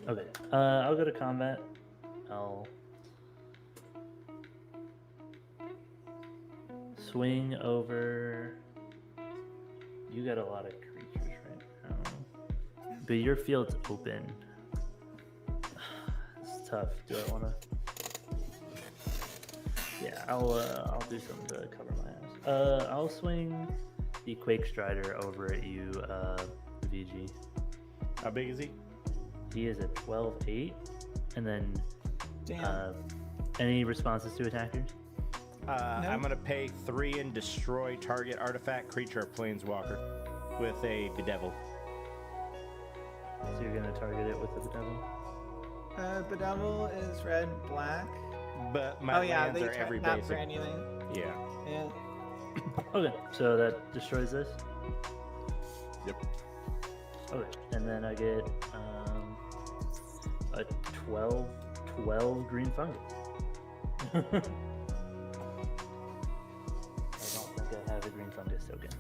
Okay, I'll go to combat. I'll swing over. You got a lot of creatures right now, but your field's open. It's tough. Do I want to? Yeah, I'll do something to cover my ass. I'll swing the Quake Strider over at you, VG. How big is he? He is a 12-8, and then Damn. Any responses to attackers? I'm gonna pay 3 and destroy target artifact, creature, or planeswalker with a Bedevil. So you're gonna target it with the Bedevil? Bedevil is red, black. But my lands they are every tap basic. for anything. Yeah. Yeah. Okay, so that destroys this? Yep. Okay, and then I get a 12 green fungus. I don't think I have a green fungus token.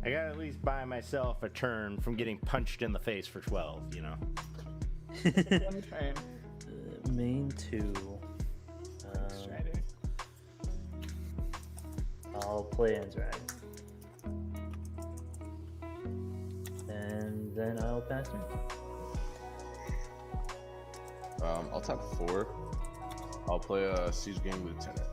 I gotta at least buy myself a turn from getting punched in the face for 12, you know? One turn. Main 2. Strider. I'll play Anzrag. And then I'll pass turn. I'll tap 4. I'll play a Siege Gang Lieutenant.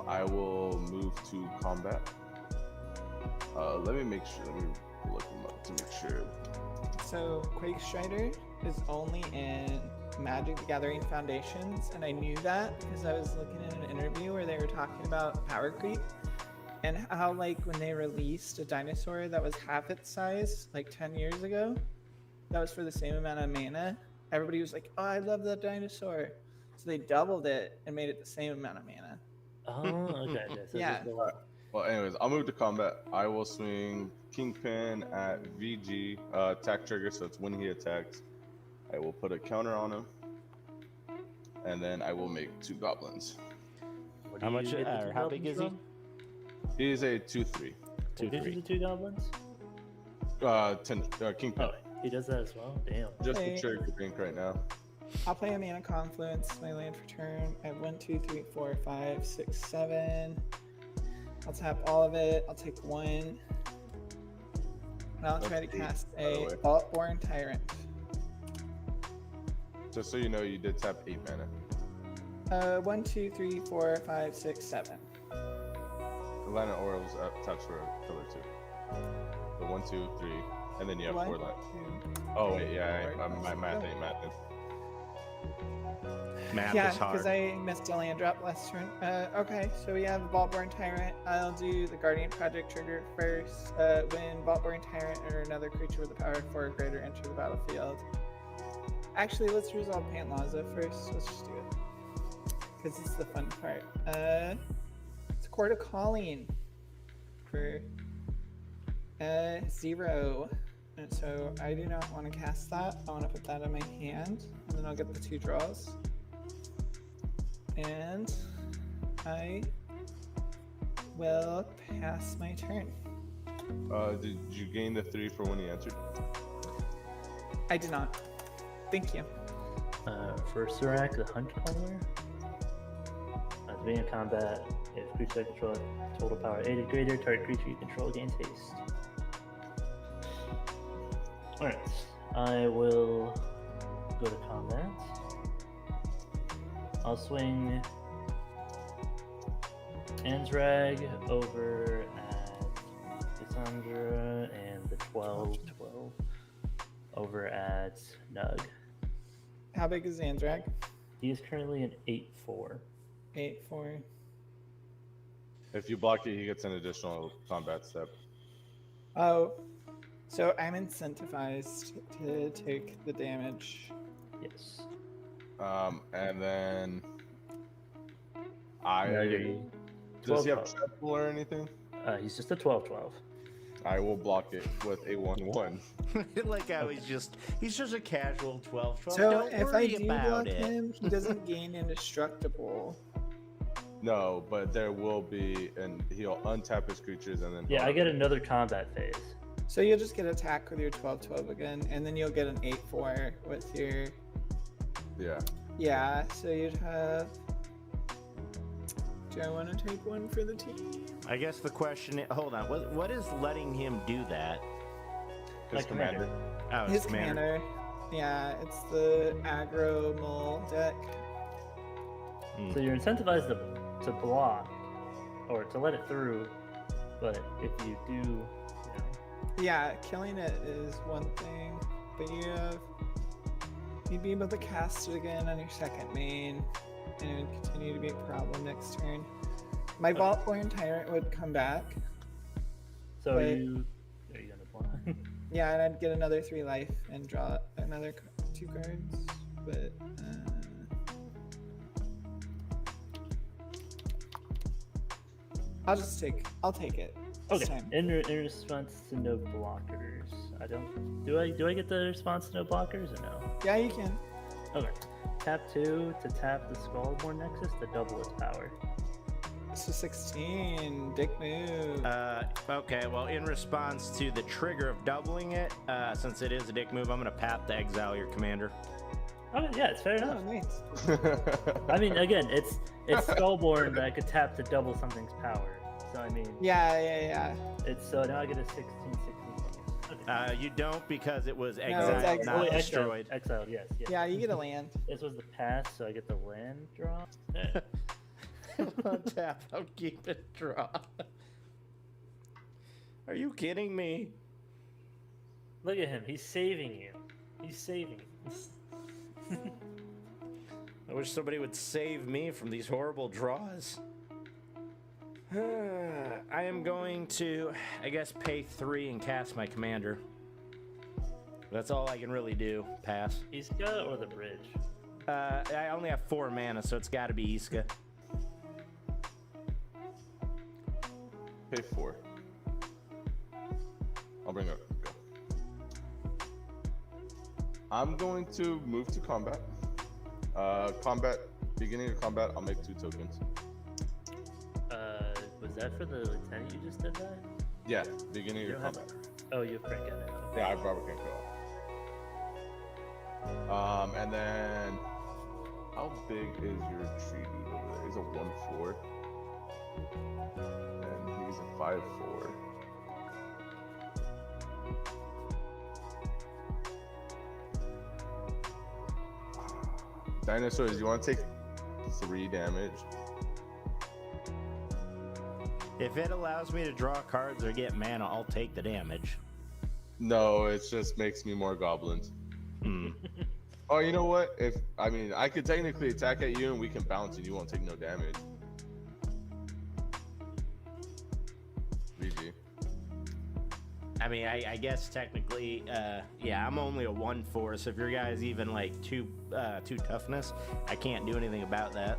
I will move to combat. Let me make sure. Let me look them up to make sure. So Quake Strider is only in Magic the Gathering Foundations, and I knew that because I was looking at an interview where they were talking about power creep and how, like, when they released a dinosaur that was half its size, like 10 years ago, that was for the same amount of mana. Everybody was like, "Oh, I love that dinosaur," so they doubled it and made it the same amount of mana. Oh, okay. So yeah. Well, anyways, I'll move to combat. I will swing Kingpin at VG. Attack trigger, so it's when he attacks. I will put a counter on him, and then I will make 2 goblins. How much? How big is he? He is a 2/3. What gives you the 2 goblins? 10. Kingpin. Oh, he does that as well. Damn. Just Okay. the trigger pink right now. I'll play a Mana Confluence, my land for turn. I have 1, 2, 3, 4, 5, 6, 7. I'll tap all of it. I'll take 1. And I'll try to That's 8, cast by the a way. Vaultborn Tyrant. Just so you know, you did tap 8 mana. 1, 2, 3, 4, 5, 6, 7. Atlanta Orals taps for color 2. The 1, 2, 3, and then you have 4 left. Oh wait, yeah, my math ain't mathing. Math Yeah, is hard. because I missed a land drop last turn. Okay, so we have Vaultborn Tyrant. I'll do the Guardian Project trigger first. When Vaultborn Tyrant or another creature with a power of 4 or greater enter the battlefield. Actually, let's resolve Pantlaza first. Let's just do it. Because it's the fun part. It's Court of Calling for 0. And so I do not want to cast that. I want to put that in my hand, and then I'll get the 2 draws. And I will pass my turn. Did you gain the 3 for when he answered? I did not. Thank you. For Surak, the Hunt Color. At the beginning of combat, if creature I control total power 8 or greater, target creature you control gains haste. Alright, I will go to combat. I'll swing Anzrag over at Cassandra and the 12 over at Nug. How big is Andrag? He is currently an 8-4. 8-4. If you block it, he gets an additional combat step. Oh, so I'm incentivized to take the damage. Yes. And then does he have triple or anything? He's just a 12-12. I will block it with a 1-1. Like how he's just a casual 12-12. So Don't if I worry do about block it. him, he doesn't gain indestructible. No, but there will be, and he'll untap his creatures and then. Yeah, I get another combat phase. So you'll just get attack with your 12-12 again, and then you'll get an 8-4 with your. Yeah. Yeah, so you'd have. Do I want to take one for the team? I guess the question is, hold on, what is letting him do that? His commander. Oh, His commander. Yeah, it's the aggro mole deck. So you're incentivized to block or to let it through, but if you do, Yeah, killing it is one thing, but you'd be able to cast it again on your second main, and it would continue to be a problem next turn. My Vaultborn Tyrant would come back. So but- are you gonna block? Yeah, and I'd get another 3 life and draw another 2 cards, but I'll take it. this Okay. time. In response to no blockers, I don't. Do I get the response to no blockers or no? Yeah, you can. Okay. Tap 2 to tap the Skullborn Nexus to double its power. So 16, dick move. Okay, well, in response to the trigger of doubling it, since it is a dick move, I'm gonna pap to exile your commander. Oh yeah, it's fair enough. Oh, nice. I mean, again, it's Skullborn that I could tap to double something's power. So I mean. Yeah. It's so now I get a 16. Okay. You don't because it was No, exiled, it's exiled. not Exiled, destroyed. exiled, yes. Yeah, you get a land. This was the pass, so I get the land draw. Untap, I'll keep it draw. Are you kidding me? Look at him, he's saving you. He's saving you. I wish somebody would save me from these horrible draws. I am going to, I guess, pay 3 and cast my commander. That's all I can really do. Pass. Iska or the bridge? I only have 4 mana, so it's got to be Iska. Pay 4. I'll bring up. Go. I'm going to move to combat. Beginning of combat, I'll make 2 tokens. Was that for the lieutenant you just did that? Yeah, beginning of You your don't combat. Oh, you have Frank in it. Yeah, I have Robert Kinko. And then, how big is your treaty over there? He's a 1/4. And he's a 5/4. Dinosaurs, you want to take 3 damage? If it allows me to draw cards or get mana, I'll take the damage. No, it just makes me more goblins. Oh, you know what? I could technically attack at you and we can bounce and you won't take no damage. GG. I mean, I guess technically, yeah, I'm only a 1/4, so if your guy's even like 2 toughness, I can't do anything about that.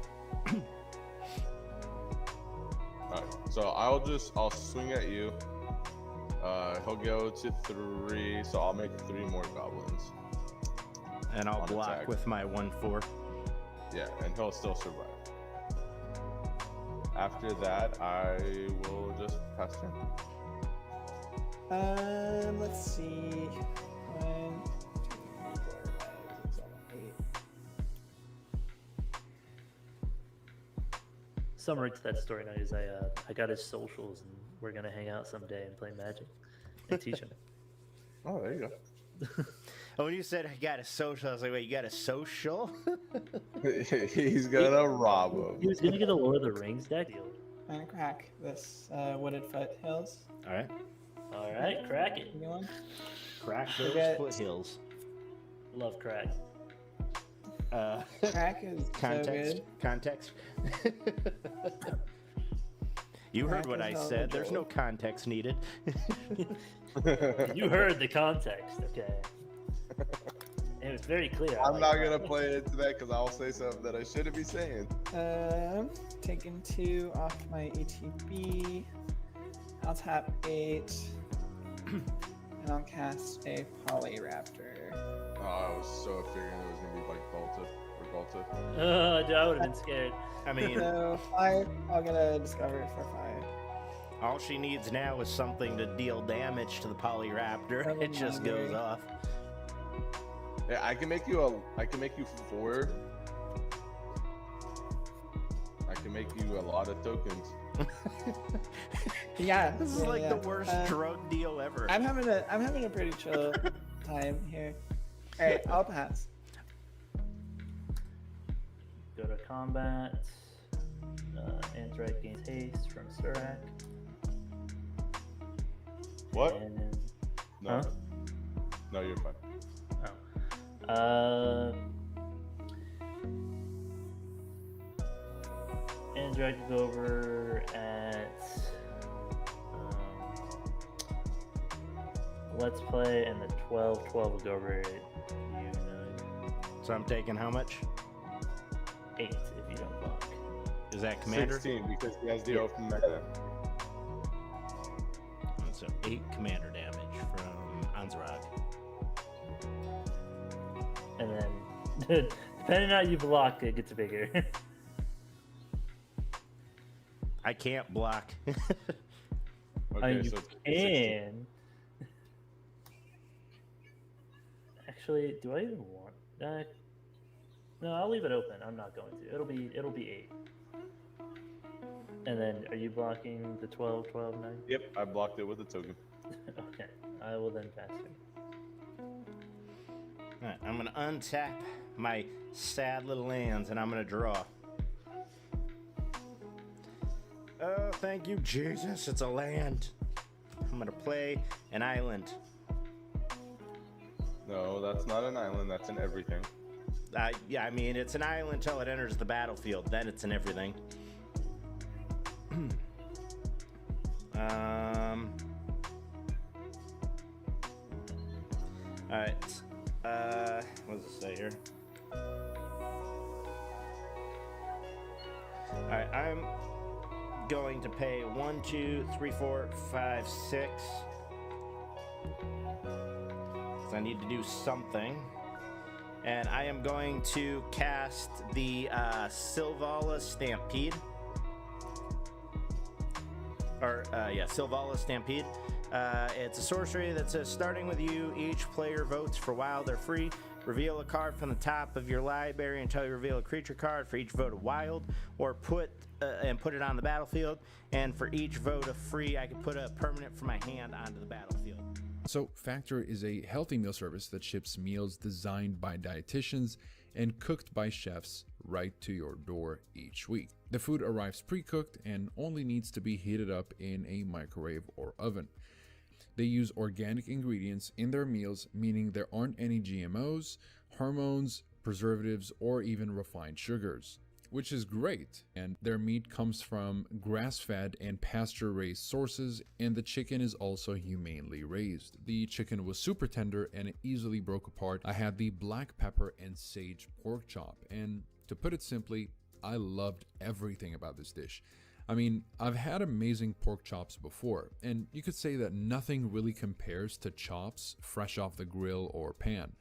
Alright, so I'll swing at you. He'll go to 3, so I'll make 3 more goblins. And I'll On block attack. with my 1/4. Yeah, and he'll still survive. After that, I will just pass turn. Let's see. 1, 2, 3, 4, 5, 6, 7, 8. Summary to that story night is I got his socials and we're gonna hang out someday and play Magic and teach him. Oh, there you go. Oh, when you said I got a social, I was like, wait, you got a social? He's gonna rob him. He was gonna get a Lord of the Rings deck deal. I'm gonna crack this Wooded Foothills. Alright. Alright, crack it. New one. Crack We those got- foothills. Love crack. Crack is Context. so Context. You heard what I Crack is said. There's no eligible. context needed. You heard the context, okay? It was very clear. I I'm like not that. gonna play into that because I'll say something that I shouldn't be saying. Taking 2 off my ETB. I'll tap 8. And I'll cast a Polyraptor. Oh, I was so figuring it was gonna be like Volta or Volta. Dude, I would have been scared. I mean, So 5, I'll get a Discovery for 5. all she needs now is something to deal damage to the Polyraptor. Oh It just my. goes off. Yeah, I can make you 4. I can make you a lot of tokens. Yeah. This is yeah, like yeah. the worst drug deal ever. I'm having a pretty chill time here. Alright, I'll pass. Go to combat. Anthrax gains haste from Surak. What? And, No. Huh? No, you're fine. Anthrax is over at Let's Play, and the 12 will go over at you. So I'm taking how much? 8 if you don't block. Is that Commander? 16 because he has the open meta. So 8 Commander damage from Anzarag. And then, depending on how you block, it gets bigger. I can't block. I mean, Okay, you so it's 16. can. Actually, do I even want that? No, I'll leave it open. I'm not going to. It'll be 8. And then, are you blocking the 12, 9? Yep, I blocked it with a token. Okay, I will then pass it. Alright, I'm gonna untap my sad little lands and I'm gonna draw. Oh, thank you, Jesus. It's a land. I'm gonna play an island. No, that's not an island. That's an everything. Yeah, I mean, it's an island until it enters the battlefield. Then it's an everything. Alright. What does it say here? Alright, I'm going to pay 1, 2, 3, 4, 5, 6. 'Cause I need to do something. And I am going to cast the Sylvala Stampede. Sylvala Stampede. It's a sorcery that says, starting with you, each player votes for wild or free. Reveal a card from the top of your library until you reveal a creature card for each vote of wild, or put it on the battlefield. And for each vote of free, I can put a permanent from my hand onto the battlefield. So, Factor is a healthy meal service that ships meals designed by dietitians and cooked by chefs right to your door each week. The food arrives pre-cooked and only needs to be heated up in a microwave or oven. They use organic ingredients in their meals, meaning there aren't any GMOs, hormones, preservatives, or even refined sugars, which is great. And their meat comes from grass-fed and pasture-raised sources, and the chicken is also humanely raised. The chicken was super tender and it easily broke apart. I had the black pepper and sage pork chop, and to put it simply, I loved everything about this dish. I mean, I've had amazing pork chops before, and you could say that nothing really compares to chops fresh off the grill or pan.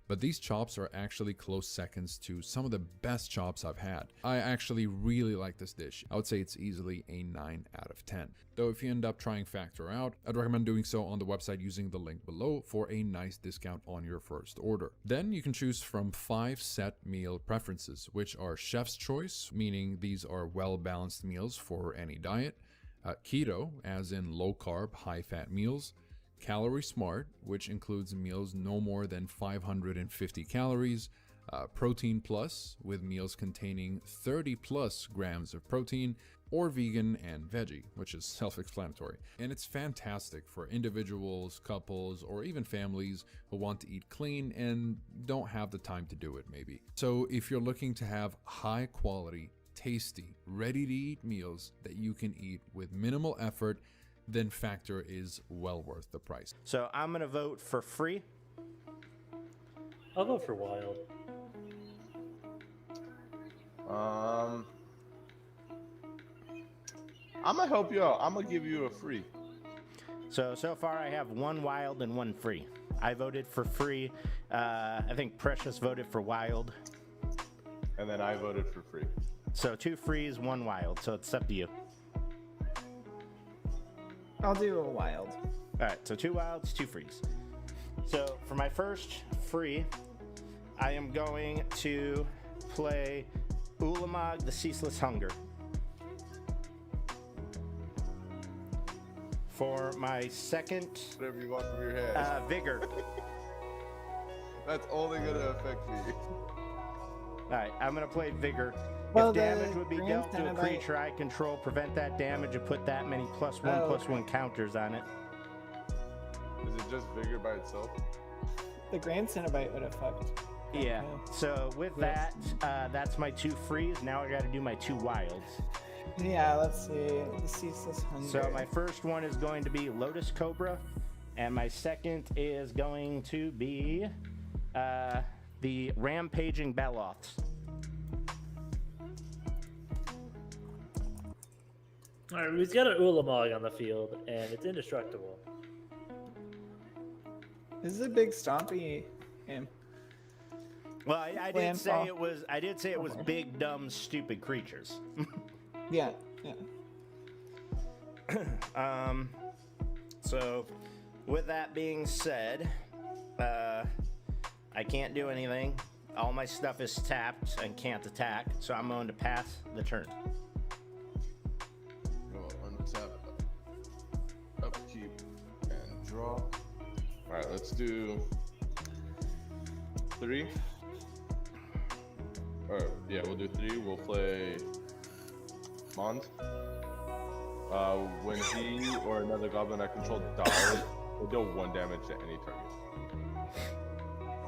but these chops are actually close seconds to some of the best chops I've had. I actually really like this dish. I would say it's easily a 9 out of 10. Though if you end up trying Factor out, I'd recommend doing so on the website using the link below for a nice discount on your first order. Then you can choose from 5 set meal preferences, which are chef's choice, meaning these are well-balanced meals for any diet, keto, as in low-carb, high-fat meals, Calorie Smart, which includes meals no more than 550 calories, Protein Plus, with meals containing 30 plus grams of protein, or vegan and veggie, which is self-explanatory. And it's fantastic for individuals, couples, or even families who want to eat clean and don't have the time to do it maybe. So if you're looking to have high quality, tasty, ready-to-eat meals that you can eat with minimal effort, then Factor is well worth the price. So I'm gonna vote for free. I'll go for wild. I'm gonna help you out. I'm gonna give you a free. So far I have 1 wild and 1 free. I voted for free. I think Precious voted for wild. And then I voted for free. So 2 frees, 1 wild. So it's up to you. I'll do a wild. All right, so 2 wilds, 2 frees. So for my first free, I am going to play Ulamog, the Ceaseless Hunger. For my second, whatever you want from your head. Vigor. That's only gonna affect me. All right, I'm gonna play Vigor. Well, if damage would be Grand dealt to a Cenobite- creature I control, prevent that damage and put that many +1/+1 counters on it. Is it just Vigor by itself? The Grand Cenobite would have fucked. Yeah. So with that, that's my 2 frees. Now I got to do my 2 wilds. Yeah, let's see. The Ceaseless Hunger. So my first one is going to be Lotus Cobra, and my second is going to be the Rampaging Beloths. Alright, we've got an Ulamog on the field, and it's indestructible. This is a big stompy game. Well, I did say it was. I did say it was big, dumb, stupid creatures. Yeah. So, with that being said, I can't do anything. All my stuff is tapped and can't attack, so I'm going to pass the turn. Untap, upkeep, and draw. All right, let's do 3. Or yeah, we'll do 3. We'll play Mond. When he or another goblin I control dies, they deal 1 damage to any target.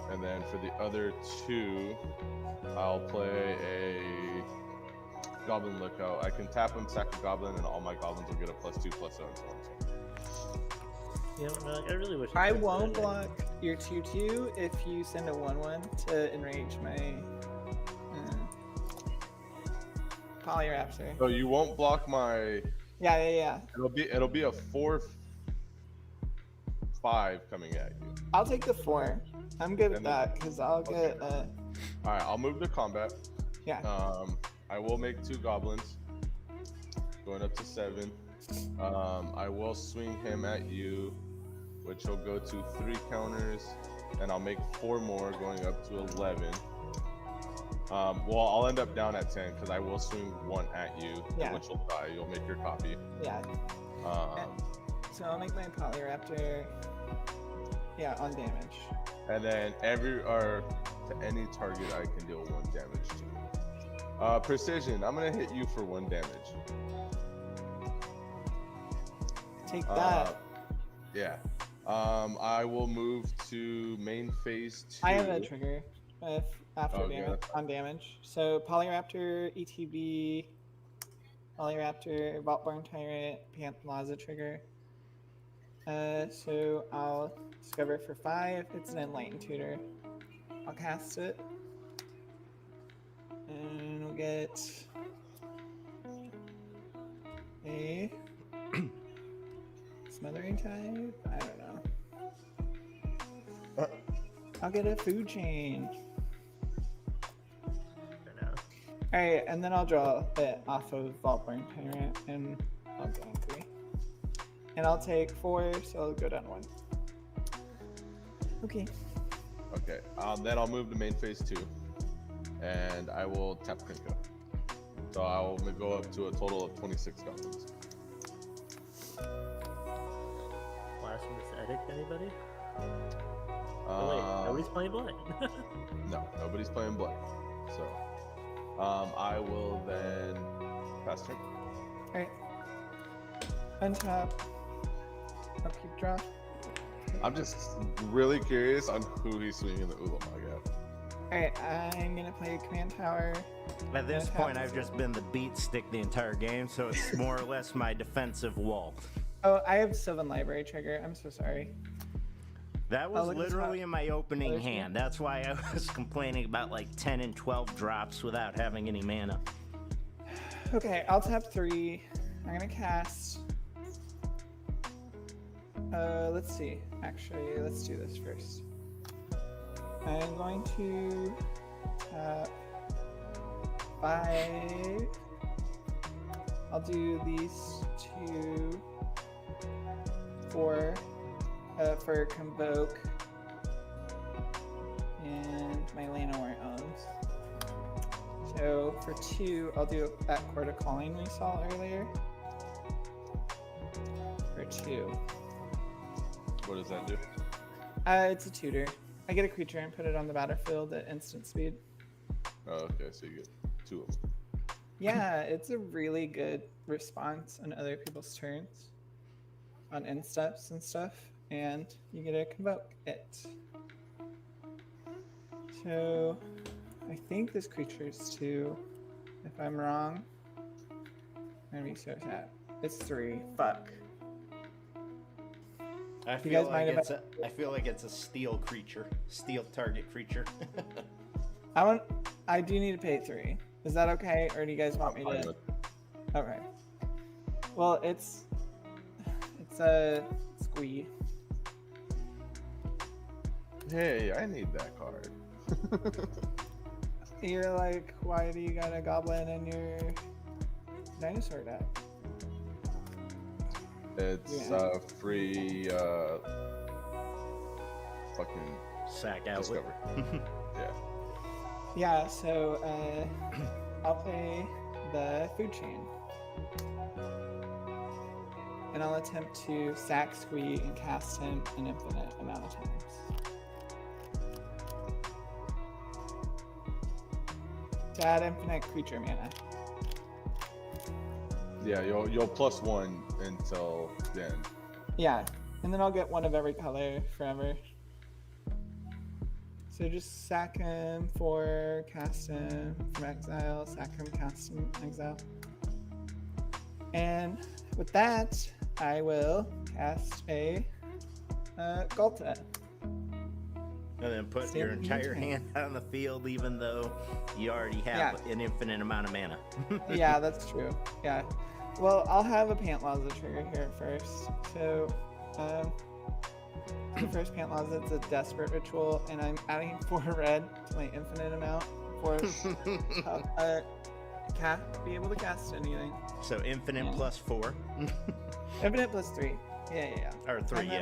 And then for the other 2, I'll play a Goblin Lookout. I can tap him, sack a goblin, and all my goblins will get a +2/+0 and so on. You know, I really wish I won't block your 2/2 if you send a 1/1 to enrage my Polyraptor. So you won't block my. Yeah. It'll be a 4/5 coming at you. I'll take the 4. I'm good with that because I'll get. All right, I'll move to combat. Yeah. I will make 2 goblins, going up to 7. I will swing him at you, which will go to 3 counters, and I'll make 4 more, going up to 11. Well, I'll end up down at 10 because I will swing 1 at you, which will die. You'll make your copy. Yeah. So I'll make my Polyraptor. Yeah, on damage. And then to any target I can deal 1 damage to. Precision, I'm gonna hit you for 1 damage. Take that. Yeah. I will move to main phase 2. I have a trigger on damage. So Polyraptor, ETB, Polyraptor, Vaultborn Tyrant, Panthlaza trigger. So I'll discover it for 5. It's an Enlightened Tutor. I'll cast it. And we'll get a Smothering Type? I don't know. I'll get a food chain. Alright, and then I'll draw it off of Vaultborn Tyrant, and I'll gain 3. And I'll take 4, so I'll go down 1. Okay. Okay. Then I'll move to main phase 2, and I will tap Krinko. So I will go up to a total of 26 goblins. Last one is Edict, anybody? Oh, wait, nobody's playing Blight. No, nobody's playing Blight. So, I will then pass turn. Alright. Untap. Upkeep draw. I'm just really curious on who he's swinging the Ulamog at. Alright, I'm gonna play Command Tower. At this point, I've just been the beat stick the entire game, so it's more or less my defensive wall. Oh, I have Sylvan Library trigger. I'm so sorry. That was literally in my opening hand. That's why I was complaining about like 10 and 12 drops without having any mana. Okay, I'll tap 3. I'm gonna cast. Let's see. Actually, let's do this first. I'm going to tap 5. I'll do these 2, 4 for Convoke and my Llanowar Elves. So for 2, I'll do that Court of Calling we saw earlier. For 2. What does that do? It's a tutor. I get a creature and put it on the battlefield at instant speed. Oh, okay, so you get 2 of them. Yeah, it's a really good response on other people's turns, on end steps and stuff, and you get to convoke it. So, I think this creature is 2. If I'm wrong, I'm gonna be so sad. It's 3. Fuck. I You feel guys might have- I feel like it's a steel creature, steel target creature. I do need to pay 3. Is that okay, or do you guys want me to? Okay. Well, it's a squee. Hey, I need that card. You're like, why do you got a goblin in your dinosaur deck? It's free fucking sack out. Discover. Yeah. Yeah, so I'll play the food chain. And I'll attempt to sack Squee and cast him an infinite amount of times. To add infinite creature mana. Yeah, you'll +1 until then. Yeah, and then I'll get one of every color forever. So just sack him for cast him from exile, sack him, cast him, exile. And with that, I will cast a Galta. And then put your entire hand on the field, even though you already have an infinite amount of mana. Yeah, that's true. Yeah. Well, I'll have a Pantlaza trigger here first. So, the first Pantlaza, it's a Desperate Ritual, and I'm adding 4 red to my infinite amount for be able to cast anything. So infinite +4. Infinite +3. Yeah. Or 3, and then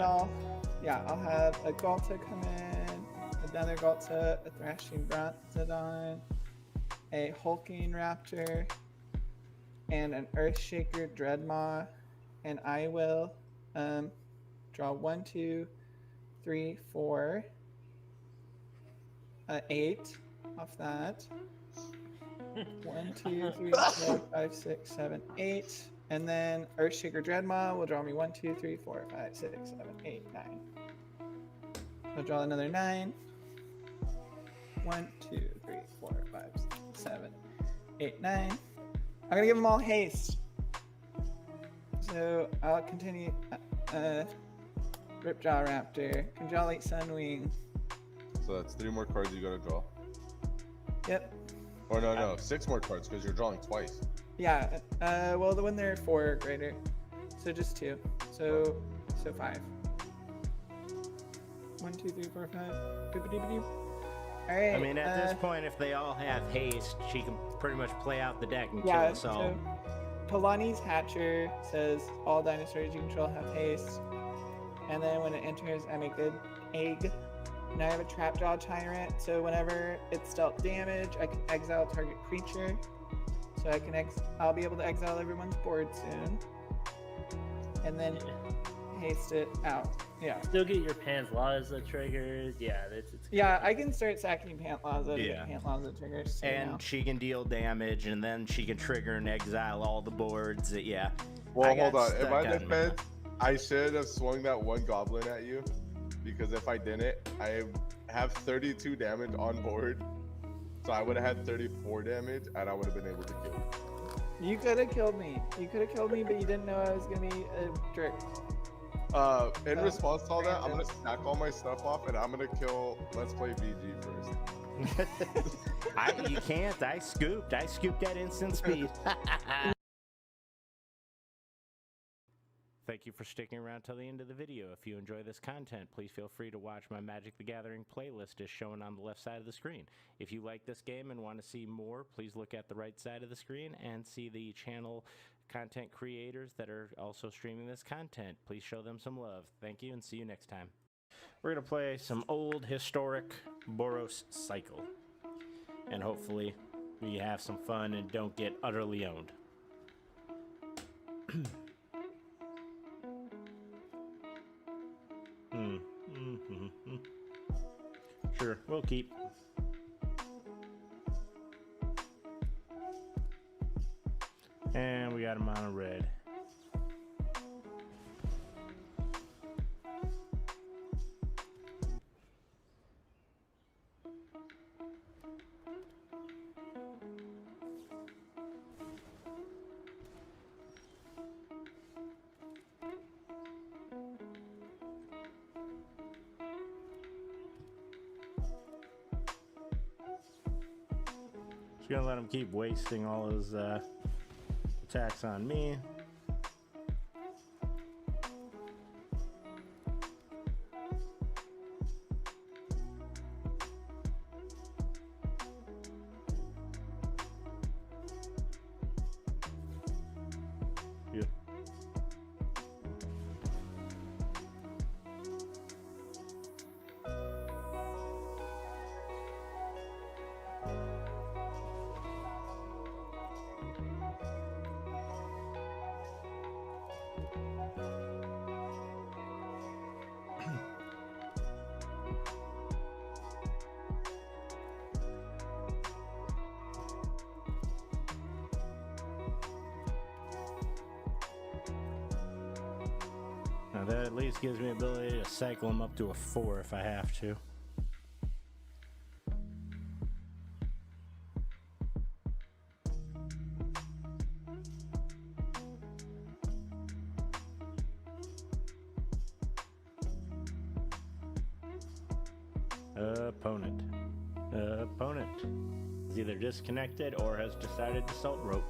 yeah. I'll have a Galta come in, another Galta, a Thrashing Brontodon, a Hulking Raptor, and an Earthshaker Dreadmaw, and I will draw 1, 2, 3, 4, 8 off that. 1, 2, 3, 4, 5, 6, 7, 8. And then Earthshaker Dreadmaw will draw me 1, 2, 3, 4, 5, 6, 7, 8, 9. I'll draw another 9. 1, 2, 3, 4, 5, 6, 7, 8, 9. I'm gonna give them all haste. So I'll continue. Ripjaw Raptor, Conjolate Sunwing. So that's 3 more cards you gotta draw. Yep. Or no, 6 more cards because you're drawing twice. Yeah. Well, when they're 4 or greater, so just 2. So 5. 1, 2, 3, 4, 5. Boop-a-doop-a-doop. All right. I mean, at this point, if they all have haste, she can pretty much play out the deck and kill yeah. us all. So Polani's Hatcher says all dinosaurs you control have haste, and then when it enters, I make an egg. Now I have a Trapjaw Tyrant, so whenever it's dealt damage, I can exile target creature. So I'll be able to exile everyone's board soon, and then haste it out. Yeah. Still get your Pantlaza triggers. Yeah, it's Yeah, I can start sacking Pantlaza to Yeah. get Pantlaza triggers. So And now. she can deal damage, and then she can trigger and exile all the boards. Yeah. Well, I got hold on. In stuck my on mana. defense, I should have swung that one goblin at you, because if I didn't, I have 32 damage on board, so I would have had 34 damage, and I would have been able to kill you. You could have killed me. You could have killed me, but you didn't know I was gonna be a jerk. In response to all that, I'm gonna stack all my stuff off, and I'm gonna kill Let's Play VG first. You can't. I scooped at instant speed. Thank you for sticking around till the end of the video. If you enjoy this content, please feel free to watch my Magic the Gathering playlist as shown on the left side of the screen. If you like this game and want to see more, please look at the right side of the screen and see the channel content creators that are also streaming this content. Please show them some love. Thank you and see you next time. We're going to play some old historic Boros Cycle. And hopefully we have some fun and don't get utterly owned. Sure, we'll keep. And we got him on a red. Just gonna let him keep wasting all his attacks on me. Yeah. Now that at least gives me ability to cycle him up to a 4 if I have to. Opponent. Opponent is either disconnected or has decided to salt rope.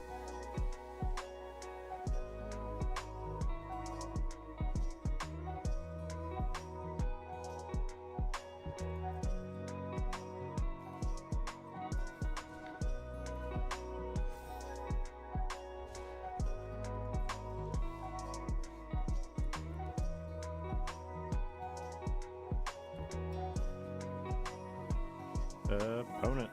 Opponent.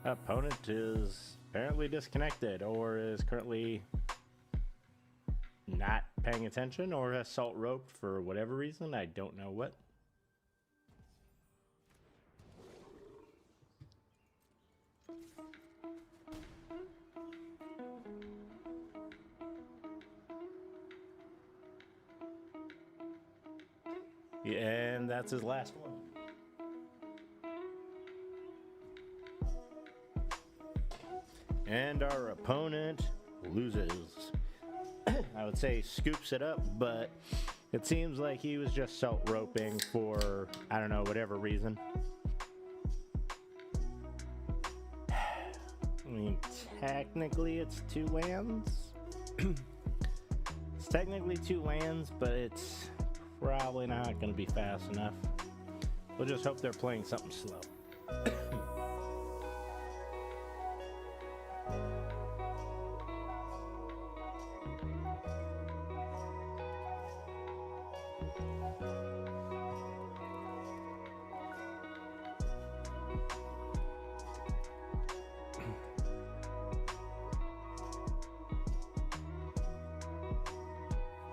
Opponent is apparently disconnected or is currently not paying attention or has salt roped for whatever reason. I don't know what. Yeah, and that's his last one. And our opponent loses. I would say scoops it up, but it seems like he was just salt roping for, I don't know, whatever reason. I mean, technically it's 2 lands. It's technically 2 lands, but it's probably not going to be fast enough. We'll just hope they're playing something slow.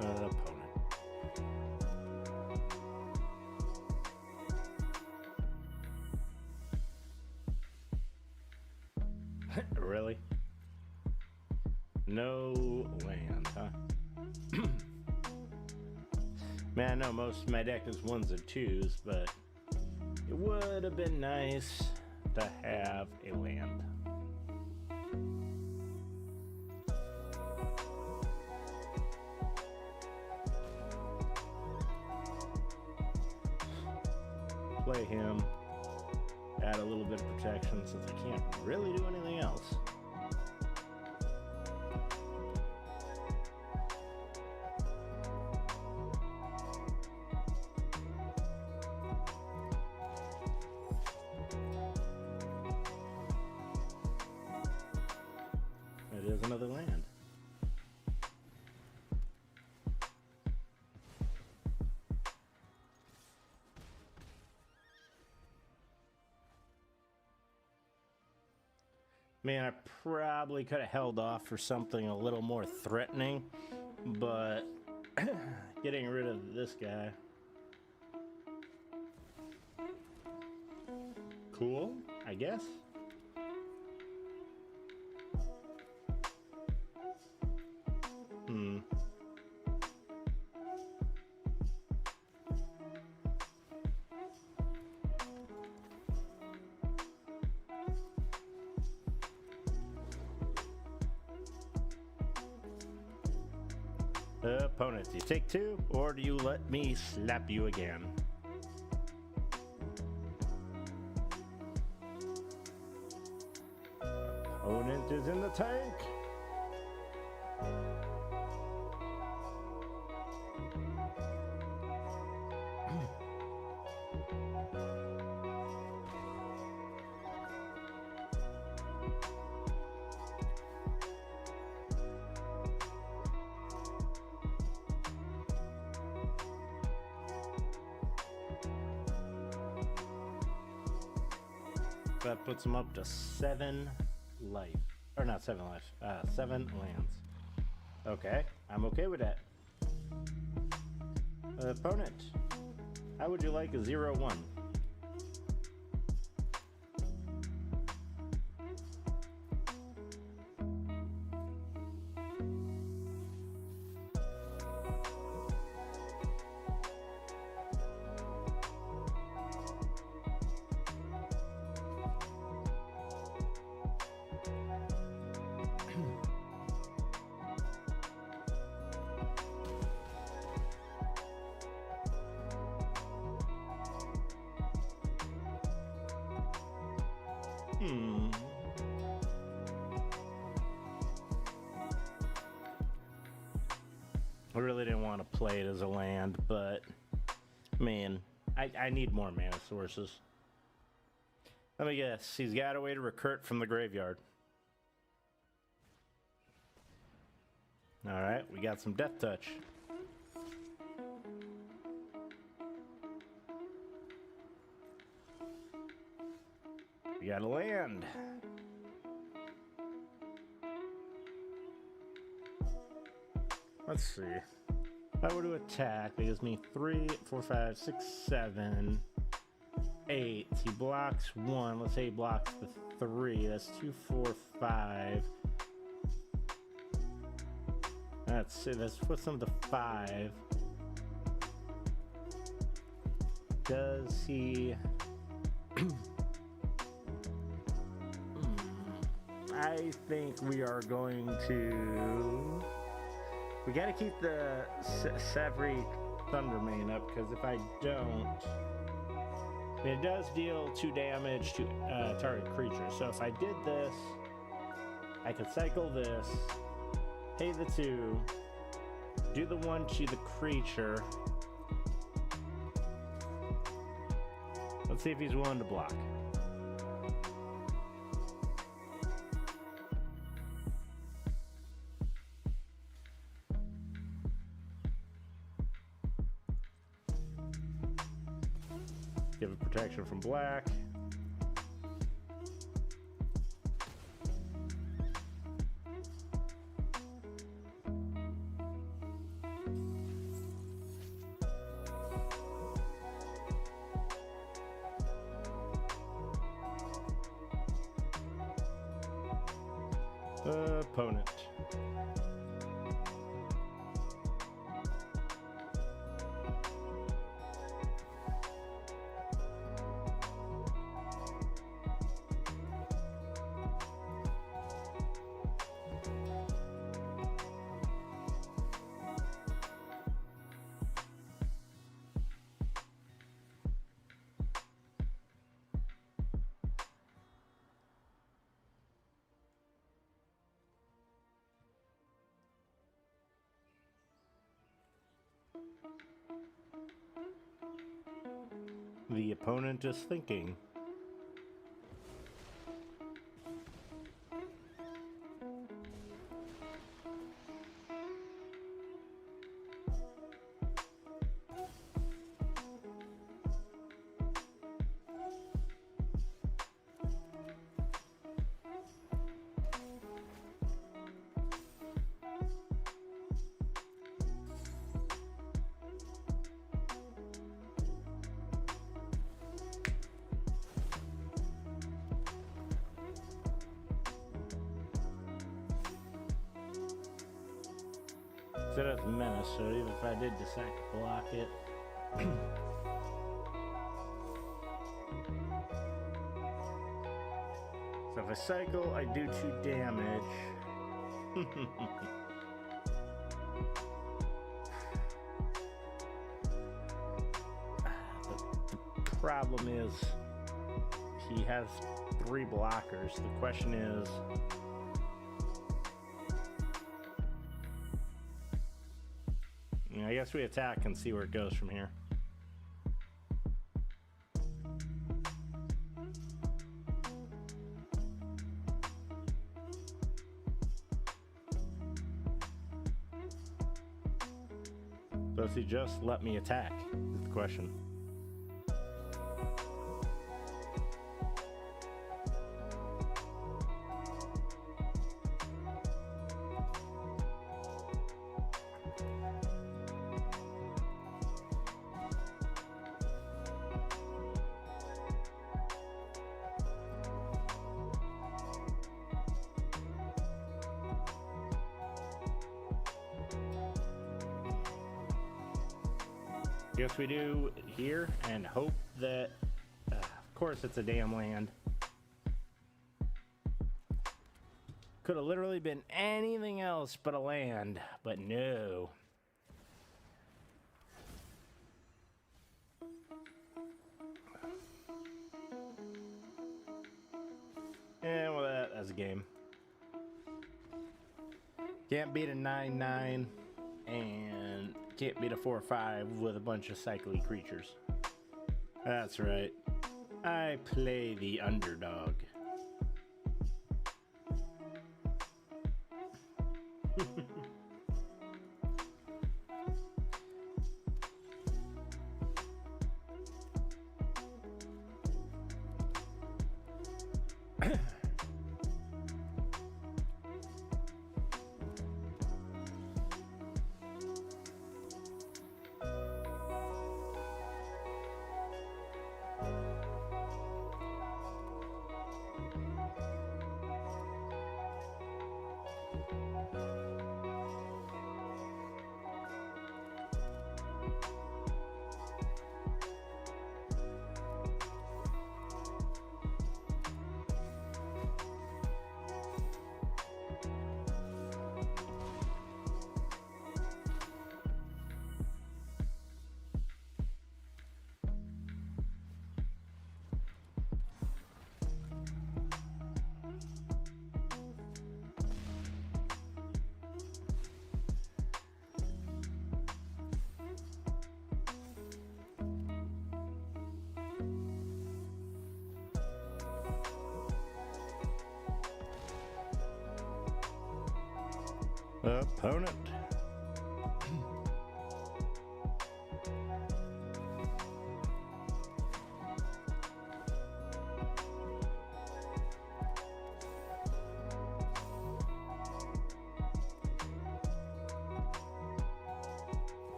Opponent. Really? No land, huh? Man, I know most of my deck is 1s and 2s, but it would have been nice to have a land. Play him, add a little bit of protection since I can't really do anything else. It is another land. Man, I probably could have held off for something a little more threatening, but getting rid of this guy. Cool, I guess. Opponent, do you take 2 or do you let me slap you again? Opponent is in the tank. That puts him up to 7 life. Or not 7 life, 7 lands. Okay, I'm okay with that. Opponent, how would you like a 0-1? I really didn't want to play it as a land, but man, I need more mana sources. Let me guess, he's got a way to recruit from the graveyard. Alright, we got some Death Touch. We got a land. Let's see. If I were to attack, it gives me 3, 4, 5, 6, 7, 8. He blocks 1. Let's say he blocks the 3. That's 2, 4, 5. That's it. Let's put some to 5. Does he... I think we are going to... We gotta keep the Savri Thundermane up, because if I don't... I mean, it does deal 2 damage to target creature, so if I did this, I could cycle this, pay the 2, do the 1 to the creature, Let's see if he's willing to block. Give it protection from black. Opponent. The opponent is thinking. Set up menace, so even if I did decide to block it. So if I cycle, I do 2 damage. The problem is he has 3 blockers. The question is, I guess we attack and see where it goes from here. Does he just let me attack? Is the question. Guess we do here and hope that, of course it's a damn land. Could have literally been anything else but a land, but no. And well, that's a game. Can't beat a 9/9 and can't beat a 4/5 with a bunch of cycly creatures. That's right. I play the underdog. Opponent.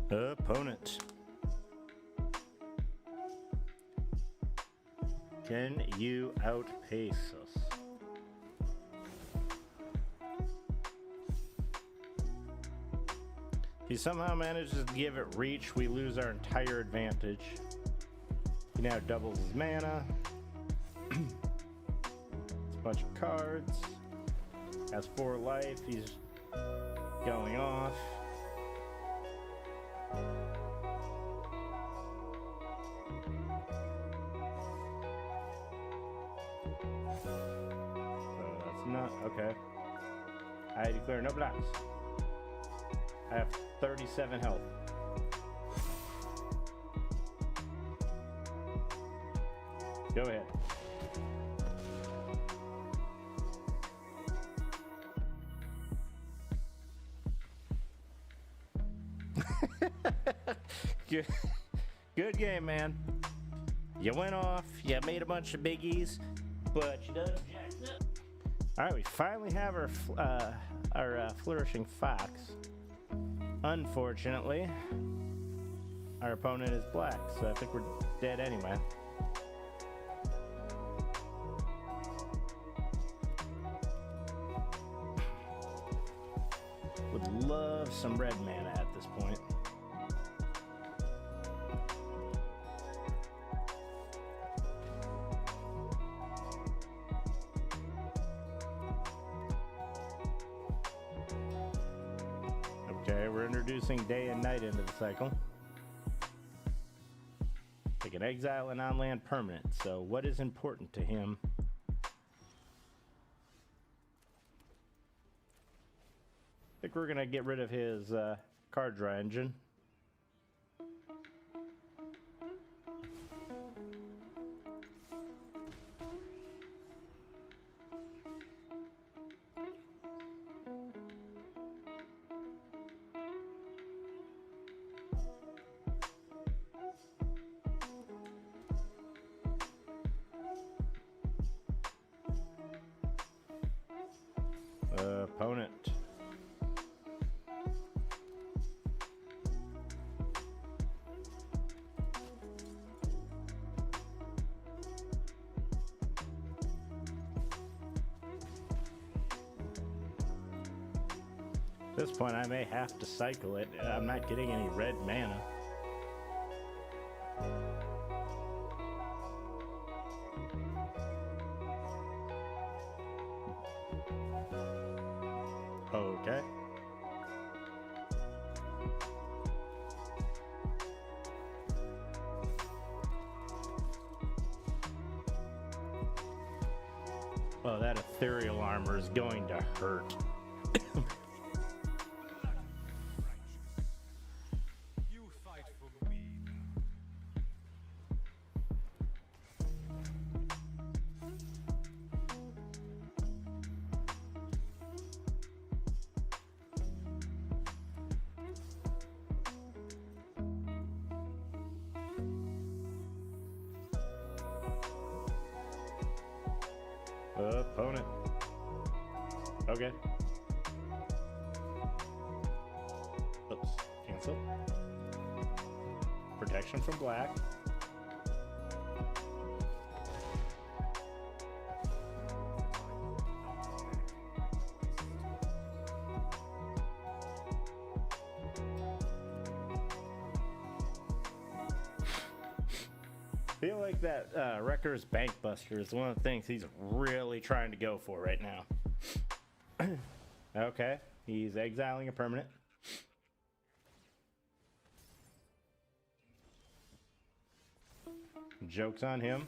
Opponent. Can you outpace us? If he somehow manages to give it reach, we lose our entire advantage. He now doubles his mana. It's a bunch of cards. Has 4 life. He's going off. So that's not okay. I declare no blocks. I have 37 health. Go ahead. Good game, man. You went off, you made a bunch of biggies, but you done jacked up. All right, we finally have our flourishing fox. Unfortunately, our opponent is black, so I think we're dead anyway. Would love some red mana at this point. Okay, we're introducing day and night into the cycle. They can exile an on-land permanent, so what is important to him? I think we're gonna get rid of his card draw engine. Opponent. At this point, I may have to cycle it. I'm not getting any red mana. Okay. Oh, that ethereal armor is going to hurt. Opponent. Okay. Oops. Cancel. Protection from black. feel like that Wrecker's Bank Buster is one of the things he's really trying to go for right now. Okay, he's exiling a permanent. Joke's on him.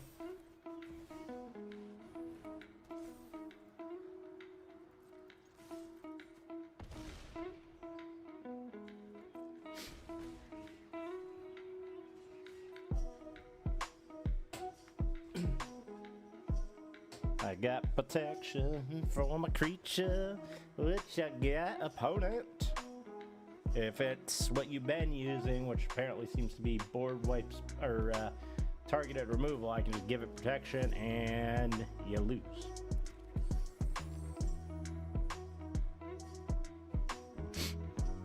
I got protection for my creature, which I got opponent. If it's what you've been using, which apparently seems to be board wipes or targeted removal, I can just give it protection and you lose.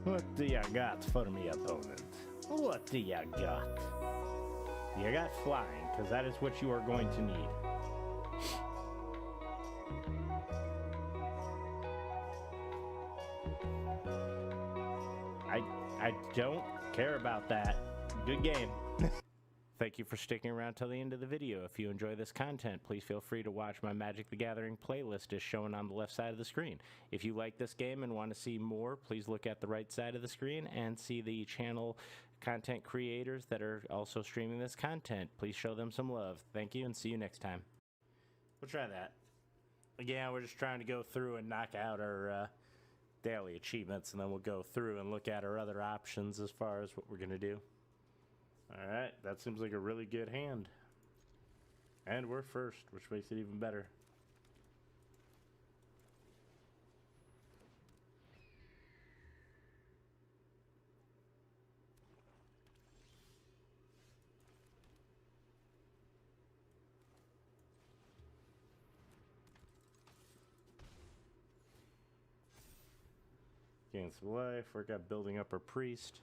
What do you got for me, opponent? What do you got? You got flying, because that is what you are going to need. I don't care about that. Good game. Thank you for sticking around till the end of the video. If you enjoy this content, please feel free to watch my Magic the Gathering playlist as shown on the left side of the screen. If you like this game and want to see more, please look at the right side of the screen and see the channel content creators that are also streaming this content. Please show them some love. Thank you and see you next time. We'll try that. Again, we're just trying to go through and knock out our daily achievements, and then we'll go through and look at our other options as far as what we're going to do. Alright, that seems like a really good hand. And we're first, which makes it even better. Gain some life. We're got building up our priest.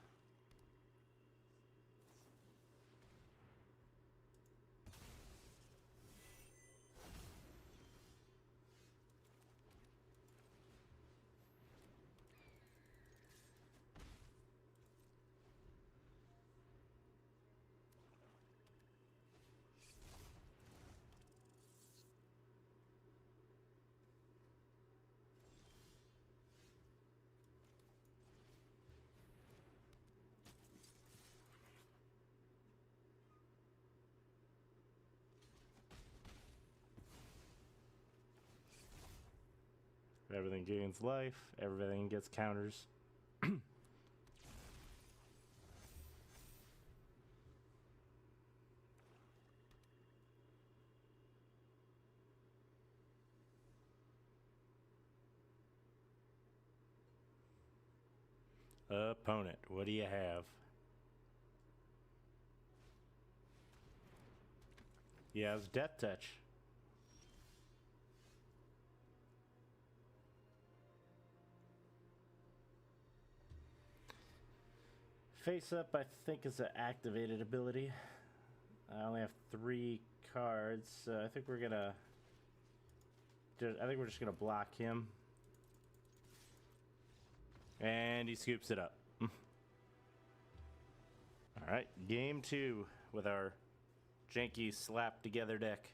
Everything gains life, everything gets counters. Opponent, what do you have? He has Death Touch. Face Up, I think, is an activated ability. I only have 3 cards, so I think we're gonna. I think we're just gonna block him, and he scoops it up. All right, game 2 with our janky slap together deck.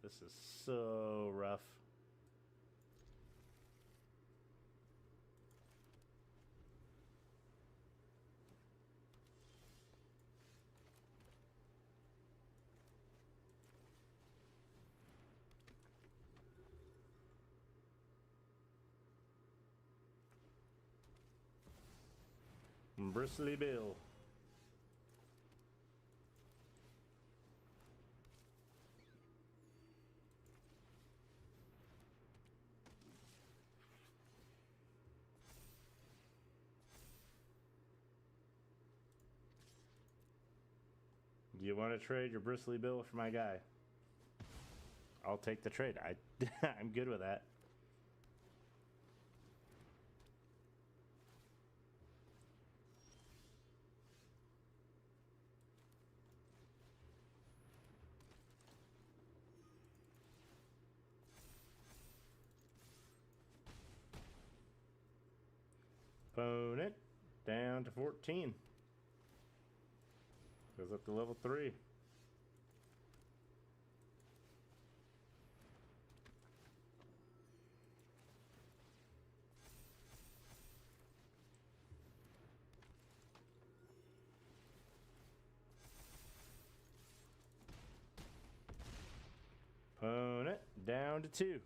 This is so rough. Bristly Bill. Do you want to trade your Bristly Bill for my guy? I'll take the trade. I'm good with that. Opponent, down to 14. Goes up to level 3. Opponent down to 2.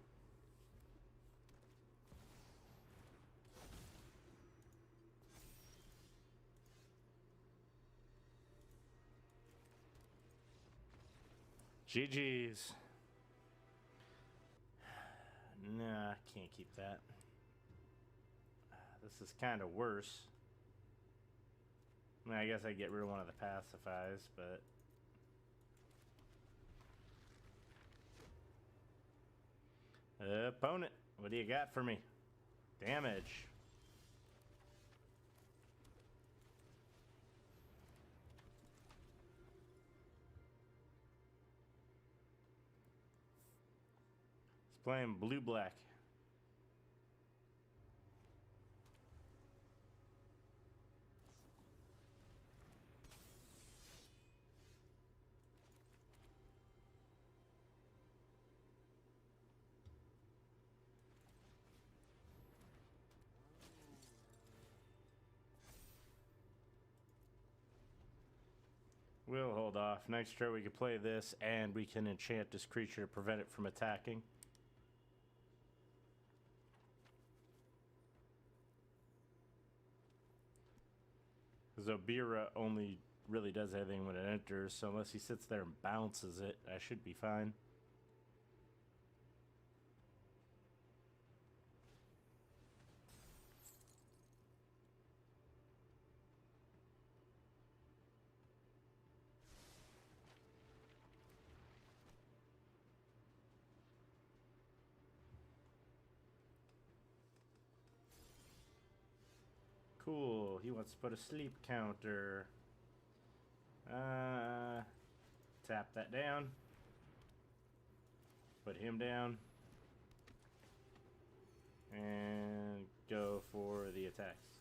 GG's. Nah, I can't keep that. This is kind of worse. I mean, I guess I get rid of one of the pacifies, but... Opponent, what do you got for me? Damage. He's playing blue-black. We'll hold off. Next turn we can play this, and we can enchant this creature to prevent it from attacking. Zobira only really does anything when it enters, so unless he sits there and bounces it, I should be fine. Cool, he wants to put a sleep counter. Tap that down. Put him down. And go for the attacks.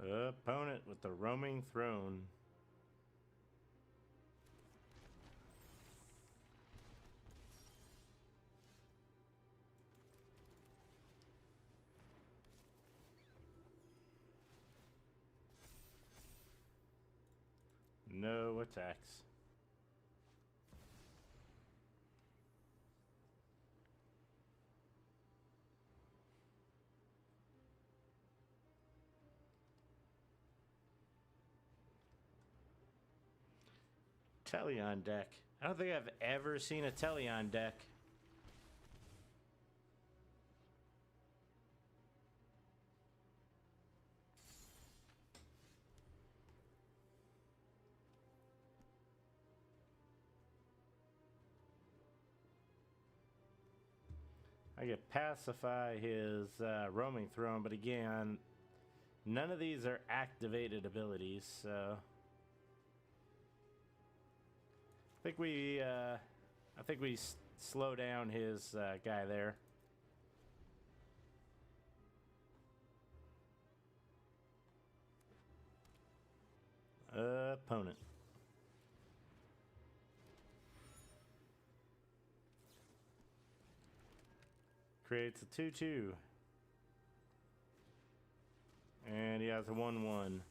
Opponent with the roaming throne. No attacks. Teleon deck. I don't think I've ever seen a Teleon deck. I could pacify his roaming throne, but again, none of these are activated abilities, so I think we slow down his guy there. Opponent. Creates a 2/2. And he has a 1/1.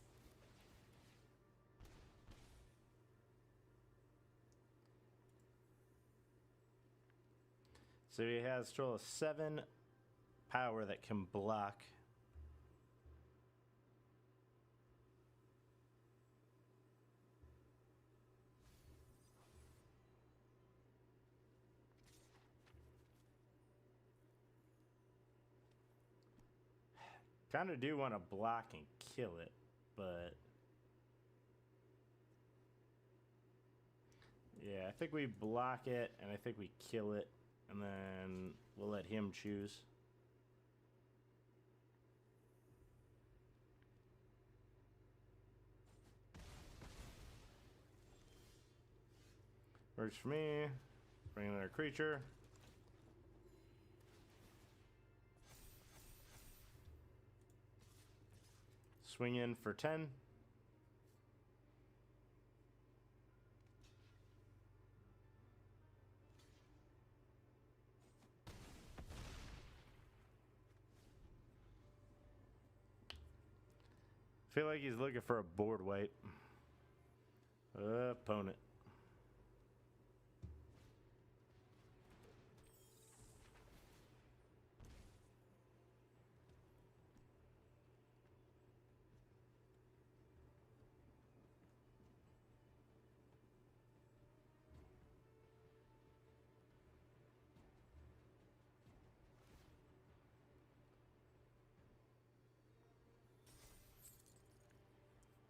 So he has still a 7 power that can block. Kind of do want to block and kill it, but yeah, I think we block it and I think we kill it, and then we'll let him choose. Works for me. Bring another creature. Swing in for 10. Feel like he's looking for a board wipe. Opponent.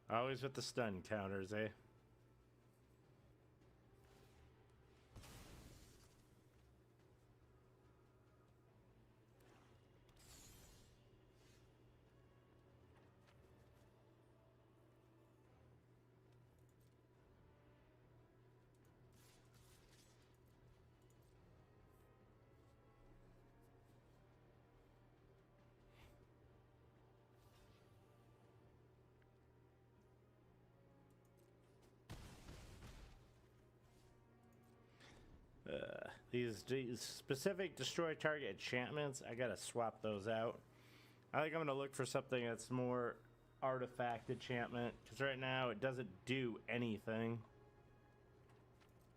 Always with the stun counters, eh? These specific destroy target enchantments, I gotta swap those out. I think I'm gonna look for something that's more artifact enchantment, because right now it doesn't do anything.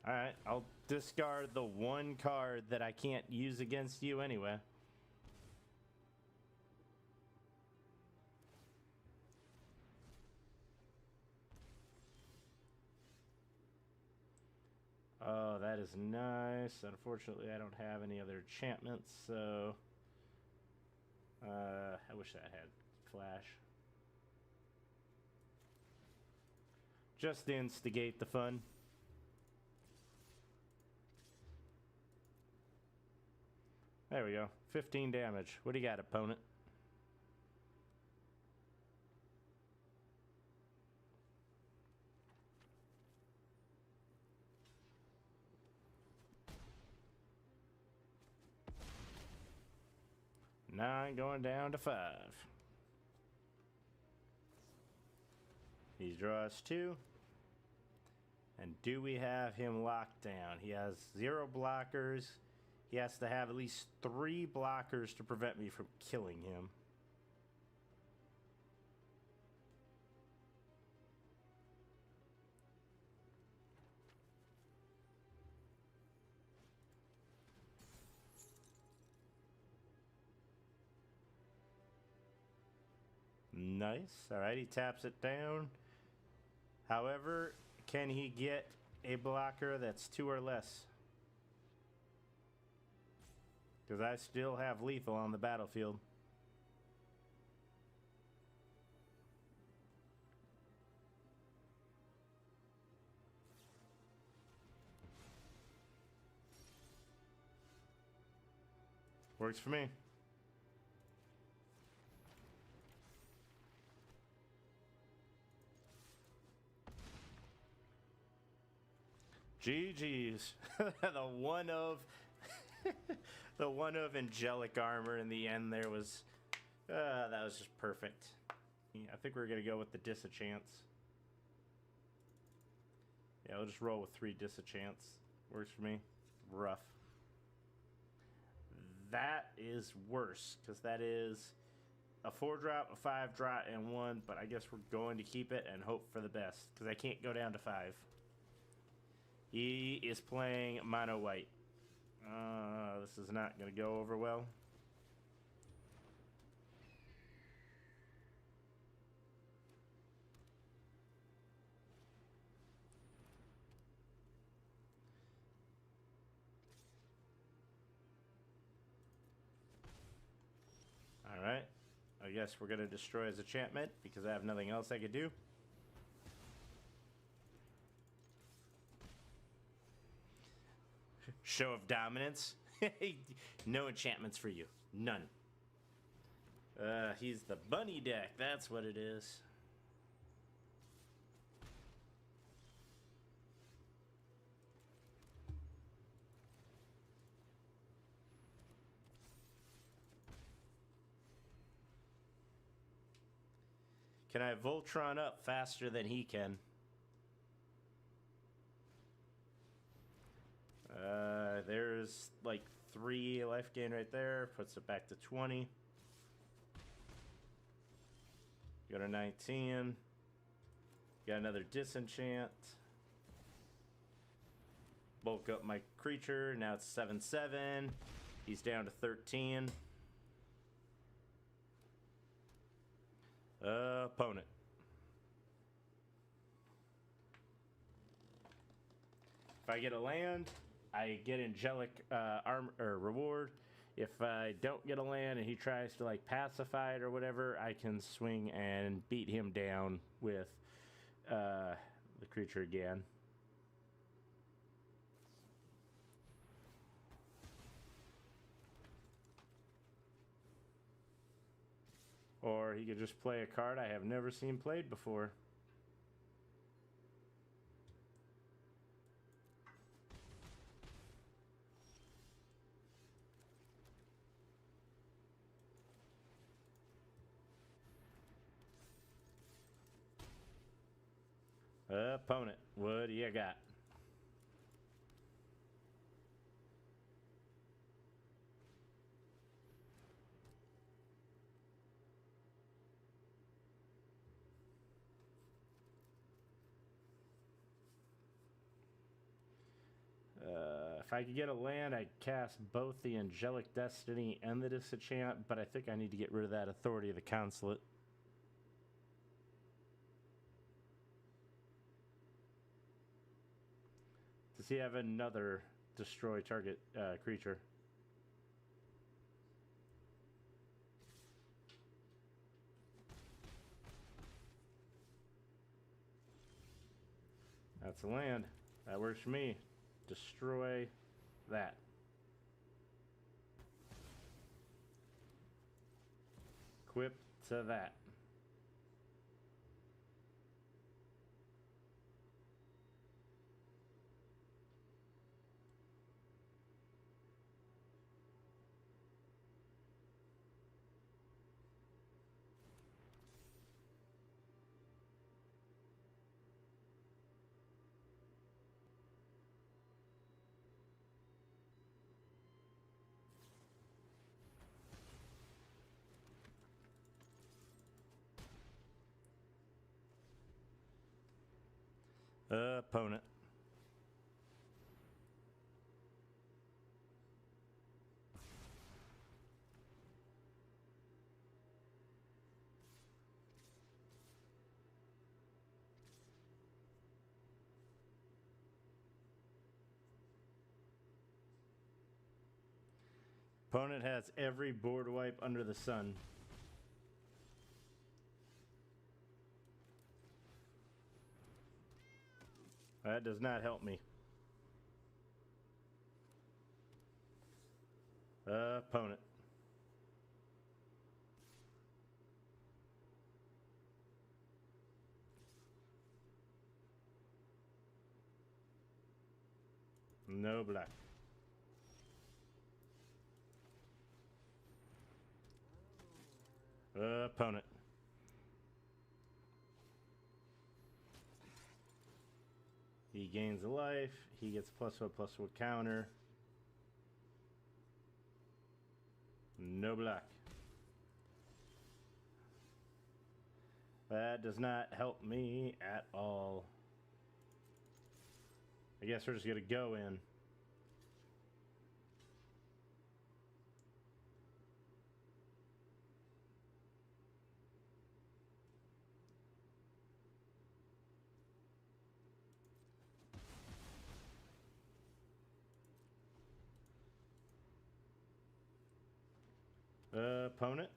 Alright, I'll discard the one card that I can't use against you anyway. Oh, that is nice. Unfortunately, I don't have any other enchantments, so... I wish I had flash. Just to instigate the fun. There we go. 15 damage. What do you got, opponent? Nine going down to 5. He draws 2. And do we have him locked down? He has 0 blockers. He has to have at least 3 blockers to prevent me from killing him. Nice. Alright, he taps it down. However, can he get a blocker that's 2 or less? Because I still have lethal on the battlefield. Works for me. GG's. The one of the one of angelic armor in the end there was that was just perfect. Yeah, I think we're gonna go with the disenchants. Yeah, we'll just roll with 3 disenchants. Works for me. Rough. That is worse, because that is a 4-drop, a 5-drop, and 1, but I guess we're going to keep it and hope for the best, because I can't go down to 5. He is playing mono white. This is not going to go over well. Alright. I guess we're going to destroy his enchantment because I have nothing else I could do. Show of dominance. No enchantments for you. None. He's the bunny deck. That's what it is. Can I Voltron up faster than he can? There's like 3 life gain right there. Puts it back to 20. Go to 19. Got another disenchant. Bulk up my creature. Now it's 7/7. He's down to 13. Opponent. If I get a land, I get angelic arm or reward. If I don't get a land and he tries to like pacify it or whatever, I can swing and beat him down with the creature again. Or he could just play a card I have never seen played before. Opponent, what do you got? If I could get a land, I'd cast both the Angelic Destiny and the Disenchant, but I think I need to get rid of that Authority of the Consulate. Does he have another destroy target creature? That's a land. That works for me. Destroy that. Equip to that. Opponent. Opponent has every board wipe under the sun. That does not help me. Opponent. No black. Opponent. He gains a life. He gets +1/+1 counter. No black. That does not help me at all. I guess we're just gonna go in. Opponent.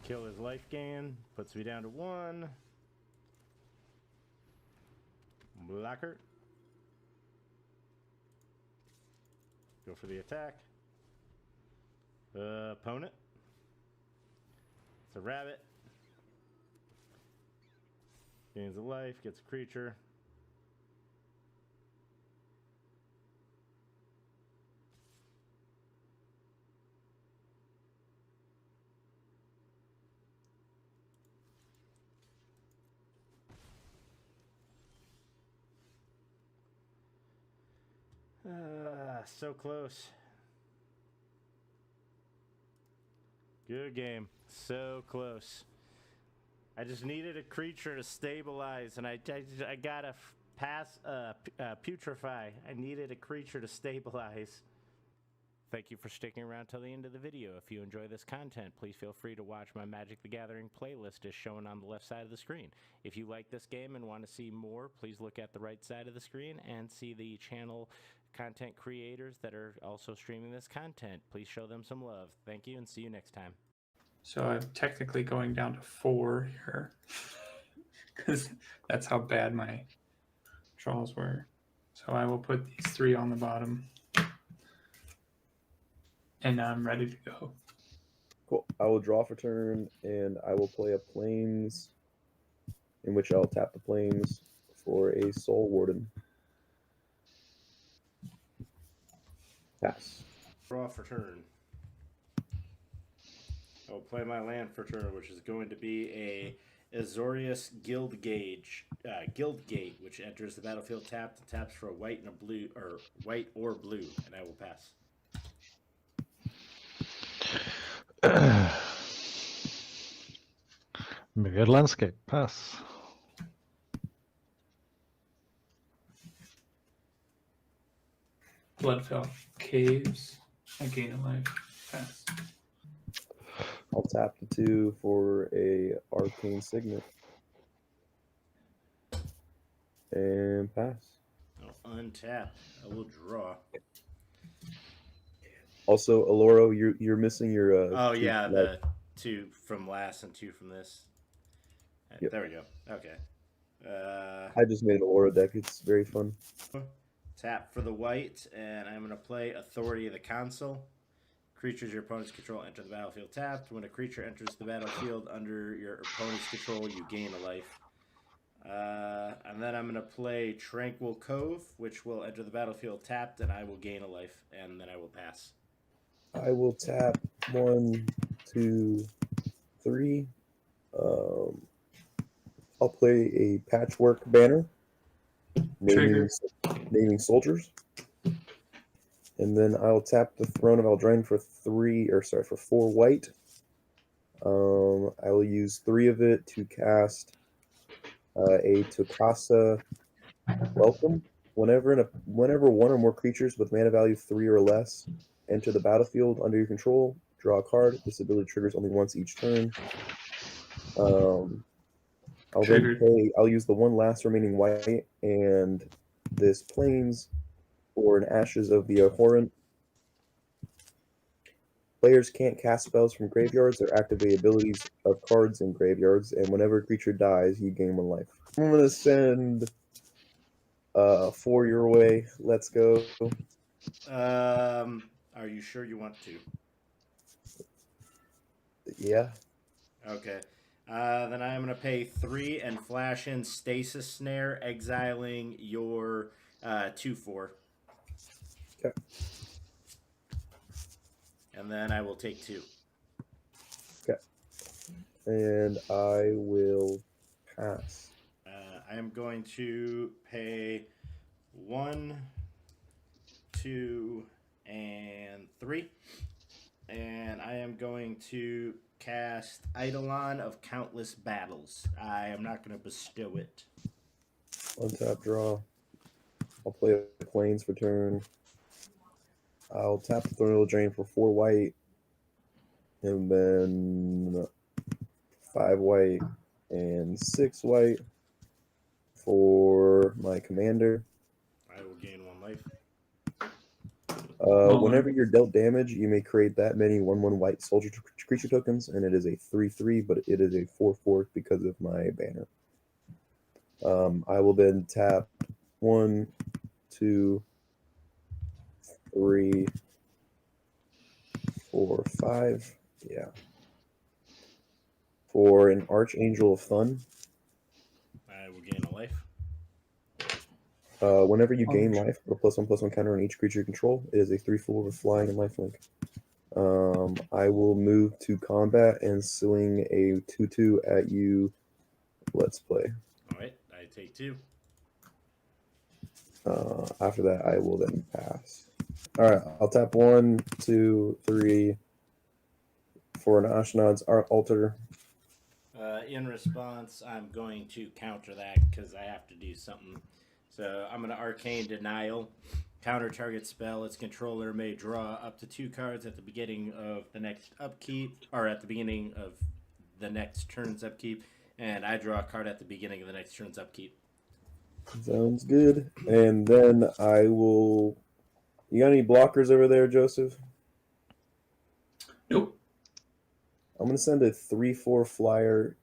Kill his life gain, puts me down to 1. Blocker. Go for the attack. Opponent. It's a rabbit. Gains a life, gets a creature. So close. Good game. So close. I just needed a creature to stabilize, and I got a putrefy. I needed a creature to stabilize. Thank you for sticking around till the end of the video. If you enjoy this content, please feel free to watch my Magic the Gathering playlist as shown on the left side of the screen. If you like this game and want to see more, please look at the right side of the screen and see the channel content creators that are also streaming this content. Please show them some love. Thank you and see you next time. So I'm technically going down to 4 here because that's how bad my draws were. So I will put these 3 on the bottom. And I'm ready to go. Cool. I will draw for turn, and I will play a Plains, in which I'll tap the Plains for a Soul Warden. Pass. Draw for turn. I'll play my land for turn, which is going to be a Azorius Guildgate, which enters the battlefield tapped and taps for a white and a blue, or white or blue, and I will pass. Myriad Landscape, pass. Bloodfell Caves, I gain a life, pass. I'll tap the 2 for a Arcane Signet. And pass. I'll untap. I will draw. Also, Aloro, you're missing your. Oh yeah, the 2 from last and 2 from this. Yep. There we go. Okay. I just made an Aloro deck. It's very fun. Tap for the white, and I'm going to play Authority of the Council. Creatures your opponent's control enter the battlefield tapped. When a creature enters the battlefield under your opponent's control, you gain a life. And then I'm going to play Tranquil Cove, which will enter the battlefield tapped, and I will gain a life, and then I will pass. I will tap 1, 2, 3. I'll play a Patchwork Banner, naming soldiers. And then I'll tap the Throne of Eldraine for 4 white. I will use 3 of it to cast a Tukasa Welcome. Whenever one or more creatures with mana value 3 or less enter the battlefield under your control, draw a card. This ability triggers only once each turn. I'll use the 1 last remaining white and this Plains for an Ashes of the Abhorrent. Players can't cast spells from graveyards or activate abilities of cards in graveyards, and whenever a creature dies, you gain 1 life. I'm gonna send 4 your way. Let's go. Are you sure you want to? Yeah. Okay. Then I am going to pay 3 and flash in Stasis Snare, exiling your 2/4. Okay. And then I will take 2. Okay. And I will pass. I am going to pay 1, 2, and 3. And I am going to cast Eidolon of Countless Battles. I am not going to bestow it. Untap, draw. I'll play a Plains for turn. I'll tap the Throne of Eldraine for 4 white. And then 5 white and 6 white for my commander. I will gain 1 life. Whenever you're dealt damage, you may create that many 1/1 white soldier creature tokens, and it is a 3/3, but it is a 4/4 because of my banner. I will then tap 1, 2, 3, 4, 5. Yeah. For an Archangel of Fun, I will gain a life. whenever you gain life, put a +1/+1 counter on each creature you control. It is a 3/4 with flying and lifelink. I will move to combat and swing a 2/2 at you. Let's play. All right, I take 2. After that, I will then pass. All right, I'll tap 1, 2, 3 for an Ashnod's altar. In response, I'm going to counter that because I have to do something. So I'm going to Arcane Denial. Counter target spell. Its controller may draw up to 2 cards at the beginning of the next upkeep, or at the beginning of the next turn's upkeep, and I draw a card at the beginning of the next turn's upkeep. Sounds good. And then I will. You got any blockers over there, Joseph? Nope. I'm gonna send a 3/4 flyer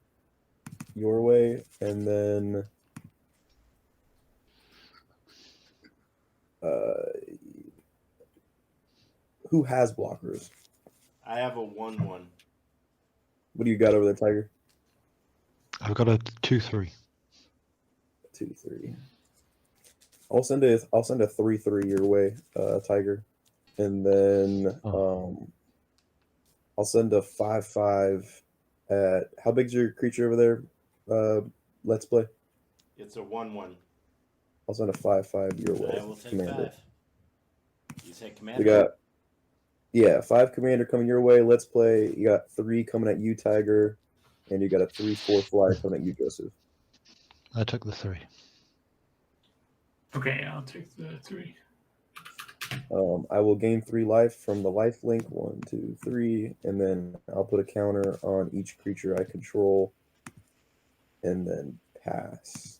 your way, and then who has blockers? I have a 1/1. What do you got over there, Tiger? I've got a 2/3. 2/3. I'll send a 3/3 your way, Tiger, and then I'll send a 5/5 at. How big's your creature over there? Let's play. It's a 1/1. I'll send a 5/5 your way. I will take Commander. 5. You say commander? We got 5 commander coming your way. Let's play. You got 3 coming at you, Tiger, and you got a 3/4 flyer coming at you, Joseph. I took the 3. Okay, I'll take the 3. I will gain 3 life from the life link. 1, 2, 3, and then I'll put a counter on each creature I control, and then pass.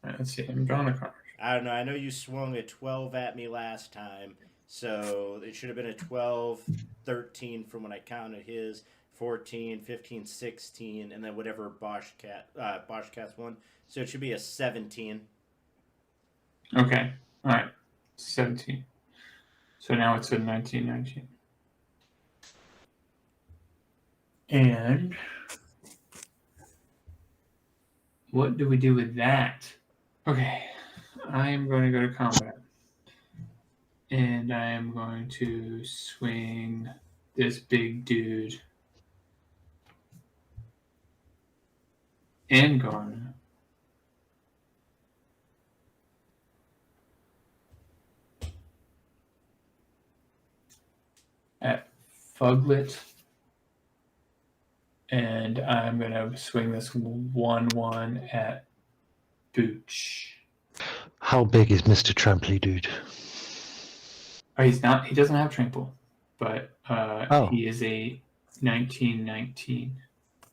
Let's see. I'm drawing a card. I don't know. I know you swung a 12 at me last time, so it should have been a 12, 13 from when I counted his, 14, 15, 16, and then whatever Boschcast won. So it should be a 17. Okay. All right. 17. So now it's a 19. And what do we do with that? Okay. I am going to go to combat. And I am going to swing this big dude. And Garna. At Fuglet. And I'm going to swing this 1/1 at Booch. How big is Mr. Tramply Dude? Oh, he's not. He doesn't have trample, but Oh. he is a 19.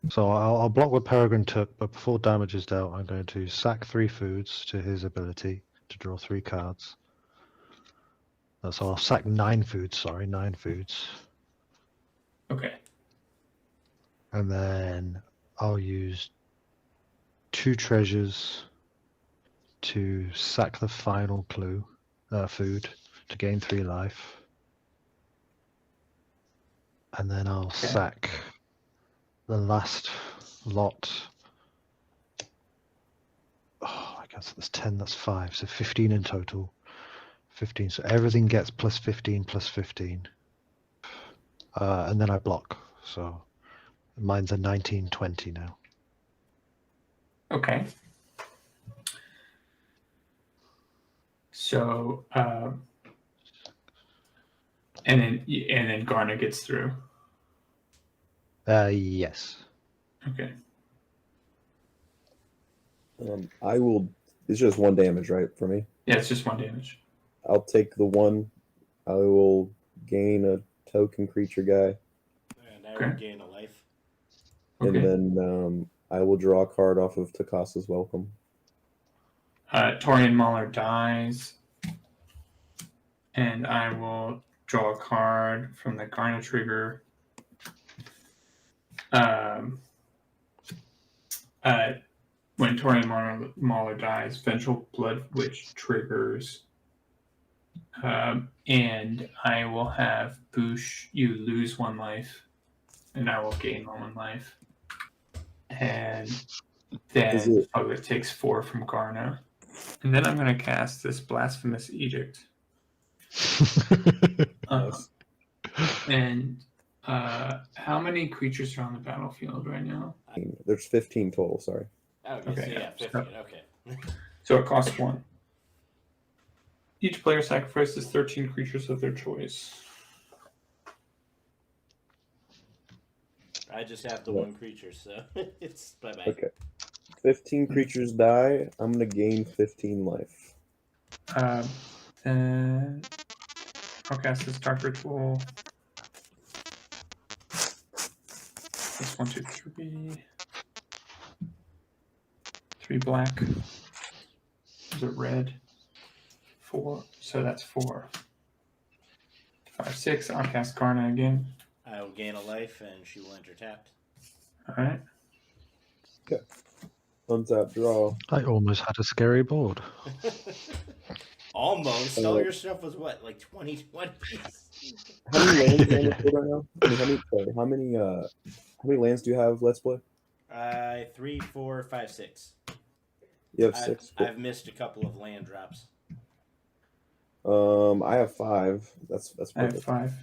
So I'll block what Peregrine took, but before damage is dealt, I'm going to sack 3 foods to his ability to draw 3 cards. So I'll sack 9 foods, sorry, 9 foods. Okay. And then I'll use 2 treasures to sack the final food to gain 3 life. And then I'll sack the last lot. Oh, I guess that's 10, that's 5, so 15 in total. 15, so everything gets plus 15, plus 15. And then I block, so mine's a 19-20 now. Okay. So, and then Garner gets through. Yes. Okay. I will. It's just 1 damage, right, for me? Yeah, it's just 1 damage. I'll take the 1. I will gain a token creature guy. And I will gain a life. And then I will draw a card off of Takasa's Welcome. Torian Mauler dies. And I will draw a card from the Garner trigger. When Torian Mauler dies, Vengeful Blood Witch triggers. And I will have Boosh, you lose 1 life, and I will gain 1 life. And then Fuglet takes 4 from Garna. And then I'm going to cast this Blasphemous Edict. And how many creatures are on the battlefield right now? There's 15 total, sorry. Okay, so yeah, 15. Okay. So it costs 1. Each player sacrifices 13 creatures of their choice. I just have the 1 creature, so it's bye-bye. Okay. 15 creatures die. I'm going to gain 15 life. Then I'll cast this Dark Ritual. This 1, 2, 3. 3 black. Is it red? 4. So that's 4. 5, 6. I'll cast Garna again. I will gain a life, and she will enter tapped. All right. Okay. Untap, draw. I almost had a scary board. Almost. All your stuff was what, like 2020? How many lands are on the field right now? How many lands do you have, Let's Play? 3, 4, 5, 6. You have 6. I've missed a couple of land drops. I have 5. That's perfect. I have 5.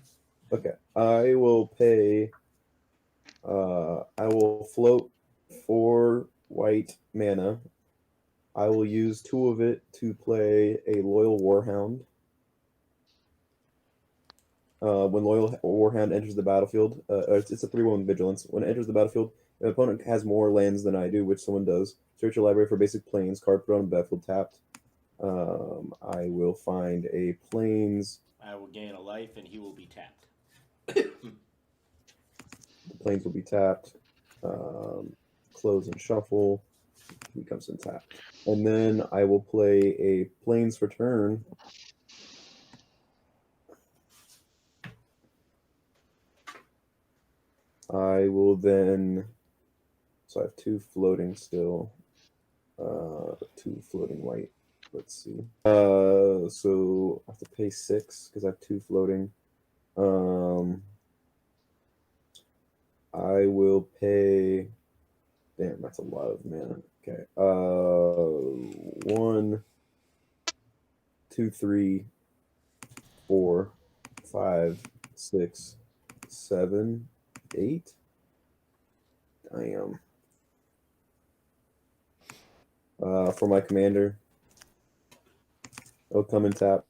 Okay. I will pay. I will float 4 white mana. I will use 2 of it to play a Loyal Warhound. When Loyal Warhound enters the battlefield, it's a 3/1 vigilance. When it enters the battlefield, if an opponent has more lands than I do, which someone does, search your library for basic plains, card put on the battlefield tapped. I will find a plains. I will gain a life, and he will be tapped. The plains will be tapped. Close and shuffle. He comes in tapped. And then I will play a plains for turn. I will then. So I have 2 floating still. 2 floating white. Let's see. So I have to pay 6 because I have 2 floating. I will pay. Damn, that's a lot of mana. Okay. 1, 2, 3, 4, 5, 6, 7, 8. Damn. For my commander, I'll come and tap.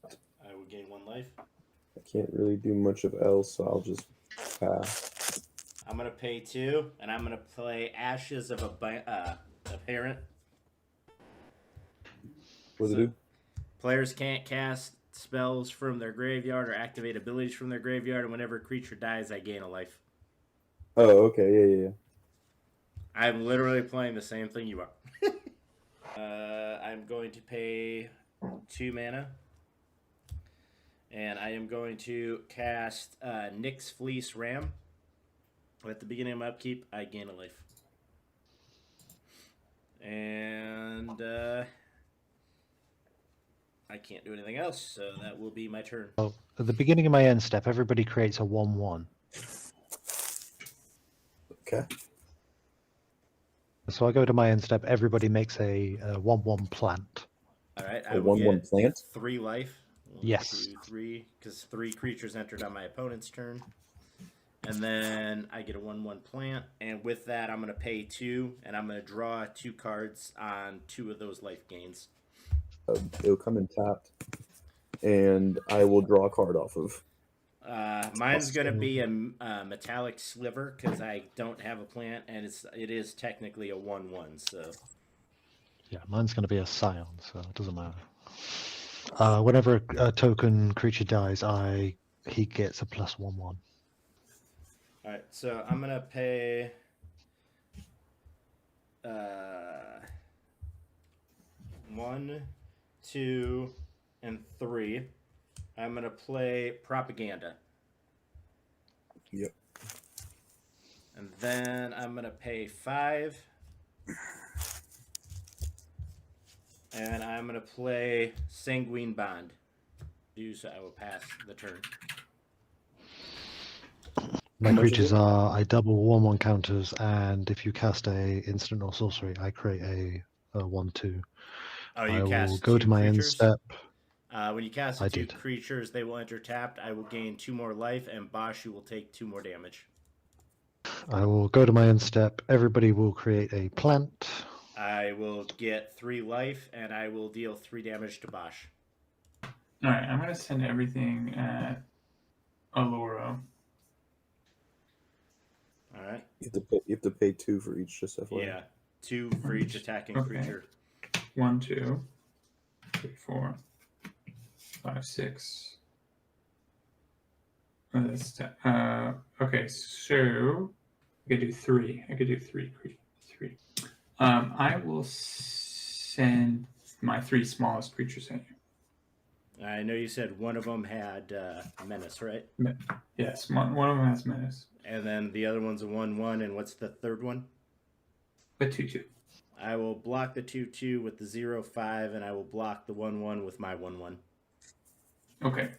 I will gain 1 life. I can't really do much of else, so I'll just pass. I'm going to pay 2, and I'm going to play Ashes of a Parent. What does it do? Players can't cast spells from their graveyard or activate abilities from their graveyard, and whenever a creature dies, I gain a life. Oh, okay. Yeah. I'm literally playing the same thing you are. I'm going to pay 2 mana. And I am going to cast Nyx Fleece Ram. At the beginning of my upkeep, I gain a life. And I can't do anything else, so that will be my turn. So at the beginning of my end step, everybody creates a 1/1. Okay. So I go to my end step, everybody makes a 1/1 plant. All right, A 1/1 plant? 3 life. 1, Yes. 2, 3, because 3 creatures entered on my opponent's turn. And then I get a 1/1 plant, and with that, I'm going to pay 2, and I'm going to draw 2 cards on 2 of those life gains. It'll come in tapped, and I will draw a card off of. Mine's going to be a metallic sliver because I don't have a plant, and it is technically a 1/1. So Yeah, mine's going to be a scion, so it doesn't matter. Whenever a token creature dies, he gets a +1/1. all right, so I'm going to pay 1, 2, and 3. I'm going to play Propaganda. Yep. And then I'm going to pay 5. And I'm going to play Sanguine Bond. So I will pass the turn. How My much is creatures it? are I double 1/1 counters, and if you cast a instant or sorcery, I create a 1/2. Oh, I you will cast go 2 to my end creatures? step. When you cast I 2 did. creatures, they will enter tapped. I will gain 2 more life, and Bashu will take 2 more damage. I will go to my end step. Everybody will create a plant. I will get 3 life, and I will deal 3 damage to Bosch. All right, I'm gonna send everything at Alora. All right. You have to pay 2 for each, just FYI. Yeah, 2 for each attacking Okay. creature. 1, 2, 3, 4, 5, 6. Okay, so I could do 3. I could do 3. 3. I will send my 3 smallest creatures at you. I know you said one of them had menace, right? Yes, one of them has menace. And then the other one's a 1/1, and what's the third one? A 2/2. I will block the 2/2 with the 0/5, and I will block the 1/1 with my 1/1. Okay.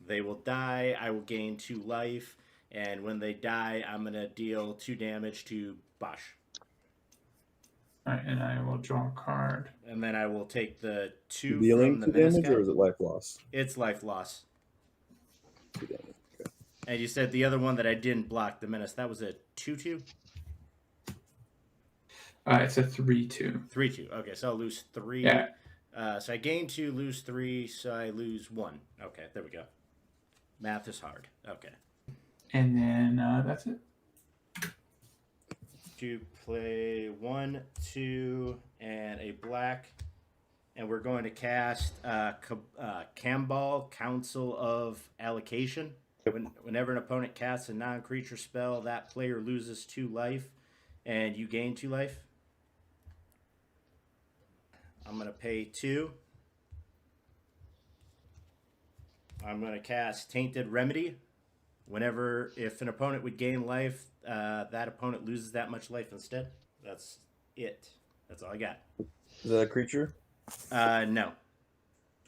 They will die. I will gain 2 life, and when they die, I'm gonna deal 2 damage to Bosch. Uh, All right, and I will draw a card. And then I will take the 2 Dealing from the 2 menace damage, guy. or is it life loss? It's life loss. 2 damage. Okay. And you said the other one that I didn't block, the menace, that was a 2/2? It's a 3/2. 3/2. Okay, so I'll lose 3. Yeah. So I gain 2, lose 3, so I lose 1. Okay, there we go. Math is hard. Okay. And then that's it. To play 1, 2, and a black. And we're going to cast Kambal, Council of Allocation. Whenever an opponent casts a non-creature spell, that player loses 2 life, and you gain 2 life. I'm going to pay 2. I'm going to cast Tainted Remedy. If an opponent would gain life, that opponent loses that much life instead. That's it. That's all I got. Is that a creature? No.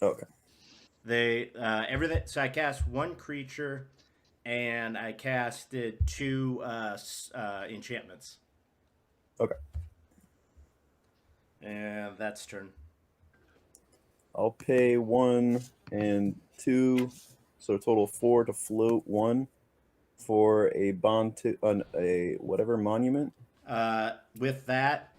Okay. They everything. So I cast 1 creature, and I casted 2 enchantments. Okay. And that's turn. I'll pay 1 and 2, so a total of 4 to float 1 for a bond to a whatever monument. With that,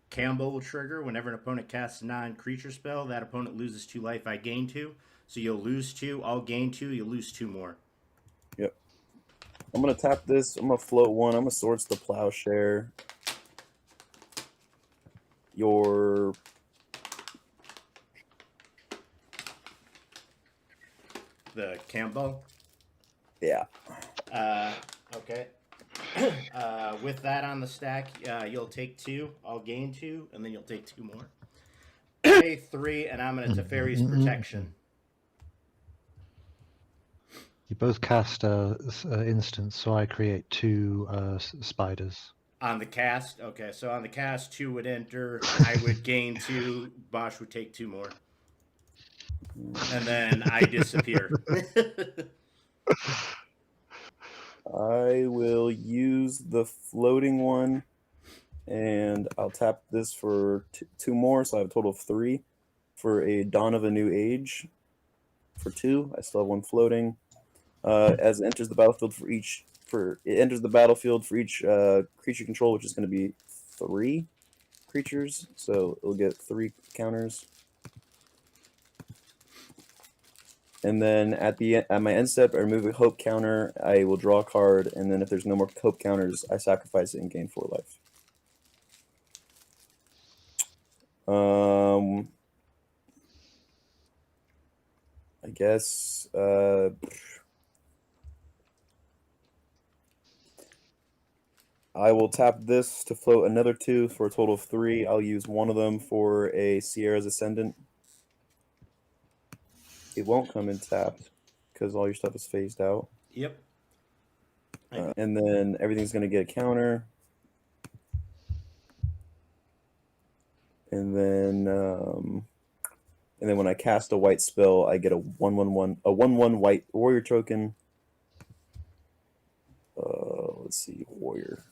Campbell will trigger whenever an opponent casts a non-creature spell. That opponent loses 2 life. I gain 2, so you'll lose 2. I'll gain 2. You'll lose 2 more. Yep. I'm gonna tap this. I'm gonna float 1. I'm gonna Swords to Plowshare. Your The Campbell. Yeah. Okay. With that on the stack, you'll take 2. I'll gain 2, and then you'll take 2 more. Pay 3, and I'm going to Teferi's Protection. You both cast instance, so I create 2 spiders. On the cast, okay. So on the cast, 2 would enter. I would gain 2. Bosch would take 2 more. And then I disappear. I will use the floating one, and I'll tap this for 2 more, so I have a total of 3 for a Dawn of a New Age for 2. I still have 1 floating. As it enters the battlefield for each creature control, which is going to be 3 creatures, so it'll get 3 counters. And then at my end step, I remove a hope counter. I will draw a card, and then if there's no more hope counters, I sacrifice it and gain 4 life. I guess I will tap this to float another 2 for a total of 3. I'll use 1 of them for a Sierra's Ascendant. It won't come in tapped because all your stuff is phased out. Yep. And then everything's going to get a counter. And then when I cast a white spell, I get a 1/1 white warrior token. let's see, warrior.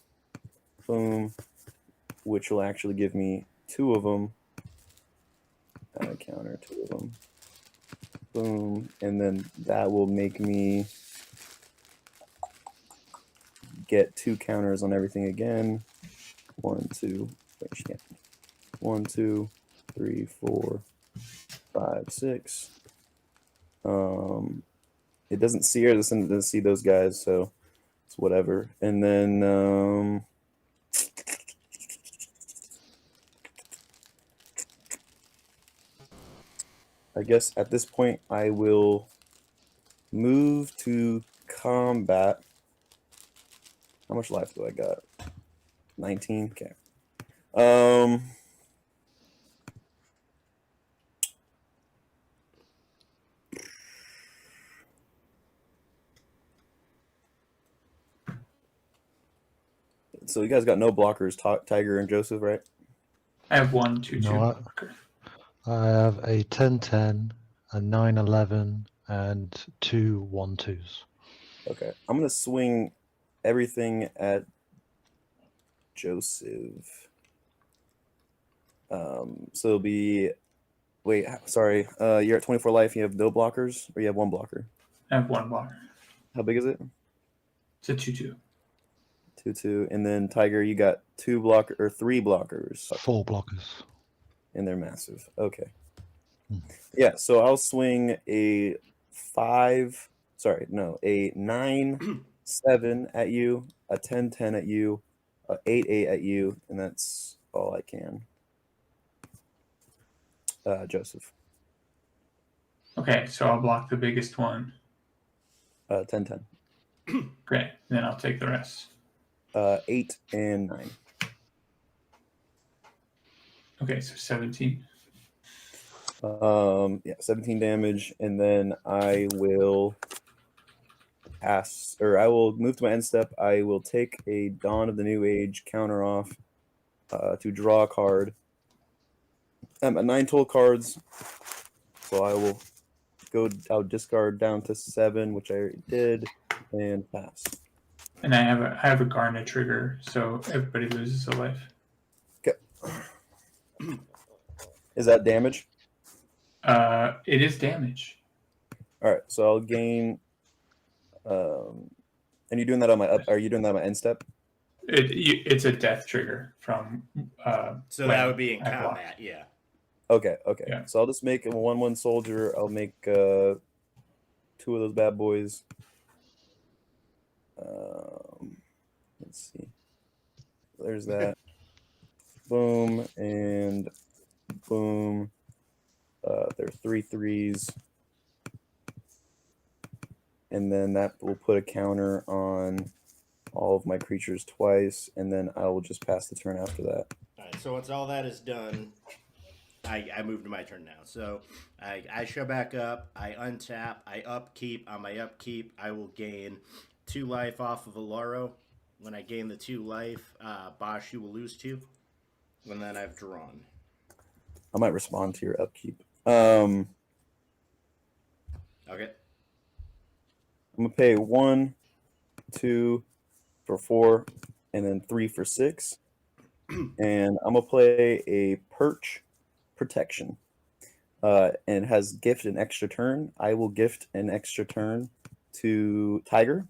Boom. Which will actually give me 2 of them. Counter 2 of them. Boom. And then that will make me get 2 counters on everything again. 1, 2. Wait, shit. 1, 2, 3, 4, 5, 6. It doesn't see or doesn't see those guys, so it's whatever. And then I guess at this point I will move to combat. How much life do I got? 19. Okay. So you guys got no blockers, Tiger and Joseph, right? I have 1, 2, 2. No, I have a 10-10, a 9-11, and 2 1-2s. Okay. I'm gonna swing everything at Joseph. So it'll be. Wait, sorry. You're at 24 life. You have no blockers, or you have 1 blocker? I have 1 blocker. How big is it? It's a 2-2. 2-2, and then Tiger, you got 3 blockers. 4 blockers. And they're massive. Okay. Yeah, so I'll swing a 9-7 at you, a 10-10 at you, a 8-8 at you, and that's all I can. Joseph. Okay, so I'll block the biggest one. 10-10. Great. Then I'll take the rest. 8 and 9. Okay, so 17. Yeah, 17 damage, and then I will pass, or I will move to my end step. I will take a Dawn of the New Age counter off to draw a card. I'm at 9 total cards, so I will I'll discard down to 7, which I already did, and pass. And I have a Garnet trigger, so everybody loses a life. Okay. Is that damage? It is damage. All right, so I'll gain. And you doing that on my up? Are you doing that on my end step? It's a death trigger from. So that would be in combat, yeah. Okay. Yeah. So I'll just make a 1/1 soldier. I'll make 2 of those bad boys. Let's see. There's that. Boom and boom. There are 3 3s. And then that will put a counter on all of my creatures twice, and then I will just pass the turn after that. Alright, so once all that is done, I move to my turn now. So I show back up, I untap, I upkeep. On my upkeep, I will gain 2 life off of Alaro. When I gain the 2 life, Bosch, you will lose 2. And then I've drawn. I might respond to your upkeep. Okay. I'm gonna pay 1, 2 for 4, and then 3 for 6. And I'm gonna play a Perch Protection. And it has gift an extra turn. I will gift an extra turn to Tiger.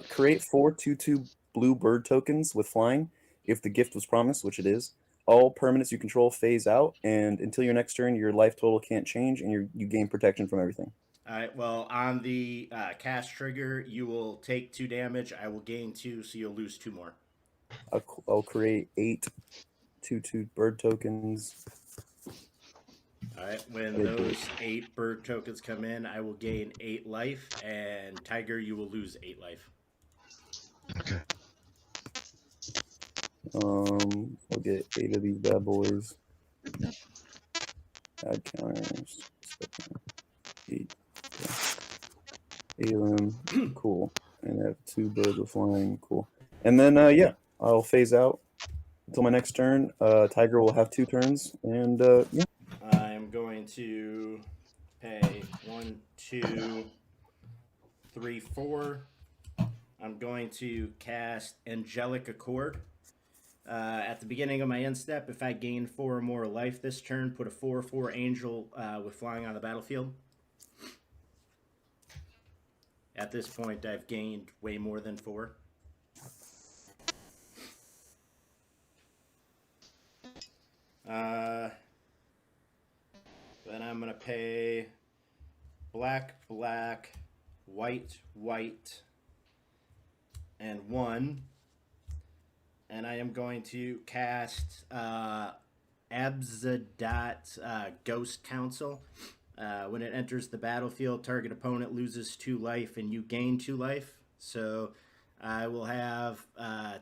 Create 4 2/2 blue bird tokens with flying. If the gift was promised, which it is, all permanents you control phase out, and until your next turn, your life total can't change, and you gain protection from everything. All right. Well, on the cast trigger, you will take 2 damage. I will gain 2, so you'll lose 2 more. I'll create 8 2/2 bird tokens. All right. When those 8 bird tokens come in, I will gain 8 life, and Tiger, you will lose 8 life. Okay. I'll get 8 of these bad boys. Add counters. 8. 8 of them. Cool. And I have 2 birds with flying. Cool. And then, yeah, I'll phase out until my next turn. Tiger will have 2 turns. And, yeah. I'm going to pay 1, 2, 3, 4, I'm going to cast Angelic Accord. At the beginning of my end step, if I gain 4 or more life this turn, put a 4/4 angel with flying on the battlefield. At this point, I've gained way more than 4. Then I'm going to pay black, black, white, white, and 1. And I am going to cast Abzadat Ghost Council. When it enters the battlefield, target opponent loses 2 life and you gain 2 life. So I will have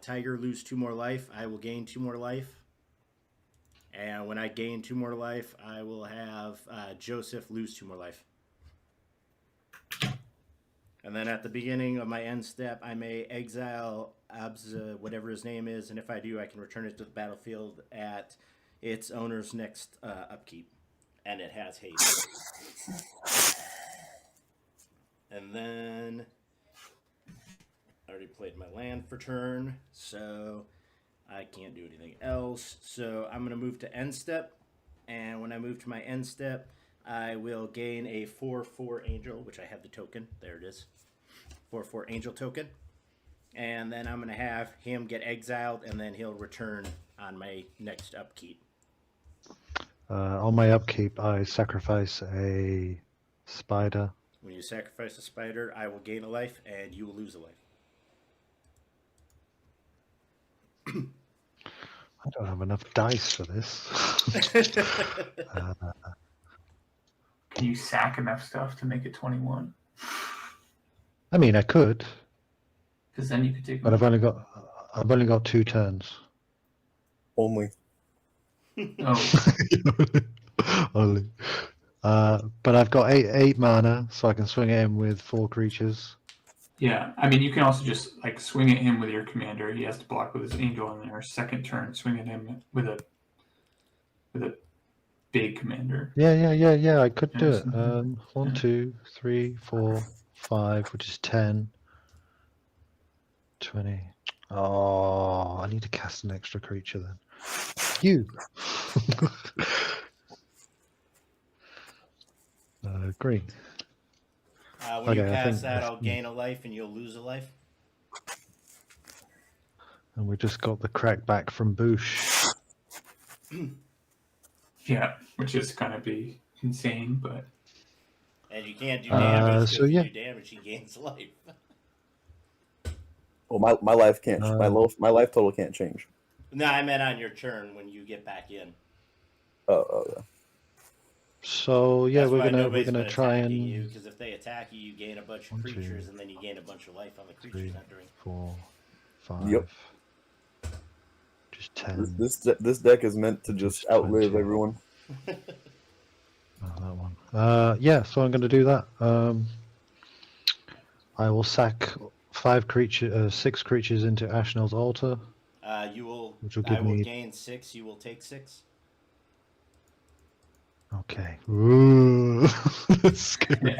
Tiger lose 2 more life. I will gain 2 more life. And when I gain 2 more life, I will have Joseph lose 2 more life. And then at the beginning of my end step, I may exile Abza, whatever his name is, and if I do, I can return it to the battlefield at its owner's next upkeep. And it has haste. And then I already played my land for turn, so I can't do anything else. So I'm going to move to end step, and when I move to my end step, I will gain a 4/4 angel, which I have the token. There it is. 4/4 angel token. And then I'm going to have him get exiled, and then he'll return on my next upkeep. On my upkeep, I sacrifice a spider. When you sacrifice a spider, I will gain a life, and you will lose a life. I don't have enough dice for this. Can you sack enough stuff to make it 21? I mean, I could, Because then you could take. but I've only got 2 turns. Only. Oh. Only. But I've got 8 mana, so I can swing it in with 4 creatures. Yeah, I mean, you can also just like swing at him with your commander. He has to block with his angel in there. Second turn, swing at him with a big commander. Yeah. I could do it. 1, 2, 3, 4, 5, which is 10, 20. Oh, I need to cast an extra creature then. You. Green. When you cast that, I'll gain a life and you'll lose a life. And we just got the crack back from Boosh. Yeah, which is gonna be insane, but. And you can't do damage. So yeah. If you do damage, he gains life. Well, my life can't. My life total can't change. No, I meant on your turn when you get back in. Oh yeah. So yeah, That's we're why gonna nobody's been try attacking and you, because if they attack you, you gain a bunch of creatures, and then you gain a bunch of life on the creatures 3, entering. 4, 5. Yep. Just 10. This deck is meant to just outlive everyone. Oh, that one. Yeah, so I'm going to do that. I will sack 6 creatures into Ashnel's altar. You will. Which will I give will me- gain 6. You will take 6. Okay. Ooh. That's scary.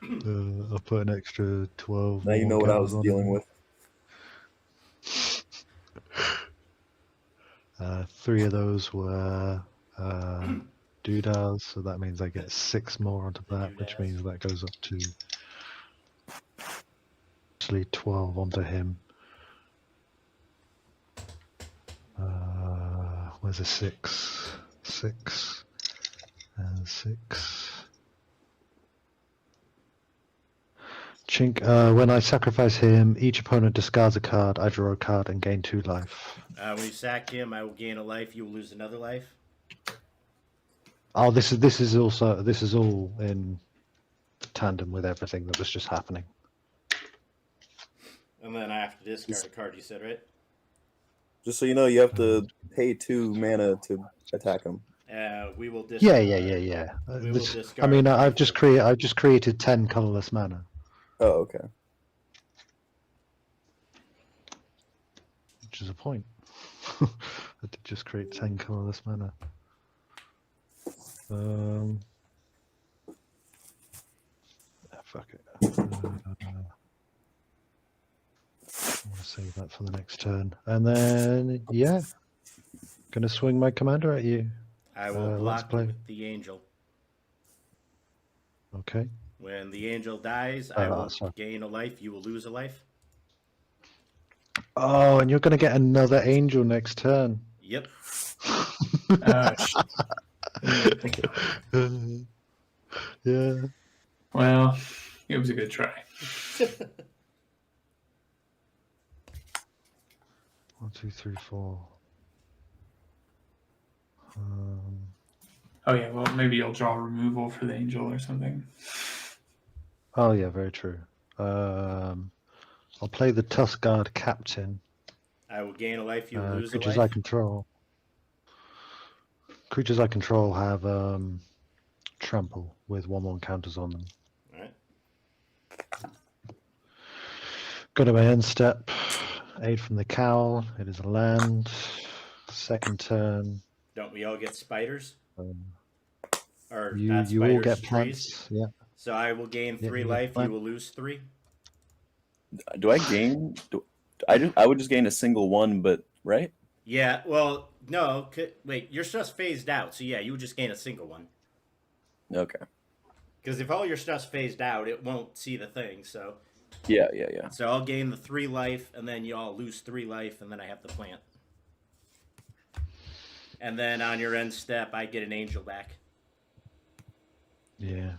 I'll put an extra 12. Now you know what I was on dealing it. with. 3 of those were doodads, so that means I get 6 more onto that, which means that goes up to actually 12 onto him. Where's a 6? 6 and 6. Chink. When I sacrifice him, each opponent discards a card. I draw a card and gain 2 life. When you sack him, I will gain a life. You will lose another life. Oh, this is all in tandem with everything that was just happening. And then I have to discard a card. You said, right? Just so you know, you have to pay 2 mana to attack him. We will discard. Yeah. We will I discard. mean, I've just created 10 colorless mana. Oh, okay. Which is a point. I did just create 10 colorless mana. Fuck it. save that for the next turn. And then, yeah, gonna swing my commander at you. I will let's block play. with the angel. Okay. When the angel dies, I will sorry. gain a life. You will lose a life. Oh, and you're gonna get another angel next turn. Yep. Yeah. Well, it was a good try. 1, 2, 3, 4. Oh yeah, well maybe you'll draw removal for the angel or something. Oh yeah, very true. I'll play the Tuskguard Captain. I will gain a life. You will lose a Creatures life. I control. Creatures I control have trample with 1/1 counters on them. All right. Go to my end step. Aid from the cowl. It is a land. Second turn. Don't we all get spiders? Or You not you all spiders, get trees? plants. Yeah. So I will gain Yeah, 3 you get life. You plant. will lose 3. Do I gain? I would just gain a single one, but right? Yeah. Well, no. Wait, your stuff's phased out. So yeah, you would just gain a single one. Okay. Because if all your stuff's phased out, it won't see the thing. So. Yeah. So I'll gain the 3 life, and then you all lose 3 life, and then I have the plant. And then on your end step, I get an angel back. Yeah.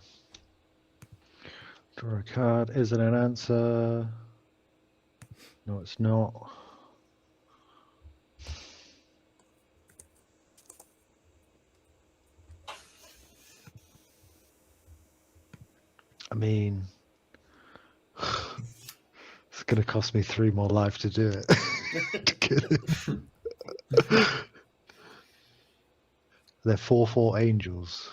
Draw a card. Is it an answer? No, it's not. I mean, it's going to cost me 3 more life to do it. To get it. They're 4/4 angels.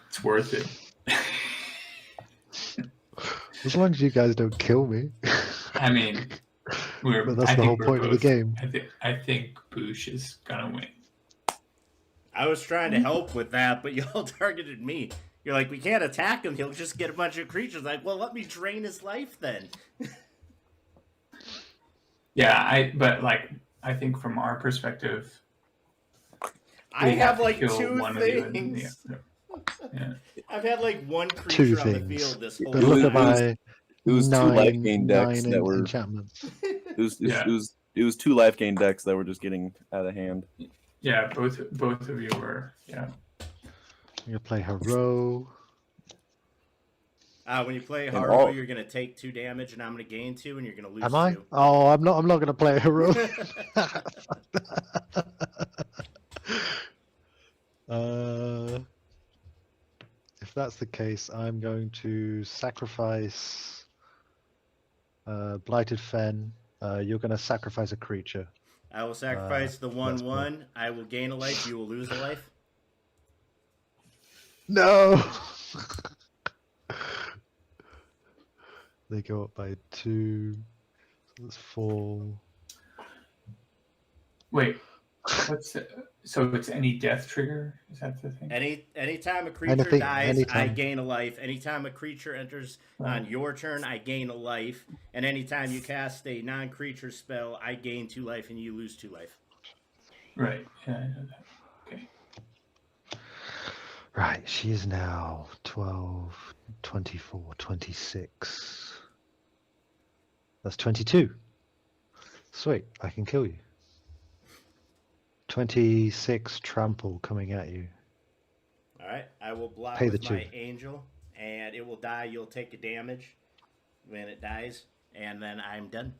It's worth it. As long as you guys don't kill me. I mean, But that's the whole point of the game. I think Boosh is gonna win. I was trying to help with that, but y'all targeted me. You're like, we can't attack him. He'll just get a bunch of creatures. Like, well, let me drain his life then. Yeah, I think from our perspective, I we have to like kill 2 one of you in the things. Yeah. I've had like 1 2 creature on the things. field this whole But look at time. my It was 2 life gain decks 9 that were. enchantments. It was 2 life gain decks that were just getting out of hand. Yeah, both of you were. Yeah. I'm gonna play Hero. When you play And Haru, all- you're gonna take 2 damage, and I'm gonna gain 2, and you're gonna lose Am I? 2. Oh, I'm not gonna play Hero. If that's the case, I'm going to sacrifice Blighted Fen. You're going to sacrifice a creature. I will sacrifice the that's 1/1. I will gain a life. You will lose a life. No! They go up by 2. So that's 4. Wait, so it's any death trigger? Is that the thing? Anytime a creature Anything, dies, I anytime. gain a life. Anytime a creature enters on your turn, I gain a life. And anytime you cast a non-creature spell, I gain 2 life and you lose 2 life. Right. Yeah, I know that. Okay. Right, she is now 12, 24, 26. That's 22. Sweet, I can kill you. 26 trample coming at you. All right, I will block Pay with the my 2. angel, and it will die. You'll take a damage when it dies, and then I'm done.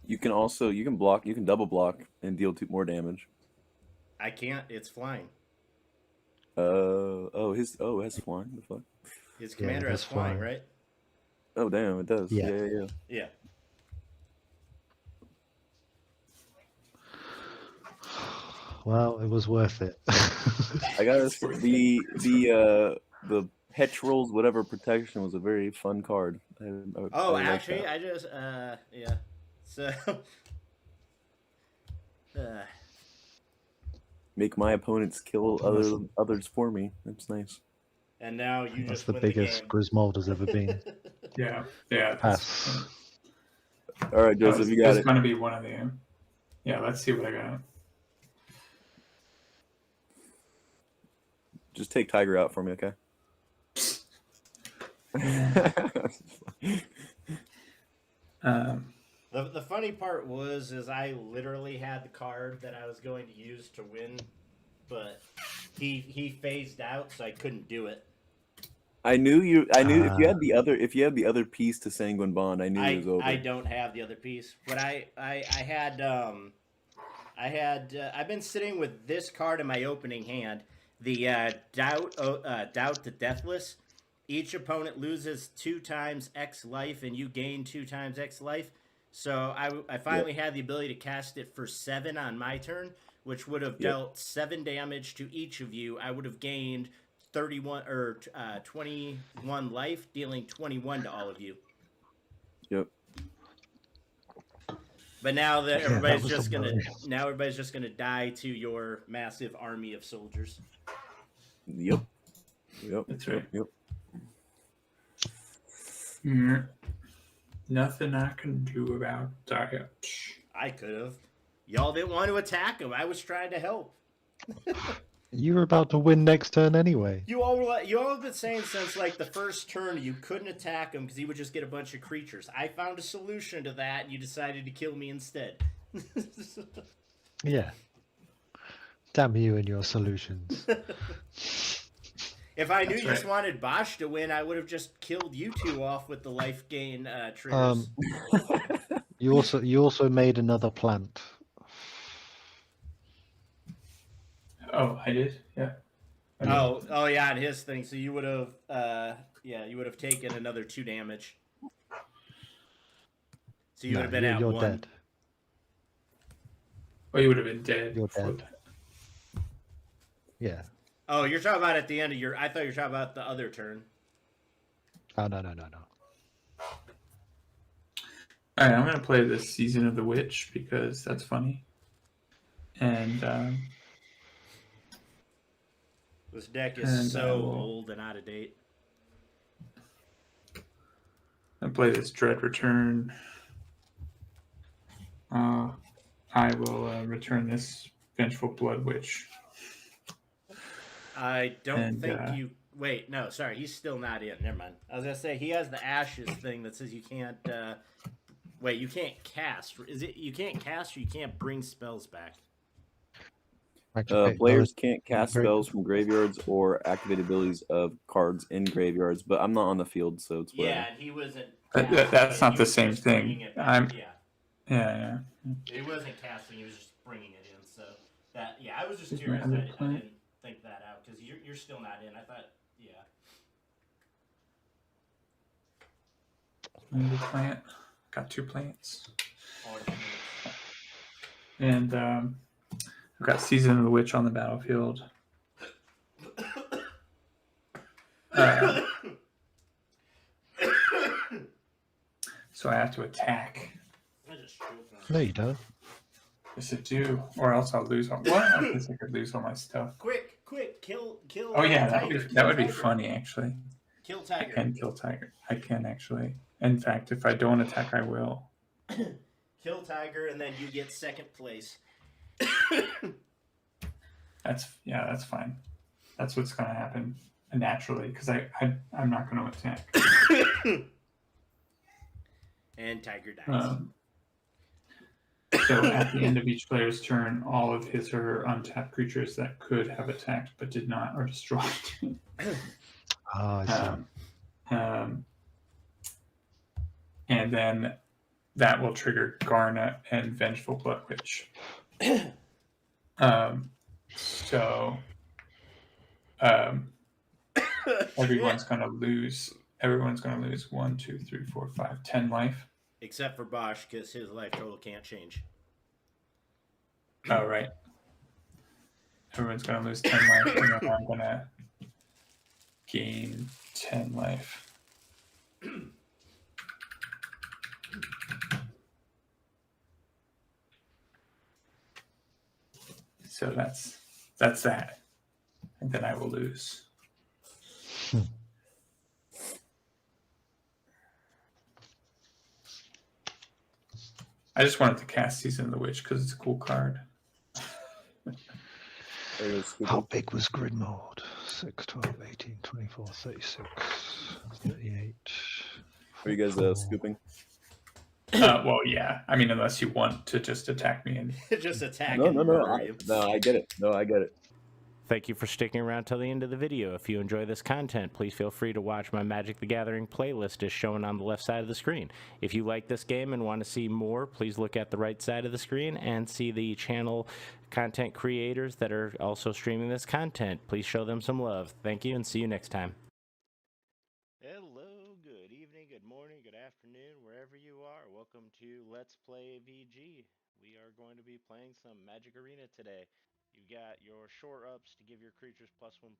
You can block. You can double block and deal 2 more damage. I can't. It's flying. It has flying. The fuck? His commander has flying, right? Oh damn, it does. Yeah. Yeah. Yeah. Well, it was worth it. I gotta say, the Petrol's whatever protection was a very fun card. I like Actually, that. I just yeah. So Make my opponents kill others for me. That's nice. And now you That's just the win biggest the game. Griswold has ever been. Yeah. Yeah. Pass. All right, Joseph, you got It's it. going to be one of the. Yeah, let's see what I got. Just take Tiger out for me, okay? The funny part is I literally had the card that I was going to use to win, but he phased out, so I couldn't do it. I knew if you had the other piece to Sanguine Bond, I knew it was over. I don't have the other piece, but I've been sitting with this card in my opening hand, the Doubt the Deathless. Each opponent loses 2 times X life, and you gain 2 times X life. So I finally had the ability to cast it for 7 on my turn, which would have dealt 7 damage to each of you. I would have gained 21 life, dealing 21 to all of you. Yep. But now that everybody's just gonna die to your massive army of soldiers. Yep. That's right. Yep. Nothing I can do about that. I could have. Y'all didn't want to attack him. I was trying to help. You were about to win next turn anyway. You all have been saying since like the first turn you couldn't attack him because he would just get a bunch of creatures. I found a solution to that, and you decided to kill me instead. Yeah. Damn you and your solutions. If I knew you just wanted Bosch to win, I would have just killed you 2 off with the life gain triggers. You also made another plant. Oh, I did. Yeah. Oh yeah, and his thing. So you would have taken another 2 damage. So you would have been at 1. Dead. Oh, you would have been dead. You're dead. Yeah. Oh, you're talking about at the end of your. I thought you were talking about the other turn. Oh no. All right, I'm gonna play the Season of the Witch because that's funny. And this deck is so old and out of date. I play this Dread Return. I will return this Vengeful Blood Witch. I don't think you. Wait, no, sorry, he's still not in. Never mind. I was gonna say he has the Ashes thing that says you can't. Wait, you can't cast. Is it you can't cast or you can't bring spells back? Players can't cast spells from graveyards or activate abilities of cards in graveyards, but I'm not on the field, so it's whatever. Yeah, and he wasn't. That's not the same thing. Yeah. He wasn't casting; he was just bringing it in. So that, I was just curious. I didn't think that out because you're still not in. I thought, Another plant. Got 2 plants. And I've got Season of the Witch on the battlefield. So I have to attack. No, you don't. Yes, I do. Or else I'll lose all. What? I guess I could lose all my stuff. Quick, kill. Oh yeah, Tiger. that would be funny actually. Kill Tiger. I can kill Tiger. I can actually. In fact, if I don't attack, I will. Kill Tiger, and then you get 2nd place. That's fine. That's what's going to happen naturally because I'm not going to attack. And Tiger dies. So at the end of each player's turn, all of his or her untapped creatures that could have attacked but did not are destroyed. I see. And then that will trigger Garnet and Vengeful Blood Witch. Everyone's gonna lose. Everyone's gonna lose 1, 2, 3, 4, 5, 10 life. Except for Bosch, because his life total can't change. Oh right. Everyone's gonna lose 10 life, and then I'm gonna gain 10 life. So that's that. And then I will lose. I just wanted to cast Season of the Witch because it's a cool card. How big was grid mode? 6, 12, 18, 24, 36, 38. Are you guys scooping? Well, yeah. I mean, unless you want to just attack me and Just attack No, and no, no. murder you. I get it. No, I get it. Thank you for sticking around till the end of the video. If you enjoy this content, please feel free to watch my Magic the Gathering playlist as shown on the left side of the screen. If you like this game and want to see more, please look at the right side of the screen and see the channel content creators that are also streaming this content. Please show them some love. Thank you and see you next time. Hello, good evening, good morning, good afternoon, wherever you are. Welcome to Let's Play VG. We are going to be playing some Magic Arena today. You've got your shore ups to give your creatures +1/+1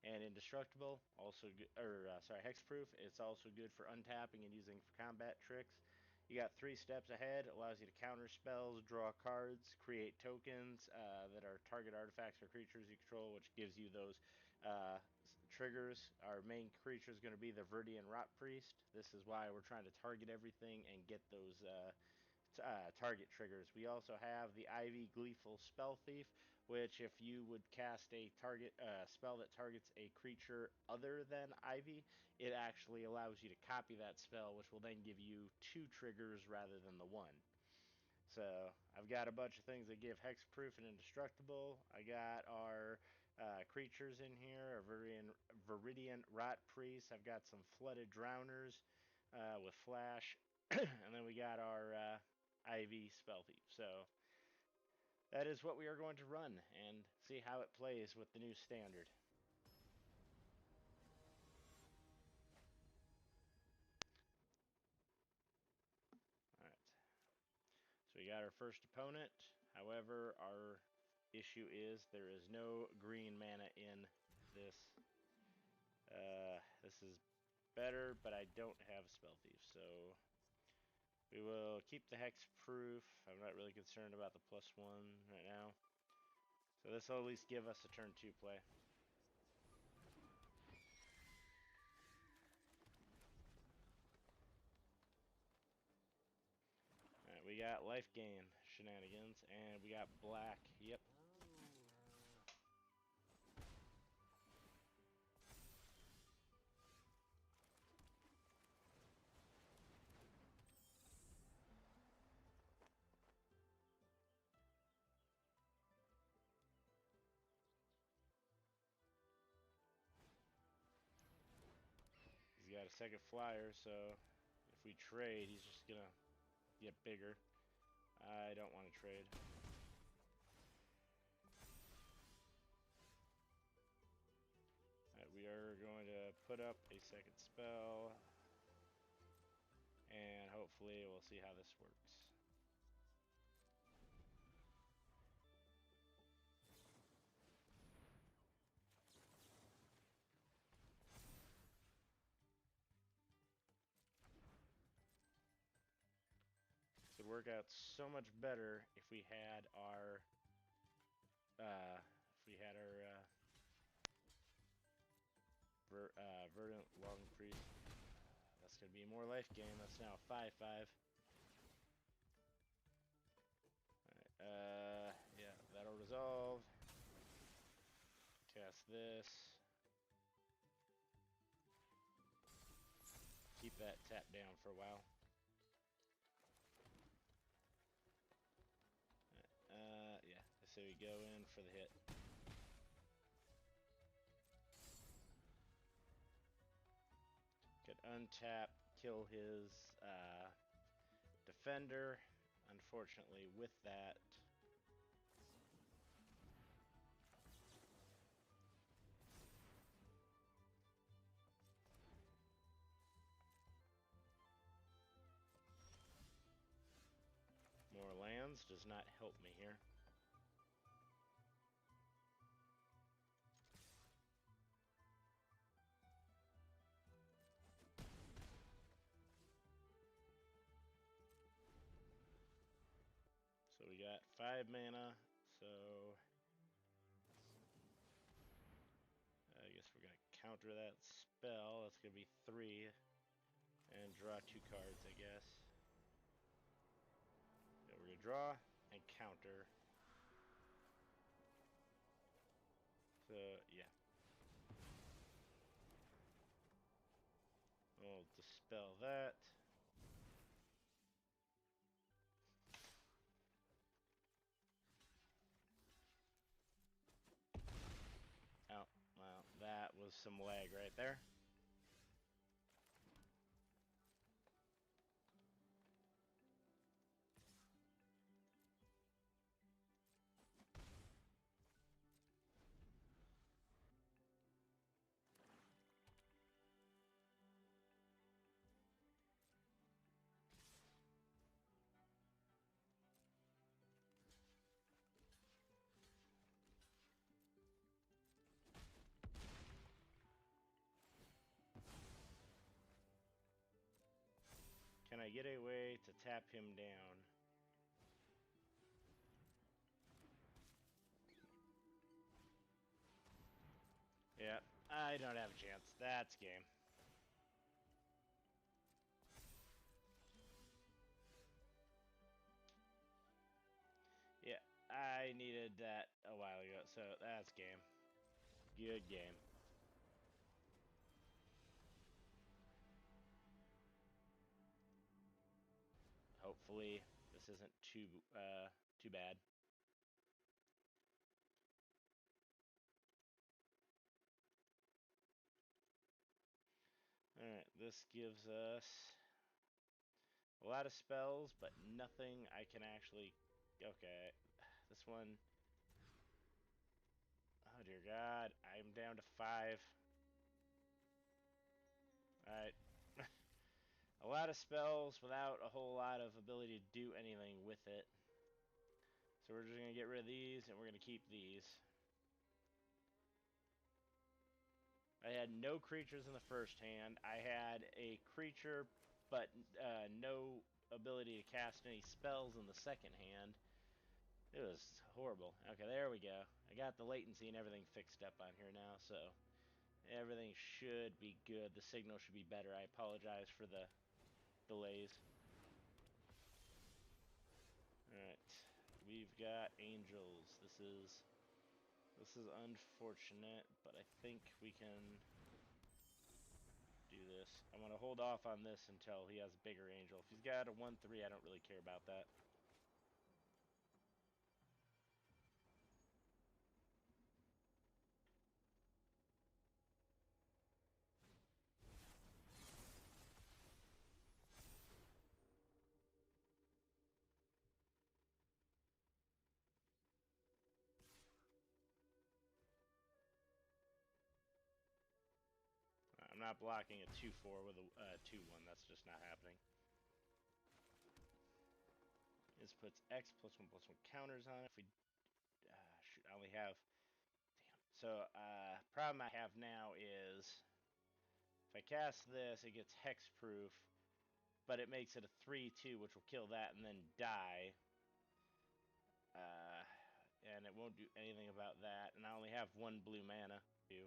and indestructible. Also, hexproof. It's also good for untapping and using for combat tricks. You got 3 steps ahead. Allows you to counter spells, draw cards, create tokens that are target artifacts or creatures you control, which gives you those triggers. Our main creature is going to be the Verdian Rot Priest. This is why we're trying to target everything and get those target triggers. We also have the Ivy Gleeful Spell Thief, which if you would cast a target spell that targets a creature other than Ivy, it actually allows you to copy that spell, which will then give you 2 triggers rather than the 1. So I've got a bunch of things that give hexproof and indestructible. I got our creatures in here, a Viridian Rot Priest. I've got some Flooded Drowners with flash, and then we got our Ivy Spell Thief. So that is what we are going to run and see how it plays with the new standard. Alright. So we got our first opponent. However, our issue is there is no green mana in this. This is better, but I don't have Spell Thief, so we will keep the hexproof. I'm not really concerned about the +1 right now. So this will at least give us a turn 2 play. Alright, we got life gain shenanigans, and we got black. Yep. He's got a second flyer, so if we trade, he's just gonna get bigger. I don't want to trade. Alright, we are going to put up a second spell, and hopefully we'll see how this works. Would work out so much better if we had our Verdant Long Priest. That's gonna be more life gain. That's now a 5/5. Alright, yeah, that'll resolve. Cast this. Keep that tapped down for a while. Yeah, so we go in for the hit. Could untap, kill his defender. Unfortunately, with that, more lands does not help me here. So we got 5 mana, so I guess we're gonna counter that spell. That's gonna be 3. And draw 2 cards, I guess. So we're gonna draw and counter. So, yeah. We'll dispel that. Oh, well, that was some lag right there. Can I get a way to tap him down? Yeah, I don't have a chance. That's game. Yeah, I needed that a while ago, so that's game. Good game. Hopefully, this isn't too bad. Alright, this gives us a lot of spells, but nothing I can actually... Okay, this one... Oh dear God, I'm down to 5. Alright. A lot of spells without a whole lot of ability to do anything with it. So we're just going to get rid of these, and we're going to keep these. I had no creatures in the first hand. I had a creature, but no ability to cast any spells in the second hand. It was horrible. Okay, there we go. I got the latency and everything fixed up on here now, so everything should be good. The signal should be better. I apologize for the delays. Alright, we've got angels. This is unfortunate, but I think we can do this. I'm gonna hold off on this until he has a bigger angel. If he's got a 1/3, I don't really care about that. I'm not blocking a 2/4 with a 2/1. That's just not happening. This puts X +1/+1 counters on it. If we shoot, I only have... Damn. So, problem I have now is if I cast this, it gets hexproof, but it makes it a 3/2, which will kill that and then die. And it won't do anything about that. And I only have 1 blue mana, too.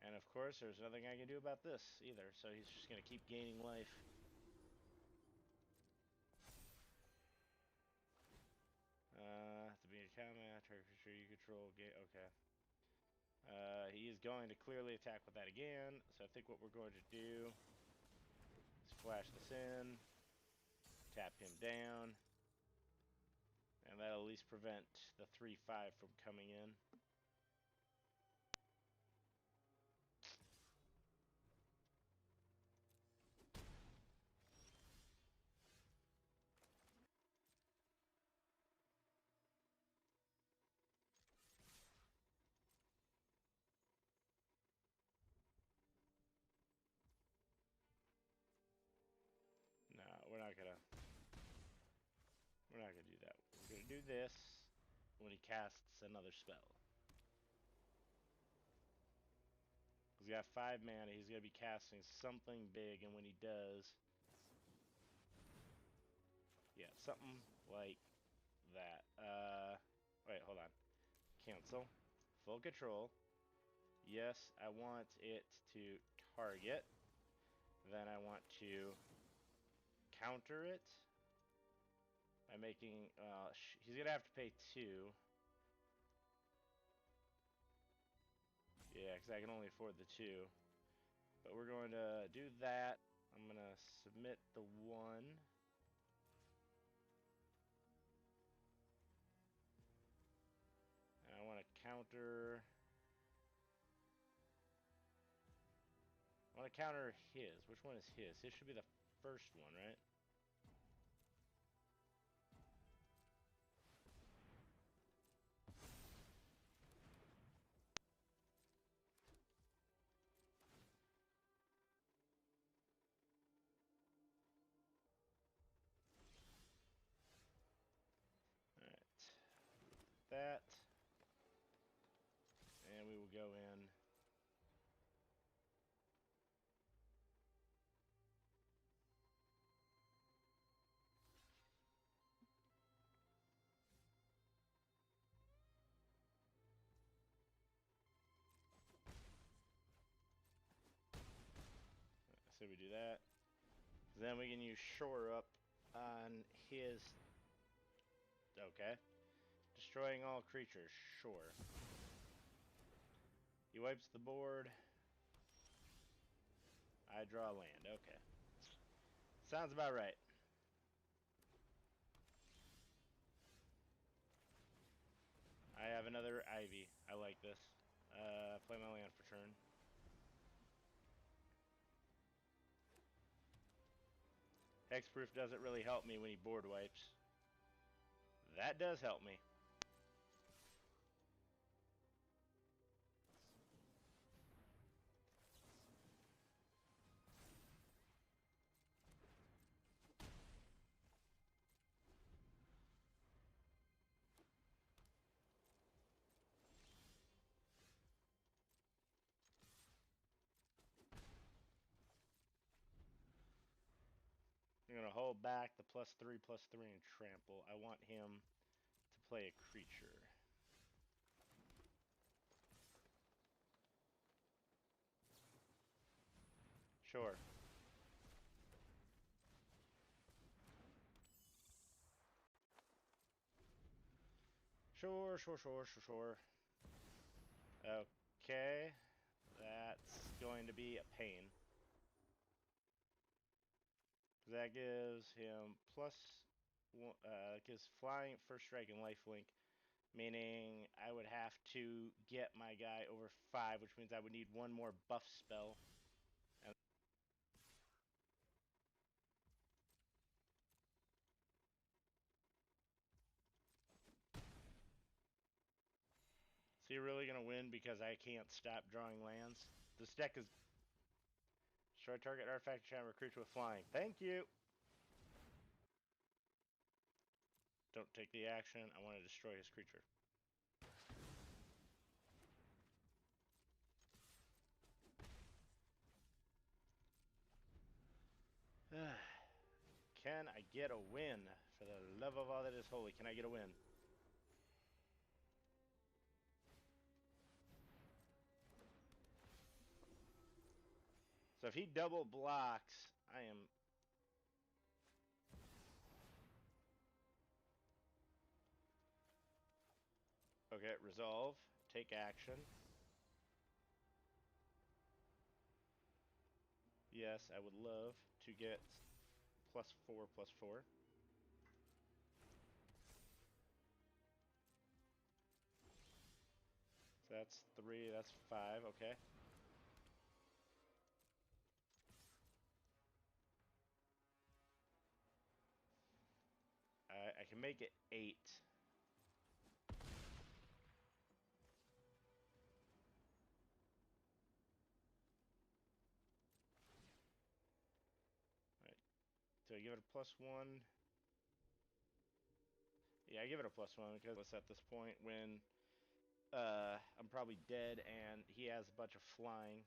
And of course, there's nothing I can do about this either, so he's just going to keep gaining life. To be in combat, target creature you control, okay. He is going to clearly attack with that again, so I think what we're going to do is flash this in, tap him down, and that'll at least prevent the 3/5 from coming in. No, we're not gonna do that. We're gonna do this when he casts another spell. He's got 5 mana, he's gonna be casting something big, and when he does... Yeah, something like that. Wait, hold on. Cancel. Full control. Yes, I want it to target. Then I want to counter it by making, he's gonna have to pay 2. Yeah, because I can only afford the 2. But we're going to do that. I'm gonna submit the 1. And I want to counter. I want to counter his. Which one is his? His should be the first one, right? Alright. That. And we will go in. So we do that. Then we can use shore up on his. Okay. Destroying all creatures, sure. He wipes the board. I draw land, okay. Sounds about right. I have another Ivy. I like this. Play my land for turn. Hexproof doesn't really help me when he board wipes. That does help me. I'm going to hold back the +3/+3 and trample. I want him to play a creature. Sure. Sure. Okay. That's going to be a pain. That gives him +1, gives flying, first strike, and lifelink, meaning I would have to get my guy over 5, which means I would need 1 more buff spell. And so you're really gonna win because I can't stop drawing lands? This deck is destroy target artifact chamber creature with flying. Thank you. Don't take the action. I want to destroy his creature. Can I get a win? For the love of all that is holy, can I get a win? So if he double blocks, I am... Okay, resolve. Take action. Yes, I would love to get +4/+4. So that's 3, that's 5, okay. I can make it 8. Alright. Do I give it a +1? Yeah, I give it a +1 because it's at this point when I'm probably dead and he has a bunch of flying.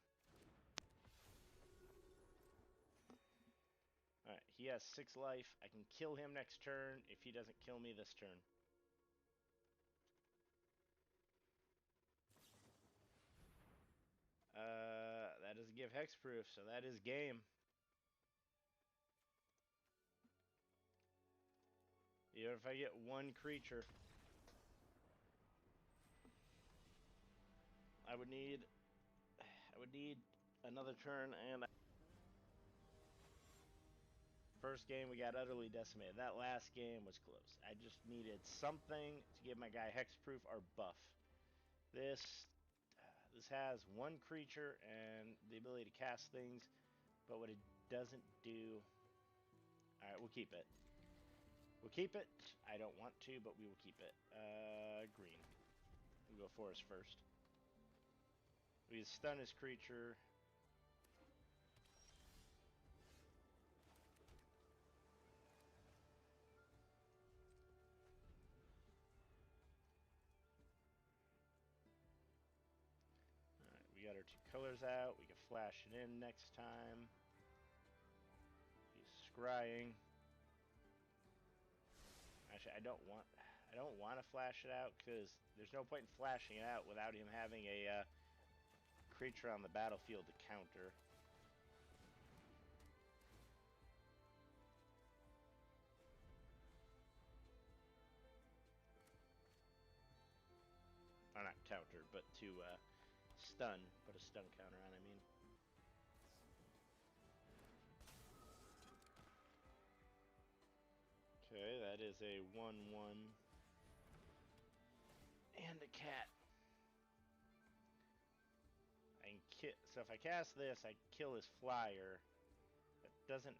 Alright, he has 6 life. I can kill him next turn if he doesn't kill me this turn. give hexproof, so that is game. Even if I get one creature, I would need another turn, and first game we got utterly decimated. That last game was close. I just needed something to give my guy hexproof or buff. This has one creature and the ability to cast things, but what it doesn't do. All right, we'll keep it. We'll keep it. I don't want to, but we will keep it. Green. We'll go forest first. We stun his creature. Alright, we got our two colors out. We can flash it in next time. He's scrying. Actually, I don't want to flash it out because there's no point in flashing it out without him having a creature on the battlefield to counter. Or not counter, but to stun. Put a stun counter on, I mean. Okay, that is a 1/1 and a cat. So if I cast this, I kill his flyer. That doesn't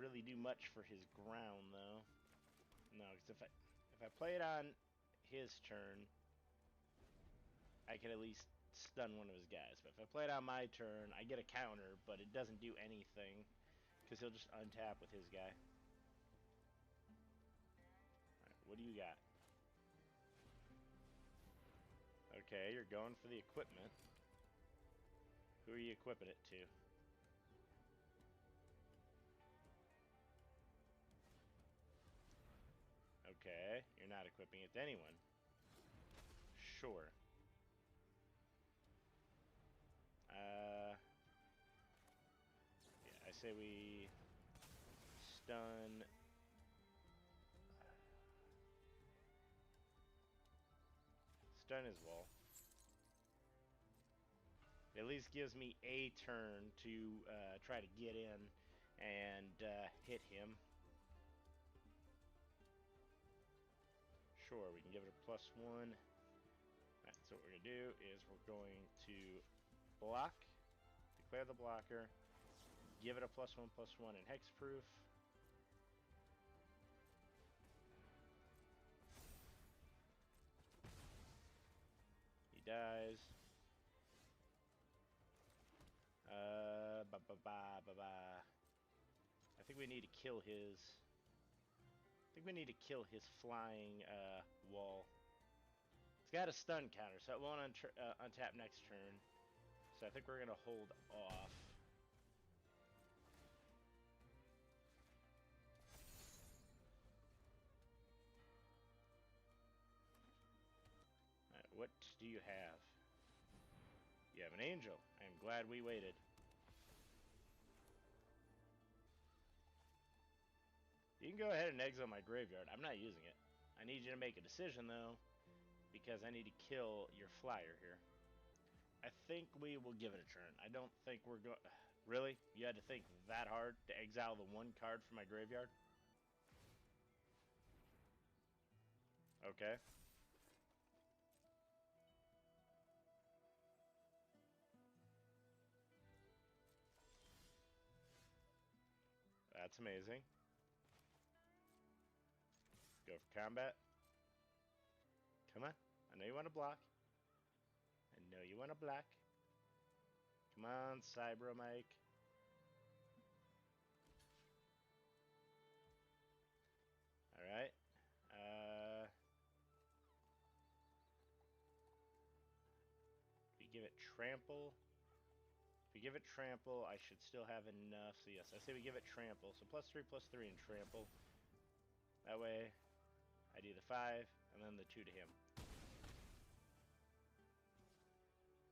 really do much for his ground, though. No, because if I play it on his turn, I can at least stun one of his guys. But if I play it on my turn, I get a counter, but it doesn't do anything because he'll just untap with his guy. What do you got? Okay, you're going for the equipment. Who are you equipping it to? Okay, you're not equipping it to anyone. Sure. Yeah, I say we stun. Stun his wall. It at least gives me a turn to try to get in and hit him. Sure, we can give it a +1. Alright, so what we're going to do is we're going to block, declare the blocker, give it a +1/+1 in hexproof. He dies. I think we need to kill his. I think we need to kill his flying wall. It's got a stun counter, so it won't untap next turn. So I think we're gonna hold off. Alright, what do you have? You have an angel. I am glad we waited. You can go ahead and exile my graveyard. I'm not using it. I need you to make a decision, though, because I need to kill your flyer here. I think we will give it a turn. I don't think we're going... Really? You had to think that hard to exile the one card from my graveyard? Okay. That's amazing. Go for combat. Come on. I know you want to block. I know you want to block. Come on, Cybro Mike. Alright. We give it trample. If we give it trample, I should still have enough. So yes, I say we give it trample. So +3/+3 in trample. That way, I do the 5 and then the 2 to him.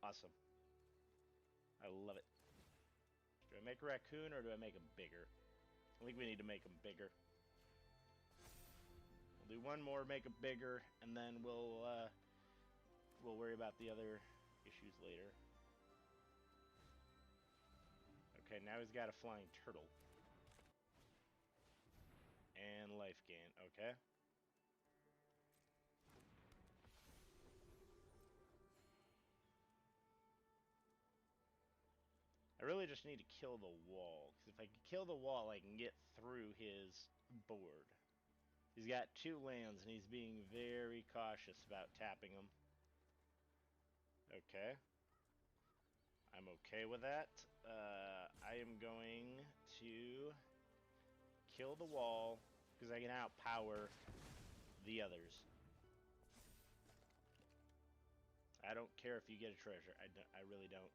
Awesome. I love it. Do I make a raccoon or do I make him bigger? I think we need to make him bigger. We'll do one more, make him bigger, and then we'll worry about the other issues later. Okay, now he's got a flying turtle. And life gain, okay. I really just need to kill the wall, because if I can kill the wall, I can get through his board. He's got 2 lands, and he's being very cautious about tapping them. Okay. I'm okay with that. I am going to kill the wall, because I can outpower the others. I don't care if you get a treasure. I really don't.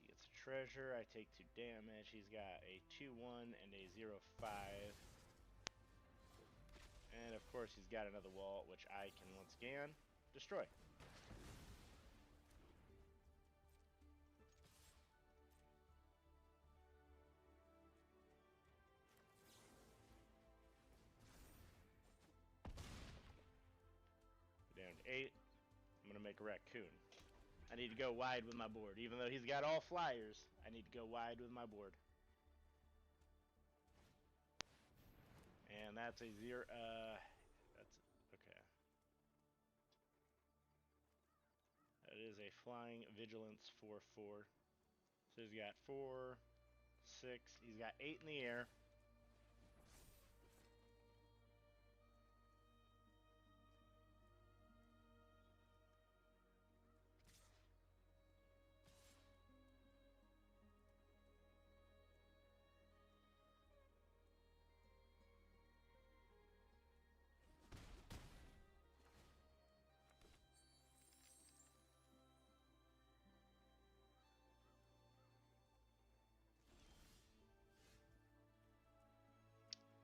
He gets a treasure. I take 2 damage. He's got a 2-1 and a 0-5. And of course he's got another wall, which I can once again destroy. Down to 8. I'm gonna make a raccoon. I need to go wide with my board. Even though he's got all flyers, I need to go wide with my board. And that's a 0. That's okay. That is a flying vigilance 4/4. So he's got 4, 6. He's got 8 in the air.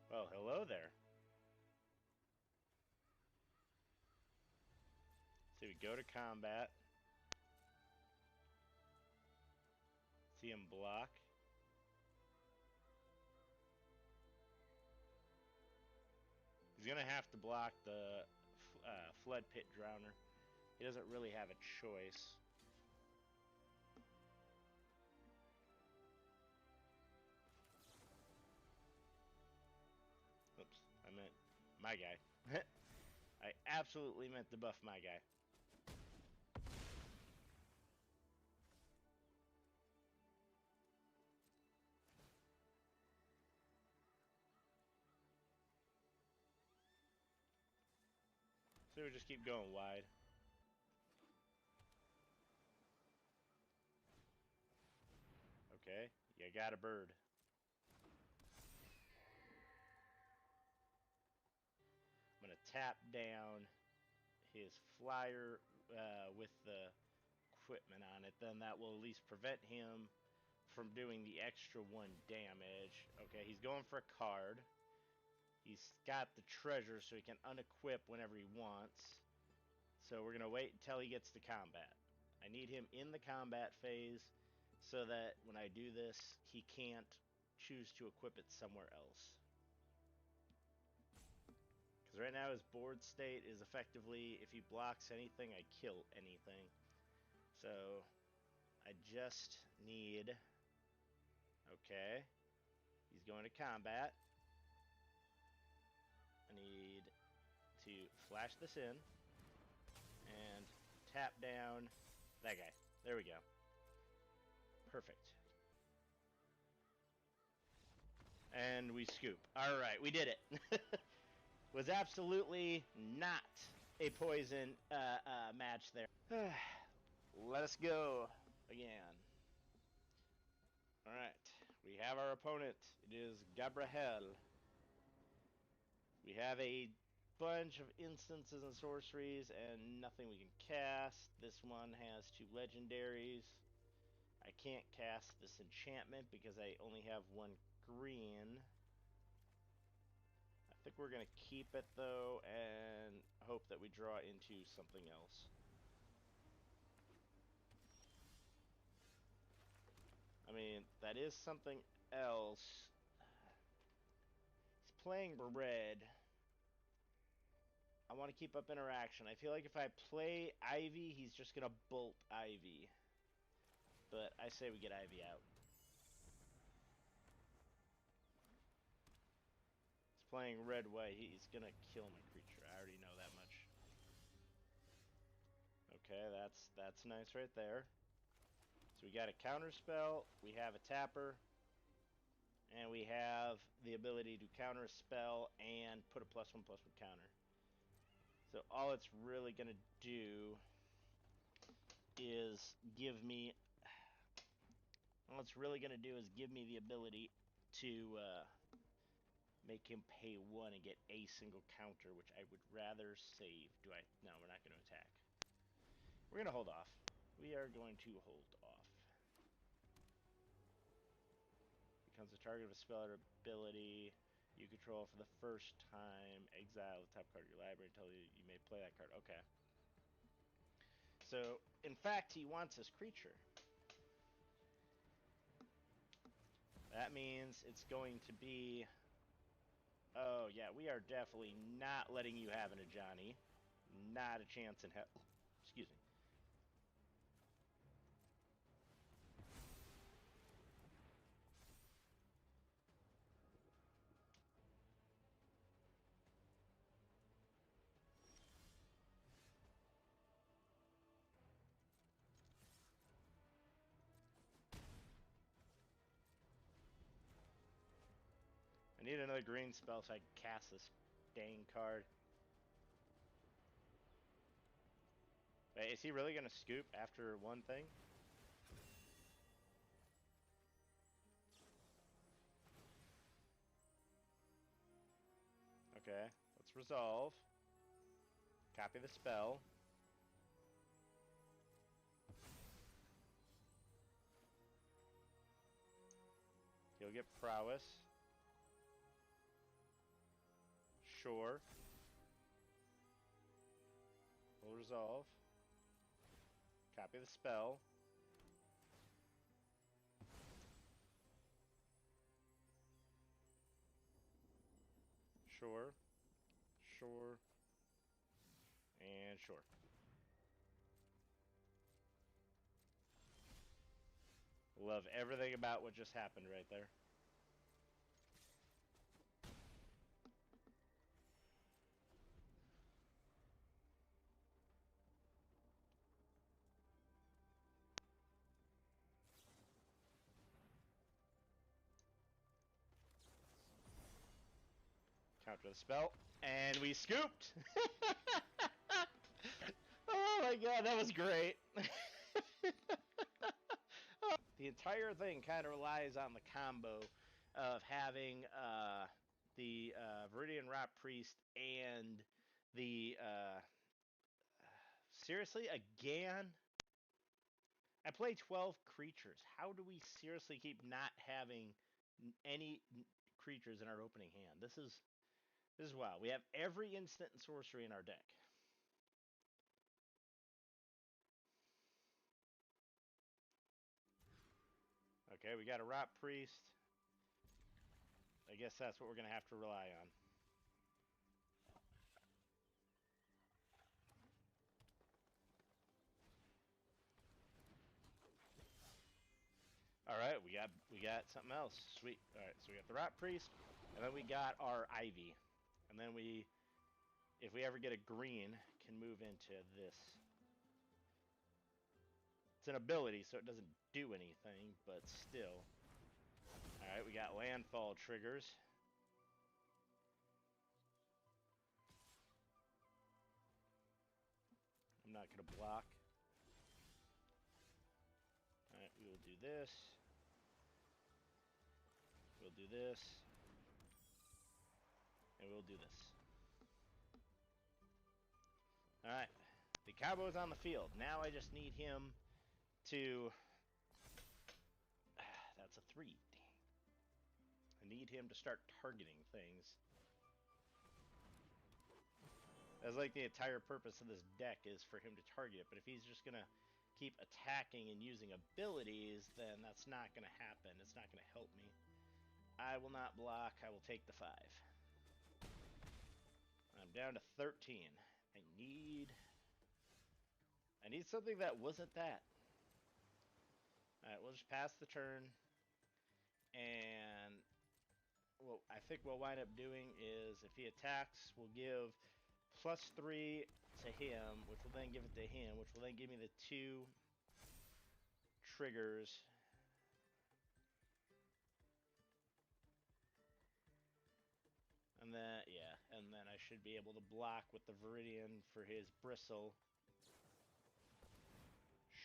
Well, hello there. So we go to combat. See him block. He's gonna have to block the Flood Pit Drowner. He doesn't really have a choice. Oops, I meant my guy. I absolutely meant to buff my guy. So we just keep going wide. Okay, you got a bird. I'm gonna tap down his flyer with the equipment on it. Then that will at least prevent him from doing the extra 1 damage. Okay, he's going for a card. He's got the treasure, so he can unequip whenever he wants. So we're gonna wait until he gets to combat. I need him in the combat phase so that when I do this, he can't choose to equip it somewhere else. Because right now his board state is effectively, if he blocks anything, I kill anything. So I just need... Okay. He's going to combat. I need to flash this in and tap down that guy. There we go. Perfect. And we scoop. Alright, we did it. Was absolutely not a poison match there. Let us go again. Alright, we have our opponent. It is Gabriel. We have a bunch of instances and sorceries and nothing we can cast. This one has 2 legendaries. I can't cast this enchantment because I only have 1 green. I think we're gonna keep it though and hope that we draw into something else. I mean, that is something else. He's playing red. I want to keep up interaction. I feel like if I play Ivy, he's just gonna bolt Ivy. But I say we get Ivy out. He's playing red-white. He's gonna kill my creature. I already know that much. Okay, that's nice right there. So we got a counter spell, we have a tapper, and we have the ability to counter a spell and put a +1/+1 counter. So all it's really gonna do is give me the ability to make him pay 1 and get a single counter, which I would rather save. No, we're not gonna attack. We're gonna hold off. We are going to hold off. Becomes the target of a spell or ability you control for the first time. Exile the top card of your library until you may play that card. Okay. So, in fact, he wants his creature. That means it's going to be... Oh, yeah, we are definitely not letting you have an Ajani. Not a chance in hell. Excuse me. I need another green spell so I can cast this dang card. Wait, is he really going to scoop after one thing? Okay, let's resolve. Copy the spell. He'll get prowess. Sure. We'll resolve. Copy the spell. Sure. Sure. And sure. Love everything about what just happened right there. Counter the spell, and we scooped! Oh my god, that was great! The entire thing kind of relies on the combo of having the Viridian Rot Priest and the... seriously, again? I play 12 creatures. How do we seriously keep not having any creatures in our opening hand? This is wild. We have every instant and sorcery in our deck. Okay, we got a Rot Priest. I guess that's what we're going to have to rely on. All right, we got something else. Sweet. All right, so we got the Rot Priest, and then we got our Ivy. And then we, if we ever get a green, can move into this. It's an ability, so it doesn't do anything, but still. Alright, we got landfall triggers. I'm not going to block. Alright, we will do this. We'll do this. And we'll do this. Alright, the cowboy's on the field. Now I just need him to... That's a 3. Dang. I need him to start targeting things. That's like the entire purpose of this deck is for him to target it. But if he's just gonna keep attacking and using abilities, then that's not gonna happen. It's not gonna help me. I will not block. I will take the 5. I'm down to 13. I need something that wasn't that. Alright, we'll just pass the turn. And what I think we'll wind up doing is if he attacks, we'll give +3 to him, which will then give it to him, which will then give me the 2 triggers. And then, yeah, and then I should be able to block with the Viridian for his Bristle.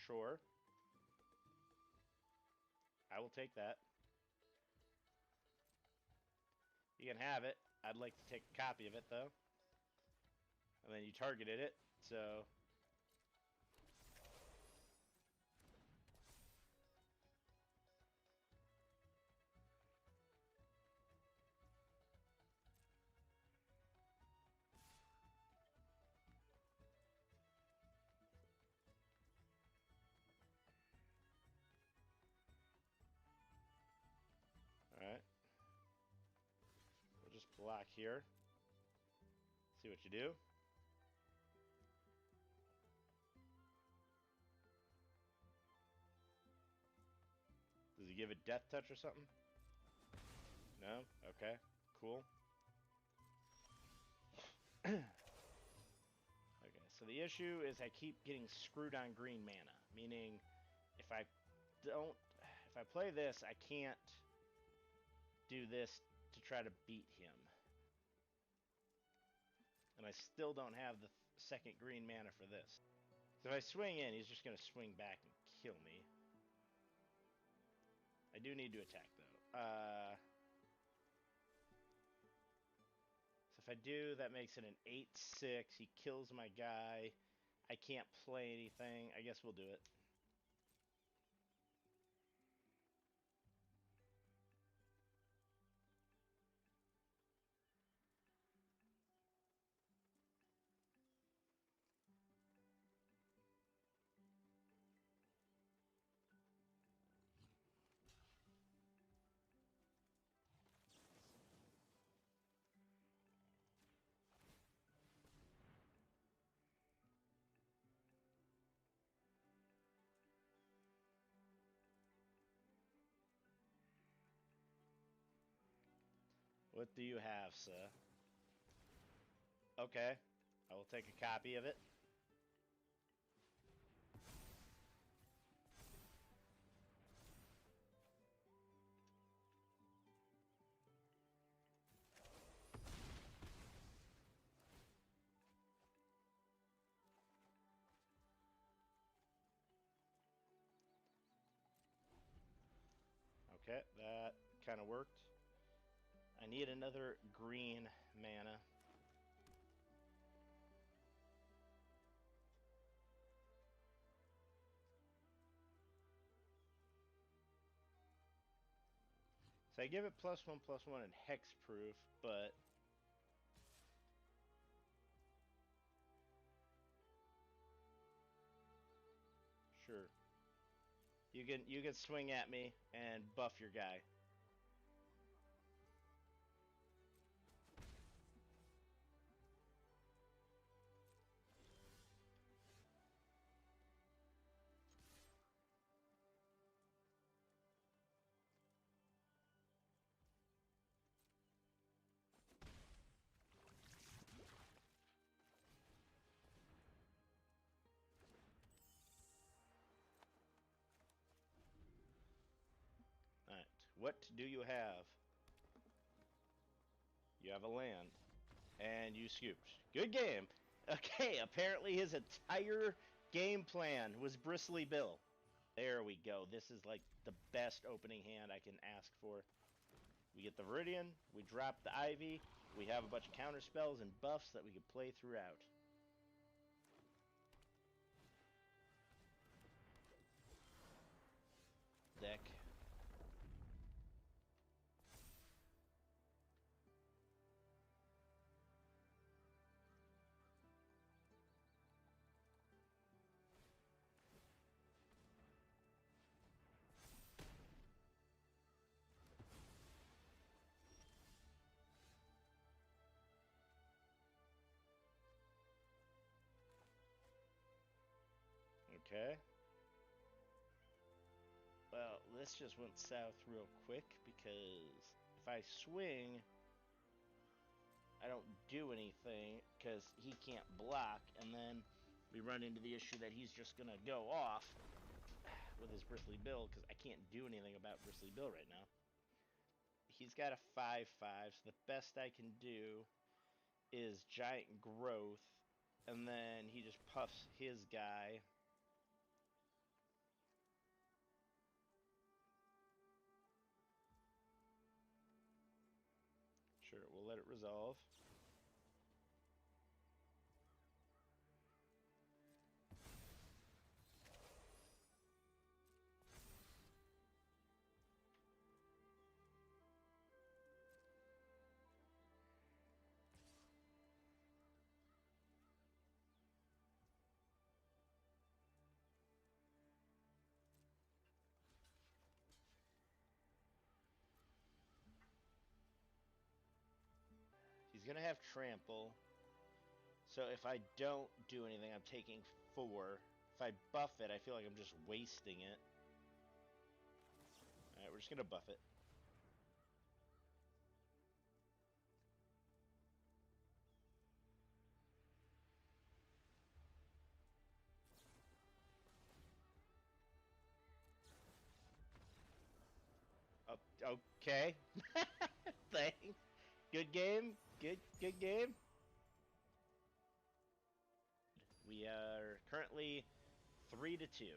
Sure. I will take that. You can have it. I'd like to take a copy of it, though. And then you targeted it, so... Alright. We'll just block here. See what you do. Does he give it death touch or something? No? Okay. Cool. Okay, so the issue is I keep getting screwed on green mana. Meaning, if I play this, I can't do this to try to beat him. And I still don't have the second green mana for this. So if I swing in, he's just going to swing back and kill me. I do need to attack, though. So if I do, that makes it an 8-6. He kills my guy. I can't play anything. I guess we'll do it. What do you have, sir? Okay. I will take a copy of it. Okay, that kind of worked. I need another green mana. So I give it +1/+1 and hexproof, but sure. You can swing at me and buff your guy. Alright, what do you have? You have a land. And you scooped. Good game! Okay, apparently his entire game plan was Bristly Bill. There we go. This is like the best opening hand I can ask for. We get the Viridian, we drop the Ivy, we have a bunch of counter spells and buffs that we can play throughout. Deck. Okay. Well, this just went south real quick because if I swing, I don't do anything because he can't block, and then we run into the issue that he's just gonna go off with his Bristly Bill because I can't do anything about Bristly Bill right now. He's got a 5/5, so the best I can do is Giant Growth, and then he just puffs his guy. Sure, we'll let it resolve. He's going to have trample. So if I don't do anything, I'm taking 4. If I buff it, I feel like I'm just wasting it. Alright, we're just going to buff it. Oh, okay. Thanks. Good game. Good game. We are currently 3-2.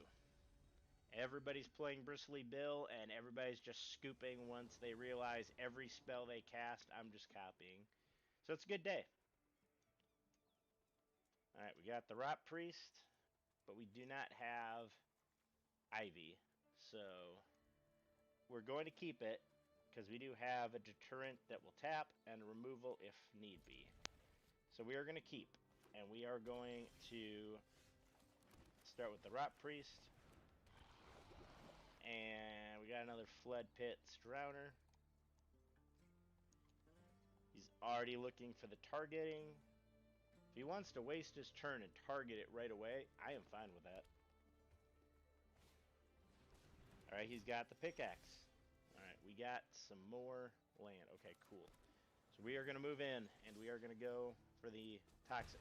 Everybody's playing Bristly Bill, and everybody's just scooping once they realize every spell they cast, I'm just copying. So it's a good day. Alright, we got the Rot Priest, but we do not have Ivy. So we're going to keep it, because we do have a deterrent that will tap and a removal if need be. So we are going to keep, and we are going to start with the Rot Priest. And we got another Flood Pits Drowner. He's already looking for the targeting. If he wants to waste his turn and target it right away, I am fine with that. Alright, he's got the pickaxe. Alright, we got some more land. Okay, cool. So we are going to move in, and we are going to go for the Toxic.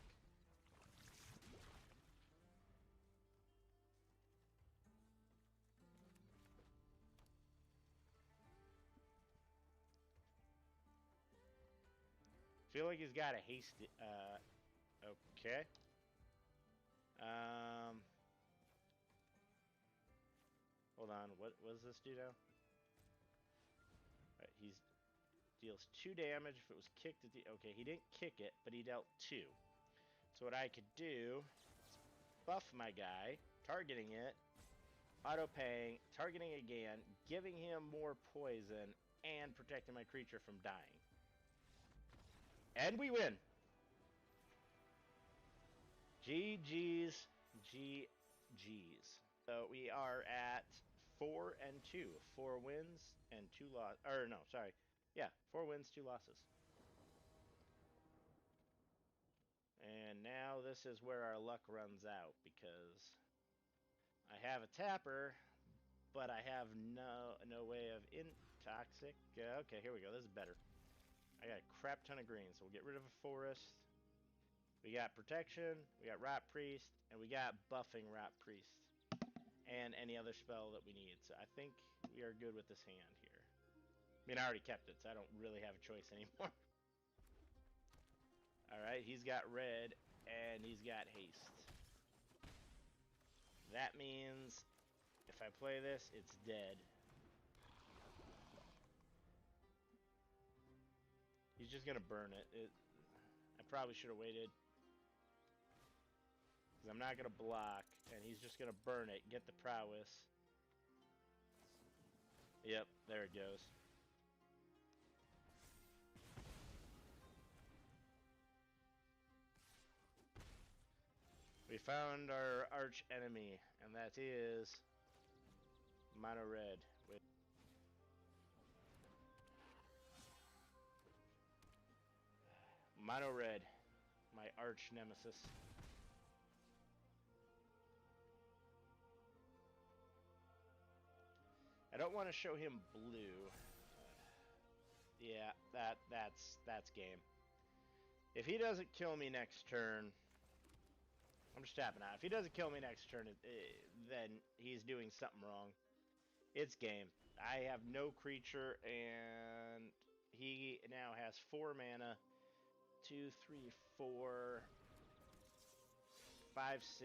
Feel like he's got a haste. Okay. Hold on. What does this do now? Right, he's deals 2 damage if it was kicked at the. Okay, he didn't kick it, but he dealt 2. So what I could do is buff my guy, targeting it, auto paying, targeting again, giving him more poison, and protecting my creature from dying. And we win. GG's. GG's. So we are at 4-2. 4 wins and 2 losses. Or no, sorry. Yeah, 4 wins, 2 losses. And now this is where our luck runs out because I have a tapper, but I have no way of toxic. Okay, here we go. This is better. I got a crap ton of green, so we'll get rid of a forest. We got protection, we got Rot Priest, and we got buffing Rot Priest. And any other spell that we need. So I think we are good with this hand here. I mean, I already kept it, so I don't really have a choice anymore. Alright, he's got red, and he's got haste. That means if I play this, it's dead. He's just gonna burn it. I probably should have waited. Because I'm not gonna block, and he's just gonna burn it, get the prowess. Yep, there it goes. We found our arch enemy, and that is Mono Red. Mono Red, my arch nemesis. I don't want to show him blue. Yeah, that's game. If he doesn't kill me next turn, I'm just tapping out. If he doesn't kill me next turn, then he's doing something wrong. It's game. I have no creature, and he now has 4 mana. 2, 3, 4, 5, 6.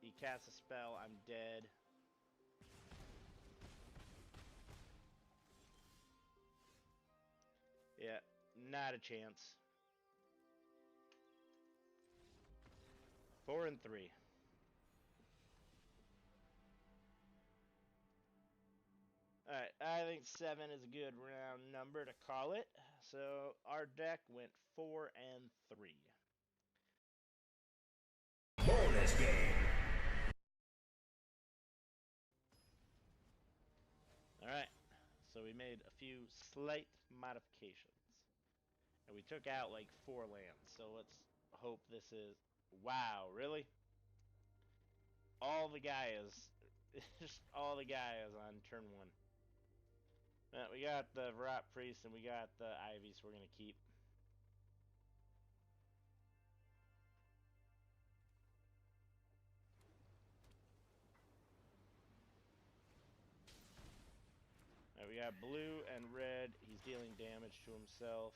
He casts a spell. I'm dead. Yeah, not a chance. 4 and 3. Alright, I think 7 is a good round number to call it. So our deck went 4 and 3. Bonus game. Alright, so we made a few slight modifications. And we took out like 4 lands, so let's hope this is... Wow, really? All the Gaias, just all the Gaias on turn 1. We got the Varrock Priest and we got the Ivy, so we're going to keep. We got blue and red. He's dealing damage to himself.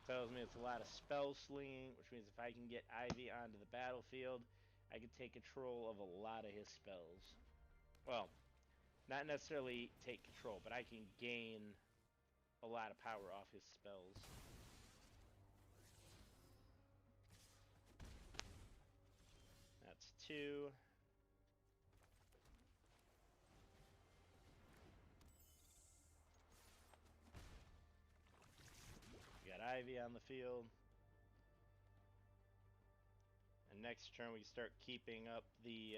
Tells me it's a lot of spell slinging, which means if I can get Ivy onto the battlefield, I can take control of a lot of his spells. Well, not necessarily take control, but I can gain a lot of power off his spells. That's 2. We got Ivy on the field. And next turn we start keeping up the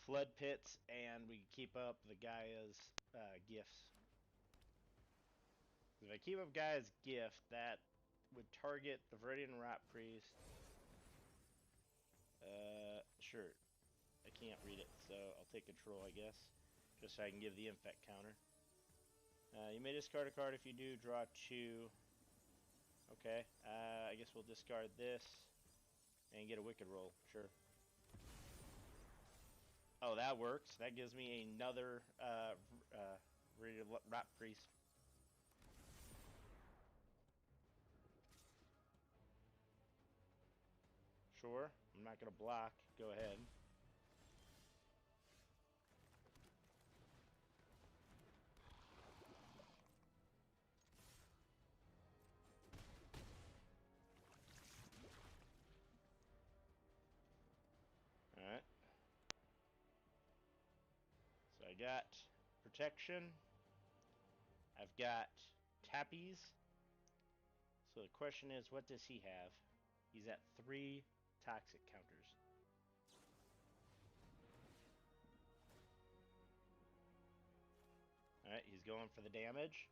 Flood Pits, and we keep up the Gaia's gifts. If I keep up Gaia's gift, that would target the Viridian Rot Priest. Sure. I can't read it, so I'll take control, I guess. Just so I can give the infect counter. You may discard a card. If you do, draw 2. Okay, I guess we'll discard this and get a Wicked roll. Sure. Oh, that works. That gives me another Rot Priest. Sure. I'm not going to block. Go ahead. Alright. So I got protection. I've got tappies. So the question is, what does he have? He's at 3 toxic counters. Alright, he's going for the damage.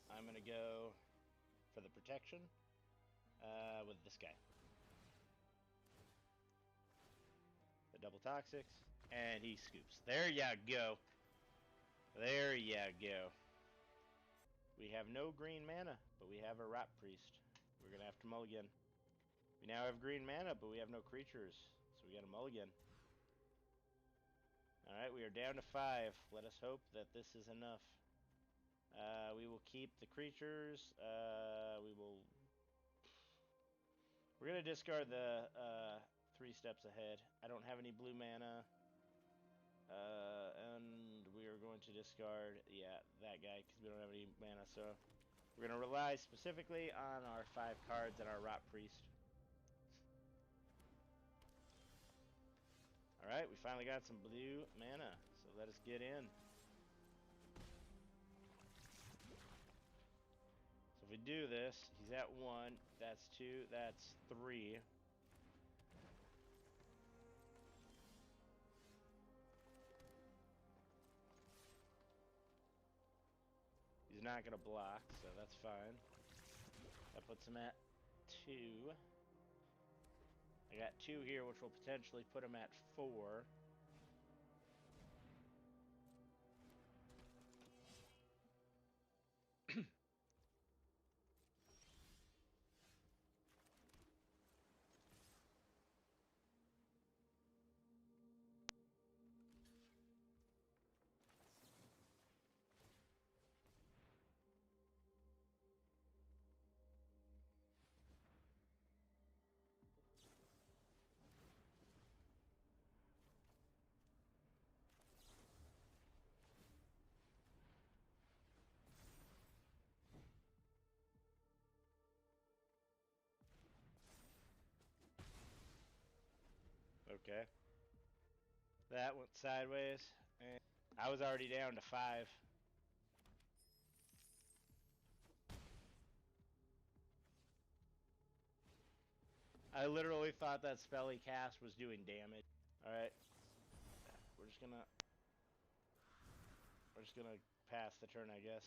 I'm gonna go for the protection with this guy. The double toxics, and he scoops. There ya go. There ya go. We have no green mana, but we have a Rot Priest. We're gonna have to mulligan. We now have green mana, but we have no creatures, so we gotta mulligan. Alright, we are down to 5. Let us hope that this is enough. We will keep the creatures. We're gonna discard the 3 steps ahead. I don't have any blue mana. And we are going to discard, yeah, that guy, because we don't have any mana, so we're going to rely specifically on our 5 cards and our Rot Priest. Alright, we finally got some blue mana, so let us get in. So if we do this, he's at 1, that's 2, that's 3. He's not going to block, so that's fine. That puts him at 2. I got 2 here, which will potentially put him at 4. Okay. That went sideways, and I was already down to 5. I literally thought that spell he cast was doing damage. Alright. We're just gonna pass the turn, I guess.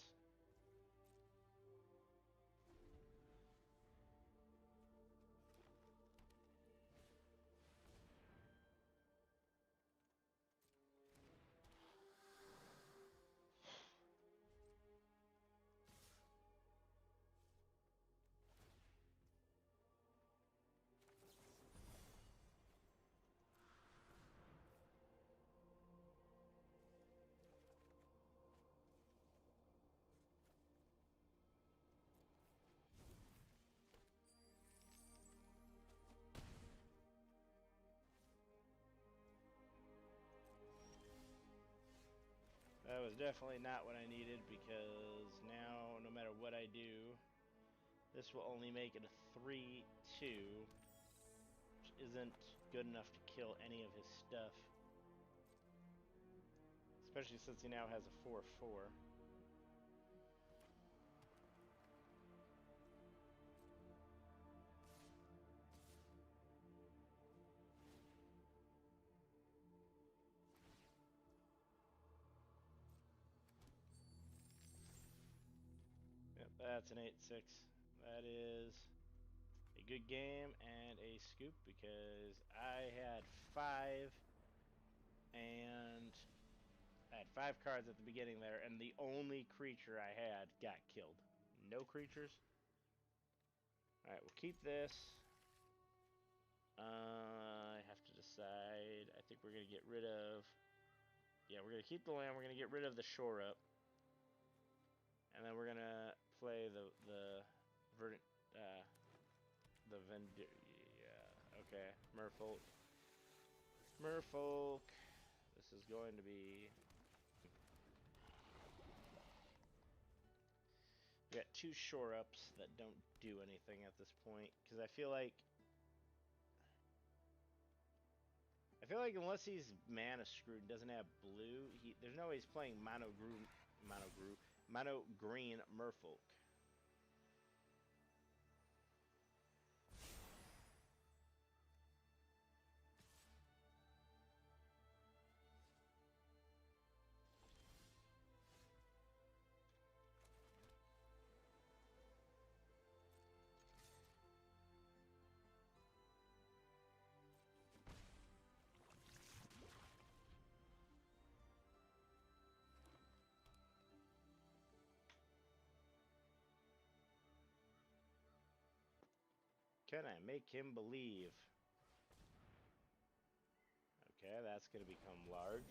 That was definitely not what I needed, because now, no matter what I do, this will only make it a 3-2, which isn't good enough to kill any of his stuff. Especially since he now has a 4-4. Yep, that's an 8-6. That is a good game and a scoop, because I had 5 and I had 5 cards at the beginning there, and the only creature I had got killed. No creatures. Alright, we'll keep this. I have to decide. I think we're going to get rid of... Yeah, we're going to keep the land. We're going to get rid of the shore up. And then we're going to play the Vendor... Yeah, okay. Merfolk. Merfolk. This is going to be... We got 2 shore ups that don't do anything at this point, because I feel like unless he's mana screwed and doesn't have blue, there's no way he's playing mono green Merfolk. Can I make him believe? Okay, that's going to become large.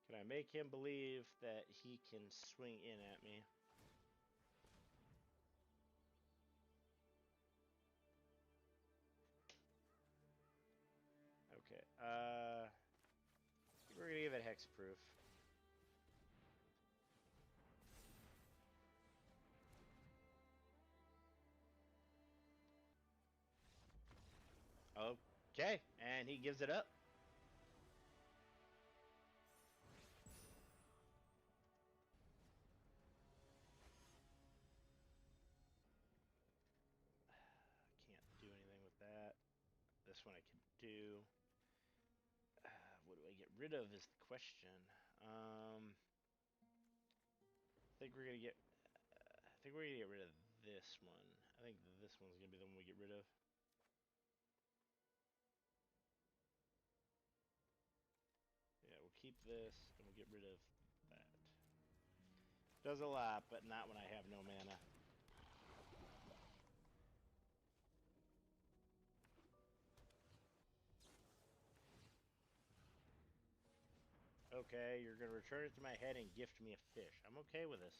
Can I make him believe that he can swing in at me? Okay, we're going to give it hexproof. Okay, and he gives it up. Can't do anything with that. This one I can do. What do I get rid of is the question. I think we're gonna get rid of this one. I think this one's gonna be the one we get rid of. Yeah, we'll keep this and we'll get rid of that. Does a lot, but not when I have no mana. Okay, you're gonna return it to my head and gift me a fish. I'm okay with this.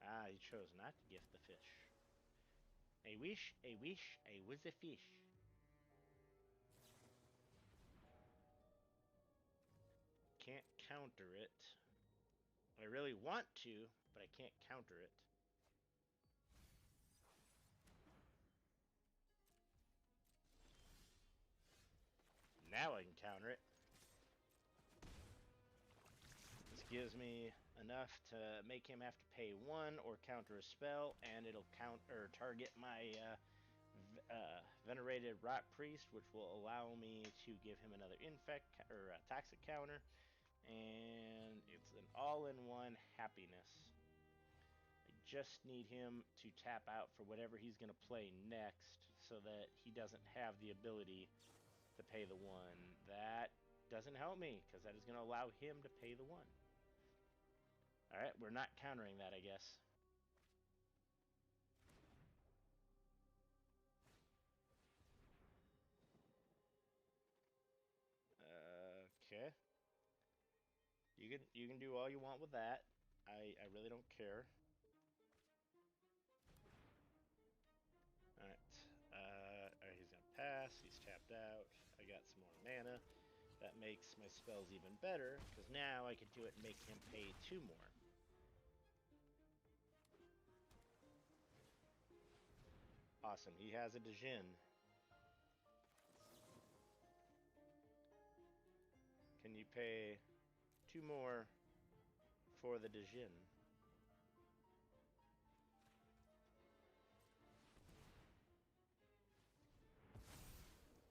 Ah, he chose not to gift the fish. I wish I was a fish. Can't counter it. I really want to, but I can't counter it. Now I can counter it. This gives me enough to make him have to pay 1 or counter a spell, and it'll count or target my venerated rot priest, which will allow me to give him another infect or toxic counter, and it's an all-in-one happiness. I just need him to tap out for whatever he's going to play next, so that he doesn't have the ability to pay the 1. That doesn't help me, because that is going to allow him to pay the 1. Alright, we're not countering that, I guess. Okay. You can do all you want with that. I really don't care. Alright. Alright, he's gonna pass. He's tapped out. I got some more mana. That makes my spells even better, because now I can do it and make him pay 2 more. Awesome. He has a Djinn. Can you pay 2 more for the Djinn?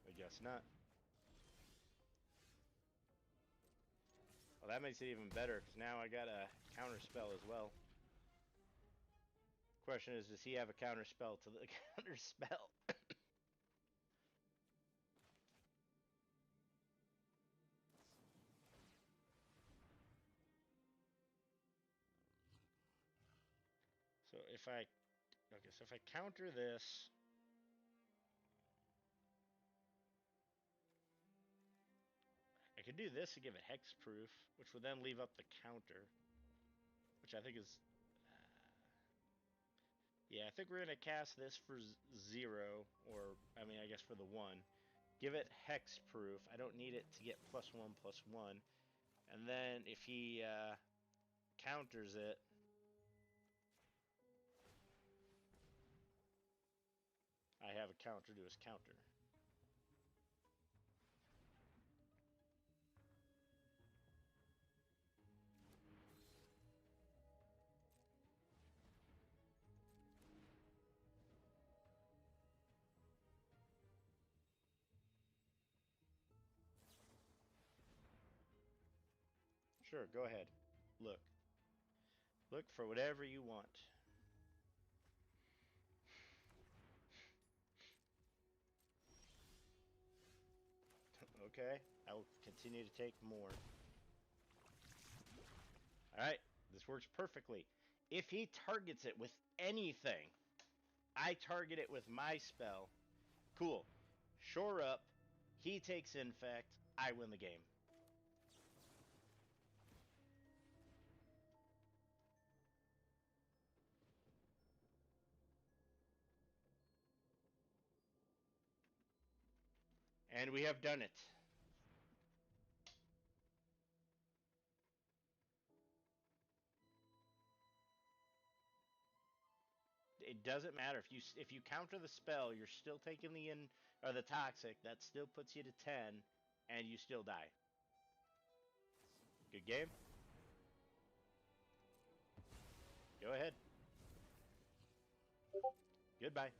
I guess not. Well, that makes it even better, because now I got a counter spell as well. Question is, does he have a counter spell to the counter spell? So if I counter this, I could do this to give it hexproof, which would then leave up the counter, which I think is, yeah, I think we're gonna cast this for 0, or I mean, I guess for the 1. Give it hexproof. I don't need it to get +1/+1, and then if he counters it, I have a counter to his counter. Sure, go ahead. Look. Look for whatever you want. Okay, I will continue to take more. Alright, this works perfectly. If he targets it with anything, I target it with my spell. Cool. Shore up, he takes infect, I win the game. And we have done it. It doesn't matter if you counter the spell, you're still taking the toxic. That still puts you to 10, and you still die. Good game. Go ahead. Goodbye.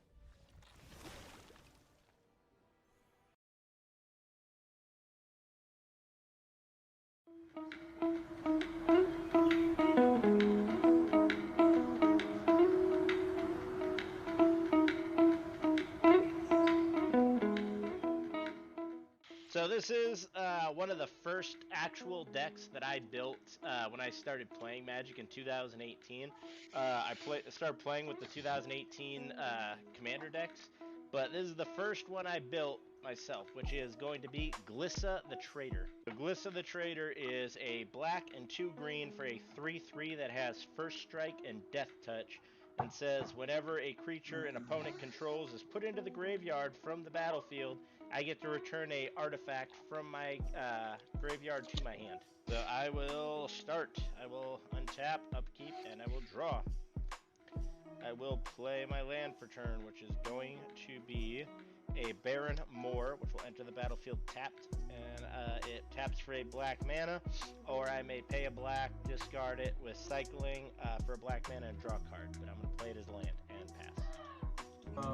This is one of the first actual decks that I built when I started playing Magic in 2018. I started playing with the 2018 Commander decks, but this is the first one I built myself, which is going to be Glissa the Traitor. The Glissa the Traitor is a black and 2 green for a 3/3 that has First Strike and Death Touch, and says whenever a creature an opponent controls is put into the graveyard from the battlefield, I get to return a artifact from my graveyard to my hand. So I will start. I will untap, upkeep, and I will draw. I will play my land for turn, which is going to be a Baron Moor, which will enter the battlefield tapped, and it taps for a black mana, or I may pay a black, discard it with cycling for a black mana and draw a card, but I'm going to play it as land and pass.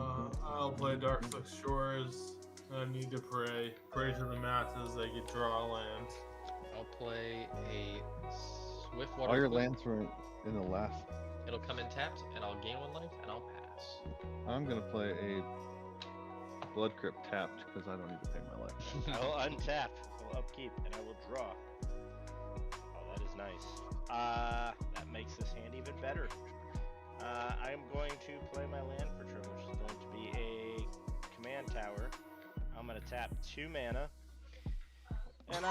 I'll play Darkslick Shores. I need to pray. Pray to the masses they could draw land. I'll play a Swiftwater. All your Queen. lands were in the last. It'll come in tapped, and I'll gain 1 life, and I'll pass. I'm gonna play a Blood Crypt tapped because I don't need to pay my life. I will untap, I will upkeep, and I will draw. Oh, that is nice. That makes this hand even better. I'm going to play my land for turn, which is going to be a command tower. I'm going to tap 2 mana. And